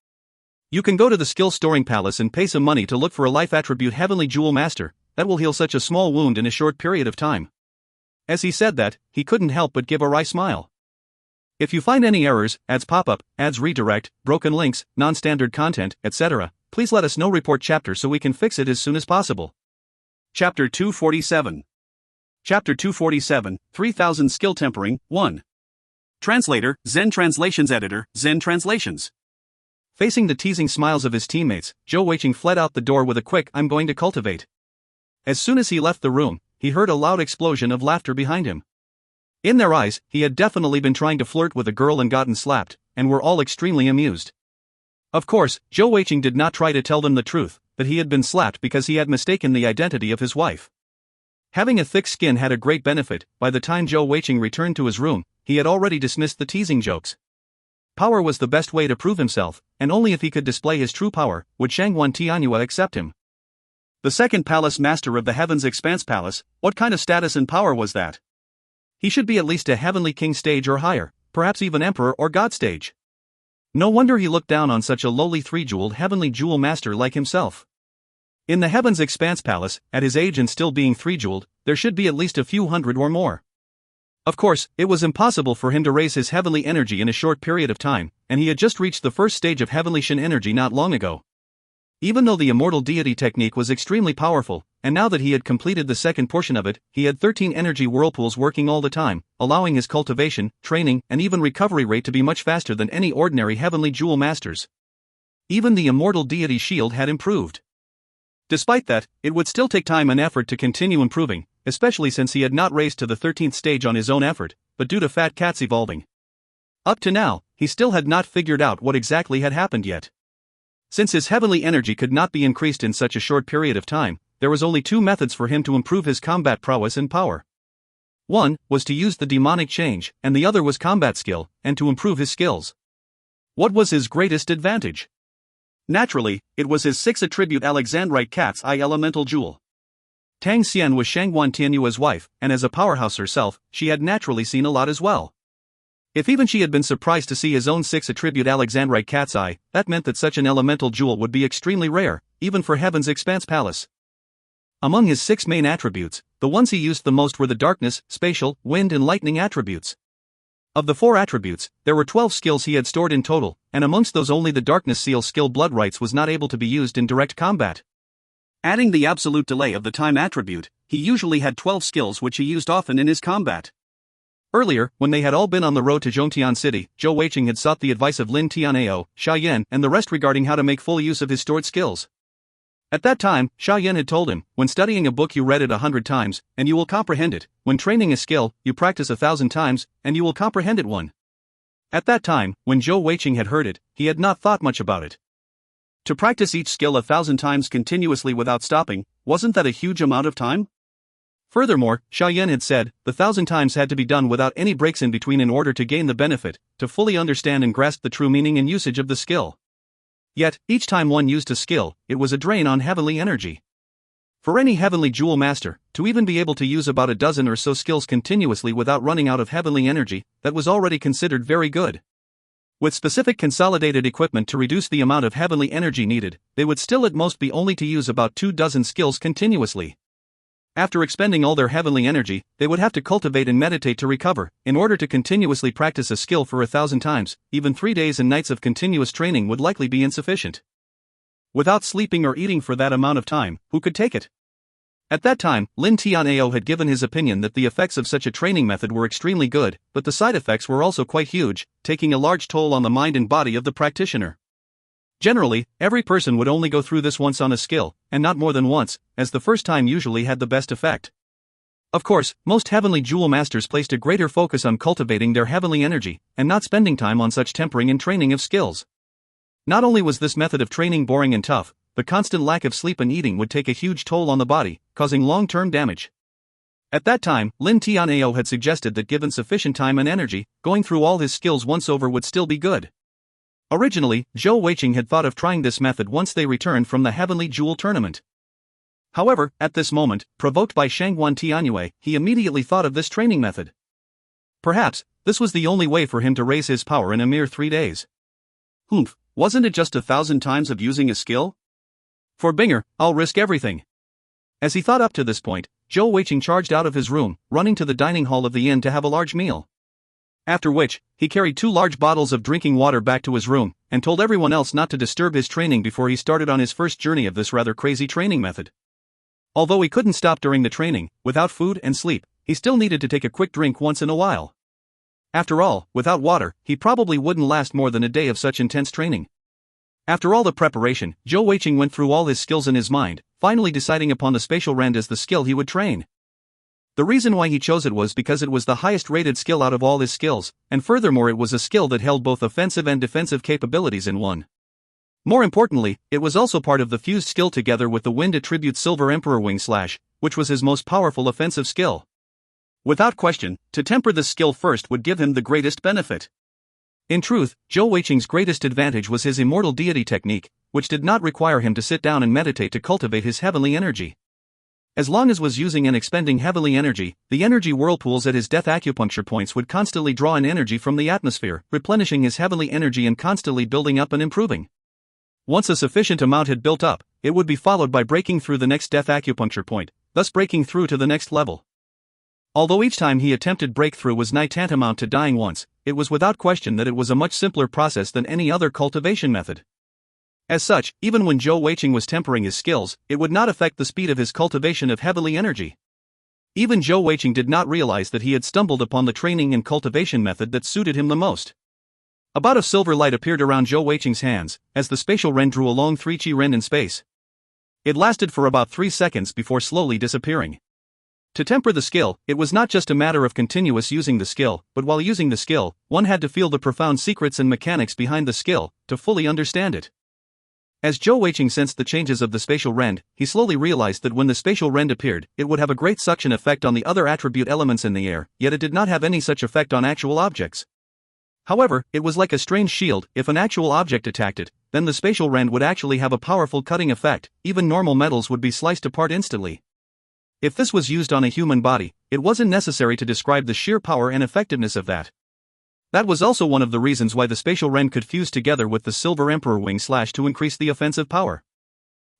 You can go to the skill storing palace and pay some money to look for a life attribute Heavenly Jewel Master that will heal such a small wound in a short period of time. As he said that, he couldn't help but give a wry smile. If you find any errors, ads pop up, ads redirect, broken links, non-standard content, etc., please let us know. Report chapter so we can fix it as soon as possible. Chapter 247. Chapter 247, 3000 Skill Tempering, 1. Translator, Zen Translations Editor, Zen Translations. Facing the teasing smiles of his teammates, Zhou Weiqing fled out the door with a quick, I'm going to cultivate. As soon as he left the room, he heard a loud explosion of laughter behind him. In their eyes, he had definitely been trying to flirt with a girl and gotten slapped, and were all extremely amused. Of course, Zhou Weiqing did not try to tell them the truth, that he had been slapped because he had mistaken the identity of his wife. Having a thick skin had a great benefit. By the time Zhou Weiqing returned to his room, he had already dismissed the teasing jokes. Power was the best way to prove himself, and only if he could display his true power would Shangguan Tianyue accept him. The second palace master of the Heaven's Expanse Palace, what kind of status and power was that? He should be at least a Heavenly King stage or higher, perhaps even Emperor or God stage. No wonder he looked down on such a lowly 3-jeweled Heavenly Jewel Master like himself. In the Heaven's Expanse Palace, at his age and still being 3-jeweled, there should be at least a few hundred or more. Of course, it was impossible for him to raise his heavenly energy in a short period of time, and he had just reached the first stage of Heavenly Shin energy not long ago. Even though the Immortal Deity technique was extremely powerful, and now that he had completed the second portion of it, he had 13 energy whirlpools working all the time, allowing his cultivation, training, and even recovery rate to be much faster than any ordinary Heavenly Jewel Masters. Even the Immortal Deity shield had improved. Despite that, it would still take time and effort to continue improving, especially since he had not raised to the 13th stage on his own effort, but due to Fat Cat's evolving. Up to now, he still had not figured out what exactly had happened yet. Since his heavenly energy could not be increased in such a short period of time, there was only 2 methods for him to improve his combat prowess and power. One was to use the demonic change, and the other was combat skill, and to improve his skills. What was his greatest advantage? Naturally, it was his 6 attribute Alexandrite Cat's Eye Elemental Jewel. Tang Xian was Shangguan Tianyue's wife, and as a powerhouse herself, she had naturally seen a lot as well. If even she had been surprised to see his own 6 attribute Alexandrite Cat's Eye, that meant that such an elemental jewel would be extremely rare, even for Heaven's Expanse Palace. Among his 6 main attributes, the ones he used the most were the darkness, spatial, wind and lightning attributes. Of the 4 attributes, there were 12 skills he had stored in total, and amongst those only the Darkness Seal skill Blood Rights was not able to be used in direct combat. Adding the absolute delay of the time attribute, he usually had 12 skills which he used often in his combat. Earlier, when they had all been on the road to Zhongtian City, Zhou Weiqing had sought the advice of Lin Tianao, Xia Yan, and the rest regarding how to make full use of his stored skills. At that time, Xia Yan had told him, when studying a book you read it 100 times, and you will comprehend it. When training a skill, you practice 1,000 times, and you will comprehend it 1. At that time, when Zhou Weiqing had heard it, he had not thought much about it. To practice each skill 1,000 times continuously without stopping, wasn't that a huge amount of time? Furthermore, Xia Yan had said, the 1,000 times had to be done without any breaks in between in order to gain the benefit, to fully understand and grasp the true meaning and usage of the skill. Yet, each time one used a skill, it was a drain on heavenly energy. For any Heavenly Jewel Master, to even be able to use about a dozen or so skills continuously without running out of heavenly energy, that was already considered very good. With specific consolidated equipment to reduce the amount of heavenly energy needed, they would still at most be only to use about 24 skills continuously. After expending all their heavenly energy, they would have to cultivate and meditate to recover. In order to continuously practice a skill for 1,000 times, even 3 days and nights of continuous training would likely be insufficient. Without sleeping or eating for that amount of time, who could take it? At that time, Lin Tianao had given his opinion that the effects of such a training method were extremely good, but the side effects were also quite huge, taking a large toll on the mind and body of the practitioner. Generally, every person would only go through this once on a skill, and not more than once, as the first time usually had the best effect. Of course, most Heavenly Jewel Masters placed a greater focus on cultivating their heavenly energy, and not spending time on such tempering and training of skills. Not only was this method of training boring and tough, the constant lack of sleep and eating would take a huge toll on the body, causing long-term damage. At that time, Lin Tianao had suggested that given sufficient time and energy, going through all his skills once over would still be good. Originally, Zhou Weiqing had thought of trying this method once they returned from the Heavenly Jewel tournament. However, at this moment, provoked by Shangguan Tianyue, he immediately thought of this training method. Perhaps, this was the only way for him to raise his power in a mere 3 days. Humph, wasn't it just 1,000 times of using a skill? For Binger, I'll risk everything. As he thought up to this point, Zhou Weiqing charged out of his room, running to the dining hall of the inn to have a large meal. After which, he carried 2 large bottles of drinking water back to his room, and told everyone else not to disturb his training before he started on his first journey of this rather crazy training method. Although he couldn't stop during the training, without food and sleep, he still needed to take a quick drink once in a while. After all, without water, he probably wouldn't last more than a day of such intense training. After all the preparation, Zhou Weiqing went through all his skills in his mind, finally deciding upon the spatial rend as the skill he would train. The reason why he chose it was because it was the highest rated skill out of all his skills, and furthermore it was a skill that held both offensive and defensive capabilities in one. More importantly, it was also part of the fused skill together with the Wind Attribute Silver Emperor Wing Slash, which was his most powerful offensive skill. Without question, to temper this skill first would give him the greatest benefit. In truth, Zhou Weiqing's greatest advantage was his immortal deity technique, which did not require him to sit down and meditate to cultivate his heavenly energy. As long as was using and expending heavenly energy, the energy whirlpools at his death acupuncture points would constantly draw in energy from the atmosphere, replenishing his heavenly energy and constantly building up and improving. Once a sufficient amount had built up, it would be followed by breaking through the next death acupuncture point, thus breaking through to the next level. Although each time he attempted breakthrough was nigh tantamount to dying once, it was without question that it was a much simpler process than any other cultivation method. As such, even when Zhou Weiqing was tempering his skills, it would not affect the speed of his cultivation of heavenly energy. Even Zhou Weiqing did not realize that he had stumbled upon the training and cultivation method that suited him the most. About a silver light appeared around Zhou Weiqing's hands, as the spatial rend drew a long 3 chi rend in space. It lasted for about 3 seconds before slowly disappearing. To temper the skill, it was not just a matter of continuous using the skill, but while using the skill, one had to feel the profound secrets and mechanics behind the skill, to fully understand it. As Zhou Weiqing sensed the changes of the spatial rend, he slowly realized that when the spatial rend appeared, it would have a great suction effect on the other attribute elements in the air, yet it did not have any such effect on actual objects. However, it was like a strange shield. If an actual object attacked it, then the spatial rend would actually have a powerful cutting effect, even normal metals would be sliced apart instantly. If this was used on a human body, it wasn't necessary to describe the sheer power and effectiveness of that. That was also one of the reasons why the spatial rend could fuse together with the Silver Emperor Wing Slash to increase the offensive power.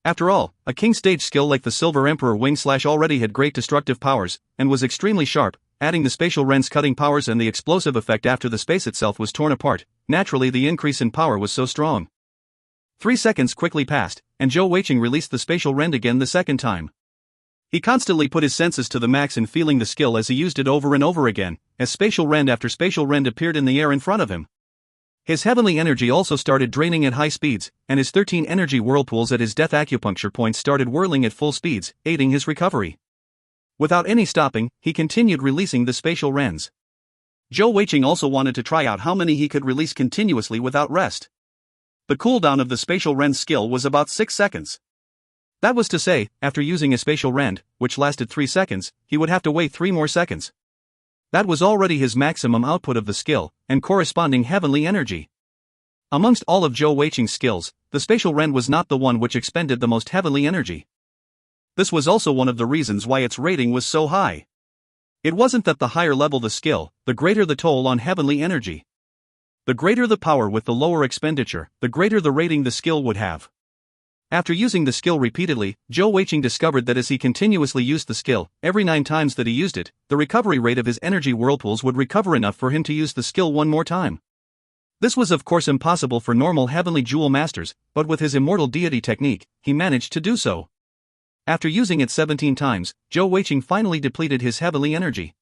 After all, a king stage skill like the Silver Emperor Wing Slash already had great destructive powers, and was extremely sharp. Adding the spatial rend's cutting powers and the explosive effect after the space itself was torn apart, naturally the increase in power was so strong. 3 seconds quickly passed, and Zhou Weiqing released the spatial rend again the second time. He constantly put his senses to the max in feeling the skill as he used it over and over again, as spatial rend after spatial rend appeared in the air in front of him. His heavenly energy also started draining at high speeds, and his 13 energy whirlpools at his death acupuncture points started whirling at full speeds, aiding his recovery. Without any stopping, he continued releasing the spatial rends. Zhou Weiqing also wanted to try out how many he could release continuously without rest. The cooldown of the spatial rend skill was about 6 seconds. That was to say, after using a spatial rend, which lasted 3 seconds, he would have to wait 3 more seconds. That was already his maximum output of the skill, and corresponding heavenly energy. Amongst all of Zhou Weiqing's skills, the spatial rend was not the one which expended the most heavenly energy. This was also one of the reasons why its rating was so high. It wasn't that the higher level the skill, the greater the toll on heavenly energy. The greater the power with the lower expenditure, the greater the rating the skill would have. After using the skill repeatedly, Zhou Weiqing discovered that as he continuously used the skill, every 9 times that he used it, the recovery rate of his energy whirlpools would recover enough for him to use the skill one more time. This was of course impossible for normal heavenly jewel masters, but with his immortal deity technique, he managed to do so. After using it 17 times, Zhou Weiqing finally depleted his heavenly energy.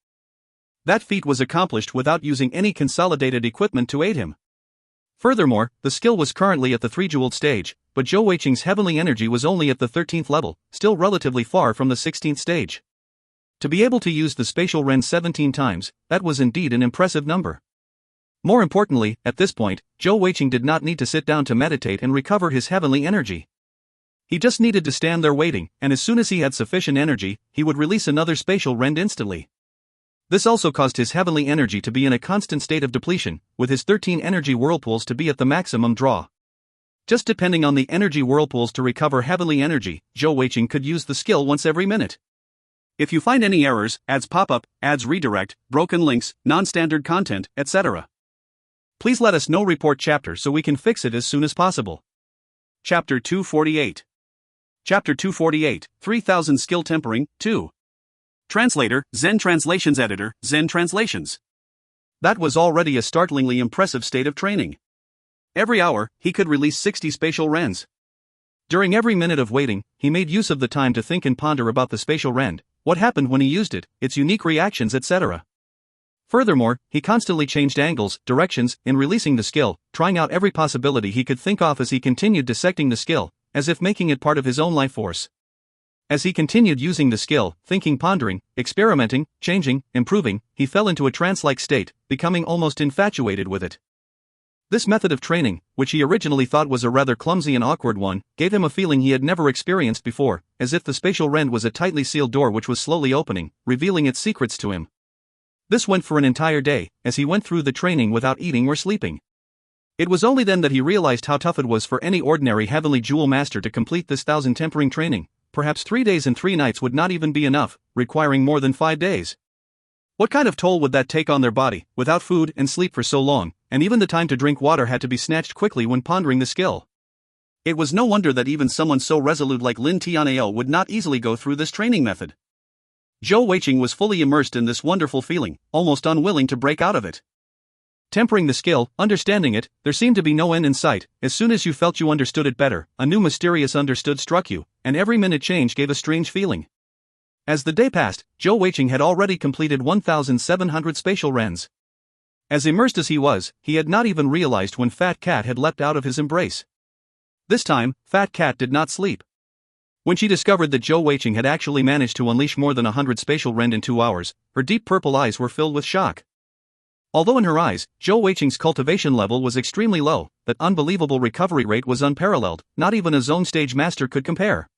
That feat was accomplished without using any consolidated equipment to aid him. Furthermore, the skill was currently at the 3-jeweled stage, but Zhou Weiqing's heavenly energy was only at the 13th level, still relatively far from the 16th stage. To be able to use the spatial rend 17 times, that was indeed an impressive number. More importantly, at this point, Zhou Weiqing did not need to sit down to meditate and recover his heavenly energy. He just needed to stand there waiting, and as soon as he had sufficient energy, he would release another spatial rend instantly. This also caused his heavenly energy to be in a constant state of depletion, with his 13 energy whirlpools to be at the maximum draw. Just depending on the energy whirlpools to recover heavenly energy, Zhou Weiqing could use the skill once every minute. If you find any errors, ads pop up, ads redirect, broken links, non-standard content, etc., please let us know. Report chapter so we can fix it as soon as possible. Chapter 248. Chapter 248, 3000 Skill Tempering, 2. Translator, Zen Translations Editor, Zen Translations. That was already a startlingly impressive state of training. Every hour, he could release 60 spatial rends. During every minute of waiting, he made use of the time to think and ponder about the spatial rend, what happened when he used it, its unique reactions, etc. Furthermore, he constantly changed angles, directions, in releasing the skill, trying out every possibility he could think of as he continued dissecting the skill, as if making it part of his own life force. As he continued using the skill, thinking, pondering, experimenting, changing, improving, he fell into a trance-like state, becoming almost infatuated with it. This method of training, which he originally thought was a rather clumsy and awkward one, gave him a feeling he had never experienced before, as if the spatial rend was a tightly sealed door which was slowly opening, revealing its secrets to him. This went for an entire day, as he went through the training without eating or sleeping. It was only then that he realized how tough it was for any ordinary heavenly jewel master to complete this 1000 tempering training. Perhaps 3 days and 3 nights would not even be enough, requiring more than 5 days. What kind of toll would that take on their body, without food and sleep for so long, and even the time to drink water had to be snatched quickly when pondering the skill? It was no wonder that even someone so resolute like Lin Tianao would not easily go through this training method. Zhou Weiqing was fully immersed in this wonderful feeling, almost unwilling to break out of it. Tempering the skill, understanding it, there seemed to be no end in sight. As soon as you felt you understood it better, a new mysterious understood struck you, and every minute change gave a strange feeling. As the day passed, Zhou Weiqing had already completed 1,700 spatial rends. As immersed as he was, he had not even realized when Fat Cat had leapt out of his embrace. This time, Fat Cat did not sleep. When she discovered that Zhou Weiqing had actually managed to unleash more than 100 spatial rend in 2 hours, her deep purple eyes were filled with shock. Although in her eyes, Zhou Weiqing's cultivation level was extremely low, that unbelievable recovery rate was unparalleled, not even a zone stage master could compare.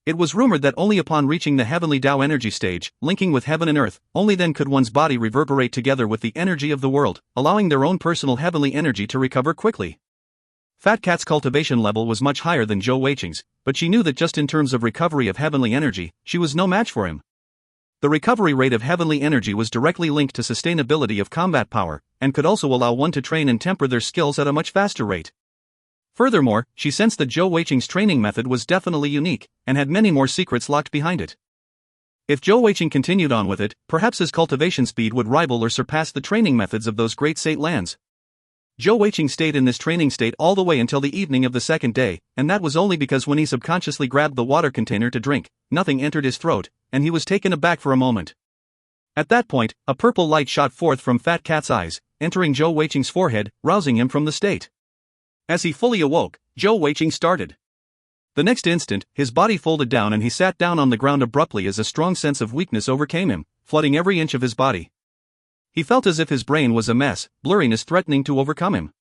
It was rumored that only upon reaching the heavenly Tao energy stage, linking with heaven and earth, only then could one's body reverberate together with the energy of the world, allowing their own personal heavenly energy to recover quickly. Fat Cat's cultivation level was much higher than Zhou Weiqing's, but she knew that just in terms of recovery of heavenly energy, she was no match for him. The recovery rate of heavenly energy was directly linked to sustainability of combat power, and could also allow one to train and temper their skills at a much faster rate. Furthermore, she sensed that Zhou Weiqing's training method was definitely unique, and had many more secrets locked behind it. If Zhou Weiqing continued on with it, perhaps his cultivation speed would rival or surpass the training methods of those great Saint lands. Zhou Weiqing stayed in this training state all the way until the evening of the second day, and that was only because when he subconsciously grabbed the water container to drink, nothing entered his throat, and he was taken aback for a moment. At that point, a purple light shot forth from Fat Cat's eyes, entering Zhou Weiqing's forehead, rousing him from the state. As he fully awoke, Zhou Weiqing started. The next instant, his body folded down and he sat down on the ground abruptly as a strong sense of weakness overcame him, flooding every inch of his body. He felt as if his brain was a mess, blurriness threatening to overcome him.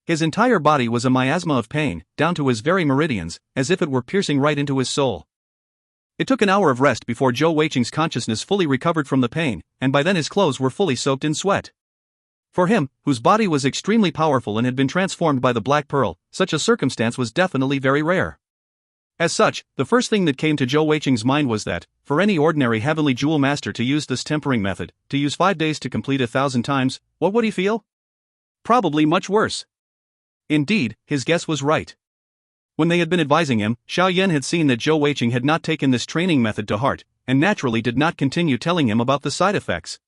His entire body was a miasma of pain, down to his very meridians, as if it were piercing right into his soul. It took an hour of rest before Zhou Weiqing's consciousness fully recovered from the pain, and by then his clothes were fully soaked in sweat. For him, whose body was extremely powerful and had been transformed by the Black Pearl, such a circumstance was definitely very rare. As such, the first thing that came to Zhou Weiqing's mind was that, for any ordinary heavenly jewel master to use this tempering method, to use 5 days to complete 1,000 times, what would he feel? Probably much worse. Indeed, his guess was right. When they had been advising him, Xiao Yan had seen that Zhou Weiqing had not taken this training method to heart, and naturally did not continue telling him about the side effects.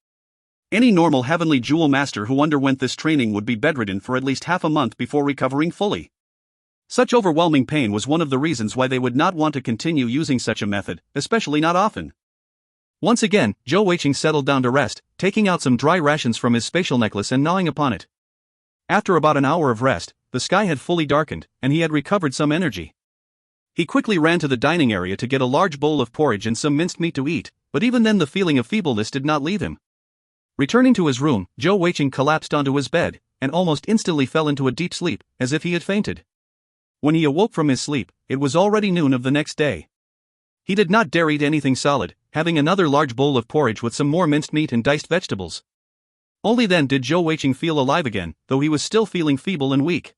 Any normal heavenly jewel master who underwent this training would be bedridden for at least half a month before recovering fully. Such overwhelming pain was one of the reasons why they would not want to continue using such a method, especially not often. Once again, Zhou Weiqing settled down to rest, taking out some dry rations from his spatial necklace and gnawing upon it. After about an hour of rest, the sky had fully darkened, and he had recovered some energy. He quickly ran to the dining area to get a large bowl of porridge and some minced meat to eat, but even then the feeling of feebleness did not leave him. Returning to his room, Zhou Weiqing collapsed onto his bed, and almost instantly fell into a deep sleep, as if he had fainted. When he awoke from his sleep, it was already noon of the next day. He did not dare eat anything solid, having another large bowl of porridge with some more minced meat and diced vegetables. Only then did Zhou Weiqing feel alive again, though he was still feeling feeble and weak.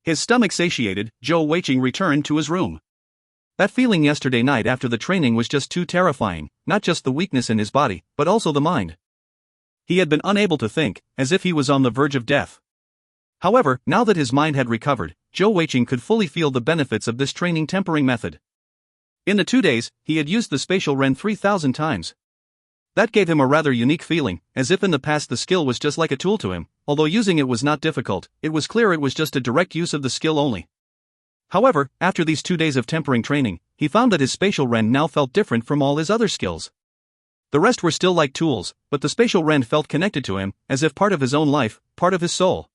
His stomach satiated, Zhou Weiqing returned to his room. That feeling yesterday night after the training was just too terrifying, not just the weakness in his body, but also the mind. He had been unable to think, as if he was on the verge of death. However, now that his mind had recovered, Zhou Weiqing could fully feel the benefits of this training tempering method. In the 2 days, he had used the spatial Ren 3,000 times. That gave him a rather unique feeling, as if in the past the skill was just like a tool to him. Although using it was not difficult, it was clear it was just a direct use of the skill only. However, after these 2 days of tempering training, he found that his spatial Ren now felt different from all his other skills. The rest were still like tools, but the spatial Ren felt connected to him, as if part of his own life, part of his soul.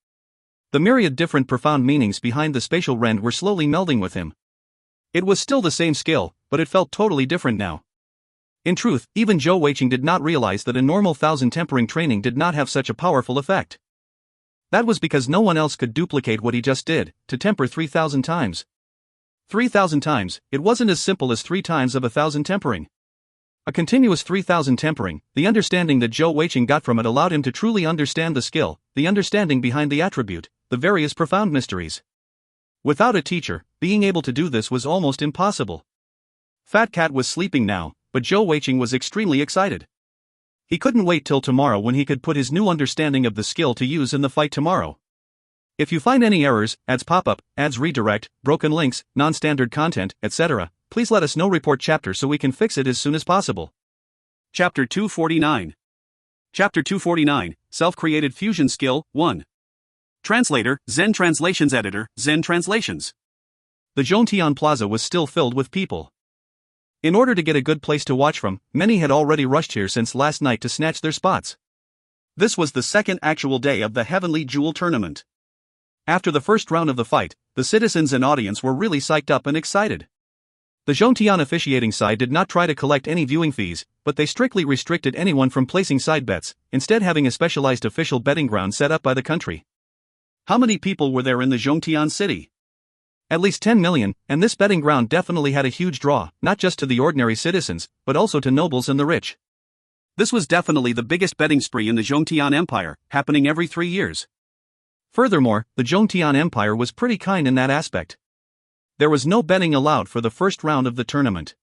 The myriad different profound meanings behind the spatial Ren were slowly melding with him. It was still the same skill, but it felt totally different now. In truth, even Zhou Weiqing did not realize that a normal 1,000 tempering training did not have such a powerful effect. That was because no one else could duplicate what he just did, to temper 3,000 times. 3,000 times, it wasn't as simple as 3 times of 1,000 tempering. A continuous 3,000 tempering, the understanding that Zhou Weiqing got from it allowed him to truly understand the skill, the understanding behind the attribute, the various profound mysteries. Without a teacher, being able to do this was almost impossible. Fat Cat was sleeping now, but Zhou Weiqing was extremely excited. He couldn't wait till tomorrow when he could put his new understanding of the skill to use in the fight tomorrow. If you find any errors, ads pop up, ads redirect, broken links, non-standard content, etc., please let us know. Report chapter so we can fix it as soon as possible. Chapter 249. Chapter 249, Self-Created Fusion Skill, 1. Translator, Zen Translations Editor, Zen Translations. The Zhongtian Plaza was still filled with people. In order to get a good place to watch from, many had already rushed here since last night to snatch their spots. This was the second actual day of the Heavenly Jewel Tournament. After the first round of the fight, the citizens and audience were really psyched up and excited. The Zhongtian officiating side did not try to collect any viewing fees, but they strictly restricted anyone from placing side bets, instead having a specialized official betting ground set up by the country. How many people were there in the Zhongtian city? At least 10 million, and this betting ground definitely had a huge draw, not just to the ordinary citizens, but also to nobles and the rich. This was definitely the biggest betting spree in the Zhongtian Empire, happening every 3 years. Furthermore, the Zhongtian Empire was pretty kind in that aspect. There was no betting allowed for the first round of the tournament.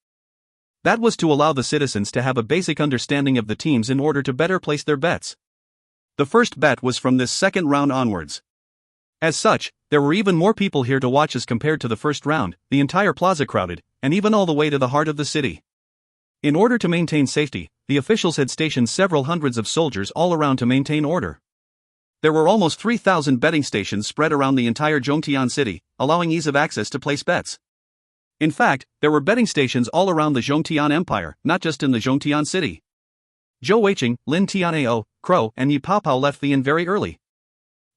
That was to allow the citizens to have a basic understanding of the teams in order to better place their bets. The first bet was from this second round onwards. As such, there were even more people here to watch as compared to the first round, the entire plaza crowded, and even all the way to the heart of the city. In order to maintain safety, the officials had stationed several hundreds of soldiers all around to maintain order. There were almost 3,000 betting stations spread around the entire Zhongtian city, allowing ease of access to place bets. In fact, there were betting stations all around the Zhongtian Empire, not just in the Zhongtian city. Zhou Weiqing, Lin Tianao, Crow, and Yi Paopao left the inn very early.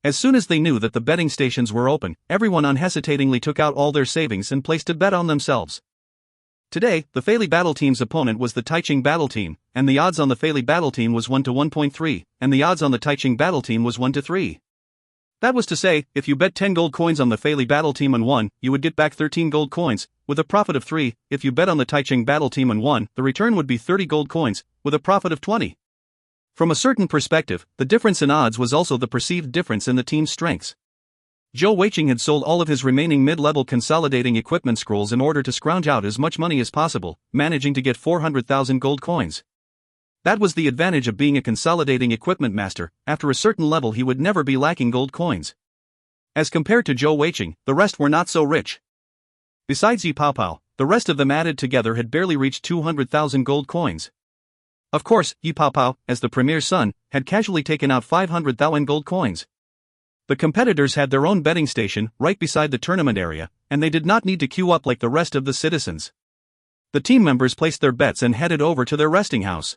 As soon as they knew that the betting stations were open, everyone unhesitatingly took out all their savings and placed a bet on themselves. Today, the Fei Li battle team's opponent was the Taiching battle team, and the odds on the Fei Li battle team was 1 to 1.3, and the odds on the Taiching battle team was 1 to 3. That was to say, if you bet 10 gold coins on the Fei Li battle team and won, you would get back 13 gold coins, with a profit of 3. If you bet on the Taiching battle team and won, the return would be 30 gold coins, with a profit of 20. From a certain perspective, the difference in odds was also the perceived difference in the team's strengths. Zhou Weiqing had sold all of his remaining mid-level consolidating equipment scrolls in order to scrounge out as much money as possible, managing to get 400,000 gold coins. That was the advantage of being a consolidating equipment master. After a certain level he would never be lacking gold coins. As compared to Zhou Weiqing, the rest were not so rich. Besides Yi Paopao, the rest of them added together had barely reached 200,000 gold coins. Of course, Yi Paopao, as the premier's son, had casually taken out 500,000 gold coins. The competitors had their own betting station right beside the tournament area, and they did not need to queue up like the rest of the citizens. The team members placed their bets and headed over to their resting house.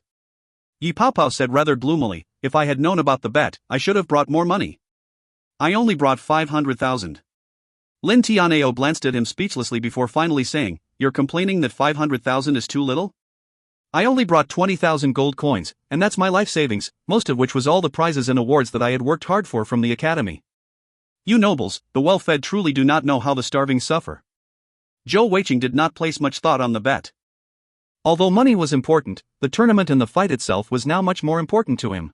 Yi Paopao said rather gloomily, "If I had known about the bet, I should have brought more money. I only brought 500,000. Lin Tianao glanced at him speechlessly before finally saying, "You're complaining that 500,000 is too little? I only brought 20,000 gold coins, and that's my life savings, most of which was all the prizes and awards that I had worked hard for from the academy. You nobles, the well-fed truly do not know how the starving suffer. Zhou Weiqing did not place much thought on the bet. Although money was important, the tournament and the fight itself was now much more important to him.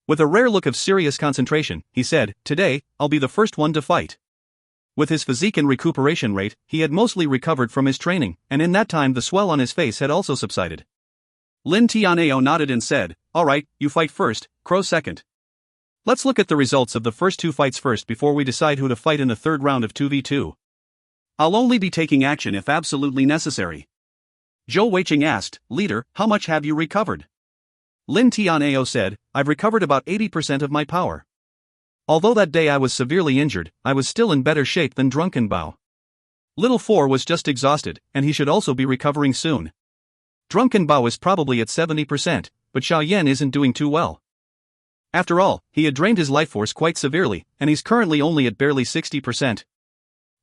With a rare look of serious concentration, he said, "Today, I'll be the first one to fight." With his physique and recuperation rate, he had mostly recovered from his training, and in that time the swell on his face had also subsided. Lin Tianao nodded and said, "Alright, you fight first, Crow second. Let's look at the results of the first two fights first before we decide who to fight in the third round of 2v2. I'll only be taking action if absolutely necessary." Zhou Weiqing asked, "Leader, how much have you recovered?" Lin Tianao said, "I've recovered about 80% of my power. Although that day I was severely injured, I was still in better shape than Drunken Bao. Little Four was just exhausted, and he should also be recovering soon. Drunken Bao is probably at 70%, but Xiao Yan isn't doing too well. After all, he had drained his life force quite severely, and he's currently only at barely 60%.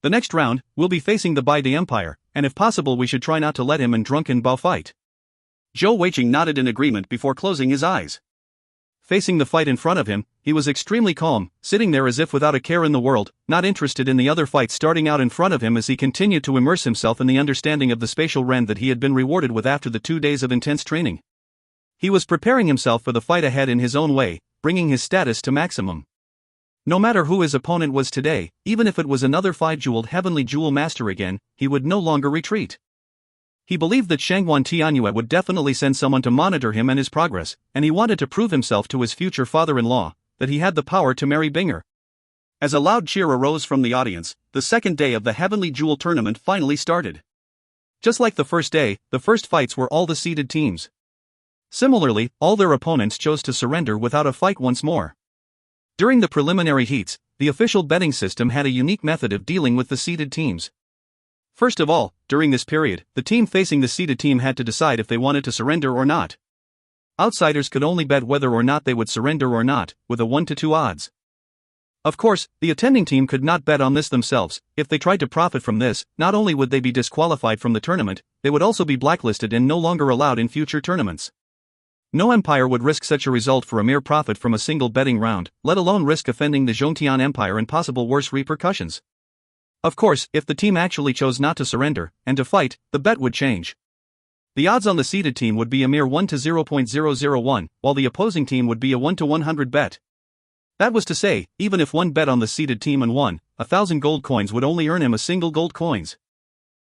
The next round, we'll be facing the Bai De Empire, and if possible we should try not to let him and Drunken Bao fight." Zhou Weiqing nodded in agreement before closing his eyes. Facing the fight in front of him, he was extremely calm, sitting there as if without a care in the world, not interested in the other fights starting out in front of him as he continued to immerse himself in the understanding of the spatial rend that he had been rewarded with after the 2 days of intense training. He was preparing himself for the fight ahead in his own way, bringing his status to maximum. No matter who his opponent was today, even if it was another 5-jeweled Heavenly Jewel Master again, he would no longer retreat. He believed that Shangguan Tianyue would definitely send someone to monitor him and his progress, and he wanted to prove himself to his future father-in-law, that he had the power to marry Binger. As a loud cheer arose from the audience, the second day of the Heavenly Jewel Tournament finally started. Just like the first day, the first fights were all the seeded teams. Similarly, all their opponents chose to surrender without a fight once more. During the preliminary heats, the official betting system had a unique method of dealing with the seeded teams. First of all, during this period, the team facing the seeded team had to decide if they wanted to surrender or not. Outsiders could only bet whether or not they would surrender or not, with a 1-to-2 odds. Of course, the attending team could not bet on this themselves. If they tried to profit from this, not only would they be disqualified from the tournament, they would also be blacklisted and no longer allowed in future tournaments. No empire would risk such a result for a mere profit from a single betting round, let alone risk offending the Zhongtian Empire and possible worse repercussions. Of course, if the team actually chose not to surrender, and to fight, the bet would change. The odds on the seeded team would be a mere 1-to-0.001, while the opposing team would be a 1-to-100 bet. That was to say, even if one bet on the seeded team and won, 1,000 gold coins would only earn him a single gold coins.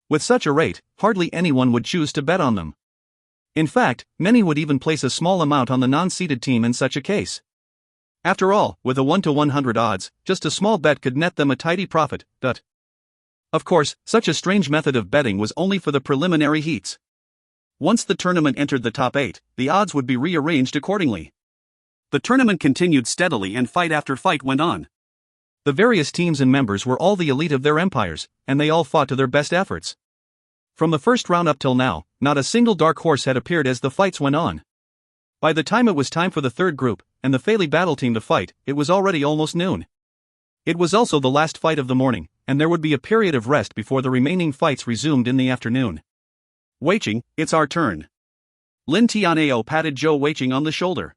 With such a rate, hardly anyone would choose to bet on them. In fact, many would even place a small amount on the non-seeded team in such a case. After all, with a 1-to-100 odds, just a small bet could net them a tidy profit. Of course, such a strange method of betting was only for the preliminary heats. Once the tournament entered the top 8, the odds would be rearranged accordingly. The tournament continued steadily and fight after fight went on. The various teams and members were all the elite of their empires, and they all fought to their best efforts. From the first round up till now, not a single dark horse had appeared as the fights went on. By the time it was time for the third group, and the Fei Li battle team to fight, it was already almost noon. It was also the last fight of the morning, and there would be a period of rest before the remaining fights resumed in the afternoon. "Weiqing, it's our turn." Lin Tianao patted Zhou Weiqing on the shoulder.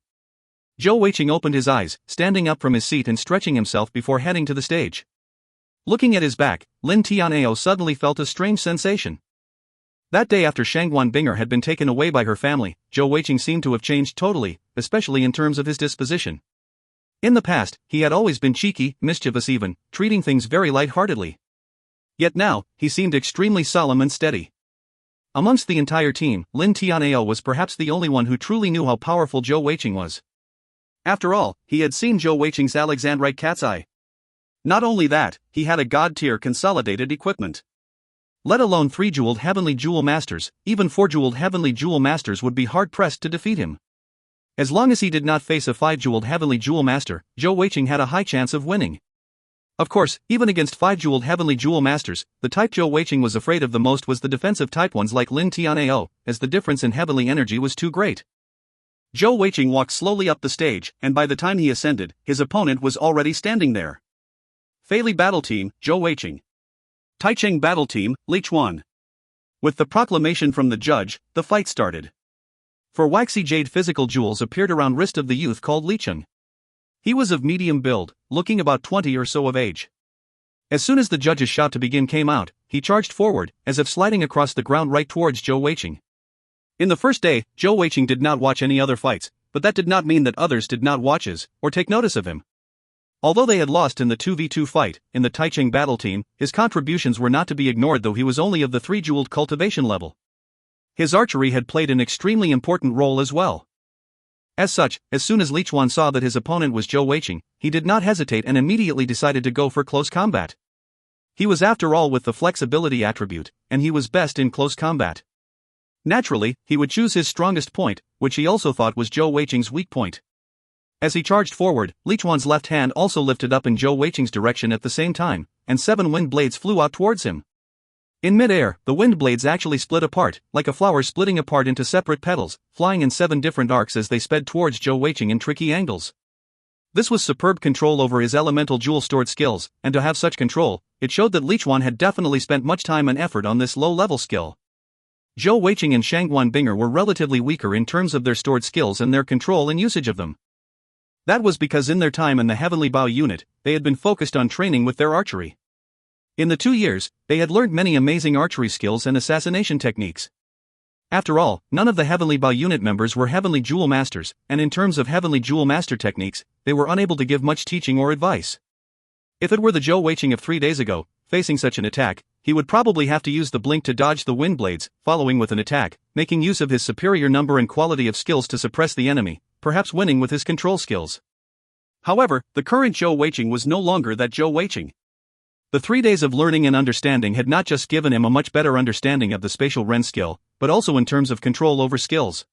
Zhou Weiqing opened his eyes, standing up from his seat and stretching himself before heading to the stage. Looking at his back, Lin Tianao suddenly felt a strange sensation. That day after Shangguan Binger had been taken away by her family, Zhou Weiqing seemed to have changed totally, especially in terms of his disposition. In the past, he had always been cheeky, mischievous even, treating things very light-heartedly. Yet now, he seemed extremely solemn and steady. Amongst the entire team, Lin Tianao was perhaps the only one who truly knew how powerful Zhou Weiqing was. After all, he had seen Zhou Weiqing's Alexandrite cat's eye. Not only that, he had a god-tier consolidated equipment. Let alone 3-jeweled Heavenly Jewel Masters, even 4-jeweled Heavenly Jewel Masters would be hard-pressed to defeat him. As long as he did not face a 5-jeweled Heavenly Jewel Master, Zhou Weiqing had a high chance of winning. Of course, even against 5-jeweled Heavenly Jewel Masters, the type Zhou Weiqing was afraid of the most was the defensive type ones like Lin Tianao, as the difference in heavenly energy was too great. Zhou Weiqing walked slowly up the stage, and by the time he ascended, his opponent was already standing there. Fei Li Battle Team, Zhou Weiqing. Taicheng Battle Team, Li Chuan. With the proclamation from the judge, the fight started. For waxy jade physical jewels appeared around wrist of the youth called Weiqing. He was of medium build, looking about 20 or so of age. As soon as the judge's shout to begin came out, he charged forward, as if sliding across the ground right towards Zhou Weiqing. In the first day, Zhou Weiqing did not watch any other fights, but that did not mean that others did not watch his, or take notice of him. Although they had lost in the 2v2 fight, in the Taiching battle team, his contributions were not to be ignored, though he was only of the 3-jeweled cultivation level. His archery had played an extremely important role as well. As such, as soon as Li Chuan saw that his opponent was Zhou Weiqing, he did not hesitate and immediately decided to go for close combat. He was after all with the flexibility attribute, and he was best in close combat. Naturally, he would choose his strongest point, which he also thought was Zhou Weiqing's weak point. As he charged forward, Li Chuan's left hand also lifted up in Zhou Weiqing's direction at the same time, and 7 wind blades flew out towards him. In mid-air, the wind blades actually split apart, like a flower splitting apart into separate petals, flying in 7 different arcs as they sped towards Zhou Weiqing in tricky angles. This was superb control over his elemental jewel-stored skills, and to have such control, it showed that Li Chuan had definitely spent much time and effort on this low-level skill. Zhou Weiqing and Shangguan Binger were relatively weaker in terms of their stored skills and their control and usage of them. That was because in their time in the Heavenly Bow unit, they had been focused on training with their archery. In the 2 years, they had learned many amazing archery skills and assassination techniques. After all, none of the Heavenly Bow unit members were Heavenly Jewel Masters, and in terms of Heavenly Jewel Master techniques, they were unable to give much teaching or advice. If it were the Zhou Weiqing of 3 days ago, facing such an attack, he would probably have to use the blink to dodge the wind blades, following with an attack, making use of his superior number and quality of skills to suppress the enemy, perhaps winning with his control skills. However, the current Zhou Weiqing was no longer that Zhou Weiqing. The 3 days of learning and understanding had not just given him a much better understanding of the spatial Ren skill, but also in terms of control over skills.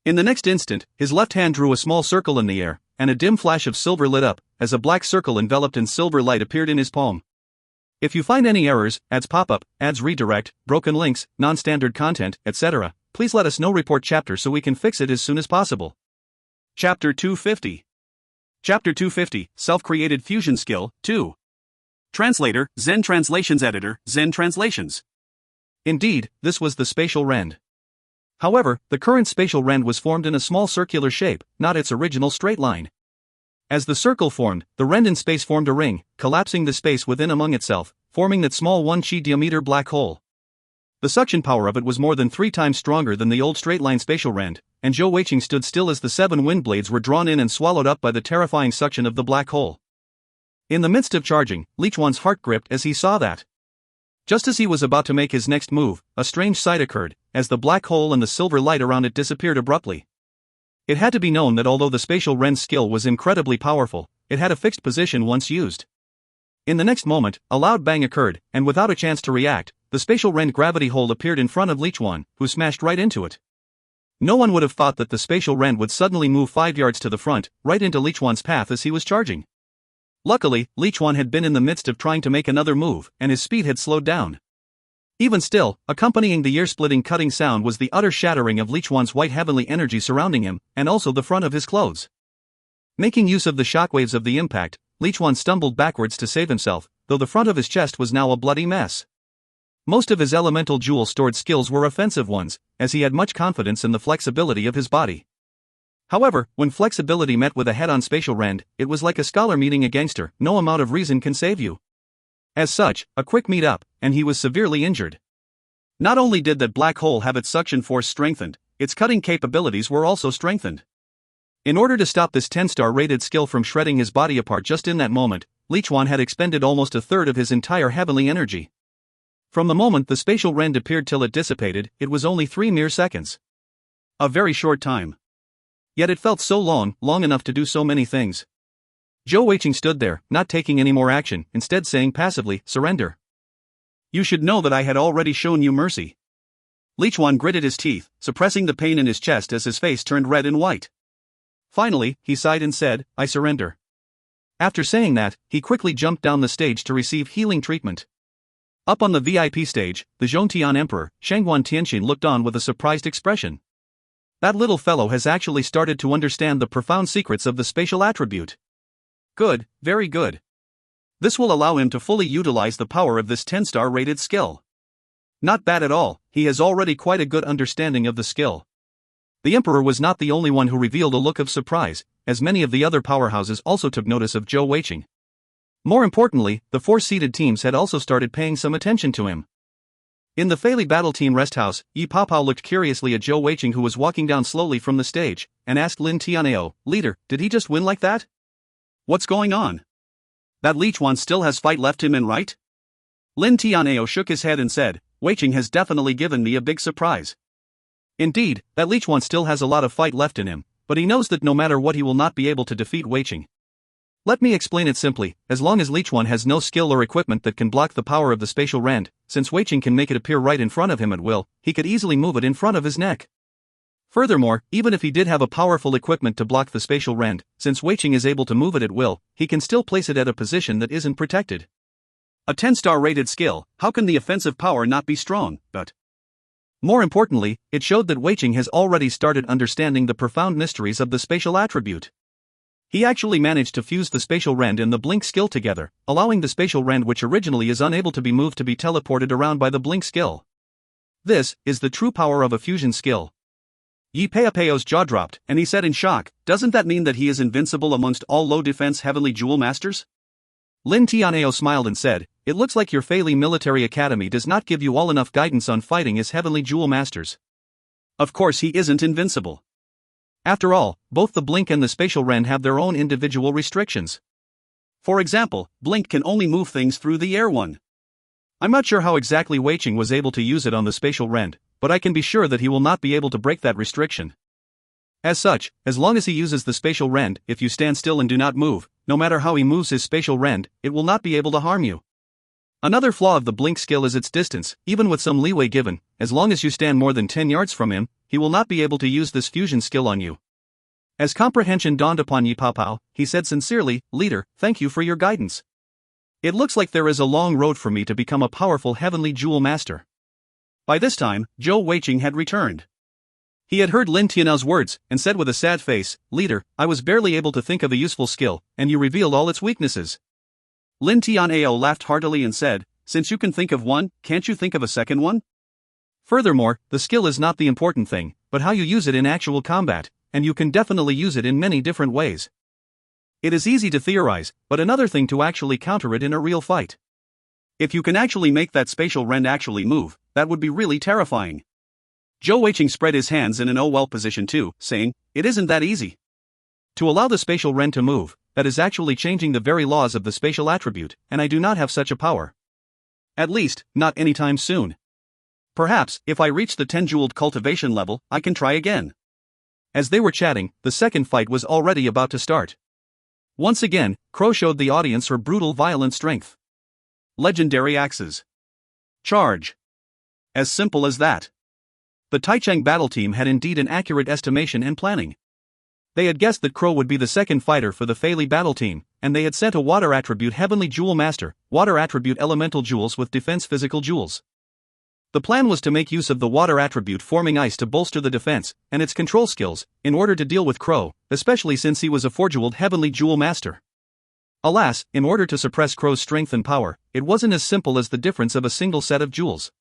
In the next instant, his left hand drew a small circle in the air, and a dim flash of silver lit up, as a black circle enveloped in silver light appeared in his palm. If you find any errors, ads pop-up, ads redirect, broken links, non-standard content, etc., please let us know. Report chapter so we can fix it as soon as possible. Chapter 250. Chapter 250, Self-Created Fusion Skill, 2. Translator, Zen Translations Editor, Zen Translations. Indeed, this was the spatial rend. However, the current spatial rend was formed in a small circular shape, not its original straight line. As the circle formed, the rend in space formed a ring, collapsing the space within among itself, forming that small 1 chi diameter black hole. The suction power of it was more than 3 times stronger than the old straight-line spatial rend, and Zhou Weiqing stood still as the 7 wind blades were drawn in and swallowed up by the terrifying suction of the black hole. In the midst of charging, Li Chuan's heart gripped as he saw that. Just as he was about to make his next move, a strange sight occurred, as the black hole and the silver light around it disappeared abruptly. It had to be known that although the spatial rend skill was incredibly powerful, it had a fixed position once used. In the next moment, a loud bang occurred, and without a chance to react, the spatial rend gravity hole appeared in front of Li Chuan, who smashed right into it. No one would have thought that the spatial rend would suddenly move 5 yards to the front, right into Li Chuan's path as he was charging. Luckily, Li Chuan had been in the midst of trying to make another move, and his speed had slowed down. Even still, accompanying the ear-splitting cutting sound was the utter shattering of Li Chuan's white heavenly energy surrounding him, and also the front of his clothes. Making use of the shockwaves of the impact, Li Chuan stumbled backwards to save himself, though the front of his chest was now a bloody mess. Most of his elemental jewel-stored skills were offensive ones, as he had much confidence in the flexibility of his body. However, when flexibility met with a head-on spatial rend, it was like a scholar meeting a gangster. No amount of reason can save you. As such, a quick meet-up, and he was severely injured. Not only did that black hole have its suction force strengthened, its cutting capabilities were also strengthened. In order to stop this 10-star rated skill from shredding his body apart just in that moment, Li Chuan had expended almost a third of his entire heavenly energy. From the moment the spatial rend appeared till it dissipated, it was only 3 mere seconds. A very short time. Yet it felt so long enough to do so many things. Zhou Weiqing stood there, not taking any more action, instead saying passively, "Surrender. You should know that I had already shown you mercy." Li Chuan gritted his teeth, suppressing the pain in his chest as his face turned red and white. Finally, he sighed and said, "I surrender." After saying that, he quickly jumped down the stage to receive healing treatment. Up on the VIP stage, the Zhongtian Emperor, Shangguan Tianxin, looked on with a surprised expression. That little fellow has actually started to understand the profound secrets of the spatial attribute. Good, very good. This will allow him to fully utilize the power of this 10-star rated skill. Not bad at all, he has already quite a good understanding of the skill. The Emperor was not the only one who revealed a look of surprise, as many of the other powerhouses also took notice of Zhou Weiqing. More importantly, the four-seated teams had also started paying some attention to him. In the Fei battle team rest house, Yi Paopao looked curiously at Zhou Weiqing, who was walking down slowly from the stage, and asked Lin Tianao, "Leader, did he just win like that? What's going on? That Lichuan still has fight left him in, right?" Lin Tianao shook his head and said, "Weiqing has definitely given me a big surprise. Indeed, that Lichuan still has a lot of fight left in him, but he knows that no matter what he will not be able to defeat Weiqing. Let me explain it simply, as long as Lichuan has no skill or equipment that can block the power of the spatial rend, since Weiqing can make it appear right in front of him at will, he could easily move it in front of his neck. Furthermore, even if he did have a powerful equipment to block the spatial rend, since Weiqing is able to move it at will, he can still place it at a position that isn't protected. A 10-star rated skill, how can the offensive power not be strong? But more importantly, it showed that Weiqing has already started understanding the profound mysteries of the spatial attribute. He actually managed to fuse the spatial rend and the blink skill together, allowing the spatial rend, which originally is unable to be moved, to be teleported around by the blink skill. This is the true power of a fusion skill. Yi Paopao's jaw dropped, and he said in shock, "Doesn't that mean that he is invincible amongst all low-defense heavenly jewel masters?" Lin Tianao smiled and said, "It looks like your Fei military academy does not give you all enough guidance on fighting as heavenly jewel masters." Of course he isn't invincible. After all, both the blink and the spatial rend have their own individual restrictions. For example, blink can only move things through the air. I'm not sure how exactly Weiqing was able to use it on the spatial rend, but I can be sure that he will not be able to break that restriction. As such, as long as he uses the spatial rend, if you stand still and do not move, no matter how he moves his spatial rend, it will not be able to harm you. Another flaw of the blink skill is its distance. Even with some leeway given, as long as you stand more than 10 yards from him, he will not be able to use this fusion skill on you. As comprehension dawned upon Yi Paopao, he said sincerely, "Leader, thank you for your guidance. It looks like there is a long road for me to become a powerful heavenly jewel master." By this time, Zhou Weiqing had returned. He had heard Lin Tianao's words, and said with a sad face, "Leader, I was barely able to think of a useful skill, and you revealed all its weaknesses." Lin Tianao laughed heartily and said, "Since you can think of one, can't you think of a second one?" Furthermore, the skill is not the important thing, but how you use it in actual combat, and you can definitely use it in many different ways. It is easy to theorize, but another thing to actually counter it in a real fight. If you can actually make that spatial rend actually move, that would be really terrifying. Zhou Weiqing spread his hands in an "oh well" position too, saying, "It isn't that easy. To allow the spatial rend to move, that is actually changing the very laws of the spatial attribute, and I do not have such a power. At least, not anytime soon. Perhaps, if I reach the 10-jeweled cultivation level, I can try again." As they were chatting, the second fight was already about to start. Once again, Crow showed the audience her brutal, violent strength. Legendary axes. Charge. As simple as that. The Taichang battle team had indeed an accurate estimation and planning. They had guessed that Crow would be the second fighter for the Fei battle team, and they had sent a water attribute heavenly jewel master, water attribute elemental jewels with defense physical jewels. The plan was to make use of the water attribute forming ice to bolster the defense and its control skills, in order to deal with Crow, especially since he was a 4-jeweled heavenly jewel master. Alas, in order to suppress Crow's strength and power, it wasn't as simple as the difference of a single set of jewels.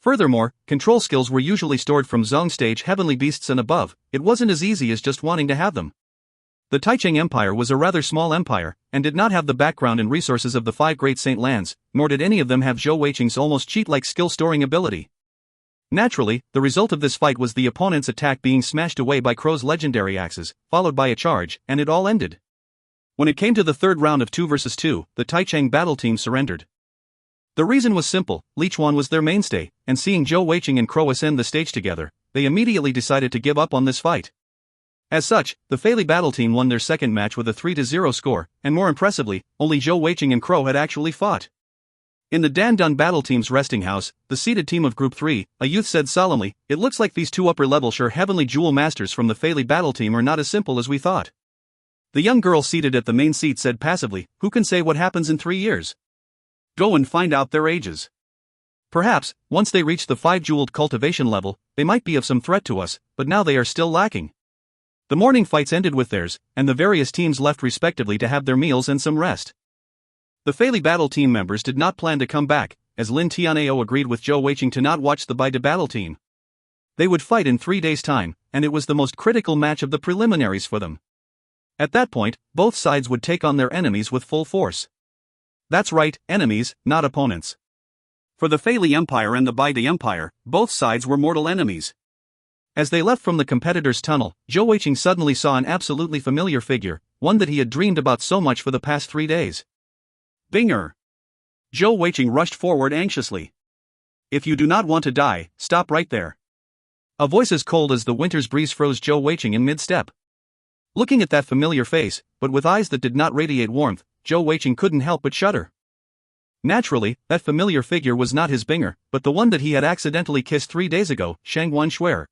Furthermore, control skills were usually stored from Zong stage heavenly beasts and above. It wasn't as easy as just wanting to have them. The Taichang Empire was a rather small empire, and did not have the background and resources of the 5 great saint lands, nor did any of them have Zhou Weiqing's almost cheat-like skill-storing ability. Naturally, the result of this fight was the opponent's attack being smashed away by Crow's legendary axes, followed by a charge, and it all ended. When it came to the third round of 2 versus 2, the Taichang battle team surrendered. The reason was simple: Lichuan was their mainstay, and seeing Zhou Weiqing and Crow ascend the stage together, they immediately decided to give up on this fight. As such, the Fei battle team won their second match with a 3-0 score, and more impressively, only Zhou Weiqing and Crow had actually fought. In the Dan Dun battle team's resting house, the seated team of Group 3, a youth said solemnly, "It looks like these 2 upper-level sure heavenly jewel masters from the Fei battle team are not as simple as we thought." The young girl seated at the main seat said passively, "Who can say what happens in 3 years? Go and find out their ages. Perhaps, once they reach the 5-jeweled cultivation level, they might be of some threat to us, but now they are still lacking." The morning fights ended with theirs, and the various teams left respectively to have their meals and some rest. The Fei battle team members did not plan to come back, as Lin Tianao agreed with Zhou Weiqing to not watch the Bai battle team. They would fight in 3 days' time, and it was the most critical match of the preliminaries for them. At that point, both sides would take on their enemies with full force. That's right, enemies, not opponents. For the Fei Li Empire and the Baide Empire, both sides were mortal enemies. As they left from the competitor's tunnel, Zhou Weiqing suddenly saw an absolutely familiar figure, one that he had dreamed about so much for the past 3 days. Binger! Zhou Weiqing rushed forward anxiously. If you do not want to die, stop right there. A voice as cold as the winter's breeze froze Zhou Weiqing in mid-step. Looking at that familiar face, but with eyes that did not radiate warmth, Zhou Weiqing couldn't help but shudder. Naturally, that familiar figure was not his Binger, but the one that he had accidentally kissed 3 days ago, Shangguan Shuer.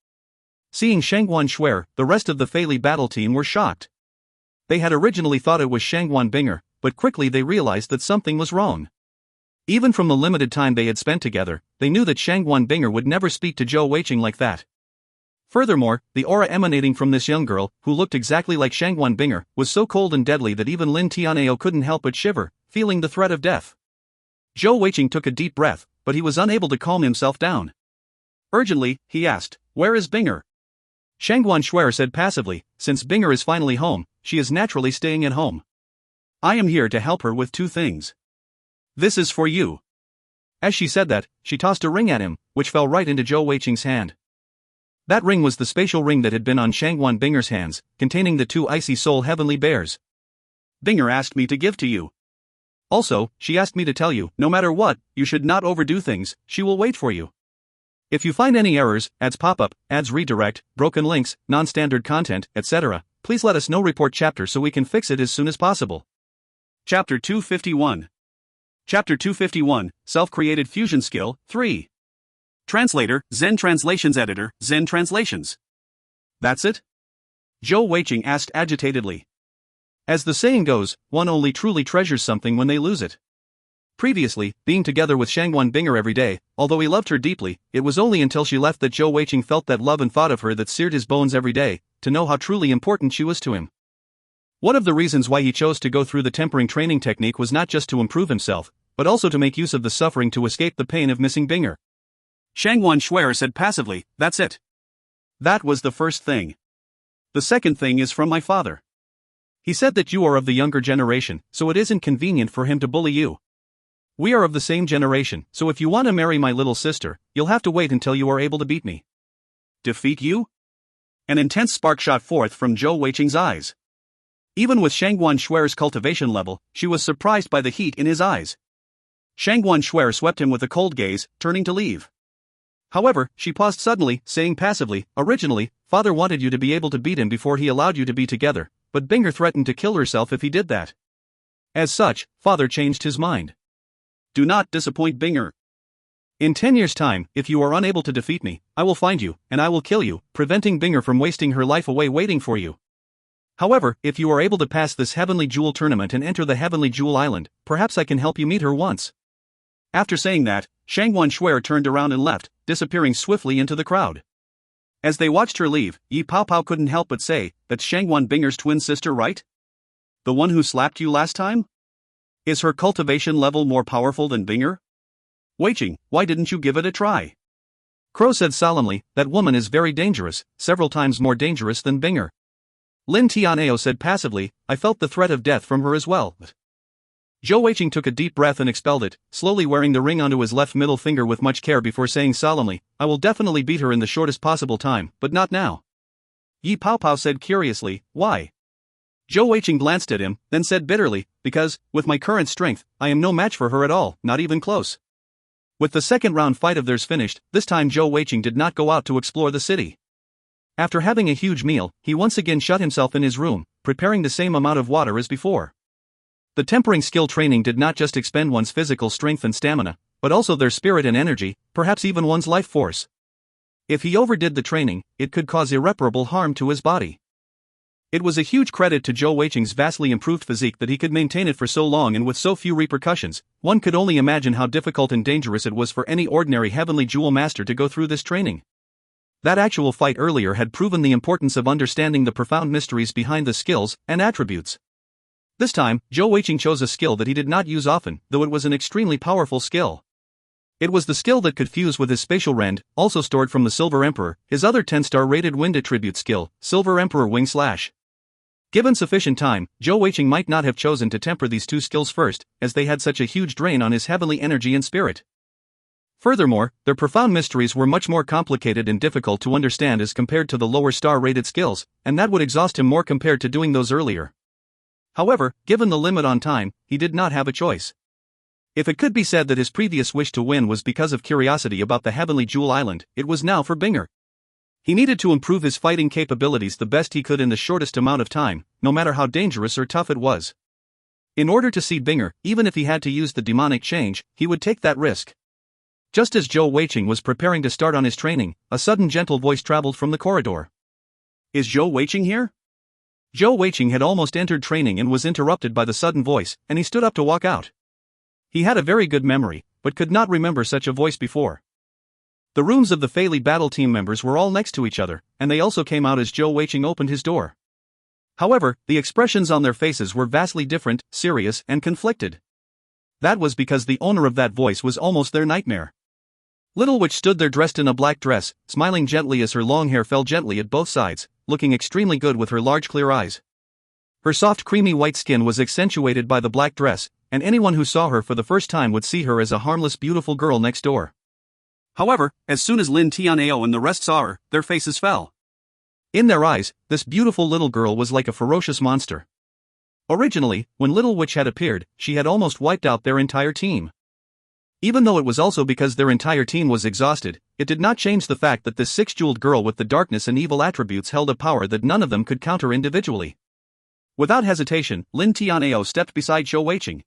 Seeing Shangguan Shuer, the rest of the Fei Li battle team were shocked. They had originally thought it was Shangguan Binger, but quickly they realized that something was wrong. Even from the limited time they had spent together, they knew that Shangguan Binger would never speak to Zhou Weiqing like that. Furthermore, the aura emanating from this young girl, who looked exactly like Shangguan Binger, was so cold and deadly that even Lin Tianao couldn't help but shiver, feeling the threat of death. Zhou Weiqing took a deep breath, but he was unable to calm himself down. Urgently, he asked, "Where is Binger?" Shangguan Shuer said passively, "Since Binger is finally home, she is naturally staying at home. I am here to help her with 2 things. This is for you." As she said that, she tossed a ring at him, which fell right into Zhou Weiqing's hand. That ring was the spatial ring that had been on Shangguan Binger's hands, containing the 2 icy soul heavenly bears. Binger asked me to give to you. Also, she asked me to tell you, no matter what, you should not overdo things, she will wait for you. If you find any errors, ads pop up, ads redirect, broken links, non-standard content, etc., please let us know. Report chapter so we can fix it as soon as possible. Chapter 251. Chapter 251, Self-Created Fusion Skill, 3. Translator, Zen Translations Editor, Zen Translations. That's it? Zhou Weiqing asked agitatedly. As the saying goes, one only truly treasures something when they lose it. Previously, being together with Shangguan Binger every day, although he loved her deeply, it was only until she left that Zhou Weiqing felt that love and thought of her that seared his bones every day, to know how truly important she was to him. One of the reasons why he chose to go through the tempering training technique was not just to improve himself, but also to make use of the suffering to escape the pain of missing Binger. Shangguan Shuer said passively, "That's it. That was the first thing. The second thing is from my father. He said that you are of the younger generation, so it isn't convenient for him to bully you. We are of the same generation, so if you want to marry my little sister, you'll have to wait until you are able to beat me." Defeat you? An intense spark shot forth from Zhou Weiqing's eyes. Even with Shangguan Shuer's cultivation level, she was surprised by the heat in his eyes. Shangguan Shuer swept him with a cold gaze, turning to leave. However, she paused suddenly, saying passively, "Originally, father wanted you to be able to beat him before he allowed you to be together, but Binger threatened to kill herself if he did that. As such, father changed his mind. Do not disappoint Binger. In 10 years' time, if you are unable to defeat me, I will find you, and I will kill you, preventing Binger from wasting her life away waiting for you. However, if you are able to pass this Heavenly Jewel tournament and enter the Heavenly Jewel Island, perhaps I can help you meet her once." After saying that, Shangguan Shuer turned around and left, disappearing swiftly into the crowd. As they watched her leave, Yi Paopao couldn't help but say, "That's Shangguan Binger's twin sister, right? The one who slapped you last time? Is her cultivation level more powerful than Binger? Weiqing, why didn't you give it a try?" Crow said solemnly, "That woman is very dangerous, several times more dangerous than Binger." Lin Tianao said passively, "I felt the threat of death from her as well." Zhou Weiqing took a deep breath and expelled it, slowly wearing the ring onto his left middle finger with much care before saying solemnly, "I will definitely beat her in the shortest possible time, but not now." Yi Paopao said curiously, "Why?" Zhou Weiqing glanced at him, then said bitterly, "Because, with my current strength, I am no match for her at all, not even close." With the second round fight of theirs finished, this time Zhou Weiqing did not go out to explore the city. After having a huge meal, he once again shut himself in his room, preparing the same amount of water as before. The tempering skill training did not just expend one's physical strength and stamina, but also their spirit and energy, perhaps even one's life force. If he overdid the training, it could cause irreparable harm to his body. It was a huge credit to Zhou Weiqing's vastly improved physique that he could maintain it for so long and with so few repercussions. One could only imagine how difficult and dangerous it was for any ordinary Heavenly Jewel Master to go through this training. That actual fight earlier had proven the importance of understanding the profound mysteries behind the skills and attributes. This time, Zhou Weiqing chose a skill that he did not use often, though it was an extremely powerful skill. It was the skill that could fuse with his spatial rend, also stored from the Silver Emperor, his other 10-star rated wind attribute skill, Silver Emperor Wing Slash. Given sufficient time, Zhou Weiqing might not have chosen to temper these two skills first, as they had such a huge drain on his heavenly energy and spirit. Furthermore, their profound mysteries were much more complicated and difficult to understand as compared to the lower star-rated skills, and that would exhaust him more compared to doing those earlier. However, given the limit on time, he did not have a choice. If it could be said that his previous wish to win was because of curiosity about the Heavenly Jewel Island, it was now for Binger. He needed to improve his fighting capabilities the best he could in the shortest amount of time, no matter how dangerous or tough it was. In order to see Binger, even if he had to use the demonic change, he would take that risk. Just as Zhou Weiqing was preparing to start on his training, a sudden gentle voice traveled from the corridor. Is Zhou Weiqing here? Zhou Weiqing had almost entered training and was interrupted by the sudden voice, and he stood up to walk out. He had a very good memory, but could not remember such a voice before. The rooms of the Fei Li battle team members were all next to each other, and they also came out as Zhou Weiqing opened his door. However, the expressions on their faces were vastly different, serious, and conflicted. That was because the owner of that voice was almost their nightmare. Little Witch stood there dressed in a black dress, smiling gently as her long hair fell gently at both sides, looking extremely good with her large clear eyes. Her soft creamy white skin was accentuated by the black dress, and anyone who saw her for the first time would see her as a harmless beautiful girl next door. However, as soon as Lin Tianao and the rest saw her, their faces fell. In their eyes, this beautiful little girl was like a ferocious monster. Originally, when Little Witch had appeared, she had almost wiped out their entire team. Even though it was also because their entire team was exhausted, it did not change the fact that this six-jeweled girl with the darkness and evil attributes held a power that none of them could counter individually. Without hesitation, Lin Tianao stepped beside Zhou Weiqing.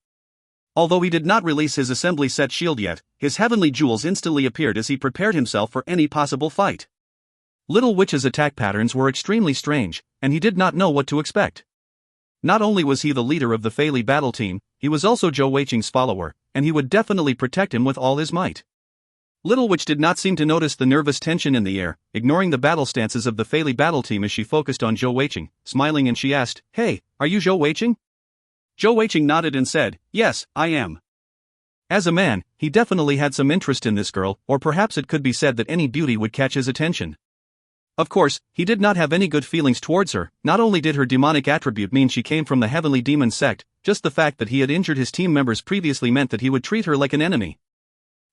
Although he did not release his assembly set shield yet, his heavenly jewels instantly appeared as he prepared himself for any possible fight. Little Witch's attack patterns were extremely strange, and he did not know what to expect. Not only was he the leader of the Fei Li battle team, he was also Zhou Weiqing's follower, and he would definitely protect him with all his might. Little Witch did not seem to notice the nervous tension in the air, ignoring the battle stances of the Fei Li battle team as she focused on Zhou Weiqing, smiling, and she asked, "Hey, are you Zhou Weiqing?" Zhou Weiqing nodded and said, "Yes, I am." As a man, he definitely had some interest in this girl, or perhaps it could be said that any beauty would catch his attention. Of course, he did not have any good feelings towards her. Not only did her demonic attribute mean she came from the Heavenly Demon sect, just the fact that he had injured his team members previously meant that he would treat her like an enemy.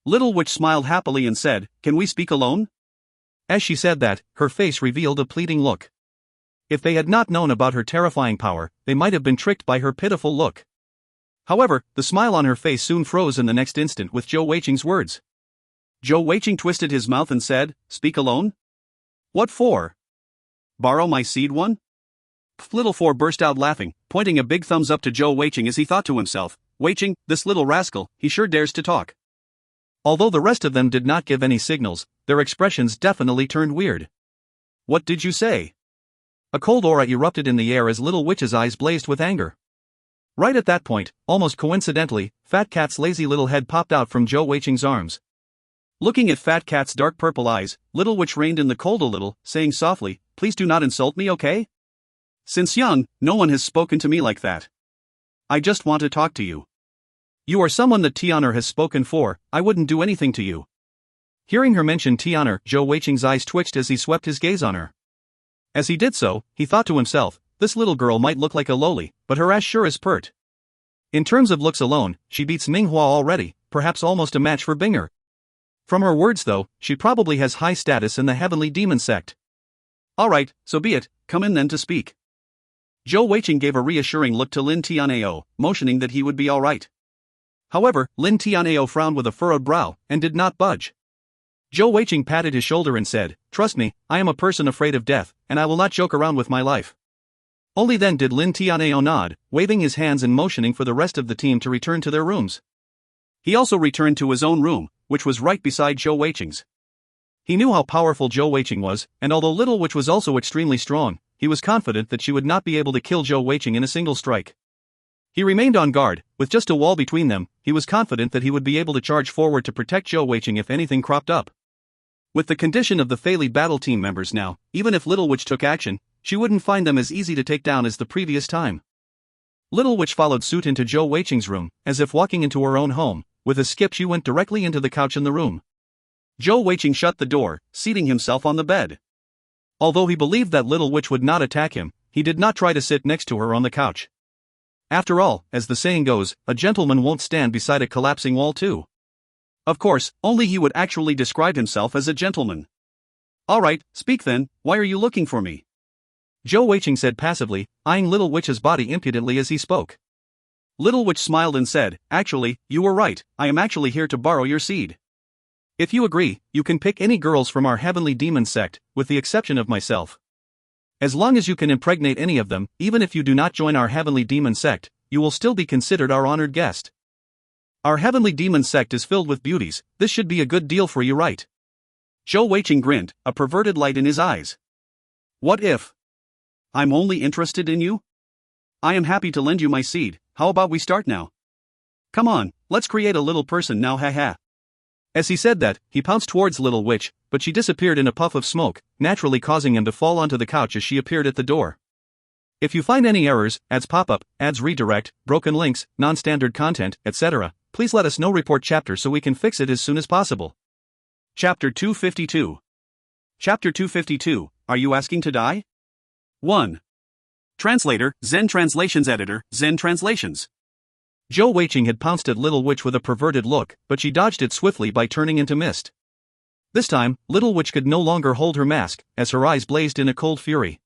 Little Witch smiled happily and said, "Can we speak alone?" As she said that, her face revealed a pleading look. If they had not known about her terrifying power, they might have been tricked by her pitiful look. However, the smile on her face soon froze in the next instant with Zhou Weiqing's words. Zhou Weiqing twisted his mouth and said, "Speak alone? What for? Borrow my seed one?" Little Four burst out laughing, pointing a big thumbs up to Zhou Weiqing as he thought to himself, "Weiqing, this little rascal, he sure dares to talk." Although the rest of them did not give any signals, their expressions definitely turned weird. "What did you say?" A cold aura erupted in the air as Little Witch's eyes blazed with anger. Right at that point, almost coincidentally, Fat Cat's lazy little head popped out from Zhou Weiqing's arms. Looking at Fat Cat's dark purple eyes, Little Witch reined in the cold a little, saying softly, "Please do not insult me, okay? Since young, no one has spoken to me like that. I just want to talk to you. You are someone that Tian'er has spoken for. I wouldn't do anything to you." Hearing her mention Tian'er, Zhou Weiqing's eyes twitched as he swept his gaze on her. As he did so, he thought to himself, this little girl might look like a lowly, but her ass sure is pert. In terms of looks alone, she beats Minghua already, perhaps almost a match for Binger. From her words though, she probably has high status in the Heavenly Demon sect. "Alright, so be it, come in then to speak." Zhou Weiqing gave a reassuring look to Lin Tianao, motioning that he would be alright. However, Lin Tianao frowned with a furrowed brow, and did not budge. Zhou Weiqing patted his shoulder and said, "Trust me, I am a person afraid of death, and I will not joke around with my life." Only then did Lin Tianao nod, waving his hands and motioning for the rest of the team to return to their rooms. He also returned to his own room, which was right beside Zhou Weiqing's. He knew how powerful Zhou Weiqing was, and although Little Witch was also extremely strong, he was confident that she would not be able to kill Zhou Weiqing in a single strike. He remained on guard, with just a wall between them. He was confident that he would be able to charge forward to protect Zhou Weiqing if anything cropped up. With the condition of the Fei Li battle team members now, even if Little Witch took action, she wouldn't find them as easy to take down as the previous time. Little Witch followed suit into Zhou Weiqing's room, as if walking into her own home, with a skip she went directly into the couch in the room. Zhou Weiqing shut the door, seating himself on the bed. Although he believed that little witch would not attack him, he did not try to sit next to her on the couch. After all, as the saying goes, a gentleman won't stand beside a collapsing wall too. Of course, only he would actually describe himself as a gentleman. Alright, speak then, why are you looking for me? Zhou Weiqing said passively, eyeing Little Witch's body impudently as he spoke. Little Witch smiled and said, actually, you were right, I am actually here to borrow your seed. If you agree, you can pick any girls from our heavenly demon sect, with the exception of myself. As long as you can impregnate any of them, even if you do not join our heavenly demon sect, you will still be considered our honored guest. Our heavenly demon sect is filled with beauties, this should be a good deal for you, right? Zhou Weiqing grinned, a perverted light in his eyes. What if I'm only interested in you? I am happy to lend you my seed, how about we start now? Come on, let's create a little person now, haha. As he said that, he pounced towards Little Witch, but she disappeared in a puff of smoke, naturally causing him to fall onto the couch as she appeared at the door. If you find any errors, ads pop up, ads redirect, broken links, non-standard content, etc., please let us know. Report chapter so we can fix it as soon as possible. Chapter 252. Chapter 252, Are You Asking to Die? 1. Translator, Zen Translations Editor, Zen Translations. Zhou Weiqing had pounced at Little Witch with a perverted look, but she dodged it swiftly by turning into mist. This time, Little Witch could no longer hold her mask, as her eyes blazed in a cold fury.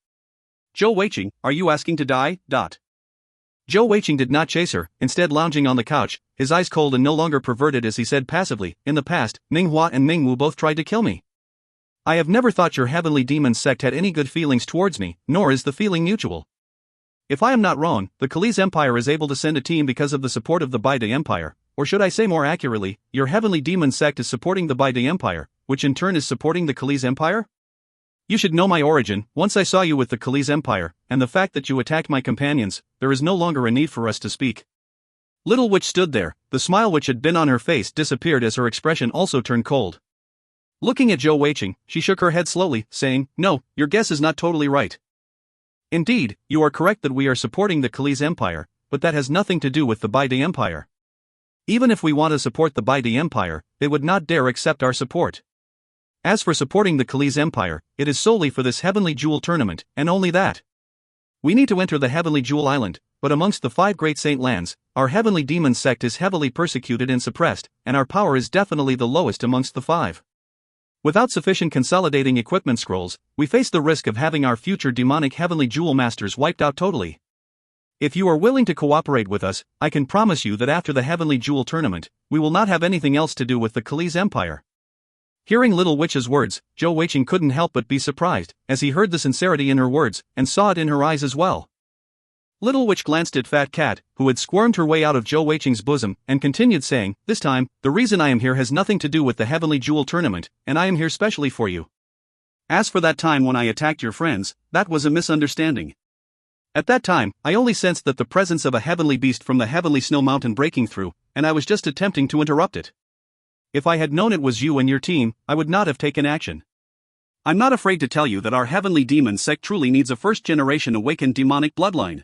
Zhou Weiqing, are you asking to die? Zhou Weiqing did not chase her, instead lounging on the couch, his eyes cold and no longer perverted as he said passively, in the past, Minghua and Mingwu both tried to kill me. I have never thought your heavenly demon sect had any good feelings towards me, nor is the feeling mutual. If I am not wrong, the Kali's Empire is able to send a team because of the support of the Baide Empire, or should I say more accurately, your heavenly demon sect is supporting the Baide Empire, which in turn is supporting the Kali's Empire? You should know my origin. Once I saw you with the Kali's Empire, and the fact that you attacked my companions, there is no longer a need for us to speak. Little Witch stood there, the smile which had been on her face disappeared as her expression also turned cold. Looking at Zhou Weiqing, she shook her head slowly, saying, no, your guess is not totally right. Indeed, you are correct that we are supporting the Kali's Empire, but that has nothing to do with the Baide Empire. Even if we want to support the Baide Empire, they would not dare accept our support. As for supporting the Kali's Empire, it is solely for this Heavenly Jewel tournament, and only that. We need to enter the Heavenly Jewel Island, but amongst the 5 great saint lands, our heavenly demon sect is heavily persecuted and suppressed, and our power is definitely the lowest amongst the 5. Without sufficient consolidating equipment scrolls, we face the risk of having our future demonic heavenly jewel masters wiped out totally. If you are willing to cooperate with us, I can promise you that after the heavenly jewel tournament, we will not have anything else to do with the Kali's Empire. Hearing Little Witch's words, Zhou Weiqing couldn't help but be surprised, as he heard the sincerity in her words, and saw it in her eyes as well. Little Witch glanced at Fat Cat, who had squirmed her way out of Zhou Weiqing's bosom, and continued saying, this time, the reason I am here has nothing to do with the Heavenly Jewel Tournament, and I am here specially for you. As for that time when I attacked your friends, that was a misunderstanding. At that time, I only sensed that the presence of a heavenly beast from the Heavenly Snow Mountain breaking through, and I was just attempting to interrupt it. If I had known it was you and your team, I would not have taken action. I'm not afraid to tell you that our heavenly demon sect truly needs a first-generation awakened demonic bloodline.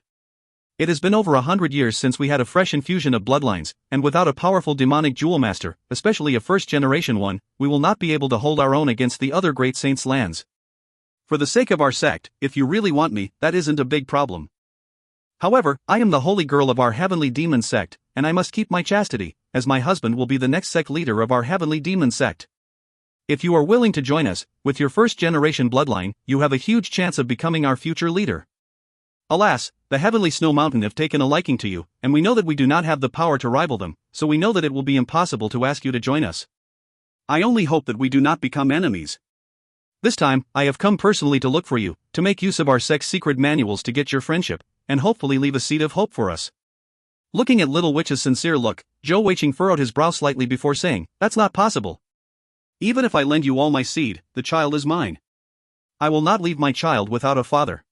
It has been over 100 years since we had a fresh infusion of bloodlines, and without a powerful demonic jewel master, especially a first-generation one, we will not be able to hold our own against the other great saints' lands. For the sake of our sect, if you really want me, that isn't a big problem. However, I am the holy girl of our heavenly demon sect, and I must keep my chastity, as my husband will be the next sect leader of our heavenly demon sect. If you are willing to join us, with your first-generation bloodline, you have a huge chance of becoming our future leader. Alas, the heavenly Snow Mountain have taken a liking to you, and we know that we do not have the power to rival them, so we know that it will be impossible to ask you to join us. I only hope that we do not become enemies. This time, I have come personally to look for you, to make use of our sect's secret manuals to get your friendship, and hopefully leave a seed of hope for us. Looking at Little Witch's sincere look, Zhou Weiqing furrowed his brow slightly before saying, that's not possible. Even if I lend you all my seed, the child is mine. I will not leave my child without a father.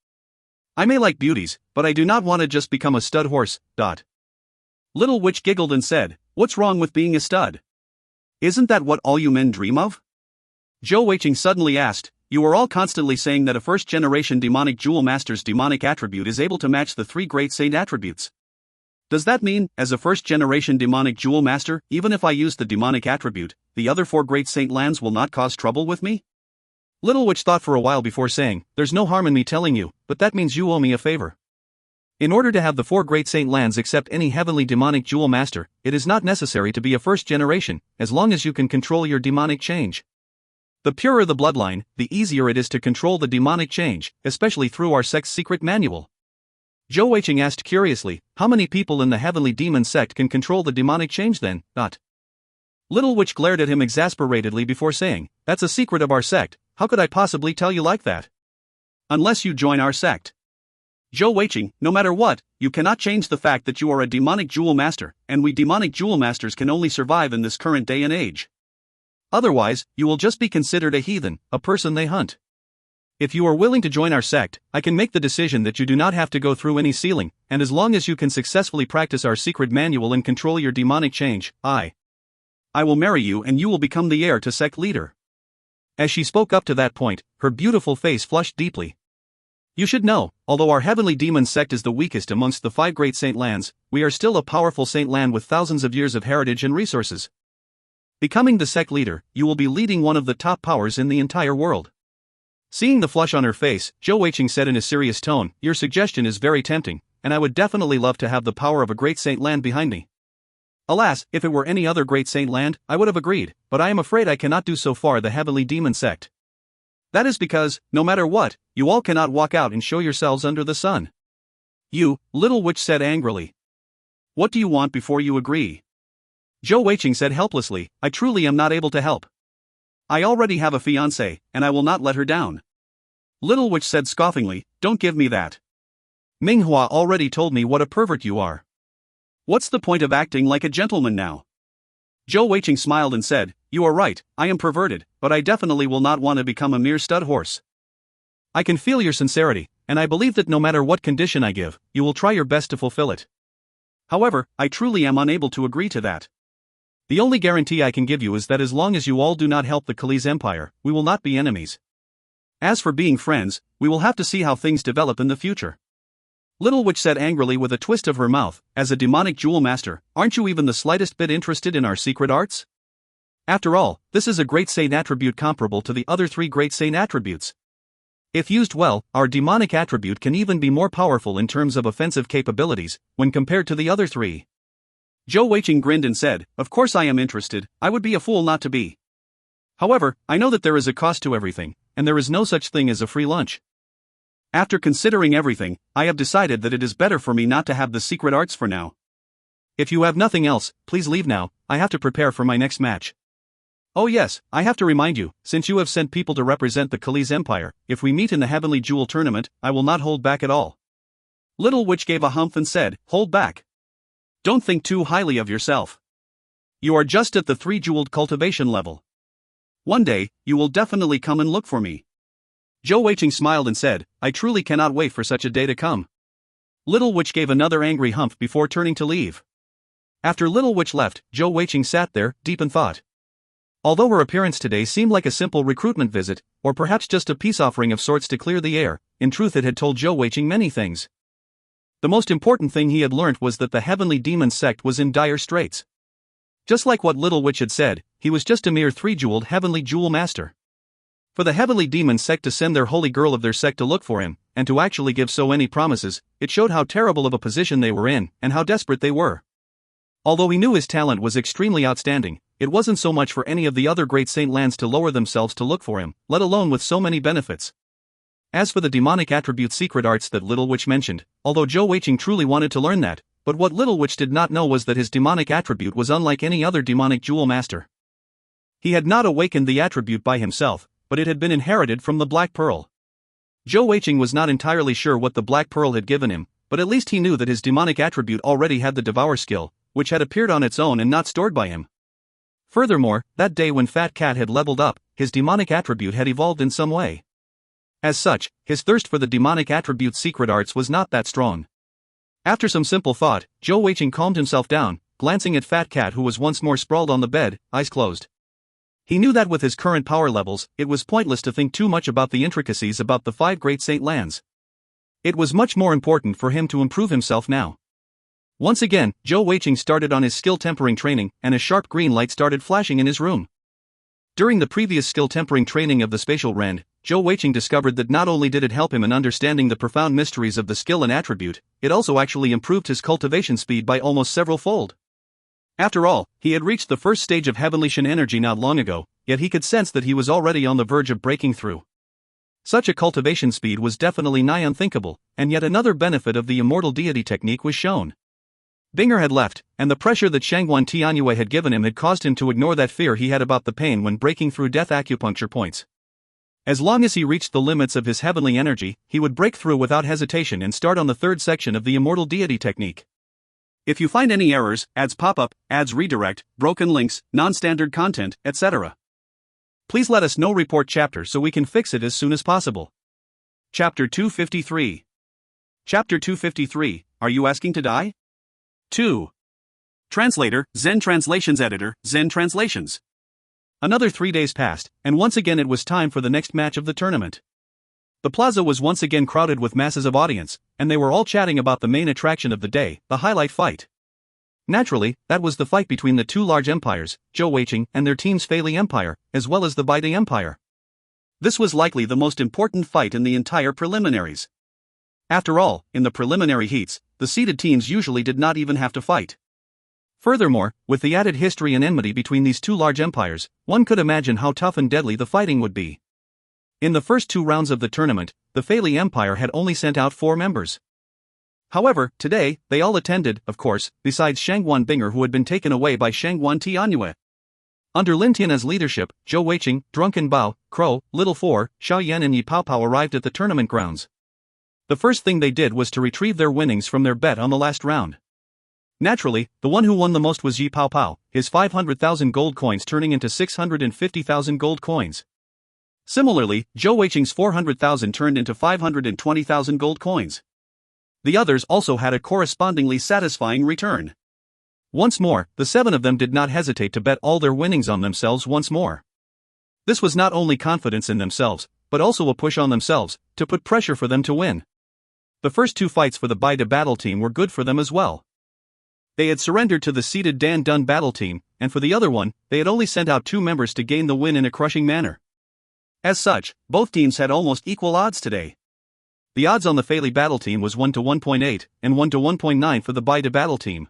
I may like beauties, but I do not want to just become a stud horse. Little Witch giggled and said, what's wrong with being a stud? Isn't that what all you men dream of? Zhou Weiqing suddenly asked, you are all constantly saying that a first-generation demonic jewel master's demonic attribute is able to match the 3 great saint attributes. Does that mean, as a first-generation demonic jewel master, even if I use the demonic attribute, the other 4 great saint lands will not cause trouble with me? Little Witch thought for a while before saying, "There's no harm in me telling you, but that means you owe me a favor. In order to have the 4 great saint lands accept any heavenly demonic jewel master, it is not necessary to be a first generation, as long as you can control your demonic change. The purer the bloodline, the easier it is to control the demonic change, especially through our sect's secret manual." Zhou Weiqing asked curiously, "How many people in the heavenly demon sect can control the demonic change then?" Little Witch glared at him exasperatedly before saying, "That's a secret of our sect, how could I possibly tell you like that?" "Unless you join our sect. Zhou Weiqing, no matter what, you cannot change the fact that you are a demonic jewel master, and we demonic jewel masters can only survive in this current day and age. Otherwise, you will just be considered a heathen, a person they hunt. If you are willing to join our sect, I can make the decision that you do not have to go through any sealing, and as long as you can successfully practice our secret manual and control your demonic change, I will marry you and you will become the heir to sect leader." As she spoke up to that point, her beautiful face flushed deeply. "You should know, although our heavenly demon sect is the weakest amongst the 5 great saint lands, we are still a powerful saint land with thousands of years of heritage and resources. Becoming the sect leader, you will be leading one of the top powers in the entire world." Seeing the flush on her face, Zhou Weiqing said in a serious tone, "Your suggestion is very tempting, and I would definitely love to have the power of a great saint land behind me. Alas, if it were any other great saint land, I would have agreed, but I am afraid I cannot do so far the heavenly demon sect. That is because, no matter what, you all cannot walk out and show yourselves under the sun." "You," Little Witch said angrily. "What do you want before you agree?" Zhou Weiqing said helplessly, "I truly am not able to help. I already have a fiancée, and I will not let her down." Little Witch said scoffingly, "Don't give me that. Minghua already told me what a pervert you are. What's the point of acting like a gentleman now?" Zhou Weiqing smiled and said, "You are right, I am perverted, but I definitely will not want to become a mere stud horse. I can feel your sincerity, and I believe that no matter what condition I give, you will try your best to fulfill it. However, I truly am unable to agree to that. The only guarantee I can give you is that as long as you all do not help the Khalees Empire, we will not be enemies. As for being friends, we will have to see how things develop in the future." Little Witch said angrily with a twist of her mouth, "As a demonic jewel master, aren't you even the slightest bit interested in our secret arts? After all, this is a great saint attribute comparable to the other 3 great saint attributes. If used well, our demonic attribute can even be more powerful in terms of offensive capabilities, when compared to the other 3. Zhou Weiqing grinned and said, "Of course I am interested, I would be a fool not to be. However, I know that there is a cost to everything, and there is no such thing as a free lunch. After considering everything, I have decided that it is better for me not to have the secret arts for now. If you have nothing else, please leave now, I have to prepare for my next match. Oh yes, I have to remind you, since you have sent people to represent the Khalees Empire, if we meet in the Heavenly Jewel Tournament, I will not hold back at all." Little Witch gave a humph and said, "Hold back? Don't think too highly of yourself. You are just at the 3-jeweled cultivation level. One day, you will definitely come and look for me." Zhou Weiqing smiled and said, "I truly cannot wait for such a day to come." Little Witch gave another angry humph before turning to leave. After Little Witch left, Zhou Weiqing sat there, deep in thought. Although her appearance today seemed like a simple recruitment visit, or perhaps just a peace offering of sorts to clear the air, in truth it had told Zhou Weiqing many things. The most important thing he had learnt was that the heavenly demon sect was in dire straits. Just like what Little Witch had said, he was just a mere 3-jeweled heavenly jewel master. For the heavenly demon sect to send their holy girl of their sect to look for him, and to actually give so any promises, it showed how terrible of a position they were in, and how desperate they were. Although he knew his talent was extremely outstanding, it wasn't so much for any of the other great saint lands to lower themselves to look for him, let alone with so many benefits. As for the demonic attribute secret arts that Little Witch mentioned, although Zhou Weiqing truly wanted to learn that, but what Little Witch did not know was that his demonic attribute was unlike any other demonic jewel master. He had not awakened the attribute by himself, but it had been inherited from the Black Pearl. Zhou Weiqing was not entirely sure what the Black Pearl had given him, but at least he knew that his demonic attribute already had the Devour skill, which had appeared on its own and not stored by him. Furthermore, that day when Fat Cat had leveled up, his demonic attribute had evolved in some way. As such, his thirst for the demonic attribute's secret arts was not that strong. After some simple thought, Zhou Weiqing calmed himself down, glancing at Fat Cat who was once more sprawled on the bed, eyes closed. He knew that with his current power levels, it was pointless to think too much about the intricacies about the 5 great saint lands. It was much more important for him to improve himself now. Once again, Zhou Weiqing started on his skill tempering training, and a sharp green light started flashing in his room. During the previous skill tempering training of the spatial rend, Zhou Weiqing discovered that not only did it help him in understanding the profound mysteries of the skill and attribute, it also actually improved his cultivation speed by almost several fold. After all, he had reached the first stage of heavenly Shen energy not long ago, yet he could sense that he was already on the verge of breaking through. Such a cultivation speed was definitely nigh unthinkable, and yet another benefit of the immortal deity technique was shown. Binger had left, and the pressure that Shangguan Tianyue had given him had caused him to ignore that fear he had about the pain when breaking through death acupuncture points. As long as he reached the limits of his heavenly energy, he would break through without hesitation and start on the third section of the immortal deity technique. If you find any errors, ads pop up, ads redirect, broken links, non-standard content, etc., please let us know. Report chapter so we can fix it as soon as possible. Chapter 253. Chapter 253, Are You Asking to Die? 2. Translator, Zen Translations Editor, Zen Translations. Another 3 days passed, and once again it was time for the next match of the tournament. The plaza was once again crowded with masses of audience, and they were all chatting about the main attraction of the day, the highlight fight. Naturally, that was the fight between the two large empires, Zhou Weiqing and their team's Feili Empire, as well as the Baide Empire. This was likely the most important fight in the entire preliminaries. After all, in the preliminary heats, the seeded teams usually did not even have to fight. Furthermore, with the added history and enmity between these two large empires, one could imagine how tough and deadly the fighting would be. In the first 2 rounds of the tournament, the Feili Empire had only sent out 4 members. However, today, they all attended, of course, besides Shangguan Binger, who had been taken away by Shangguan Tianyue. Under Lin Tian's leadership, Zhou Weiqing, Drunken Bao, Crow, Little Four, Xiao Yan and Yi Pao Pao arrived at the tournament grounds. The first thing they did was to retrieve their winnings from their bet on the last round. Naturally, the one who won the most was Yi Pao Pao, his 500,000 gold coins turning into 650,000 gold coins. Similarly, Zhou Weiqing's 400,000 turned into 520,000 gold coins. The others also had a correspondingly satisfying return. Once more, the 7 of them did not hesitate to bet all their winnings on themselves once more. This was not only confidence in themselves, but also a push on themselves, to put pressure for them to win. The first 2 fights for the Baide battle team were good for them as well. They had surrendered to the seeded Dan Dun battle team, and for the other one, they had only sent out 2 members to gain the win in a crushing manner. As such, both teams had almost equal odds today. The odds on the Feili battle team was 1 to 1.8, and 1 to 1.9 for the Baide battle team.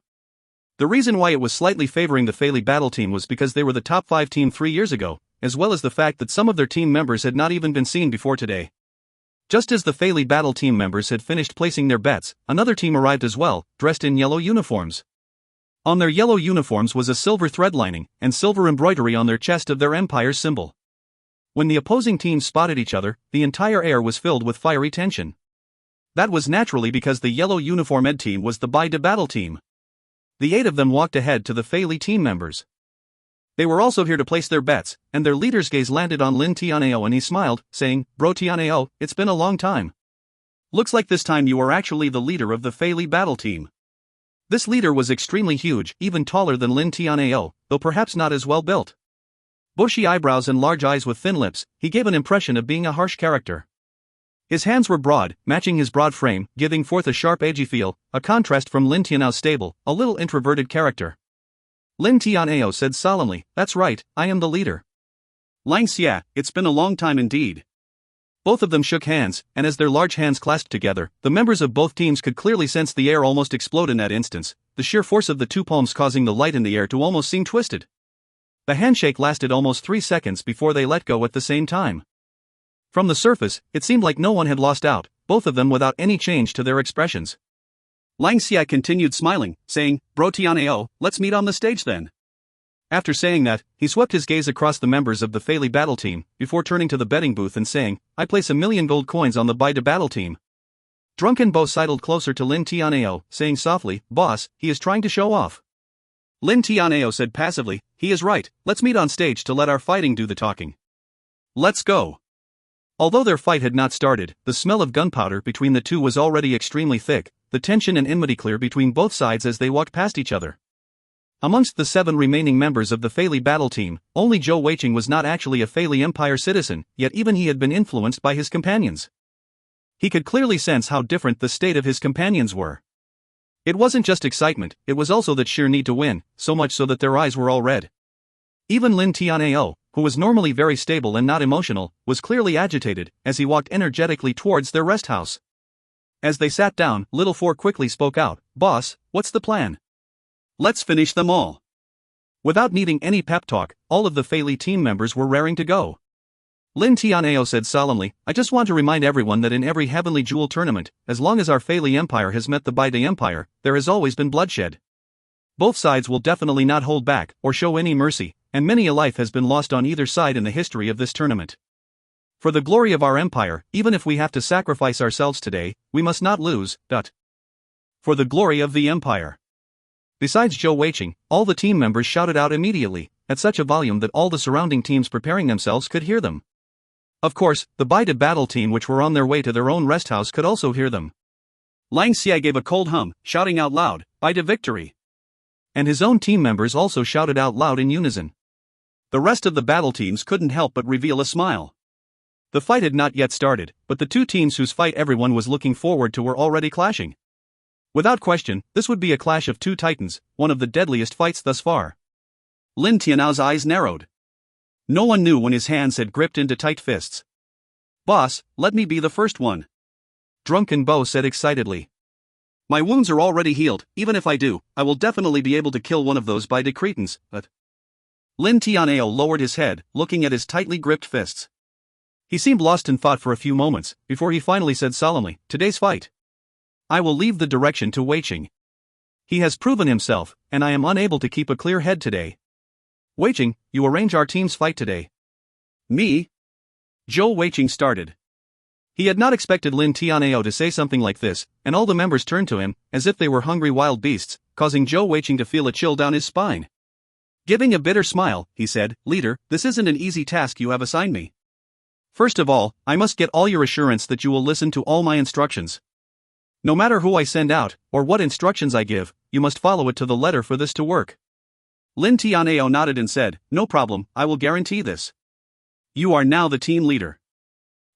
The reason why it was slightly favoring the Feili battle team was because they were the top 5 team 3 years ago, as well as the fact that some of their team members had not even been seen before today. Just as the Feili battle team members had finished placing their bets, another team arrived as well, dressed in yellow uniforms. On their yellow uniforms was a silver thread lining, and silver embroidery on their chest of their empire's symbol. When the opposing teams spotted each other, the entire air was filled with fiery tension. That was naturally because the yellow uniformed team was the Baide battle team. The 8 of them walked ahead to the Feili team members. They were also here to place their bets, and their leader's gaze landed on Lin Tianyue and he smiled, saying, "Bro Tianyue, it's been a long time. Looks like this time you are actually the leader of the Feili battle team." This leader was extremely huge, even taller than Lin Tianyue, though perhaps not as well built. Bushy eyebrows and large eyes with thin lips, he gave an impression of being a harsh character. His hands were broad, matching his broad frame, giving forth a sharp edgy feel, a contrast from Lin Tianyue's stable, a little introverted character. Lin Tianyue said solemnly, "That's right, I am the leader." "Lang Xia, it's been a long time indeed." Both of them shook hands, and as their large hands clasped together, the members of both teams could clearly sense the air almost explode in that instance, the sheer force of the 2 palms causing the light in the air to almost seem twisted. The handshake lasted almost 3 seconds before they let go at the same time. From the surface, it seemed like no one had lost out, both of them without any change to their expressions. Lang Xia continued smiling, saying, "Bro Tianyue, let's meet on the stage then." After saying that, he swept his gaze across the members of the Feili battle team, before turning to the betting booth and saying, "I place 1,000,000 gold coins on the Baide battle team." Drunken Bo sidled closer to Lin Tianyue, saying softly, "Boss, he is trying to show off." Lin Tianyue said passively, "He is right, let's meet on stage to let our fighting do the talking. Let's go." Although their fight had not started, the smell of gunpowder between the two was already extremely thick, the tension and enmity clear between both sides as they walked past each other. Amongst the 7 remaining members of the Feili battle team, only Zhou Weiqing was not actually a Feili Empire citizen, yet even he had been influenced by his companions. He could clearly sense how different the state of his companions were. It wasn't just excitement, it was also that sheer need to win, so much so that their eyes were all red. Even Lin Tianao, who was normally very stable and not emotional, was clearly agitated as he walked energetically towards their rest house. As they sat down, Little Four quickly spoke out, "Boss, what's the plan?" "Let's finish them all." Without needing any pep talk, all of the Fei Li team members were raring to go. Lin Tianao said solemnly, "I just want to remind everyone that in every Heavenly Jewel tournament, as long as our Fei Li Empire has met the Baide Empire, there has always been bloodshed. Both sides will definitely not hold back or show any mercy, and many a life has been lost on either side in the history of this tournament. For the glory of our empire, even if we have to sacrifice ourselves today, we must not lose. For the glory of the empire." Besides Zhou Weiqing, all the team members shouted out immediately, at such a volume that all the surrounding teams preparing themselves could hear them. Of course, the Baide battle team which were on their way to their own rest house could also hear them. Lang Xie gave a cold hum, shouting out loud, "Baide victory!" And his own team members also shouted out loud in unison. The rest of the battle teams couldn't help but reveal a smile. The fight had not yet started, but the two teams whose fight everyone was looking forward to were already clashing. Without question, this would be a clash of two titans, one of the deadliest fights thus far. Lin Tianao's eyes narrowed. No one knew when his hands had gripped into tight fists. "Boss, let me be the first one," Drunken Bo said excitedly. "My wounds are already healed. Even if I do, I will definitely be able to kill one of those Baide cretins, but..." Lin Tianao lowered his head, looking at his tightly gripped fists. He seemed lost in thought for a few moments, before he finally said solemnly, "Today's fight, I will leave the direction to Weiqing. He has proven himself, and I am unable to keep a clear head today. Weiqing, you arrange our team's fight today." "Me?" Zhou Weiqing started. He had not expected Lin Tianao to say something like this, and all the members turned to him, as if they were hungry wild beasts, causing Zhou Weiqing to feel a chill down his spine. Giving a bitter smile, he said, "Leader, this isn't an easy task you have assigned me. First of all, I must get all your assurance that you will listen to all my instructions. No matter who I send out, or what instructions I give, you must follow it to the letter for this to work." Lin Tianao nodded and said, "No problem, I will guarantee this. You are now the team leader.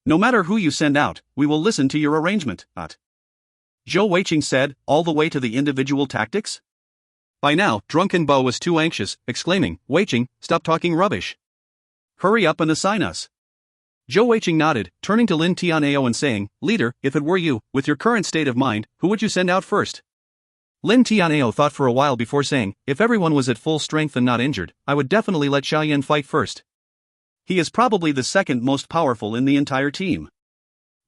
No matter who you send out, we will listen to your arrangement." Zhou Weiqing said, "All the way to the individual tactics?" By now, Drunken Bo was too anxious, exclaiming, "Weiqing, stop talking rubbish. Hurry up and assign us." Zhou Weiqing nodded, turning to Lin Tianao and saying, "Leader, if it were you, with your current state of mind, who would you send out first?" Lin Tianao thought for a while before saying, "If everyone was at full strength and not injured, I would definitely let Xiaoyan fight first. He is probably the second most powerful in the entire team.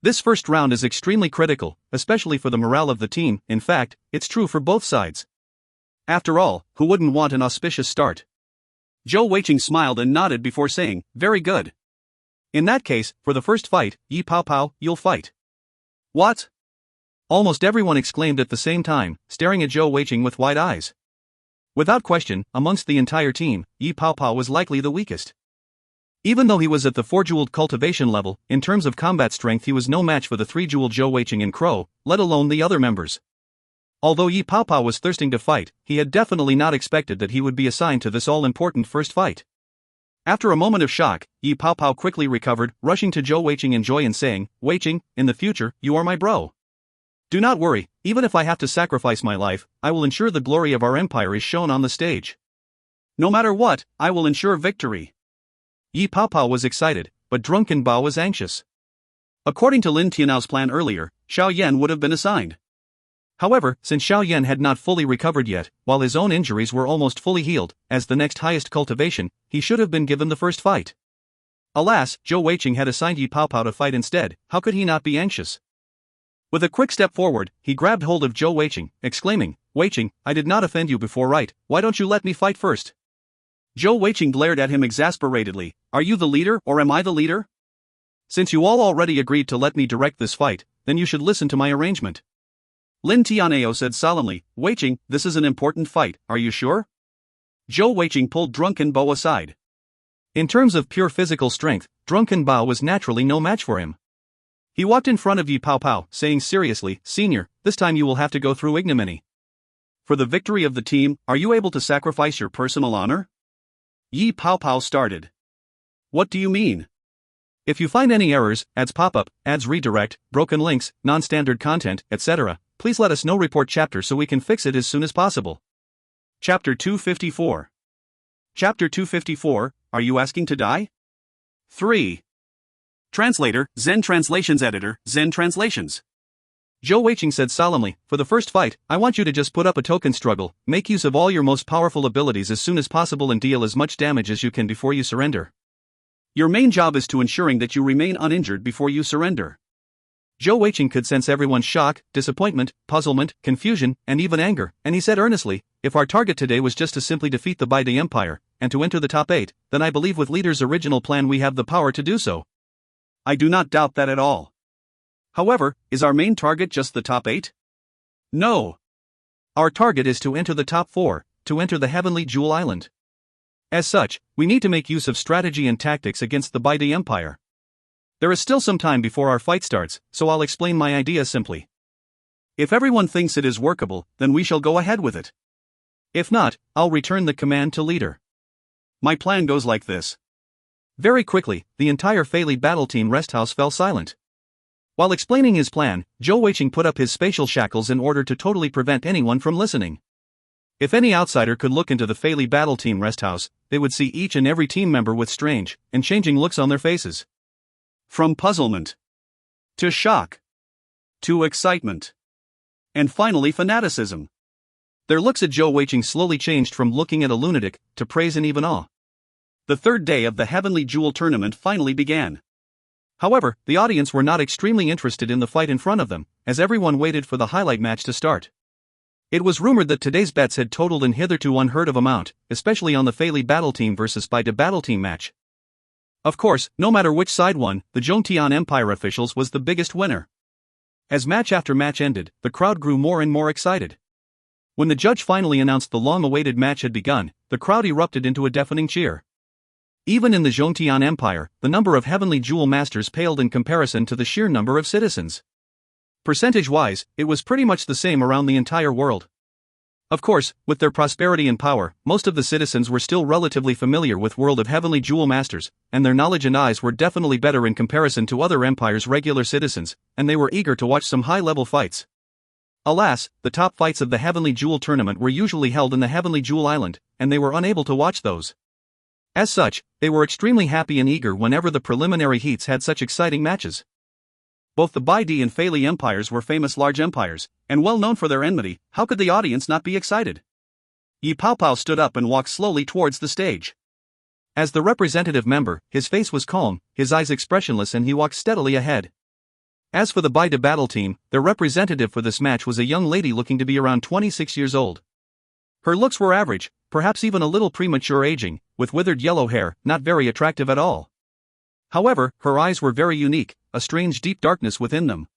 This first round is extremely critical, especially for the morale of the team. In fact, it's true for both sides. After all, who wouldn't want an auspicious start?" Zhou Weiqing smiled and nodded before saying, "Very good. In that case, for the first fight, Yi Pao Pao, you'll fight." "What?" Almost everyone exclaimed at the same time, staring at Zhou Weiqing with wide eyes. Without question, amongst the entire team, Yi Pao Pao was likely the weakest. Even though he was at the 4-jeweled cultivation level, in terms of combat strength he was no match for the 3-jeweled Zhou Weiqing and Crow, let alone the other members. Although Yi Pao Pao was thirsting to fight, he had definitely not expected that he would be assigned to this all-important first fight. After a moment of shock, Yi Pao Pao quickly recovered, rushing to Zhou Weiqing in joy and saying, "Weiqing, in the future, you are my bro. Do not worry, even if I have to sacrifice my life, I will ensure the glory of our empire is shown on the stage. No matter what, I will ensure victory." Yi Pao Pao was excited, but Drunken Bao was anxious. According to Lin Tianao's plan earlier, Xiaoyan would have been assigned. However, since Xiaoyan had not fully recovered yet, while his own injuries were almost fully healed, as the next highest cultivation, he should have been given the first fight. Alas, Zhou Weiqing had assigned Yi Pao Pao to fight instead. How could he not be anxious? With a quick step forward, he grabbed hold of Zhou Weiqing, exclaiming, "Weiqing, I did not offend you before, right? Why don't you let me fight first?" Zhou Weiqing glared at him exasperatedly. "Are you the leader or am I the leader? Since you all already agreed to let me direct this fight, then you should listen to my arrangement." Lin Tianao said solemnly, "Weiqing, this is an important fight, are you sure?" Zhou Weiqing pulled Drunken Bao aside. In terms of pure physical strength, Drunken Bao was naturally no match for him. He walked in front of Yi Pao Pao, saying seriously, "Senior, this time you will have to go through ignominy. For the victory of the team, are you able to sacrifice your personal honor?" Yi Pao Pao started. "What do you mean?" If you find any errors, ads pop-up, ads redirect, broken links, non-standard content, etc., please let us know report chapter so we can fix it as soon as possible. Chapter 254. Chapter 254, Are You Asking to Die? 3. Translator, Zen Translations Editor, Zen Translations. Zhou Weiqing said solemnly, for the first fight, I want you to just put up a token struggle, make use of all your most powerful abilities as soon as possible and deal as much damage as you can before you surrender. Your main job is to ensuring that you remain uninjured before you surrender. Zhou Weiqing could sense everyone's shock, disappointment, puzzlement, confusion, and even anger, and he said earnestly, if our target today was just to simply defeat the Baide Empire, and to enter the top 8, then I believe with leader's original plan we have the power to do so. I do not doubt that at all. However, is our main target just the top 8? No. Our target is to enter the top 4, to enter the Heavenly Jewel Island. As such, we need to make use of strategy and tactics against the Baide Empire. There is still some time before our fight starts, so I'll explain my idea simply. If everyone thinks it is workable, then we shall go ahead with it. If not, I'll return the command to leader. My plan goes like this. Very quickly, the entire Feili battle team rest house fell silent. While explaining his plan, Zhou Weiqing put up his spatial shackles in order to totally prevent anyone from listening. If any outsider could look into the Feili battle team rest house, they would see each and every team member with strange and changing looks on their faces. From puzzlement, to shock, to excitement, and finally fanaticism. Their looks at Zhou Weiqing slowly changed from looking at a lunatic to praise and even awe. The third day of the Heavenly Jewel Tournament finally began. However, the audience were not extremely interested in the fight in front of them, as everyone waited for the highlight match to start. It was rumored that today's bets had totaled an hitherto unheard of amount, especially on the Feili battle team versus Baide battle team match. Of course, no matter which side won, the Zhongtian Empire officials was the biggest winner. As match after match ended, the crowd grew more and more excited. When the judge finally announced the long-awaited match had begun, the crowd erupted into a deafening cheer. Even in the Zhongtian Empire, the number of Heavenly Jewel Masters paled in comparison to the sheer number of citizens. Percentage-wise, it was pretty much the same around the entire world. Of course, with their prosperity and power, most of the citizens were still relatively familiar with world of Heavenly Jewel Masters, and their knowledge and eyes were definitely better in comparison to other empires' regular citizens, and they were eager to watch some high-level fights. Alas, the top fights of the Heavenly Jewel Tournament were usually held in the Heavenly Jewel Island, and they were unable to watch those. As such, they were extremely happy and eager whenever the preliminary heats had such exciting matches. Both the Baide and Feili empires were famous large empires, and well known for their enmity. How could the audience not be excited? Yi Paopao stood up and walked slowly towards the stage. As the representative member, his face was calm, his eyes expressionless, and he walked steadily ahead. As for the Baide battle team, their representative for this match was a young lady looking to be around 26 years old. Her looks were average, perhaps even a little premature aging, with withered yellow hair, not very attractive at all. However, her eyes were very unique, a strange deep darkness within them.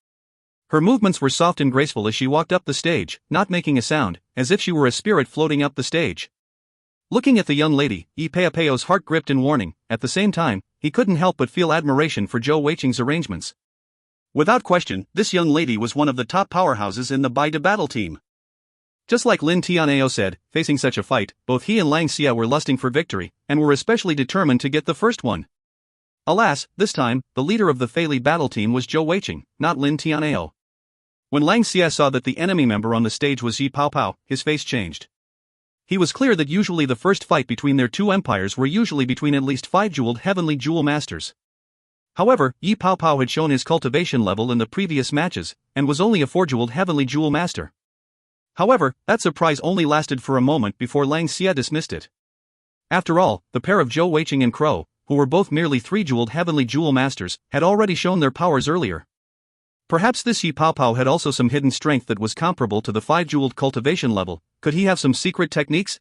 Her movements were soft and graceful as she walked up the stage, not making a sound, as if she were a spirit floating up the stage. Looking at the young lady, Yi Paopao's heart gripped in warning. At the same time, he couldn't help but feel admiration for Zhou Weiqing's arrangements. Without question, this young lady was one of the top powerhouses in the Baide battle team. Just like Lin Tianao said, facing such a fight, both he and Lang Xia were lusting for victory, and were especially determined to get the first one. Alas, this time, the leader of the Feili battle team was Zhou Weiqing, not Lin Tianao. When Lang Xia saw that the enemy member on the stage was Yi Paopao, his face changed. He was clear that usually the first fight between their two empires were usually between at least 5 jeweled Heavenly Jewel Masters. However, Yi Paopao had shown his cultivation level in the previous matches, and was only a 4 jeweled Heavenly Jewel Master. However, that surprise only lasted for a moment before Lang Xia dismissed it. After all, the pair of Zhou Weiqing and Crow, who were both merely 3 jeweled Heavenly Jewel Masters, had already shown their powers earlier. Perhaps this Yi Paopao had also some hidden strength that was comparable to the 5 jeweled cultivation level. Could he have some secret techniques?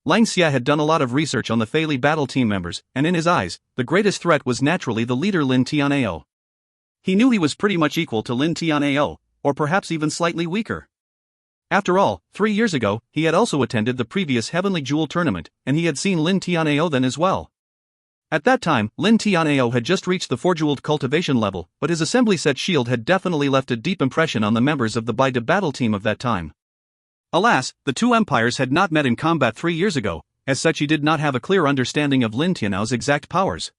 Lang Xia had done a lot of research on the Feili battle team members, and in his eyes, the greatest threat was naturally the leader Lin Tianao. He knew he was pretty much equal to Lin Tianao, or perhaps even slightly weaker. After all, 3 years ago, he had also attended the previous Heavenly Jewel Tournament, and he had seen Lin Tianao then as well. At that time, Lin Tianao had just reached the 4-jeweled cultivation level, but his assembly set shield had definitely left a deep impression on the members of the Baide battle team of that time. Alas, the two empires had not met in combat 3 years ago, as such he did not have a clear understanding of Lin Tianao's exact powers.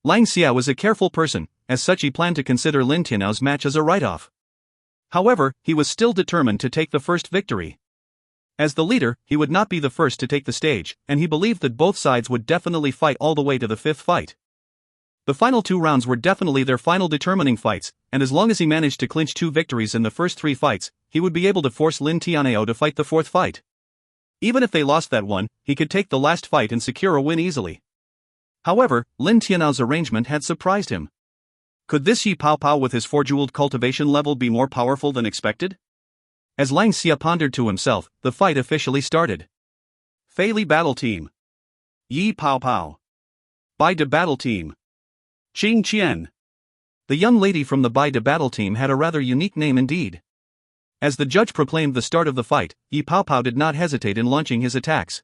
Lang Xia was a careful person, as such he planned to consider Lin Tianao's match as a write-off. However, he was still determined to take the first victory. As the leader, he would not be the first to take the stage, and he believed that both sides would definitely fight all the way to the fifth fight. The final 2 rounds were definitely their final determining fights, and as long as he managed to clinch 2 victories in the first 3 fights, he would be able to force Lin Tianao to fight the 4th fight. Even if they lost that one, he could take the last fight and secure a win easily. However, Lin Tianao's arrangement had surprised him. Could this Yi Pao Pao with his 4-jeweled cultivation level be more powerful than expected? As Lang Xia pondered to himself, the fight officially started. Fei Li Battle Team. Yi Pao Pao. Bai De Battle Team. Qing Qian. The young lady from the Bai De Battle Team had a rather unique name indeed. As the judge proclaimed the start of the fight, Yi Pao Pao did not hesitate in launching his attacks.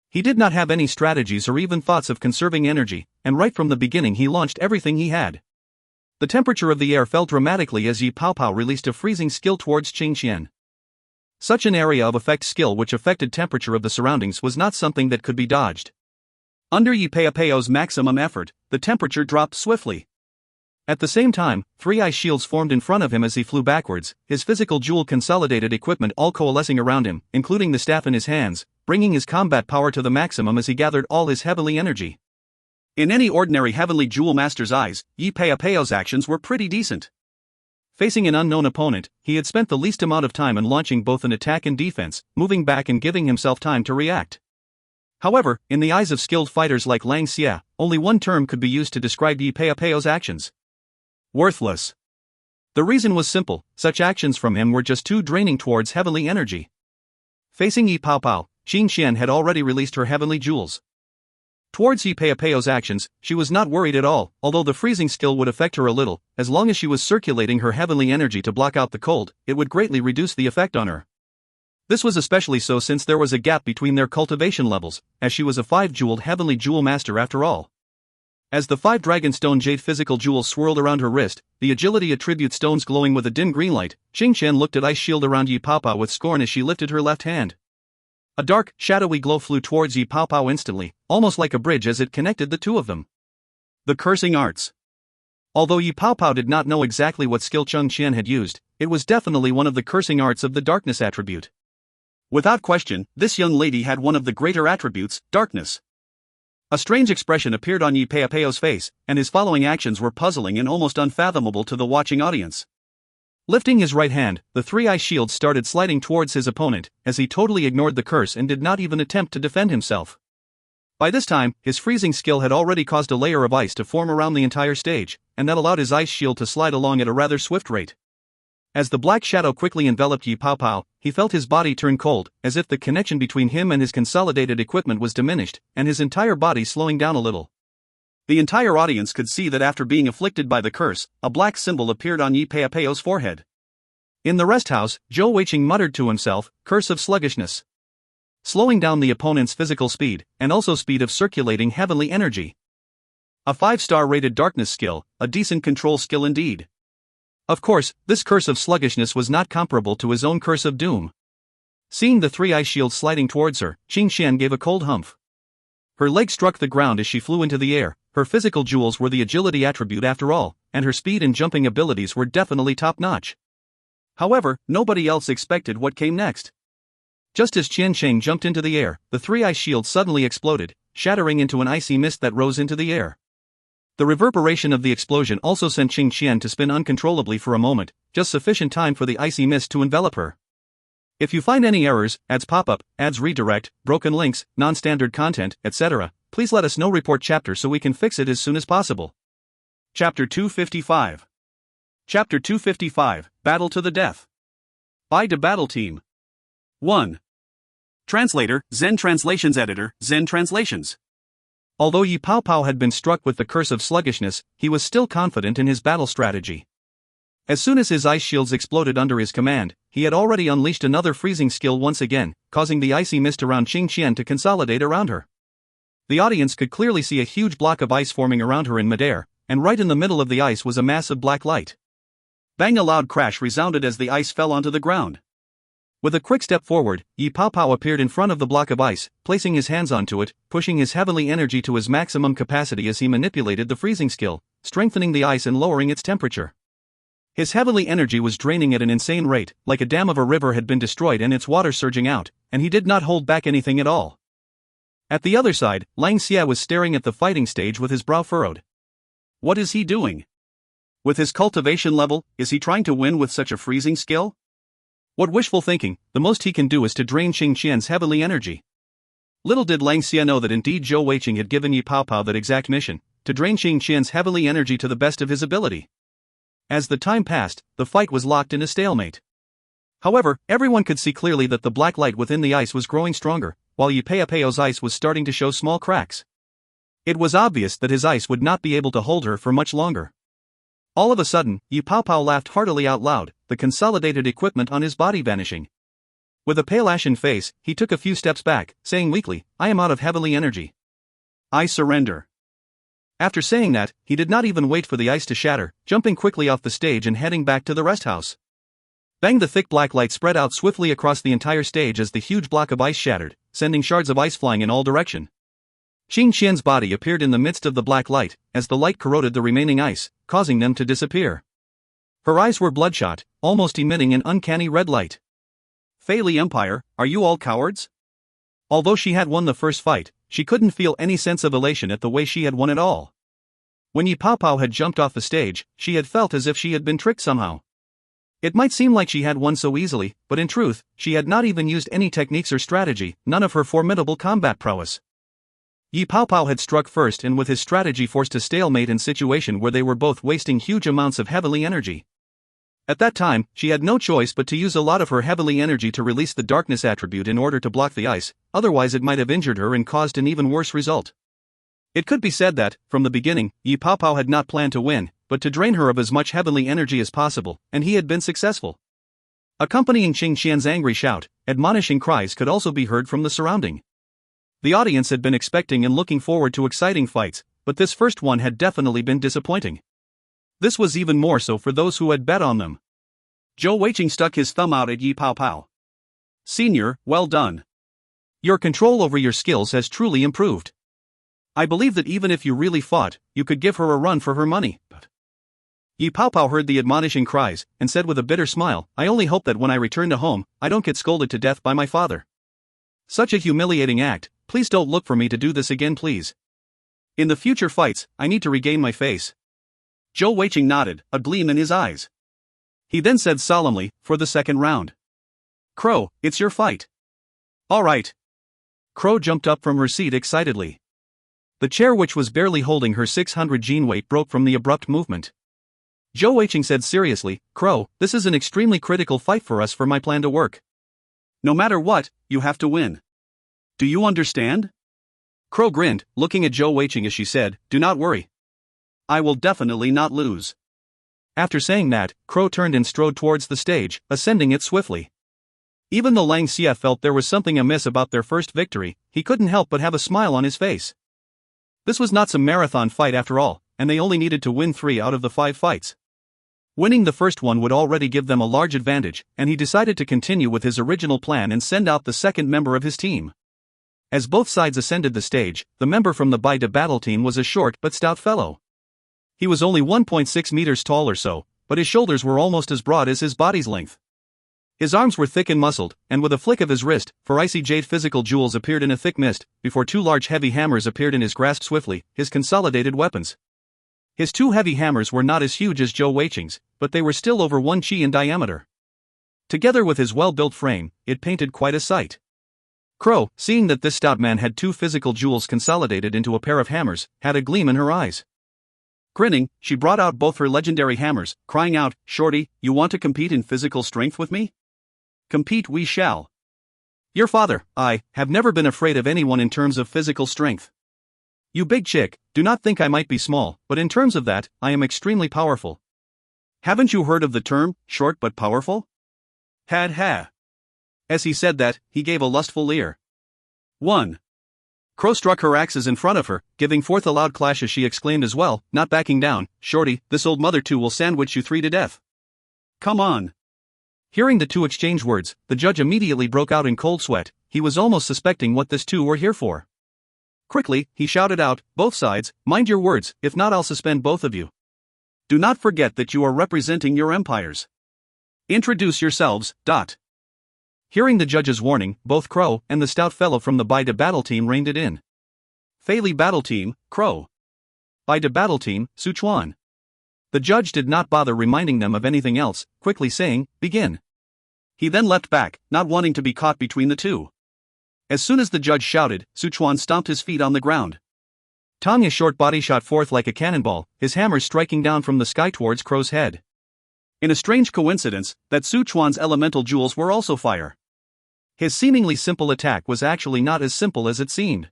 He did not have any strategies or even thoughts of conserving energy, and right from the beginning he launched everything he had. The temperature of the air fell dramatically as Yi Pao Pao released a freezing skill towards Qing Qian. Such an area of effect skill which affected temperature of the surroundings was not something that could be dodged. Under Yi Pao Pao's maximum effort, the temperature dropped swiftly. At the same time, 3 ice shields formed in front of him as he flew backwards, his physical jewel consolidated equipment all coalescing around him, including the staff in his hands, bringing his combat power to the maximum as he gathered all his heavenly energy. In any ordinary heavenly jewel master's eyes, Yi Pao Pao's actions were pretty decent. Facing an unknown opponent, he had spent the least amount of time in launching both an attack and defense, moving back and giving himself time to react. However, in the eyes of skilled fighters like Lang Xia, only one term could be used to describe Yi Pao Pao's actions. Worthless. The reason was simple, such actions from him were just too draining towards heavenly energy. Facing Yi Pao Pao, Qing Qian had already released her heavenly jewels. Towards Yi Pao Pao's actions, she was not worried at all, although the freezing skill would affect her a little. As long as she was circulating her heavenly energy to block out the cold, it would greatly reduce the effect on her. This was especially so since there was a gap between their cultivation levels, as she was a 5-jeweled heavenly jewel master after all. As the 5 Dragonstone Jade physical jewels swirled around her wrist, the agility attribute stones glowing with a dim green light, Qing Qian looked at ice shield around Yi Pao Pao with scorn as she lifted her left hand. A dark, shadowy glow flew towards Yi Pao Pao instantly, almost like a bridge as it connected the two of them. The cursing arts. Although Yi Pao Pao did not know exactly what skill Qing Qian had used, it was definitely one of the cursing arts of the darkness attribute. Without question, this young lady had one of the greater attributes, darkness. A strange expression appeared on Yi Pao Pao's face, and his following actions were puzzling and almost unfathomable to the watching audience. Lifting his right hand, the 3 ice shields started sliding towards his opponent, as he totally ignored the curse and did not even attempt to defend himself. By this time, his freezing skill had already caused a layer of ice to form around the entire stage, and that allowed his ice shield to slide along at a rather swift rate. As the black shadow quickly enveloped Yi Pao Pao, he felt his body turn cold, as if the connection between him and his consolidated equipment was diminished, and his entire body slowing down a little. The entire audience could see that after being afflicted by the curse, a black symbol appeared on Yi Pao Pao's forehead. In the rest house, Zhou Weiqing muttered to himself, "Curse of sluggishness." Slowing down the opponent's physical speed, and also speed of circulating heavenly energy. A 5-star rated darkness skill, a decent control skill indeed. Of course, this curse of sluggishness was not comparable to his own curse of doom. Seeing the 3 ice shields sliding towards her, Qing Qian gave a cold humph. Her leg struck the ground as she flew into the air. Her physical jewels were the agility attribute after all, and her speed and jumping abilities were definitely top-notch. However, nobody else expected what came next. Just as Qian Sheng jumped into the air, the 3 ice shields suddenly exploded, shattering into an icy mist that rose into the air. The reverberation of the explosion also sent Qing Qian to spin uncontrollably for a moment, just sufficient time for the icy mist to envelop her. If you find any errors, ads pop-up, ads redirect, broken links, non-standard content, etc., please let us know. Report chapter so we can fix it as soon as possible. Chapter 255. Chapter 255, Battle to the Death. Bai De Battle Team. 1. Translator, Zen Translations Editor, Zen Translations. Although Yi Pao Pao had been struck with the curse of sluggishness, he was still confident in his battle strategy. As soon as his ice shields exploded under his command, he had already unleashed another freezing skill once again, causing the icy mist around Qing Qian to consolidate around her. The audience could clearly see a huge block of ice forming around her in midair, and right in the middle of the ice was a mass of black light. Bang! A loud crash resounded as the ice fell onto the ground. With a quick step forward, Yi Pao Pao appeared in front of the block of ice, placing his hands onto it, pushing his heavenly energy to his maximum capacity as he manipulated the freezing skill, strengthening the ice and lowering its temperature. His heavenly energy was draining at an insane rate, like a dam of a river had been destroyed and its water surging out, and he did not hold back anything at all. At the other side, Lang Xia was staring at the fighting stage with his brow furrowed. What is he doing? With his cultivation level, is he trying to win with such a freezing skill? What wishful thinking, the most he can do is to drain Qing Qian's heavenly energy. Little did Lang Xia know that indeed Zhou Weiqing had given Yi Pao Pao that exact mission, to drain Qing Qian's heavenly energy to the best of his ability. As the time passed, the fight was locked in a stalemate. However, everyone could see clearly that the black light within the ice was growing stronger, while Yi Pao Pao's ice was starting to show small cracks. It was obvious that his ice would not be able to hold her for much longer. All of a sudden, Yi Pao Pao laughed heartily out loud, the consolidated equipment on his body vanishing. With a pale ashen face, he took a few steps back, saying weakly, "I am out of heavenly energy. I surrender." After saying that, he did not even wait for the ice to shatter, jumping quickly off the stage and heading back to the rest house. Bang! The thick black light spread out swiftly across the entire stage as the huge block of ice shattered, sending shards of ice flying in all directions. Qing Qian's body appeared in the midst of the black light, as the light corroded the remaining ice, causing them to disappear. Her eyes were bloodshot, almost emitting an uncanny red light. Fei Li Empire, are you all cowards? Although she had won the first fight, she couldn't feel any sense of elation at the way she had won it all. When Yi Pao Pao had jumped off the stage, she had felt as if she had been tricked somehow. It might seem like she had won so easily, but in truth, she had not even used any techniques or strategy, none of her formidable combat prowess. Yi Pao Pao had struck first and with his strategy forced a stalemate in a situation where they were both wasting huge amounts of heavenly energy. At that time, she had no choice but to use a lot of her heavenly energy to release the darkness attribute in order to block the ice, otherwise it might have injured her and caused an even worse result. It could be said that, from the beginning, Yi Pao Pao had not planned to win, but to drain her of as much heavenly energy as possible, and he had been successful. Accompanying Qing Qian's angry shout, admonishing cries could also be heard from the surrounding. The audience had been expecting and looking forward to exciting fights, but this first one had definitely been disappointing. This was even more so for those who had bet on them. Zhou Weiqing stuck his thumb out at Yi Pao Pao. "Senior, well done. Your control over your skills has truly improved. I believe that even if you really fought, you could give her a run for her money." But Yi Pao Pao heard the admonishing cries, and said with a bitter smile, "I only hope that when I return to home, I don't get scolded to death by my father. Such a humiliating act, please don't look for me to do this again, please. In the future fights, I need to regain my face." Zhou Weiqing nodded, a gleam in his eyes. He then said solemnly, "For the second round. Crow, it's your fight." "All right." Crow jumped up from her seat excitedly. The chair which was barely holding her 600 gene weight broke from the abrupt movement. Zhou Weiqing said seriously, "Crow, this is an extremely critical fight for us for my plan to work. No matter what, you have to win. Do you understand?" Crow grinned, looking at Zhou Weiqing as she said, "Do not worry. I will definitely not lose." After saying that, Crow turned and strode towards the stage, ascending it swiftly. Even though Lang Xia felt there was something amiss about their first victory, he couldn't help but have a smile on his face. This was not some marathon fight after all, and they only needed to win 3 out of the 5 fights. Winning the first one would already give them a large advantage, and he decided to continue with his original plan and send out the second member of his team. As both sides ascended the stage, the member from the Bai de battle team was a short but stout fellow. He was only 1.6 meters tall or so, but his shoulders were almost as broad as his body's length. His arms were thick and muscled, and with a flick of his wrist, 4 icy jade physical jewels appeared in a thick mist, before 2 large heavy hammers appeared in his grasp swiftly, his consolidated weapons. His 2 heavy hammers were not as huge as Zhou Weiqing's, but they were still over 1 chi in diameter. Together with his well-built frame, it painted quite a sight. Crow, seeing that this stout man had 2 physical jewels consolidated into a pair of hammers, had a gleam in her eyes. Grinning, she brought out both her legendary hammers, crying out, "Shorty, you want to compete in physical strength with me? Compete we shall." "Your father, I, have never been afraid of anyone in terms of physical strength. You big chick, do not think I might be small, but in terms of that, I am extremely powerful." "Haven't you heard of the term, short but powerful?" Had ha. As he said that, he gave a lustful leer. 1. Crow struck her axes in front of her, giving forth a loud clash as she exclaimed as well, not backing down, "Shorty, this old mother too will sandwich you 3 to death. Come on." Hearing the 2 exchange words, the judge immediately broke out in cold sweat. He was almost suspecting what this 2 were here for. Quickly, he shouted out, "Both sides, mind your words, if not I'll suspend both of you." Do not forget that you are representing your empires. Introduce yourselves. Hearing the judge's warning, both Crow and the stout fellow from the Bai de battle team reined it in. Fei Li battle team, Crow. Bai de battle team, Sichuan. The judge did not bother reminding them of anything else, quickly saying, begin. He then leapt back, not wanting to be caught between the two. As soon as the judge shouted, Sichuan stomped his feet on the ground. Tanya's short body shot forth like a cannonball, his hammer striking down from the sky towards Crow's head. In a strange coincidence, that Sichuan's elemental jewels were also fire. His seemingly simple attack was actually not as simple as it seemed.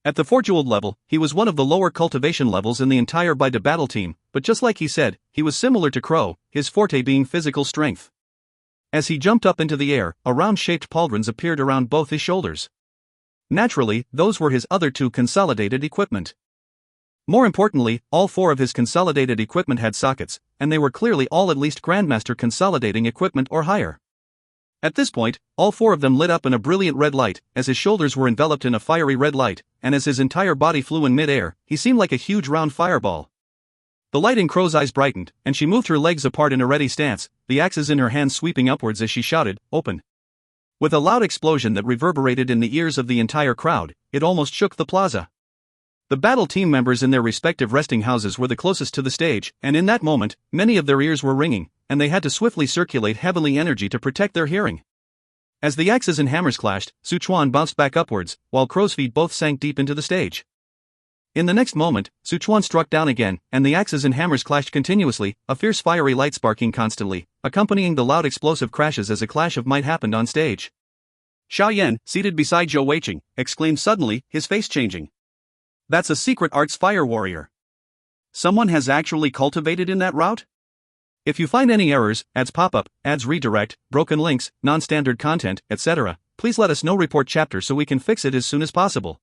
At the 4-jeweled level, he was one of the lower cultivation levels in the entire Bai de battle team, but just like he said, he was similar to Crow, his forte being physical strength. As he jumped up into the air, a round-shaped pauldrons appeared around both his shoulders. Naturally, those were his other 2 consolidated equipment. More importantly, all 4 of his consolidated equipment had sockets, and they were clearly all at least Grandmaster consolidating equipment or higher. At this point, all 4 of them lit up in a brilliant red light, as his shoulders were enveloped in a fiery red light, and as his entire body flew in mid-air, he seemed like a huge round fireball. The light in Crow's eyes brightened, and she moved her legs apart in a ready stance, the axes in her hands sweeping upwards as she shouted, "Open!" With a loud explosion that reverberated in the ears of the entire crowd, it almost shook the plaza. The battle team members in their respective resting houses were the closest to the stage, and in that moment, many of their ears were ringing, and they had to swiftly circulate heavenly energy to protect their hearing. As the axes and hammers clashed, Sichuan bounced back upwards, while Crow's feet both sank deep into the stage. In the next moment, Sichuan struck down again, and the axes and hammers clashed continuously, a fierce fiery light sparking constantly, accompanying the loud explosive crashes as a clash of might happened on stage. Xiaoyan, seated beside Zhou Weiqing, exclaimed suddenly, his face changing. That's a secret arts fire warrior. Someone has actually cultivated in that route? If you find any errors, ads pop up, ads redirect, broken links, non-standard content, etc., please let us know. Report chapter so we can fix it as soon as possible.